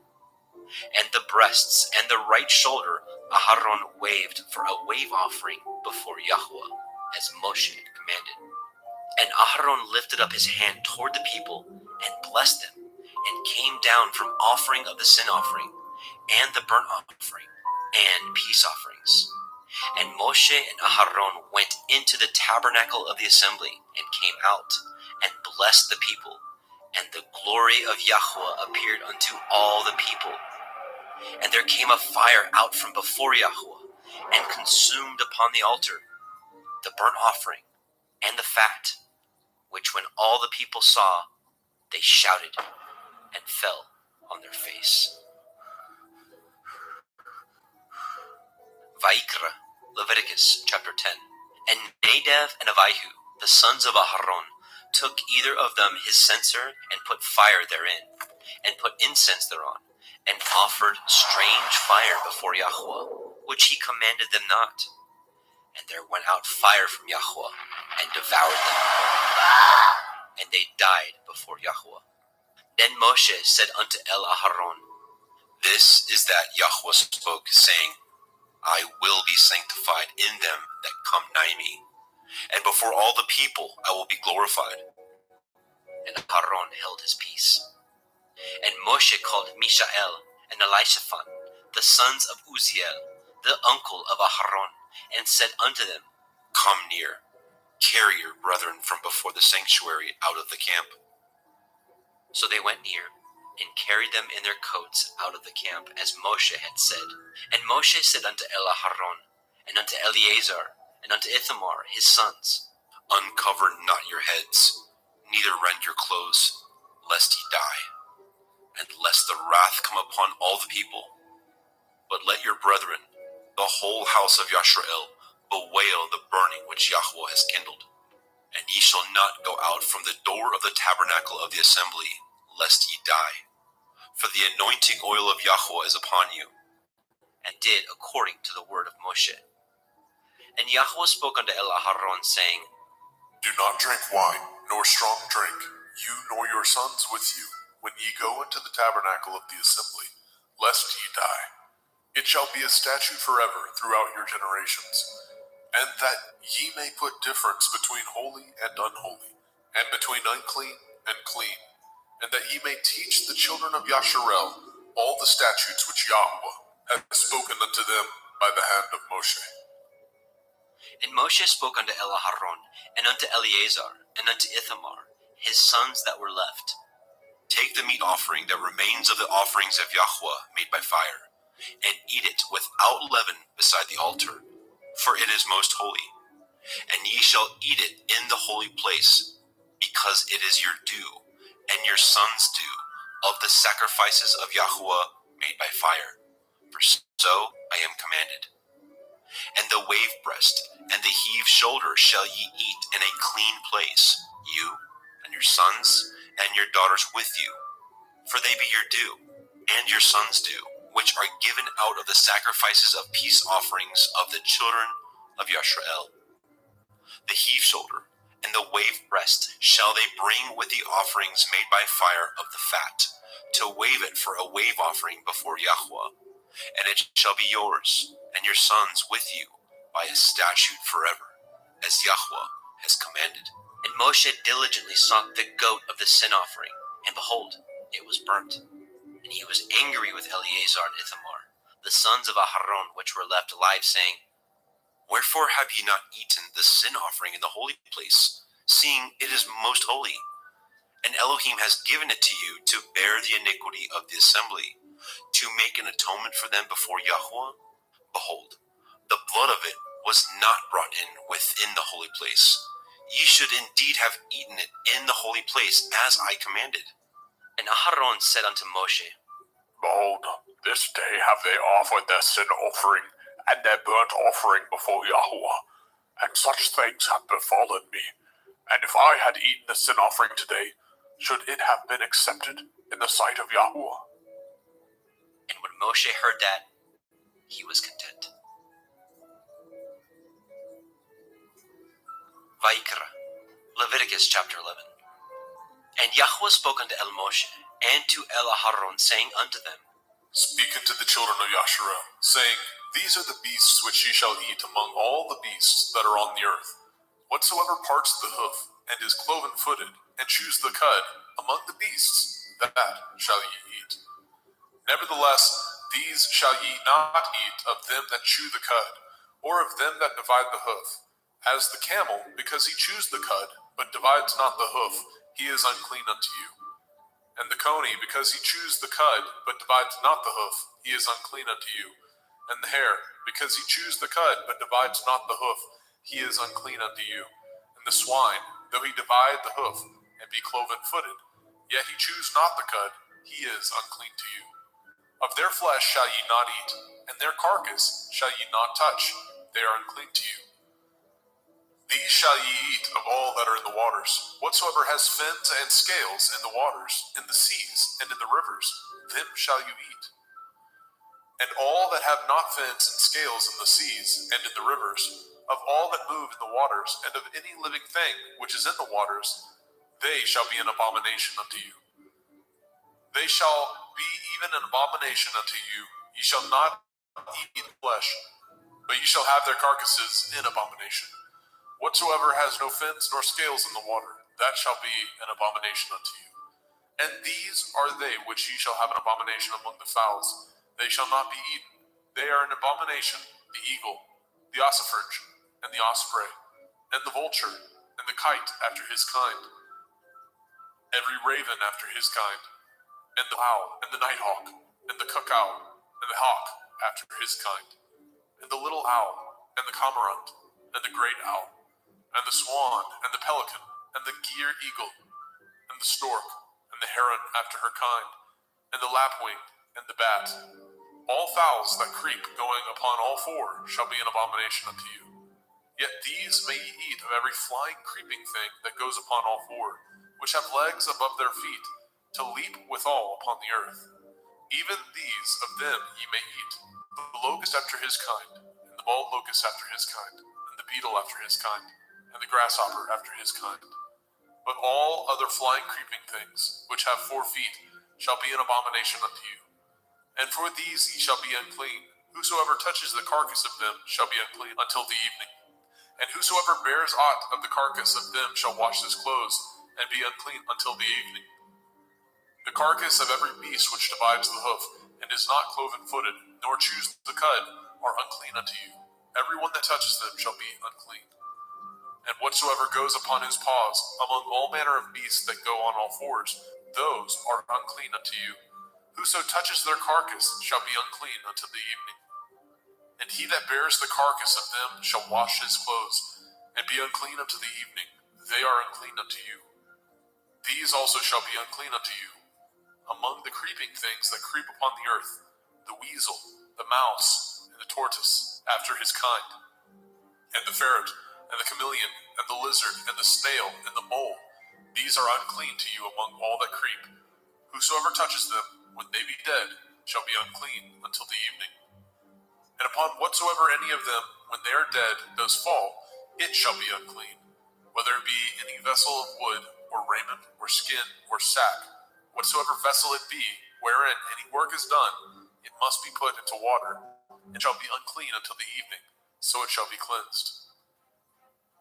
And the breasts and the right shoulder Aharon waved for a wave offering before Yahweh, as Moshe commanded. And Aharon lifted up his hand toward the people, and blessed them, and came down from offering of the sin offering, and the burnt offering, and peace offerings. And Moshe and Aharon went into the tabernacle of the assembly, and came out, and blessed the people. And the glory of Yahweh appeared unto all the people. And there came a fire out from before Yahweh, and consumed upon the altar the burnt offering and the fat, which when all the people saw, they shouted and fell on their face. Vaikra, Leviticus chapter 10. And Nadav and Abihu, the sons of Aharon, took either of them his censer, and put fire therein, and put incense thereon, and offered strange fire before Yahweh, which he commanded them not. And there went out fire from Yahweh, and devoured them, and they died before Yahweh. Then Moshe said unto Aharon, This is that Yahweh spoke, saying, I will be sanctified in them that come nigh me, and before all the people I will be glorified. And Aharon held his peace. And Moshe called Mishael and Elishaphan, the sons of Uzziel, the uncle of Aharon, and said unto them, Come near, carry your brethren from before the sanctuary out of the camp. So they went near, and carried them in their coats out of the camp, as Moshe had said. And Moshe said unto Aharon, and unto Eleazar, and unto Ithamar, his sons. Uncover not your heads, neither rend your clothes, lest ye die, and lest the wrath come upon all the people. But let your brethren, the whole house of Yashrael, bewail the burning which Yahweh has kindled. And ye shall not go out from the door of the tabernacle of the assembly, lest ye die. For the anointing oil of Yahweh is upon you. And did according to the word of Moshe. And Yahweh spoke unto Aharon, saying, Do not drink wine, nor strong drink, you nor your sons with you, when ye go into the tabernacle of the assembly, lest ye die. It shall be a statute forever throughout your generations, and that ye may put difference between holy and unholy, and between unclean and clean, and that ye may teach the children of Yasharel all the statutes which Yahweh hath spoken unto them by the hand of Moshe. And Moshe spoke unto Aharon, and unto Eleazar, and unto Ithamar, his sons that were left. Take the meat offering that remains of the offerings of Yahweh made by fire, and eat it without leaven beside the altar, for it is most holy. And ye shall eat it in the holy place, because it is your due, and your sons' due, of the sacrifices of Yahweh made by fire. For so I am commanded. And the wave breast and the heave shoulder shall ye eat in a clean place, you and your sons and your daughters with you, for they be your due, and your sons' due, which are given out of the sacrifices of peace offerings of the children of Yashrael. The heave shoulder and the wave breast shall they bring with the offerings made by fire of the fat, to wave it for a wave offering before Yahweh. And it shall be yours, and your sons with you, by a statute forever, as Yahweh has commanded. And Moshe diligently sought the goat of the sin offering, and behold, it was burnt. And he was angry with Eleazar and Ithamar, the sons of Aharon, which were left alive, saying, Wherefore have ye not eaten the sin offering in the holy place, seeing it is most holy? And Elohim has given it to you to bear the iniquity of the assembly, to make an atonement for them before Yahweh. Behold, the blood of it was not brought in within the holy place. Ye should indeed have eaten it in the holy place, as I commanded. And Aharon said unto Moshe, Behold, this day have they offered their sin offering and their burnt offering before Yahweh, and such things have befallen me. And if I had eaten the sin offering today, should it have been accepted in the sight of Yahweh? And when Moshe heard that, he was content. Vayikra, Leviticus chapter 11. And Yahweh spoke unto Moshe and to Aharon, saying unto them, Speak unto the children of Yasharel, saying, These are the beasts which ye shall eat among all the beasts that are on the earth. Whatsoever parts the hoof, and is cloven-footed, and chews the cud, among the beasts, that shall ye eat. Nevertheless, these shall ye not eat of them that chew the cud, or of them that divide the hoof. As the camel, because he chews the cud, but divides not the hoof, he is unclean unto you. And the coney, because he chews the cud, but divides not the hoof, he is unclean unto you. And the hare, because he chews the cud, but divides not the hoof, he is unclean unto you. And the swine, though he divide the hoof, and be cloven-footed, yet he chews not the cud, he is unclean to you. Of their flesh shall ye not eat, and their carcass shall ye not touch, they are unclean to you. These shall ye eat of all that are in the waters. Whatsoever has fins and scales in the waters, in the seas, and in the rivers, them shall you eat. And all that have not fins and scales in the seas, and in the rivers, of all that move in the waters, and of any living thing which is in the waters, they shall be an abomination unto you. They shall be even an abomination unto you. Ye shall not eat flesh, but ye shall have their carcasses in abomination. Whatsoever has no fins nor scales in the water, that shall be an abomination unto you. And these are they which ye shall have an abomination among the fowls. They shall not be eaten. They are an abomination, the eagle, the ossifrage, and the osprey, and the vulture, and the kite after his kind, every raven after his kind, and the owl, and the nighthawk, and the cuckow, and the hawk after his kind, and the little owl, and the cormorant, and the great owl, and the swan, and the pelican, and the gier eagle, and the stork, and the heron after her kind, and the lapwing, and the bat. All fowls that creep going upon all four shall be an abomination unto you. Yet these may ye eat of every flying creeping thing that goes upon all four, which have legs above their feet, to leap withal upon the earth. Even these of them ye may eat, the locust after his kind, and the bald locust after his kind, and the beetle after his kind, and the grasshopper after his kind. But all other flying creeping things, which have 4 feet, shall be an abomination unto you. And for these ye shall be unclean. Whosoever touches the carcass of them shall be unclean until the evening. And whosoever bears aught of the carcass of them shall wash his clothes, and be unclean until the evening. The carcass of every beast which divides the hoof, and is not cloven-footed, nor chews the cud, are unclean unto you. Every one that touches them shall be unclean. And whatsoever goes upon his paws, among all manner of beasts that go on all fours, those are unclean unto you. Whoso touches their carcass shall be unclean until the evening. And he that bears the carcass of them shall wash his clothes, and be unclean unto the evening. They are unclean unto you. These also shall be unclean unto you. Among the creeping things that creep upon the earth, the weasel, the mouse, and the tortoise, after his kind, and the ferret, and the chameleon, and the lizard, and the snail, and the mole, these are unclean to you among all that creep. Whosoever touches them, when they be dead, shall be unclean until the evening. And upon whatsoever any of them, when they are dead, does fall, it shall be unclean, whether it be any vessel of wood, or raiment, or skin, or sack, whatsoever vessel it be, wherein any work is done, it must be put into water, and shall be unclean until the evening, so it shall be cleansed.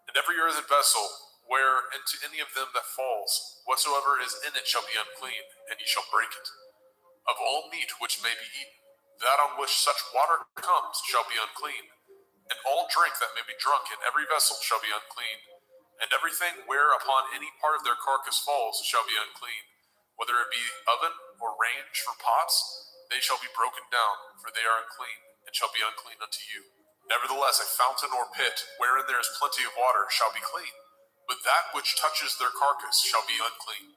And every earthen vessel, where into any of them that falls, whatsoever is in it shall be unclean, and ye shall break it. Of all meat which may be eaten, that on which such water comes shall be unclean, and all drink that may be drunk in every vessel shall be unclean, and everything whereupon any part of their carcass falls shall be unclean, whether it be oven or range for pots, they shall be broken down, for they are unclean, and shall be unclean unto you. Nevertheless, a fountain or pit, wherein there is plenty of water, shall be clean, but that which touches their carcass shall be unclean.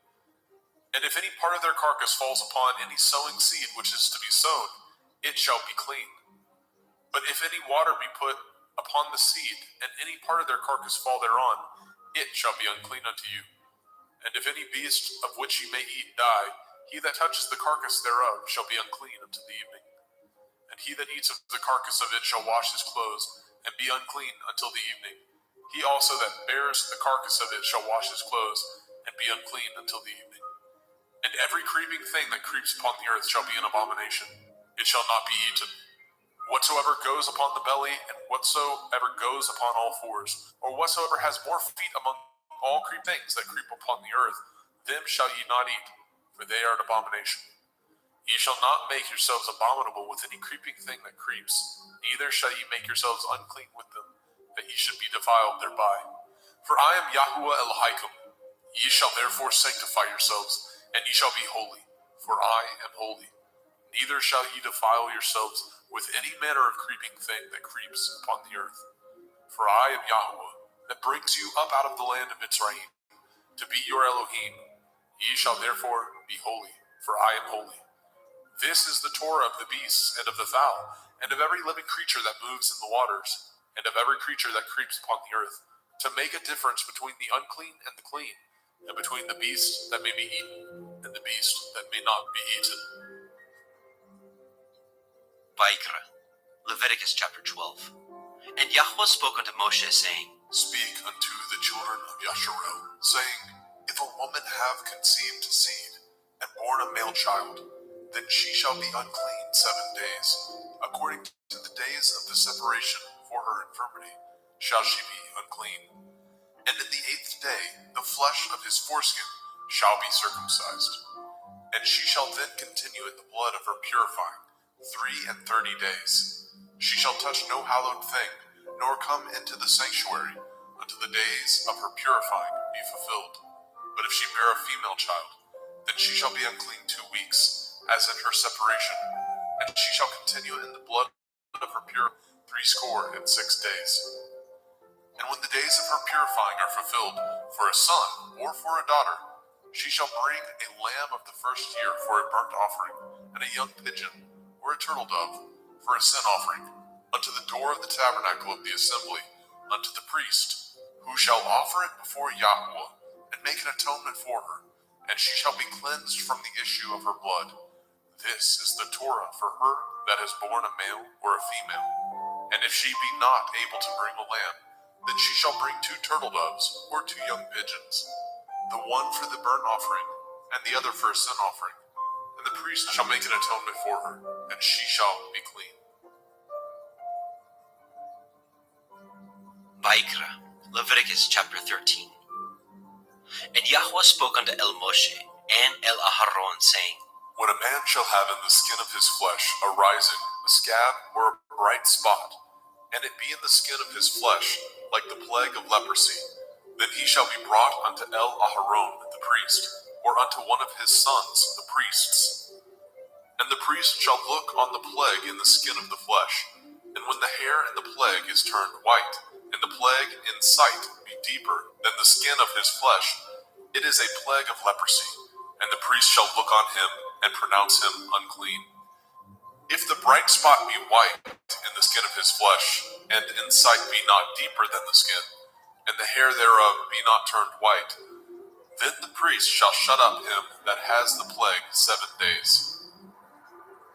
And if any part of their carcass falls upon any sowing seed which is to be sown, it shall be clean. But if any water be put upon the seed, and any part of their carcass fall thereon, it shall be unclean unto you. And if any beast of which ye may eat die, he that touches the carcass thereof shall be unclean until the evening. And he that eats of the carcass of it shall wash his clothes, and be unclean until the evening. He also that bears the carcass of it shall wash his clothes, and be unclean until the evening. And every creeping thing that creeps upon the earth shall be an abomination. It shall not be eaten. Whatsoever goes upon the belly, and whatsoever goes upon all fours, or whatsoever has more feet among all creeping things that creep upon the earth, them shall ye not eat, for they are an abomination. Ye shall not make yourselves abominable with any creeping thing that creeps, neither shall ye make yourselves unclean with them, that ye should be defiled thereby. For I am Yahuwah Elohaikum. Ye shall therefore sanctify yourselves, and ye shall be holy, for I am holy. Neither shall ye defile yourselves with any manner of creeping thing that creeps upon the earth. For I am Yahuwah, that brings you up out of the land of Mitzrayim, to be your Elohim. Ye shall therefore be holy, for I am holy. This is the Torah of the beasts, and of the fowl, and of every living creature that moves in the waters, and of every creature that creeps upon the earth, to make a difference between the unclean and the clean, and between the beast that may be eaten and the beast that may not be eaten. Vaikra, Leviticus chapter 12. And Yahweh spoke unto Moshe, saying, Speak unto the children of Yasharel, saying, If a woman have conceived seed, and born a male child, then she shall be unclean 7 days. According to the days of the separation for her infirmity, shall she be unclean. And in the 8th day, the flesh of his foreskin shall be circumcised. And she shall then continue in the blood of her purifying 33 days. She shall touch no hallowed thing, nor come into the sanctuary until the days of her purifying be fulfilled. But if she bear a female child, then she shall be unclean 2 weeks, as in her separation, and she shall continue in the blood of her pure 66 days. And when the days of her purifying are fulfilled, for a son or for a daughter, she shall bring a lamb of the first year for a burnt offering, and a young pigeon or a turtle dove for a sin offering, unto the door of the tabernacle of the assembly, unto the priest, who shall offer it before Yahweh, and make an atonement for her, and she shall be cleansed from the issue of her blood. This is the Torah for her that has borne a male or a female. And if she be not able to bring a lamb, then she shall bring 2 turtle doves or 2 young pigeons, the one for the burnt offering, and the other for a sin offering. And the priest shall make an atonement for her, and she shall be clean. Vaikra, Leviticus chapter 13. And Yahweh spoke unto El Moshe and El Aharon, saying, When a man shall have in the skin of his flesh a rising, a scab, or a bright spot, and it be in the skin of his flesh, like the plague of leprosy, then he shall be brought unto El Aharon the priest, or unto one of his sons the priests. And the priest shall look on the plague in the skin of the flesh, and when the hair in the plague is turned white, and the plague in sight be deeper than the skin of his flesh, it is a plague of leprosy, and the priest shall look on him and pronounce him unclean. If the bright spot be white in the skin of his flesh, and in sight be not deeper than the skin, and the hair thereof be not turned white, then the priest shall shut up him that has the plague 7 days.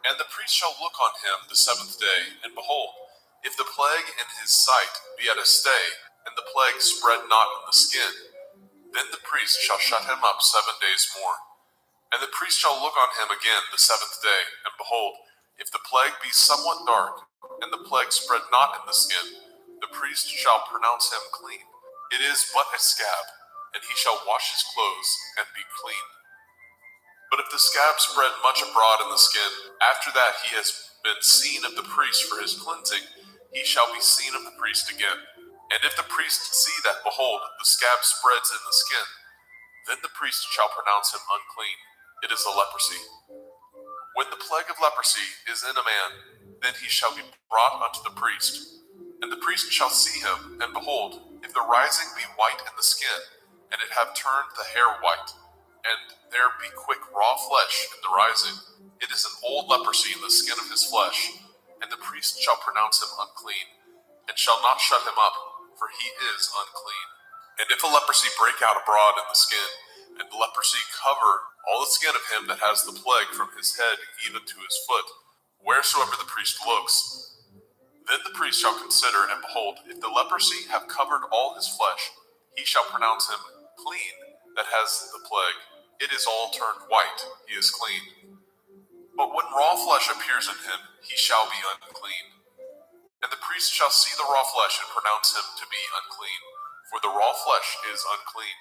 And the priest shall look on him the 7th day, and behold, if the plague in his sight be at a stay, and the plague spread not in the skin, then the priest shall shut him up 7 days more. And the priest shall look on him again the 7th day, and behold, if the plague be somewhat dark, and the plague spread not in the skin, the priest shall pronounce him clean. It is but a scab, and he shall wash his clothes and be clean. But if the scab spread much abroad in the skin, after that he has been seen of the priest for his cleansing, he shall be seen of the priest again. And if the priest see that, behold, the scab spreads in the skin, then the priest shall pronounce him unclean. It is a leprosy. When the plague of leprosy is in a man, then he shall be brought unto the priest. And the priest shall see him, and behold, if the rising be white in the skin, and it have turned the hair white, and there be quick raw flesh in the rising, it is an old leprosy in the skin of his flesh, and the priest shall pronounce him unclean, and shall not shut him up, for he is unclean. And if a leprosy break out abroad in the skin, and the leprosy cover all the skin of him that has the plague from his head even to his foot, wheresoever the priest looks, then the priest shall consider, and behold, if the leprosy have covered all his flesh, he shall pronounce him clean that has the plague. It is all turned white, he is clean. But when raw flesh appears in him, he shall be unclean. And the priest shall see the raw flesh and pronounce him to be unclean, for the raw flesh is unclean.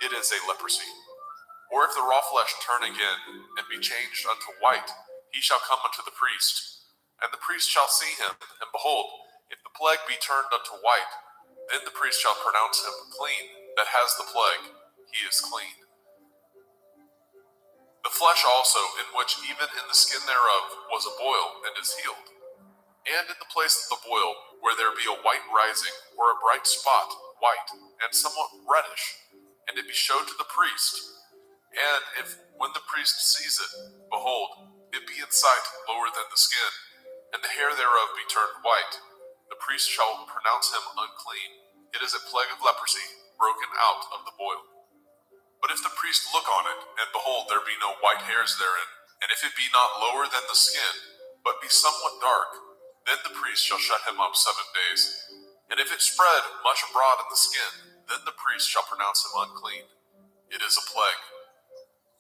It is a leprosy. Or if the raw flesh turn again, and be changed unto white, he shall come unto the priest. And the priest shall see him, and behold, if the plague be turned unto white, then the priest shall pronounce him clean that has the plague. He is clean. The flesh also, in which even in the skin thereof was a boil, and is healed. And in the place of the boil, where there be a white rising, or a bright spot, white, and somewhat reddish, and it be showed to the priest. And if, when the priest sees it, behold, it be in sight lower than the skin, and the hair thereof be turned white, the priest shall pronounce him unclean. It is a plague of leprosy, broken out of the boil. But if the priest look on it, and behold, there be no white hairs therein, and if it be not lower than the skin, but be somewhat dark, then the priest shall shut him up 7 days. And if it spread much abroad in the skin, then the priest shall pronounce him unclean. It is a plague.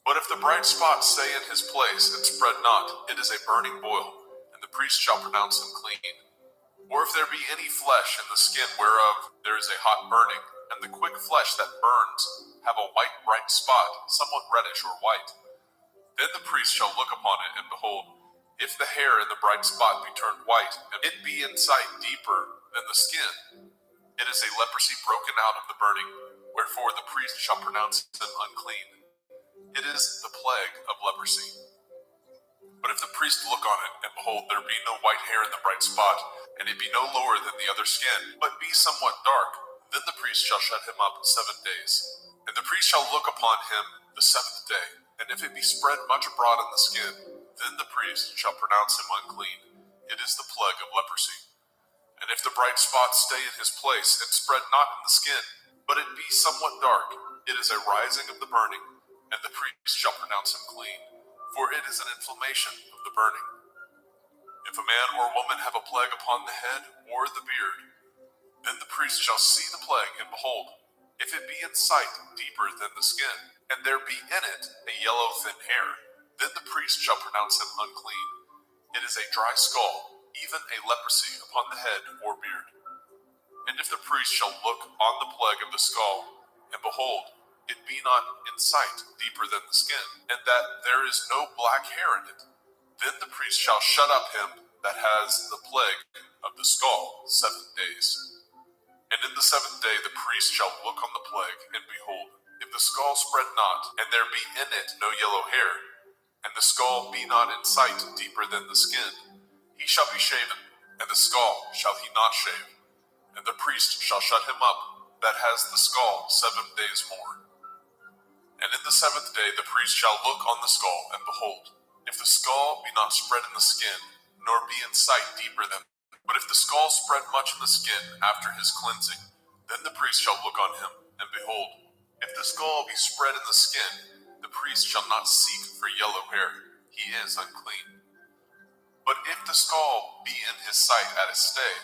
But if the bright spot stay in his place and spread not, it is a burning boil, and the priest shall pronounce him clean. Or if there be any flesh in the skin whereof there is a hot burning, and the quick flesh that burns have a white bright spot, somewhat reddish or white, then the priest shall look upon it, and behold, if the hair in the bright spot be turned white, and it be in sight deeper than the skin, it is a leprosy broken out of the burning, wherefore the priest shall pronounce him unclean. It is the plague of leprosy. But if the priest look on it, and behold, there be no white hair in the bright spot, and it be no lower than the other skin, but be somewhat dark, then the priest shall shut him up 7 days. And the priest shall look upon him the 7th day, and if it be spread much abroad in the skin, then the priest shall pronounce him unclean. It is the plague of leprosy. And if the bright spot stay in his place, and spread not in the skin, but it be somewhat dark, it is a rising of the burning, and the priest shall pronounce him clean, for it is an inflammation of the burning. If a man or woman have a plague upon the head or the beard, then the priest shall see the plague, and behold, if it be in sight deeper than the skin, and there be in it a yellow thin hair, then the priest shall pronounce him unclean. It is a dry skull, even a leprosy upon the head or beard. And if the priest shall look on the plague of the skull, and behold, it be not in sight deeper than the skin, and that there is no black hair in it, then the priest shall shut up him that has the plague of the skull 7 days. And in the 7th day the priest shall look on the plague, and behold, if the skull spread not, and there be in it no yellow hair, and the skull be not in sight deeper than the skin, he shall be shaven, and the skull shall he not shave. And the priest shall shut him up that has the skull 7 days more. And in the 7th day the priest shall look on the skull, and behold, if the skull be not spread in the skin, nor be in sight deeper than, but if the skull spread much in the skin after his cleansing, then the priest shall look on him, and behold, if the skull be spread in the skin, the priest shall not seek for yellow hair, he is unclean. But if the skull be in his sight at a stay,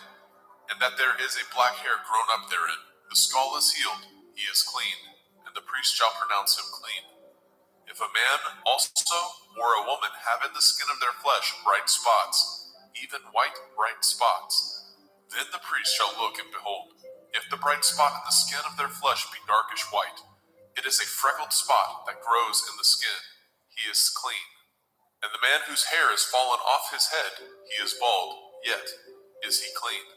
and that there is a black hair grown up therein, the skull is healed, he is clean, and the priest shall pronounce him clean. If a man also or a woman have in the skin of their flesh bright spots, even white bright spots, then the priest shall look, and behold, if the bright spot in the skin of their flesh be darkish white, it is a freckled spot that grows in the skin, he is clean. And the man whose hair is fallen off his head, he is bald, yet is he clean.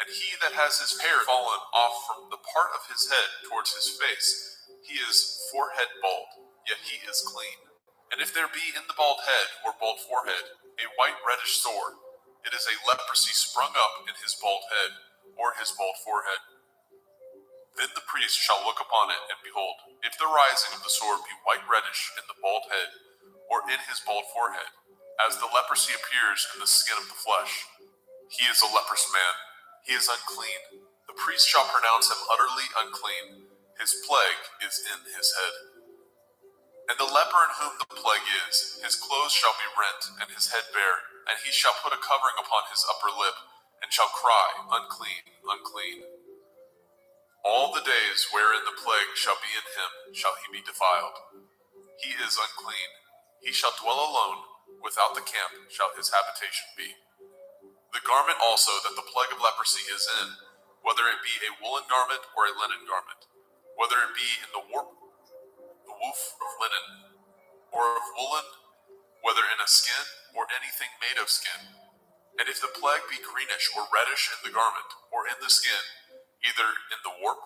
And he that has his hair fallen off from the part of his head towards his face, he is forehead bald, yet he is clean. And if there be in the bald head or bald forehead a white reddish sore, it is a leprosy sprung up in his bald head or his bald forehead. Then the priest shall look upon it, and behold, if the rising of the sore be white reddish in the bald head or in his bald forehead, as the leprosy appears in the skin of the flesh, he is a leprous man, he is unclean. The priest shall pronounce him utterly unclean, his plague is in his head. And the leper in whom the plague is, his clothes shall be rent, and his head bare, and he shall put a covering upon his upper lip, and shall cry, unclean, unclean. All the days wherein the plague shall be in him shall he be defiled. He is unclean. He shall dwell alone, without the camp shall his habitation be. The garment also that the plague of leprosy is in, whether it be a woolen garment or a linen garment, whether it be in the warp, the woof of linen, or of woolen, whether in a skin or anything made of skin. And if the plague be greenish or reddish in the garment or in the skin, either in the warp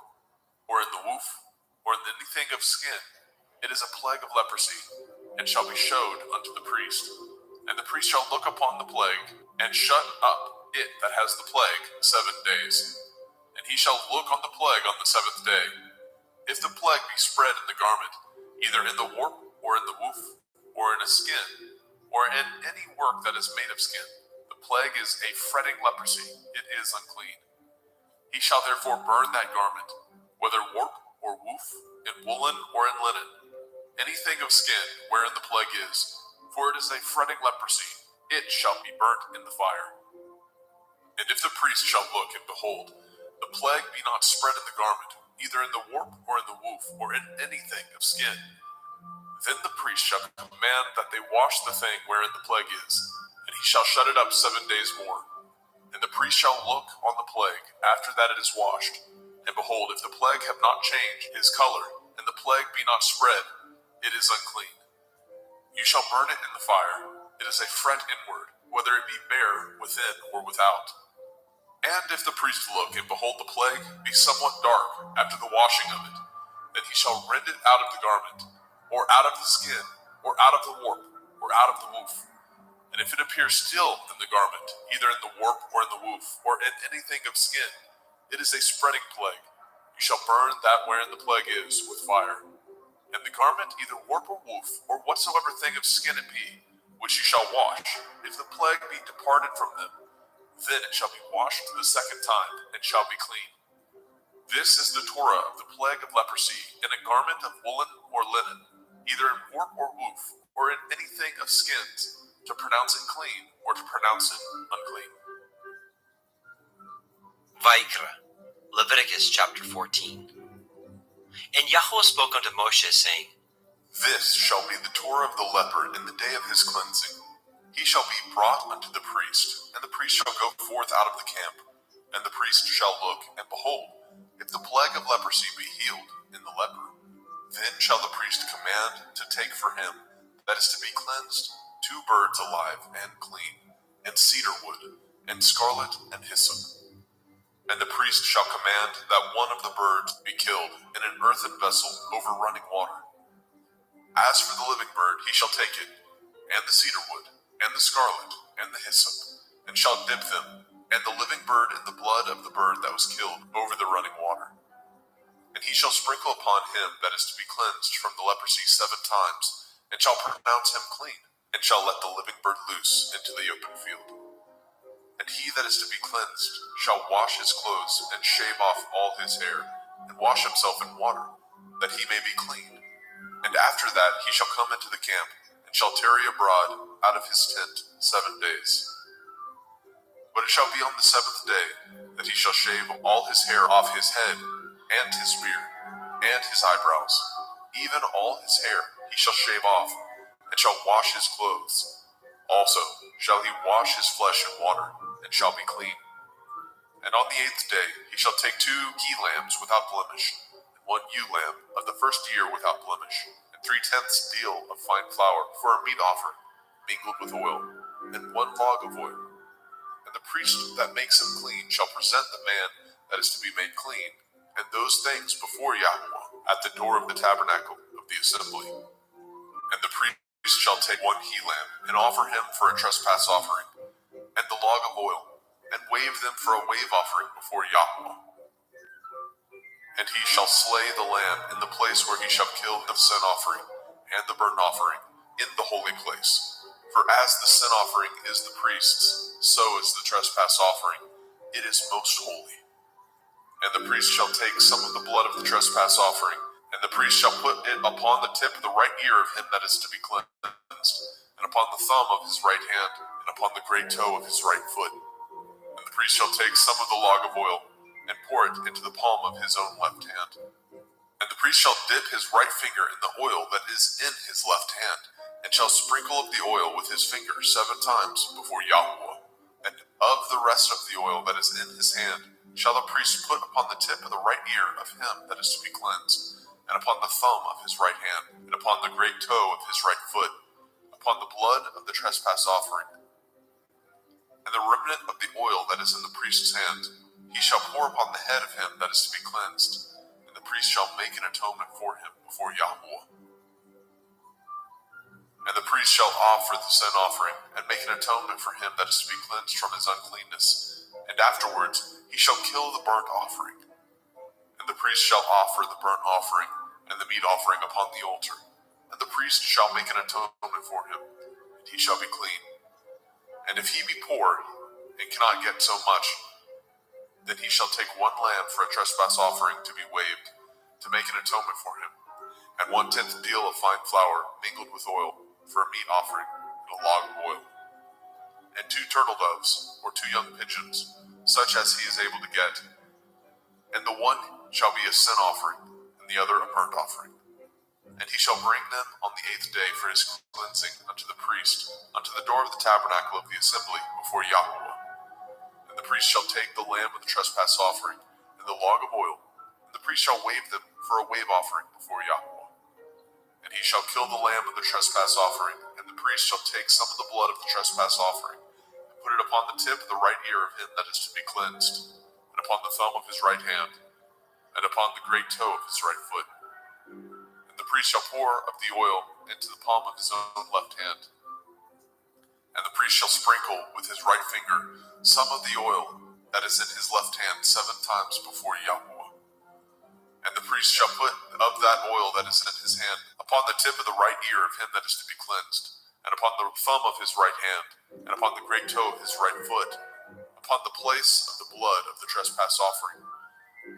or in the woof or in anything of skin, it is a plague of leprosy, and shall be showed unto the priest. And the priest shall look upon the plague, and shut up it that has the plague 7 days. And he shall look on the plague on the 7th day. If the plague be spread in the garment, either in the warp or in the woof, or in a skin, or in any work that is made of skin, the plague is a fretting leprosy, it is unclean. He shall therefore burn that garment, whether warp or woof, in woolen or in linen, anything of skin wherein the plague is, for it is a fretting leprosy, it shall be burnt in the fire. And if the priest shall look, and behold, the plague be not spread in the garment, either in the warp or in the woof, or in anything of skin, then the priest shall command that they wash the thing wherein the plague is, and he shall shut it up 7 days more. And the priest shall look on the plague after that it is washed, and behold, if the plague have not changed his color, and the plague be not spread, it is unclean. You shall burn it in the fire. It is a fret inward, whether it be bare within or without. And if the priest look, and behold, the plague be somewhat dark after the washing of it, then he shall rend it out of the garment, or out of the skin, or out of the warp, or out of the woof. And if it appear still in the garment, either in the warp or in the woof, or in anything of skin, it is a spreading plague. You shall burn that wherein the plague is with fire. And the garment, either warp or woof, or whatsoever thing of skin it be, which you shall wash, if the plague be departed from them, then it shall be washed the second time, and shall be clean. This is the Torah of the plague of leprosy, in a garment of woolen or linen, either in warp or woof, or in anything of skins, to pronounce it clean, or to pronounce it unclean. Vayikra, Leviticus chapter 14. And Yahweh spoke unto Moshe, saying, This shall be the Torah of the leper in the day of his cleansing. He shall be brought unto the priest, and the priest shall go forth out of the camp, and the priest shall look, and behold, if the plague of leprosy be healed in the leper, then shall the priest command to take for him that is to be cleansed 2 birds alive and clean, and cedar wood, and scarlet and hyssop. And the priest shall command that one of the birds be killed in an earthen vessel over running water. As for the living bird, he shall take it, and the cedar wood, and the scarlet, and the hyssop, and shall dip them, and the living bird in the blood of the bird that was killed over the running water. And he shall sprinkle upon him that is to be cleansed from the leprosy 7 times, and shall pronounce him clean, and shall let the living bird loose into the open field. And he that is to be cleansed shall wash his clothes, and shave off all his hair, and wash himself in water, that he may be clean. And after that he shall come into the camp, and shall tarry abroad out of his tent 7 days. But it shall be on the 7th day that he shall shave all his hair off his head, and his beard, and his eyebrows, even all his hair he shall shave off, and shall wash his clothes. Also shall he wash his flesh in water, and shall be clean. And on the 8th day he shall take 2 he-lambs without blemish, and 1 ewe lamb of the first year without blemish, and 3/10 deal of fine flour for a meat offering, mingled with oil, and 1 log of oil. And the priest that makes him clean shall present the man that is to be made clean, and those things before Yahweh at the door of the tabernacle of the assembly. And the priest shall take 1 he-lamb, and offer him for a trespass offering, and the log of oil, and wave them for a wave offering before Yahweh. And he shall slay the lamb in the place where he shall kill the sin offering and the burnt offering in the holy place. For as the sin offering is the priest's, so is the trespass offering. It is most holy. And the priest shall take some of the blood of the trespass offering, and the priest shall put it upon the tip of the right ear of him that is to be cleansed, and upon the thumb of his right hand, and upon the great toe of his right foot. And the priest shall take some of the log of oil, and pour it into the palm of his own left hand. And the priest shall dip his right finger in the oil that is in his left hand, and shall sprinkle up the oil with his finger 7 times before Yahweh. And of the rest of the oil that is in his hand shall the priest put upon the tip of the right ear of him that is to be cleansed, and upon the thumb of his right hand, and upon the great toe of his right foot, upon the blood of the trespass offering. And the remnant of the oil that is in the priest's hand he shall pour upon the head of him that is to be cleansed, and the priest shall make an atonement for him before Yahweh. And the priest shall offer the sin offering, and make an atonement for him that is to be cleansed from his uncleanness. And afterwards he shall kill the burnt offering. And the priest shall offer the burnt offering and the meat offering upon the altar. And the priest shall make an atonement for him, and he shall be clean. And if he be poor, and cannot get so much, then he shall take 1 lamb for a trespass offering to be waved, to make an atonement for him, and 1/10 deal of fine flour mingled with oil, for a meat offering, and a log of oil, and 2 turtle doves, or 2 young pigeons, such as he is able to get. And the one shall be a sin offering, and the other a burnt offering. And he shall bring them on the 8th day for his cleansing unto the priest, unto the door of the tabernacle of the assembly before Yahweh. And the priest shall take the lamb of the trespass offering, and the log of oil, and the priest shall wave them for a wave offering before Yahweh. And he shall kill the lamb of the trespass offering, and the priest shall take some of the blood of the trespass offering, and put it upon the tip of the right ear of him that is to be cleansed, and upon the thumb of his right hand, and upon the great toe of his right foot. And the priest shall pour of the oil into the palm of his own left hand. And the priest shall sprinkle with his right finger some of the oil that is in his left hand 7 times before Yahweh. And the priest shall put of that oil that is in his hand upon the tip of the right ear of him that is to be cleansed, and upon the thumb of his right hand, and upon the great toe of his right foot, upon the place of the blood of the trespass offering.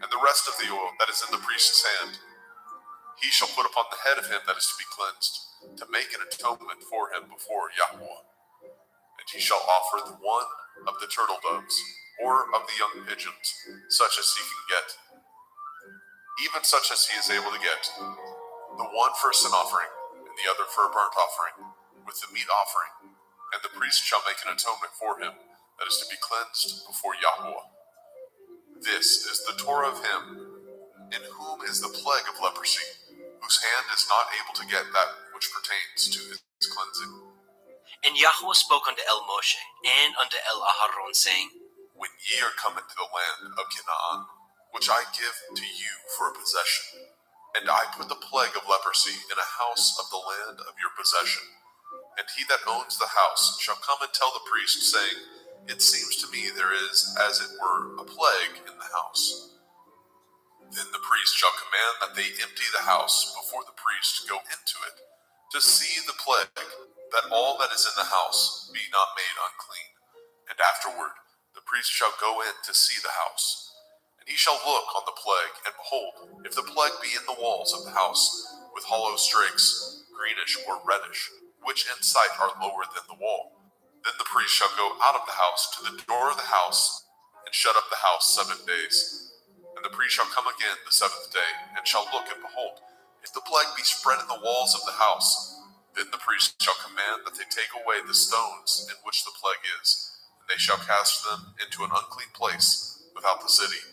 And the rest of the oil that is in the priest's hand he shall put upon the head of him that is to be cleansed, to make an atonement for him before Yahweh. And he shall offer the one of the turtle doves, or of the young pigeons, such as he can get, even such as he is able to get, the one for a sin offering, and the other for a burnt offering, with the meat offering. And the priest shall make an atonement for him that is to be cleansed before Yahweh. This is the Torah of him in whom is the plague of leprosy, whose hand is not able to get that which pertains to his cleansing. And Yahweh spoke unto El Moshe and unto El Aharon, saying, When ye are come into the land of Canaan, which I give to you for a possession, and I put the plague of leprosy in a house of the land of your possession, and he that owns the house shall come and tell the priest, saying, It seems to me there is, as it were, a plague in the house. Then the priest shall command that they empty the house before the priest go into it, to see the plague, that all that is in the house be not made unclean. And afterward the priest shall go in to see the house. And he shall look on the plague, and behold, if the plague be in the walls of the house, with hollow strakes, greenish or reddish, which in sight are lower than the wall, then the priest shall go out of the house to the door of the house, and shut up the house 7 days. And the priest shall come again the 7th day, and shall look, and behold, if the plague be spread in the walls of the house, then the priest shall command that they take away the stones in which the plague is, and they shall cast them into an unclean place without the city.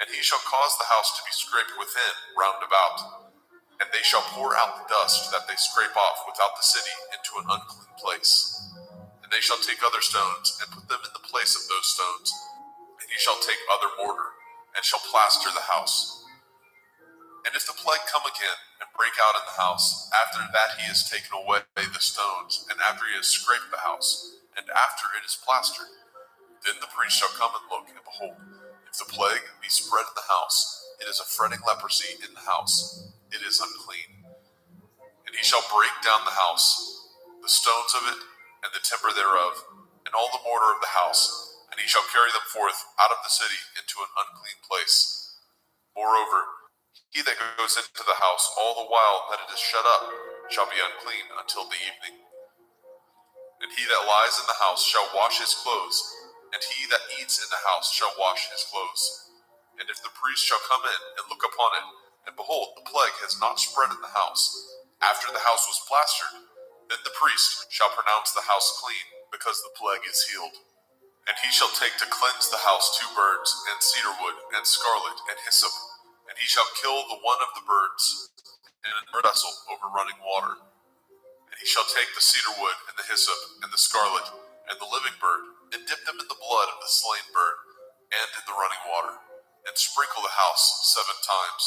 And he shall cause the house to be scraped within round about, and they shall pour out the dust that they scrape off without the city into an unclean place. And they shall take other stones, and put them in the place of those stones, and he shall take other mortar, and shall plaster the house. And if the plague come again, and break out in the house, after that he has taken away the stones, and after he has scraped the house, and after it is plastered, then the priest shall come and look, and behold, if the plague be spread in the house, it is a fretting leprosy in the house, it is unclean. And he shall break down the house, the stones of it, and the timber thereof, and all the mortar of the house, and he shall carry them forth out of the city into an unclean place. Moreover, he that goes into the house all the while that it is shut up shall be unclean until the evening. And he that lies in the house shall wash his clothes, and he that eats in the house shall wash his clothes. And if the priest shall come in and look upon it, and behold, the plague has not spread in the house, after the house was plastered, then the priest shall pronounce the house clean, because the plague is healed. And he shall take to cleanse the house 2 birds, and cedar wood, and scarlet, and hyssop. And he shall kill the one of the birds in a vessel over running water. And he shall take the cedar wood, and the hyssop, and the scarlet, and the living bird, and dip them in the blood of the slain bird, and in the running water, and sprinkle the house 7 times.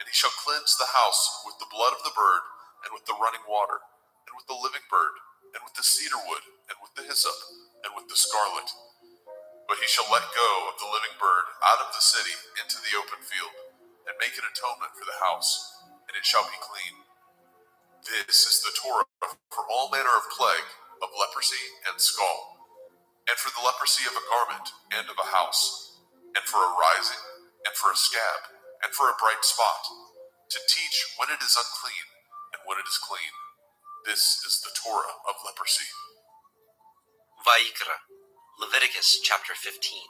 And he shall cleanse the house with the blood of the bird, and with the running water, and with the living bird, and with the cedar wood, and with the hyssop, and with the scarlet. But he shall let go of the living bird out of the city into the open field, and make an atonement for the house, and it shall be clean. This is the Torah for all manner of plague, of leprosy and scald, and for the leprosy of a garment and of a house, and for a rising, and for a scab, and for a bright spot, to teach when it is unclean and when it is clean. This is the Torah of leprosy. Vayikra, Leviticus chapter 15.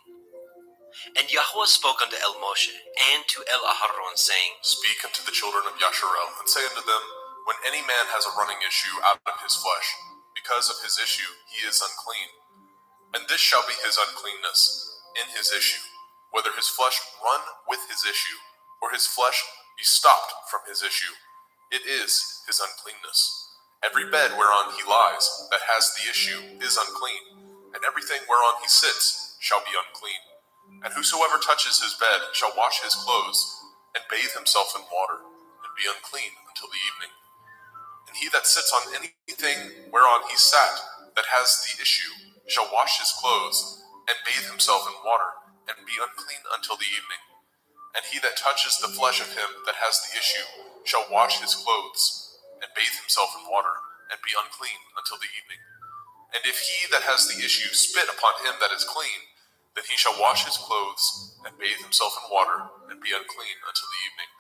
And Yahweh spoke unto El Moshe and to El Aharon, saying, Speak unto the children of Yasharel, and say unto them, When any man has a running issue out of his flesh, because of his issue he is unclean. And this shall be his uncleanness in his issue, whether his flesh run with his issue, or his flesh be stopped from his issue. It is his uncleanness. Every bed whereon he lies that has the issue is unclean, and everything whereon he sits shall be unclean. And whosoever touches his bed shall wash his clothes, and bathe himself in water, and be unclean until the evening. And he that sits on anything whereon he sat that has the issue shall wash his clothes, and bathe himself in water, and be unclean until the evening. And he that touches the flesh of him that has the issue shall wash his clothes, and bathe himself in water, and be unclean until the evening. And if he that has the issue spit upon him that is clean, then he shall wash his clothes, and bathe himself in water, and be unclean until the evening.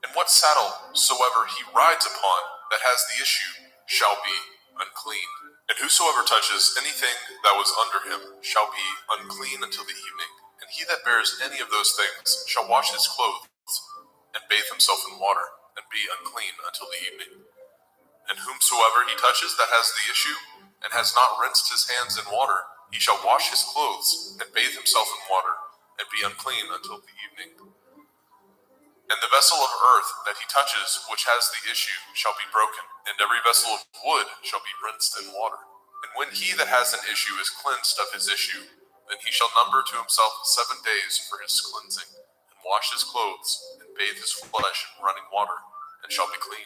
And what saddle soever he rides upon that has the issue shall be unclean. And whosoever touches anything that was under him shall be unclean until the evening. And he that bears any of those things shall wash his clothes, and bathe himself in water, and be unclean until the evening. And whomsoever he touches that has the issue, and has not rinsed his hands in water, he shall wash his clothes, and bathe himself in water, and be unclean until the evening. And the vessel of earth that he touches, which has the issue, shall be broken, and every vessel of wood shall be rinsed in water. And when he that has an issue is cleansed of his issue, then he shall number to himself 7 days for his cleansing, and wash his clothes, and bathe his flesh in running water, and shall be clean.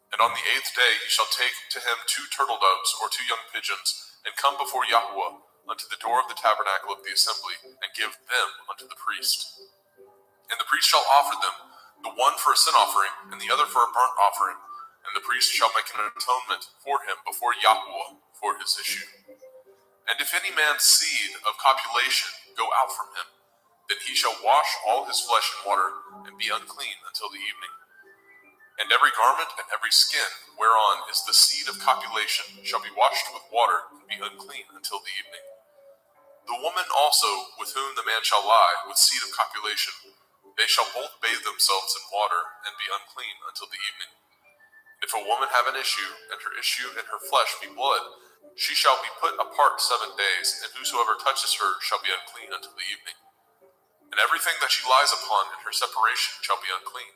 And on the 8th day he shall take to him 2 turtle doves, or 2 young pigeons, and come before Yahuwah unto the door of the tabernacle of the assembly, and give them unto the priest. And the priest shall offer them, the one for a sin offering, and the other for a burnt offering, and the priest shall make an atonement for him before Yahuwah for his issue. And if any man's seed of copulation go out from him, then he shall wash all his flesh in water, and be unclean until the evening. And every garment and every skin whereon is the seed of copulation shall be washed with water, and be unclean until the evening. The woman also with whom the man shall lie with seed of copulation, they shall both bathe themselves in water, and be unclean until the evening. If a woman have an issue, and her issue in her flesh be blood, she shall be put apart 7 days, and whosoever touches her shall be unclean until the evening. And everything that she lies upon in her separation shall be unclean.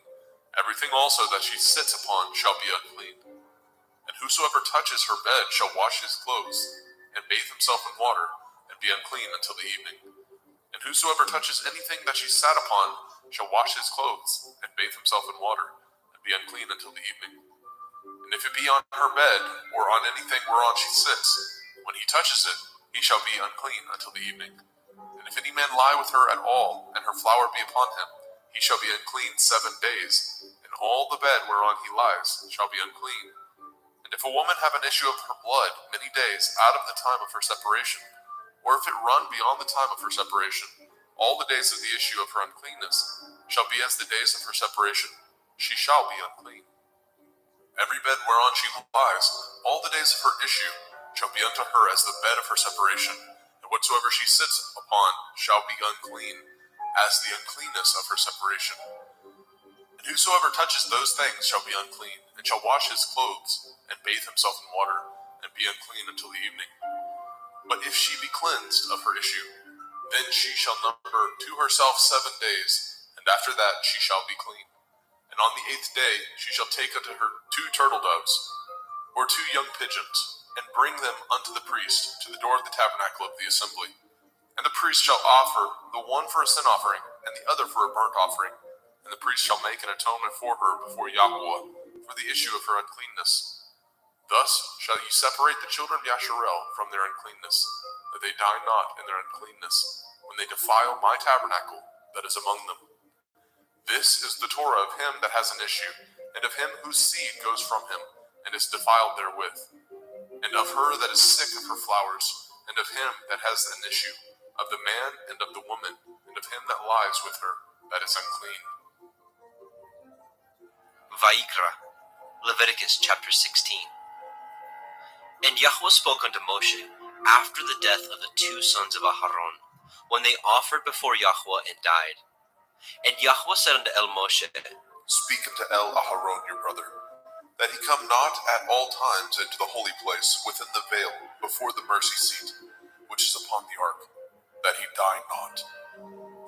Everything also that she sits upon shall be unclean. And whosoever touches her bed shall wash his clothes, and bathe himself in water, and be unclean until the evening. And whosoever touches anything that she sat upon shall wash his clothes, and bathe himself in water, and be unclean until the evening. And if it be on her bed, or on anything whereon she sits, when he touches it, he shall be unclean until the evening. And if any man lie with her at all, and her flower be upon him, he shall be unclean 7 days, and all the bed whereon he lies shall be unclean. And if a woman have an issue of her blood many days out of the time of her separation, or if it run beyond the time of her separation, all the days of the issue of her uncleanness shall be as the days of her separation, she shall be unclean. Every bed whereon she lies, all the days of her issue shall be unto her as the bed of her separation, and whatsoever she sits upon shall be unclean, as the uncleanness of her separation. And whosoever touches those things shall be unclean, and shall wash his clothes, and bathe himself in water, and be unclean until the evening. But if she be cleansed of her issue, then she shall number to herself 7 days, and after that she shall be clean. And on the 8th day she shall take unto her 2 turtle doves, or 2 young pigeons, and bring them unto the priest to the door of the tabernacle of the assembly. And the priest shall offer the one for a sin offering, and the other for a burnt offering. And the priest shall make an atonement for her before Yahuwah for the issue of her uncleanness. Thus shall ye separate the children of Yasharel from their uncleanness, that they die not in their uncleanness, when they defile my tabernacle that is among them. This is the Torah of him that has an issue, and of him whose seed goes from him, and is defiled therewith, and of her that is sick of her flowers, and of him that has an issue, of the man and of the woman, and of him that lies with her, that is unclean. Vayikra, Leviticus chapter 16. And Yahweh spoke unto Moshe after the death of the 2 sons of Aharon, when they offered before Yahweh and died. And Yahweh said unto El Moshe, Speak unto El Aharon your brother, that he come not at all times into the holy place within the veil before the mercy seat, which is upon the ark, that he die not.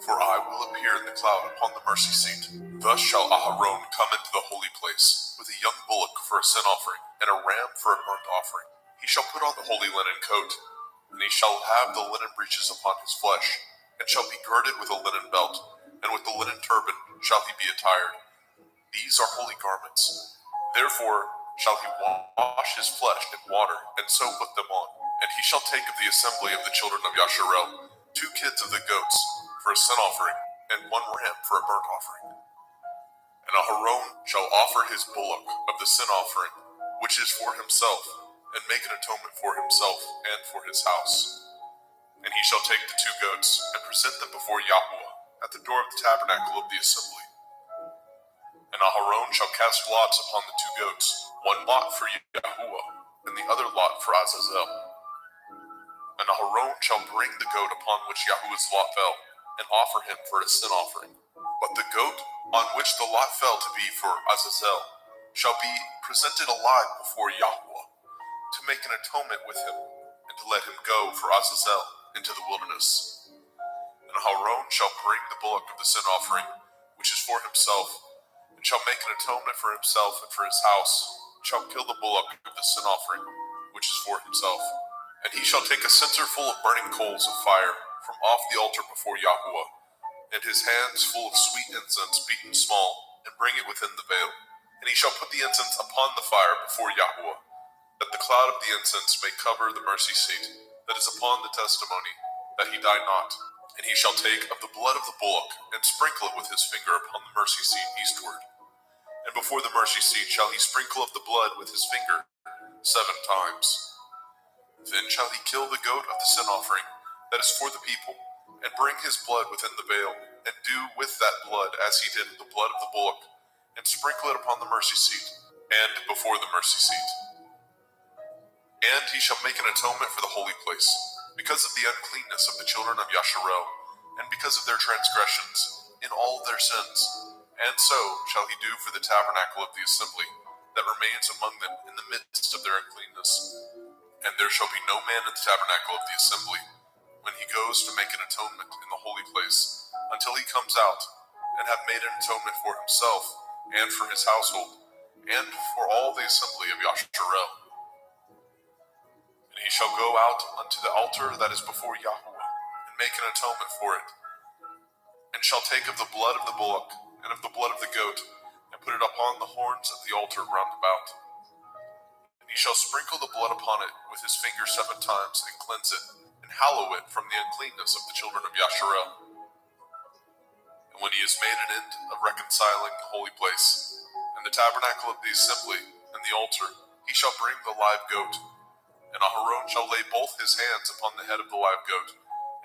For I will appear in the cloud upon the mercy seat. Thus shall Aharon come into the holy place, with a young bullock for a sin offering, and a ram for a burnt offering. He shall put on the holy linen coat, and he shall have the linen breeches upon his flesh, and shall be girded with a linen belt, and with the linen turban shall he be attired. These are holy garments. Therefore shall he wash his flesh in water, and so put them on. And he shall take of the assembly of the children of Yasharel 2 kids of the goats for a sin offering, and 1 ram for a burnt offering. And Aharon shall offer his bullock of the sin offering, which is for himself, and make an atonement for himself and for his house. And he shall take the 2 goats, and present them before Yahweh at the door of the tabernacle of the assembly. And Aharon shall cast lots upon the 2 goats, 1 lot for Yahuwah, and the other lot for Azazel. And Aharon shall bring the goat upon which Yahuwah's lot fell, and offer him for a sin offering. But the goat on which the lot fell to be for Azazel shall be presented alive before Yahuwah, to make an atonement with him, and to let him go for Azazel into the wilderness. And Aharon shall bring the bullock of the sin offering, which is for himself, and shall make an atonement for himself and for his house, and shall kill the bullock of the sin offering, which is for himself. And he shall take a censer full of burning coals of fire from off the altar before Yahuwah, and his hands full of sweet incense beaten small, and bring it within the veil. And he shall put the incense upon the fire before Yahuwah, that the cloud of the incense may cover the mercy seat that is upon the testimony, that he die not. And he shall take of the blood of the bullock, and sprinkle it with his finger upon the mercy seat eastward. And before the mercy seat shall he sprinkle of the blood with his finger 7 times. Then shall he kill the goat of the sin offering that is for the people, and bring his blood within the veil, and do with that blood as he did with the blood of the bullock, and sprinkle it upon the mercy seat, and before the mercy seat. And he shall make an atonement for the holy place, because of the uncleanness of the children of Yasharel, and because of their transgressions, in all their sins. And so shall he do for the tabernacle of the assembly, that remains among them in the midst of their uncleanness. And there shall be no man in the tabernacle of the assembly, when he goes to make an atonement in the holy place, until he comes out, and have made an atonement for himself, and for his household, and for all the assembly of Yasharel. And he shall go out unto the altar that is before Yahuwah, and make an atonement for it, and shall take of the blood of the bullock, and of the blood of the goat, and put it upon the horns of the altar round about. And he shall sprinkle the blood upon it with his finger 7 times, and cleanse it, and hallow it from the uncleanness of the children of Yasharel. And when he has made an end of reconciling the holy place, and the tabernacle of the assembly, and the altar, he shall bring the live goat. And Aharon shall lay both his hands upon the head of the live goat,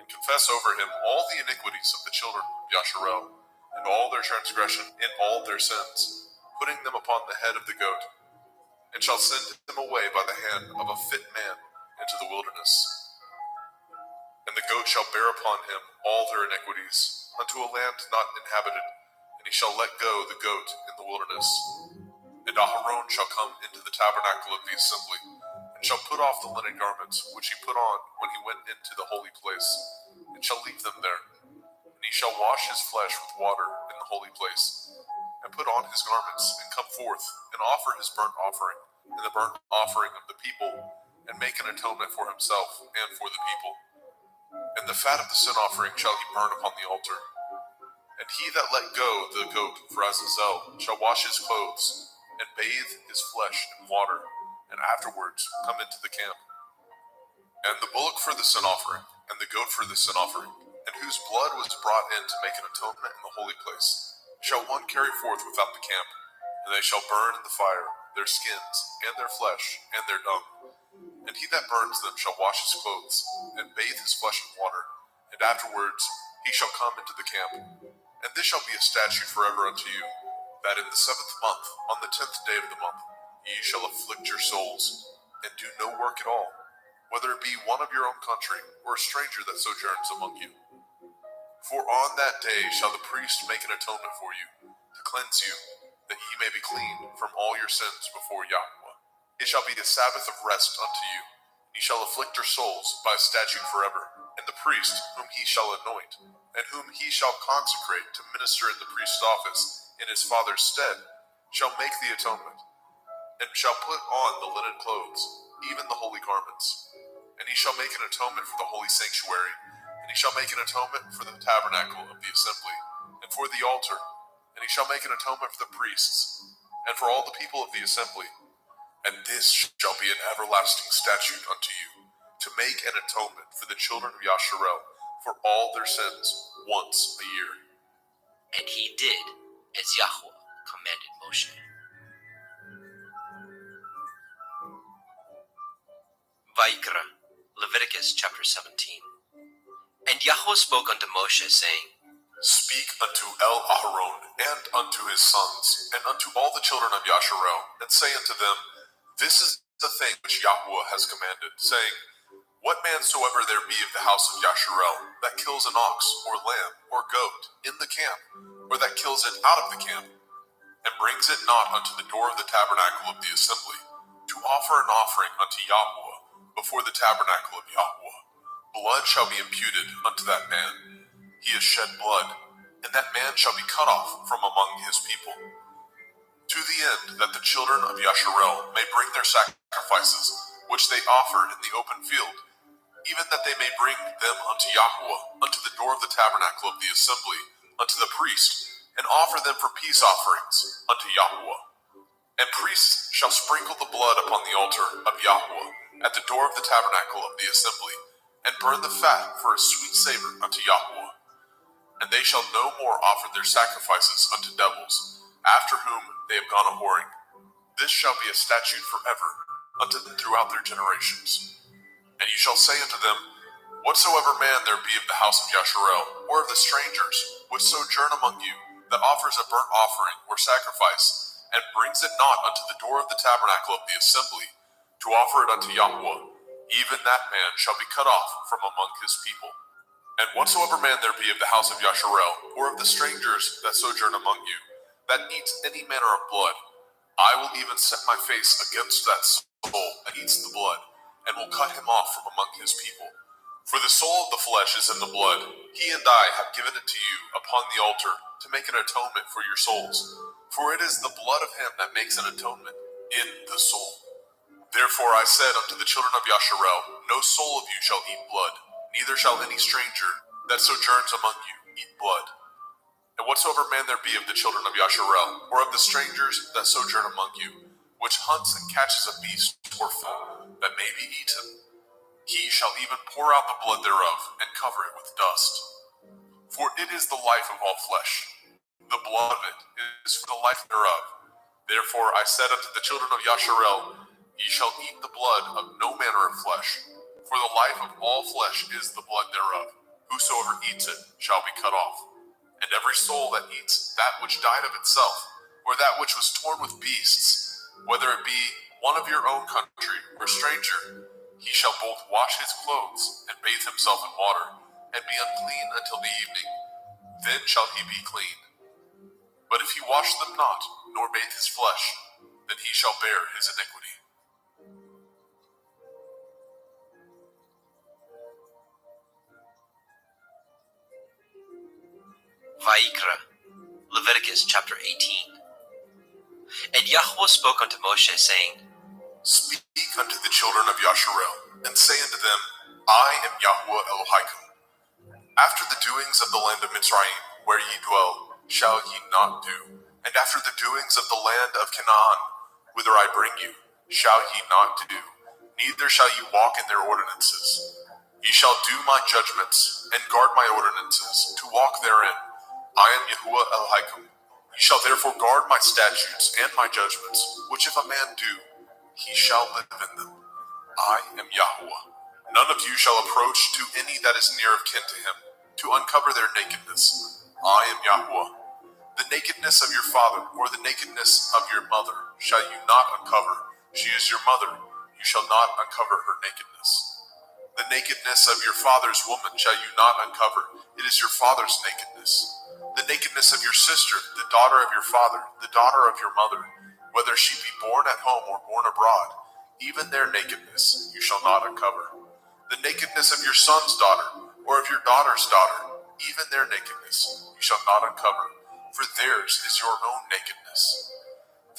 and confess over him all the iniquities of the children of Yasharel, and all their transgression in all their sins, putting them upon the head of the goat, and shall send them away by the hand of a fit man into the wilderness. And the goat shall bear upon him all their iniquities, unto a land not inhabited, and he shall let go the goat in the wilderness. And Aharon shall come into the tabernacle of the assembly, and shall put off the linen garments which he put on when he went into the holy place, and shall leave them there. And he shall wash his flesh with water in the holy place, and put on his garments, and come forth, and offer his burnt offering, and the burnt offering of the people, and make an atonement for himself and for the people. And the fat of the sin offering shall he burn upon the altar. And he that let go the goat for Azazel shall wash his clothes, and bathe his flesh in water, and afterwards come into the camp. And the bullock for the sin offering, and the goat for the sin offering, and whose blood was brought in to make an atonement in the holy place, shall one carry forth without the camp, and they shall burn in the fire their skins, and their flesh, and their dung. And he that burns them shall wash his clothes, and bathe his flesh in water, and afterwards he shall come into the camp. And this shall be a statute forever unto you, that in the 7th month, on the 10th day of the month, ye shall afflict your souls, and do no work at all, whether it be one of your own country, or a stranger that sojourns among you. For on that day shall the priest make an atonement for you, to cleanse you, that ye may be clean from all your sins before Yahweh. It shall be a Sabbath of rest unto you. Ye shall afflict your souls by a statute forever. And the priest, whom he shall anoint, and whom he shall consecrate to minister in the priest's office in his father's stead, shall make the atonement, and shall put on the linen clothes, even the holy garments. And he shall make an atonement for the holy sanctuary, and he shall make an atonement for the tabernacle of the assembly, and for the altar, and he shall make an atonement for the priests, and for all the people of the assembly. And this shall be an everlasting statute unto you, to make an atonement for the children of Yasharel for all their sins once a year. And he did as Yahweh commanded Moshe. Vayikra, Leviticus chapter 17. And Yahweh spoke unto Moshe, saying, Speak unto El-Aharon and unto his sons, and unto all the children of Yasharel, and say unto them, This is the thing which Yahweh has commanded, saying, What man soever there be of the house of Yasharel that kills an ox, or lamb, or goat in the camp, or that kills it out of the camp, and brings it not unto the door of the tabernacle of the assembly, to offer an offering unto Yahweh before the tabernacle of Yahweh, blood shall be imputed unto that man. He has shed blood, and that man shall be cut off from among his people. To the end that the children of Yasharel may bring their sacrifices, which they offer in the open field, even that they may bring them unto Yahweh, unto the door of the tabernacle of the assembly, unto the priest, and offer them for peace offerings unto Yahweh. And priests shall sprinkle the blood upon the altar of Yahweh at the door of the tabernacle of the assembly, and burn the fat for a sweet savor unto Yahweh. And they shall no more offer their sacrifices unto devils, after whom they have gone a-whoring. This shall be a statute forever unto them throughout their generations. And you shall say unto them, Whatsoever man there be of the house of Yasharel, or of the strangers, which sojourn among you, that offers a burnt offering or sacrifice, and brings it not unto the door of the tabernacle of the assembly, to offer it unto Yahweh, even that man shall be cut off from among his people. And whatsoever man there be of the house of Yasharel, or of the strangers that sojourn among you, that eats any manner of blood, I will even set my face against that soul that eats the blood, and will cut him off from among his people. For the soul of the flesh is in the blood. He and I have given it to you upon the altar to make an atonement for your souls. For it is the blood of him that makes an atonement in the soul. Therefore I said unto the children of Yasharel, No soul of you shall eat blood, neither shall any stranger that sojourns among you eat blood. And whatsoever man there be of the children of Yasharel, or of the strangers that sojourn among you, which hunts and catches a beast or fowl that may be eaten, he shall even pour out the blood thereof, and cover it with dust. For it is the life of all flesh. The blood of it is for the life thereof. Therefore I said unto the children of Yasharel, Ye shall eat the blood of no manner of flesh, for the life of all flesh is the blood thereof. Whosoever eats it shall be cut off. And every soul that eats that which died of itself, or that which was torn with beasts, whether it be one of your own country or a stranger, he shall both wash his clothes and bathe himself in water, and be unclean until the evening. Then shall he be clean. But if he wash them not, nor bathe his flesh, then he shall bear his iniquity. Vayikra, Leviticus chapter 18. And Yahweh spoke unto Moshe, saying, Speak unto the children of Yasharel, and say unto them, I am Yahweh Elohim. After the doings of the land of Mitzrayim, where ye dwell, shall ye not do. And after the doings of the land of Canaan, whither I bring you, shall ye not do. Neither shall ye walk in their ordinances. Ye shall do my judgments, and guard my ordinances, to walk therein. I am Yahuwah Elohim. Ye shall therefore guard my statutes and my judgments, which if a man do, he shall live in them. I am Yahweh. None of you shall approach to any that is near of kin to him, to uncover their nakedness. I am Yahweh. The nakedness of your father, or the nakedness of your mother, shall you not uncover. She is your mother. You shall not uncover her nakedness. The nakedness of your father's woman shall you not uncover. It is your father's nakedness. The nakedness of your sister, the daughter of your father, the daughter of your mother, whether she be born at home or born abroad, even their nakedness you shall not uncover. The nakedness of your son's daughter, or of your daughter's daughter, even their nakedness you shall not uncover, for theirs is your own nakedness.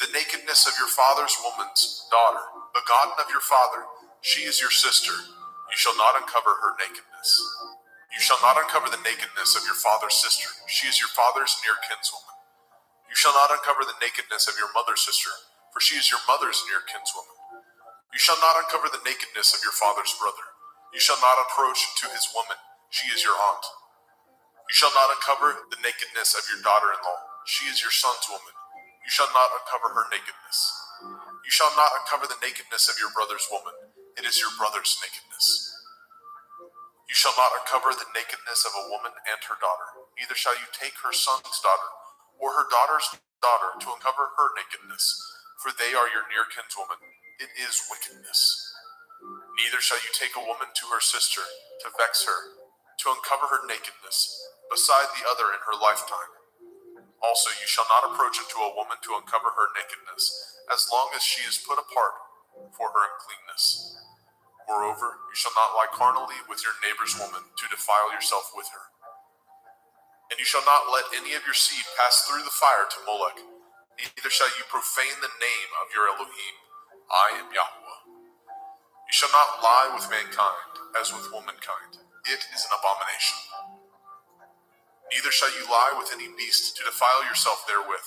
The nakedness of your father's woman's daughter, begotten of your father, she is your sister. You shall not uncover her nakedness. You shall not uncover the nakedness of your father's sister. She is your father's near kinswoman. You shall not uncover the nakedness of your mother's sister, for she is your mother's near kinswoman. You shall not uncover the nakedness of your father's brother. You shall not approach to his woman, she is your aunt. You shall not uncover the nakedness of your daughter-in-law, she is your son's woman. You shall not uncover her nakedness. You shall not uncover the nakedness of your brother's woman, it is your brother's nakedness. You shall not uncover the nakedness of a woman and her daughter, neither shall you take her son's daughter, or her daughter's daughter to uncover her nakedness, for they are your near kinswoman, it is wickedness. Neither shall you take a woman to her sister, to vex her, to uncover her nakedness, beside the other in her lifetime. Also you shall not approach unto a woman to uncover her nakedness, as long as she is put apart for her uncleanness. Moreover, you shall not lie carnally with your neighbor's woman, to defile yourself with her. And you shall not let any of your seed pass through the fire to Molech, neither shall you profane the name of your Elohim. I am Yahuwah. You shall not lie with mankind, as with womankind. It is an abomination. Neither shall you lie with any beast, to defile yourself therewith.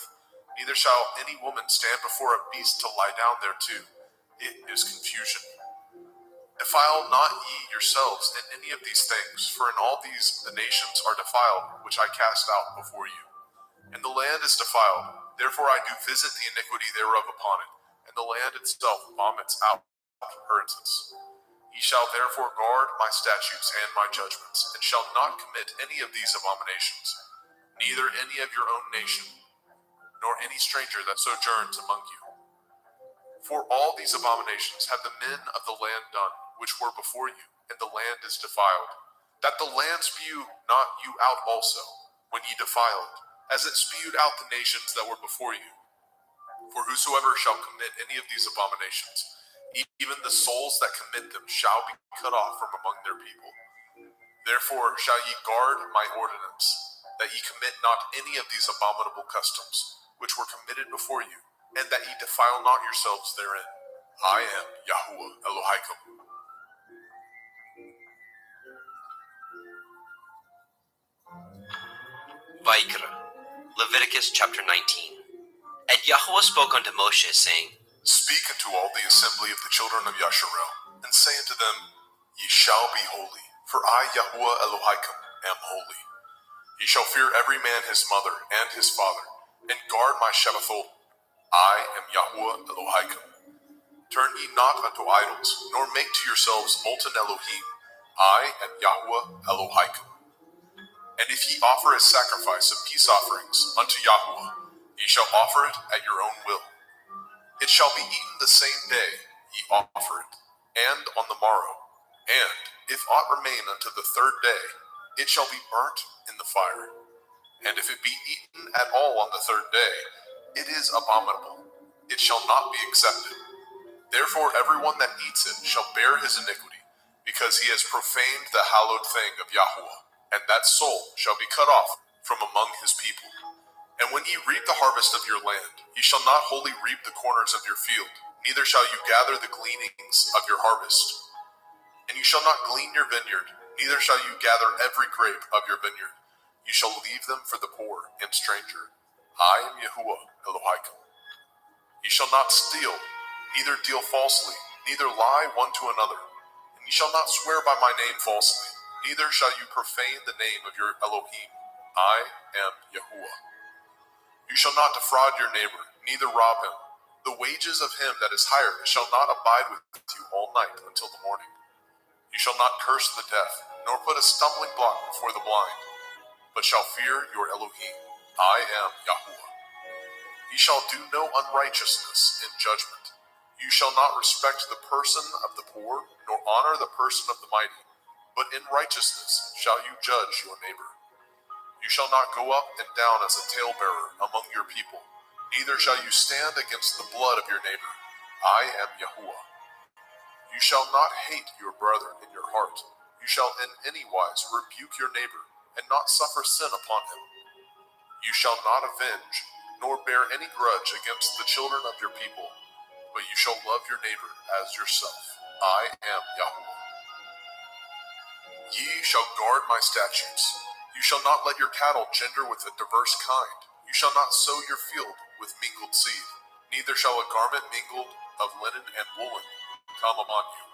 Neither shall any woman stand before a beast to lie down thereto. It is confusion. Defile not ye yourselves in any of these things, for in all these the nations are defiled, which I cast out before you. And the land is defiled, therefore I do visit the iniquity thereof upon it, and the land itself vomits out her incense. Ye shall therefore guard my statutes and my judgments, and shall not commit any of these abominations, neither any of your own nation, nor any stranger that sojourns among you. For all these abominations have the men of the land done, which were before you, and the land is defiled. That the land spew not you out also, when ye defile it, as it spewed out the nations that were before you. For whosoever shall commit any of these abominations, even the souls that commit them shall be cut off from among their people. Therefore shall ye guard my ordinance, that ye commit not any of these abominable customs, which were committed before you, and that ye defile not yourselves therein. I am Yahuwah Elohaikum. Vaikra, Leviticus chapter 19. And Yahuwah spoke unto Moshe, saying, Speak unto all the assembly of the children of Yasharel, and say unto them, Ye shall be holy, for I, Yahuwah Elohaikum, am holy. Ye shall fear every man his mother and his father, and guard my Shabbathot. I am Yahuwah Elohaikum. Turn ye not unto idols, nor make to yourselves molten Elohim. I am Yahuwah Elohaikum. And if ye offer a sacrifice of peace offerings unto Yahuwah, ye shall offer it at your own will. It shall be eaten the same day ye offer it, and on the morrow. And if aught remain unto the third day, it shall be burnt in the fire. And if it be eaten at all on the third day, it is abominable. It shall not be accepted. Therefore everyone that eats it shall bear his iniquity, because he has profaned the hallowed thing of Yahuwah, and that soul shall be cut off from among his people. And when ye reap the harvest of your land, ye shall not wholly reap the corners of your field, neither shall you gather the gleanings of your harvest. And you shall not glean your vineyard, neither shall you gather every grape of your vineyard. You shall leave them for the poor and stranger. I am Yahuwah Elohaikum. Ye shall not steal, neither deal falsely, neither lie one to another. And ye shall not swear by my name falsely, neither shall you profane the name of your Elohim. I am Yahuwah. You shall not defraud your neighbor, neither rob him. The wages of him that is hired shall not abide with you all night until the morning. You shall not curse the deaf, nor put a stumbling block before the blind, but shall fear your Elohim. I am Yahuwah. Ye shall do no unrighteousness in judgment. You shall not respect the person of the poor, nor honor the person of the mighty, but in righteousness shall you judge your neighbor. You shall not go up and down as a talebearer among your people, neither shall you stand against the blood of your neighbor. I am Yahuwah. You shall not hate your brother in your heart. You shall in any wise rebuke your neighbor, and not suffer sin upon him. You shall not avenge, nor bear any grudge against the children of your people, but you shall love your neighbor as yourself. I am Yahuwah. Ye shall guard my statutes. You shall not let your cattle gender with a diverse kind. You shall not sow your field with mingled seed, neither shall a garment mingled of linen and woolen come upon you.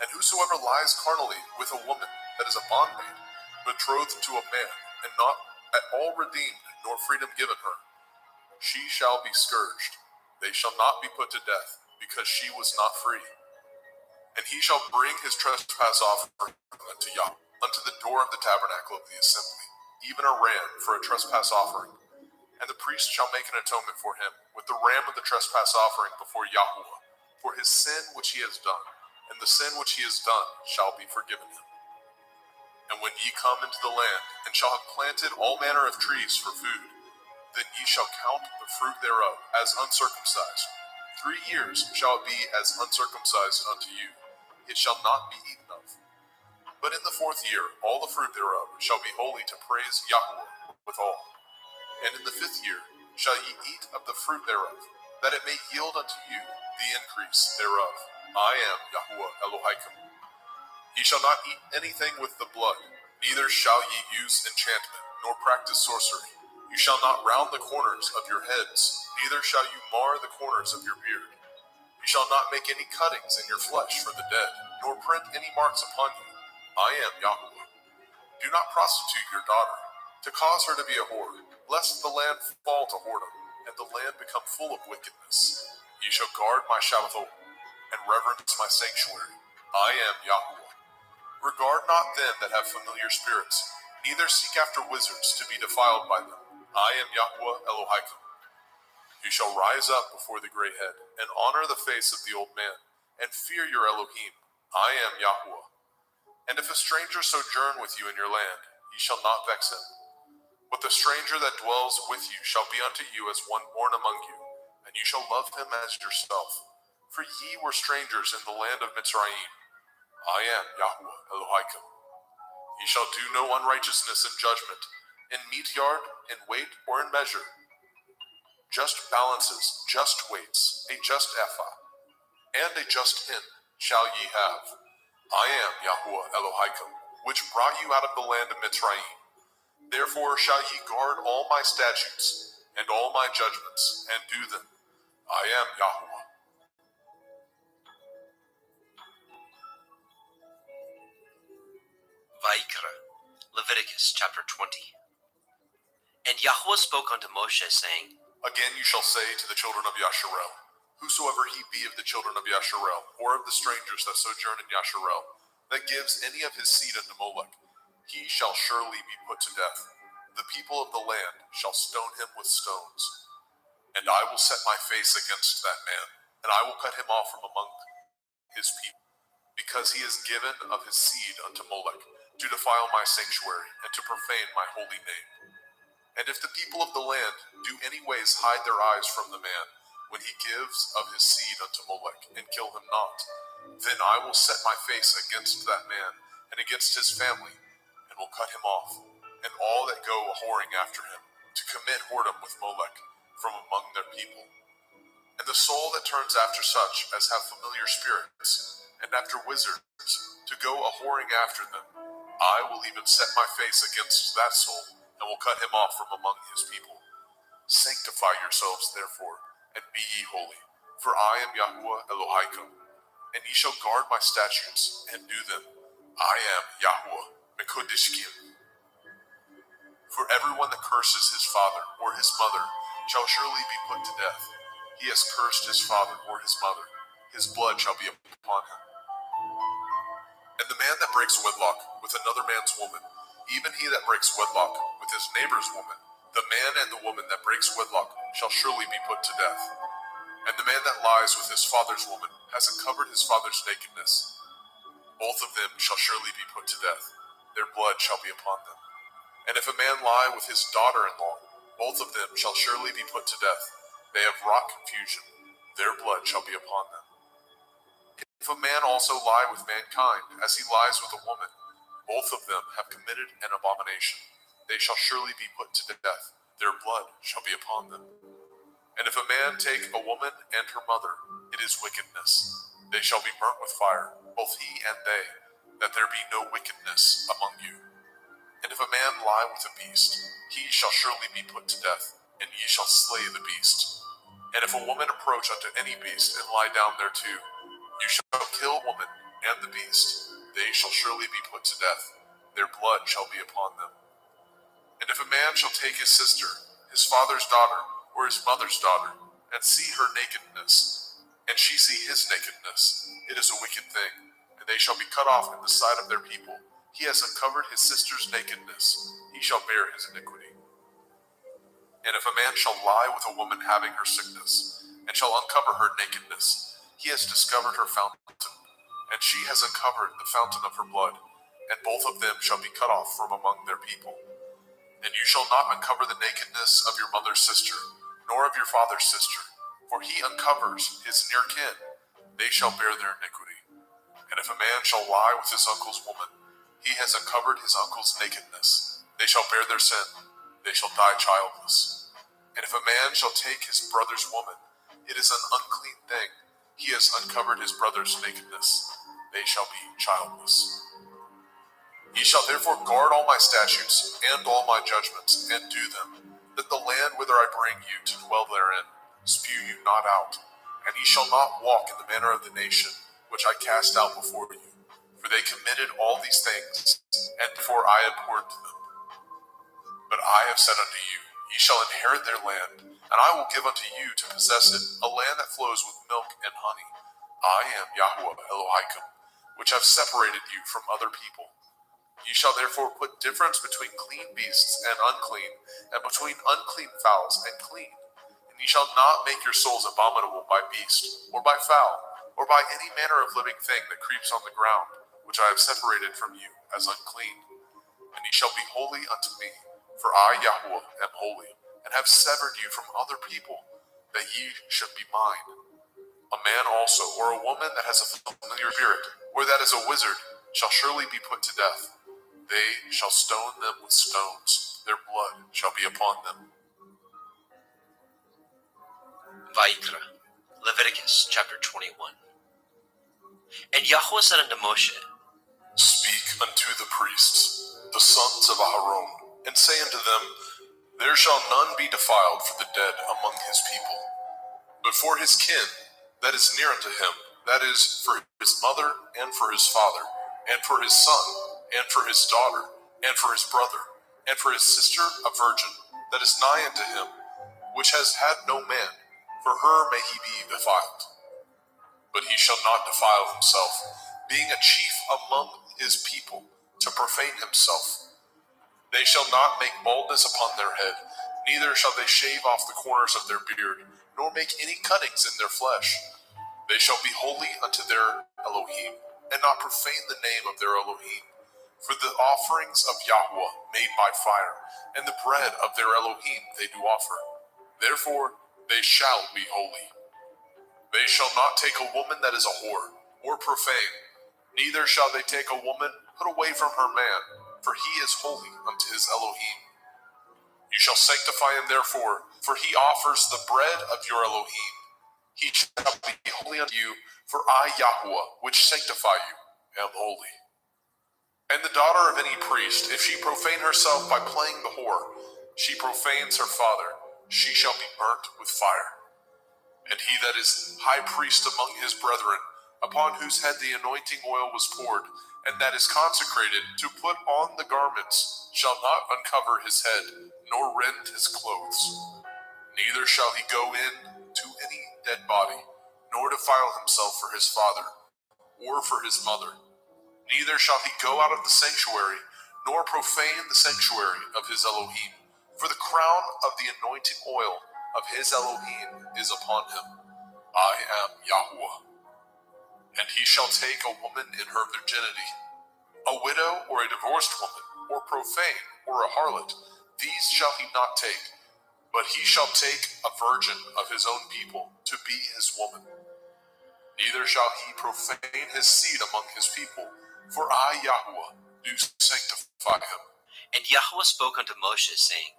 And whosoever lies carnally with a woman that is a bondmaid, betrothed to a man, and not at all redeemed, nor freedom given her, she shall be scourged. They shall not be put to death, because she was not free. And he shall bring his trespass offering unto Yahweh, unto the door of the tabernacle of the assembly, even a ram for a trespass offering. And the priest shall make an atonement for him with the ram of the trespass offering before Yahweh, for his sin which he has done, and the sin which he has done shall be forgiven him. And when ye come into the land, and shall have planted all manner of trees for food, then ye shall count the fruit thereof as uncircumcised. 3 years shall it be as uncircumcised unto you. It shall not be eaten of. But in the 4th year all the fruit thereof shall be holy to praise Yahweh withal. And in the 5th year shall ye eat of the fruit thereof, that it may yield unto you the increase thereof. I am Yahweh Elohim. Ye shall not eat anything with the blood, neither shall ye use enchantment, nor practice sorcery. You shall not round the corners of your heads, neither shall you mar the corners of your beard. You shall not make any cuttings in your flesh for the dead, nor print any marks upon you. I am Yahweh. Do not prostitute your daughter, to cause her to be a whore, lest the land fall to whoredom, and the land become full of wickedness. Ye shall guard my Shabbathot, and reverence my sanctuary. I am Yahweh. Regard not them that have familiar spirits, neither seek after wizards to be defiled by them. I am Yahweh Elohim. You shall rise up before the gray head, and honor the face of the old man, and fear your Elohim. I am Yahweh. And if a stranger sojourn with you in your land, ye shall not vex him. But the stranger that dwells with you shall be unto you as one born among you, and you shall love him as yourself. For ye were strangers in the land of Mitzrayim. I am Yahweh Elohim. Ye shall do no unrighteousness in judgment, in meat yard, in weight, or in measure. Just balances, just weights, a just ephah, and a just hin shall ye have. I am Yahweh Elohim, which brought you out of the land of Mitzrayim. Therefore shall ye guard all my statutes, and all my judgments, and do them. I am Yahweh. Vayikra, Leviticus chapter 20. And Yahweh spoke unto Moshe, saying, Again you shall say to the children of Yasharel, whosoever he be of the children of Yasharel, or of the strangers that sojourn in Yasharel, that gives any of his seed unto Molech, he shall surely be put to death. The people of the land shall stone him with stones. And I will set my face against that man, and I will cut him off from among his people, because he has given of his seed unto Molech, to defile my sanctuary, and to profane my holy name. And if the people of the land do any ways hide their eyes from the man, when he gives of his seed unto Molech, and kill him not, then I will set my face against that man, and against his family, and will cut him off, and all that go a-whoring after him, to commit whoredom with Molech, from among their people. And the soul that turns after such as have familiar spirits, and after wizards, to go a-whoring after them, I will even set my face against that soul, and will cut him off from among his people. Sanctify yourselves, therefore, and be ye holy, for I am Yahweh Elohim, and ye shall guard my statutes, and do them. I am Yahweh Mekodishkim. For everyone that curses his father or his mother shall surely be put to death. He has cursed his father or his mother, his blood shall be upon him. And the man that breaks wedlock with another man's woman, even he that breaks wedlock with his neighbor's woman, the man and the woman that breaks wedlock shall surely be put to death. And the man that lies with his father's woman has uncovered his father's nakedness. Both of them shall surely be put to death. Their blood shall be upon them. And if a man lie with his daughter-in-law, both of them shall surely be put to death. They have wrought confusion. Their blood shall be upon them. If a man also lie with mankind, as he lies with a woman, both of them have committed an abomination. They shall surely be put to death. Their blood shall be upon them. And if a man take a woman and her mother, it is wickedness. They shall be burnt with fire, both he and they, that there be no wickedness among you. And if a man lie with a beast, he shall surely be put to death, and ye shall slay the beast. And if a woman approach unto any beast and lie down thereto, you shall kill a woman and the beast. They shall surely be put to death. Their blood shall be upon them. And if a man shall take his sister, his father's daughter, or his mother's daughter, and see her nakedness, and she see his nakedness, it is a wicked thing, and they shall be cut off in the sight of their people. He has uncovered his sister's nakedness, he shall bear his iniquity. And if a man shall lie with a woman having her sickness, and shall uncover her nakedness, he has discovered her fountain, and she has uncovered the fountain of her blood, and both of them shall be cut off from among their people. And you shall not uncover the nakedness of your mother's sister, nor of your father's sister, for he uncovers his near kin. They shall bear their iniquity. And if a man shall lie with his uncle's woman, he has uncovered his uncle's nakedness. They shall bear their sin. They shall die childless. And if a man shall take his brother's woman, it is an unclean thing. He has uncovered his brother's nakedness. They shall be childless. Ye shall therefore guard all my statutes and all my judgments, and do them, that the land whither I bring you to dwell therein spew you not out. And ye shall not walk in the manner of the nation which I cast out before you, for they committed all these things, and before I abhorred them. But I have said unto you, ye shall inherit their land, and I will give unto you to possess it, a land that flows with milk and honey. I am Yahuwah Elohim, which have separated you from other people. Ye shall therefore put difference between clean beasts and unclean, and between unclean fowls and clean. And ye shall not make your souls abominable by beast, or by fowl, or by any manner of living thing that creeps on the ground, which I have separated from you as unclean. And ye shall be holy unto me, for I, Yahuwah, am holy, and have severed you from other people, that ye should be mine. A man also, or a woman that has a familiar spirit, or that is a wizard, shall surely be put to death. They shall stone them with stones. Their blood shall be upon them. Vayikra, Leviticus chapter 21. And Yahweh said unto Moshe, Speak unto the priests, the sons of Aharon, and say unto them, There shall none be defiled for the dead among his people, but for his kin that is near unto him, that is, for his mother, and for his father, and for his son, and for his daughter, and for his brother, and for his sister a virgin, that is nigh unto him, which has had no man, for her may he be defiled. But he shall not defile himself, being a chief among his people, to profane himself. They shall not make baldness upon their head, neither shall they shave off the corners of their beard, nor make any cuttings in their flesh. They shall be holy unto their Elohim, and not profane the name of their Elohim. For the offerings of Yahuwah made by fire, and the bread of their Elohim they do offer. Therefore they shall be holy. They shall not take a woman that is a whore, or profane, neither shall they take a woman put away from her man, for he is holy unto his Elohim. You shall sanctify him therefore, for he offers the bread of your Elohim. He shall be holy unto you, for I, Yahuwah, which sanctify you, am holy. And the daughter of any priest, if she profane herself by playing the whore, she profanes her father, she shall be burnt with fire. And he that is high priest among his brethren, upon whose head the anointing oil was poured, and that is consecrated to put on the garments, shall not uncover his head, nor rend his clothes. Neither shall he go in to any dead body, nor defile himself for his father, or for his mother. Neither shall he go out of the sanctuary, nor profane the sanctuary of his Elohim, for the crown of the anointing oil of his Elohim is upon him. I am Yahuwah. And he shall take a woman in her virginity, a widow or a divorced woman, or profane, or a harlot, these shall he not take, but he shall take a virgin of his own people to be his woman. Neither shall he profane his seed among his people, for I, Yahuwah, do sanctify him. And Yahweh spoke unto Moshe, saying,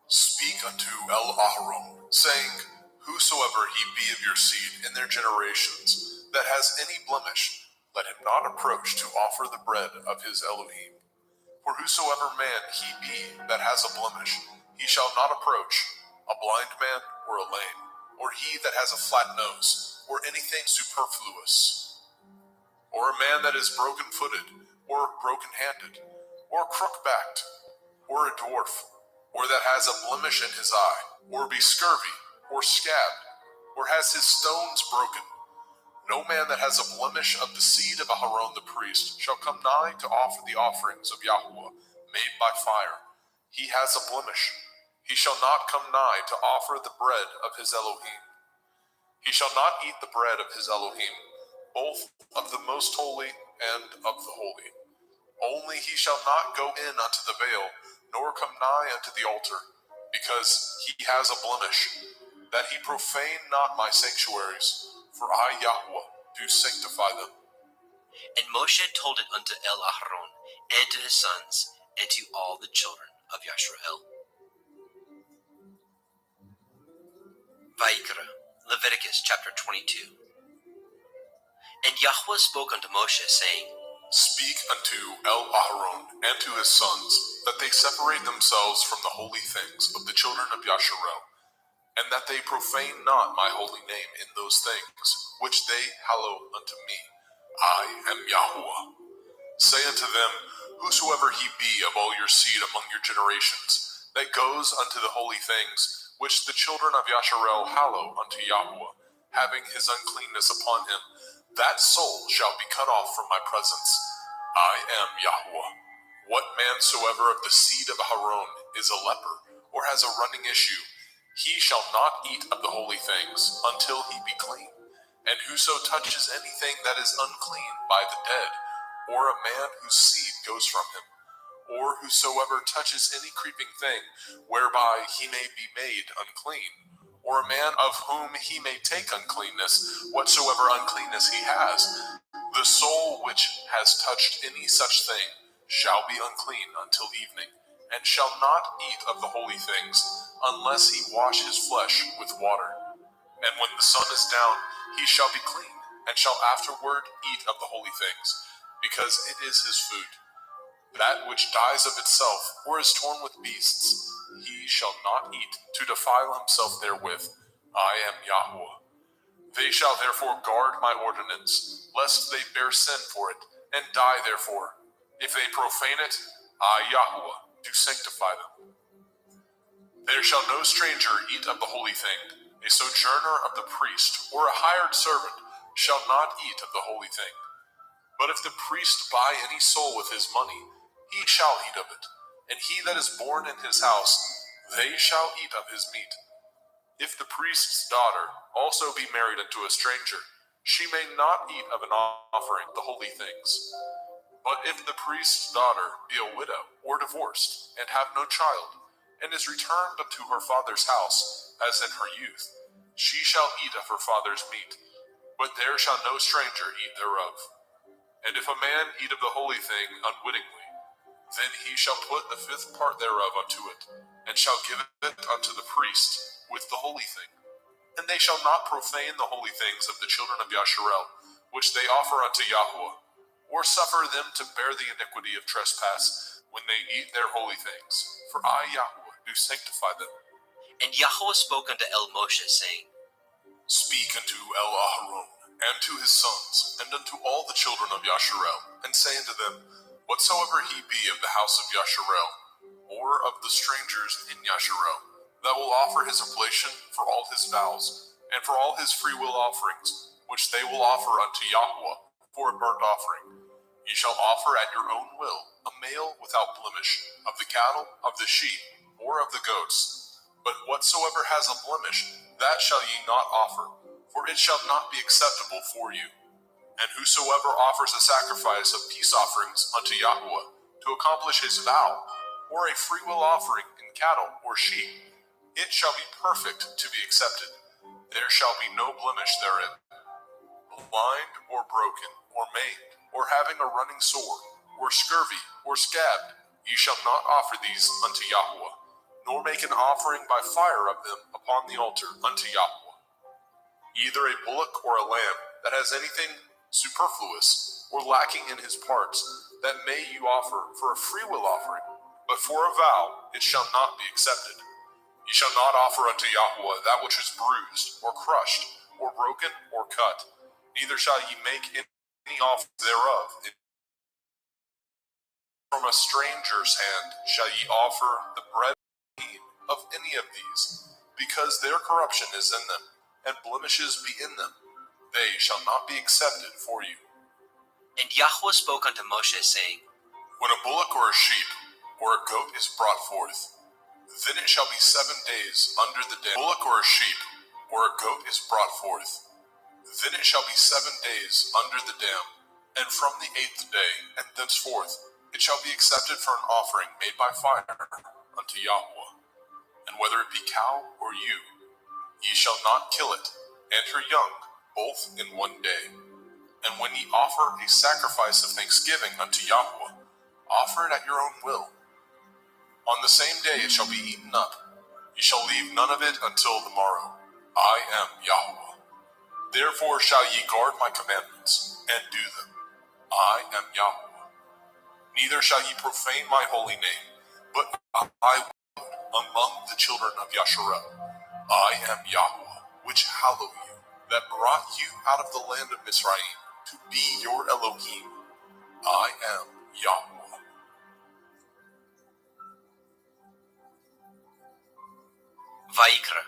Speak unto El-Aharon, saying, Whosoever he be of your seed in their generations, that has any blemish, let him not approach to offer the bread of his Elohim. For whosoever man he be that has a blemish, he shall not approach, a blind man or a lame, or he that has a flat nose, or anything superfluous, or a man that is broken-footed, or broken-handed, or crook-backed, or a dwarf, or that has a blemish in his eye, or be scurvy, or scabbed, or has his stones broken. No man that has a blemish of the seed of Aharon the priest shall come nigh to offer the offerings of Yahuwah made by fire. He has a blemish. He shall not come nigh to offer the bread of his Elohim. He shall not eat the bread of his Elohim, both of the most holy and of the holy. Only he shall not go in unto the veil, nor come nigh unto the altar, because he has a blemish, that he profane not my sanctuaries, for I, Yahuwah, do sanctify them. And Moshe told it unto Aharon, and to his sons, and to all the children of Yashrael. Vayikra, Leviticus chapter 22. And Yahuwah spoke unto Moshe, saying, Speak unto Aharon and to his sons, that they separate themselves from the holy things of the children of Yasharel, and that they profane not my holy name in those things which they hallow unto me. I am Yahuwah. Say unto them, whosoever he be of all your seed among your generations, that goes unto the holy things which the children of Yasharel hallow unto Yahuwah, having his uncleanness upon him, that soul shall be cut off from my presence. I am Yahuwah. What man soever of the seed of Aharon is a leper, or has a running issue, he shall not eat of the holy things until he be clean. And whoso touches anything that is unclean by the dead, or a man whose seed goes from him, or whosoever touches any creeping thing whereby he may be made unclean, or a man of whom he may take uncleanness, whatsoever uncleanness he has, the soul which has touched any such thing shall be unclean until evening, and shall not eat of the holy things, unless he wash his flesh with water. And when the sun is down, he shall be clean, and shall afterward eat of the holy things, because it is his food. That which dies of itself, or is torn with beasts, he shall not eat, to defile himself therewith. I am Yahuwah. They shall therefore guard my ordinance, lest they bear sin for it, and die therefore. If they profane it, I, Yahuwah, do sanctify them. There shall no stranger eat of the holy thing. A sojourner of the priest, or a hired servant, shall not eat of the holy thing. But if the priest buy any soul with his money, he shall eat of it, and he that is born in his house, they shall eat of his meat. If the priest's daughter also be married unto a stranger, she may not eat of an offering of the holy things. But if the priest's daughter be a widow, or divorced, and have no child, and is returned unto her father's house, as in her youth, she shall eat of her father's meat, but there shall no stranger eat thereof. And if a man eat of the holy thing unwittingly, then he shall put the fifth part thereof unto it, and shall give it unto the priest with the holy thing. And they shall not profane the holy things of the children of Yasharel, which they offer unto Yahuwah, or suffer them to bear the iniquity of trespass when they eat their holy things. For I, Yahuwah, do sanctify them. And Yahuwah spoke unto Moshe, saying, Speak unto Aharon and to his sons, and unto all the children of Yasharel, and say unto them, whatsoever he be of the house of Yasharel, or of the strangers in Yasharel, that will offer his oblation for all his vows, and for all his freewill offerings, which they will offer unto Yahuwah for a burnt offering, ye shall offer at your own will a male without blemish, of the cattle, of the sheep, or of the goats. But whatsoever has a blemish, that shall ye not offer, for it shall not be acceptable for you. And whosoever offers a sacrifice of peace offerings unto Yahuwah to accomplish his vow, or a freewill offering in cattle or sheep, it shall be perfect to be accepted. There shall be no blemish therein. Blind or broken, or maimed, or having a running sore, or scurvy, or scabbed, ye shall not offer these unto Yahuwah, nor make an offering by fire of them upon the altar unto Yahuwah. Either a bullock or a lamb that has anything superfluous or lacking in his parts, that may you offer for a freewill offering, but for a vow it shall not be accepted. Ye shall not offer unto Yahweh that which is bruised, or crushed, or broken, or cut. Neither shall ye make any offering thereof. From a stranger's hand shall ye offer the bread of any of these, because their corruption is in them, and blemishes be in them. They shall not be accepted for you. And Yahweh spoke unto Moshe, saying, When a bullock or a sheep or a goat is brought forth, then it shall be 7 days under the dam. A bullock or a sheep or a goat is brought forth, then it shall be 7 days under the dam, and from the 8th day and thenceforth it shall be accepted for an offering made by fire unto Yahweh. And whether it be cow or ewe, ye shall not kill it, and her young, both in 1 day. And when ye offer a sacrifice of thanksgiving unto Yahweh, offer it at your own will. On the same day it shall be eaten up. Ye shall leave none of it until the morrow. I am Yahweh. Therefore shall ye guard my commandments, and do them. I am Yahweh. Neither shall ye profane my holy name, but I will among the children of Yasharel. I am Yahweh, which hallow you, that brought you out of the land of Mizraim, to be your Elohim. I am Yahweh. Vayikra,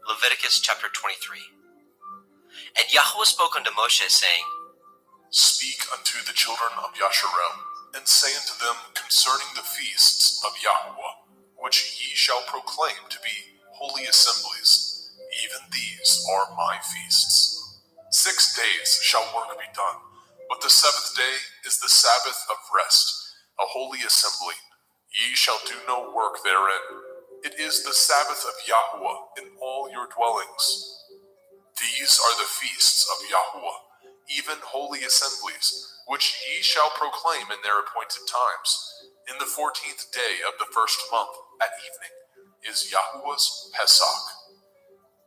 Leviticus chapter 23. And Yahweh spoke unto Moshe, saying, Speak unto the children of Yasharel, and say unto them concerning the feasts of Yahweh, which ye shall proclaim to be holy assemblies. Even these are my feasts. 6 days shall work be done, but the 7th day is the Sabbath of rest, a holy assembly. Ye shall do no work therein. It is the Sabbath of Yahweh in all your dwellings. These are the feasts of Yahweh, even holy assemblies, which ye shall proclaim in their appointed times. In the 14th day of the 1st month, at evening, is Yahweh's Pesach.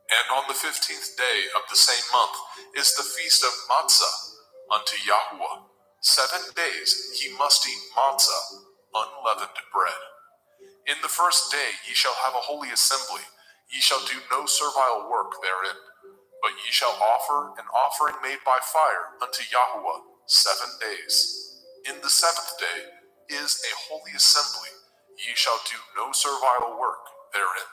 And on the 15th day of the same month is the feast of Matzah unto Yahweh. 7 days ye must eat matzah, unleavened bread. In the 1st day ye shall have a holy assembly. Ye shall do no servile work therein, but ye shall offer an offering made by fire unto Yahweh 7 days. In the 7th day is a holy assembly. Ye shall do no servile work therein.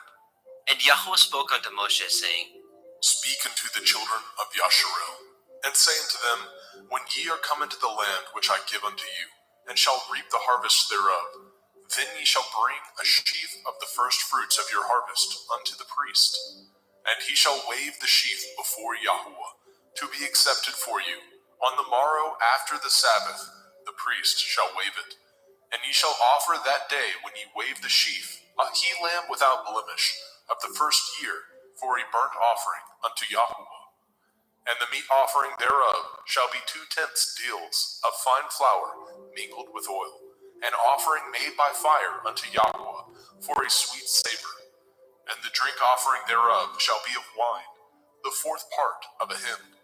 And Yahweh spoke unto Moshe, saying, Speak unto the children of Yasharel, and say unto them, When ye are come into the land which I give unto you, and shall reap the harvest thereof, then ye shall bring a sheaf of the first fruits of your harvest unto the priest. And he shall wave the sheaf before Yahweh, to be accepted for you. On the morrow after the Sabbath, the priest shall wave it. And ye shall offer that day when ye wave the sheaf, a he-lamb without blemish, of the 1st year, for a burnt offering unto Yahweh. And the meat offering thereof shall be 2/10 deals of fine flour mingled with oil, an offering made by fire unto Yahweh, for a sweet savor. And the drink offering thereof shall be of wine, the 4th part of a hin.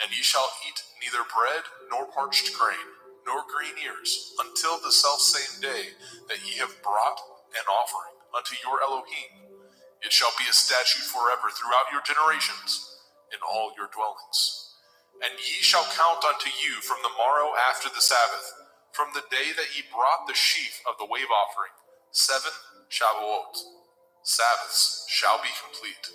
And ye shall eat neither bread, nor parched grain, nor green ears, until the selfsame day that ye have brought an offering unto your Elohim. It shall be a statute forever throughout your generations, in all your dwellings. And ye shall count unto you from the morrow after the Sabbath, from the day that ye brought the sheaf of the wave offering, 7 Shavuot. Sabbaths shall be complete.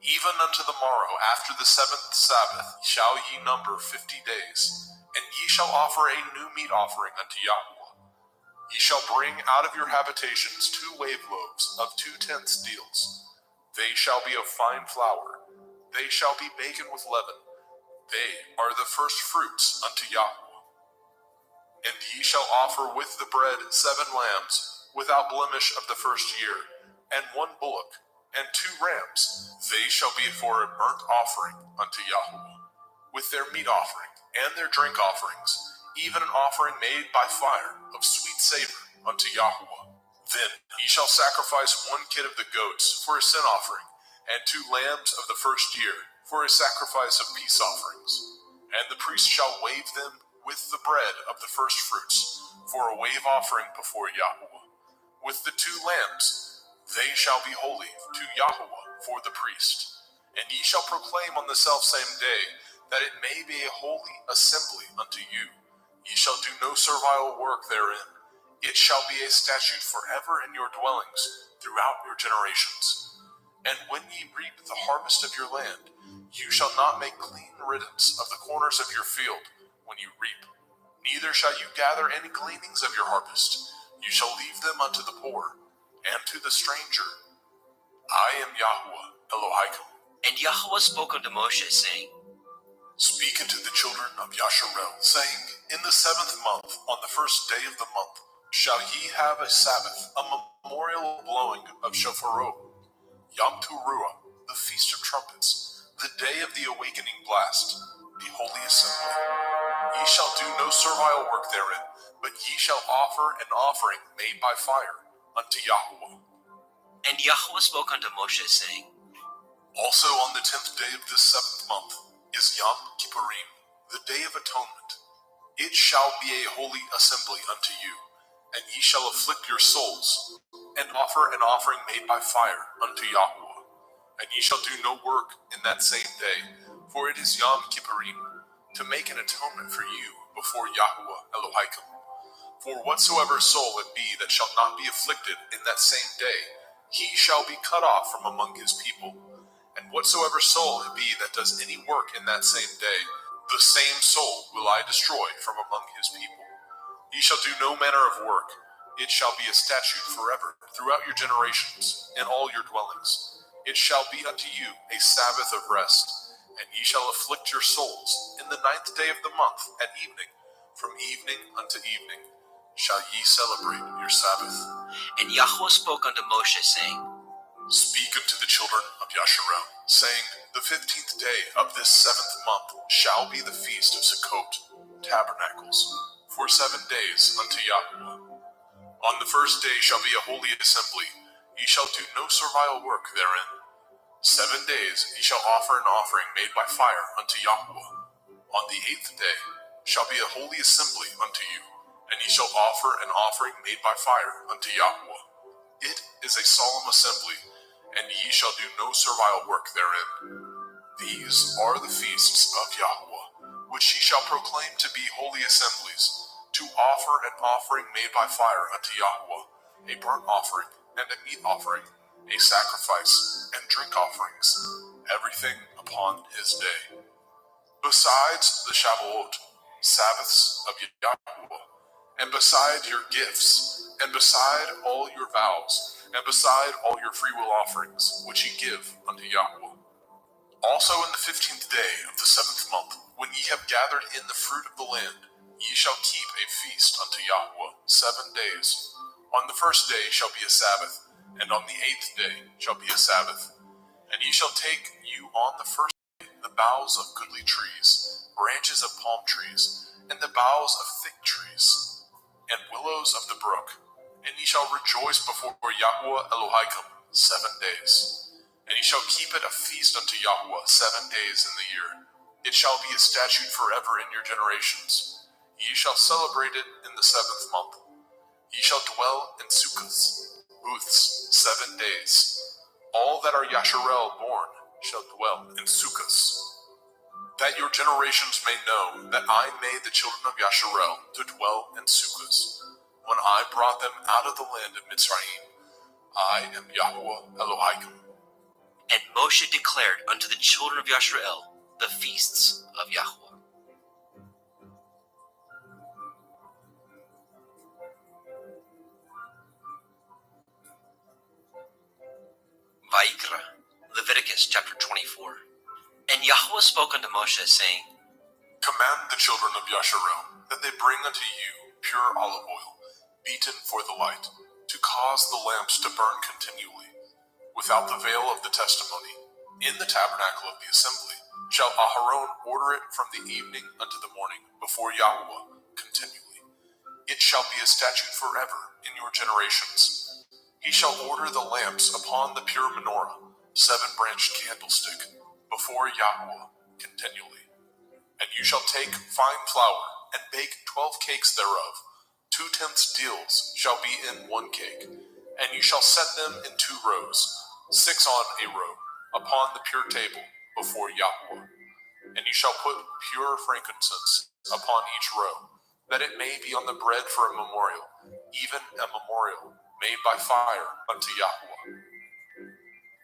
Even unto the morrow after the 7th Sabbath shall ye number 50 days, and ye shall offer a new meat offering unto Yahweh. Ye shall bring out of your habitations 2 wave loaves of 2/10 deals. They shall be of fine flour. They shall be baken with leaven. They are the first fruits unto Yahweh. And ye shall offer with the bread 7 lambs, without blemish of the 1st year, and 1 bullock, and 2 rams. They shall be for a burnt offering unto Yahweh, with their meat offering, and their drink offerings, even an offering made by fire of sweet savor unto Yahweh. Then ye shall sacrifice 1 kid of the goats for a sin offering, and 2 lambs of the 1st year for a sacrifice of peace offerings. And the priest shall wave them with the bread of the first fruits for a wave offering before Yahweh. With the 2 lambs They shall be holy to Yahuwah for the priest. And ye shall proclaim on the selfsame day that it may be a holy assembly unto you. Ye shall do no servile work therein. It shall be a statute forever in your dwellings throughout your generations. And when ye reap the harvest of your land, you shall not make clean riddance of the corners of your field when you reap. Neither shall you gather any gleanings of your harvest. You shall leave them unto the poor and to the stranger. I am Yahuwah Elohim. And Yahuwah spoke unto Moshe, saying, Speak unto the children of Yasharel, saying, In the 7th month, on the 1st day of the month, shall ye have a Sabbath, a memorial blowing of shofarot, Yom Teruah, the feast of trumpets, the day of the awakening blast, the holy assembly. Ye shall do no servile work therein, but ye shall offer an offering made by fire unto Yahuwah. And Yahuwah spoke unto Moshe, saying, Also on the 10th day of this 7th month is Yom Kippurim, the day of atonement. It shall be a holy assembly unto you, and ye shall afflict your souls, and offer an offering made by fire unto Yahuwah. And ye shall do no work in that same day, for it is Yom Kippurim, to make an atonement for you before Yahuwah Elohim. For whatsoever soul it be that shall not be afflicted in that same day, he shall be cut off from among his people. And whatsoever soul it be that does any work in that same day, the same soul will I destroy from among his people. Ye shall do no manner of work. It shall be a statute forever throughout your generations in all your dwellings. It shall be unto you a Sabbath of rest, and ye shall afflict your souls in the 9th day of the month at evening. From evening unto evening shall ye celebrate your Sabbath. And Yahuwah spoke unto Moshe, saying, Speak unto the children of Yasharel, saying, The 15th day of this 7th month shall be the feast of Sukkot, tabernacles, for 7 days unto Yahuwah. On the 1st day shall be a holy assembly. Ye shall do no servile work therein. 7 days ye shall offer an offering made by fire unto Yahuwah. On the 8th day shall be a holy assembly unto you, and ye shall offer an offering made by fire unto Yahuwah. It is a solemn assembly, and ye shall do no servile work therein. These are the feasts of Yahuwah, which ye shall proclaim to be holy assemblies, to offer an offering made by fire unto Yahuwah, a burnt offering and a meat offering, a sacrifice and drink offerings, everything upon his day. Besides the Shavuot, Sabbaths of Yahuwah, and beside your gifts, and beside all your vows, and beside all your freewill offerings, which ye give unto Yahuwah. Also in the 15th day of the 7th month, when ye have gathered in the fruit of the land, ye shall keep a feast unto Yahuwah 7 days. On the 1st day shall be a Sabbath, and on the 8th day shall be a Sabbath. And ye shall take you on the 1st day the boughs of goodly trees, branches of palm trees, and the boughs of fig trees, and willows of the brook, and ye shall rejoice before Yahuwah Elohim 7 days. And ye shall keep it a feast unto Yahuwah 7 days in the year. It shall be a statute forever in your generations. Ye shall celebrate it in the 7th month. Ye shall dwell in sukkahs, booths, 7 days. All that are Yasharel born shall dwell in sukkahs. That your generations may know that I made the children of Yasharel to dwell in sukkahs, when I brought them out of the land of Mitzrayim. I am Yahuwah Elohim. And Moshe declared unto the children of Yasharel the feasts of Yahuwah. Vayikra, Leviticus chapter 24. And Yahuwah spoke unto Moshe, saying, Command the children of Yasharel that they bring unto you pure olive oil, beaten for the light, to cause the lamps to burn continually, without the veil of the testimony. In the tabernacle of the assembly shall Aharon order it from the evening unto the morning before Yahuwah continually. It shall be a statute forever in your generations. He shall order the lamps upon the pure menorah, 7-branched candlestick, before Yahuwah continually. And you shall take fine flour and bake 12 cakes thereof. 2/10 deals shall be in 1 cake, And you shall set them in 2 rows, 6 on a row, upon the pure table before Yahweh. And you shall put pure frankincense upon each row, that it may be on the bread for a memorial, even a memorial made by fire unto Yahweh.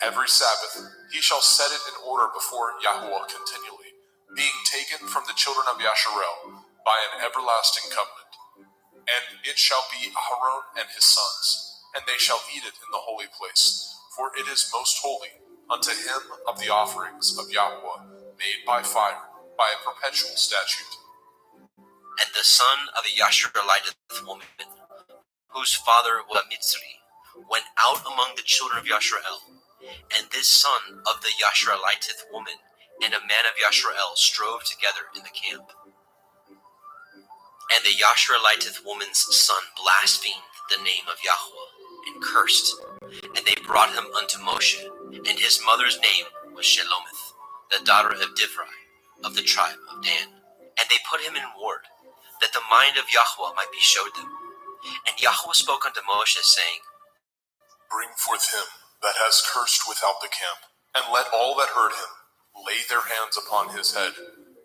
Every Sabbath he shall set it in order before Yahweh continually, being taken from the children of Yasharel by an everlasting covenant. And it shall be Aaron and his sons, and they shall eat it in the holy place, for it is most holy unto him of the offerings of Yahweh made by fire, by a perpetual statute. And the son of a Yashareliteth woman, whose father was a Mitzri, went out among the children of Yasharel. And this son of the Yashareliteth woman and a man of Yasharel strove together in the camp. And the Yashareliteth woman's son blasphemed the name of Yahweh and cursed. And they brought him unto Moshe, and his mother's name was Shelomith, the daughter of Divri, of the tribe of Dan. And they put him in ward, that the mind of Yahweh might be showed them. And Yahweh spoke unto Moshe, saying, Bring forth him that has cursed without the camp, and let all that heard him lay their hands upon his head,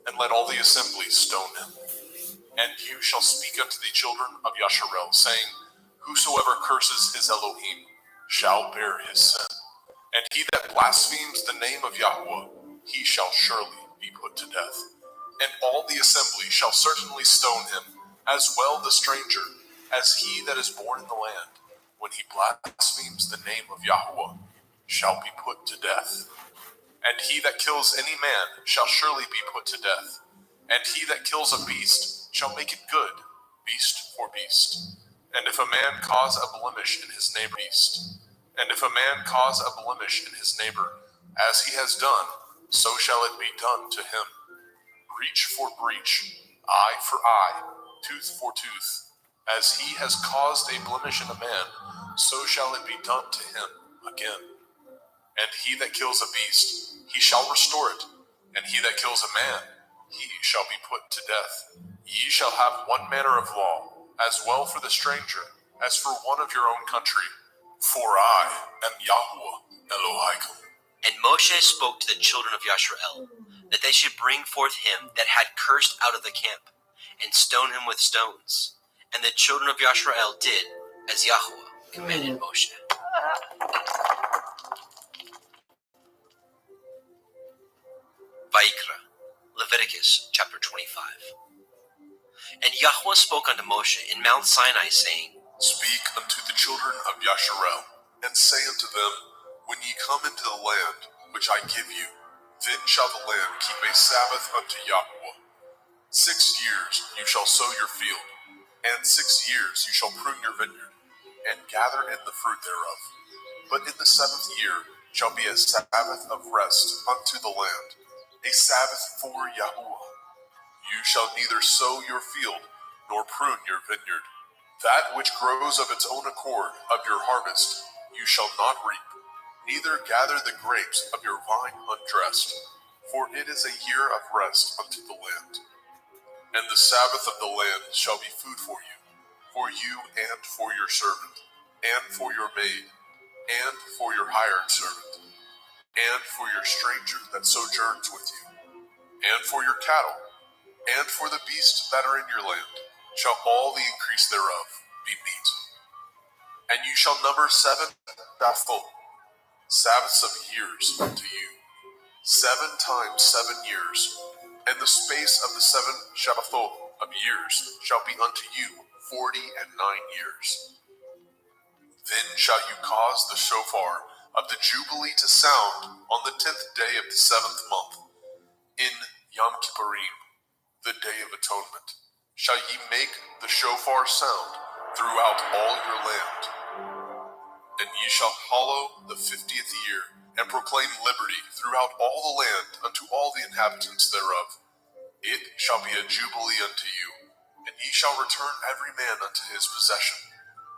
and let all the assembly stone him. And you shall speak unto the children of Yasharel, saying, Whosoever curses his Elohim shall bear his sin. And he that blasphemes the name of Yahweh, he shall surely be put to death. And all the assembly shall certainly stone him, as well the stranger, as he that is born in the land, when he blasphemes the name of Yahweh, shall be put to death. And he that kills any man shall surely be put to death. And he that kills a beast shall make it good, beast for beast. And if a man cause a blemish in his neighbor beast, and if a man cause a blemish in his neighbor, as he has done, so shall it be done to him. Breach for breach, eye for eye, tooth for tooth. As he has caused a blemish in a man, so shall it be done to him again. And he that kills a beast, he shall restore it. And he that kills a man, he shall be put to death. Ye shall have one manner of law, as well for the stranger, as for one of your own country. For I am Yahweh Elohim. And Moshe spoke to the children of Yasharel, that they should bring forth him that had cursed out of the camp, and stone him with stones. And the children of Yasharel did as Yahweh commanded Moshe. Vayikra, Leviticus chapter 25. And Yahweh spoke unto Moshe in Mount Sinai, saying, Speak unto the children of Yasharel, and say unto them, When ye come into the land which I give you, then shall the land keep a Sabbath unto Yahweh. 6 years you shall sow your field, and 6 years you shall prune your vineyard, and gather in the fruit thereof. But in the 7th year shall be a Sabbath of rest unto the land, a Sabbath for Yahweh. You shall neither sow your field, nor prune your vineyard. That which grows of its own accord of your harvest you shall not reap, neither gather the grapes of your vine undressed, for it is a year of rest unto the land. And the Sabbath of the land shall be food for you and for your servant, and for your maid, and for your hired servant, and for your stranger that sojourns with you, and for your cattle, and for the beasts that are in your land, shall all the increase thereof be meat. And you shall number 7 Sabbaths of years unto you, 7 times 7 years, and the space of the 7 Shabbathot of years shall be unto you 49 years. Then shall you cause the shofar of the Jubilee to sound on the 10th day of the 7th month, in Yom Kippurim, the Day of Atonement, shall ye make the shofar sound throughout all your land. And ye shall hallow the 50th year, and proclaim liberty throughout all the land unto all the inhabitants thereof. It shall be a jubilee unto you, and ye shall return every man unto his possession,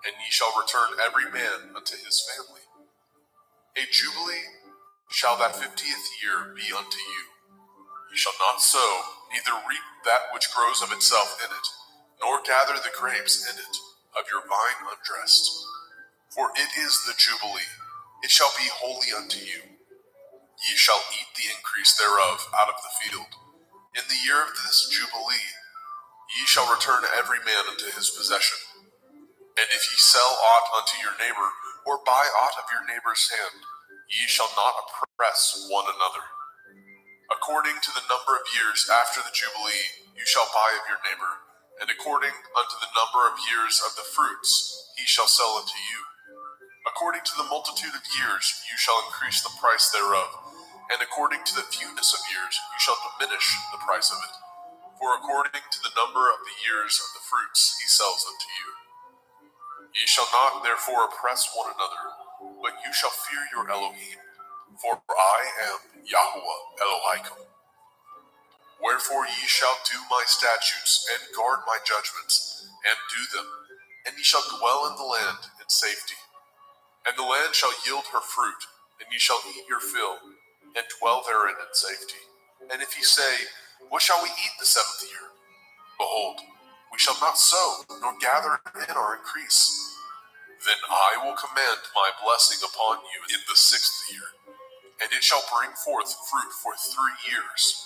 and ye shall return every man unto his family. A jubilee shall that 50th year be unto you. Ye shall not sow, neither reap that which grows of itself in it, nor gather the grapes in it of your vine undressed. For it is the Jubilee. It shall be holy unto you. Ye shall eat the increase thereof out of the field. In the year of this Jubilee, ye shall return every man unto his possession. And if ye sell aught unto your neighbor, or buy aught of your neighbor's hand, ye shall not oppress one another. According to the number of years after the Jubilee, you shall buy of your neighbor, and according unto the number of years of the fruits, he shall sell unto you. According to the multitude of years, you shall increase the price thereof, and according to the fewness of years, you shall diminish the price of it. For according to the number of the years of the fruits, he sells unto you. Ye shall not therefore oppress one another, but you shall fear your Elohim, for I am Yahuwah Elohaikum. Wherefore ye shall do my statutes, and guard my judgments, and do them, and ye shall dwell in the land in safety. And the land shall yield her fruit, and ye shall eat your fill, and dwell therein in safety. And if ye say, what shall we eat the 7th year? Behold, we shall not sow, nor gather in our increase. Then I will command my blessing upon you in the 6th year, and it shall bring forth fruit for 3 years.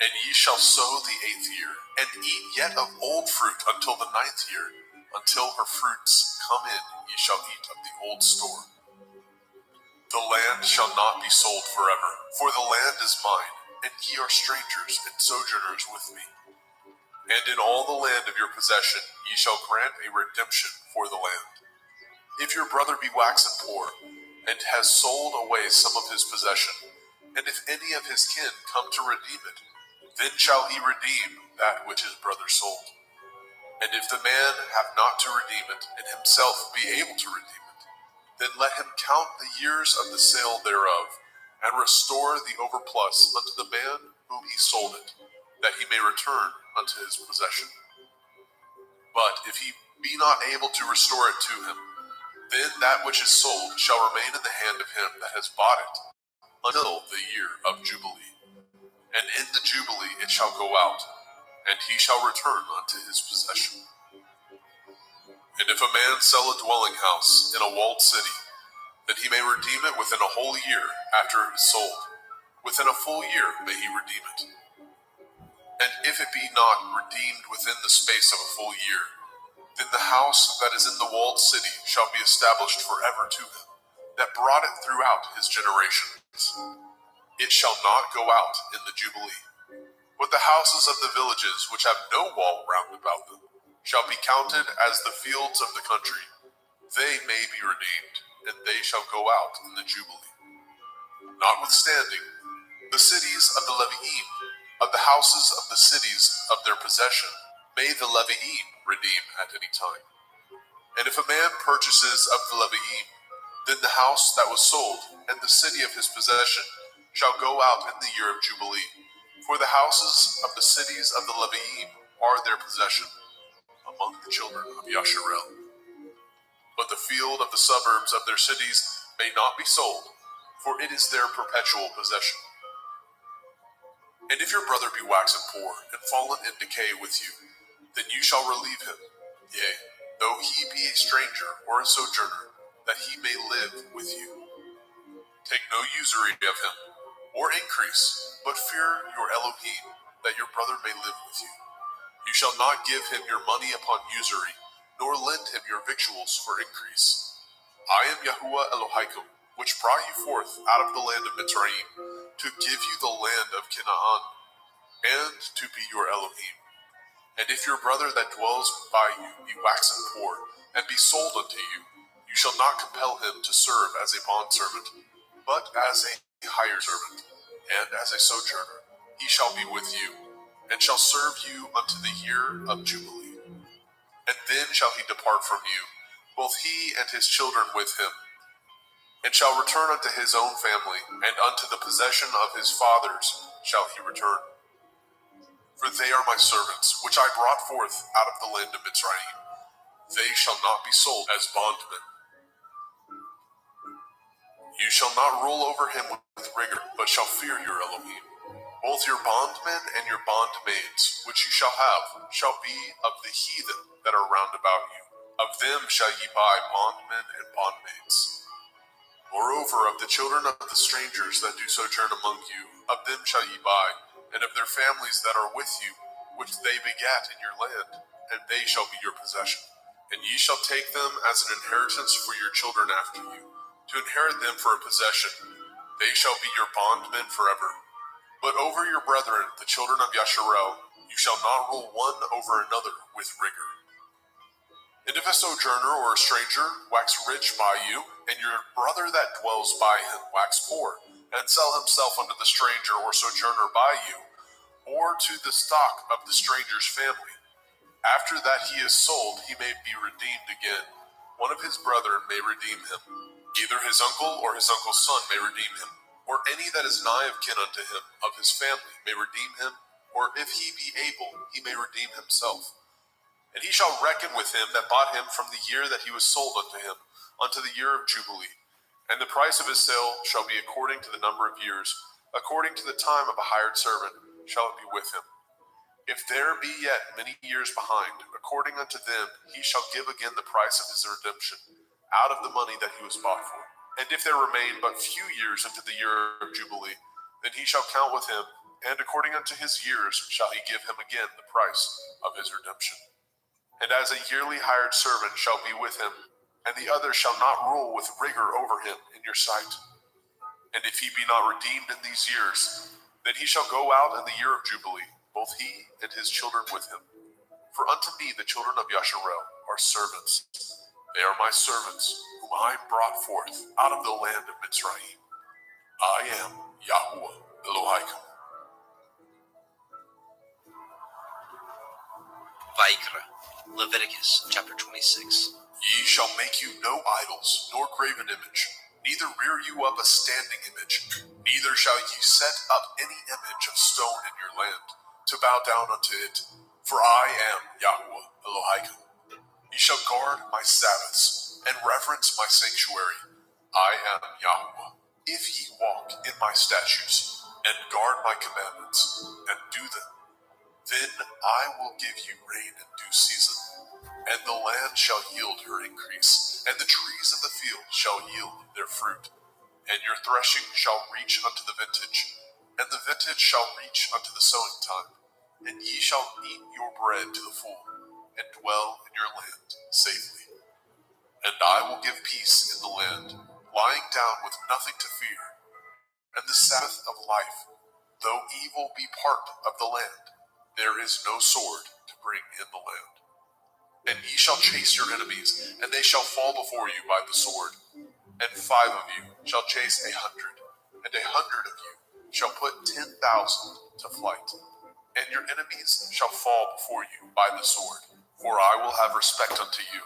And ye shall sow the 8th year, and eat yet of old fruit until the 9th year. Until her fruits come in, ye shall eat of the old store. The land shall not be sold forever, for the land is mine, and ye are strangers and sojourners with me. And in all the land of your possession ye shall grant a redemption for the land. If your brother be waxen poor, and has sold away some of his possession, and if any of his kin come to redeem it, then shall he redeem that which his brother sold. And if the man have not to redeem it, and himself be able to redeem it, then let him count the years of the sale thereof, and restore the overplus unto the man whom he sold it, that he may return unto his possession. But if he be not able to restore it to him, then that which is sold shall remain in the hand of him that has bought it, until the year of Jubilee. And in the Jubilee it shall go out, and he shall return unto his possession. And if a man sell a dwelling house in a walled city, then he may redeem it within a whole year after it is sold. Within a full year may he redeem it. And if it be not redeemed within the space of a full year, then the house that is in the walled city shall be established forever to him, that brought it throughout his generations. It shall not go out in the Jubilee. But the houses of the villages which have no wall round about them shall be counted as the fields of the country. They may be redeemed, and they shall go out in the Jubilee. Notwithstanding, the cities of the Levi'im, of the houses of the cities of their possession, may the Levi'im redeem at any time. And if a man purchases of the Levi'im, then the house that was sold and the city of his possession shall go out in the year of Jubilee. For the houses of the cities of the Levi'im are their possession among the children of Yasharel. But the field of the suburbs of their cities may not be sold, for it is their perpetual possession. And if your brother be waxen poor and fallen in decay with you, then you shall relieve him, yea, though he be a stranger or a sojourner, that he may live with you. Take no usury of him, or increase, but fear your Elohim, that your brother may live with you. You shall not give him your money upon usury, nor lend him your victuals for increase. I am Yahuwah Elohaikum, which brought you forth out of the land of Mitzrayim, to give you the land of Canaan, and to be your Elohim. And if your brother that dwells by you be waxen poor, and be sold unto you, you shall not compel him to serve as a bondservant, but as a hired servant, and as a sojourner. He shall be with you, and shall serve you unto the year of Jubilee. And then shall he depart from you, both he and his children with him, and shall return unto his own family, and unto the possession of his fathers shall he return. For they are my servants, which I brought forth out of the land of Mitzrayim. They shall not be sold as bondmen. You shall not rule over him with rigor, but shall fear your Elohim. Both your bondmen and your bondmaids, which you shall have, shall be of the heathen that are round about you. Of them shall ye buy bondmen and bondmaids. Moreover, of the children of the strangers that do sojourn among you, of them shall ye buy, and of their families that are with you, which they begat in your land, and they shall be your possession. And ye shall take them as an inheritance for your children after you, to inherit them for a possession. They shall be your bondmen forever. But over your brethren, the children of Yasharel, you shall not rule one over another with rigor. And if a sojourner or a stranger wax rich by you, and your brother that dwells by him wax poor, and sell himself unto the stranger or sojourner by you, or to the stock of the stranger's family, after that he is sold, he may be redeemed again. One of his brethren may redeem him. Either his uncle or his uncle's son may redeem him, or any that is nigh of kin unto him of his family may redeem him, or if he be able, he may redeem himself. And he shall reckon with him that bought him from the year that he was sold unto him, unto the year of Jubilee. And the price of his sale shall be according to the number of years, according to the time of a hired servant shall it be with him. If there be yet many years behind, according unto them he shall give again the price of his redemption, out of the money that he was bought for. And if there remain but few years unto the year of Jubilee, then he shall count with him, and according unto his years shall he give him again the price of his redemption. And as a yearly hired servant shall be with him, and the other shall not rule with rigor over him in your sight. And if he be not redeemed in these years, then he shall go out in the year of Jubilee, both he and his children with him. For unto me the children of Yasharel are servants. They are my servants, whom I brought forth out of the land of Mitzrayim. I am Yahuwah Elohaikum. Vaikra, Leviticus chapter 26. Ye shall make you no idols, nor graven image, neither rear you up a standing image, neither shall ye set up any image of stone in your land, to bow down unto it, for I am Yahuwah Elohaikum. Ye shall guard my Sabbaths, and reverence my sanctuary. I am Yahuwah. If ye walk in my statutes, and guard my commandments, and do them, then I will give you rain in due season, and the land shall yield her increase, and the trees of the field shall yield their fruit, and your threshing shall reach unto the vintage, and the vintage shall reach unto the sowing time, and ye shall eat your bread to the full, and dwell in your land safely. And I will give peace in the land, lying down with nothing to fear, and the Sabbath of life, though evil be part of the land, there is no sword to bring in the land. And ye shall chase your enemies, and they shall fall before you by the sword. And 5 of you shall chase 100, and 100 of you shall put 10,000 to flight. And your enemies shall fall before you by the sword. For I will have respect unto you,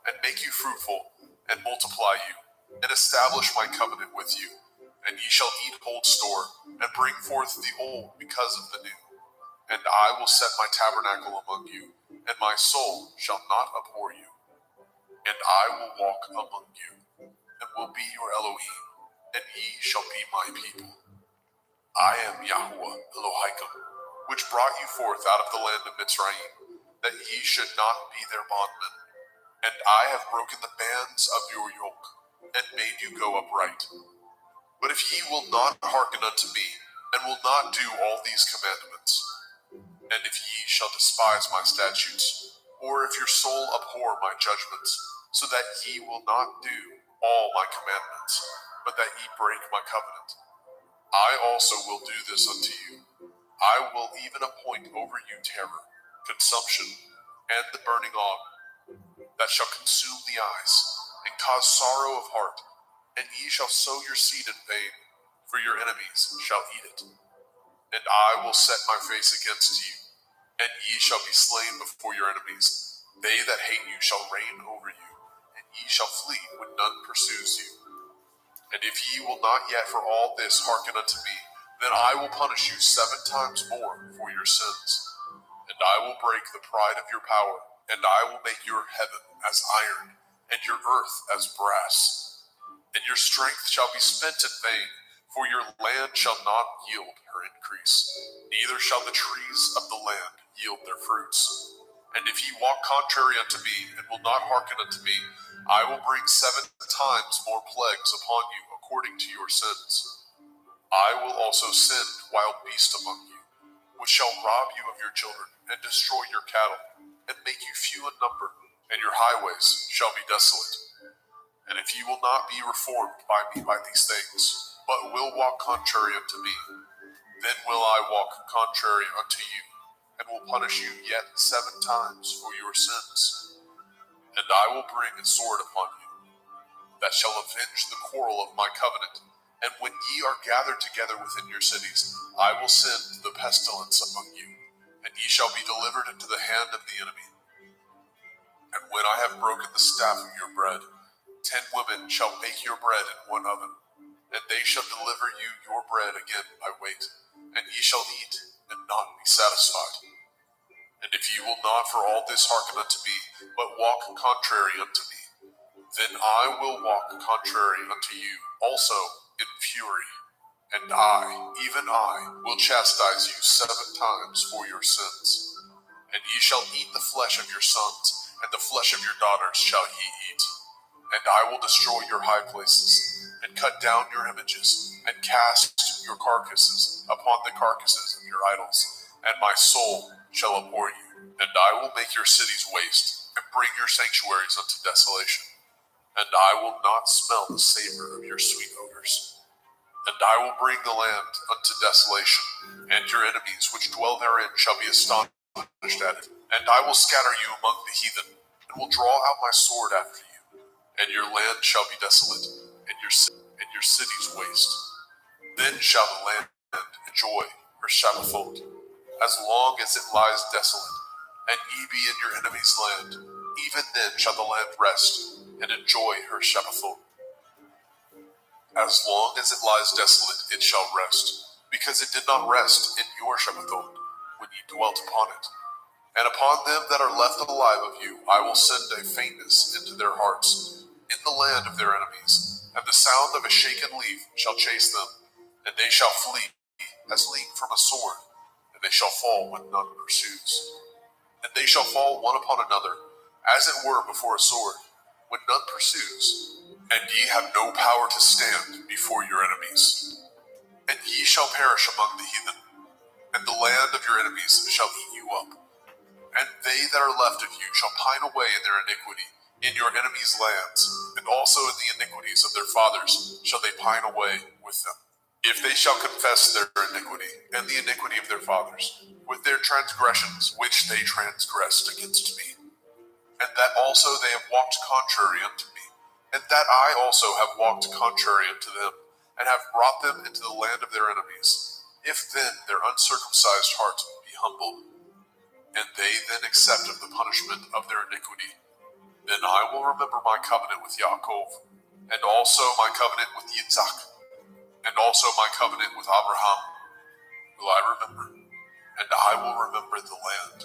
and make you fruitful, and multiply you, and establish my covenant with you. And ye shall eat old store, and bring forth the old because of the new. And I will set my tabernacle among you, and my soul shall not abhor you. And I will walk among you, and will be your Elohim, and ye shall be my people. I am Yahuwah Elohaikum, which brought you forth out of the land of Mitzrayim, that ye should not be their bondmen. And I have broken the bands of your yoke, and made you go upright. But if ye will not hearken unto me, and will not do all these commandments, and if ye shall despise my statutes, or if your soul abhor my judgments, so that ye will not do all my commandments, but that ye break my covenant, I also will do this unto you. I will even appoint over you terror, consumption, and the burning ague, that shall consume the eyes, and cause sorrow of heart, and ye shall sow your seed in vain, for your enemies shall eat it. And I will set my face against you, and ye shall be slain before your enemies. They that hate you shall reign over you, and ye shall flee when none pursues you. And if ye will not yet for all this hearken unto me, then I will punish you 7 times more for your sins. And I will break the pride of your power, and I will make your heaven as iron, and your earth as brass. And your strength shall be spent in vain, for your land shall not yield her increase, neither shall the trees of the land yield their fruits. And if ye walk contrary unto me, and will not hearken unto me, I will bring 7 times more plagues upon you, according to your sins. I will also send wild beasts among you, which shall rob you of your children, and destroy your cattle, and make you few in number, and your highways shall be desolate. And if ye will not be reformed by me by these things, but will walk contrary unto me, then will I walk contrary unto you, and will punish you yet 7 times for your sins. And I will bring a sword upon you, that shall avenge the quarrel of my covenant. And when ye are gathered together within your cities, I will send the pestilence among you, and ye shall be delivered into the hand of the enemy. And when I have broken the staff of your bread, 10 women shall bake your bread in one oven, and they shall deliver you your bread again by weight, and ye shall eat and not be satisfied. And if ye will not for all this hearken unto me, but walk contrary unto me, then I will walk contrary unto you also in fury, and I, even I, will chastise you 7 times for your sins. And ye shall eat the flesh of your sons, and the flesh of your daughters shall ye eat. And I will destroy your high places, and cut down your images, and cast your carcasses upon the carcasses of your idols, and my soul shall abhor you. And I will make your cities waste, and bring your sanctuaries unto desolation. And I will not smell the savor of your sweet odors. And I will bring the land unto desolation, and your enemies which dwell therein shall be astonished at it. And I will scatter you among the heathen, and will draw out my sword after you. And your land shall be desolate, and your cities waste. Then shall the land enjoy her Shabbathot, as long as it lies desolate, and ye be in your enemy's land. Even then shall the land rest, and enjoy her Shabbathot. As long as it lies desolate, it shall rest, because it did not rest in your Shabbathot, when ye dwelt upon it. And upon them that are left alive of you, I will send a faintness into their hearts, in the land of their enemies, and the sound of a shaken leaf shall chase them, and they shall flee as leap from a sword, and they shall fall when none pursues. And they shall fall one upon another, as it were before a sword, when none pursues, and ye have no power to stand before your enemies. And ye shall perish among the heathen, and the land of your enemies shall eat you up. And they that are left of you shall pine away in their iniquity, in your enemies' lands, and also in the iniquities of their fathers shall they pine away with them. If they shall confess their iniquity, and the iniquity of their fathers, with their transgressions which they transgressed against me, and that also they have walked contrary unto me, and that I also have walked contrary unto them, and have brought them into the land of their enemies, if then their uncircumcised heart be humbled, and they then accept of the punishment of their iniquity, then I will remember my covenant with Yaakov, and also my covenant with Yitzhak, and also my covenant with Abraham will I remember, and I will remember the land.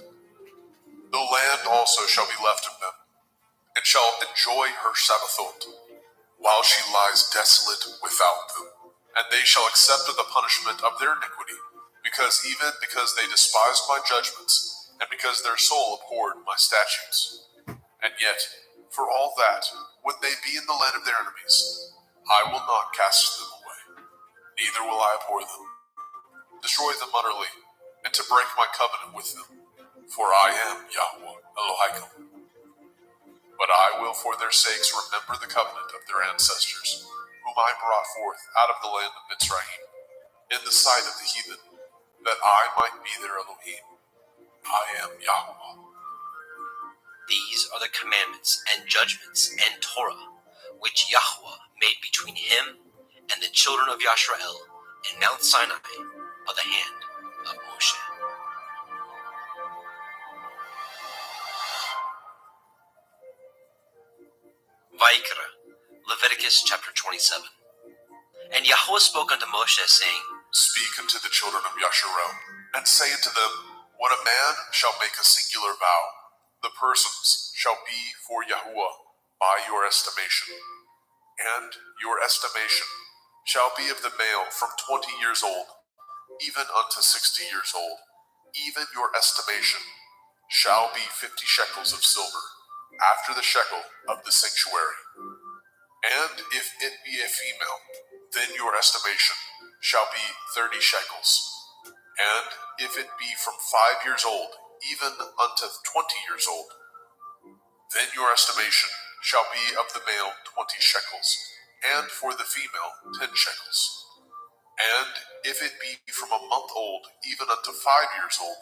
The land also shall be left of them, and shall enjoy her Shabbathot, while she lies desolate without them. And they shall accept of the punishment of their iniquity, because they despised my judgments, and because their soul abhorred my statutes. And yet, for all that, when they be in the land of their enemies, I will not cast them away, neither will I abhor them, destroy them utterly, and to break my covenant with them. For I am Yahweh Elohim. But I will for their sakes remember the covenant of their ancestors, whom I brought forth out of the land of Mitzrayim, in the sight of the heathen, that I might be their Elohim. I am Yahweh. These are the commandments and judgments and Torah, which Yahweh made between him and the children of Yisrael in Mount Sinai by the hand of Moshe. Vayikra, Leviticus chapter 27. And Yahweh spoke unto Moshe, saying, Speak unto the children of Yisrael, and say unto them, When a man shall make a singular vow, the persons shall be for Yahuwah by your estimation. And your estimation shall be of the male from 20 years old, even unto 60 years old, even your estimation. shall be 50 shekels of silver, after the shekel of the sanctuary. And if it be a female, then your estimation shall be 30 shekels. And if it be from 5 years old, even unto 20 years old, then your estimation shall be of the male 20 shekels, and for the female 10 shekels. And if it be from a month old, even unto 5 years old,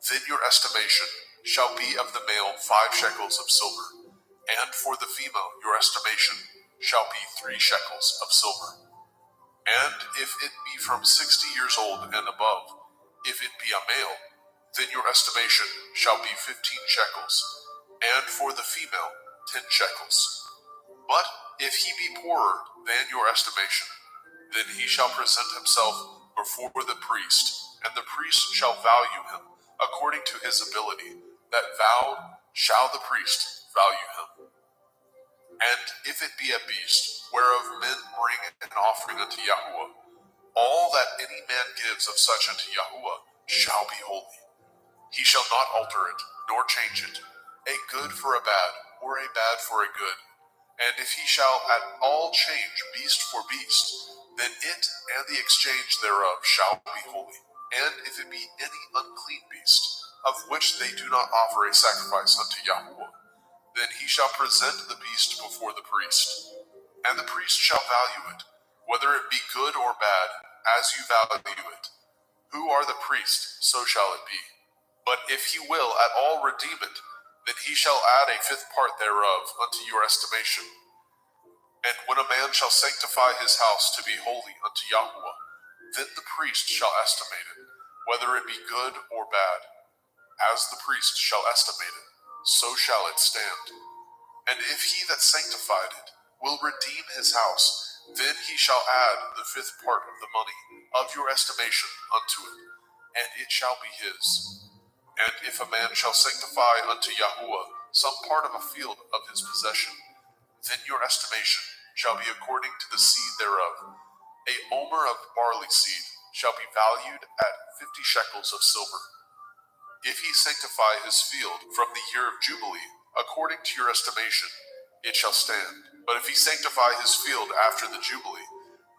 then your estimation shall be of the male 5 shekels of silver, and for the female your estimation shall be 3 shekels of silver. And if it be from 60 years old and above, if it be a male, then your estimation shall be 15 shekels, and for the female 10 shekels. But if he be poorer than your estimation, then he shall present himself before the priest, and the priest shall value him according to his ability, that vowed shall the priest value him. And if it be a beast, whereof men bring an offering unto Yahuwah, all that any man gives of such unto Yahuwah shall be holy. He shall not alter it, nor change it, a good for a bad, or a bad for a good. And if he shall at all change beast for beast, then it and the exchange thereof shall be holy. And if it be any unclean beast, of which they do not offer a sacrifice unto Yahuwah, then he shall present the beast before the priest. And the priest shall value it, whether it be good or bad, as you value it. Who are the priest, so shall it be. But if he will at all redeem it, then he shall add a 5th part thereof unto your estimation. And when a man shall sanctify his house to be holy unto Yahuwah, then the priest shall estimate it, whether it be good or bad. As the priest shall estimate it, so shall it stand. And if he that sanctified it will redeem his house, then he shall add the 5th part of the money of your estimation unto it, and it shall be his. And if a man shall sanctify unto Yahuwah some part of a field of his possession, then your estimation shall be according to the seed thereof. A omer of barley seed shall be valued at 50 shekels of silver. If he sanctify his field from the year of Jubilee, according to your estimation, it shall stand. But if he sanctify his field after the Jubilee,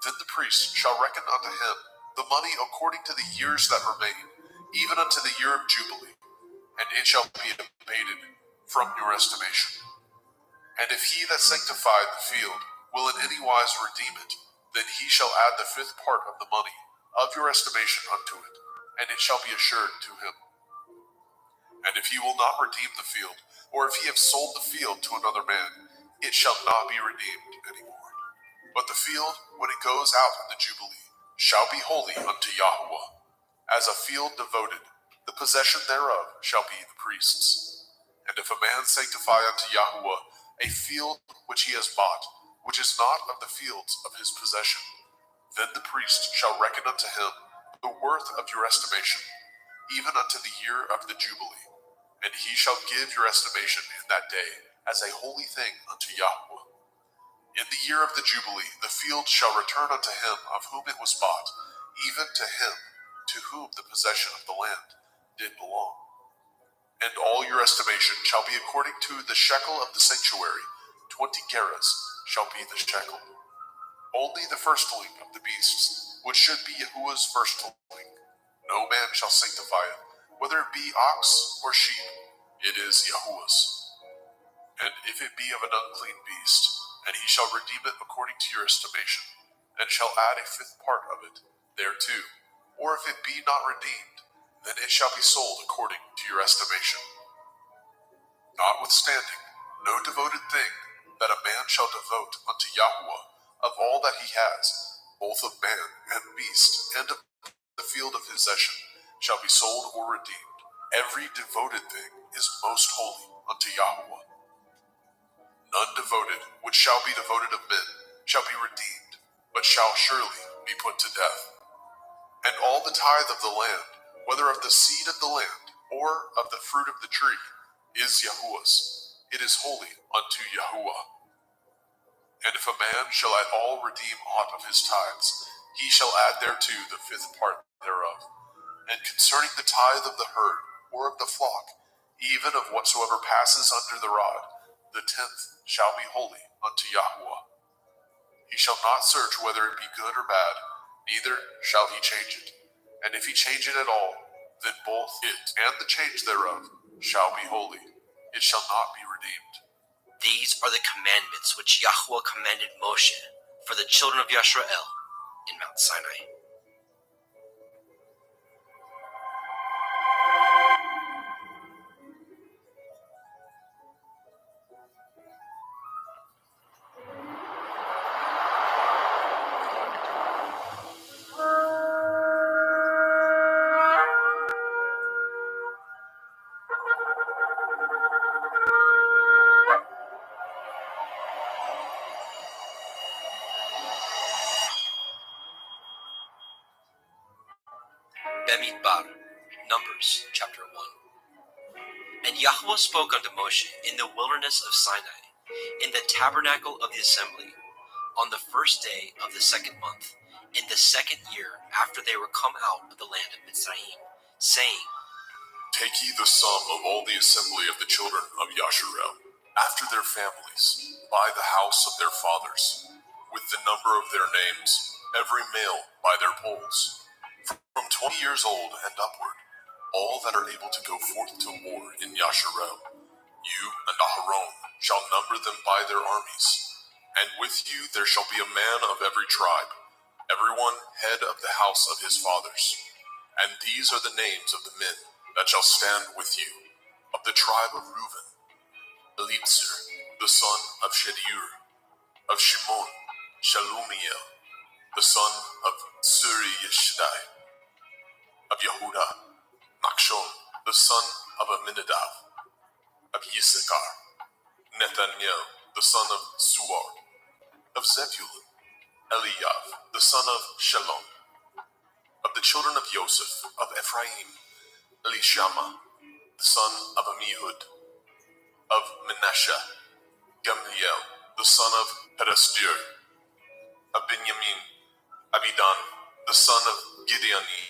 then the priest shall reckon unto him the money according to the years that remain, even unto the year of Jubilee, and it shall be abated from your estimation. And if he that sanctified the field will in any wise redeem it, then he shall add the 5th part of the money of your estimation unto it, and it shall be assured to him. And if he will not redeem the field, or if he have sold the field to another man, it shall not be redeemed any more. But the field, when it goes out in the Jubilee, shall be holy unto Yahuwah. As a field devoted, the possession thereof shall be the priest's. And if a man sanctify unto Yahuwah a field which he has bought, which is not of the fields of his possession, then the priest shall reckon unto him the worth of your estimation, even unto the year of the Jubilee. And he shall give your estimation in that day as a holy thing unto Yahuwah. In the year of the Jubilee, the field shall return unto him of whom it was bought, even to him to whom the possession of the land did belong. And all your estimation shall be according to the shekel of the sanctuary. 20 gerahs shall be the shekel. Only the firstling of the beasts, which should be Yahuwah's firstling, no man shall sanctify it, whether it be ox or sheep, it is Yahuwah's. And if it be of an unclean beast, and he shall redeem it according to your estimation, and shall add a 5th part of it thereto, or if it be not redeemed, then it shall be sold according to your estimation. Notwithstanding, no devoted thing that a man shall devote unto Yahuwah of all that he has, both of man and beast, and of the field of possession, shall be sold or redeemed. Every devoted thing is most holy unto Yahuwah. None devoted, which shall be devoted of men, shall be redeemed, but shall surely be put to death. And all the tithe of the land, whether of the seed of the land, or of the fruit of the tree, is Yahuwah's. It is holy unto Yahuwah. And if a man shall at all redeem aught of his tithes, he shall add thereto the 5th part thereof. And concerning the tithe of the herd, or of the flock, even of whatsoever passes under the rod, the 10th shall be holy unto Yahuwah. He shall not search whether it be good or bad, neither shall he change it. And if he change it at all, then both it and the change thereof shall be holy. It shall not be redeemed. These are the commandments which Yahuwah commanded Moshe for the children of Yisrael in Mount Sinai. Bemidbar, Numbers chapter 1. And Yahuwah spoke unto Moshe in the wilderness of Sinai, in the tabernacle of the assembly, on the first day of the second month, in the second year after they were come out of the land of Mitzrayim, saying, Take ye the sum of all the assembly of the children of Yasharel, after their families, by the house of their fathers, with the number of their names, every male by their polls, from 20 years old and upward, all that are able to go forth to war in Yasharel. You and Aharon shall number them by their armies, and with you there shall be a man of every tribe, everyone head of the house of his fathers. And these are the names of the men that shall stand with you. Of the tribe of Reuben, Elitzer, the son of Shedeur; of Shimon, Shalumiel, the son of Suri Yeshdai; of Yehuda, Nachshon, the son of Aminadav; of Yisachar, Nathaniel, the son of Suar; of Zebulun, Eliav, the son of Shalom; of the children of Joseph; of Ephraim, Elishama, the son of Amihud; of Manasseh, Gamliel, the son of Pedastir; of Benjamin, Abidan, the son of Gideoni;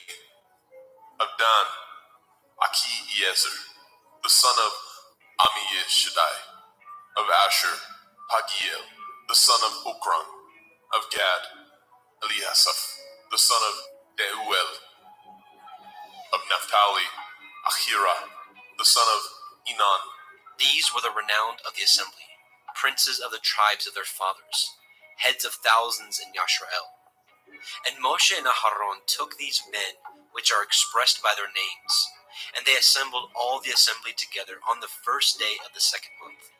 of Dan, Achiezer, the son of Amishadai; of Asher, Pagiel, the son of Okran; of Gad, Eliasaph, the son of Deuel; of Naphtali, Ahira, the son of Enan. These were the renowned of the assembly, princes of the tribes of their fathers, heads of thousands in Yasharel. And Moshe and Aharon took these men which are expressed by their names, and they assembled all the assembly together on the first day of the second month.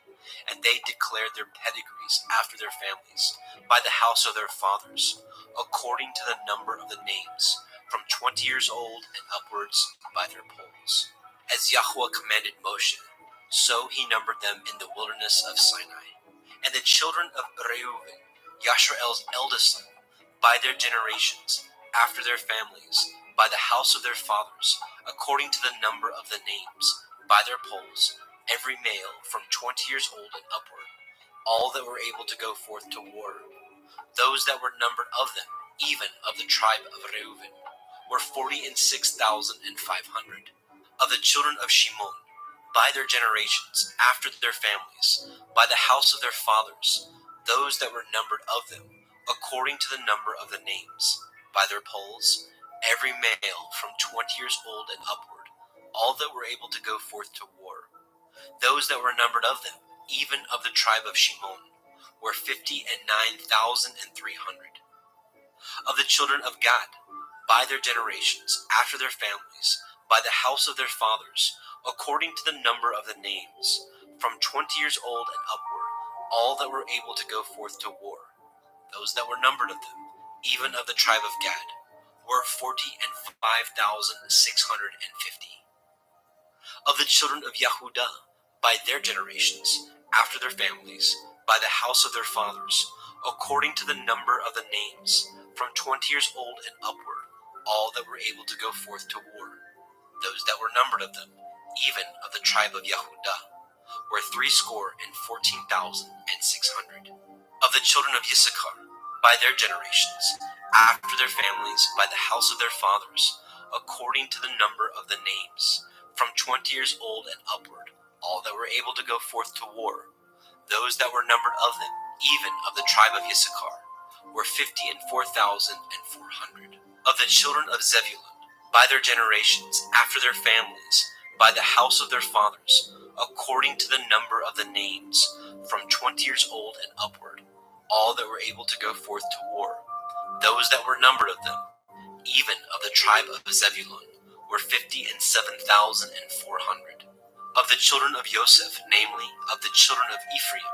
And they declared their pedigrees after their families, by the house of their fathers, according to the number of the names, from 20 years old and upwards by their polls. As Yahuwah commanded Moshe, so he numbered them in the wilderness of Sinai. And the children of Reuben, Yasharel's eldest son, by their generations, after their families, by the house of their fathers, according to the number of the names, by their polls, every male from 20 years old and upward, all that were able to go forth to war. Those that were numbered of them, even of the tribe of Reuben, were 46,500. Of the children of Shimon, by their generations, after their families, by the house of their fathers, those that were numbered of them, according to the number of the names, by their polls, every male from 20 years old and upward, all that were able to go forth to war. Those that were numbered of them, even of the tribe of Shimon, were 59,300. Of the children of Gad, by their generations, after their families, by the house of their fathers, according to the number of the names, from 20 years old and upward, all that were able to go forth to war. Those that were numbered of them, even of the tribe of Gad, were 45,650. Of the children of Yehuda, by their generations, after their families, by the house of their fathers, according to the number of the names, from 20 years old and upward, all that were able to go forth to war. Those that were numbered of them, even of the tribe of Yehuda, were 314,600. Of the children of Issachar, by their generations, after their families, by the house of their fathers, according to the number of the names, from 20 years old and upward, all that were able to go forth to war. Those that were numbered of them, even of the tribe of Issachar, were 54,400. Of the children of Zebulun, by their generations, after their families, by the house of their fathers, according to the number of the names, from 20 years old and upward, all that were able to go forth to war. Those that were numbered of them, even of the tribe of Zebulun, were 57,400. Of the children of Joseph, namely, of the children of Ephraim,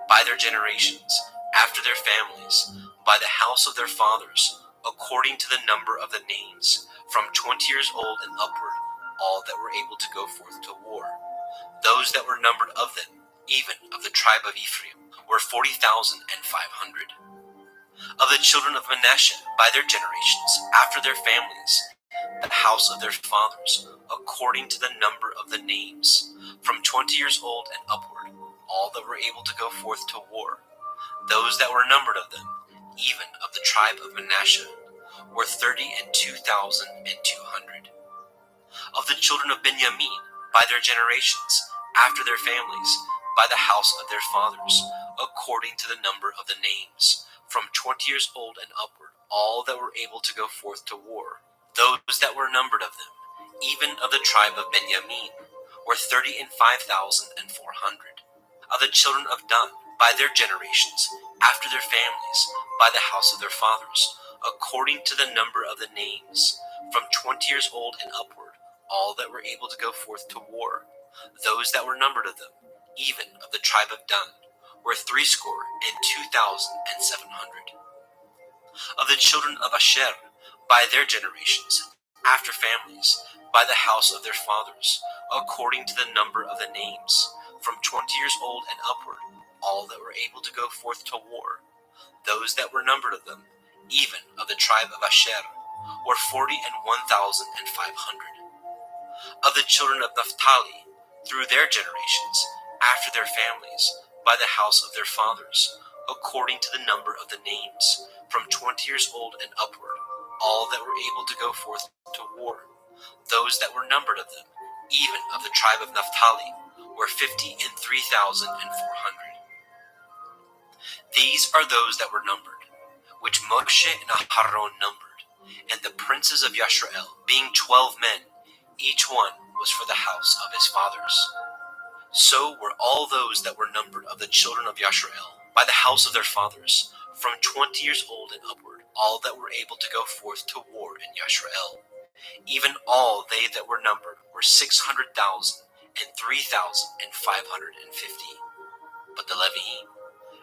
by their generations, after their families, by the house of their fathers, according to the number of the names, from 20 years old and upward, all that were able to go forth to war. Those that were numbered of them, even of the tribe of Ephraim, were 40,500. Of the children of Manasseh, by their generations, after their families, the house of their fathers, according to the number of the names, from 20 years old and upward, all that were able to go forth to war. Those that were numbered of them, even of the tribe of Manasseh, were 32,200. Of the children of Benjamin, by their generations, after their families, by the house of their fathers, according to the number of the names, from 20 years old and upward, all that were able to go forth to war. Those that were numbered of them, even of the tribe of Benjamin, were 35,400. Of the children of Dan, by their generations, after their families, by the house of their fathers, according to the number of the names, from 20 years old and upward, all that were able to go forth to war. Those that were numbered of them, even of the tribe of Dan, were 62,700. Of the children of Asher, by their generations, after families, by the house of their fathers, according to the number of the names, from 20 years old and upward, all that were able to go forth to war. Those that were numbered of them, even of the tribe of Asher, were 41,500. Of the children of Naphtali, through their generations, after their families, by the house of their fathers, according to the number of the names, from 20 years old and upward, all that were able to go forth to war. Those that were numbered of them, even of the tribe of Naphtali, were 53,400. These are those that were numbered, which Moshe and Aharon numbered, and the princes of Yashrael, being 12 men, each one was for the house of his fathers. So were all those that were numbered of the children of Yashrael, by the house of their fathers, from 20 years old and upward, all that were able to go forth to war in Yashrael. Even all they that were numbered were 600,000 and 3,550. But the Leviim,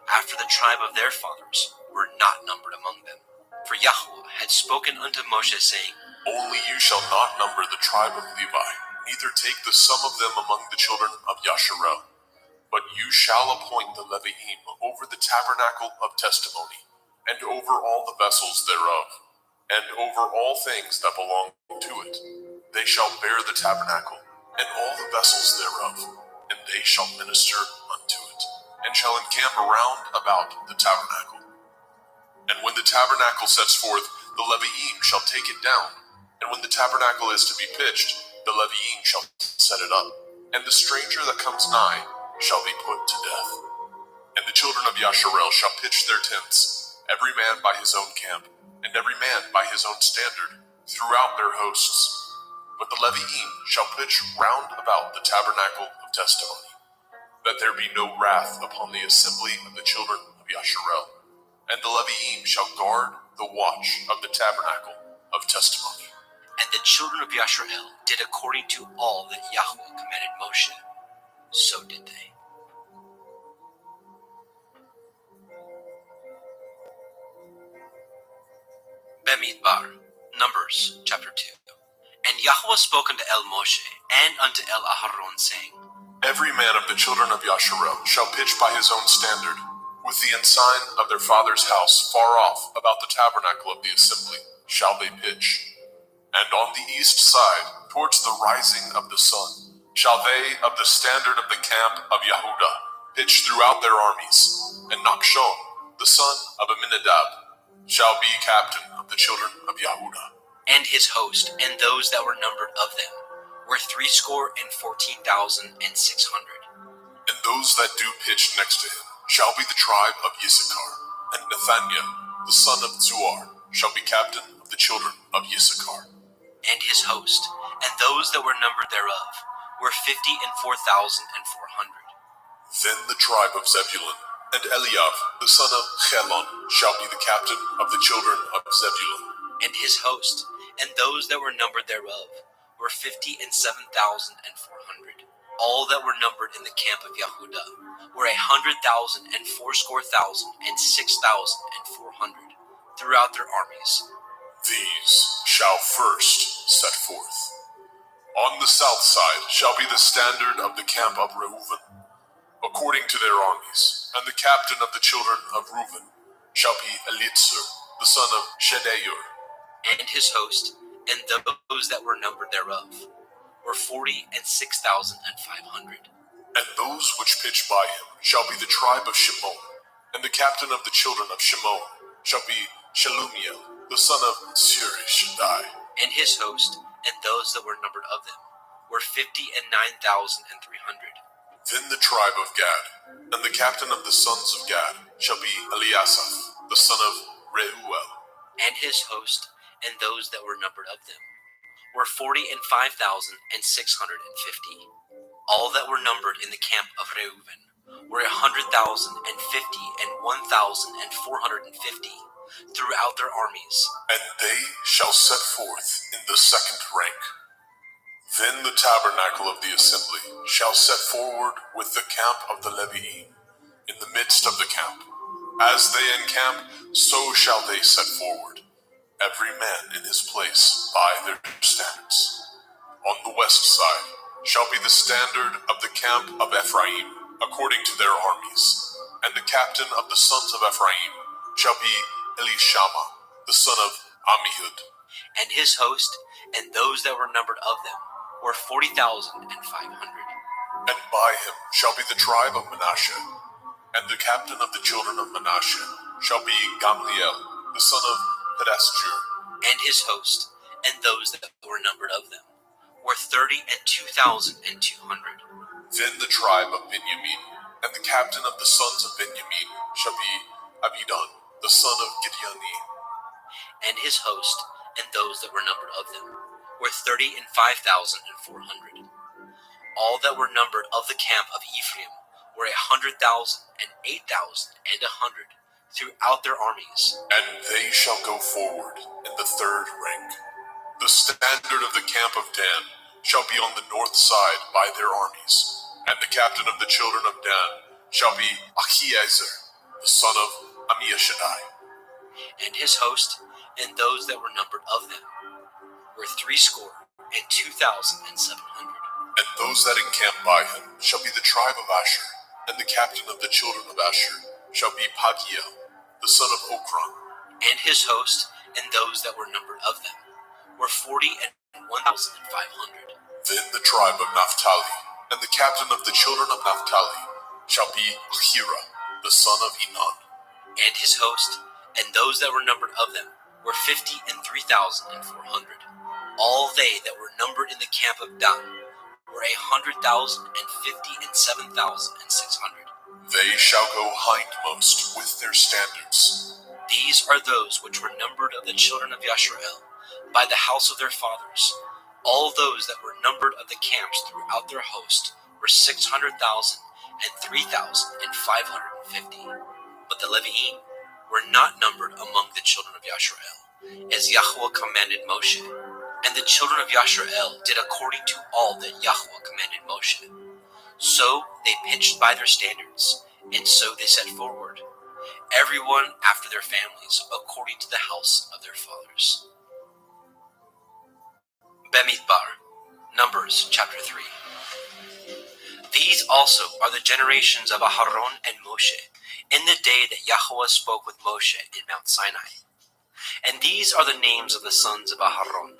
after the tribe of their fathers, were not numbered among them. For Yahweh had spoken unto Moshe, saying, Only you shall not number the tribe of Levi, neither take the sum of them among the children of Yasharel. But you shall appoint the Leviim over the tabernacle of testimony, and over all the vessels thereof, and over all things that belong to it. They shall bear the tabernacle, and all the vessels thereof, and they shall minister unto it, and shall encamp around about the tabernacle. And when the tabernacle sets forth, the Leviim shall take it down, and when the tabernacle is to be pitched, the Leviim shall set it up, and the stranger that comes nigh shall be put to death. And the children of Yasharel shall pitch their tents, every man by his own camp, and every man by his own standard, throughout their hosts. But the Leviim shall pitch round about the tabernacle of testimony, that there be no wrath upon the assembly of the children of Yasharel. And the Leviim shall guard the watch of the tabernacle of testimony. And the children of Yashrael did according to all that Yahweh commanded Moshe. So did they. Bemidbar, Numbers, chapter 2. And Yahweh spoke unto El Moshe, and unto El Aharon, saying, Every man of the children of Yasharel shall pitch by his own standard, with the ensign of their father's house far off about the tabernacle of the assembly shall they pitch. And on the east side, towards the rising of the sun, shall they of the standard of the camp of Yehudah pitch throughout their armies. And Nachshon, the son of Aminadab, shall be captain of the children of Yehudah. And his host, and those that were numbered of them, were 614,600. And those that do pitch next to him shall be the tribe of Issachar. And Nathaniel, the son of Zuar, shall be captain of the children of Issachar. And his host, and those that were numbered thereof, were 54,400. Then the tribe of Zebulun, and Eliab, the son of Chelon, shall be the captain of the children of Zebulun. And his host, and those that were numbered thereof, were 57,400. All that were numbered in the camp of Yehudah were 100,000 and fourscore thousand and 6,400 throughout their armies. These shall first set forth. On the south side shall be the standard of the camp of Reuven, according to their armies, and the captain of the children of Reuven shall be Elitzur, the son of Shedeur. And his host, and those that were numbered thereof, were 46,500. And those which pitch by him shall be the tribe of Shimon, and the captain of the children of Shimon shall be Shelumiel, the son of Surishadai. And his host, and those that were numbered of them, were 59,300. Then the tribe of Gad, and the captain of the sons of Gad shall be Eliasaph, the son of Reuel. And his host, and those that were numbered of them, were 45,650. All that were numbered in the camp of Reuven were 100,050 and 1,450 throughout their armies. And they shall set forth in the second rank. Then the tabernacle of the assembly shall set forward with the camp of the Leviim in the midst of the camp. As they encamp, so shall they set forward, every man in his place by their standards. On the west side shall be the standard of the camp of Ephraim, according to their armies. And the captain of the sons of Ephraim shall be Elishama, the son of Ammihud. And his host, and those that were numbered of them, were 40,500. And by him shall be the tribe of Manasseh. And the captain of the children of Manasseh shall be Gamliel, the son of Pedastur. And his host, and those that were numbered of them, were 32,200. Then the tribe of Benjamin, and the captain of the sons of Benjamin shall be Abidan, the son of Gideoni. And his host, and those that were numbered of them, were 35,400. All that were numbered of the camp of Ephraim were 100,000 and 8,100 throughout their armies. And they shall go forward in the third rank. The standard of the camp of Dan shall be on the north side by their armies. And the captain of the children of Dan shall be Achiezer, the son of Ammishaddai. And his host, and those that were numbered of them, were 62,700. And those that encamp by him shall be the tribe of Asher, and the captain of the children of Asher shall be Pagiel, the son of Okran. And his host, and those that were numbered of them, were 41,500. Then the tribe of Naphtali, and the captain of the children of Naphtali shall be Ahira, the son of Enan. And his host, and those that were numbered of them, were 53,400. All they that were numbered in the camp of Dan were 100,050 and 7,600. They shall go hindmost with their standards. These are those which were numbered of the children of Yashrael by the house of their fathers. All those that were numbered of the camps throughout their host were 600,000 and 3,550. But the Leviim were not numbered among the children of Yashrael, as Yahweh commanded Moshe. And the children of Yashrael did according to all that Yahweh commanded Moshe. So they pitched by their standards, and so they set forward, everyone after their families, according to the house of their fathers. Bemidbar, Numbers chapter 3. These also are the generations of Aharon and Moshe, in the day that Yahweh spoke with Moshe in Mount Sinai. And these are the names of the sons of Aharon: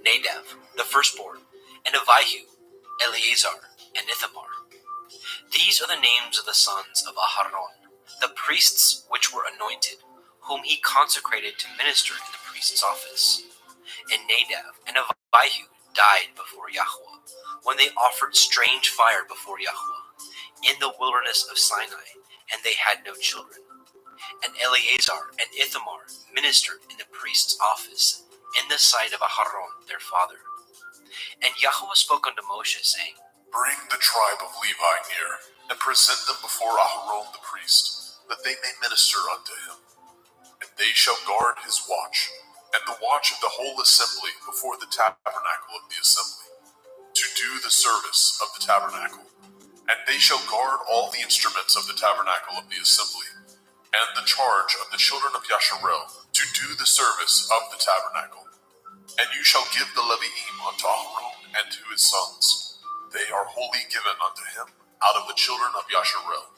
Nadav, the firstborn, and Abihu, Eleazar, and Ithamar. These are the names of the sons of Aharon, the priests which were anointed, whom he consecrated to minister in the priest's office. And Nadav and Abihu died before Yahweh, when they offered strange fire before Yahweh in the wilderness of Sinai, and they had no children. And Eleazar and Ithamar ministered in the priest's office in the sight of Aharon their father. And Yahweh spoke unto Moshe, saying, Bring the tribe of Levi near, and present them before Aharon the priest, that they may minister unto him. And they shall guard his watch, and the watch of the whole assembly before the tabernacle of the assembly, to do the service of the tabernacle. And they shall guard all the instruments of the tabernacle of the assembly, and the charge of the children of Yasharel, to do the service of the tabernacle. And you shall give the Leviim unto Aharon and to his sons. They are wholly given unto him out of the children of Yasharel.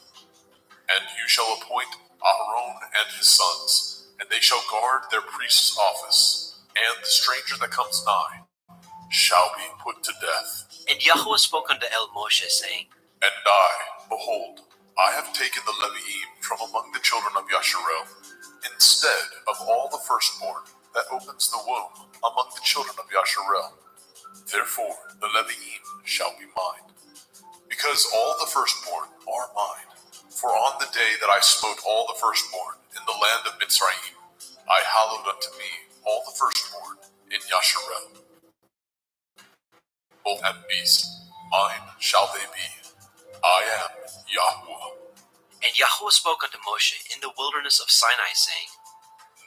And you shall appoint Aharon and his sons, and they shall guard their priest's office, and the stranger that comes nigh shall be put to death. And Yahweh spoke unto Moshe, saying, And I, behold, I have taken the Leviim from among the children of Yasharel, instead of all the firstborn that opens the womb among the children of Yasharel. Therefore the Leviim shall be mine, because all the firstborn are mine. For on the day that I smote all the firstborn in the land of Mitzrayim, I hallowed unto me all the firstborn in Yasharel. Both and beast, mine shall they be. I am Yahweh. And Yahweh spoke unto Moshe in the wilderness of Sinai, saying,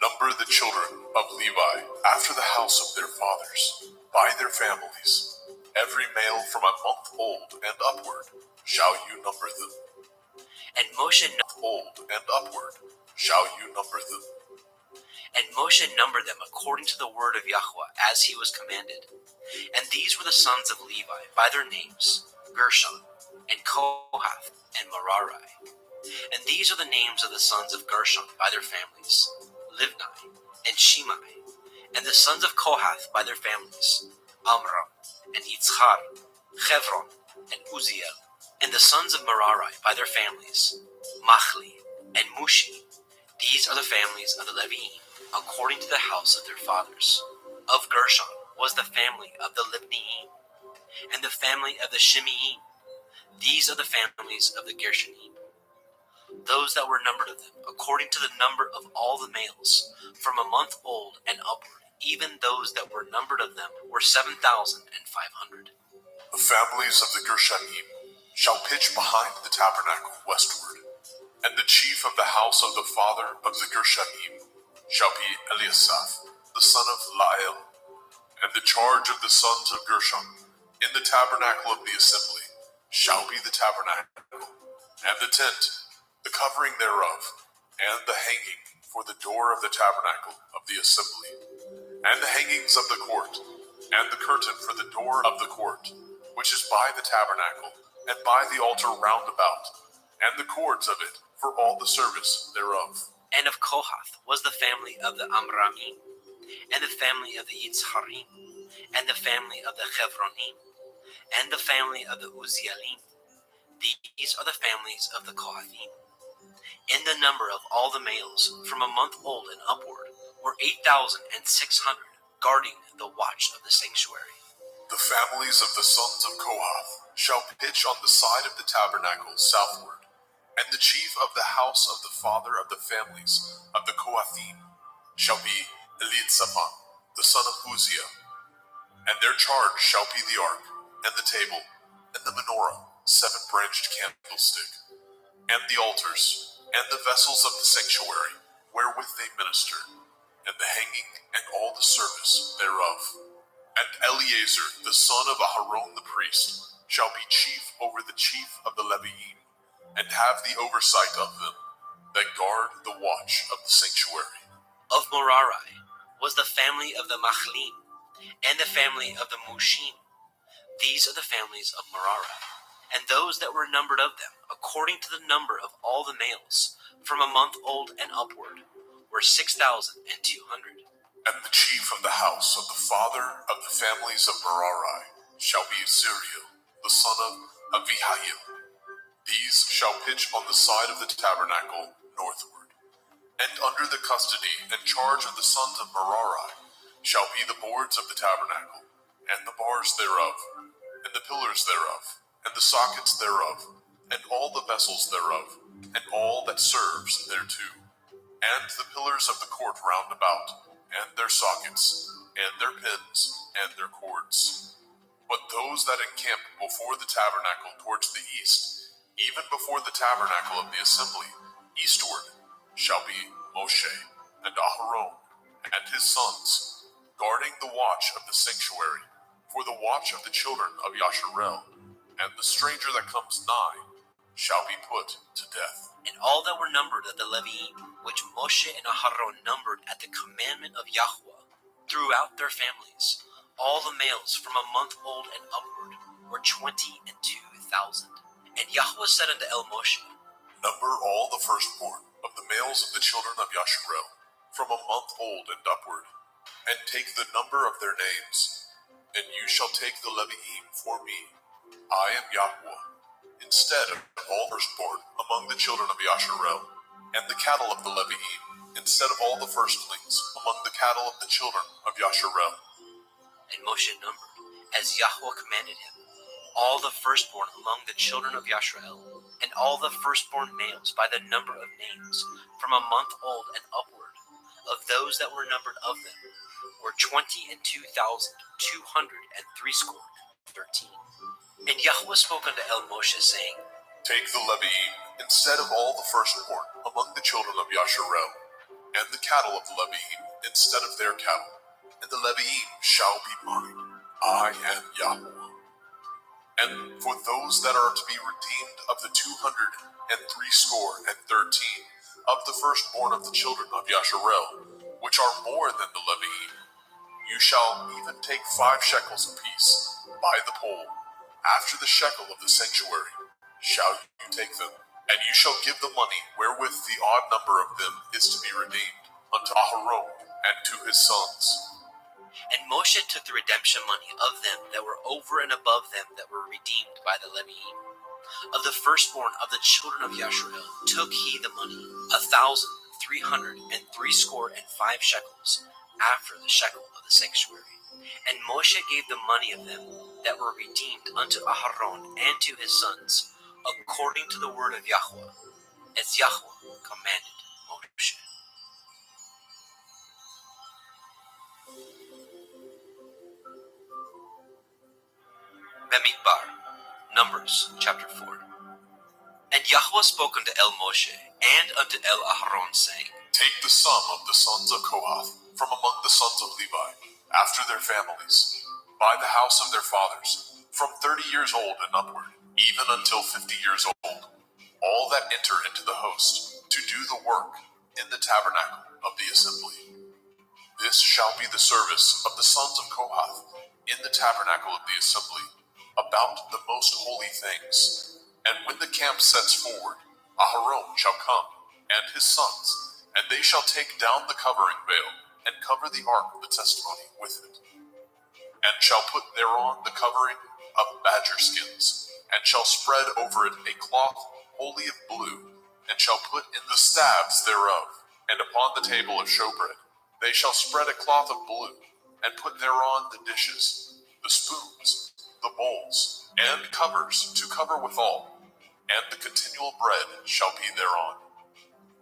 Number the children of Levi after the house of their fathers, by their families. Every male from a month old and upward shall you number them. And Moshe old and upward shall you number them. And Moshe numbered them according to the word of Yahweh, as he was commanded. And these were the sons of Levi by their names, Gershon, and Kohath, and Merari. And these are the names of the sons of Gershon by their families, Livni, and Shimei. And the sons of Kohath by their families, Amram, and Yitzchar, Chevron, and Uziel. And the sons of Merari by their families, Machli, and Mushi. These are the families of the Leviim, according to the house of their fathers. Of Gershon was the family of the Libniim, and the family of the Shimeim. These are the families of the Gershonim. Those that were numbered of them, according to the number of all the males, from a month old and upward, even those that were numbered of them were 7,500. The families of the Gershonim shall pitch behind the tabernacle westward, and the chief of the house of the father of the Gershonim shall be Eliasaph, the son of Lael. And the charge of the sons of Gershon in the tabernacle of the assembly shall be the tabernacle, and the tent, the covering thereof, and the hanging for the door of the tabernacle of the assembly, and the hangings of the court, and the curtain for the door of the court, which is by the tabernacle, and by the altar round about, and the cords of it for all the service thereof. And of Kohath was the family of the Amramim, and the family of the Yitzharim, and the family of the Chevronim, and the family of the Uzielim. These are the families of the Kohathim. In the number of all the males, from a month old and upward, were 8,600, guarding the watch of the sanctuary. The families of the sons of Kohath shall pitch on the side of the tabernacle southward, and the chief of the house of the father of the families of the Kohathim shall be Elitzaphan, the son of Uzziah. And their charge shall be the ark, and the table, and the menorah, 7-branched candlestick, and the altars, and the vessels of the sanctuary, wherewith they minister, and the hanging, and all the service thereof. And Eleazar, the son of Aharon the priest, shall be chief over the chief of the Leviim, and have the oversight of them, that guard the watch of the sanctuary. Of Merari was the family of the Machlim, and the family of the Mushim. These are the families of Merari, and those that were numbered of them, according to the number of all the males, from a month old and upward, were 6,200. And the chief of the house of the father of the families of Merari shall be Zuriel, the son of Avihail. These shall pitch on the side of the tabernacle northward. And under the custody and charge of the sons of Merari shall be the boards of the tabernacle, and the bars doors thereof, and the pillars thereof, and the sockets thereof, and all the vessels thereof, and all that serves thereto, and the pillars of the court round about, and their sockets, and their pins, and their cords. But those that encamp before the tabernacle towards the east, even before the tabernacle of the assembly, eastward, shall be Moshe, and Aharon, and his sons, guarding the watch of the sanctuary, for the watch of the children of Yasharel, and the stranger that comes nigh shall be put to death. And all that were numbered of the Leviim, which Moshe and Aharon numbered at the commandment of Yahweh, throughout their families, all the males from a month old and upward were 22,000. And Yahweh said unto El Moshe, Number all the firstborn of the males of the children of Yasharel, from a month old and upward, and take the number of their names, and you shall take the Leviim for me. I am Yahweh, instead of all firstborn among the children of Yasharel, and the cattle of the Leviim, instead of all the firstlings among the cattle of the children of Yasharel. And Moshe numbered, as Yahweh commanded him, all the firstborn among the children of Yasharel, and all the firstborn males by the number of names, from a month old and upward, of those that were numbered of them, were 22,213. And Yahweh spoke unto El Moshe, saying, Take the Leviim, instead of all the firstborn among the children of Yasharel, and the cattle of the Leviim, instead of their cattle, and the Leviim shall be mine. I am Yahweh. And for those that are to be redeemed of the 213 of the firstborn of the children of Yasharel, which are more than the Leviim, you shall even take 5 shekels apiece by the pole, after the shekel of the sanctuary shall you take them, and you shall give the money wherewith the odd number of them is to be redeemed unto Aharon and to his sons. And Moshe took the redemption money of them that were over and above them that were redeemed by the Leviim. Of the firstborn of the children of Yasharel took he the money, 1,365 shekels, after the shekel of the sanctuary. And Moshe gave the money of them that were redeemed unto Aharon and to his sons, according to the word of Yahweh, as Yahweh commanded Moshe. Bemidbar, Numbers, chapter 4. And Yahweh spoke unto El Moshe and unto El Aharon, saying, Take the sum of the sons of Kohath from among the sons of Levi, after their families, by the house of their fathers, from 30 years old and upward, even until 50 years old, all that enter into the host, to do the work in the tabernacle of the assembly. This shall be the service of the sons of Kohath in the tabernacle of the assembly, about the most holy things. And when the camp sets forward, Aharon shall come, and his sons, and they shall take down the covering veil, and cover the ark of the testimony with it, and shall put thereon the covering of badger skins, and shall spread over it a cloth wholly of blue, and shall put in the staves thereof, and upon the table of showbread they shall spread a cloth of blue, and put thereon the dishes, the spoons, the bowls, and covers to cover withal, and the continual bread shall be thereon.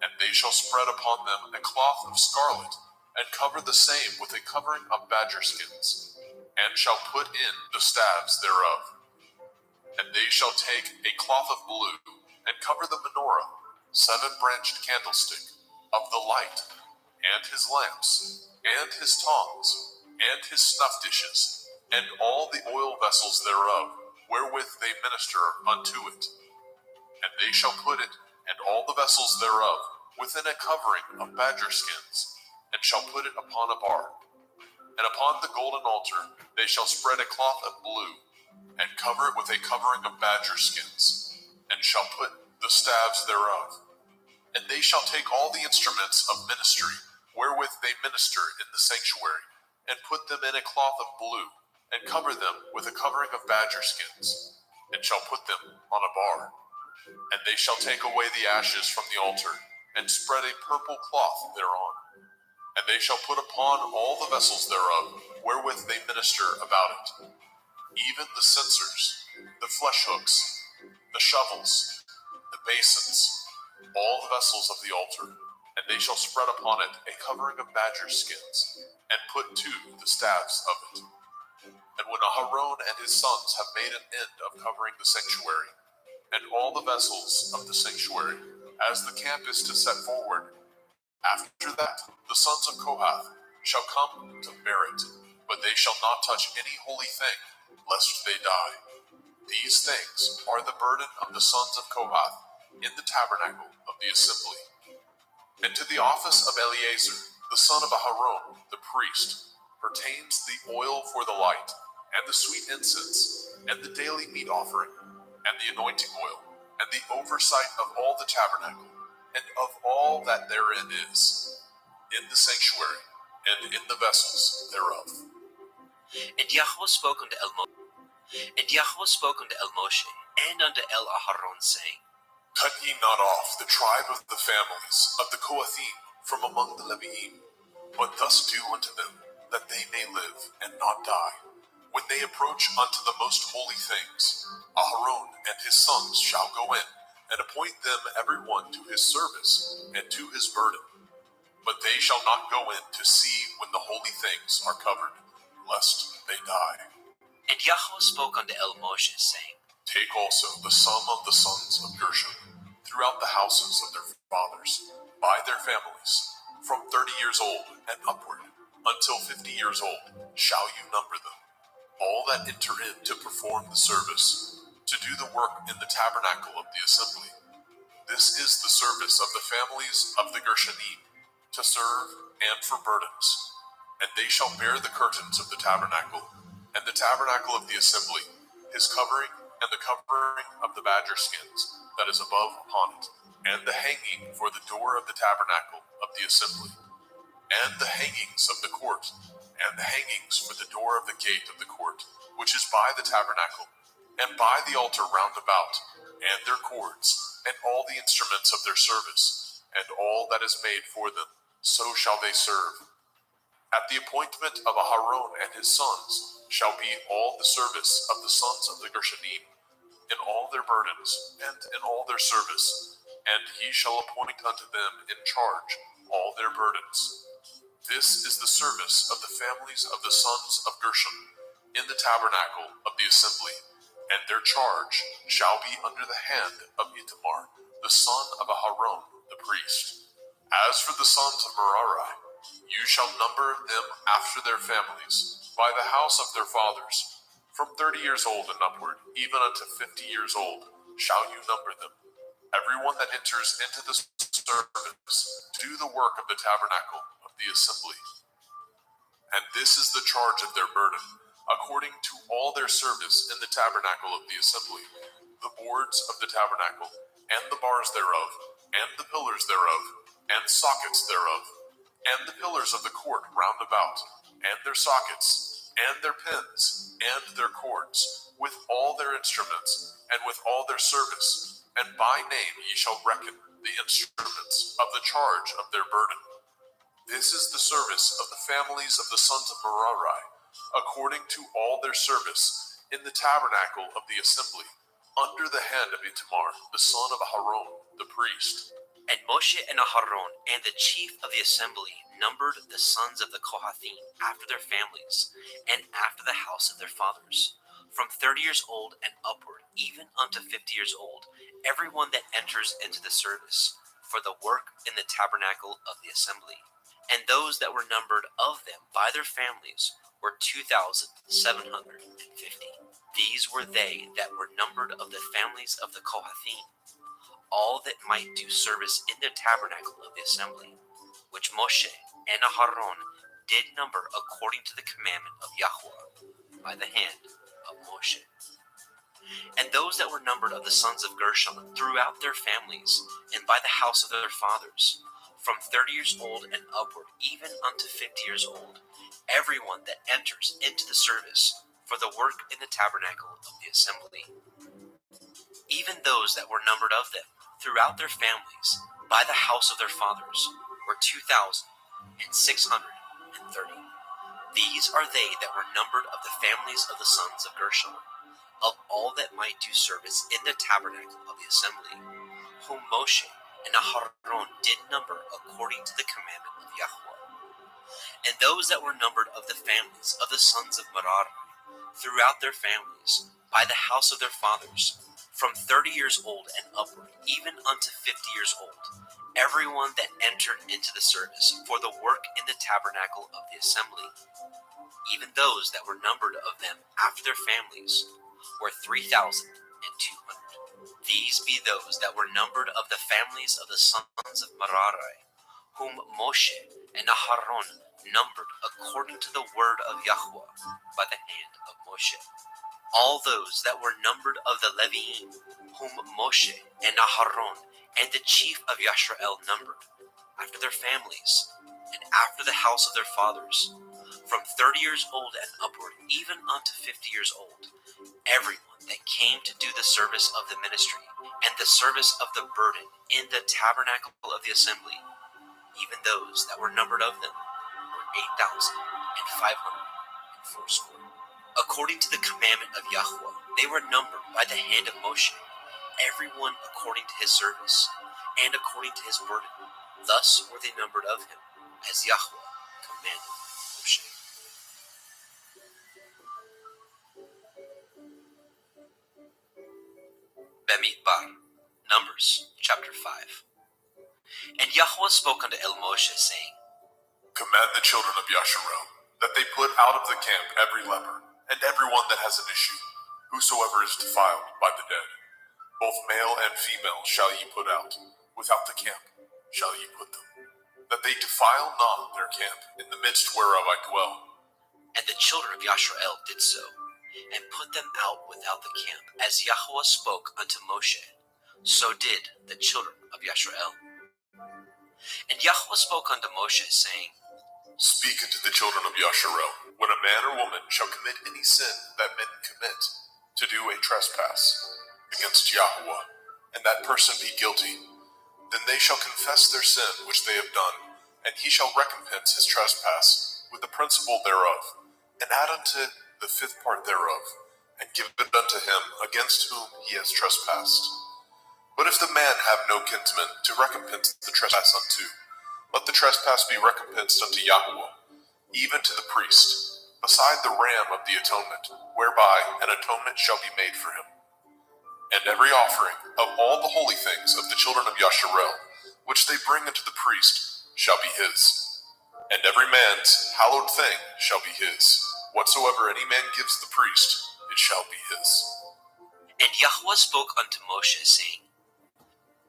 And they shall spread upon them a cloth of scarlet, and cover the same with a covering of badger skins, and shall put in the staves thereof. And they shall take a cloth of blue, and cover the menorah, 7-branched candlestick, of the light, and his lamps, and his tongs, and his snuff dishes, and all the oil vessels thereof, wherewith they minister unto it. And they shall put it, and all the vessels thereof, within a covering of badger skins, and shall put it upon a bar. And upon the golden altar they shall spread a cloth of blue, and cover it with a covering of badger skins, and shall put the staves thereof. And they shall take all the instruments of ministry, wherewith they minister in the sanctuary, and put them in a cloth of blue, and cover them with a covering of badger skins, and shall put them on a bar. And they shall take away the ashes from the altar, and spread a purple cloth thereon. And they shall put upon all the vessels thereof, wherewith they minister about it. even the censers, the flesh hooks, the shovels, the basins, all the vessels of the altar, and they shall spread upon it a covering of badger skins, and put to the staves of it. And when Aharon and his sons have made an end of covering the sanctuary, and all the vessels of the sanctuary, as the camp is to set forward, after that the sons of Kohath shall come to bear it, but they shall not touch any holy thing, lest they die. These things are the burden of the sons of Kohath in the tabernacle of the assembly. And to the office of Eleazar, the son of Aharon, the priest, pertains the oil for the light, and the sweet incense, and the daily meat offering, and the anointing oil, and the oversight of all the tabernacle, and of all that therein is, in the sanctuary, and in the vessels thereof. And Yahweh spoke unto Moshe, and unto Aharon, saying, Cut ye not off the tribe of the families of the Kohathim from among the Leviim, but thus do unto them, that they may live and not die. When they approach unto the most holy things, Aharon and his sons shall go in, and appoint them every one to his service and to his burden. But they shall not go in to see when the holy things are covered, lest they die. And Yahweh spoke unto Moshe, saying, Take also the sum of the sons of Gershon throughout the houses of their fathers, by their families, from 30 years old and upward, until 50 years old, shall you number them, all that enter in to perform the service, to do the work in the tabernacle of the assembly. This is the service of the families of the Gershonim, to serve and for burdens. And they shall bear the curtains of the tabernacle, and the tabernacle of the assembly, his covering, and the covering of the badger skins that is above upon it, and the hanging for the door of the tabernacle of the assembly, and the hangings of the court, and the hangings for the door of the gate of the court, which is by the tabernacle, and by the altar round about, and their cords, and all the instruments of their service, and all that is made for them, so shall they serve. At the appointment of Aharon and his sons shall be all the service of the sons of the Gershonim, in all their burdens, and in all their service, and he shall appoint unto them in charge all their burdens. This is the service of the families of the sons of Gershon in the tabernacle of the assembly, and their charge shall be under the hand of Itamar, the son of Aharon, the priest. As for the sons of Merari, you shall number them after their families, by the house of their fathers. From 30 years old and upward, even unto 50 years old, shall you number them. Everyone that enters into the service to do the work of the tabernacle of the assembly. And this is the charge of their burden, according to all their service in the tabernacle of the assembly, the boards of the tabernacle, and the bars thereof, and the pillars thereof, and sockets thereof, and the pillars of the court round about, and their sockets, and their pins, and their cords, with all their instruments, and with all their service, and by name ye shall reckon the instruments of the charge of their burden. This is the service of the families of the sons of Merari, according to all their service, in the tabernacle of the assembly, under the hand of Itamar, the son of Aharon, the priest. And Moshe and Aharon and the chief of the assembly numbered the sons of the Kohathim after their families, and after the house of their fathers, from 30 years old and upward, even unto 50 years old, everyone that enters into the service, for the work in the tabernacle of the assembly. And those that were numbered of them by their families were 2,750. These were they that were numbered of the families of the Kohathim, all that might do service in the tabernacle of the assembly, which Moshe and Aharon did number according to the commandment of Yahweh by the hand of Moshe. And those that were numbered of the sons of Gershon throughout their families, and by the house of their fathers, from 30 years old and upward, even unto 50 years old, everyone that enters into the service for the work in the tabernacle of the assembly. Even those that were numbered of them throughout their families, by the house of their fathers, were 2,630. These are they that were numbered of the families of the sons of Gershon, of all that might do service in the tabernacle of the assembly, whom Moshe and Aharon did number according to the commandment of Yahweh. And those that were numbered of the families of the sons of Merari, throughout their families, by the house of their fathers, from 30 years old and upward, even unto 50 years old, everyone that entered into the service for the work in the tabernacle of the assembly, even those that were numbered of them after their families, were 3,200. These be those that were numbered of the families of the sons of Merari, whom Moshe and Aharon numbered according to the word of Yahweh by the hand of Moshe. All those that were numbered of the Leviim, whom Moshe and Aharon and the chief of Yisrael numbered, after their families, and after the house of their fathers, from 30 years old and upward, even unto 50 years old, everyone that came to do the service of the ministry, and the service of the burden in the tabernacle of the assembly, even those that were numbered of them, were 8,540. According to the commandment of Yahweh, they were numbered by the hand of Moshe, everyone according to his service, and according to his burden. Thus were they numbered of him, as Yahweh commanded Moshe. Bamidbar, Numbers, chapter 5. And Yahweh spoke unto Moshe, saying, Command the children of Yasharel that they put out of the camp every leper, and everyone that has an issue, whosoever is defiled by the dead. Both male and female shall ye put out, without the camp shall ye put them, that they defile not their camp, in the midst whereof I dwell. And the children of Yasharel did so, and put them out without the camp, as Yahweh spoke unto Moshe. So did the children of Yasharel. And Yahweh spoke unto Moshe, saying, Speak unto the children of Yasharel, when a man or woman shall commit any sin that men commit, to do a trespass against Yahweh, and that person be guilty, then they shall confess their sin which they have done, and he shall recompense his trespass with the principal thereof, and add unto the fifth part thereof, and give it unto him against whom he has trespassed. But if the man have no kinsman to recompense the trespass unto, let the trespass be recompensed unto Yahweh, even to the priest, beside the ram of the atonement, whereby an atonement shall be made for him. And every offering of all the holy things of the children of Yasharel, which they bring unto the priest, shall be his. And every man's hallowed thing shall be his. Whatsoever any man gives the priest, it shall be his. And Yahweh spoke unto Moshe, saying,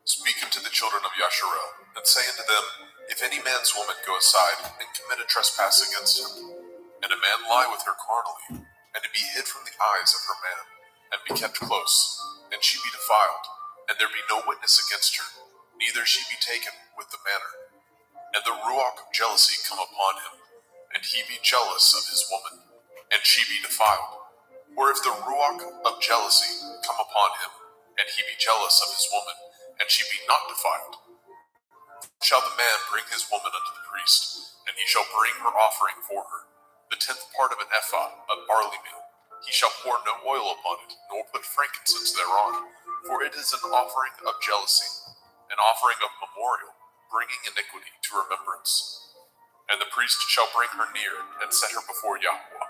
Speak unto the children of Yasharel, and say unto them, If any man's woman go aside and commit a trespass against him, and a man lie with her carnally, and it be hid from the eyes of her man, and be kept close, and she be defiled, and there be no witness against her, neither she be taken with the manner, and the ruach of jealousy come upon him, and he be jealous of his woman, and she be defiled, or if the ruach of jealousy come upon him, and he be jealous of his woman, and she be not defiled, shall the man bring his woman unto the priest, and he shall bring her offering for her, the 10th part of an ephah of barley meal. He shall pour no oil upon it, nor put frankincense thereon, for it is an offering of jealousy, an offering of memorial, bringing iniquity to remembrance. And the priest shall bring her near, and set her before Yahweh.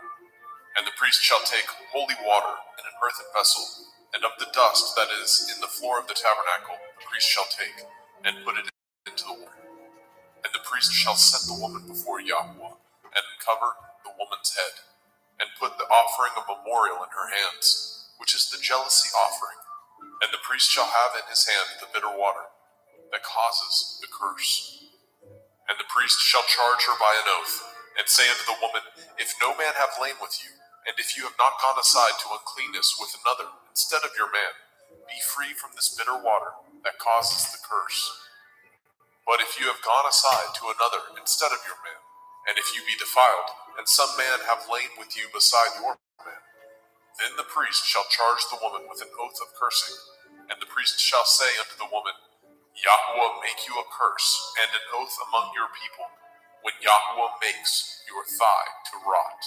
And the priest shall take holy water in an earthen vessel, and of the dust that is in the floor of the tabernacle the priest shall take, and put it into the water. And the priest shall set the woman before Yahweh, and uncover the woman's head, and put the offering of memorial in her hands, which is the jealousy offering. And the priest shall have in his hand the bitter water, that causes the curse. And the priest shall charge her by an oath, and say unto the woman, If no man have lain with you, and if you have not gone aside to uncleanness with another instead of your man, be free from this bitter water that causes the curse. But if you have gone aside to another instead of your man, and if you be defiled, and some man have lain with you beside your man, then the priest shall charge the woman with an oath of cursing, and the priest shall say unto the woman, Yahweh make you a curse and an oath among your people, when Yahweh makes your thigh to rot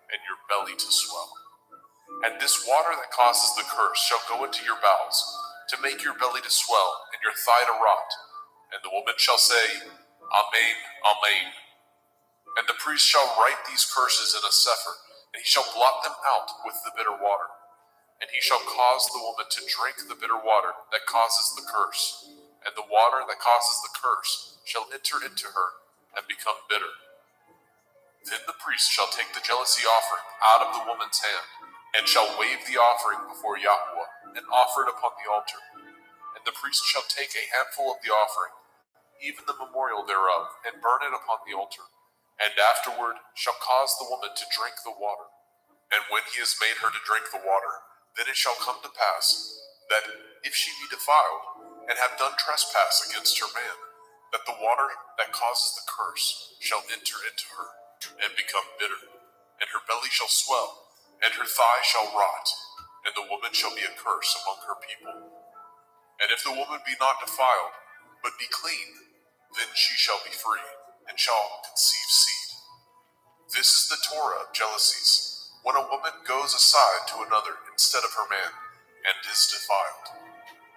and your belly to swell. And this water that causes the curse shall go into your bowels, to make your belly to swell and your thigh to rot. And the woman shall say, Amen, Amen. And the priest shall write these curses in a sefer, and he shall blot them out with the bitter water. And he shall cause the woman to drink the bitter water that causes the curse, and the water that causes the curse shall enter into her and become bitter. Then the priest shall take the jealousy offering out of the woman's hand, and shall wave the offering before Yahweh, and offer it upon the altar. And the priest shall take a handful of the offering, even the memorial thereof, and burn it upon the altar, and afterward shall cause the woman to drink the water. And when he has made her to drink the water, then it shall come to pass, that if she be defiled, and have done trespass against her man, that the water that causes the curse shall enter into her, and become bitter, and her belly shall swell, and her thigh shall rot, and the woman shall be a curse among her people. And if the woman be not defiled, but be clean, then she shall be free, and shall conceive seed. This is the Torah of jealousies, when a woman goes aside to another instead of her man, and is defiled.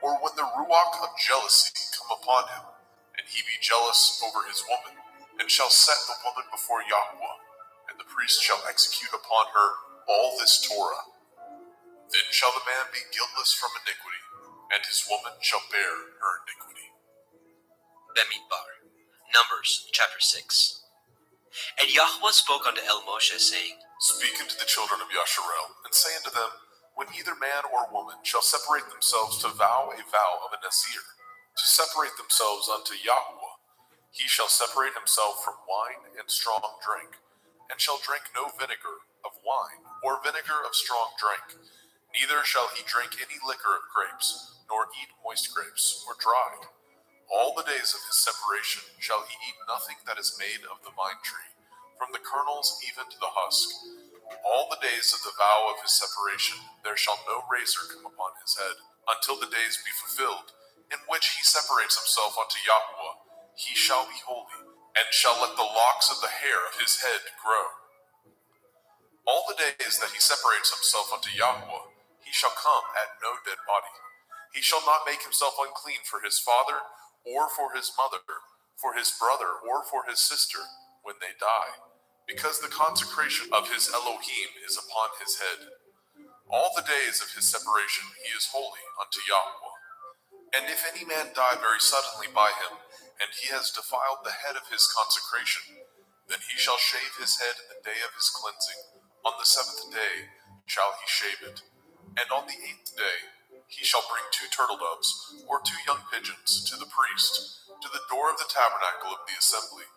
Or when the ruach of jealousy come upon him, and he be jealous over his woman, and shall set the woman before Yahweh, and the priest shall execute upon her all this Torah. Then shall the man be guiltless from iniquity, and his woman shall bear her iniquity. Bemidbar, Numbers chapter 6. And Yahweh spoke unto El Moshe, saying, Speak unto the children of Yasharel, and say unto them, when either man or woman shall separate themselves to vow a vow of a Nazir, to separate themselves unto Yahweh, he shall separate himself from wine and strong drink, and shall drink no vinegar of wine, or vinegar of strong drink. Neither shall he drink any liquor of grapes, nor eat moist grapes, or dried. All the days of his separation shall he eat nothing that is made of the vine tree, from the kernels even to the husk. All the days of the vow of his separation there shall no razor come upon his head, until the days be fulfilled, in which he separates himself unto Yahweh. He shall be holy, and shall let the locks of the hair of his head grow. All the days that he separates himself unto Yahweh, he shall come at no dead body. He shall not make himself unclean for his father, or for his mother, for his brother, or for his sister, when they die, because the consecration of his Elohim is upon his head. All the days of his separation he is holy unto Yahweh. And if any man die very suddenly by him, and he has defiled the head of his consecration, then he shall shave his head in the day of his cleansing. On the 7th day shall he shave it. And on the 8th day he shall bring 2 turtle doves, or 2 young pigeons, to the priest, to the door of the tabernacle of the assembly.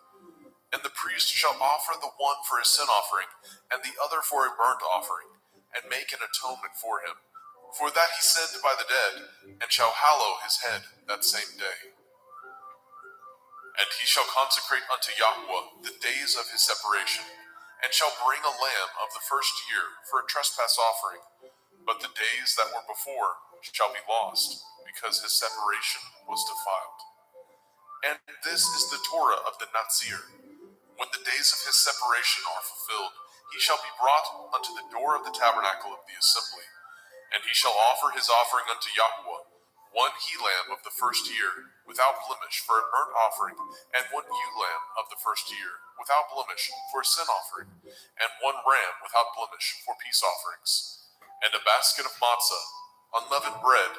And the priest shall offer the one for a sin offering, and the other for a burnt offering, and make an atonement for him, for that he sinned by the dead, and shall hallow his head that same day. And he shall consecrate unto Yahweh the days of his separation, and shall bring a lamb of the first year for a trespass offering. But the days that were before shall be lost, because his separation was defiled. And this is the Torah of the Nazir. When the days of his separation are fulfilled, he shall be brought unto the door of the tabernacle of the assembly. And he shall offer his offering unto Yahweh, 1 he-lamb of the first year, without blemish, for a burnt offering, and 1 ewe-lamb of the first year, without blemish, for a sin offering, and 1 ram without blemish, for peace offerings. And a basket of matzah, unleavened bread,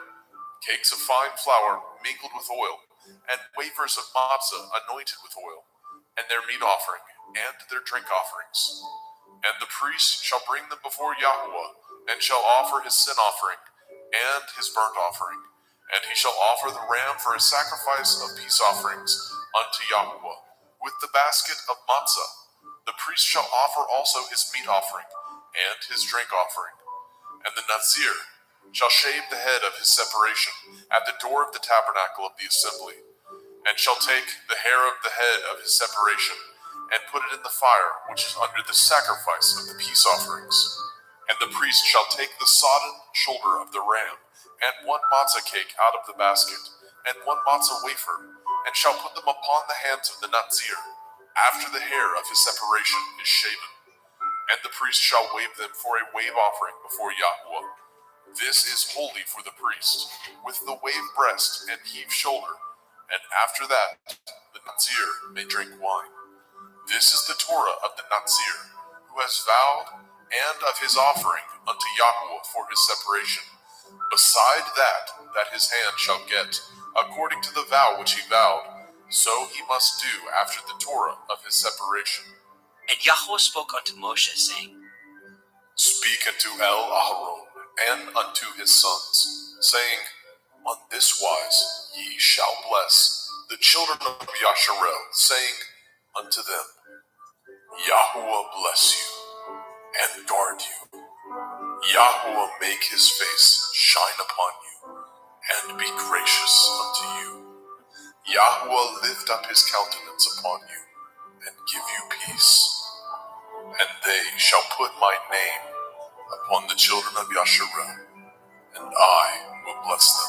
cakes of fine flour mingled with oil, and wafers of matzah anointed with oil, and their meat offering, and their drink offerings. And the priest shall bring them before Yahweh, and shall offer his sin offering, and his burnt offering. And he shall offer the ram for a sacrifice of peace offerings unto Yahweh, with the basket of matzah. The priest shall offer also his meat offering, and his drink offering. And the Nazir shall shave the head of his separation at the door of the tabernacle of the assembly, and shall take the hair of the head of his separation, and put it in the fire which is under the sacrifice of the peace offerings. And the priest shall take the sodden shoulder of the ram, and 1 matzah cake out of the basket, and 1 matzah wafer, and shall put them upon the hands of the Nazir, after the hair of his separation is shaven, and the priest shall wave them for a wave offering before Yahweh. This is holy for the priest, with the wave breast and heave shoulder, and after that the Nazir may drink wine. This is the Torah of the Nazir, who has vowed, and of his offering unto Yahweh for his separation. Beside that his hand shall get, according to the vow which he vowed, so he must do after the Torah of his separation. And Yahweh spoke unto Moshe, saying, Speak unto Aharon and unto his sons, saying, On this wise ye shall bless the children of Yasharel, saying unto them, Yahweh bless you and guard you. Yahweh make his face shine upon you and be gracious unto you. Yahweh lift up his countenance upon you and give you peace. And they shall put my name upon the children of Yasharel, and I will bless them.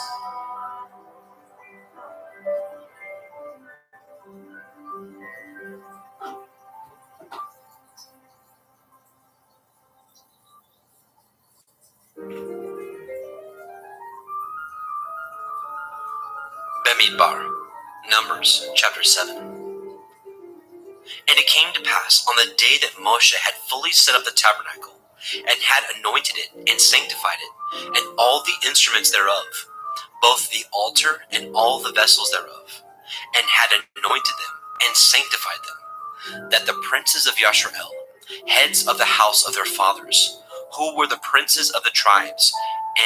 Bemidbar, Numbers chapter 7. And it came to pass on the day that Moshe had fully set up the tabernacle, and had anointed it and sanctified it, and all the instruments thereof, both the altar and all the vessels thereof, and had anointed them and sanctified them, that the princes of Yasharel, heads of the house of their fathers, who were the princes of the tribes,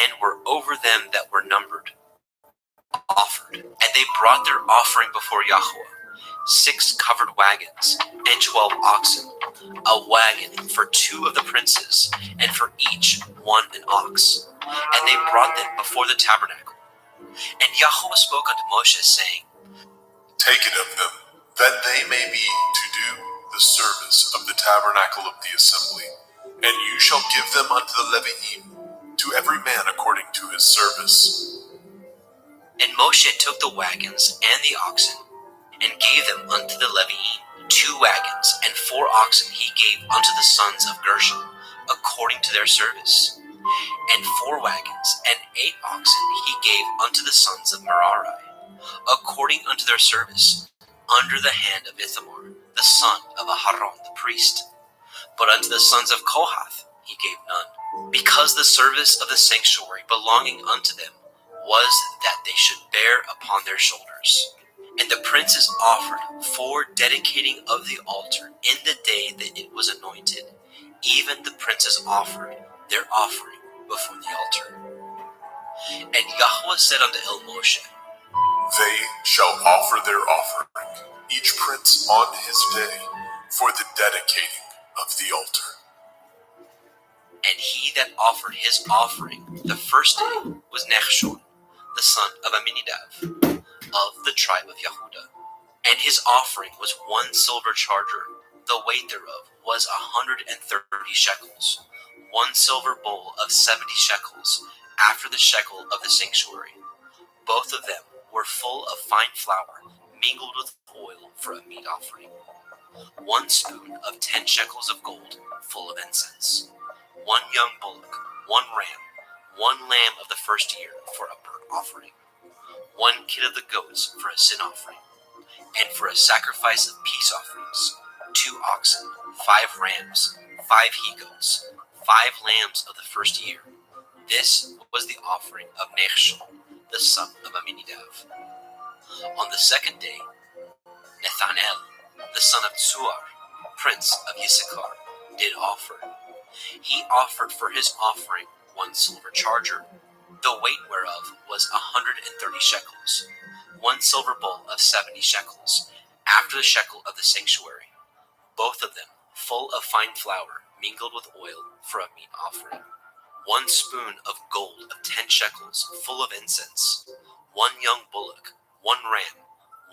and were over them that were numbered, offered. And they brought their offering before Yahweh, 6 covered wagons, and 12 oxen, a wagon for 2 of the princes, and for each 1 an ox. And they brought them before the tabernacle. And Yahweh spoke unto Moshe, saying, Take it of them, that they may be to do the service of the tabernacle of the assembly, and you shall give them unto the Leviim, to every man according to his service. And Moshe took the wagons and the oxen, and gave them unto the Leviim. 2 wagons and 4 oxen he gave unto the sons of Gershon, according to their service. And 4 wagons and 8 oxen he gave unto the sons of Merari, according unto their service, under the hand of Ithamar, the son of Aharon the priest. But unto the sons of Kohath he gave none, because the service of the sanctuary belonging unto them was that they should bear upon their shoulders. And the princes offered for dedicating of the altar in the day that it was anointed. Even the princes offered their offering before the altar. And Yahweh said unto Moshe, They shall offer their offering, each prince on his day, for the dedicating of the altar. And he that offered his offering the first day was Nechshon, the son of Amminadab, of the tribe of Yehudah. And his offering was 1 silver charger, the weight thereof was 130 shekels, 1 silver bowl of 70 shekels, after the shekel of the sanctuary. Both of them were full of fine flour, mingled with oil for a meat offering. 1 spoon of 10 shekels of gold, full of incense. 1 young bullock, 1 ram, 1 lamb of the first year for a burnt offering. 1 kid of the goats for a sin offering, and for a sacrifice of peace offerings, 2 oxen, 5 rams, 5 he-goats, 5 lambs of the first year. This was the offering of Nechshon, the son of Amminadab. On the second day, Nethanel, the son of Tzuar, prince of Issachar, did offer. He offered for his offering 1 silver charger, the weight whereof was 130 shekels, 1 silver bowl of 70 shekels, after the shekel of the sanctuary, both of them full of fine flour, mingled with oil for a meat offering. 1 spoon of gold of 10 shekels, full of incense. 1 young bullock, 1 ram,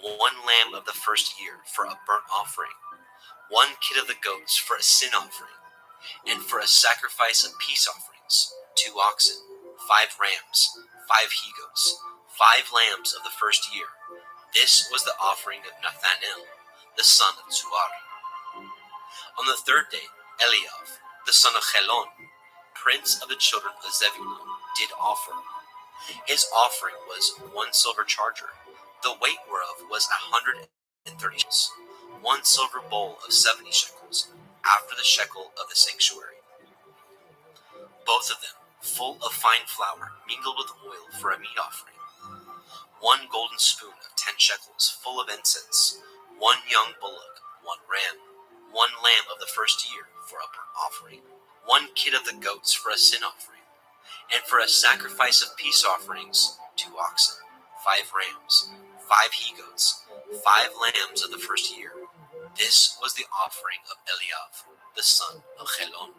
1 lamb of the first year for a burnt offering. 1 kid of the goats for a sin offering, and for a sacrifice of peace offerings, 2 oxen, 5 rams, 5 he-goats, 5 lambs of the first year. This was the offering of Nethanel, the son of Zuar. On the third day, Eliav, the son of Chelon, prince of the children of Zebulun, did offer. His offering was 1 silver charger, the weight whereof was 130 shekels, 1 silver bowl of 70 shekels, after the shekel of the sanctuary. Both of them full of fine flour mingled with oil for a meat offering. 1 golden spoon of 10 shekels full of incense, 1 young bullock, 1 ram, 1 lamb of the first year for a burnt offering, 1 kid of the goats for a sin offering, and for a sacrifice of peace offerings, 2 oxen, 5 rams, 5 he-goats, 5 lambs of the first year. This was the offering of Eliav, the son of Chelon.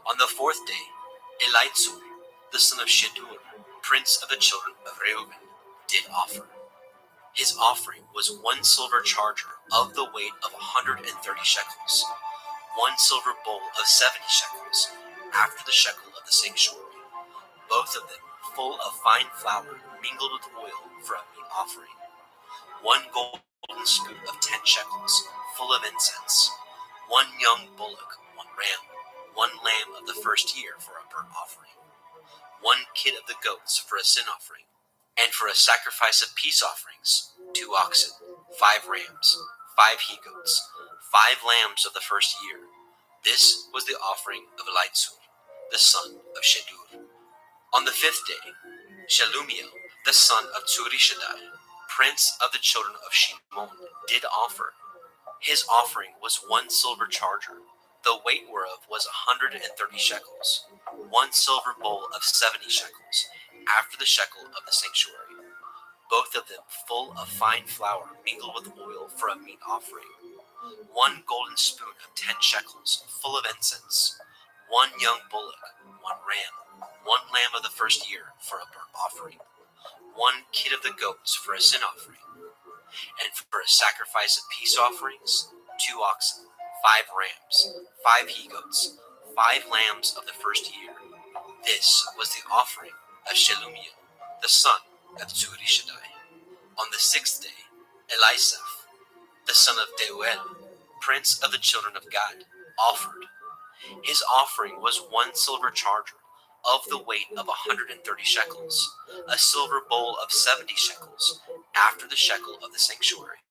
On the fourth day, Elitzur, the son of Shedur, prince of the children of Reuben, did offer. His offering was 1 silver charger of the weight of 130 shekels, 1 silver bowl of 70 shekels, after the shekel of the sanctuary, both of them full of fine flour mingled with oil for a meat offering. 1 golden spoon of 10 shekels, full of incense, 1 young bullock, 1 ram, 1 lamb of the first year for a burnt offering, 1 kid of the goats for a sin offering, and for a sacrifice of peace offerings, 2 oxen, 5 rams, 5 he-goats, 5 lambs of the first year. This was the offering of Elitzur, the son of Shedur. On the fifth day, Shelumiel, the son of Tzurishaddai, prince of the children of Shimon, did offer. His offering was 1 silver charger, the weight whereof was 130 shekels, 1 silver bowl of 70 shekels, after the shekel of the sanctuary, both of them full of fine flour mingled with oil for a meat offering. 1 golden spoon of 10 shekels, full of incense, 1 young bullock, 1 ram, 1 lamb of the first year for a burnt offering, 1 kid of the goats for a sin offering, and for a sacrifice of peace offerings, 2 oxen, 5 rams, 5 he-goats, 5 lambs of the first year. This was the offering of Shelumiel, the son of Tzurishaddai. On the sixth day, Elisaph, the son of Deuel, prince of the children of Gad, offered. His offering was 1 silver charger, of the weight of 130 shekels, a silver bowl of 70 shekels, after the shekel of the sanctuary,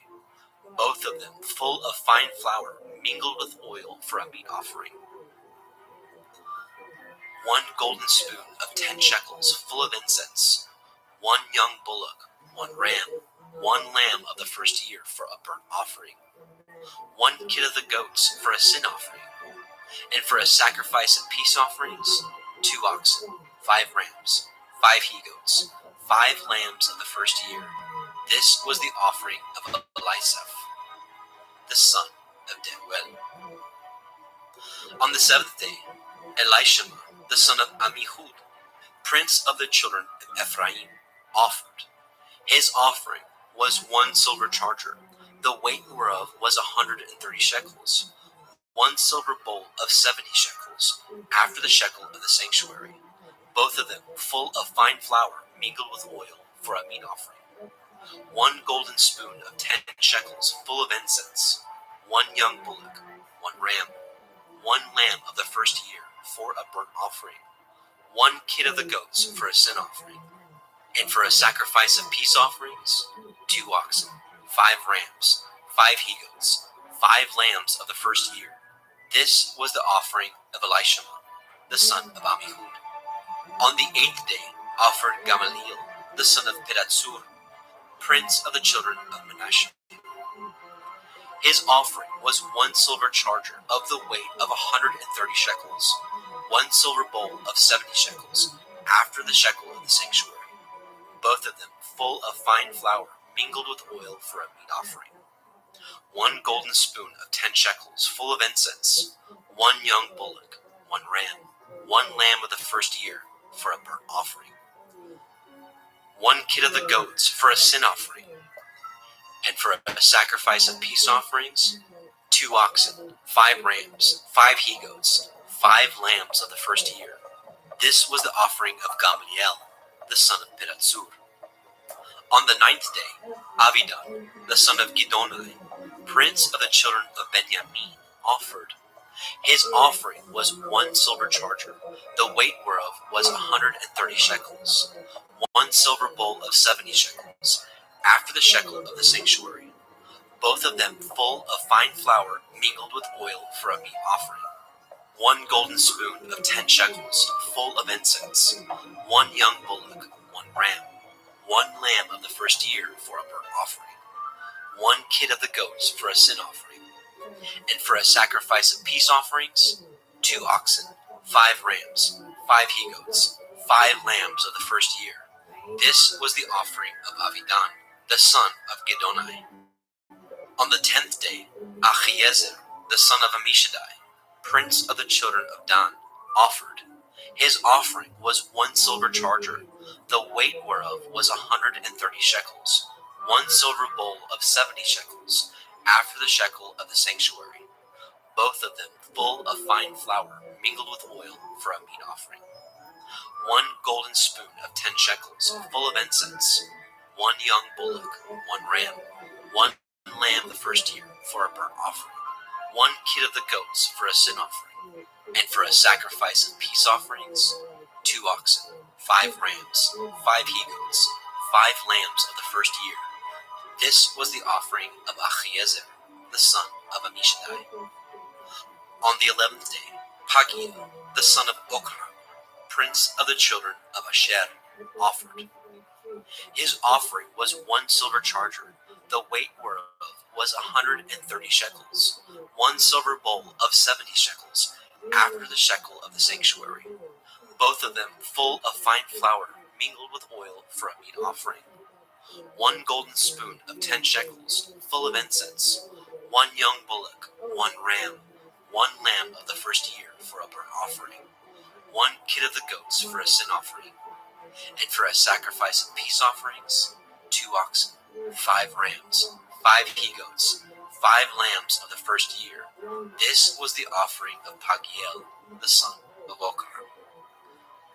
both of them full of fine flour mingled with oil for a meat offering. 1 golden spoon of 10 shekels full of incense, 1 young bullock, 1 ram, 1 lamb of the first year for a burnt offering, 1 kid of the goats for a sin offering, and for a sacrifice of peace offerings, 2 oxen, 5 rams, 5 he-goats, 5 lambs of the first year. This was the offering of Elisaph, the son of Deuel. On the seventh day, Elishama, the son of Ammihud, prince of the children of Ephraim, offered. His offering was 1 silver charger, the weight whereof was 130 shekels, 1 silver bowl of 70 shekels, after the shekel of the sanctuary, both of them full of fine flour mingled with oil for a meat offering. 1 golden spoon of 10 shekels full of incense, 1 young bullock, 1 ram, 1 lamb of the first year for a burnt offering, 1 kid of the goats for a sin offering, and for a sacrifice of peace offerings, 2 oxen, 5 rams, 5 he-goats, 5 lambs of the first year. This was the offering of Elishama, the son of Ammihud. On the 8th day offered Gamaliel, the son of Pedatsur, prince of the children of Manasseh. His offering was 1 silver charger of the weight of 130 shekels, 1 silver bowl of 70 shekels, after the shekel of the sanctuary, both of them full of fine flour mingled with oil for a meat offering. 1 golden spoon of 10 shekels full of incense, 1 young bullock, 1 ram, 1 lamb of the first year for a burnt offering, 1 kid of the goats for a sin offering, and for a sacrifice of peace offerings, 2 oxen, 5 rams, 5 he-goats, 5 lambs of the first year. This was the offering of Gamaliel, the son of Pedatsur. On the 9th day, Avidan, the son of Gidonai, prince of the children of Benjamin, offered. His offering was 1 silver charger, the weight whereof was 130 shekels, 1 silver bowl of 70 shekels, after the shekel of the sanctuary, both of them full of fine flour mingled with oil for a meat offering. 1 golden spoon of 10 shekels, full of incense, 1 young bullock, 1 ram, 1 lamb of the first year for a burnt offering, 1 kid of the goats for a sin offering, and for a sacrifice of peace offerings, 2 oxen, 5 rams, 5 he-goats, 5 lambs of the first year. This was the offering of Avidan, the son of Gidonai. On the 10th day, Achiezer, the son of Ammishaddai, prince of the children of Dan, offered. His offering was 1 silver charger, the weight whereof was 130 shekels, 1 silver bowl of 70 shekels, after the shekel of the sanctuary, both of them full of fine flour mingled with oil for a meat offering. 1 golden spoon of 10 shekels, full of incense, 1 young bullock, 1 ram, 1 lamb the first year for a burnt offering, 1 kid of the goats for a sin offering, and for a sacrifice of peace offerings, 2 oxen, 5 rams, 5 he-goats, 5 lambs of the first year. This was the offering of Achiezer, the son of Ammishaddai. On the 11th day, Pagiel, the son of Okran, prince of the children of Asher, offered. His offering was 1 silver charger, the weight whereof was 130 shekels, 1 silver bowl of 70 shekels, after the shekel of the sanctuary, both of them full of fine flour mingled with oil for a meat offering. 1 golden spoon of 10 shekels, full of incense, 1 young bullock, 1 ram, 1 lamb of the first year for a burnt offering, 1 kid of the goats for a sin offering, and for a sacrifice of peace offerings, 2 oxen, 5 rams, 5 he-goats, 5 lambs of the first year. This was the offering of Pagiel, the son of Okran.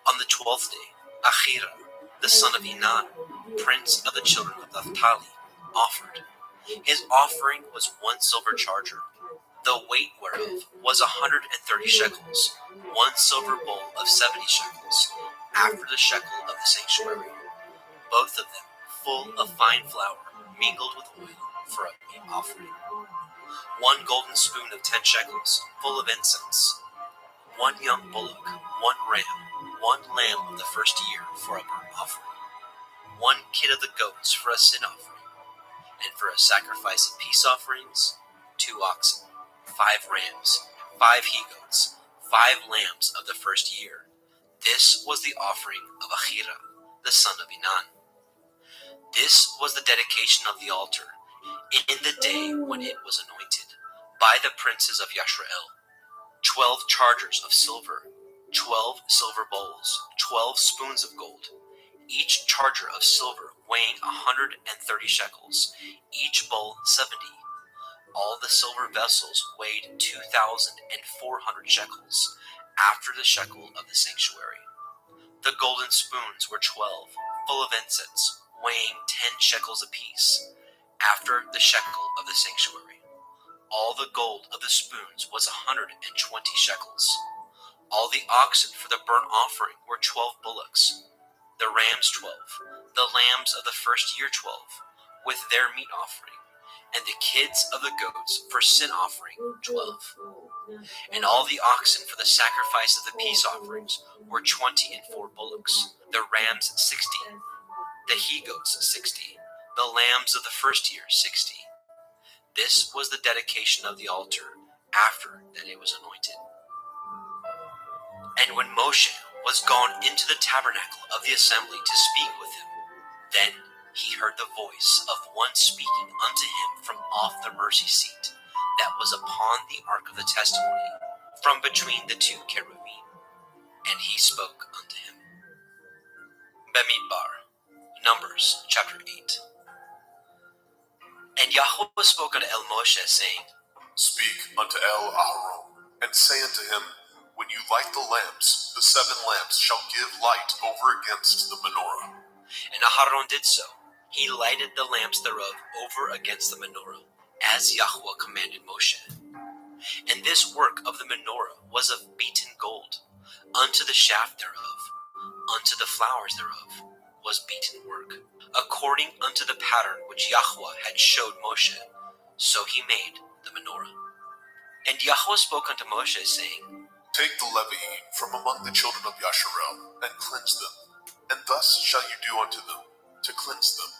On the 12th day, Achira, the son of Enan, prince of the children of Naphtali, offered. His offering was 1 silver charger, the weight whereof was 130 shekels, 1 silver bowl of 70 shekels, after the shekel of the sanctuary, both of them full of fine flour mingled with oil for a meat offering. 1 golden spoon of 10 shekels, full of incense, 1 young bullock, 1 ram, 1 lamb of the first year for a burnt offering, 1 kid of the goats for a sin offering, and for a sacrifice of peace offerings, 2 oxen, 5 rams, 5 he-goats, 5 lambs of the first year. This was the offering of Achira, the son of Enan. This was the dedication of the altar, in the day when it was anointed, by the princes of Yashrael. 12 chargers of silver, 12 silver bowls, 12 spoons of gold, each charger of silver weighing 130 shekels, each bowl 70. All the silver vessels weighed 2,400 shekels, after the shekel of the sanctuary. The golden spoons were 12, full of incense, weighing 10 shekels apiece, after the shekel of the sanctuary. All the gold of the spoons was 120 shekels. All the oxen for the burnt offering were 12 bullocks, the rams 12, the lambs of the first year 12, with their meat offering, and the kids of the goats for sin offering 12. And all the oxen for the sacrifice of the peace offerings were 24 bullocks, the rams 60, the he-goats 60, the lambs of the first year 60. This was the dedication of the altar after that it was anointed. And when Moshe was gone into the tabernacle of the assembly to speak with him, then he heard the voice of one speaking unto him from off the mercy seat that was upon the ark of the testimony, from between the 2 cherubim. And he spoke unto him. Bemidbar, Numbers chapter 8. And Yahweh spoke unto El Moshe, saying, Speak unto El Aharon, and say unto him, When you light the lamps, the 7 lamps shall give light over against the menorah. And Aharon did so. He lighted the lamps thereof over against the menorah. as Yahweh commanded Moshe. And this work of the menorah was of beaten gold. Unto the shaft thereof, unto the flowers thereof, was beaten work, according unto the pattern which Yahweh had showed Moshe. So he made the menorah. And Yahweh spoke unto Moshe, saying, Take the Levi'im from among the children of Yasharel, and cleanse them. And thus shall you do unto them, to cleanse them.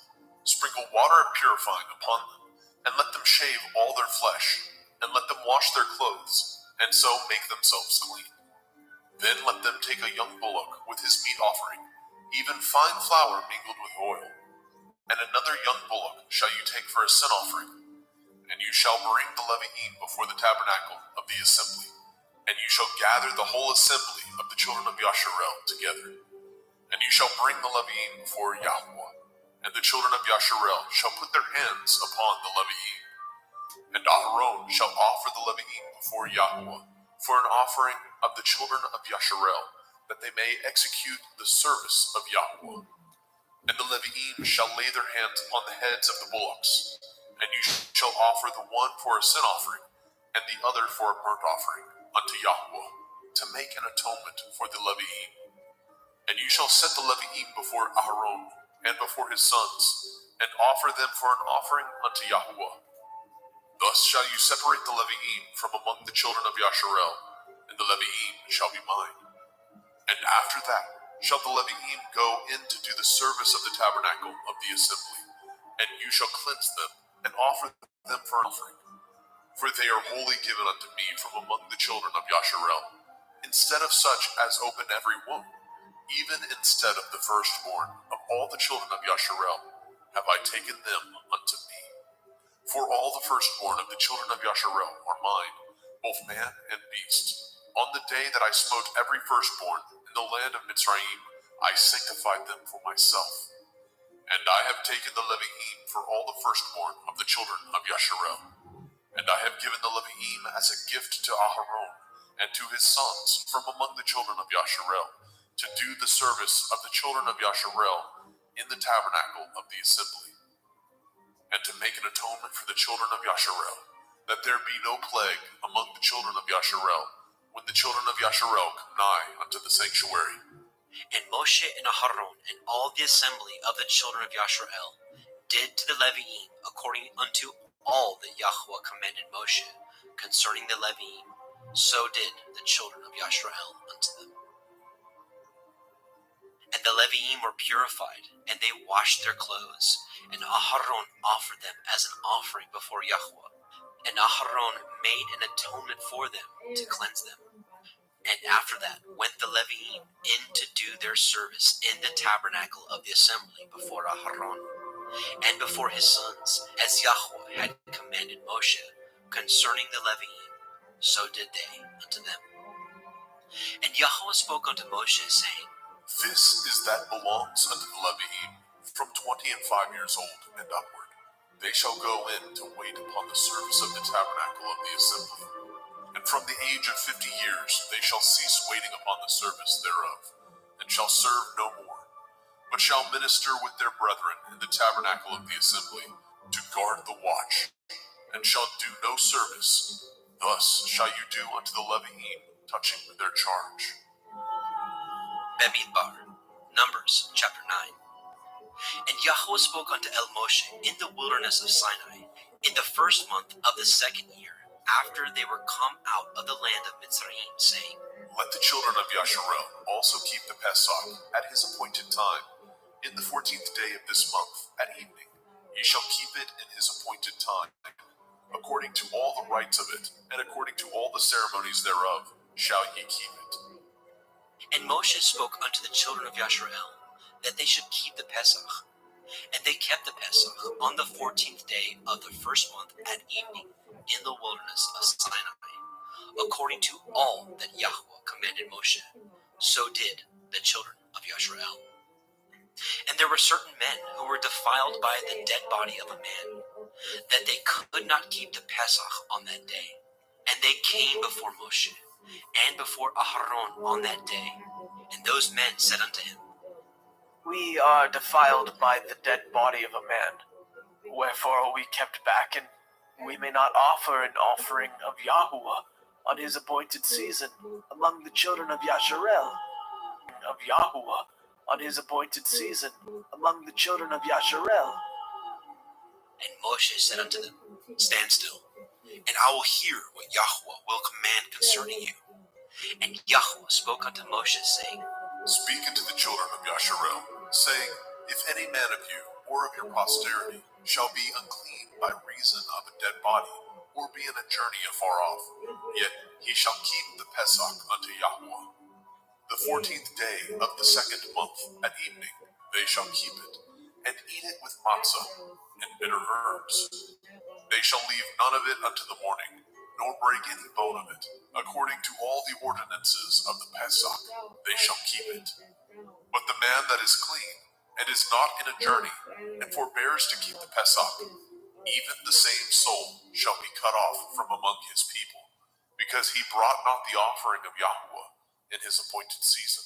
Sprinkle water purifying upon them, and let them shave all their flesh, and let them wash their clothes, and so make themselves clean. Then let them take a young bullock with his meat offering, even fine flour mingled with oil. And another young bullock shall you take for a sin offering. And you shall bring the Levi'im before the tabernacle of the assembly. And you shall gather the whole assembly of the children of Yasharel together. And you shall bring the Levi'im before Yahweh. And the children of Yasharel shall put their hands upon the Levi'im. And Aharon shall offer the Levi'im before Yahweh for an offering of the children of Yasharel, that they may execute the service of Yahweh. And the Levi'im shall lay their hands upon the heads of the bullocks. And you shall offer the one for a sin offering, and the other for a burnt offering unto Yahweh, to make an atonement for the Levi'im. And you shall set the Levi'im before Aharon and before his sons, and offer them for an offering unto Yahweh. Thus shall you separate the Levi'im from among the children of Yasharel, and the Levi'im shall be mine. And after that shall the Levi'im go in to do the service of the tabernacle of the assembly, and you shall cleanse them, and offer them for an offering. For they are wholly given unto me from among the children of Yasharel, instead of such as open every womb, even instead of the firstborn of all the children of Yasharel, have I taken them unto me. For all the firstborn of the children of Yasharel are mine, both man and beast. On the day that I smote every firstborn in the land of Mitzrayim, I sanctified them for myself. And I have taken the Levi'im for all the firstborn of the children of Yasharel. And I have given the Levi'im as a gift to Aharon and to his sons from among the children of Yasharel, to do the service of the children of Yasharel in the tabernacle of the assembly, and to make an atonement for the children of Yasharel, that there be no plague among the children of Yasharel, when the children of Yasharel come nigh unto the sanctuary. And Moshe and Aharon and all the assembly of the children of Yasharel did to the Levi'im according unto all that Yahweh commanded Moshe concerning the Levi'im, so did the children of Yasharel unto them. And the Levi'im were purified, and they washed their clothes, and Aharon offered them as an offering before Yahweh. And Aharon made an atonement for them to cleanse them. And after that went the Levi'im in to do their service in the tabernacle of the assembly before Aharon and before his sons, as Yahweh had commanded Moshe concerning the Levi'im, so did they unto them. And Yahweh spoke unto Moshe, saying, This is that belongs unto the Levi'im from 20 and 5 years old and upward. They shall go in to wait upon the service of the tabernacle of the assembly. And from the age of 50 years they shall cease waiting upon the service thereof, and shall serve no more, but shall minister with their brethren in the tabernacle of the assembly, to guard the watch, and shall do no service. Thus shall you do unto the Levi'im touching their charge. Bemidbar, Numbers chapter 9. And Yahweh spoke unto El Moshe in the wilderness of Sinai, in the first month of the second year, after they were come out of the land of Mitzrayim, saying, Let the children of Yasharel also keep the Pesach at his appointed time, in the 14th day of this month at evening. Ye shall keep it in his appointed time, according to all the rites of it, and according to all the ceremonies thereof, shall ye keep it. And Moshe spoke unto the children of Yasharel, that they should keep the Pesach. And they kept the Pesach on the 14th day of the first month at evening in the wilderness of Sinai, according to all that Yahweh commanded Moshe. So did the children of Yasharel. And there were certain men who were defiled by the dead body of a man, that they could not keep the Pesach on that day. And they came before Moshe and before Aharon on that day. And those men said unto him, We are defiled by the dead body of a man. Wherefore are we kept back and we may not offer an offering of Yahuwah on his appointed season among the children of Yasharel. Of Yahuwah on his appointed season among the children of Yasharel. And Moshe said unto them, Stand still, and I will hear what Yahuwah will command concerning you. And Yahuwah spoke unto Moshe, saying, Speak unto the children of Yasharel, saying, If any man of you or of your posterity shall be unclean by reason of a dead body, or be in a journey afar off, yet he shall keep the Pesach unto Yahuwah. The 14th day of the 2nd month at evening they shall keep it, and eat it with matzah and bitter herbs. They shall leave none of it unto the morning, nor break any bone of it. According to all the ordinances of the Pesach, they shall keep it. But the man that is clean, and is not in a journey, and forbears to keep the Pesach, even the same soul shall be cut off from among his people, because he brought not the offering of Yahuwah in his appointed season.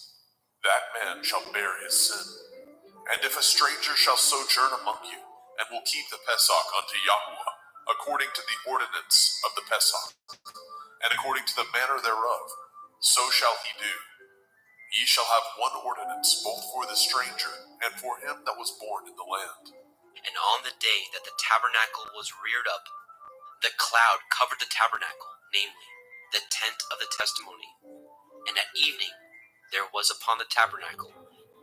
That man shall bear his sin. And if a stranger shall sojourn among you, and will keep the Pesach unto Yahuwah, according to the ordinance of the Pesach, and according to the manner thereof, so shall he do. Ye shall have one ordinance both for the stranger and for him that was born in the land. And on the day that the tabernacle was reared up, the cloud covered the tabernacle, namely, the tent of the testimony. And at evening there was upon the tabernacle,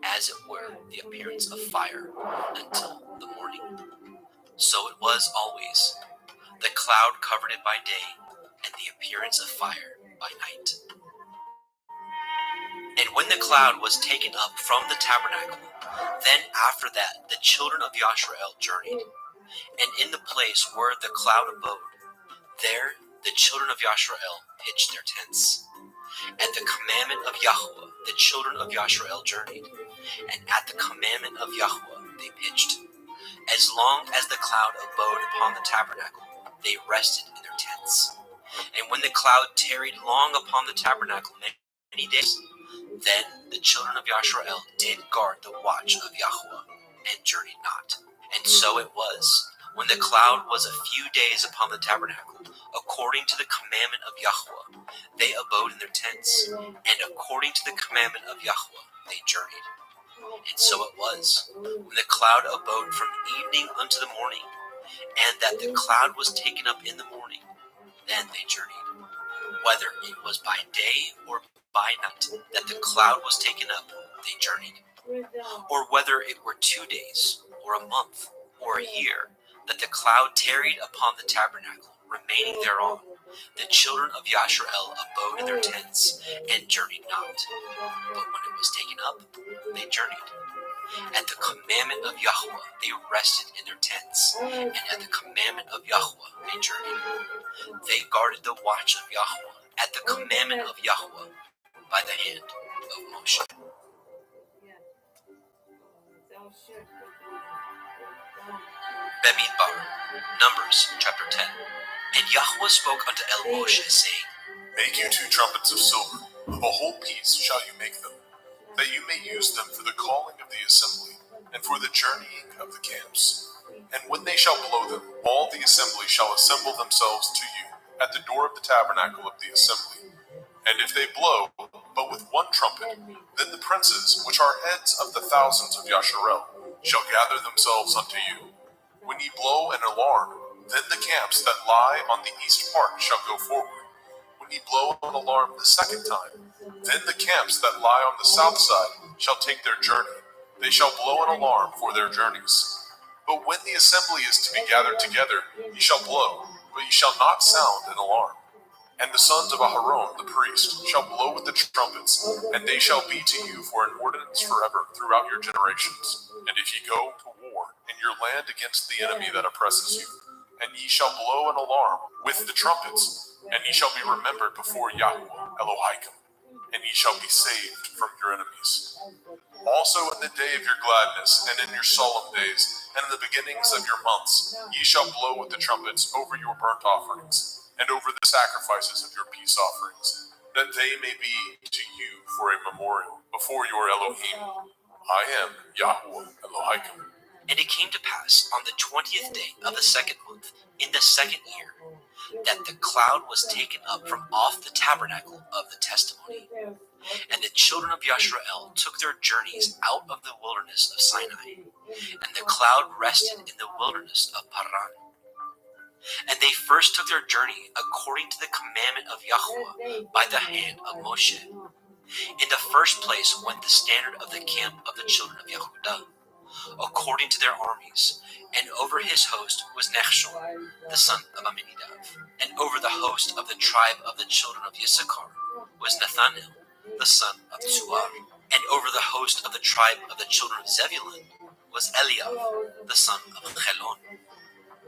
as it were, the appearance of fire until the morning. So it was always. The cloud covered it by day, and the appearance of fire by night. And when the cloud was taken up from the tabernacle, then after that the children of Yasharel journeyed. And in the place where the cloud abode, there the children of Yasharel pitched their tents. At the commandment of Yahuwah, the children of Yasharel journeyed, and at the commandment of Yahuwah they pitched. As long as the cloud abode upon the tabernacle, they rested in their tents. And when the cloud tarried long upon the tabernacle many days, then the children of Yasharel did guard the watch of Yahuwah, and journeyed not. And so it was, when the cloud was a few days upon the tabernacle, according to the commandment of Yahuwah, they abode in their tents, and according to the commandment of Yahuwah, they journeyed. And so it was, when the cloud abode from evening unto the morning, and that the cloud was taken up in the morning, then they journeyed. Whether it was by day or by night that the cloud was taken up, they journeyed. Or whether it were 2 days, or a month, or a year, that the cloud tarried upon the tabernacle, remaining thereon, the children of Yasharel abode in their tents, and journeyed not. But when it was taken up, they journeyed. At the commandment of Yahuwah they rested in their tents, and at the commandment of Yahuwah they journeyed. They guarded the watch of Yahuwah at the commandment of Yahuwah by the hand of Moshe. Bemidbar, Numbers chapter 10. And Yahuwah spoke unto Moshe, saying, Make you 2 trumpets of silver, of a whole piece shall you make them, that you may use them for the calling of the assembly, and for the journeying of the camps. And when they shall blow them, all the assembly shall assemble themselves to you at the door of the tabernacle of the assembly. And if they blow, but with one trumpet, then the princes, which are heads of the thousands of Yasharel, shall gather themselves unto you. When ye blow an alarm, then the camps that lie on the east part shall go forward. When ye blow an alarm the 2nd time, then the camps that lie on the south side shall take their journey. They shall blow an alarm for their journeys. But when the assembly is to be gathered together, ye shall blow, but ye shall not sound an alarm. And the sons of Aharon the priest shall blow with the trumpets, and they shall be to you for an ordinance forever throughout your generations. And if ye go to war in your land against the enemy that oppresses you, and ye shall blow an alarm with the trumpets, and ye shall be remembered before Yahuwah Elohim, and ye shall be saved from your enemies. Also in the day of your gladness, and in your solemn days, and in the beginnings of your months, ye shall blow with the trumpets over your burnt offerings, and over the sacrifices of your peace offerings, that they may be to you for a memorial before your Elohim. I am Yahuwah Elohim. And it came to pass on the 20th day of the 2nd month, in the 2nd year, that the cloud was taken up from off the tabernacle of the testimony. And the children of Yashrael took their journeys out of the wilderness of Sinai, and the cloud rested in the wilderness of Paran. And they first took their journey according to the commandment of Yahweh by the hand of Moshe. In the first place went the standard of the camp of the children of Yehudah, according to their armies, and over his host was Nechshon, the son of Amminadab, and over the host of the tribe of the children of Issachar was Nathanael, the son of Tzuar, and over the host of the tribe of the children of Zebulun was Eliab, the son of Chelon.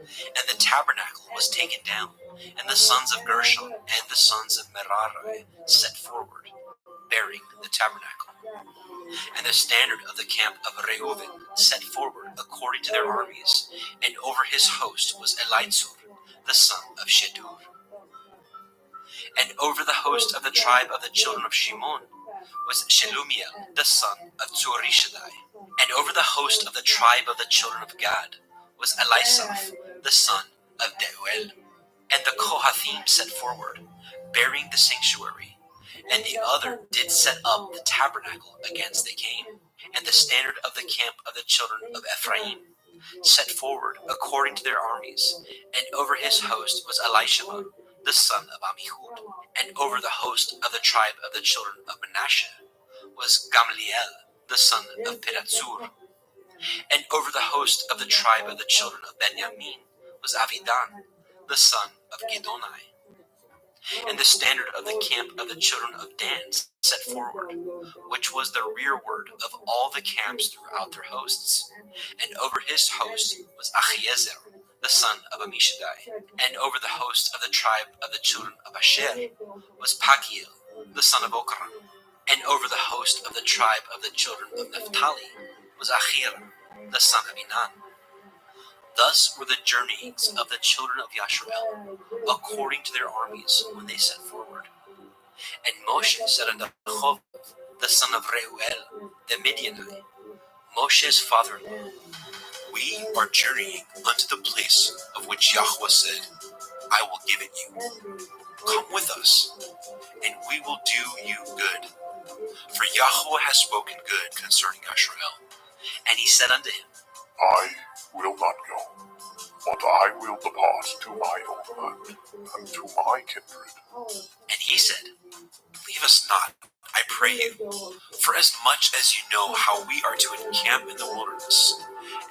And the tabernacle was taken down, and the sons of Gershon and the sons of Merari set forward, bearing the tabernacle. And the standard of the camp of Reuven set forward according to their armies, and over his host was Elitzur, the son of Shedur. And over the host of the tribe of the children of Shimon was Shelumiel, the son of Tzurishaddai. And over the host of the tribe of the children of Gad was Elisaph, the son of Deuel. And the Kohathim set forward, bearing the sanctuary, and the other did set up the tabernacle against they came. And the standard of the camp of the children of Ephraim set forward according to their armies, and over his host was Elishama, the son of Amihud. And over the host of the tribe of the children of Manasseh was Gamliel, the son of Pedatsur. And over the host of the tribe of the children of Benjamin was Avidan, the son of Gidonai. And the standard of the camp of the children of Dan set forward, which was the rearward of all the camps throughout their hosts. And over his host was Achiezer, the son of Ammishaddai. And over the host of the tribe of the children of Asher was Pagiel, the son of Okran. And over the host of the tribe of the children of Naphtali was Achir, the son of Enan. Thus were the journeyings of the children of Yashrael, according to their armies, when they set forward. And Moshe said unto Chov, the son of Reuel, the Midianite, Moshe's father-in-law, we are journeying unto the place of which Yahweh said, I will give it you. Come with us, and we will do you good. For Yahweh has spoken good concerning Yashrael. And he said unto him, I will not go, but I will depart to my own land and to my kindred. And he said, Leave us not, I pray you, for as much as you know how we are to encamp in the wilderness,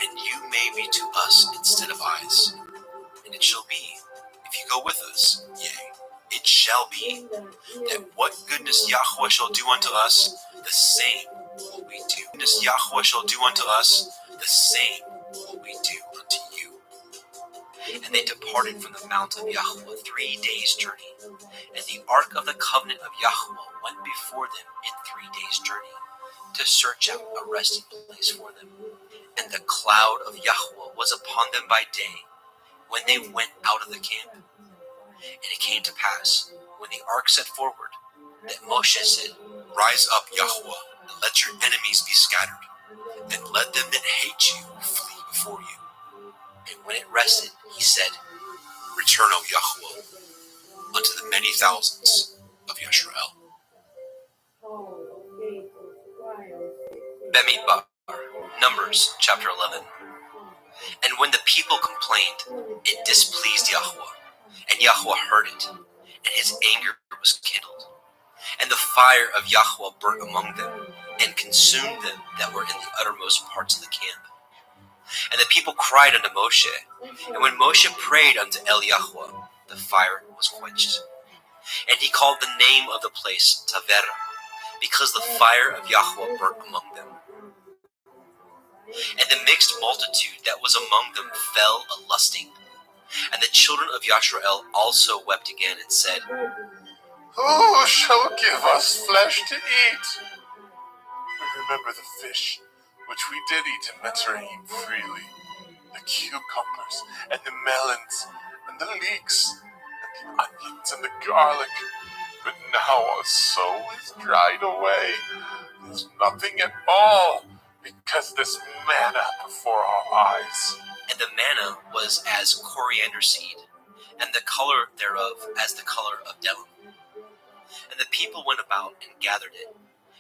and you may be to us instead of eyes. And it shall be, if you go with us, yea, it shall be, that what goodness Yahweh shall do unto us, the same will we do. Goodness Yahweh shall do unto us, the same will we do unto you. And they departed from the mount of Yahweh 3 days' journey. And the ark of the covenant of Yahweh went before them in 3 days' journey, to search out a resting place for them. And the cloud of Yahweh was upon them by day, when they went out of the camp. And it came to pass, when the ark set forward, that Moshe said, Rise up, Yahweh, and let your enemies be scattered, and let them that hate you flee before you. And when it rested, he said, Return, O Yahweh, unto the many thousands of Yashrael. Bemidbar, Numbers chapter 11. And when the people complained, it displeased Yahweh, and Yahweh heard it, and his anger was kindled. And the fire of Yahweh burnt among them, and consumed them that were in the uttermost parts of the camp. And the people cried unto Moshe, and when Moshe prayed unto El Yahweh, the fire was quenched. And he called the name of the place Tavera, because the fire of Yahweh burnt among them. And the mixed multitude that was among them fell a-lusting. And the children of Yashrael also wept again, and said, Who shall give us flesh to eat? Remember the fish which we did eat in Mitzrayim freely, the cucumbers and the melons and the leeks and the onions and the garlic. But now our soul is dried away. There's nothing at all, because this manna before our eyes. And the manna was as coriander seed, and the color thereof as the color of delum. And the people went about and gathered it,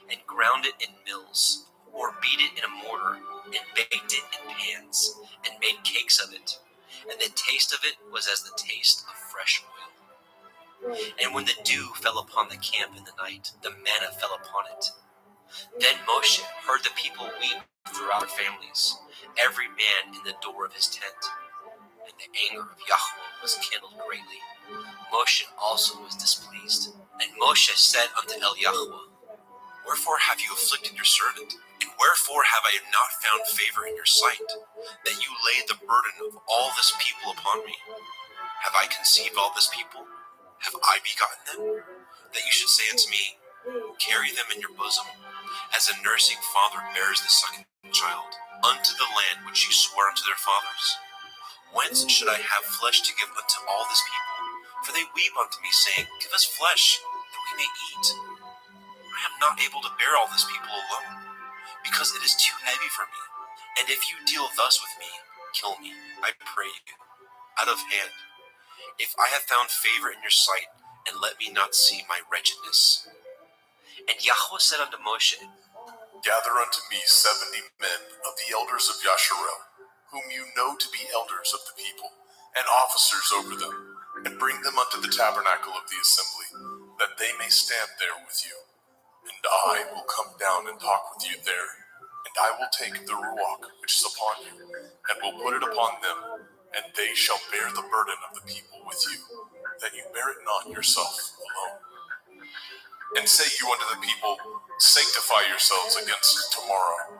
and ground it in mills, or beat it in a mortar, and baked it in pans, and made cakes of it. And the taste of it was as the taste of fresh oil. And when the dew fell upon the camp in the night, the manna fell upon it. Then Moshe heard the people weep throughout their families, every man in the door of his tent. And the anger of Yahweh was kindled greatly. Moshe also was displeased. And Moshe said unto Yahweh, Wherefore have you afflicted your servant? And wherefore have I not found favor in your sight, that you laid the burden of all this people upon me? Have I conceived all this people? Have I begotten them? That you should say unto me, Carry them in your bosom, as a nursing father bears the sucking child, unto the land which you swore unto their fathers? Whence should I have flesh to give unto all this people? For they weep unto me, saying, Give us flesh, that we may eat. I am not able to bear all this people alone, because it is too heavy for me. And if you deal thus with me, kill me, I pray you, out of hand, if I have found favor in your sight, and let me not see my wretchedness. And Yahweh said unto Moshe, Gather unto me 70 men of the elders of Yasharel, whom you know to be elders of the people, and officers over them, and bring them unto the tabernacle of the assembly, that they may stand there with you. And I will come down and talk with you there, and I will take the ruach which is upon you, and will put it upon them, and they shall bear the burden of the people with you, that you bear it not yourself alone. And say you unto the people, Sanctify yourselves against tomorrow,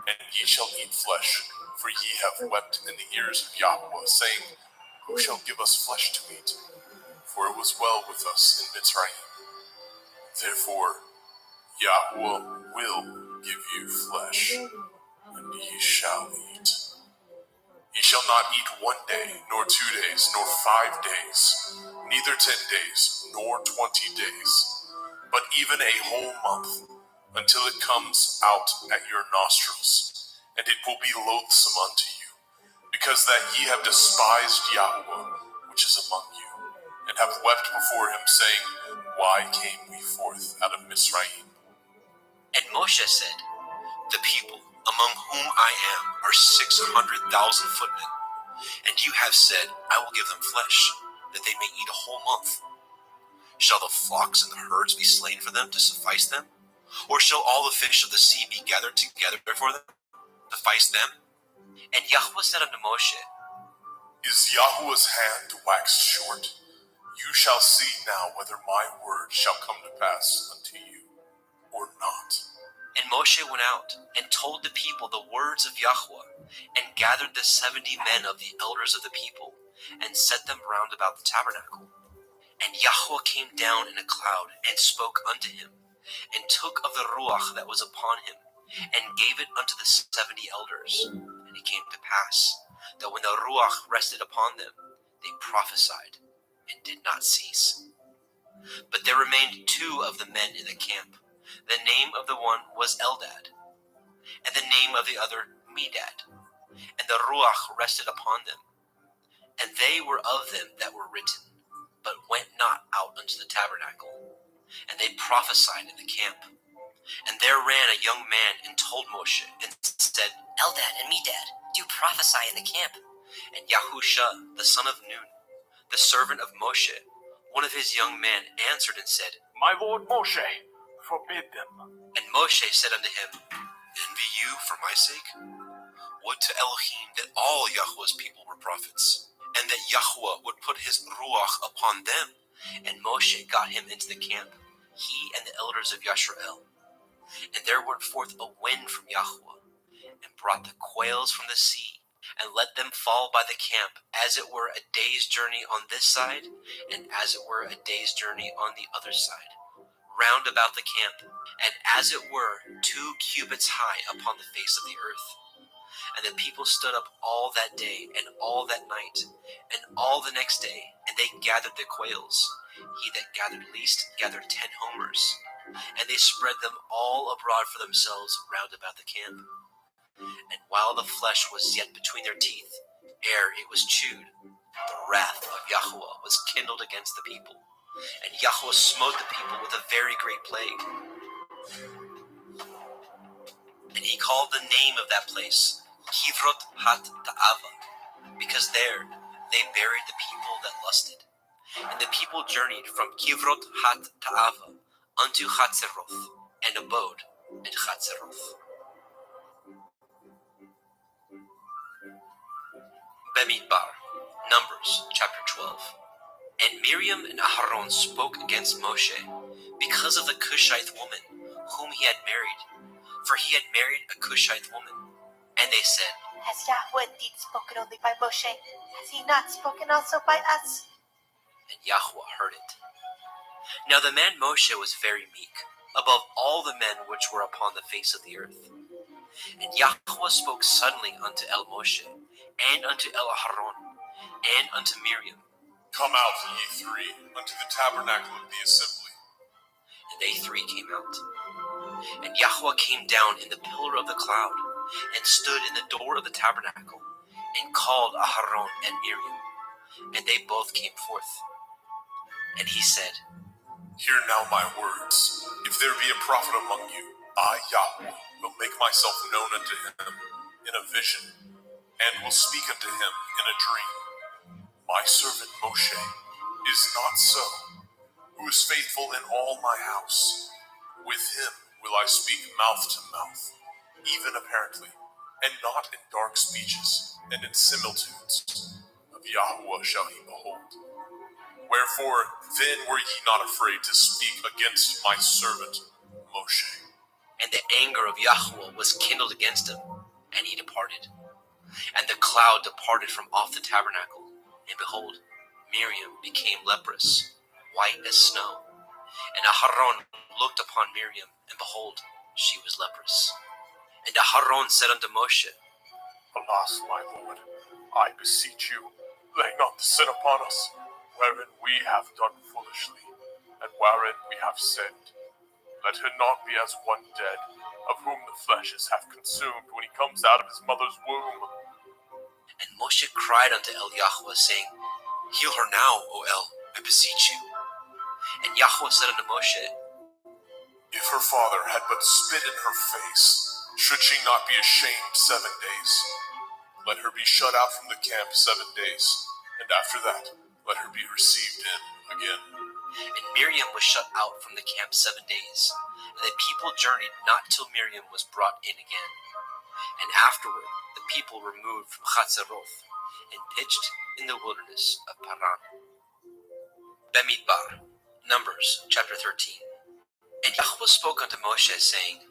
and ye shall eat flesh, for ye have wept in the ears of Yahweh, saying, Who shall give us flesh to eat? For it was well with us in Mitzrayim. Therefore Yahweh will give you flesh, and ye shall eat. Ye shall not eat 1 day, nor 2 days, nor 5 days, neither 10 days, nor 20 days, but even a whole month, until it comes out at your nostrils, and it will be loathsome unto you, because that ye have despised Yahweh, which is among you, and have wept before him, saying, Why came we forth out of Mitzrayim? And Moshe said, The people among whom I am are 600,000 footmen, and you have said, I will give them flesh, that they may eat a whole month. Shall the flocks and the herds be slain for them to suffice them? Or shall all the fish of the sea be gathered together for them to suffice them? And Yahweh said unto Moshe, Is Yahweh's hand waxed short? You shall see now whether my word shall come to pass unto you, or not. And Moshe went out, and told the people the words of Yahweh, and gathered the 70 men of the elders of the people, and set them round about the tabernacle. And Yahweh came down in a cloud, and spoke unto him, and took of the ruach that was upon him, and gave it unto the 70 elders. And it came to pass, that when the ruach rested upon them, they prophesied, and did not cease. But there remained 2 of the men in the camp. The name of the one was Eldad, and the name of the other Medad. And the ruach rested upon them. And they were of them that were written, but went not out unto the tabernacle. And they prophesied in the camp. And there ran a young man and told Moshe, and said, Eldad and Medad, do prophesy in the camp. And Yahusha, the son of Nun, the servant of Moshe, one of his young men, answered and said, My lord Moshe, forbid them. And Moshe said unto him, Envy you for my sake? Would to Elohim that all Yahweh's people were prophets, and that Yahweh would put his ruach upon them. And Moshe got him into the camp, he and the elders of Yasharel. And there went forth a wind from Yahweh, and brought the quails from the sea, and let them fall by the camp, as it were a day's journey on this side, and as it were a day's journey on the other side, round about the camp, and as it were 2 cubits high upon the face of the earth. And the people stood up all that day, and all that night, and all the next day, and they gathered the quails. He that gathered least gathered 10 homers, and they spread them all abroad for themselves round about the camp. And while the flesh was yet between their teeth, ere it was chewed, the wrath of Yahweh was kindled against the people, and Yahweh smote the people with a very great plague. And he called the name of that place Kivrot hat Ta'ava, because there they buried the people that lusted. And the people journeyed from Kivrot hat Ta'ava unto Chatzeroth, and abode at Chatzeroth. Bemidbar, Numbers chapter 12. And Miriam and Aharon spoke against Moshe because of the Cushite woman whom he had married, for he had married a Cushite woman. And they said, Has Yahweh indeed spoken only by Moshe? Has he not spoken also by us? And Yahweh heard it. Now the man Moshe was very meek, above all the men which were upon the face of the earth. And Yahweh spoke suddenly unto El Moshe, and unto El Aharon, and unto Miriam. Come out, ye three, unto the tabernacle of the assembly. And they three came out. And Yahweh came down in the pillar of the cloud, and stood in the door of the tabernacle, and called Aharon and Miriam, and they both came forth. And he said, Hear now my words. If there be a prophet among you, I, Yahweh, will make myself known unto him in a vision, and will speak unto him in a dream. My servant Moshe is not so, who is faithful in all my house. With him will I speak mouth to mouth, even apparently, and not in dark speeches and in similitudes. Of Yahweh shall he behold. Wherefore then were ye not afraid to speak against my servant Moshe. And the anger of Yahweh was kindled against him, and he departed. And the cloud departed from off the tabernacle, and behold, Miriam became leprous, white as snow. And Aharon looked upon Miriam, and behold, she was leprous. And Aharon said unto Moshe, Alas, my Lord, I beseech you, lay not the sin upon us, wherein we have done foolishly, and wherein we have sinned. Let her not be as one dead, of whom the flesh is half consumed when he comes out of his mother's womb. And Moshe cried unto El Yahweh, saying, Heal her now, O El, I beseech you. And Yahweh said unto Moshe, If her father had but spit in her face, should she not be ashamed 7 days? Let her be shut out from the camp 7 days, and after that, let her be received in again. And Miriam was shut out from the camp 7 days, and the people journeyed not till Miriam was brought in again. And afterward the people removed from Chatzeroth, and pitched in the wilderness of Paran. Bemidbar, Numbers chapter 13. And Yahweh spoke unto Moshe, saying,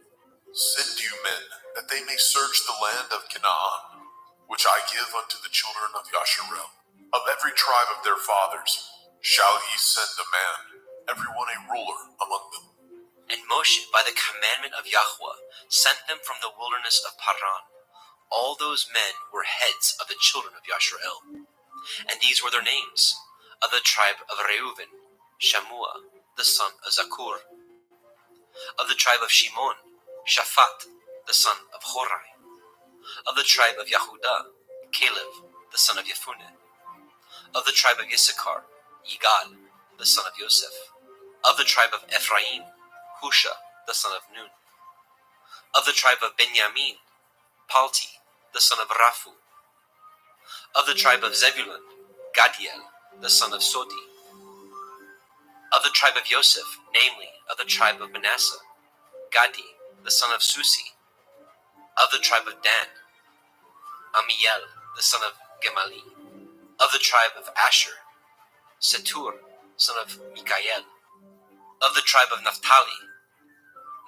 Send you men, that they may search the land of Canaan, which I give unto the children of Yasharel. Of every tribe of their fathers shall ye send a man, every one a ruler among them. And Moshe, by the commandment of Yahweh, sent them from the wilderness of Paran. All those men were heads of the children of Yasharel. And these were their names: of the tribe of Reuven, Shammua, the son of Zakur. Of the tribe of Shimon, Shaphat, the son of Horai. Of the tribe of Yehudah, Caleb, the son of Yefuneh. Of the tribe of Issachar, Yigal, the son of Yosef. Of the tribe of Ephraim, Husha, the son of Nun. Of the tribe of Benjamin, Palti, the son of Raphu. Of the tribe of Zebulun, Gadiel, the son of Sodi. Of the tribe of Yosef, namely, of the tribe of Manasseh, Gadi, the son of Susi. Of the tribe of Dan, Amiel, the son of Gemali. Of the tribe of Asher, Setur, son of Mikael. Of the tribe of Naphtali,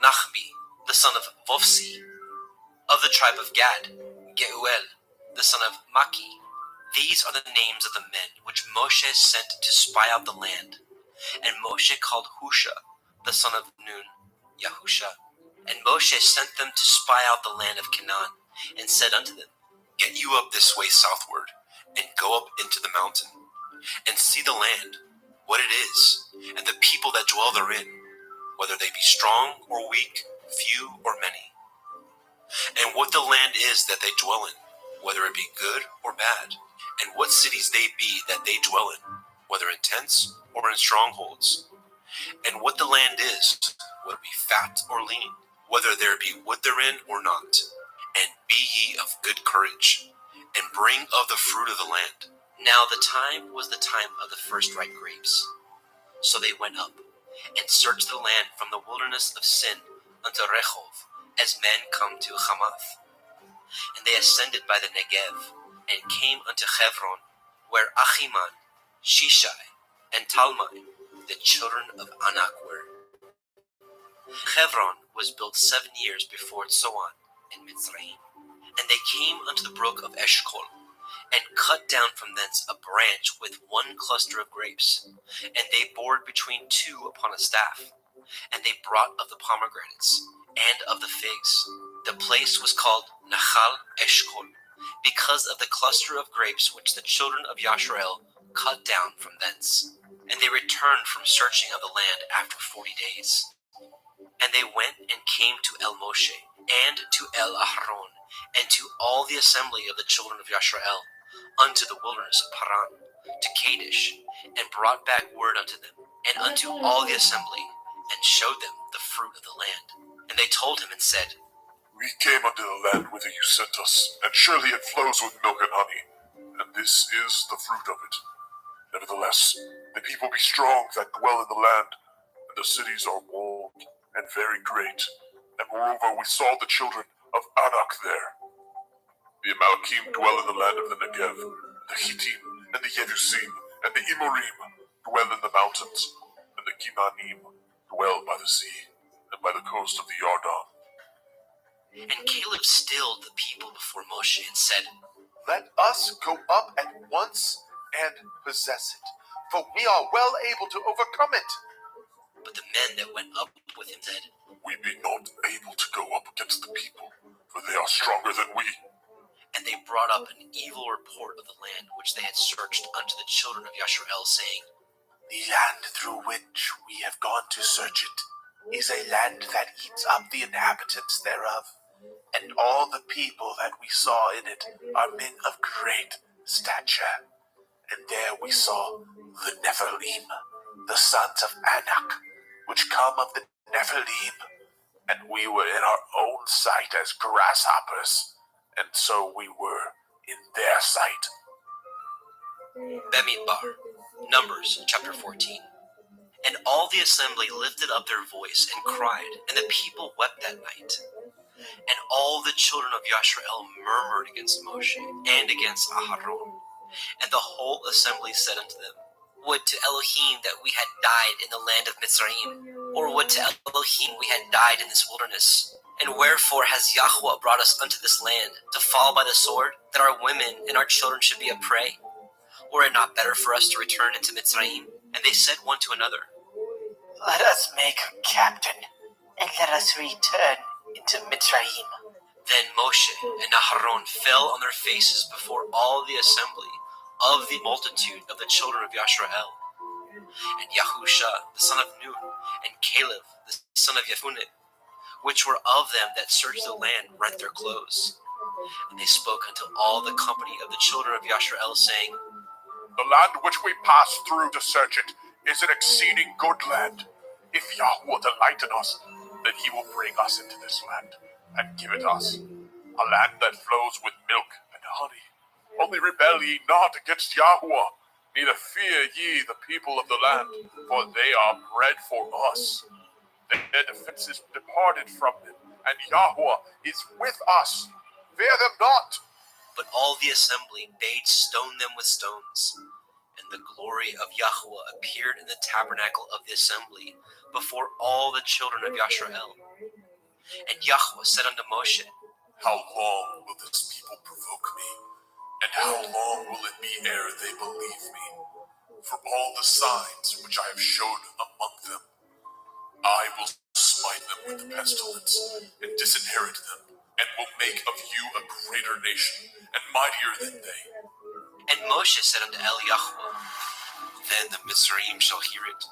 Nachbi, the son of Vofsi. Of the tribe of Gad, Geuel, the son of Maki. These are the names of the men which Moshe sent to spy out the land. And Moshe called Husha, the son of Nun, Yahusha. And Moshe sent them to spy out the land of Canaan, and said unto them, Get you up this way southward, and go up into the mountain, and see the land, what it is, and the people that dwell therein, whether they be strong or weak, few or many. and what the land is that they dwell in, whether it be good or bad, and what cities they be that they dwell in, whether in tents or in strongholds, and what the land is, whether it be fat or lean, whether there be wood therein or not. And be ye of good courage, and bring of the fruit of the land. Now the time was the time of the first ripe grapes. So they went up, and searched the land from the wilderness of Sin unto Rehov, as men come to Hamath. And they ascended by the Negev, and came unto Hebron, where Achiman, Shishai, and Talmai, the children of Anak, were. Hebron was built 7 years before Zoan in Mitzrayim. And they came unto the brook of Eshcol, and cut down from thence a branch with one cluster of grapes, and they bored between two upon a staff. And they brought of the pomegranates, and of the figs. The place was called Nachal Eshcol, because of the cluster of grapes which the children of Yashrael cut down from thence. And they returned from searching of the land after 40 days. And they went and came to El Moshe, and to El Aharon, and to all the assembly of the children of Yashrael, unto the wilderness of Paran, to Kadesh, and brought back word unto them, and unto all the assembly, and showed them the fruit of the land. And they told him and said, We came unto the land whither you sent us, and surely it flows with milk and honey, and this is the fruit of it. Nevertheless, the people be strong that dwell in the land, and the cities are walled and very great. And moreover, we saw the children of Anak there. The Amalekim dwell in the land of the Negev, the Hittim, and the Yebusim, and the Amorim dwell in the mountains, and the Kinanim dwell by the sea, and by the coast of the Yarden. And Caleb stilled the people before Moshe, and said, Let us go up at once and possess it, for we are well able to overcome it. But the men that went up with him said, We be not able to go up against the people, for they are stronger than we. And they brought up an evil report of the land which they had searched unto the children of Yashrael, saying, The land through which we have gone to search it is a land that eats up the inhabitants thereof, and all the people that we saw in it are men of great stature. And there we saw the Nephilim, the sons of Anak, which come of the Nephilim, and we were in our own sight as grasshoppers, and so we were in their sight. Bemidbar, Numbers chapter 14. And all the assembly lifted up their voice and cried, and the people wept that night. And all the children of Yashrael murmured against Moshe and against Aharon. And the whole assembly said unto them, Would to Elohim that we had died in the land of Mitzrayim, or would to Elohim we had died in this wilderness. And wherefore has Yahweh brought us unto this land, to fall by the sword, that our women and our children should be a prey? Were it not better for us to return into Mitzrayim? And they said one to another, Let us make a captain, and let us return into Mitzrayim. Then Moshe and Aharon fell on their faces before all the assembly of the multitude of the children of Yashrael. And Yahusha, the son of Nun, and Caleb, the son of Yefuneh, which were of them that searched the land, rent their clothes. And they spoke unto all the company of the children of Yashrael, saying, The land which we passed through to search it is an exceeding good land. If Yahweh delight in us, then he will bring us into this land, and give it us, a land that flows with milk and honey. Only rebel ye not against Yahweh, neither fear ye the people of the land, for they are bread for us. Their defense is departed from them, and Yahweh is with us. Fear them not. But all the assembly bade stone them with stones. And the glory of Yahweh appeared in the tabernacle of the assembly before all the children of Yashrael. And Yahweh said unto Moshe, How long will this people provoke me? And how long will it be ere they believe me? For all the signs which I have showed among them, I will smite them with the pestilence, and disinherit them, and will make of you a greater nation, and mightier than they. And Moshe said unto Yahweh, Then the Mitzrayim shall hear it,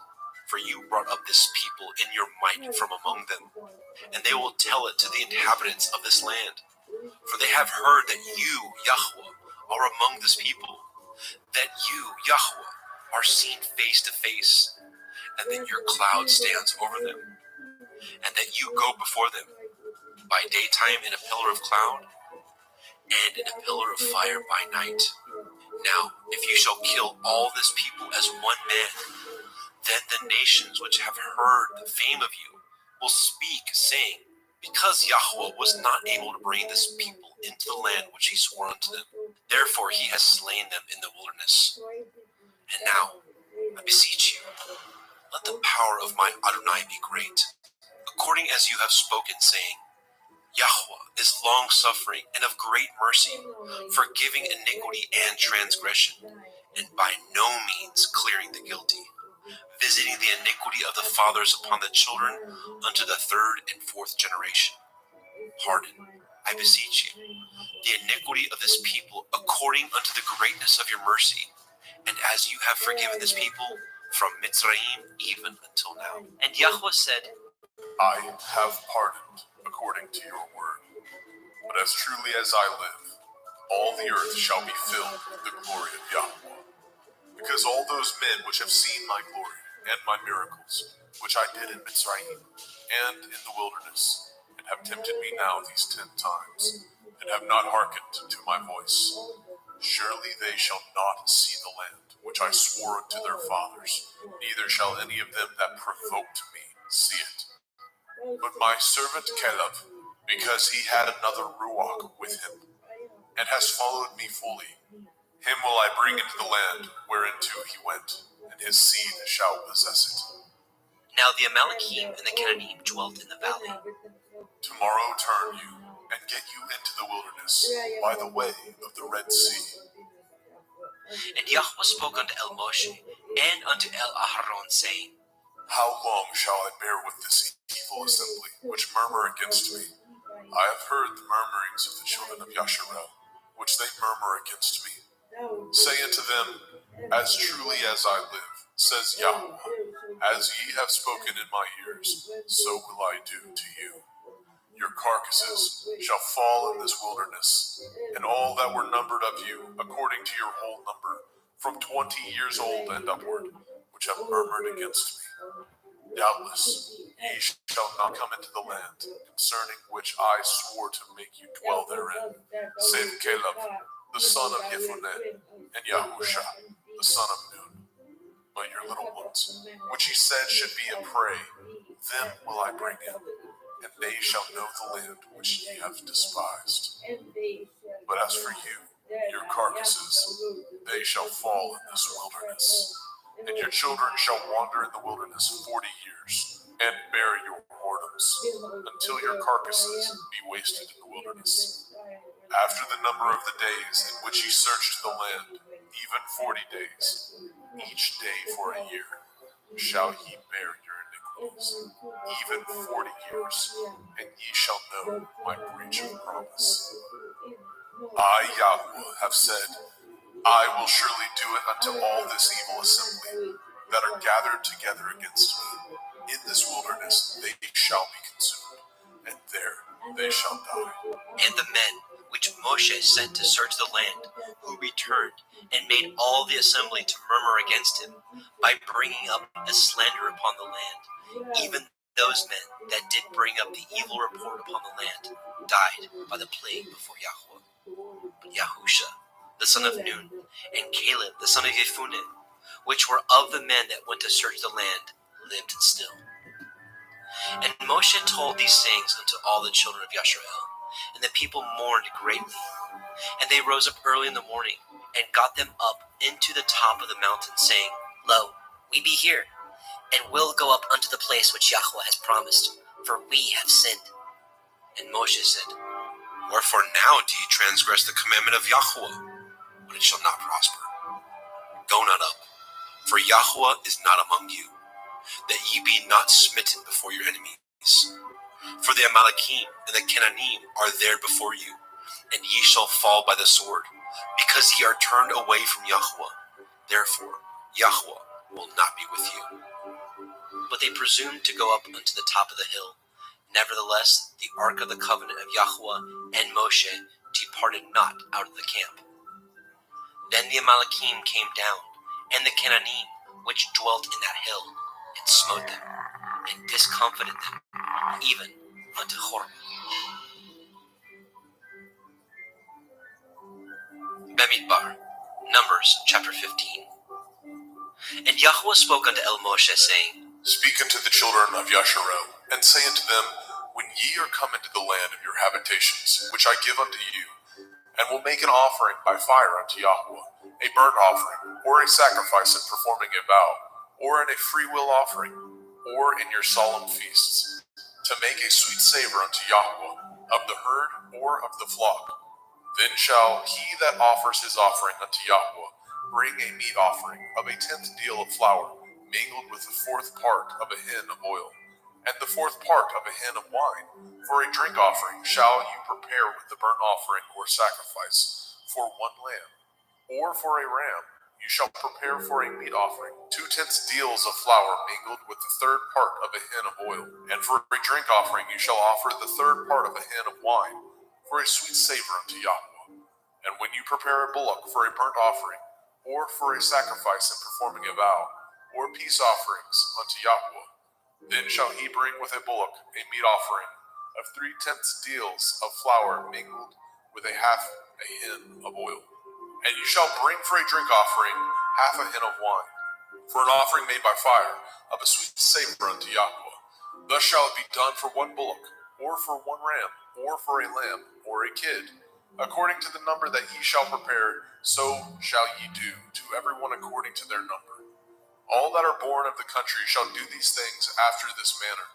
for you brought up this people in your might from among them. and they will tell it to the inhabitants of this land. For they have heard that you, Yahweh, are among this people, that you, Yahweh, are seen face to face, and that your cloud stands over them, and that you go before them by daytime in a pillar of cloud, and in a pillar of fire by night. Now, if you shall kill all this people as one man, then the nations which have heard the fame of you will speak, saying, because Yahweh was not able to bring this people into the land which he swore unto them, therefore he has slain them in the wilderness. And now, I beseech you, let the power of my Adonai be great, according as you have spoken, saying, Yahweh is long-suffering and of great mercy, forgiving iniquity and transgression, and by no means clearing the guilty, visiting the iniquity of the fathers upon the children unto the third and fourth generation. Pardon, I beseech you, the iniquity of this people according unto the greatness of your mercy, and as you have forgiven this people from Mitzrayim even until now. And Yahweh said, I have pardoned according to your word. But as truly as I live, all the earth shall be filled with the glory of Yahweh. Because all those men which have seen my glory and my miracles, which I did in Mitzrayim and in the wilderness, and have tempted me now these 10 times, and have not hearkened to my voice, surely they shall not see the land which I swore unto their fathers, neither shall any of them that provoked me see it. But my servant Caleb, because he had another Ruach with him, and has followed me fully, him will I bring into the land whereinto he went, and his seed shall possess it. Now the Amalekim and the Canaanite dwelt in the valley. Tomorrow turn you, and get you into the wilderness, by the way of the Red Sea. And Yahweh spoke unto El Moshe and unto El Aharon, saying, How long shall I bear with this evil assembly, which murmur against me? I have heard the murmurings of the children of Yasharel, which they murmur against me. Say unto them, As truly as I live, says Yahweh, as ye have spoken in my ears, so will I do to you. Your carcasses shall fall in this wilderness, and all that were numbered of you, according to your whole number, from 20 years old and upward, which have murmured against me. Doubtless, ye shall not come into the land, concerning which I swore to make you dwell therein, save Caleb, the son of Jephunneh, and Yahusha, the son of Nun. But your little ones, which he said should be a prey, them will I bring in, and they shall know the land which ye have despised. But as for you, your carcasses, they shall fall in this wilderness. And your children shall wander in the wilderness 40 years, and bear your whoredoms, until your carcasses be wasted in the wilderness. After the number of the days in which ye searched the land, even 40 days, each day for a year, shall ye bear your iniquities, even 40 years, and ye shall know my breach of promise. I, Yahweh, have said, I will surely do it unto all this evil assembly that are gathered together against me. In this wilderness they shall be consumed, and there they shall die. And the men which Moshe sent to search the land, who returned and made all the assembly to murmur against him, by bringing up a slander upon the land, even those men that did bring up the evil report upon the land, died by the plague before Yahweh. But Yahusha, the son of Nun, and Caleb, the son of Jephunneh, which were of the men that went to search the land, lived still. And Moshe told these sayings unto all the children of Yasharel, and the people mourned greatly. And they rose up early in the morning, and got them up into the top of the mountain, saying, Lo, we be here, and will go up unto the place which Yahweh has promised, for we have sinned. And Moshe said, Wherefore now do ye transgress the commandment of Yahweh? But it shall not prosper. Go not up, for Yahweh is not among you, that ye be not smitten before your enemies. For the Amalekim and the Canaanite are there before you, and ye shall fall by the sword, because ye are turned away from Yahweh. Therefore Yahweh will not be with you. But they presumed to go up unto the top of the hill, Nevertheless, the ark of the covenant of Yahweh and Moshe departed not out of the camp. Then the Amalekim came down, and the Canaanite which dwelt in that hill, and smote them, and discomfited them, even unto Hormah. Bemidbar, Numbers chapter 15. And Yahweh spoke unto El Moshe, saying, Speak unto the children of Yasharel, and say unto them, When ye are come into the land of your habitations, which I give unto you, and will make an offering by fire unto Yahweh, a burnt offering, or a sacrifice in performing a vow, or in a freewill offering, or in your solemn feasts, to make a sweet savor unto Yahweh, of the herd or of the flock. Then shall he that offers his offering unto Yahweh bring a meat offering of a 10th deal of flour, mingled with the 4th part of a hin of oil, and the 4th part of a hin of wine. For a drink offering shall you prepare with the burnt offering or sacrifice, for 1 lamb, or for a ram you shall prepare for a meat offering 2/10 deals of flour mingled with the 3rd part of a hin of oil, and for a drink offering you shall offer the 3rd part of a hin of wine, for a sweet savor unto Yahweh. And when you prepare a bullock for a burnt offering, or for a sacrifice in performing a vow, or peace offerings unto Yahweh, then shall he bring with a bullock a meat offering of 3/10 deals of flour mingled with a half a hin of oil. And you shall bring for a drink offering half a hin of wine, for an offering made by fire, of a sweet savor unto Yahweh. Thus shall it be done for 1 bullock, or for 1 ram, or for a lamb, or a kid. According to the number that ye shall prepare, so shall ye do to every one according to their number. All that are born of the country shall do these things after this manner,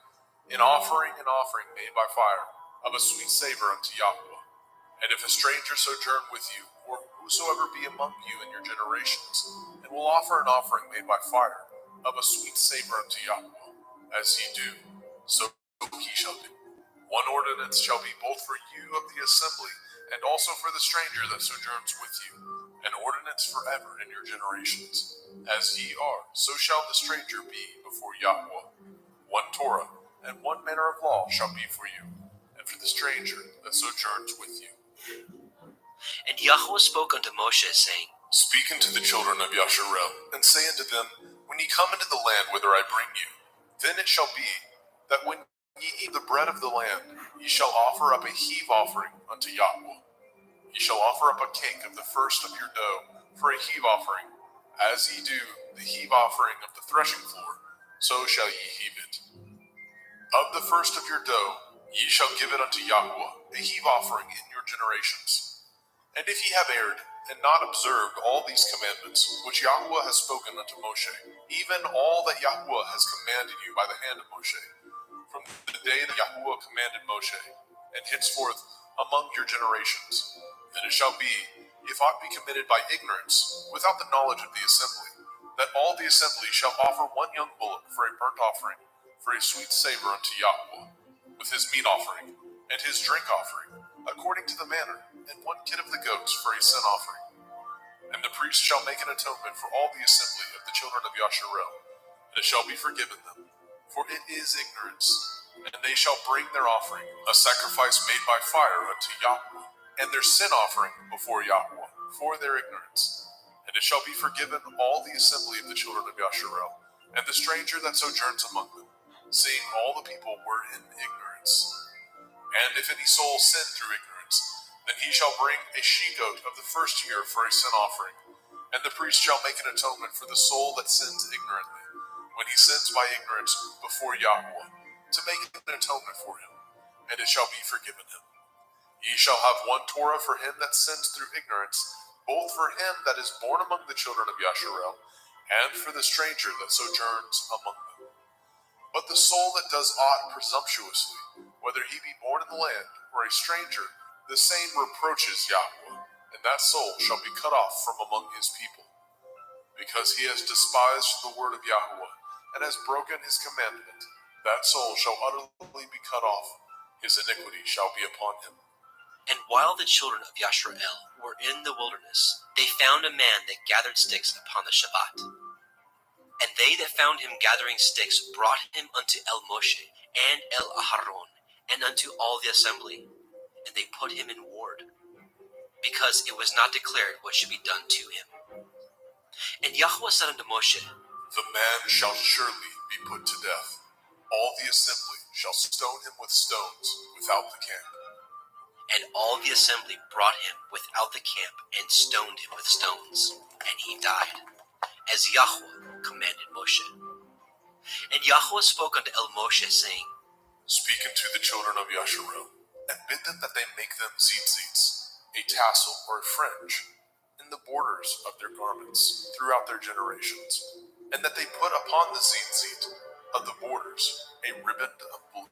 in offering an offering made by fire, of a sweet savor unto Yahweh. And if a stranger sojourn with you, or whosoever be among you in your generations, and will offer an offering made by fire, of a sweet savor unto Yahweh, as ye do, so he shall do. 1 ordinance shall be both for you of the assembly, and also for the stranger that sojourns with you, an ordinance forever in your generations. As ye are, so shall the stranger be before Yahweh. 1 Torah, and 1 manner of law shall be for you, and for the stranger that sojourns with you. And Yahweh spoke unto Moshe, saying, Speak unto the children of Yasharel, and say unto them, When ye come into the land whither I bring you, then it shall be, that when ye eat the bread of the land, ye shall offer up a heave offering unto Yahweh. Ye shall offer up a cake of the first of your dough for a heave offering, as ye do the heave offering of the threshing floor, so shall ye heave it. Of the first of your dough ye shall give it unto Yahweh, a heave offering in your generations. And if ye have erred, and not observed all these commandments, which Yahweh has spoken unto Moshe, even all that Yahweh has commanded you by the hand of Moshe, from the day that Yahweh commanded Moshe, and henceforth among your generations, then it shall be, if aught be committed by ignorance, without the knowledge of the assembly, that all the assembly shall offer 1 young bullock for a burnt offering, for a sweet savor unto Yahweh, with his meat offering, and his drink offering, according to the manner, and 1 kid of the goats for a sin offering. And the priest shall make an atonement for all the assembly of the children of Yasharel, and it shall be forgiven them, for it is ignorance. And they shall bring their offering, a sacrifice made by fire unto Yahweh, and their sin offering before Yahweh, for their ignorance. And it shall be forgiven all the assembly of the children of Yasharel, and the stranger that sojourns among them, seeing all the people were in ignorance. And if any soul sin through ignorance, then he shall bring a she-goat of the first year for a sin offering, and the priest shall make an atonement for the soul that sins ignorantly, when he sins by ignorance before Yahweh, to make an atonement for him, and it shall be forgiven him. Ye shall have 1 Torah for him that sins through ignorance, both for him that is born among the children of Yasharel, and for the stranger that sojourns among them. But the soul that does aught presumptuously, whether he be born in the land or a stranger, the same reproaches Yahweh, and that soul shall be cut off from among his people. Because he has despised the word of Yahweh, and has broken his commandment, that soul shall utterly be cut off. His iniquity shall be upon him. And while the children of Yasharel were in the wilderness, they found a man that gathered sticks upon the Shabbat. And they that found him gathering sticks brought him unto El Moshe and El Aharon, and unto all the assembly, and they put him in ward, because it was not declared what should be done to him. And Yahweh said unto Moshe, The man shall surely be put to death. All the assembly shall stone him with stones without the camp. And all the assembly brought him without the camp, and stoned him with stones, and he died, as Yahweh commanded Moshe. And Yahweh spoke unto El Moshe, saying, Speak unto the children of Yasharel, and bid them that they make them tzitzits, a tassel or a fringe, in the borders of their garments throughout their generations, and that they put upon the tzitzit of the borders a riband of blue.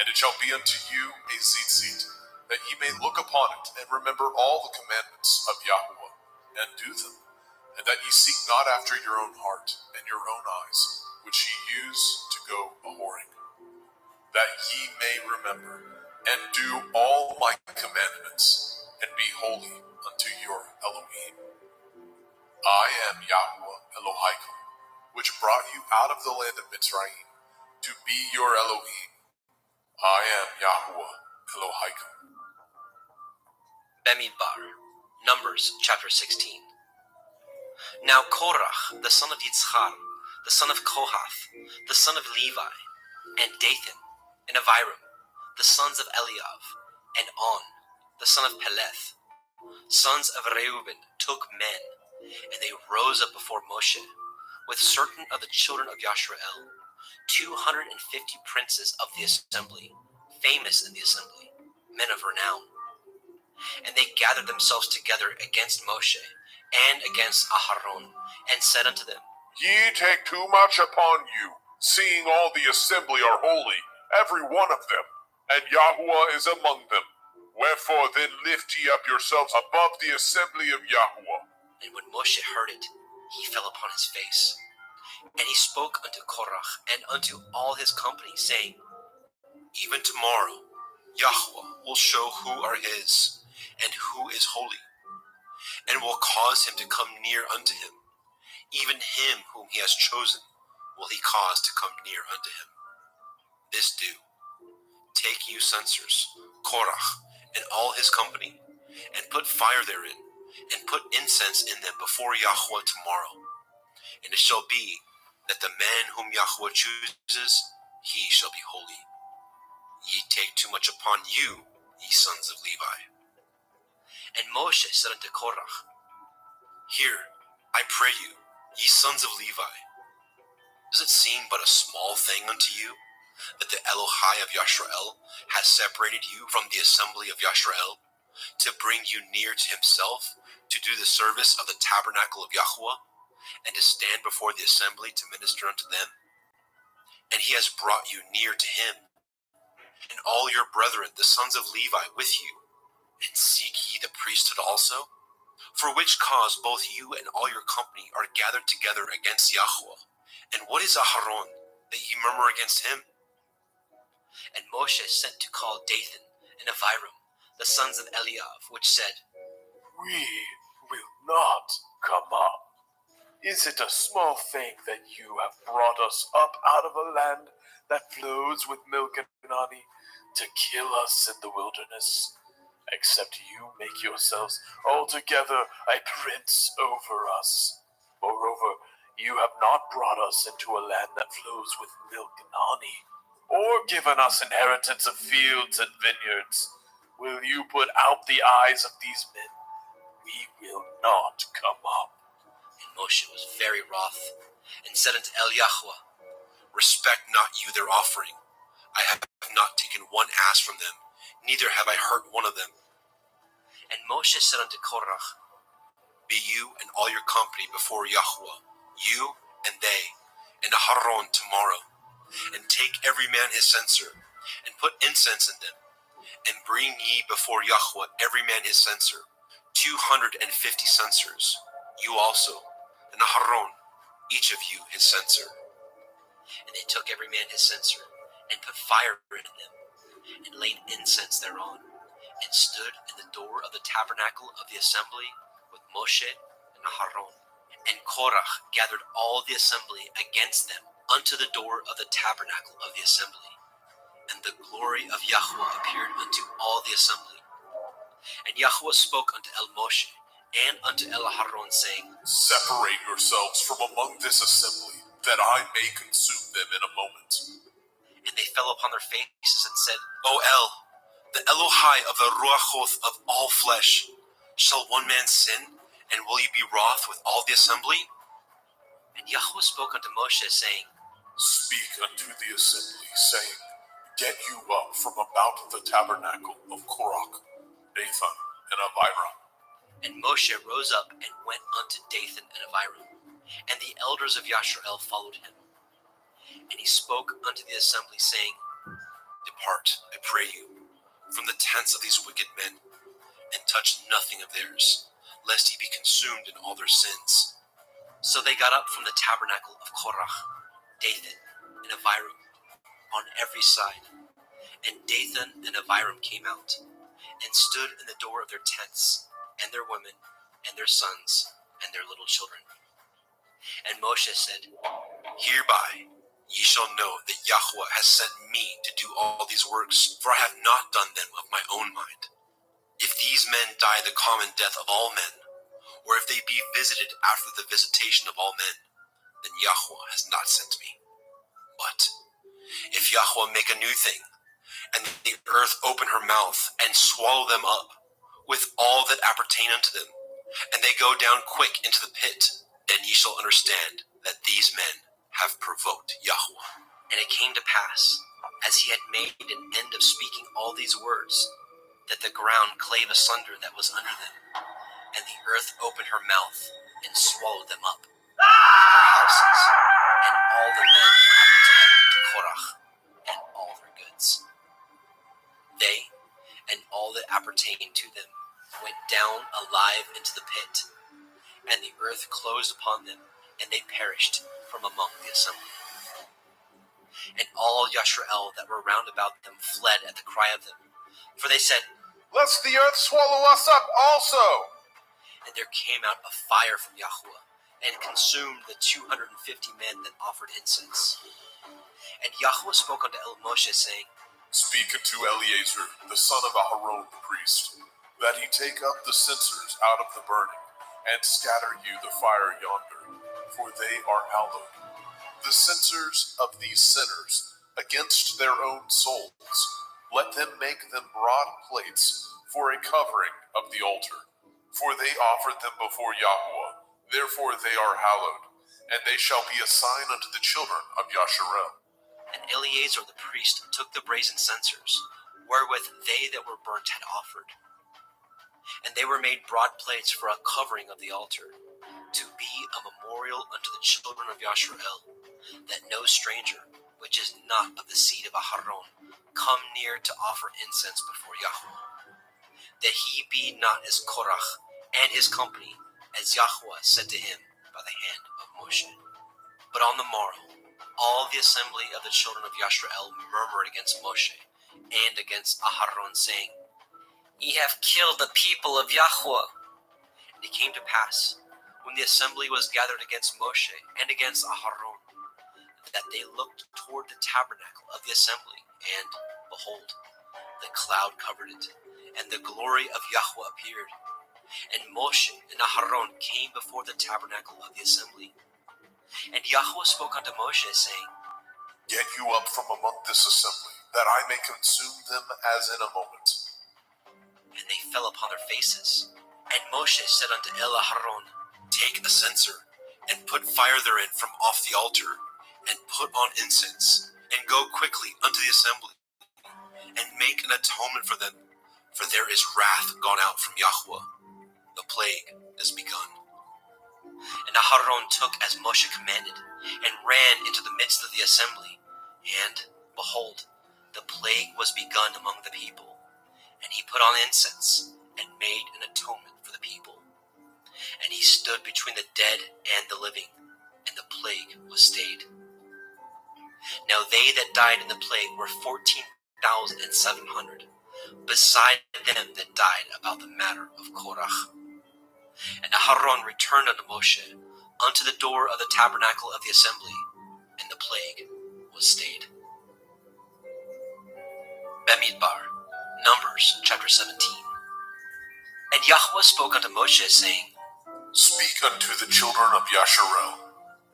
And it shall be unto you a tzitzit, that ye may look upon it and remember all the commandments of Yahweh, and do them, and that ye seek not after your own heart and your own eyes, which ye use to go a-whoring, that ye may remember and do all my commandments, and be holy unto your Elohim. I am Yahweh Elohim, which brought you out of the land of Mitzrayim, to be your Elohim. I am Yahweh Elohim. Bamidbar, Numbers chapter 16. Now Korach, the son of Yitzchar, the son of Kohath, the son of Levi, and Dathan, and Abiram, the sons of Eliav, and On, the son of Peleth, sons of Reuben, took men, and they rose up before Moshe, with certain of the children of Yasharel, 250 princes of the assembly, famous in the assembly, men of renown. And they gathered themselves together against Moshe, and against Aharon, and said unto them, Ye take too much upon you, seeing all the assembly are holy, every one of them, and Yahweh is among them. Wherefore then lift ye up yourselves above the assembly of Yahweh. And when Moshe heard it, he fell upon his face. And he spoke unto Korach and unto all his company, saying, Even tomorrow Yahweh will show who are his, and who is holy, and will cause him to come near unto him. Even him whom he has chosen will he cause to come near unto him. This do. Take you censers, Korach, and all his company, and put fire therein, and put incense in them before Yahweh tomorrow. And it shall be that the man whom Yahweh chooses, he shall be holy. Ye take too much upon you, ye sons of Levi. And Moshe said unto Korach, Hear, I pray you, ye sons of Levi. Does it seem but a small thing unto you, that the Elohai of Yasharel has separated you from the assembly of Yasharel, to bring you near to himself, to do the service of the tabernacle of Yahweh, and to stand before the assembly to minister unto them? And he has brought you near to him, and all your brethren, the sons of Levi, with you. And seek ye the priesthood also? For which cause both you and all your company are gathered together against Yahweh. And what is Aharon, that ye murmur against him? And Moshe sent to call Dathan and Abiram, the sons of Eliav, which said, We will not come up. Is it a small thing that you have brought us up out of a land that flows with milk and honey, to kill us in the wilderness? Except you make yourselves altogether a prince over us. Moreover, you have not brought us into a land that flows with milk and honey, or given us inheritance of fields and vineyards. Will you put out the eyes of these men? We will not come up. And Moshe was very wroth, and said unto Yahweh, Respect not you their offering. I have not taken one ass from them, neither have I hurt one of them. And Moshe said unto Korach, Be you and all your company before Yahweh, you and they, and Aharon tomorrow, and take every man his censer, and put incense in them, and bring ye before Yahweh every man his censer, 250 censers, you also, and Aharon, each of you his censer. And they took every man his censer, and put fire in them, and laid incense thereon, and stood in the door of the tabernacle of the assembly with Moshe and Aharon. And Korach gathered all the assembly against them unto the door of the tabernacle of the assembly. and the glory of Yahweh appeared unto all the assembly. And Yahweh spoke unto Moshe and unto Aaron, saying, Separate yourselves from among this assembly, that I may consume them in a moment. And they fell upon their faces and said, O the Elohai of the Ruachoth of all flesh, shall one man sin, and will you be wroth with all the assembly? And Yahweh spoke unto Moshe, saying, Speak unto the assembly, saying, Get you up from about the tabernacle of Korach, Dathan, and Abiram. And Moshe rose up and went unto Dathan and Abiram, and the elders of Yashrael followed him. And he spoke unto the assembly, saying, Depart, I pray you, from the tents of these wicked men, and touch nothing of theirs, lest ye be consumed in all their sins. So they got up from the tabernacle of Korach, Dathan, and Abiram, on every side. And Dathan and Abiram came out, and stood in the door of their tents, and their women, and their sons, and their little children. And Moshe said, Hereby ye shall know that Yahweh has sent me to do all these works, for I have not done them of my own mind. If these men die the common death of all men, or if they be visited after the visitation of all men, then Yahweh has not sent me. But if Yahweh make a new thing, and the earth open her mouth, and swallow them up, with all that appertain unto them, and they go down quick into the pit, then ye shall understand that these men have provoked Yahweh. And it came to pass, as he had made an end of speaking all these words, that the ground clave asunder that was under them, and the earth opened her mouth, and swallowed them up, their houses, and all the men that appertained to Korach, and all their goods. They, and all that appertained to them, went down alive into the pit, and the earth closed upon them, and they perished from among the assembly. And all Yashrael that were round about them fled at the cry of them, for they said, Lest the earth swallow us up also. And there came out a fire from Yahweh, and consumed the 250 men that offered incense. And Yahweh spoke unto Moshe, saying, Speak unto Eleazar, the son of Aharon the priest, that he take up the censers out of the burning, and scatter you the fire yonder, for they are hallowed. The censers of these sinners against their own souls, let them make them broad plates for a covering of the altar. For they offered them before Yahweh, therefore they are hallowed, and they shall be a sign unto the children of Yasharel. And Eleazar the priest took the brazen censers, wherewith they that were burnt had offered. And they were made broad plates for a covering of the altar, to be a memorial unto the children of Yasharel, that no stranger, which is not of the seed of Aharon, come near to offer incense before Yahweh, that he be not as Korach and his company, as Yahweh said to him by the hand of Moshe. But on the morrow, all the assembly of the children of Yashrael murmured against Moshe and against Aharon, saying, Ye have killed the people of Yahweh. And it came to pass, when the assembly was gathered against Moshe and against Aharon, that they looked toward the tabernacle of the assembly, and, behold, the cloud covered it, and the glory of Yahweh appeared. And Moshe and Aharon came before the tabernacle of the assembly. And Yahweh spoke unto Moshe, saying, Get you up from among this assembly, that I may consume them as in a moment. And they fell upon their faces. And Moshe said unto Aharon, Take a censer, and put fire therein from off the altar, and put on incense, and go quickly unto the assembly, and make an atonement for them, for there is wrath gone out from Yahweh. The plague is begun. And Aharon took as Moshe commanded, and ran into the midst of the assembly. And, behold, the plague was begun among the people. And he put on incense, and made an atonement for the people. And he stood between the dead and the living, and the plague was stayed. Now they that died in the plague were 14,700, beside them that died about the matter of Korach. And Aharon returned unto Moshe, unto the door of the tabernacle of the assembly, and the plague was stayed. Bamidbar, Numbers chapter 17. And Yahweh spoke unto Moshe, saying, Speak unto the children of Yasharel,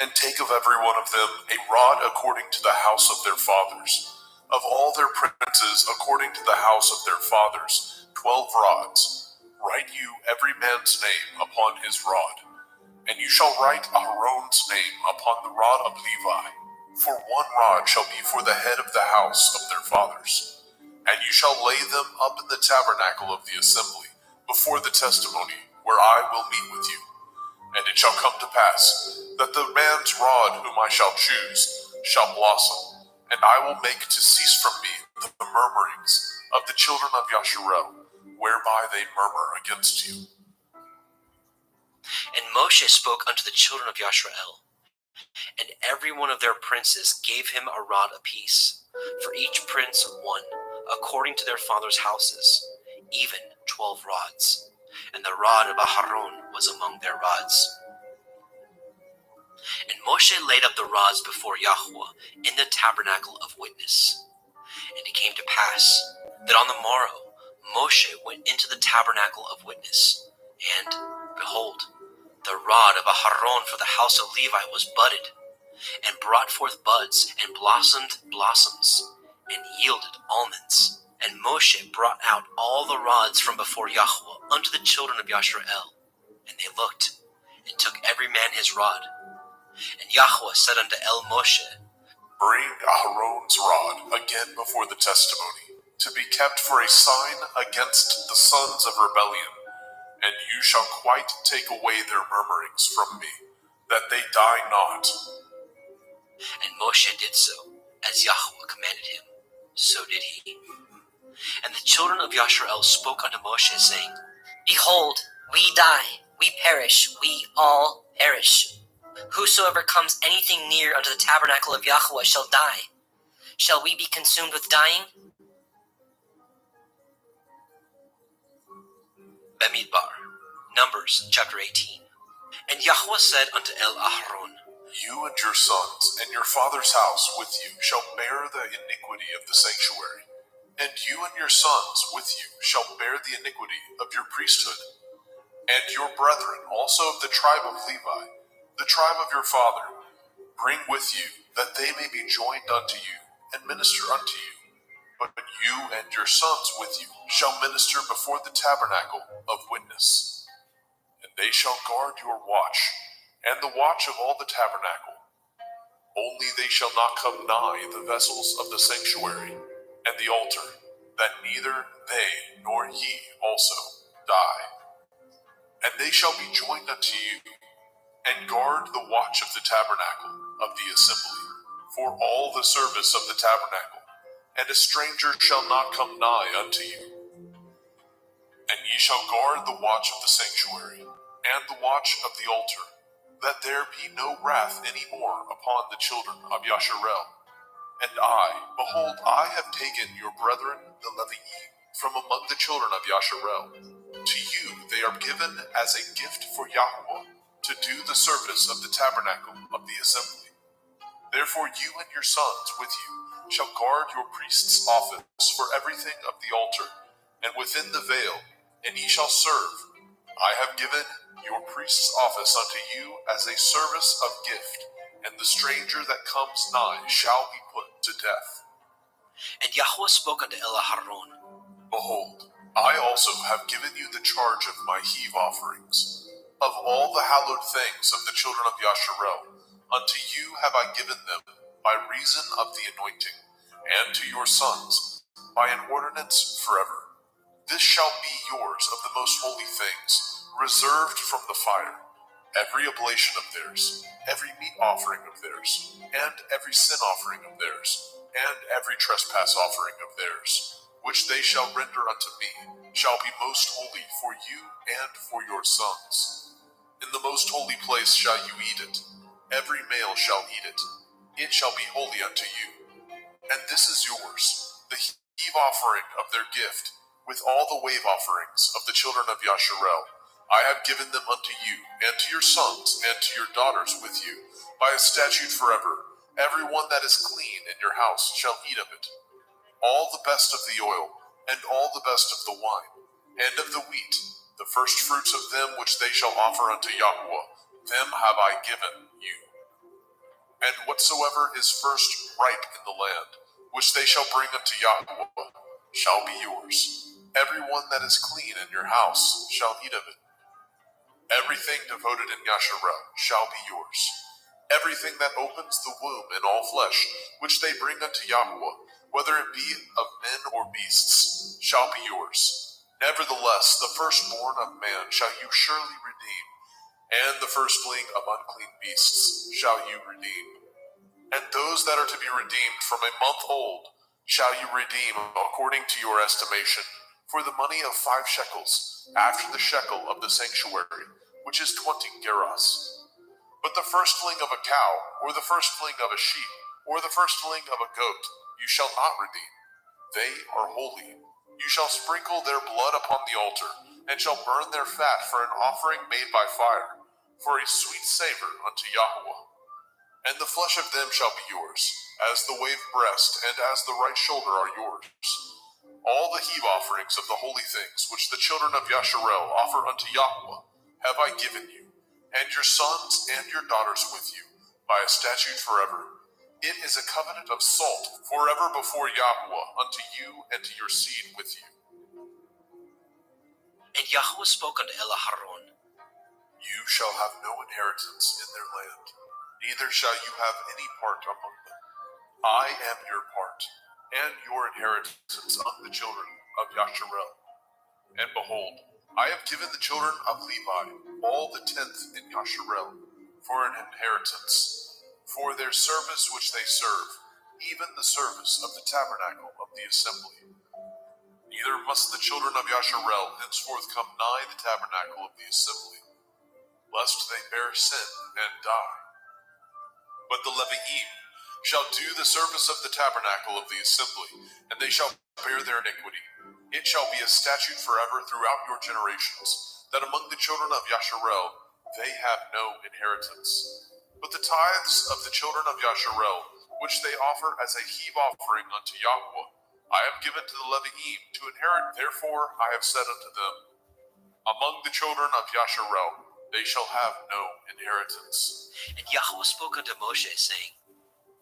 and take of every one of them a rod according to the house of their fathers, of all their princes according to the house of their fathers, 12 rods. Write you every man's name upon his rod, and you shall write Aaron's name upon the rod of Levi. For one rod shall be for the head of the house of their fathers. And you shall lay them up in the tabernacle of the assembly, before the testimony, where I will meet with you. And it shall come to pass, that the man's rod whom I shall choose shall blossom, and I will make to cease from me the murmurings of the children of Yasharel, whereby they murmur against you. And Moshe spoke unto the children of Yasharel, and every one of their princes gave him a rod apiece, for each prince one, according to their fathers' houses, even 12 rods. And the rod of Aharon was among their rods. And Moshe laid up the rods before Yahweh in the tabernacle of witness. And it came to pass that on the morrow Moshe went into the tabernacle of witness, and, behold, the rod of Aharon for the house of Levi was budded, and brought forth buds, and blossomed blossoms, and yielded almonds. And Moshe brought out all the rods from before Yahweh unto the children of Yasharel. And they looked, and took every man his rod. And Yahweh said unto Moshe, Bring Aaron's rod again before the testimony, to be kept for a sign against the sons of rebellion, and you shall quite take away their murmurings from me, that they die not. And Moshe did so, as Yahweh commanded him. So did he. And the children of Yasharel spoke unto Moshe, saying, Behold, we die, we perish, we all perish. Whosoever comes anything near unto the tabernacle of Yahweh shall die. Shall we be consumed with dying? Bamidbar, Numbers chapter 18. And Yahweh said unto Aharon, You and your sons and your father's house with you shall bear the iniquity of the sanctuary, and you and your sons with you shall bear the iniquity of your priesthood, and your brethren also of the tribe of Levi, the tribe of your father, bring with you, that they may be joined unto you, and minister unto you. But you and your sons with you shall minister before the tabernacle of witness. And they shall guard your watch, and the watch of all the tabernacle. Only they shall not come nigh the vessels of the sanctuary, and the altar, that neither they nor ye also die. And they shall be joined unto you, and guard the watch of the tabernacle of the assembly, for all the service of the tabernacle, and a stranger shall not come nigh unto you. And ye shall guard the watch of the sanctuary, and the watch of the altar, that there be no wrath any more upon the children of Yasharel. And I, behold, I have taken your brethren the Levi'im from among the children of Yasharel. To you they are given as a gift for Yahweh, to do the service of the tabernacle of the assembly. Therefore you and your sons with you shall guard your priest's office for everything of the altar, and within the veil, and ye shall serve. I have given your priest's office unto you as a service of gift, and the stranger that comes nigh shall be put to death. And Yahweh spoke unto Aharon, Behold, I also have given you the charge of my heave offerings. Of all the hallowed things of the children of Yasharel, unto you have I given them by reason of the anointing, and to your sons by an ordinance forever. This shall be yours of the most holy things, reserved from the fire, every oblation of theirs, every meat offering of theirs, and every sin offering of theirs, and every trespass offering of theirs, which they shall render unto me, shall be most holy for you and for your sons. In the most holy place shall you eat it, every male shall eat it, it shall be holy unto you. And this is yours, the heave offering of their gift, with all the wave offerings of the children of Yasharel. I have given them unto you, and to your sons, and to your daughters with you, by a statute forever. Every one that is clean in your house shall eat of it. all the best of the oil, and all the best of the wine, and of the wheat, the first fruits of them which they shall offer unto Yahweh, them have I given you. And whatsoever is first ripe in the land, which they shall bring unto Yahweh, shall be yours. Every one that is clean in your house shall eat of it. Everything devoted in Yasharel shall be yours. Everything that opens the womb in all flesh, which they bring unto Yahweh, whether it be of men or beasts, shall be yours. Nevertheless, the firstborn of man shall you surely redeem, and the firstling of unclean beasts shall you redeem. And those that are to be redeemed from a month old shall you redeem according to your estimation, for the money of 5 shekels, after the shekel of the sanctuary, which is 20 gerahs. But the firstling of a cow, or the firstling of a sheep, or the firstling of a goat, you shall not redeem. They are holy. You shall sprinkle their blood upon the altar, and shall burn their fat for an offering made by fire, for a sweet savor unto Yahweh. And the flesh of them shall be yours, as the wave breast and as the right shoulder are yours. All the heave offerings of the holy things which the children of Yasharel offer unto Yahweh have I given you, and your sons and your daughters with you, by a statute forever. It is a covenant of salt forever before Yahweh unto you and to your seed with you. And Yahweh spoke unto Elaharon, You shall have no inheritance in their land, neither shall you have any part among them. I am your part, and your inheritance among the children of Yasharel. And behold, I have given the children of Levi all the 10th in Yasharel for an inheritance, for their service which they serve, even the service of the tabernacle of the assembly. Neither must the children of Yasharel henceforth come nigh the tabernacle of the assembly, lest they bear sin and die. But the Leviim shall do the service of the tabernacle of the assembly, and they shall bear their iniquity. It shall be a statute forever throughout your generations, that among the children of Yasharel they have no inheritance. But the tithes of the children of Yasharel, which they offer as a heave offering unto Yahweh, I have given to the Leviim to inherit. Therefore I have said unto them, among the children of Yasharel they shall have no inheritance. And Yahweh spoke unto Moshe, saying,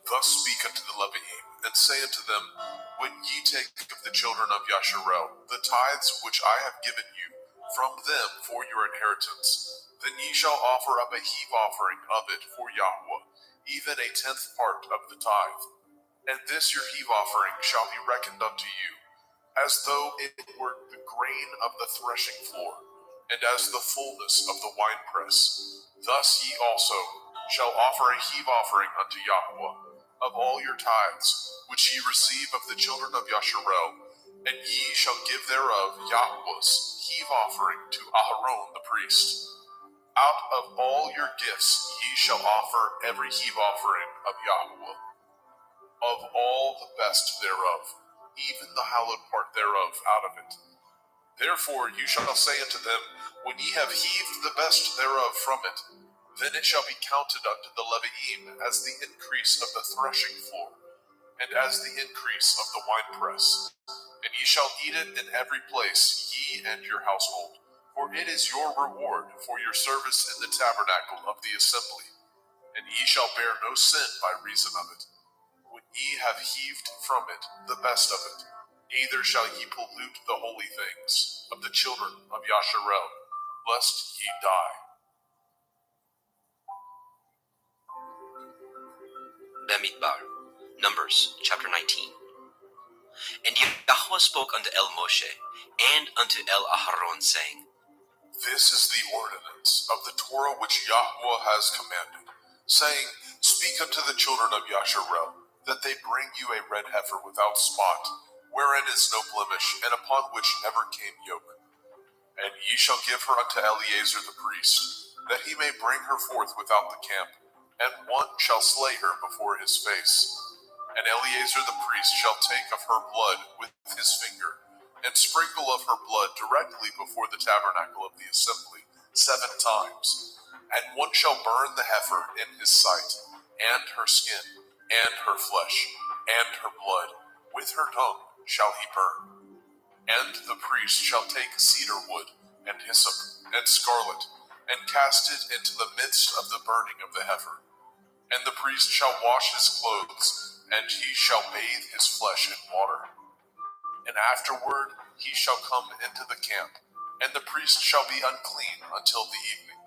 Thus speak unto the Leviim, and say unto them, When ye take of the children of Yasharel the tithes which I have given you from them for your inheritance, then ye shall offer up a heave offering of it for Yahweh, even a 10th part of the tithe. And this your heave offering shall be reckoned unto you, as though it were the grain of the threshing floor, and as the fullness of the winepress. Thus ye also shall offer a heave offering unto Yahweh of all your tithes, which ye receive of the children of Yasharel, and ye shall give thereof Yahweh's heave offering to Aharon the priest. Out of all your gifts ye shall offer every heave offering of Yahweh, of all the best thereof, even the hallowed part thereof out of it. Therefore you shall say unto them, When ye have heaved the best thereof from it, then it shall be counted unto the Leviim as the increase of the threshing floor, and as the increase of the winepress. And ye shall eat it in every place, ye and your household, for it is your reward for your service in the tabernacle of the assembly. And ye shall bear no sin by reason of it, when ye have heaved from it the best of it. Neither shall ye pollute the holy things of the children of Yasharel, lest ye die. Bamidbar, Numbers, chapter 19. And Yahweh spoke unto El Moshe, and unto El Aharon, saying, This is the ordinance of the Torah which Yahweh has commanded, saying, Speak unto the children of Yasharel, that they bring you a red heifer without spot, wherein is no blemish, and upon which never came yoke. And ye shall give her unto Eleazar the priest, that he may bring her forth without the camp, and one shall slay her before his face. And Eleazar the priest shall take of her blood with his finger, and sprinkle of her blood directly before the tabernacle of the assembly 7 times. And one shall burn the heifer in his sight, and her skin, and her flesh, and her blood, with her tongue, shall he burn. And the priest shall take cedar wood, and hyssop, and scarlet, and cast it into the midst of the burning of the heifer. And the priest shall wash his clothes, and he shall bathe his flesh in water. And afterward he shall come into the camp, and the priest shall be unclean until the evening.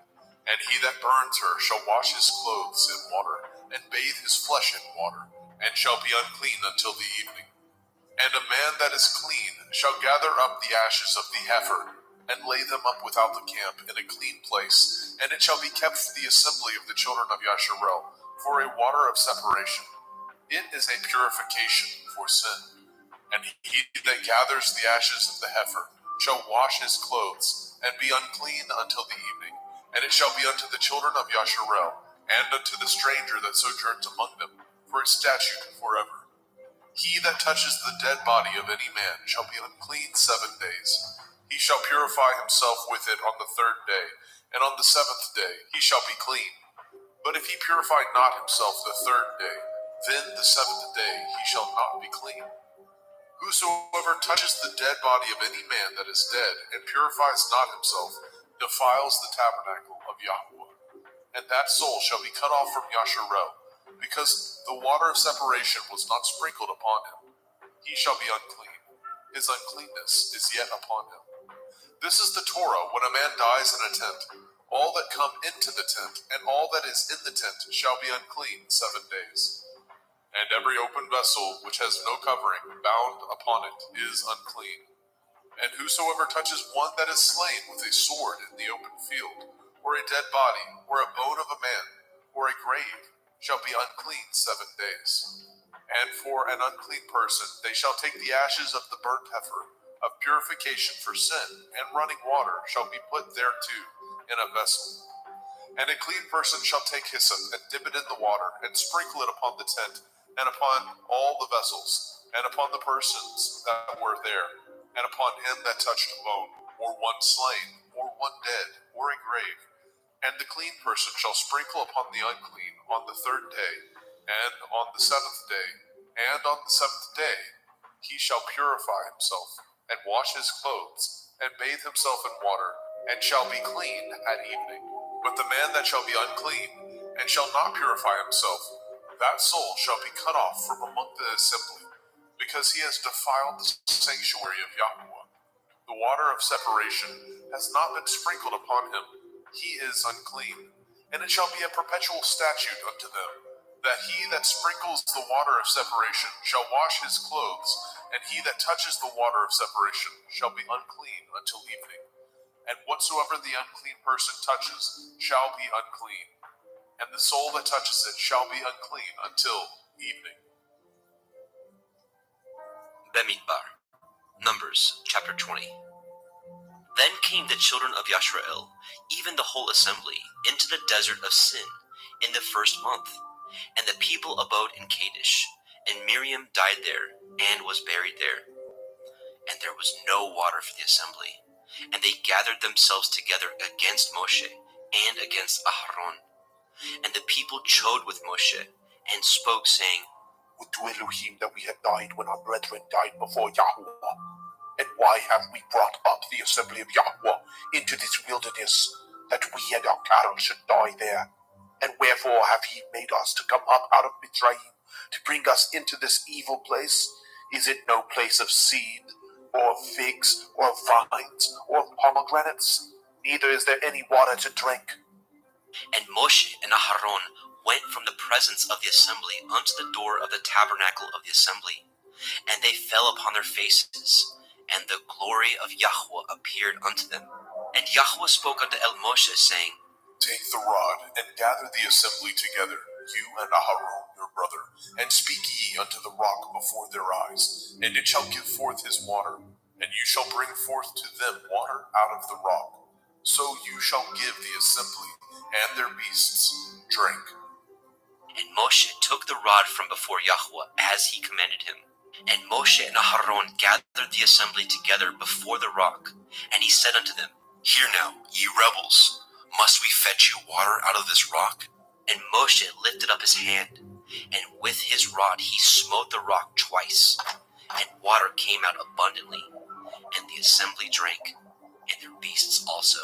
And he that burns her shall wash his clothes in water, and bathe his flesh in water, and shall be unclean until the evening. And a man that is clean shall gather up the ashes of the heifer, and lay them up without the camp in a clean place, and it shall be kept for the assembly of the children of Yasharel, for a water of separation. It is a purification for sin. And he that gathers the ashes of the heifer shall wash his clothes, and be unclean until the evening. And it shall be unto the children of Yasharel, and unto the stranger that sojourns among them, for a statute forever. He that touches the dead body of any man shall be unclean 7 days. He shall purify himself with it on the 3rd day, and on the 7th day he shall be clean. But if he purify not himself the 3rd day, then the 7th day he shall not be clean. Whosoever touches the dead body of any man that is dead, and purifies not himself, defiles the tabernacle of Yahweh. And that soul shall be cut off from Yasharel, because the water of separation was not sprinkled upon him. He shall be unclean. His uncleanness is yet upon him. This is the Torah when a man dies in a tent. All that come into the tent, and all that is in the tent, shall be unclean 7 days. And every open vessel which has no covering bound upon it is unclean. And whosoever touches one that is slain with a sword in the open field, or a dead body, or a bone of a man, or a grave, shall be unclean 7 days. And for an unclean person they shall take the ashes of the burnt heifer, of purification for sin, and running water shall be put thereto in a vessel. And a clean person shall take hyssop, and dip it in the water, and sprinkle it upon the tent, and upon all the vessels, and upon the persons that were there, and upon him that touched a bone, or one slain, or one dead, or a grave. And the clean person shall sprinkle upon the unclean on the 3rd day, and on the 7th day, and on the 7th day he shall purify himself, and wash his clothes, and bathe himself in water, and shall be clean at evening. But the man that shall be unclean, and shall not purify himself, that soul shall be cut off from among the assembly, because he has defiled the sanctuary of Yahweh. The water of separation has not been sprinkled upon him. He is unclean. And it shall be a perpetual statute unto them, that he that sprinkles the water of separation shall wash his clothes, and he that touches the water of separation shall be unclean until evening. And whatsoever the unclean person touches shall be unclean, and the soul that touches it shall be unclean until evening. Bemidbar, Numbers chapter 20. Then came the children of Yasharel, even the whole assembly, into the desert of Sin in the 1st month. And the people abode in Kadesh, and Miriam died there, and was buried there. And there was no water for the assembly. And they gathered themselves together against Moshe, and against Aharon. And the people chode with Moshe, and spoke, saying, Would to Elohim that we had died when our brethren died before Yahweh. And why have we brought up the assembly of Yahweh into this wilderness, that we and our cattle should die there? And wherefore have ye made us to come up out of Mitzrayim, to bring us into this evil place? Is it no place of seed, or figs, or vines, or pomegranates? Neither is there any water to drink. And Moshe and Aharon went from the presence of the assembly unto the door of the tabernacle of the assembly, and they fell upon their faces, and the glory of Yahweh appeared unto them. And Yahweh spoke unto Moshe, saying, Take the rod, and gather the assembly together, you and Aharon your brother, and speak ye unto the rock before their eyes, and it shall give forth his water, and you shall bring forth to them water out of the rock. So you shall give the assembly and their beasts drink. And Moshe took the rod from before Yahweh, as he commanded him. And Moshe and Aharon gathered the assembly together before the rock, and he said unto them, Hear now, ye rebels, must we fetch you water out of this rock? And Moshe lifted up his hand, and with his rod he smote the rock twice, and water came out abundantly, and the assembly drank, and their beasts also.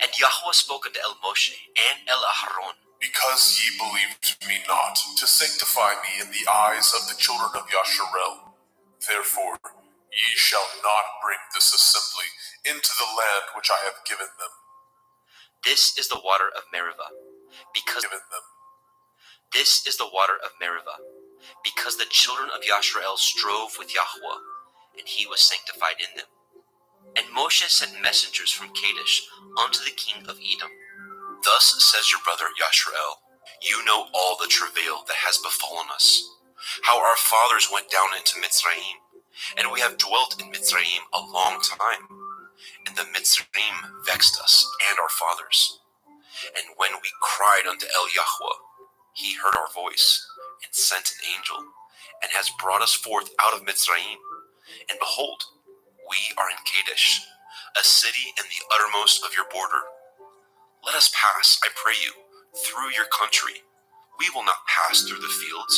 And Yahweh spoke unto El Moshe and El Aharon, Because ye believed me not, to sanctify me in the eyes of the children of Yasharel, therefore ye shall not bring this assembly into the land which I have given them. This is the water of Meribah, because This is the water of Meribah, because the children of Yasharel strove with Yahweh, and he was sanctified in them. And Moshe sent messengers from Kadesh unto the king of Edom. Thus says your brother Yasharel, you know all the travail that has befallen us, how our fathers went down into Mitzrayim, and we have dwelt in Mitzrayim a long time. And the Mitzrayim vexed us and our fathers. And when we cried unto El Yahweh, he heard our voice, and sent an angel, and has brought us forth out of Mitzrayim. And behold, we are in Kadesh, a city in the uttermost of your border. Let us pass, I pray you, through your country. We will not pass through the fields,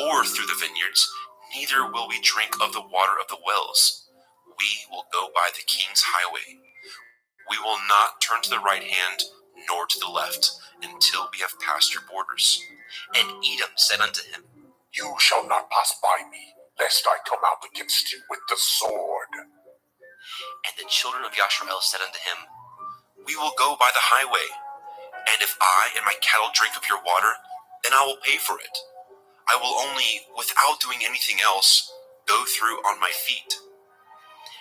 or through the vineyards, neither will we drink of the water of the wells. We will go by the king's highway. We will not turn to the right hand, nor to the left, until we have passed your borders. And Edom said unto him, You shall not pass by me, lest I come out against you with the sword. And the children of Yasharel said unto him, We will go by the highway, and if I and my cattle drink of your water, then I will pay for it. I will only, without doing anything else, go through on my feet.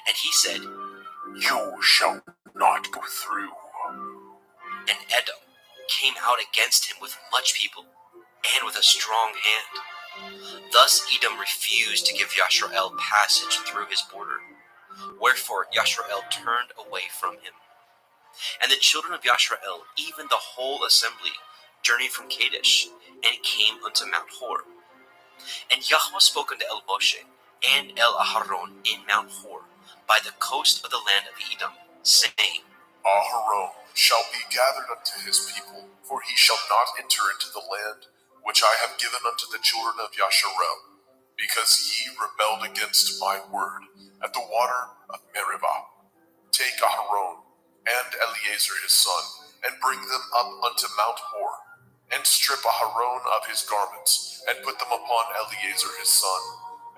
And he said, You shall not go through. And Edom came out against him with much people, and with a strong hand. Thus Edom refused to give Yasharel passage through his border. Wherefore Yasharel turned away from him. And the children of Yasharel, even the whole assembly, journeyed from Kadesh, and came unto Mount Hor. And Yahweh spoke unto El Moshe and El Aharon in Mount Hor, by the coast of the land of Edom, saying, Aharon shall be gathered unto his people, for he shall not enter into the land which I have given unto the children of Yasharel, because ye rebelled against my word at the water of Meribah. Take Aharon and Eleazar his son, and bring them up unto Mount Hor, and strip Aharon of his garments, and put them upon Eleazar his son,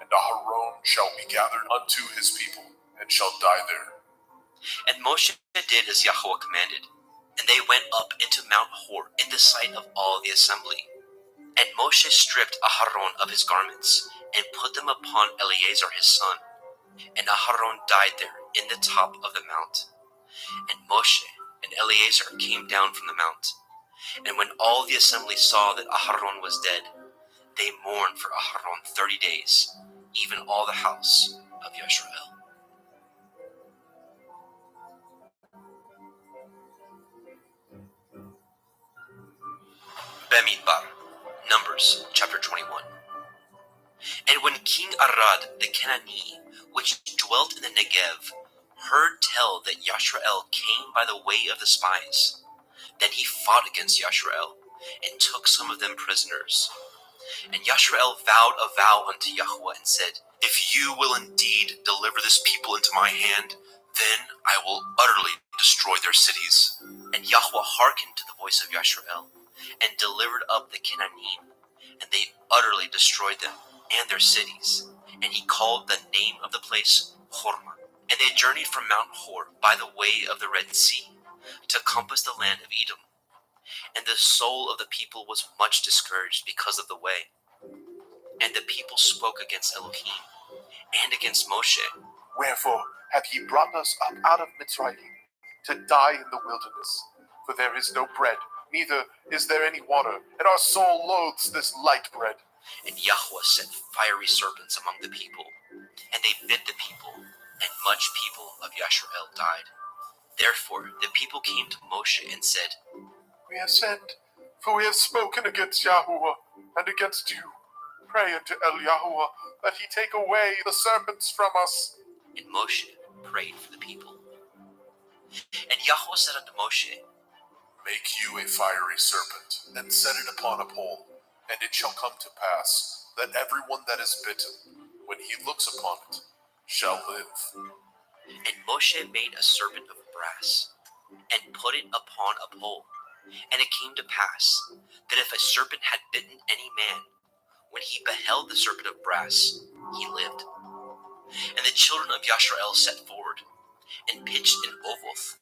and Aharon shall be gathered unto his people, and shall die there. And Moshe did as Yahweh commanded, and they went up into Mount Hor in the sight of all the assembly. And Moshe stripped Aharon of his garments, and put them upon Eleazar his son, and Aharon died there in the top of the mount. And Moshe and Eleazar came down from the mount. And when all the assembly saw that Aharon was dead, they mourned for Aharon 30 days, even all the house of Yasharel. Bemidbar, Numbers chapter 21. And when King Arad the Canaanite, which dwelt in the Negev, heard tell that Yasharel came by the way of the spies, then he fought against Yasharel, and took some of them prisoners. And Yasharel vowed a vow unto Yahweh, and said, If you will indeed deliver this people into my hand, then I will utterly destroy their cities. And Yahweh hearkened to the voice of Yasharel, and delivered up the Canaanite, and they utterly destroyed them and their cities. And he called the name of the place Hormah. And they journeyed from Mount Hor by the way of the Red Sea, to compass the land of Edom. And the soul of the people was much discouraged because of the way. And the people spoke against Elohim, and against Moshe. Wherefore hath he brought us up out of Mitzrayim, to die in the wilderness? For there is no bread, neither is there any water, and our soul loathes this light bread. And Yahweh sent fiery serpents among the people, and they bit the people, and much people of Yasharel died. Therefore the people came to Moshe and said, We have sinned, for we have spoken against Yahuwah and against you. Pray unto El Yahuwah that he take away the serpents from us. And Moshe prayed for the people. And Yahweh said unto Moshe, Make you a fiery serpent, and set it upon a pole, and it shall come to pass that everyone that is bitten, when he looks upon it, shall live. And Moshe made a serpent of brass, and put it upon a pole. And it came to pass, that if a serpent had bitten any man, when he beheld the serpent of brass, he lived. And the children of Yashrael set forward, and pitched in Ovoth.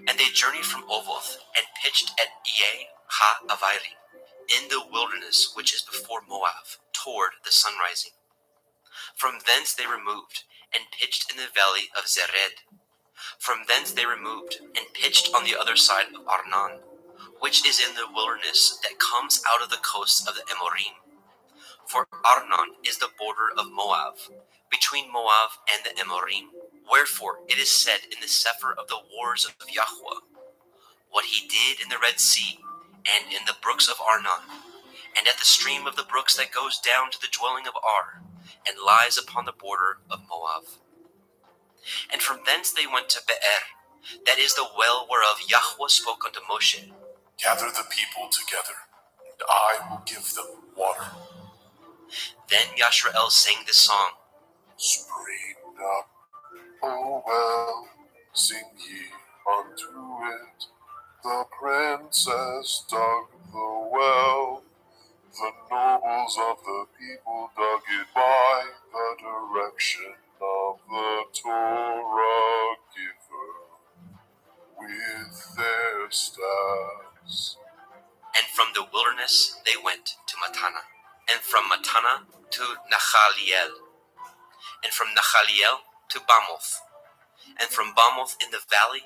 And they journeyed from Ovoth, and pitched at Iye ha-Avairim, in the wilderness which is before Moab, toward the sunrising. From thence they removed, and pitched in the valley of Zered. From thence they removed, and pitched on the other side of Arnon, which is in the wilderness that comes out of the coasts of the Amorim. For Arnon is the border of Moab, between Moab and the Amorim. Wherefore it is said in the Sefer of the wars of Yahweh, what he did in the Red Sea, and in the brooks of Arnon, and at the stream of the brooks that goes down to the dwelling of Ar, and lies upon the border of Moab. And from thence they went to Be'er, that is the well whereof Yahweh spoke unto Moshe. Gather the people together, and I will give them water. Then Yashrael sang this song. Spring up, O well, sing ye unto it. The princess dug the well. The nobles of the people dug it by the direction of the Torah giver with their staffs. And from the wilderness they went to Matana, and from Matana to Nachaliel, and from Nachaliel to Bamoth, and from Bamoth in the valley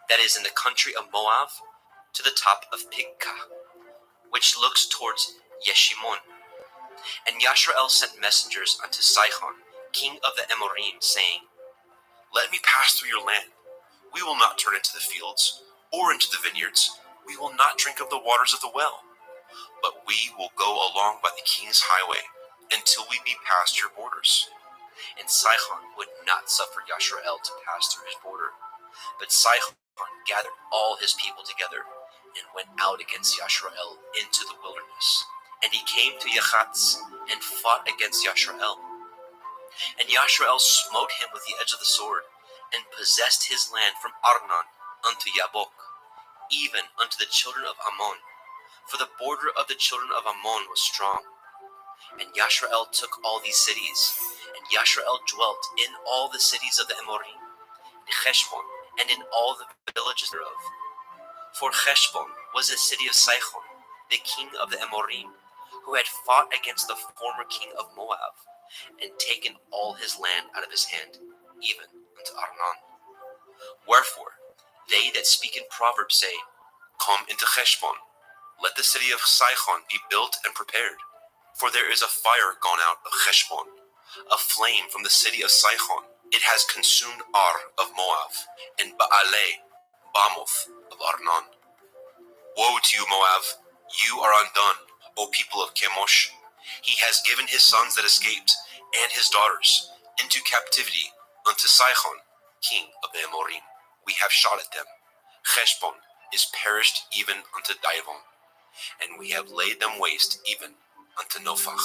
that is in the country of Moab to the top of Pigkah, which looks towards Yeshimon. And Yashrael sent messengers unto Sihon, king of the Amorim, saying, Let me pass through your land. We will not turn into the fields, or into the vineyards. We will not drink of the waters of the well, but we will go along by the king's highway, until we be past your borders. And Sihon would not suffer Yashrael to pass through his border. But Sihon gathered all his people together, and went out against Yashrael into the wilderness. And he came to Yachatz, and fought against Yashrael. And Yashrael smote him with the edge of the sword, and possessed his land from Arnon unto Yabok, even unto the children of Ammon, for the border of the children of Ammon was strong. And Yashrael took all these cities, and Yashrael dwelt in all the cities of the Amorim, in Heshbon, and in all the villages thereof. For Heshbon was the city of Sihon, the king of the Amorim, who had fought against the former king of Moab, and taken all his land out of his hand, even unto Arnon. Wherefore, they that speak in Proverbs say, Come into Heshbon, let the city of Sihon be built and prepared. For there is a fire gone out of Heshbon, a flame from the city of Sihon. It has consumed Ar of Moab, and Baaleh, Bamoth of Arnon. Woe to you, Moab! You are undone, O people of Chemosh. He has given his sons that escaped, and his daughters, into captivity unto Sihon, king of the Amorim. We have shot at them. Heshbon is perished even unto Dibon, and we have laid them waste even unto Nophach,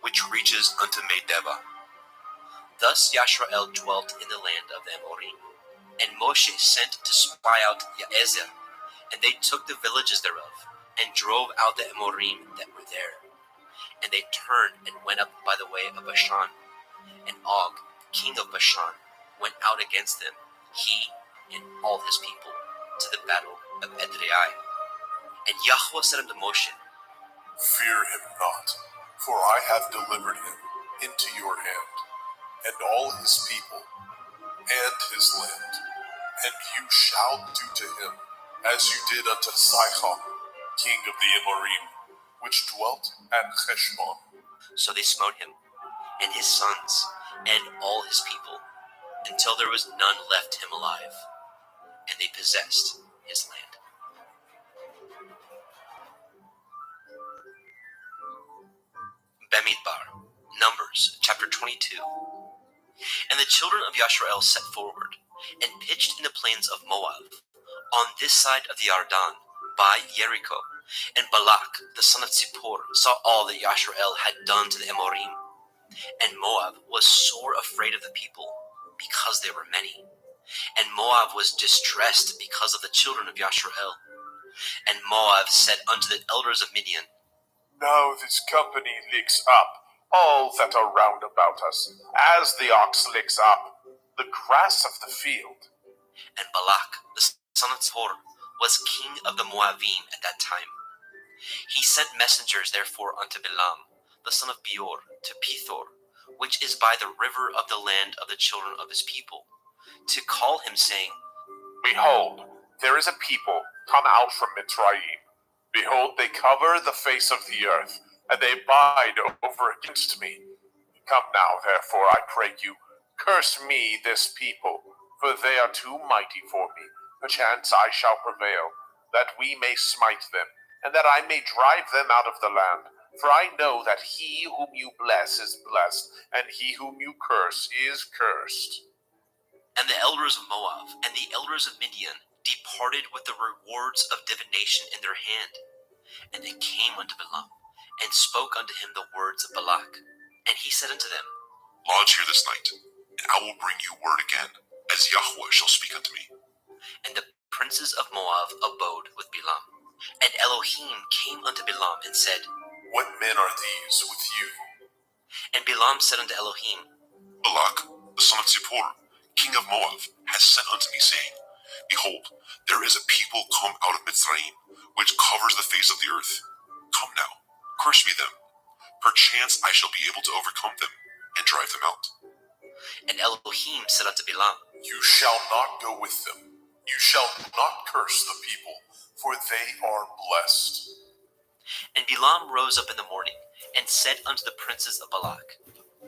which reaches unto Medeba. Thus Yashrael dwelt in the land of the Amorim. And Moshe sent to spy out Yaezer, and they took the villages thereof, and drove out the Amorim that were there. And they turned and went up by the way of Bashan. And Og, king of Bashan, went out against them, he and all his people, to the battle of Edrei. And Yahweh said unto Moshe, Fear him not, for I have delivered him into your hand, and all his people, and his land. And you shall do to him as you did unto Sihon, king of the Amorim, which dwelt at Heshbon. So they smote him, and his sons, and all his people, until there was none left him alive, and they possessed his land. Bamidbar, Numbers, chapter 22. And the children of Yashrael set forward, and pitched in the plains of Moab, on this side of the Yarden, by Jericho. And Balak, the son of Zippor, saw all that Yashrael had done to the Amorim. And Moab was sore afraid of the people, because they were many. And Moab was distressed because of the children of Yashrael. And Moab said unto the elders of Midian, Now this company licks up all that are round about us, as the ox licks up the grass of the field. And Balak, the son of Zippor, was king of the Moabim at that time. He sent messengers therefore unto Balaam, the son of Beor, to Pethor, which is by the river of the land of the children of his people, to call him, saying, Behold, there is a people come out from Mitzrayim. Behold, they cover the face of the earth, and they abide over against me. Come now, therefore, I pray you, curse me this people, for they are too mighty for me. Perchance I shall prevail, that we may smite them, and that I may drive them out of the land. For I know that he whom you bless is blessed, and he whom you curse is cursed. And the elders of Moab and the elders of Midian departed with the rewards of divination in their hand. And they came unto Balaam, and spoke unto him the words of Balak. And he said unto them, Lodge here this night, and I will bring you word again, as Yahweh shall speak unto me. And the princes of Moab abode with Balaam. And Elohim came unto Balaam and said, What men are these with you? And Balaam said unto Elohim, Balak, the son of Zippor, king of Moab, has sent unto me, saying, Behold, there is a people come out of Mitzrayim, which covers the face of the earth. Come now, curse me them. Perchance I shall be able to overcome them, and drive them out. And Elohim said unto Balaam, You shall not go with them. You shall not curse the people, for they are blessed. And Balaam rose up in the morning, and said unto the princes of Balak,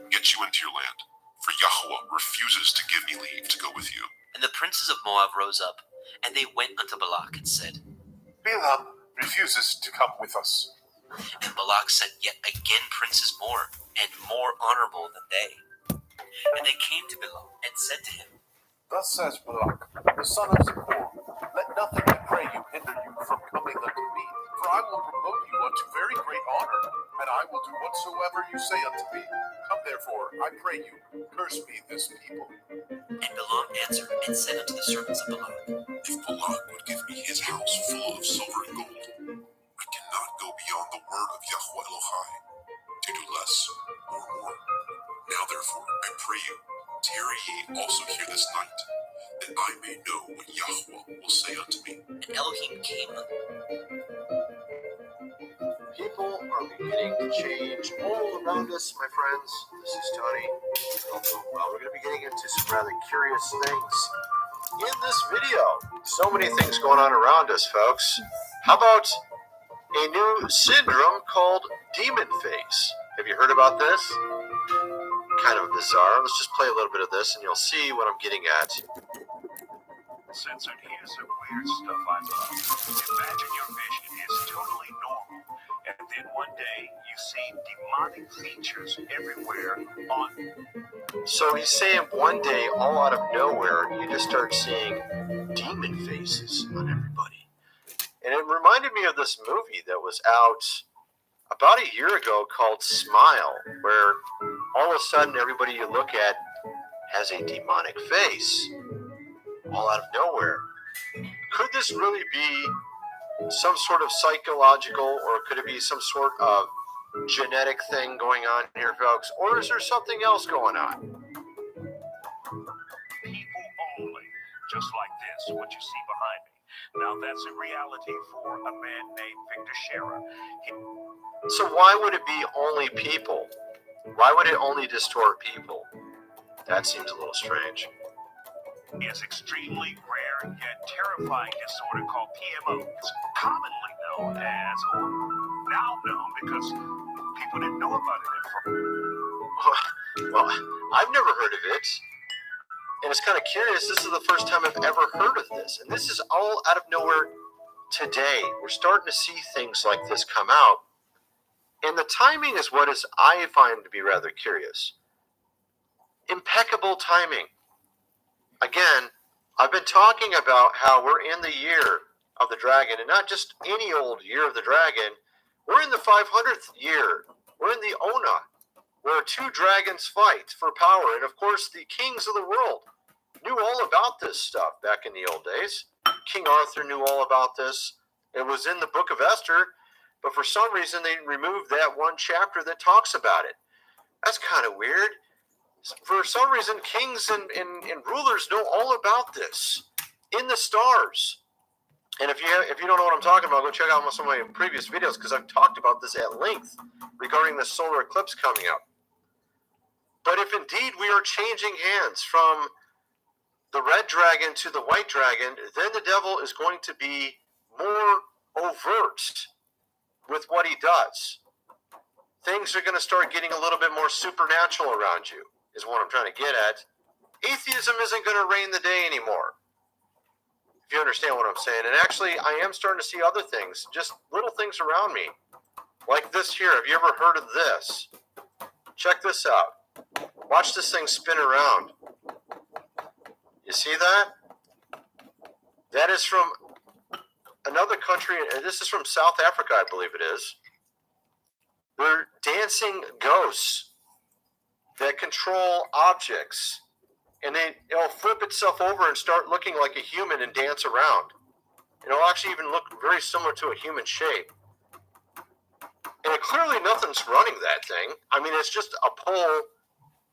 Get you into your land, for Yahweh refuses to give me leave to go with you. And the princes of Moab rose up, and they went unto Balak, and said, Balaam refuses to come with us. And Balak sent yet again princes more, and more honorable than they. And they came to Balaam, and said to him, Thus says Balak, the son of Zippor, let nothing, I pray you, hinder you from coming unto me, for I will promote you unto very great honor, and I will do whatsoever you say unto me. Come therefore, I pray you, curse me this people. And Balaam answered and said unto the servants of Balak, If Balak would give me his house full of silver and gold, I cannot go beyond the word of Yahweh Elohai, to do less or more. Now therefore, I pray you, tarry ye also here this night, that I may know what Yahweh will say unto me. And Elohim came unto People are beginning to change all around us, my friends. This is Tony. Well, we're going to be getting into some rather curious things in this video. So many things going on around us, folks. How about a new syndrome called demon face? Have you heard about this? Kind of bizarre. Let's just play a little bit of this and you'll see what I'm getting at. Censored here some weird stuff I love. Imagine your vision is totally normal, and then one day you see demonic features everywhere on. So he's saying one day, all out of nowhere, you just start seeing demon faces on everybody. And it reminded me of this movie that was out about a year ago called Smile, where all of a sudden everybody you look at has a demonic face. All out of nowhere. Could this really be some sort of psychological, or could it be some sort of genetic thing going on here, folks? Or is there something else going on? People only, just like this, what you see behind me. Now that's a reality for a man named Victor Scherer. So why would it be only people? Why would it only distort people? That seems a little strange. Is extremely rare yet terrifying disorder called PMO. It's commonly known as, or now known because people didn't know about it at first. Well, I've never heard of it. And it's kind of curious, this is the first time I've ever heard of this. And this is all out of nowhere today. We're starting to see things like this come out. And the timing is what I find to be rather curious. Impeccable timing. Again, I've been talking about how we're in the year of the dragon, and not just any old year of the dragon. We're in the 500th year. We're in the Ona. where two dragons fight for power. And of course, the kings of the world knew all about this stuff back in the old days. King Arthur knew all about this. It was in the book of Esther, but for some reason they removed that one chapter that talks about it. That's kind of weird. For some reason, kings and rulers know all about this in the stars. And if you don't know what I'm talking about, go check out some of my previous videos, because I've talked about this at length regarding the solar eclipse coming up. But if indeed we are changing hands from the red dragon to the white dragon, then the devil is going to be more overt with what he does. Things are going to start getting a little bit more supernatural around you, is what I'm trying to get at. Atheism isn't going to reign the day anymore, if you understand what I'm saying. And actually, I am starting to see other things, just little things around me. Like this here. Have you ever heard of this? Check this out. Watch this thing spin around. You see that? That is from another country. This is from South Africa, I believe it is. They're dancing ghosts that control objects. And it'll flip itself over and start looking like a human and dance around. It'll actually even look very similar to a human shape. And clearly nothing's running that thing. I mean, it's just a pole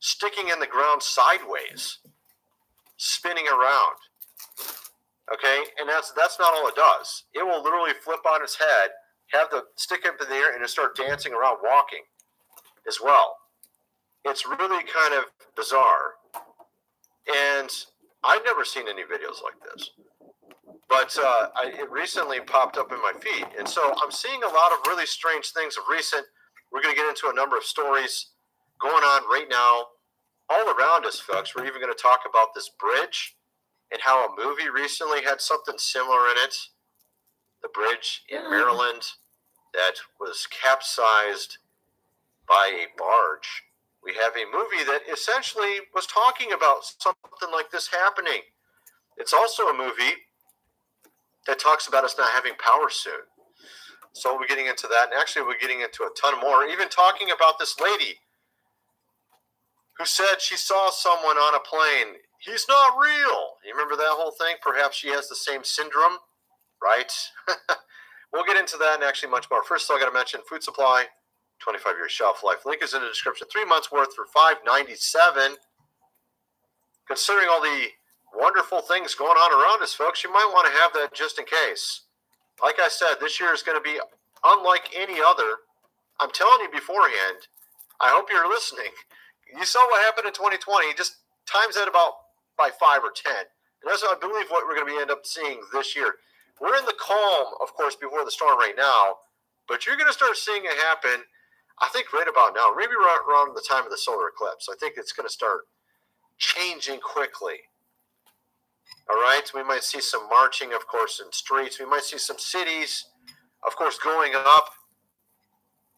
sticking in the ground sideways, spinning around. Okay? And that's not all it does. It will literally flip on its head, have the stick up in the air, and it'll start dancing around, walking as well. It's really kind of bizarre. And I've never seen any videos like this. But it recently popped up in my feed. And so I'm seeing a lot of really strange things of recent. We're going to get into a number of stories going on right now all around us, folks. We're even going to talk about this bridge and how a movie recently had something similar in it. The bridge in Maryland that was capsized by a barge. We have a movie that essentially was talking about something like this happening. It's also a movie that talks about us not having power soon. So we're getting into that. And actually, we're getting into a ton more. Even talking about this lady who said she saw someone on a plane. He's not real. You remember that whole thing? Perhaps she has the same syndrome, right? We'll get into that and actually much more. First, I got to mention food supply, 25-year shelf life. Link is in the description. 3 months worth for $5.97. Considering all the wonderful things going on around us, folks, you might want to have that just in case. Like I said, this year is going to be unlike any other. I'm telling you beforehand. I hope you're listening. You saw what happened in 2020. Just times that about by 5 or 10. And that's, I believe, what we're going to end up seeing this year. We're in the calm, of course, before the storm right now. But you're going to start seeing it happen, I think, right about now. Maybe around the time of the solar eclipse. I think it's going to start changing quickly. All right? We might see some marching, of course, in streets. We might see some cities, of course, going up.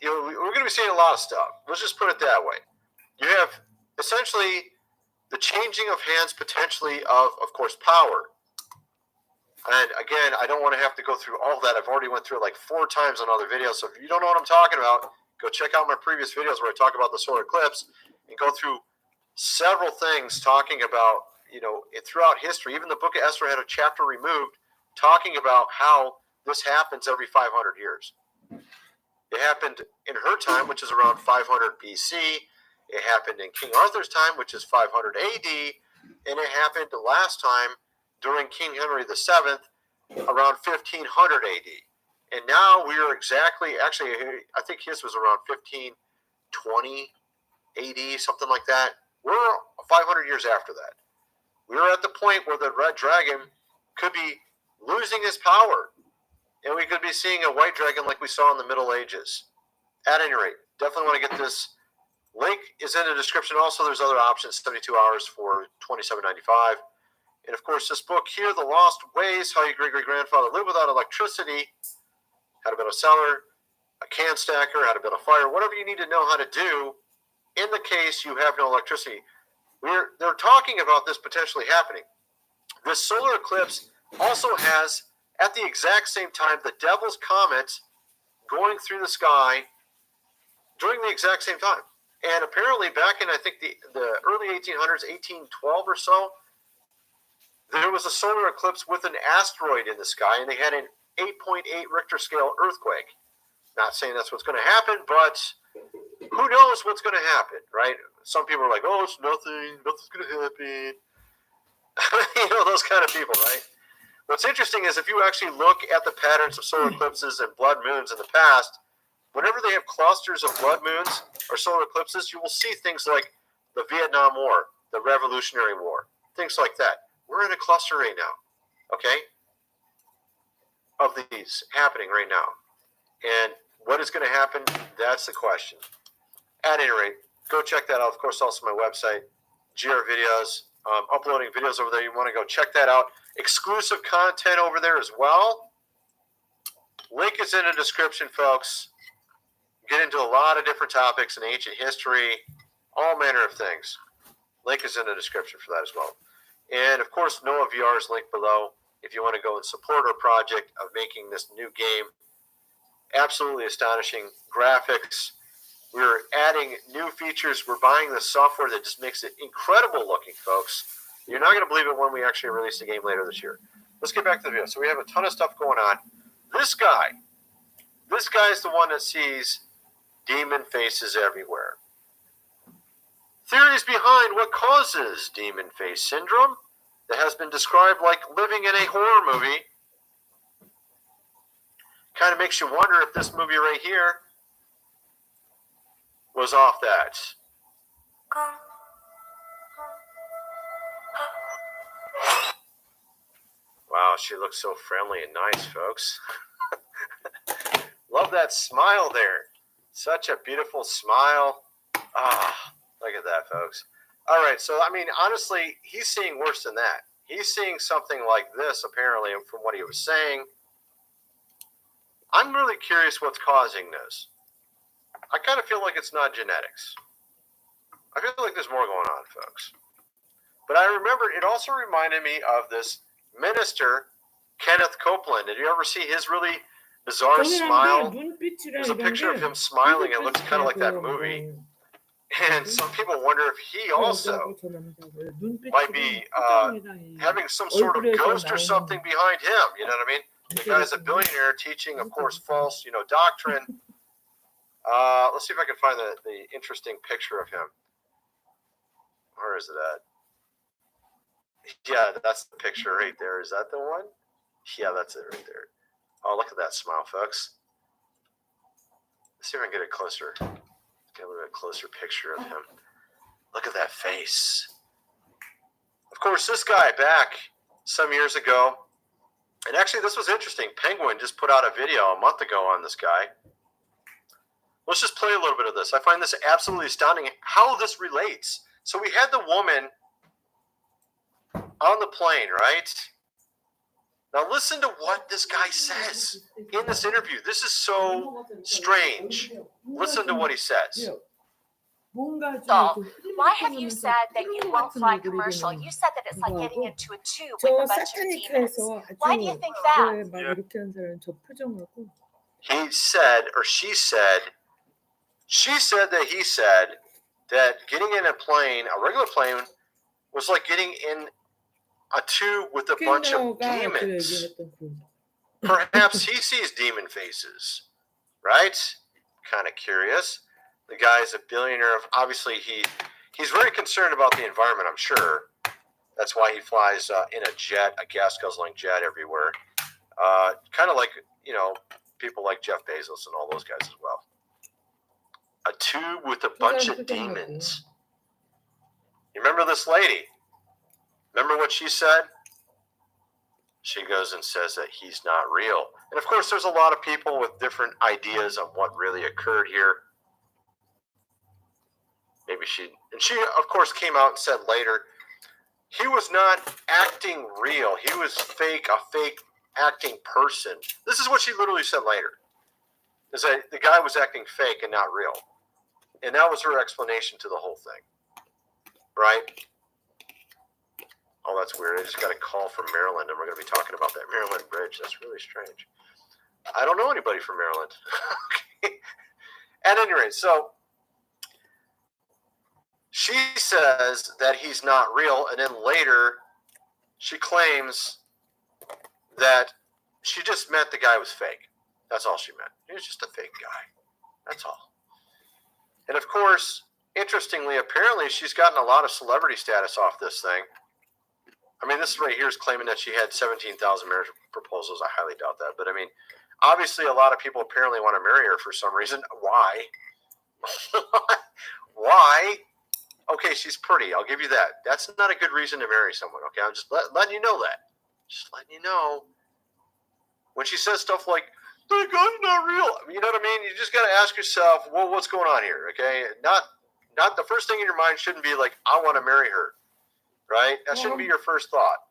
You know, we're going to be seeing a lot of stuff. Let's just put it that way. You have essentially the changing of hands potentially of course, power. And again, I don't want to have to go through all that. I've already went through it like 4 times on other videos. So if you don't know what I'm talking about, go check out my previous videos where I talk about the solar eclipse and go through several things talking about, you know, throughout history. Even the book of Esther had a chapter removed talking about how this happens every 500 years. It happened in her time, which is around 500 BC. It happened in King Arthur's time, which is 500 AD. And it happened the last time during King Henry VII, around 1500 AD. And now we are exactly, actually, I think his was around 1520 AD, something like that. We're 500 years after that. We're at the point where the red dragon could be losing his power. And we could be seeing a white dragon like we saw in the Middle Ages. At any rate, definitely want to get this. Link is in the description. Also, there's other options, 72 hours for $27.95. And, of course, this book here, The Lost Ways, How Your Great-Great-Grandfather Lived Without Electricity, How to Build a Cellar, a Can Stacker, How to Build a Fire, whatever you need to know how to do in the case you have no electricity. They're talking about this potentially happening. This solar eclipse also has, at the exact same time, the Devil's Comet going through the sky during the exact same time. And apparently back in, I think, the early 1800s, 1812 or so, there was a solar eclipse with an asteroid in the sky, and they had an 8.8 Richter scale earthquake. Not saying that's what's going to happen, but who knows what's going to happen, right? Some people are like, oh, it's nothing, nothing's going to happen. You know, those kind of people, right? What's interesting is if you actually look at the patterns of solar eclipses and blood moons in the past, whenever they have clusters of blood moons or solar eclipses, you will see things like the Vietnam War, the Revolutionary War, things like that. We're in a cluster right now, okay, of these happening right now. And what is going to happen? That's the question. At any rate, go check that out. Of course, also my website, GR Videos, uploading videos over there. You want to go check that out. Exclusive content over there as well. Link is in the description, folks. Get into a lot of different topics in ancient history, all manner of things. Link is in the description for that as well. And, of course, Noah VR's link below if you want to go and support our project of making this new game. Absolutely astonishing graphics. We're adding new features. We're buying the software that just makes it incredible looking, folks. You're not going to believe it when we actually release the game later this year. Let's get back to the video. So we have a ton of stuff going on. This guy is the one that sees demon faces everywhere. Theories behind what causes demon face syndrome that has been described like living in a horror movie. Kind of makes you wonder if this movie right here was off that. Wow, she looks so friendly and nice, folks. Love that smile there. Such a beautiful smile. Ah, look at that, folks. All right, so, I mean, honestly, he's seeing worse than that. He's seeing something like this, apparently, from what he was saying. I'm really curious what's causing this. I kind of feel like it's not genetics. I feel like there's more going on, folks. But I remember, it also reminded me of this minister, Kenneth Copeland. Did you ever see his really bizarre smile? There's a picture of him smiling. It looks kind of like that movie. And some people wonder if he also might be having some sort of ghost or something behind him. You know what I mean? The guy's a billionaire teaching, of course, false, doctrine. Let's see if I can find the interesting picture of him. Where is it at? Yeah, that's the picture right there. Is that the one? Yeah, that's it right there. Oh, look at that smile, folks. Let's see if I can get a closer. Get a little bit closer picture of him. Look at that face. Of course, this guy back some years ago, and actually this was interesting. Penguin just put out a video a month ago on this guy. Let's just play a little bit of this. I find this absolutely astounding how this relates. So we had the woman on the plane, right? Now listen to what this guy says in this interview. This is so strange. Listen to what he says. So, why have you said that you won't fly commercial? You said that it's like getting into a tube with a bunch of demons. Why do you think that? He said, or she said that he said that getting in a plane, a regular plane, was like getting in a tube with a bunch of demons. Perhaps he sees demon faces, right? Kind of curious. The guy's a billionaire. Obviously, he's very concerned about the environment, I'm sure. That's why he flies in a jet, a gas-guzzling jet everywhere. Kind of like, people like Jeff Bezos and all those guys as well. A tube with a bunch of demons. You remember this lady? Remember what she said? She goes and says that he's not real. And of course, there's a lot of people with different ideas on what really occurred here. Maybe she, of course, came out and said later, he was not acting real. He was fake, a fake acting person. This is what she literally said later. Is that the guy was acting fake and not real. And that was her explanation to the whole thing. Right? Oh, that's weird. I just got a call from Maryland, and we're going to be talking about that Maryland bridge. That's really strange. I don't know anybody from Maryland. Okay. At any rate, so She says that he's not real, and then later she claims that she just meant the guy was fake. That's all she meant. He was just a fake guy. That's all. And of course, interestingly, apparently she's gotten a lot of celebrity status off this thing. I mean, this right here is claiming that she had 17,000 marriage proposals. I highly doubt that. But I mean, obviously a lot of people apparently want to marry her for some reason. Why? Why? Okay, she's pretty. I'll give you that. That's not a good reason to marry someone. Okay, I'm just letting you know that. Just letting you know. When she says stuff like, the guy's not real, you know what I mean? You just got to ask yourself, well, what's going on here? Okay, not the first thing in your mind shouldn't be like, I want to marry her, right? That shouldn't be your first thought.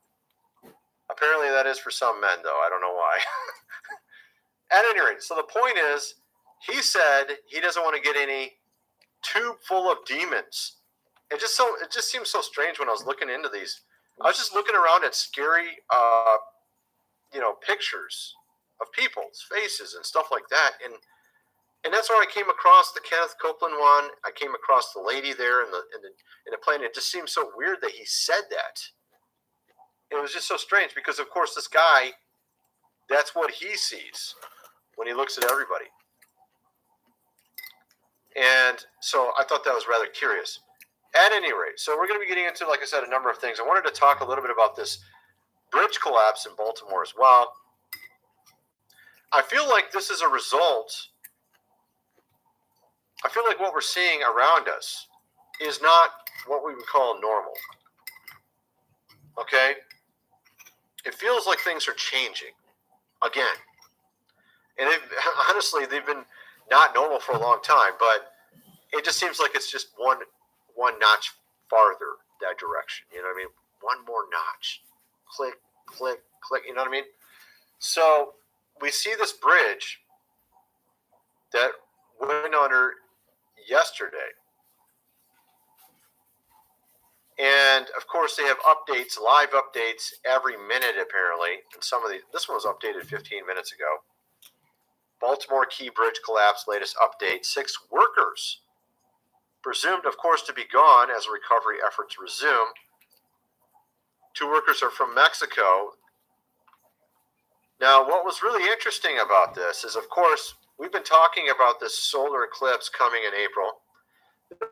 Apparently, that is for some men, though. I don't know why. At any rate, so the point is, he said he doesn't want to get any tube full of demons. It just seems so strange when I was looking into these. I was just looking around at scary, pictures of people's faces and stuff like that, and that's where I came across the Kenneth Copeland one. I came across the lady there in the plane. It just seems so weird that he said that. It was just so strange because, of course, this guy, that's what he sees when he looks at everybody. And so I thought that was rather curious. At any rate, so we're going to be getting into, like I said, a number of things. I wanted to talk a little bit about this bridge collapse in Baltimore as well. I feel like this is a result. I feel like what we're seeing around us is not what we would call normal. Okay? It feels like things are changing again. And honestly, they've been not normal for a long time, but it just seems like it's just one notch farther that direction. You know what I mean? One more notch. Click, click, click. You know what I mean? So we see this bridge that went under yesterday. And of course, they have updates, live updates every minute, apparently. And this one was updated 15 minutes ago. Baltimore Key Bridge collapse, latest update. 6 workers presumed, of course, to be gone as recovery efforts resume. 2 workers are from Mexico. Now, what was really interesting about this is, of course, we've been talking about this solar eclipse coming in April.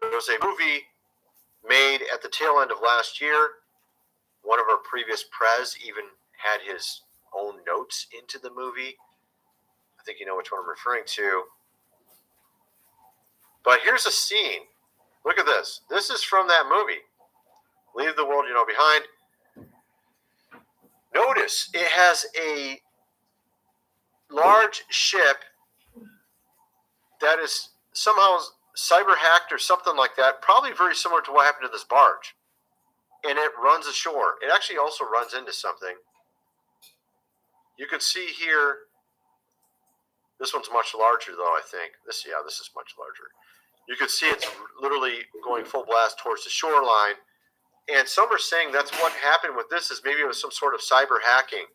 There was a movie made at the tail end of last year. One of our previous prez even had his own notes into the movie. I think you know which one I'm referring to. But here's a scene. Look at this. This is from that movie. Leave the World You Know Behind. Notice it has a large ship that is somehow cyber hacked or something like that, probably very similar to what happened to this barge. And it runs ashore. It actually also runs into something. You can see here, this one's much larger though, I think. This is much larger. You can see it's literally going full blast towards the shoreline. And some are saying that's what happened with this, is maybe it was some sort of cyber hacking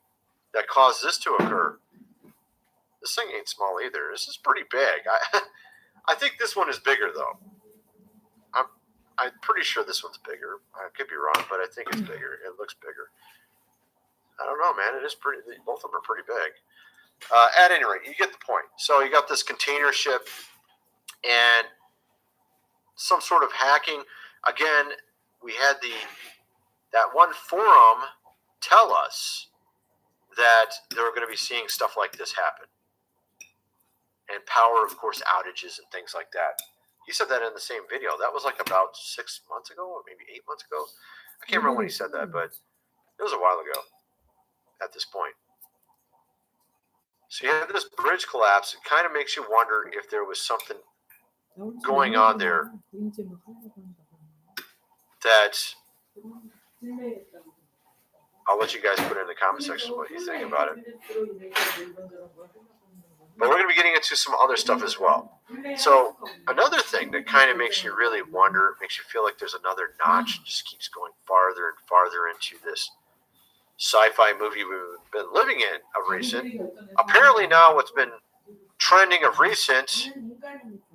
that caused this to occur. This thing ain't small either. This is pretty big. I think this one is bigger, though. I'm pretty sure this one's bigger. I could be wrong, but I think it's bigger. It looks bigger. I don't know, man. It is pretty. Both of them are pretty big. At any rate, you get the point. So you got this container ship and some sort of hacking. Again, we had that one forum tell us that they were going to be seeing stuff like this happen. And power, of course, outages and things like that. He said that in the same video. That was like about 6 months ago or maybe 8 months ago. I can't remember when he said that, but it was a while ago at this point. So you have this bridge collapse. It kind of makes you wonder if there was something going on there that I'll let you guys put in the comment section what you think about it. But we're going to be getting into some other stuff as well. So another thing that kind of makes you really wonder, makes you feel like there's another notch, just keeps going farther and farther into this sci-fi movie we've been living in of recent. Apparently now what's been trending of recent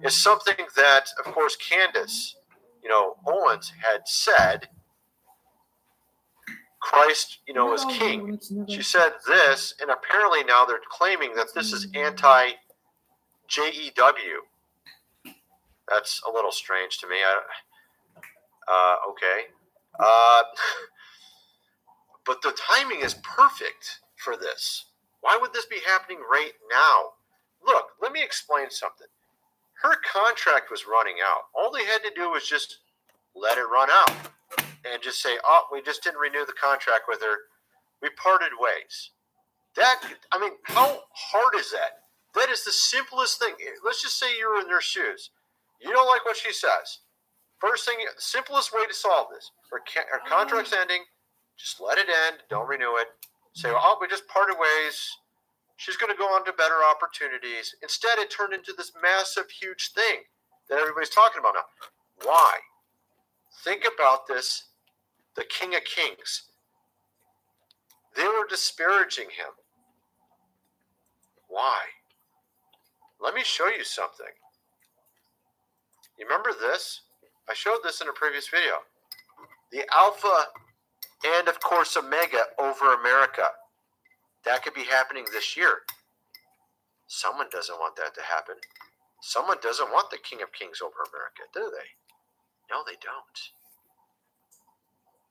is something that, of course, Candace, Owens had said Christ, is king. She said this, and apparently now they're claiming that this is anti-JEW. That's a little strange to me. Okay. But the timing is perfect for this. Why would this be happening right now? Look, let me explain something. Her contract was running out. All they had to do was just let it run out and just say, oh, we just didn't renew the contract with her. We parted ways. How hard is that? That is the simplest thing. Let's just say you're in their shoes. You don't like what she says. First thing, the simplest way to solve this, her contract's ending, just let it end. Don't renew it. Say, oh, we just parted ways. She's going to go on to better opportunities. Instead, it turned into this massive, huge thing that everybody's talking about now. Why? Think about this. The King of Kings. They were disparaging him. Why? Let me show you something. You remember this? I showed this in a previous video. The Alpha and, of course, Omega over America. That could be happening this year. Someone doesn't want that to happen. Someone doesn't want the King of Kings over America, do they? No, they don't.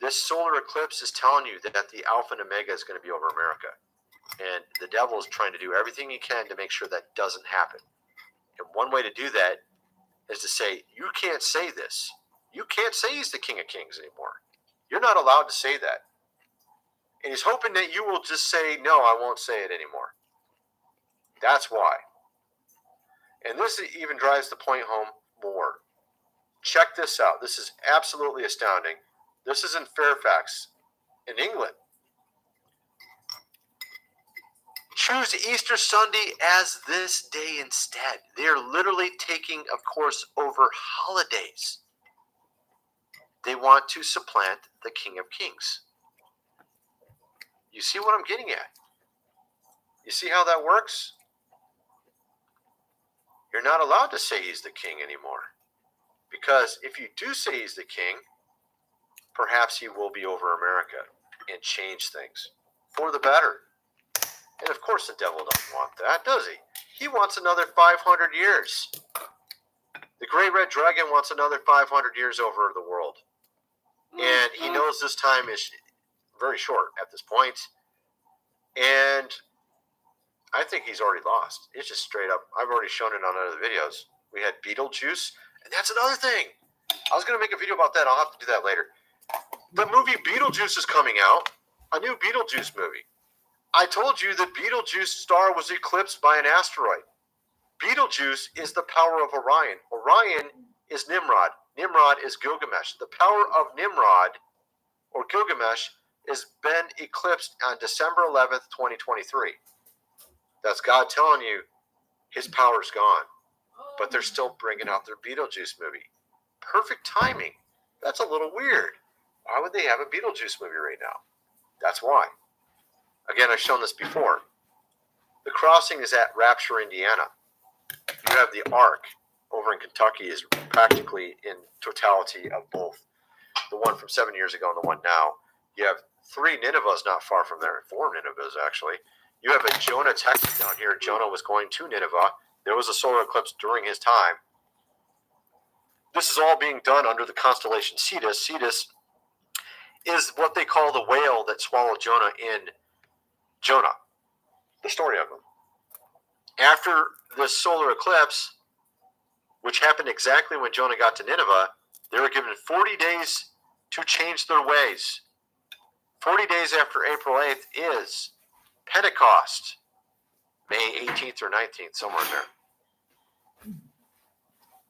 This solar eclipse is telling you that the Alpha and Omega is going to be over America. And the devil is trying to do everything he can to make sure that doesn't happen. And one way to do that is to say, you can't say this. You can't say he's the King of Kings anymore. You're not allowed to say that. And he's hoping that you will just say, no, I won't say it anymore. That's why. And this even drives the point home more. Check this out. This is absolutely astounding. This is in Fairfax, in England. Choose Easter Sunday as this day instead. They are literally taking, of course, over holidays. They want to supplant the King of Kings. You see what I'm getting at? You see how that works? You're not allowed to say he's the king anymore. Because if you do say he's the king, perhaps he will be over America and change things for the better. And of course the devil doesn't want that, does he? He wants another 500 years. The Great Red Dragon wants another 500 years over the world. And he knows this time is very short at this point. And I think he's already lost. It's just straight up. I've already shown it on other videos. We had Beetlejuice. And that's another thing. I was going to make a video about that. I'll have to do that later. The movie Beetlejuice is coming out. A new Beetlejuice movie. I told you that Beetlejuice's star was eclipsed by an asteroid. Beetlejuice is the power of Orion. Orion is Nimrod. Nimrod is Gilgamesh. The power of Nimrod, or Gilgamesh, has been eclipsed on December 11th, 2023. That's God telling you his power's gone. But they're still bringing out their Beetlejuice movie. Perfect timing. That's a little weird. Why would they have a Beetlejuice movie right now? That's why. Again, I've shown this before. The crossing is at Rapture, Indiana. You have the Ark over in Kentucky is practically in totality of both. The one from 7 years ago and the one now. You have 3 Ninevehs not far from there. 4 Ninevehs, actually. You have a Jonah, Texas down here. Jonah was going to Nineveh. There was a solar eclipse during his time. This is all being done under the constellation Cetus. Cetus is what they call the whale that swallowed Jonah in Jonah, the story of him. After this solar eclipse, which happened exactly when Jonah got to Nineveh, they were given 40 days to change their ways. 40 days after April 8th is Pentecost, May 18th or 19th, somewhere in there.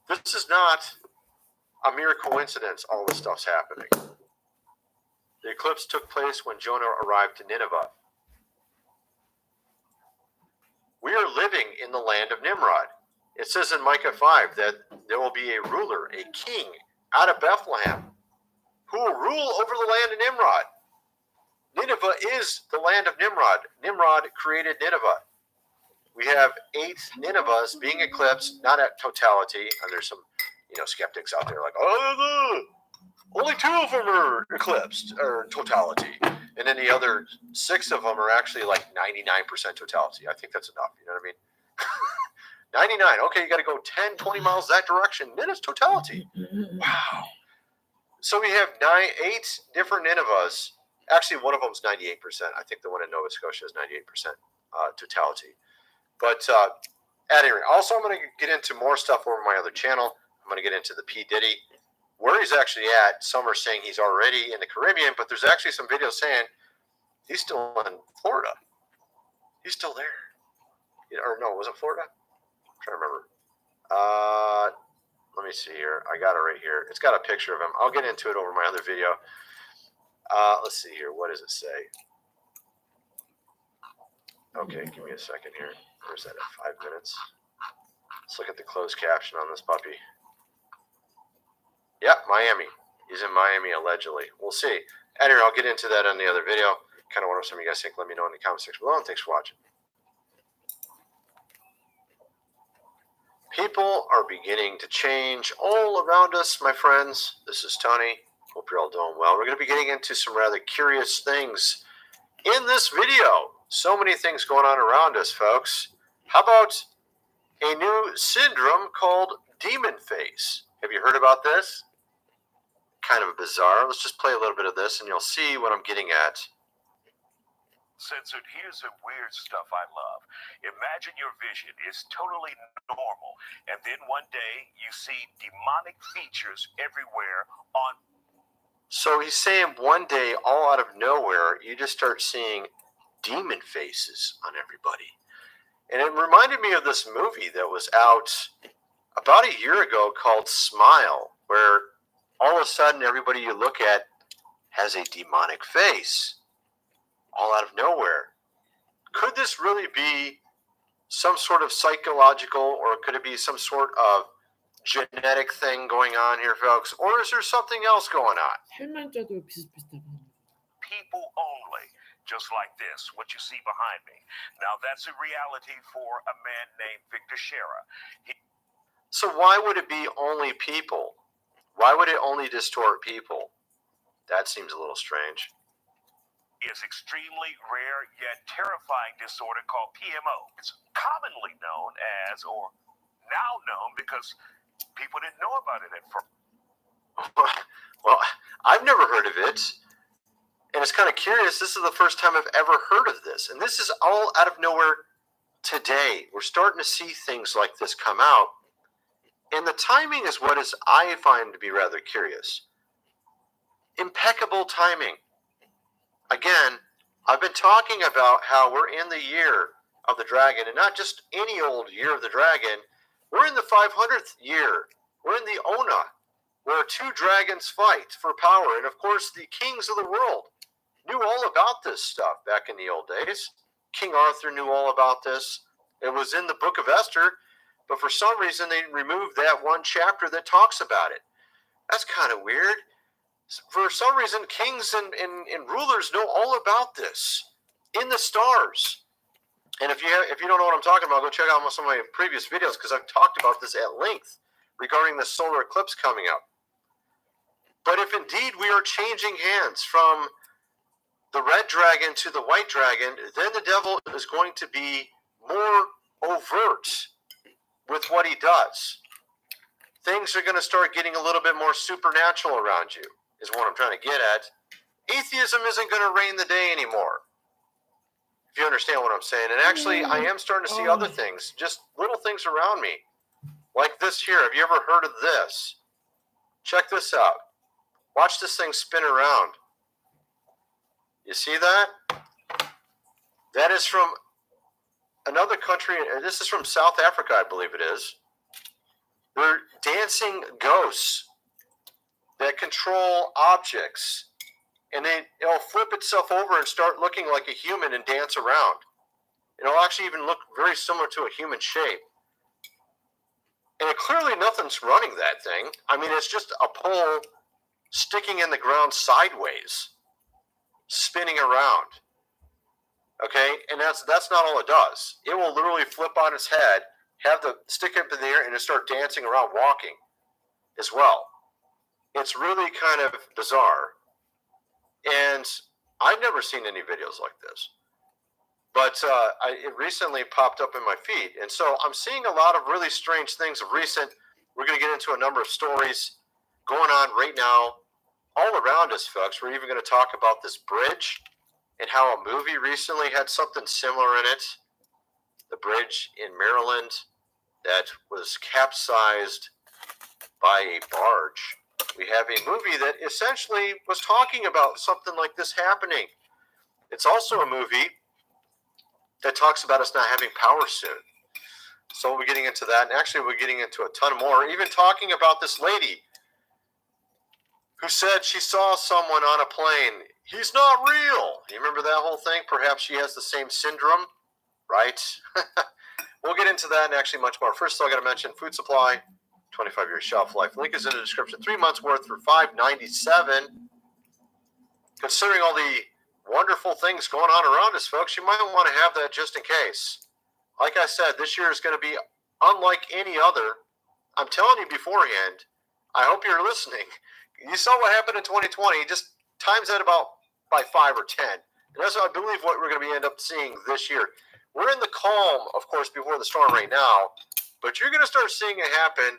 This is not a mere coincidence, all this stuff's happening. The eclipse took place when Jonah arrived to Nineveh. We are living in the land of Nimrod. It says in Micah 5 that there will be a ruler, a king, out of Bethlehem, who will rule over the land of Nimrod. Nineveh is the land of Nimrod. Nimrod created Nineveh. We have 8 Ninevehs being eclipsed, not at totality. And there's some, skeptics out there like, oh, only 2 of them are eclipsed or totality, and then the other 6 of them are actually like 99% totality. I think that's enough. You know what I mean? 99. Okay, you got to go 10, 20 miles that direction. Then it's totality. Wow. So we have 8 different Ninevehs. Actually, one of them is 98%. I think the one in Nova Scotia is 98% totality. But at any rate, also I'm going to get into more stuff over my other channel. I'm going to get into the P. Diddy, where he's actually at. Some are saying he's already in the Caribbean, but there's actually some videos saying he's still in Florida. He's still there. Or no, was it Florida? I'm trying to remember. Let me see here. I got it right here. It's got a picture of him. I'll get into it over my other video. Let's see here. What does it say? Okay, give me a second here. Where's that at? 5 minutes. Let's look at the closed caption on this puppy. Yep, Miami. He's in Miami, allegedly. We'll see. Anyway, I'll get into that on the other video. Kind of what some of you guys think. Let me know in the comment section below, and thanks for watching. People are beginning to change all around us, my friends. This is Tony. Hope you're all doing well. We're going to be getting into some rather curious things in this video. So many things going on around us, folks. How about a new syndrome called demon face? Have you heard about this? Kind of bizarre. Let's just play a little bit of this and you'll see what I'm getting at. Censored, here's some weird stuff I love. Imagine your vision is totally normal, and then one day you see demonic features everywhere on... So he's saying one day, all out of nowhere, you just start seeing demon faces on everybody. And it reminded me of this movie that was out about a year ago called Smile, where all of a sudden everybody you look at has a demonic face. All out of nowhere. Could this really be some sort of psychological, or could it be some sort of genetic thing going on here, folks? Or is there something else going on? People only, just like this, what you see behind me. Now that's a reality for a man named Victor Shera. So why would it be only people? Why would it only distort people? That seems a little strange. Is extremely rare yet terrifying disorder called PMO. It's commonly known as, or now known because people didn't know about it at first. Well, I've never heard of it. And it's kind of curious. This is the first time I've ever heard of this. And this is all out of nowhere today. We're starting to see things like this come out. And the timing is what I find to be rather curious. Impeccable timing. Again, I've been talking about how we're in the year of the dragon, and not just any old year of the dragon. We're in the 500th year. We're in the Ona, where 2 dragons fight for power. And of course, the kings of the world knew all about this stuff back in the old days. King Arthur knew all about this. It was in the book of Esther, but for some reason they removed that one chapter that talks about it. That's kind of weird. For some reason, kings and rulers know all about this in the stars. And if you don't know what I'm talking about, go check out some of my previous videos, because I've talked about this at length regarding the solar eclipse coming up. But if indeed we are changing hands from the red dragon to the white dragon, then the devil is going to be more overt with what he does. Things are going to start getting a little bit more supernatural around you, is what I'm trying to get at. Atheism isn't going to reign the day anymore, if you understand what I'm saying. And actually, I am starting to see other things, just little things around me. Like this here. Have you ever heard of this? Check this out. Watch this thing spin around. You see that? That is from another country. This is from South Africa, I believe it is. They're dancing ghosts that control objects. And it'll flip itself over and start looking like a human and dance around. It'll actually even look very similar to a human shape. And clearly nothing's running that thing. I mean, it's just a pole sticking in the ground sideways, spinning around. Okay? And that's not all it does. It will literally flip on its head, have the stick up in the air, and just start dancing around, walking. as well. It's really kind of bizarre. And I've never seen any videos like this. But it recently popped up in my feed. And so I'm seeing a lot of really strange things of recent. We're going to get into a number of stories going on right now all around us, folks. We're even going to talk about this bridge and how a movie recently had something similar in it. The bridge in Maryland that was capsized by a barge. We have a movie that essentially was talking about something like this happening. It's also a movie that talks about us not having power soon. So we'll be getting into that. And actually, we're getting into a ton more. Even talking about this lady who said she saw someone on a plane. He's not real. You remember that whole thing? Perhaps she has the same syndrome, right? We'll get into that and actually much more. First, I got to mention food supply, 25-year shelf life. Link is in the description. 3 months worth for $5.97. Considering all the wonderful things going on around us, folks, you might want to have that just in case. Like I said, this year is going to be unlike any other. I'm telling you beforehand, I hope you're listening. You saw what happened in 2020. Just times that about by 5 or 10. And that's, I believe, what we're going to end up seeing this year. We're in the calm, of course, before the storm right now, but you're going to start seeing it happen,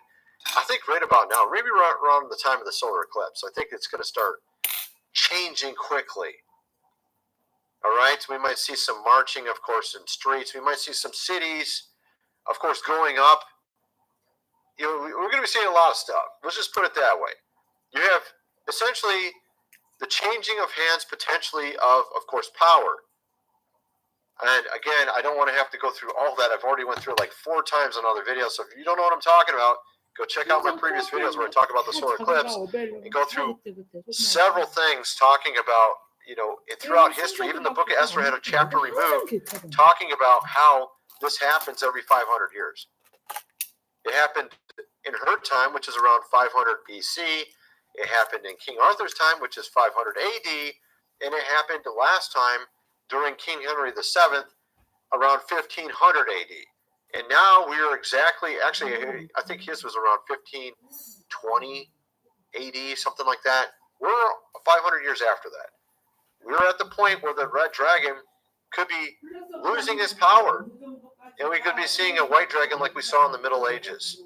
I think, right about now, maybe right around the time of the solar eclipse. I think it's going to start changing quickly. All right, we might see some marching, of course, in streets. We might see some cities, of course, going up. You know, we're going to be seeing a lot of stuff. Let's just put it that way. You have essentially the changing of hands, potentially, of course, power. And again, I don't want to have to go through all that. I've already went through it like 4 times on other videos. So if you don't know what I'm talking about, go check out my previous videos where I talk about the solar eclipse and go through several things talking about, you know, throughout history. Even the book of Esther had a chapter removed talking about how this happens every 500 years. It happened in her time, which is around 500 BC. It happened in King Arthur's time, which is 500 AD. And it happened the last time during King Henry VII, around 1500 AD. And now we are exactly, actually, I think his was around 1520 AD, something like that. We're 500 years after that. We're at the point where the red dragon could be losing his power. And we could be seeing a white dragon like we saw in the Middle Ages.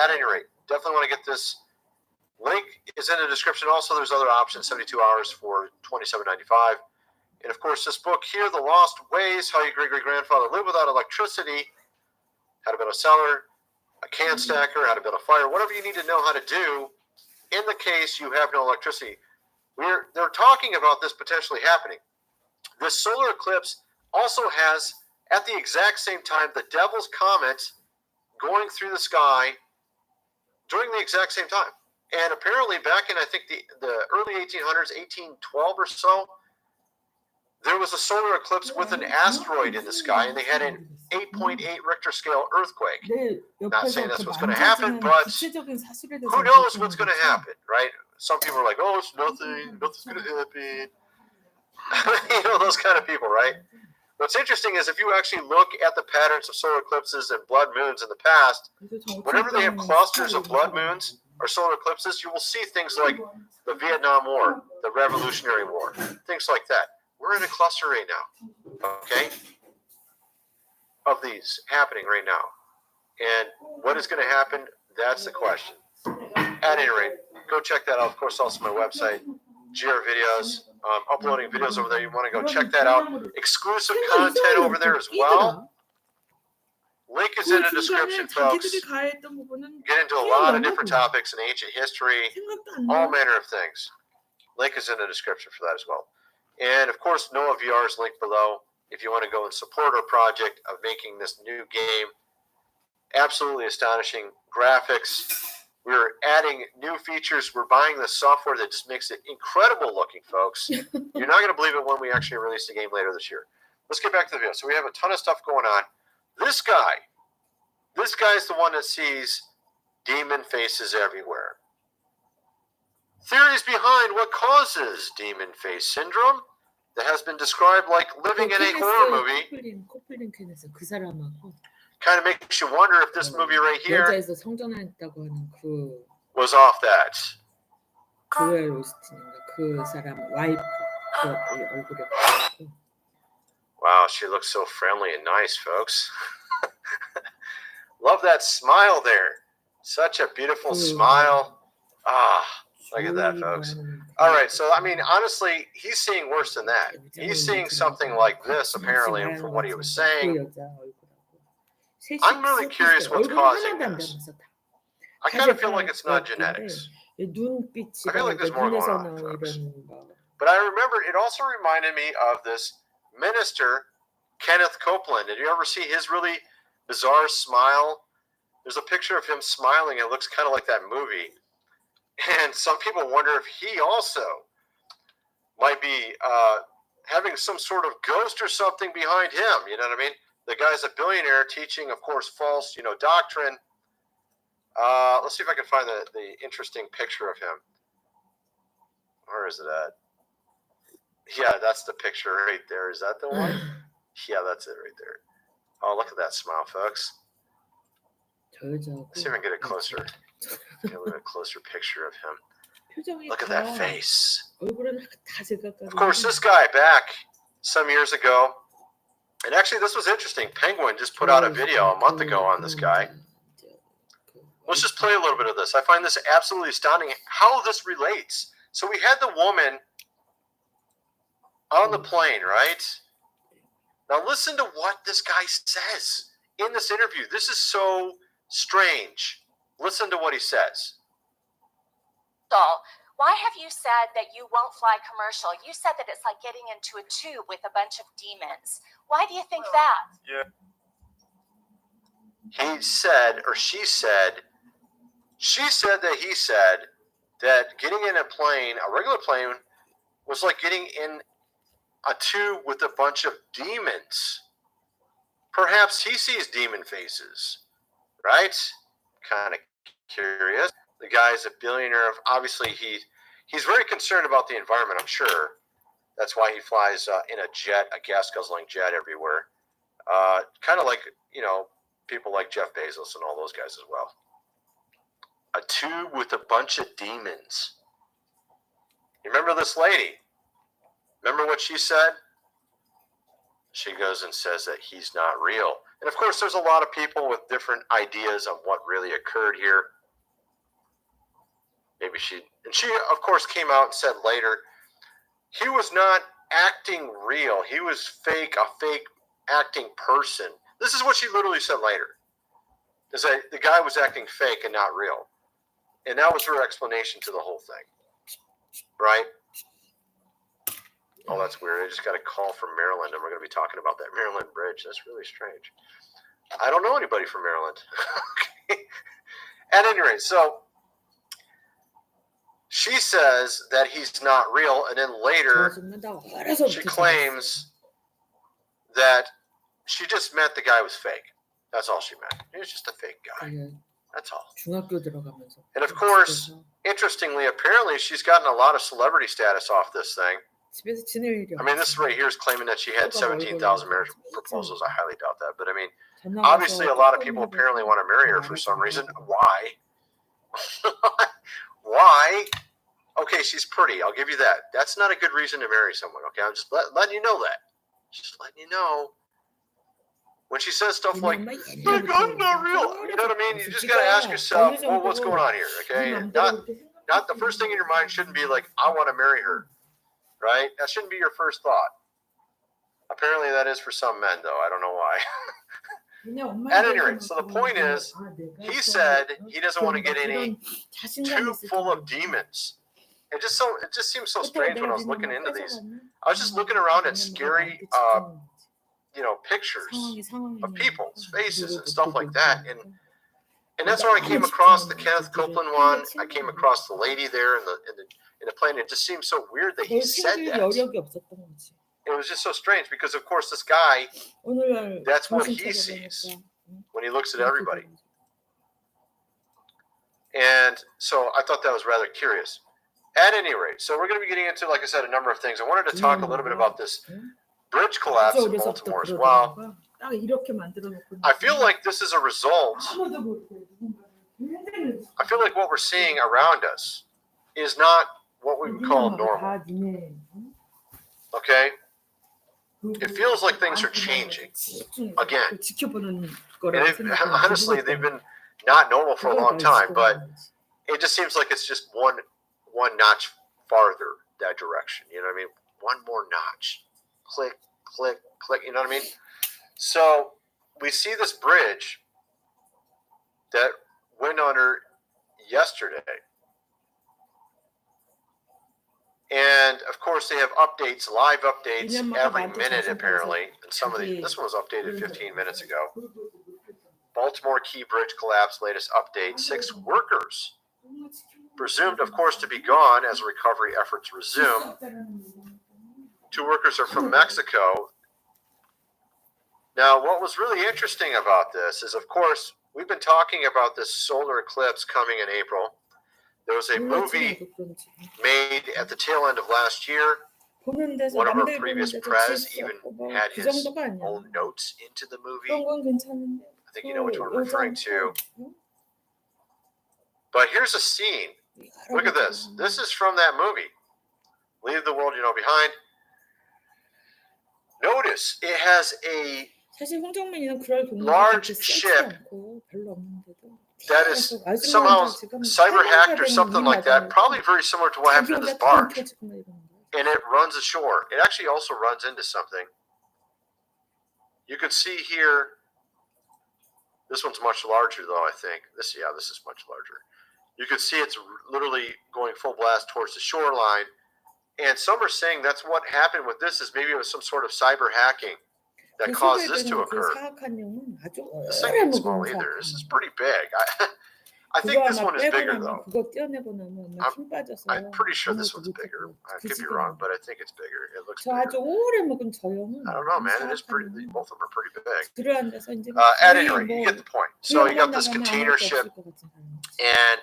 At any rate, definitely want to get this. Link is in the description. Also, there's other options, 72 hours for $27.95. And, of course, this book here, The Lost Ways, How Your Great-Great-Grandfather Lived Without Electricity, How to Build a Cellar, a Can Stacker, How to Build a Fire, whatever you need to know how to do in the case you have no electricity. They're talking about this potentially happening. This solar eclipse also has, at the exact same time, the Devil's Comet going through the sky during the exact same time. And apparently back in, I think, the early 1800s, 1812 or so, there was a solar eclipse with an asteroid in the sky, and they had an 8.8 Richter scale earthquake. Not saying that's what's going to happen, but who knows what's going to happen, right? Some people are like, oh, it's nothing, nothing's going to happen. You know, those kind of people, right? What's interesting is if you actually look at the patterns of solar eclipses and blood moons in the past, whenever they have clusters of blood moons or solar eclipses, you will see things like the Vietnam War, the Revolutionary War, things like that. We're in a cluster right now, okay, of these happening right now. And what is going to happen, that's the question. At any rate, go check that out. Of course, also my website, GR Videos. Uploading videos over there. You want to go check that out. Exclusive content over there as well. Link is in the description, folks. Get into a lot of different topics in ancient history, all manner of things. Link is in the description for that as well. And, of course, Noah VR is linked below if you want to go and support our project of making this new game. Absolutely astonishing graphics. We're adding new features. We're buying the software that just makes it incredible looking, folks. You're not going to believe it when we actually release the game later this year. Let's get back to the video. So we have a ton of stuff going on. This guy's the one that sees demon faces everywhere. Theories behind what causes demon face syndrome that has been described like living in a horror movie. Kind of makes you wonder if this movie right here was off that. 조엘 오스틴인가 그 사람 와이프 그 얼굴에 보였고. Wow, she looks so friendly and nice, folks. Love that smile there. Such a beautiful smile. Ah, look at that, folks. All right, so I mean, honestly, he's seeing worse than that. He's seeing something like this, apparently, from what he was saying. I'm really curious what's causing this. I kind of feel like it's not genetics. I feel like there's more going on, folks. But I remember it also reminded me of this minister, Kenneth Copeland. Did you ever see his really bizarre smile? There's a picture of him smiling. It looks kind of like that movie. And some people wonder if he also might be having some sort of ghost or something behind him. You know what I mean? The guy's a billionaire teaching, of course, false, doctrine. Let's see if I can find the interesting picture of him. Where is it at? Yeah, that's the picture right there. Is that the one? Yeah, that's it right there. Oh, look at that smile, folks. Let's see if I can get a closer picture of him. Look at that face. Of course, this guy back some years ago, and actually this was interesting. Penguin just put out a video a month ago on this guy. Let's just play a little bit of this. I find this absolutely astounding how this relates. So we had the woman on the plane, right? Now listen to what this guy says in this interview. This is so strange. Listen to what he says. Why have you said that you won't fly commercial? You said that it's like getting into a tube with a bunch of demons. Why do you think that? Yeah. He said, or she said that he said that getting in a plane, a regular plane, was like getting in a tube with a bunch of demons. Perhaps he sees demon faces, right? Kind of curious. The guy's a billionaire. Obviously, he's very concerned about the environment, I'm sure. That's why he flies in a jet, a gas-guzzling jet everywhere. Kind of like, people like Jeff Bezos and all those guys as well. A tube with a bunch of demons. You remember this lady? Remember what she said? She goes and says that he's not real. And of course, there's a lot of people with different ideas on what really occurred here. Maybe she, of course, came out and said later, he was not acting real. He was fake, a fake acting person. This is what she literally said later. Is that the guy was acting fake and not real. And that was her explanation to the whole thing. Right? Oh, that's weird. I just got a call from Maryland, and we're going to be talking about that Maryland bridge. That's really strange. I don't know anybody from Maryland. Okay. At any rate, so she says that he's not real, and then later she claims that she just meant the guy was fake. That's all she meant. He was just a fake guy. That's all. And of course, interestingly, apparently she's gotten a lot of celebrity status off this thing. I mean, this right here is claiming that she had 17,000 marriage proposals. I highly doubt that. But I mean, obviously a lot of people apparently want to marry her for some reason. Why? Why? Okay, she's pretty. I'll give you that. That's not a good reason to marry someone. Okay, I'm just letting you know that. Just letting you know. When she says stuff like, "My God's not real," you know what I mean? You just got to ask yourself, well, what's going on here? Okay, not the first thing in your mind shouldn't be like, I want to marry her, right? That shouldn't be your first thought. Apparently, that is for some men, though. I don't know why. At any rate, so the point is, he said he doesn't want to get any tube full of demons. It just seems so strange when I was looking into these. I was just looking around at scary, pictures of people's faces and stuff like that, and that's where I came across the Kenneth Copeland one. I came across the lady there in the plane. It just seemed so weird that he said that. It was just so strange because, of course, this guy, that's what he sees when he looks at everybody. And so I thought that was rather curious. At any rate, so we're going to be getting into, like I said, a number of things. I wanted to talk a little bit about this bridge collapse in Baltimore as well. I feel like this is a result. I feel like what we're seeing around us is not what we would call normal. Okay? It feels like things are changing again. And honestly, they've been not normal for a long time, but it just seems like it's just one notch farther that direction. You know what I mean? One more notch. Click, click, click. You know what I mean? So we see this bridge that went under yesterday. And of course, they have updates, live updates every minute apparently. And some of these, this one was updated 15 minutes ago. Baltimore Key Bridge collapse, latest update. 6 workers presumed, of course, to be gone as recovery efforts resume. 2 workers are from Mexico. Now, what was really interesting about this is, of course, we've been talking about this solar eclipse coming in April. There was a movie made at the tail end of last year. One of our previous prez even had his own notes into the movie. I think you know which one I'm referring to. But here's a scene. Look at this. This is from that movie. Leave the World You Know Behind. Notice it has a large ship that is somehow cyber hacked or something like that, probably very similar to what happened to this barge. And it runs ashore. It actually also runs into something. You can see here, this one's much larger though, I think. This is much larger. You can see it's literally going full blast towards the shoreline. And some are saying that's what happened with this, is maybe it was some sort of cyber hacking that caused this to occur. This thing ain't small either. This is pretty big. I think this one is bigger though. I'm pretty sure this one's bigger. I could be wrong, but I think it's bigger. It looks bigger. I don't know, man. It is pretty. Both of them are pretty big. At any rate, you get the point. So you got this container ship and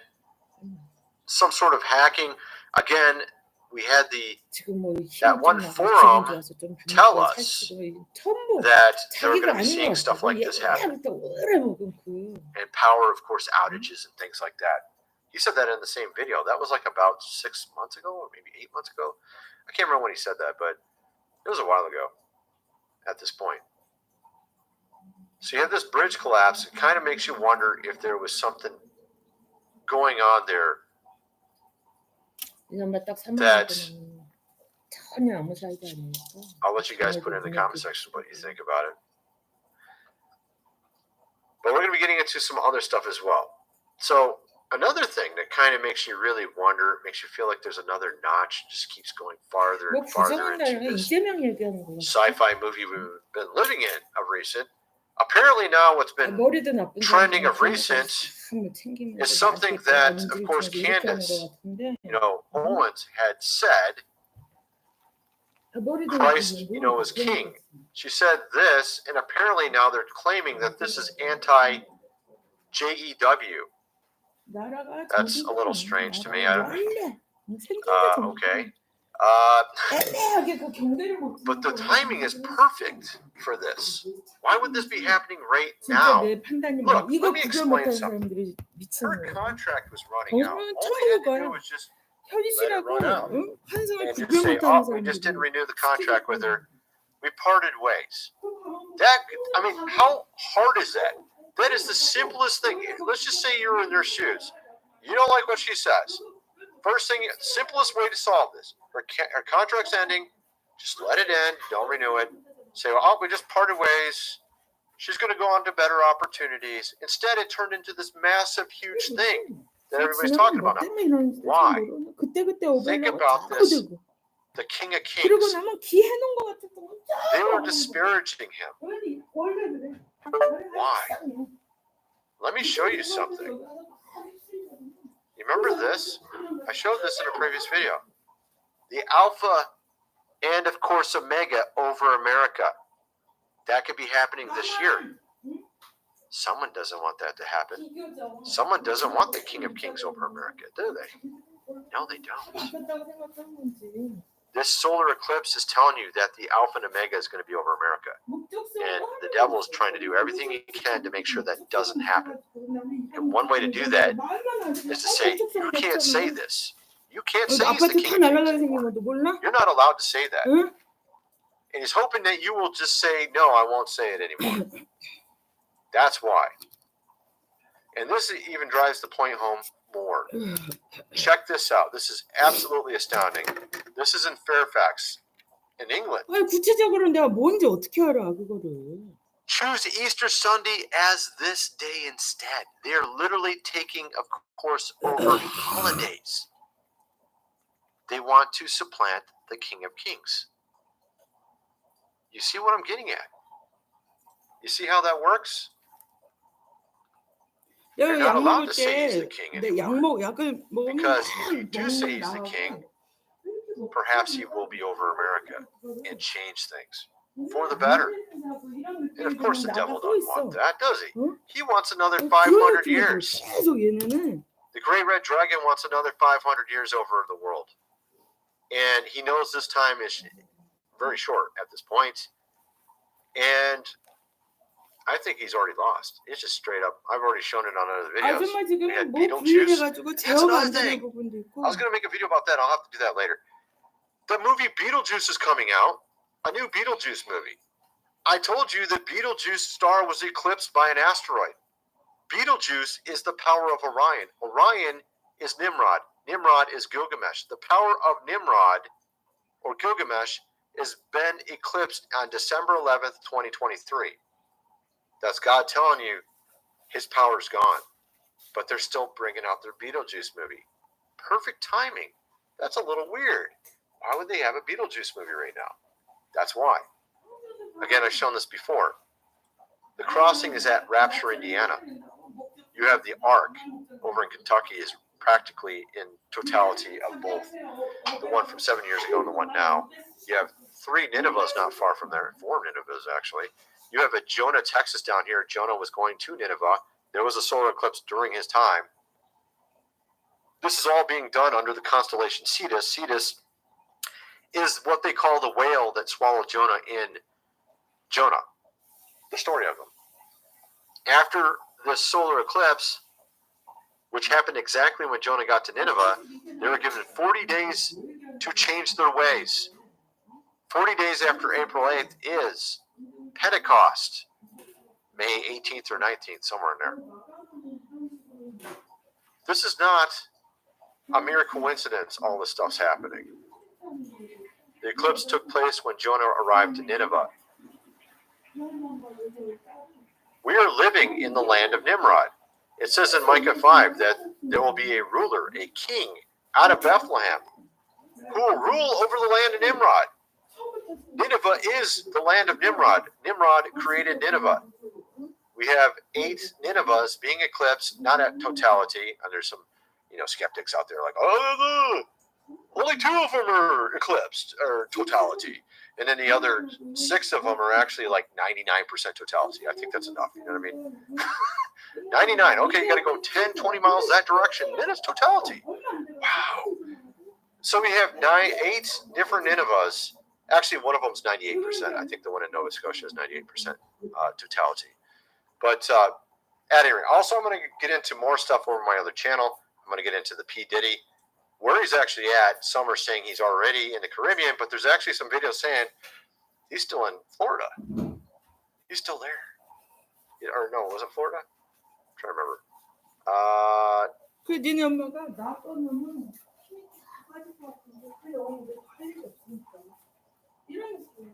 some sort of hacking. Again, we had that one forum tell us that they were going to be seeing stuff like this happen. And power, of course, outages and things like that. He said that in the same video. That was like about 6 months ago or maybe 8 months ago. I can't remember when he said that, but it was a while ago at this point. So you have this bridge collapse. It kind of makes you wonder if there was something going on there that I'll let you guys put in the comment section what you think about it. But we're going to be getting into some other stuff as well. So another thing that kind of makes you really wonder, makes you feel like there's another notch, just keeps going farther and farther into this sci-fi movie we've been living in of recent. Apparently now what's been trending of recent is something that, of course, Candace, Owens had said, Christ, is king. She said this, and apparently now they're claiming that this is anti-JEW. That's a little strange to me. Okay. But the timing is perfect for this. Why would this be happening right now? Look, let me explain something. Her contract was running out. All they had to do was just let it run out. And just say, we just didn't renew the contract with her. We parted ways. How hard is that? That is the simplest thing. Let's just say you're in their shoes. You don't like what she says. First thing, simplest way to solve this. Her contract's ending. Just let it end. Don't renew it. Say, we just parted ways. She's going to go on to better opportunities. Instead, it turned into this massive, huge thing that everybody's talking about now. Why? Think about this. The King of Kings. They were disparaging him. Why? Let me show you something. You remember this? I showed this in a previous video. The Alpha and, of course, Omega over America. That could be happening this year. Someone doesn't want that to happen. Someone doesn't want the King of Kings over America, do they? No, they don't. This solar eclipse is telling you that the Alpha and Omega is going to be over America. And the devil is trying to do everything he can to make sure that doesn't happen. And one way to do that is to say, you can't say this. You can't say he's the king of kings anymore. You're not allowed to say that. And he's hoping that you will just say, no, I won't say it anymore. That's why. And this even drives the point home more. Check this out. This is absolutely astounding. This is in Fairfax, in England. 구체적으로 내가 뭔지 어떻게 알아 그거를. Choose Easter Sunday as this day instead. They are literally taking, of course, over holidays. They want to supplant the King of Kings. You see what I'm getting at? You see how that works? You're not allowed to say he's the king anymore. Because if you do say he's the king, perhaps he will be over America and change things for the better. And of course the devil doesn't want that, does he? He wants another 500 years. The great red dragon wants another 500 years over the world. And he knows this time is very short at this point. And I think he's already lost. It's just straight up. I've already shown it on other videos. We had Beetlejuice. That's another thing. I was going to make a video about that. I'll have to do that later. The movie Beetlejuice is coming out. A new Beetlejuice movie. I told you that Beetlejuice star was eclipsed by an asteroid. Beetlejuice is the power of Orion. Orion is Nimrod. Nimrod is Gilgamesh. The power of Nimrod, or Gilgamesh, has been eclipsed on December 11th, 2023. That's God telling you his power's gone. But they're still bringing out their Beetlejuice movie. Perfect timing. That's a little weird. Why would they have a Beetlejuice movie right now? That's why. Again, I've shown this before. The crossing is at Rapture, Indiana. You have the Ark over in Kentucky is practically in totality of both. The one from 7 years ago and the one now. You have 3 Ninevehs not far from there. 4 Ninevehs, actually. You have a Jonah, Texas down here. Jonah was going to Nineveh. There was a solar eclipse during his time. This is all being done under the constellation Cetus. Cetus is what they call the whale that swallowed Jonah in Jonah. The story of them. After the solar eclipse, which happened exactly when Jonah got to Nineveh, they were given 40 days to change their ways. 40 days after April 8th is Pentecost, May 18th or 19th, somewhere in there. This is not a mere coincidence, all this stuff's happening. The eclipse took place when Jonah arrived in Nineveh. We are living in the land of Nimrod. It says in Micah 5 that there will be a ruler, a king, out of Bethlehem, who will rule over the land of Nimrod. Nineveh is the land of Nimrod. Nimrod created Nineveh. We have 8 Ninevehs being eclipsed, not at totality. And there's some, skeptics out there like, oh, only 2 of them are eclipsed, or totality. And then the other 6 of them are actually like 99% totality. I think that's enough. You know what I mean? 99. Okay, you got to go 10, 20 miles that direction. Then it's totality. Wow. So we have 8 different Ninevehs. Actually, one of them is 98%. I think the one in Nova Scotia is 98% totality. But at any rate, also I'm going to get into more stuff over my other channel. I'm going to get into the P. Diddy, where he's actually at. Some are saying he's already in the Caribbean, but there's actually some videos saying he's still in Florida. He's still there. Or no, was it Florida? I'm trying to remember. 그 니네 엄마가 나 떠나면 힘이 다 빠질 것 같은데 그 영혼이 왜 할 일이 없으니까 이런 식으로.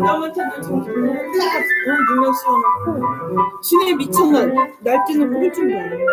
남한테는 정신을 다 보여주면 씌워놓고 신에 미쳐 날뛰는 꼴 좀 봐요.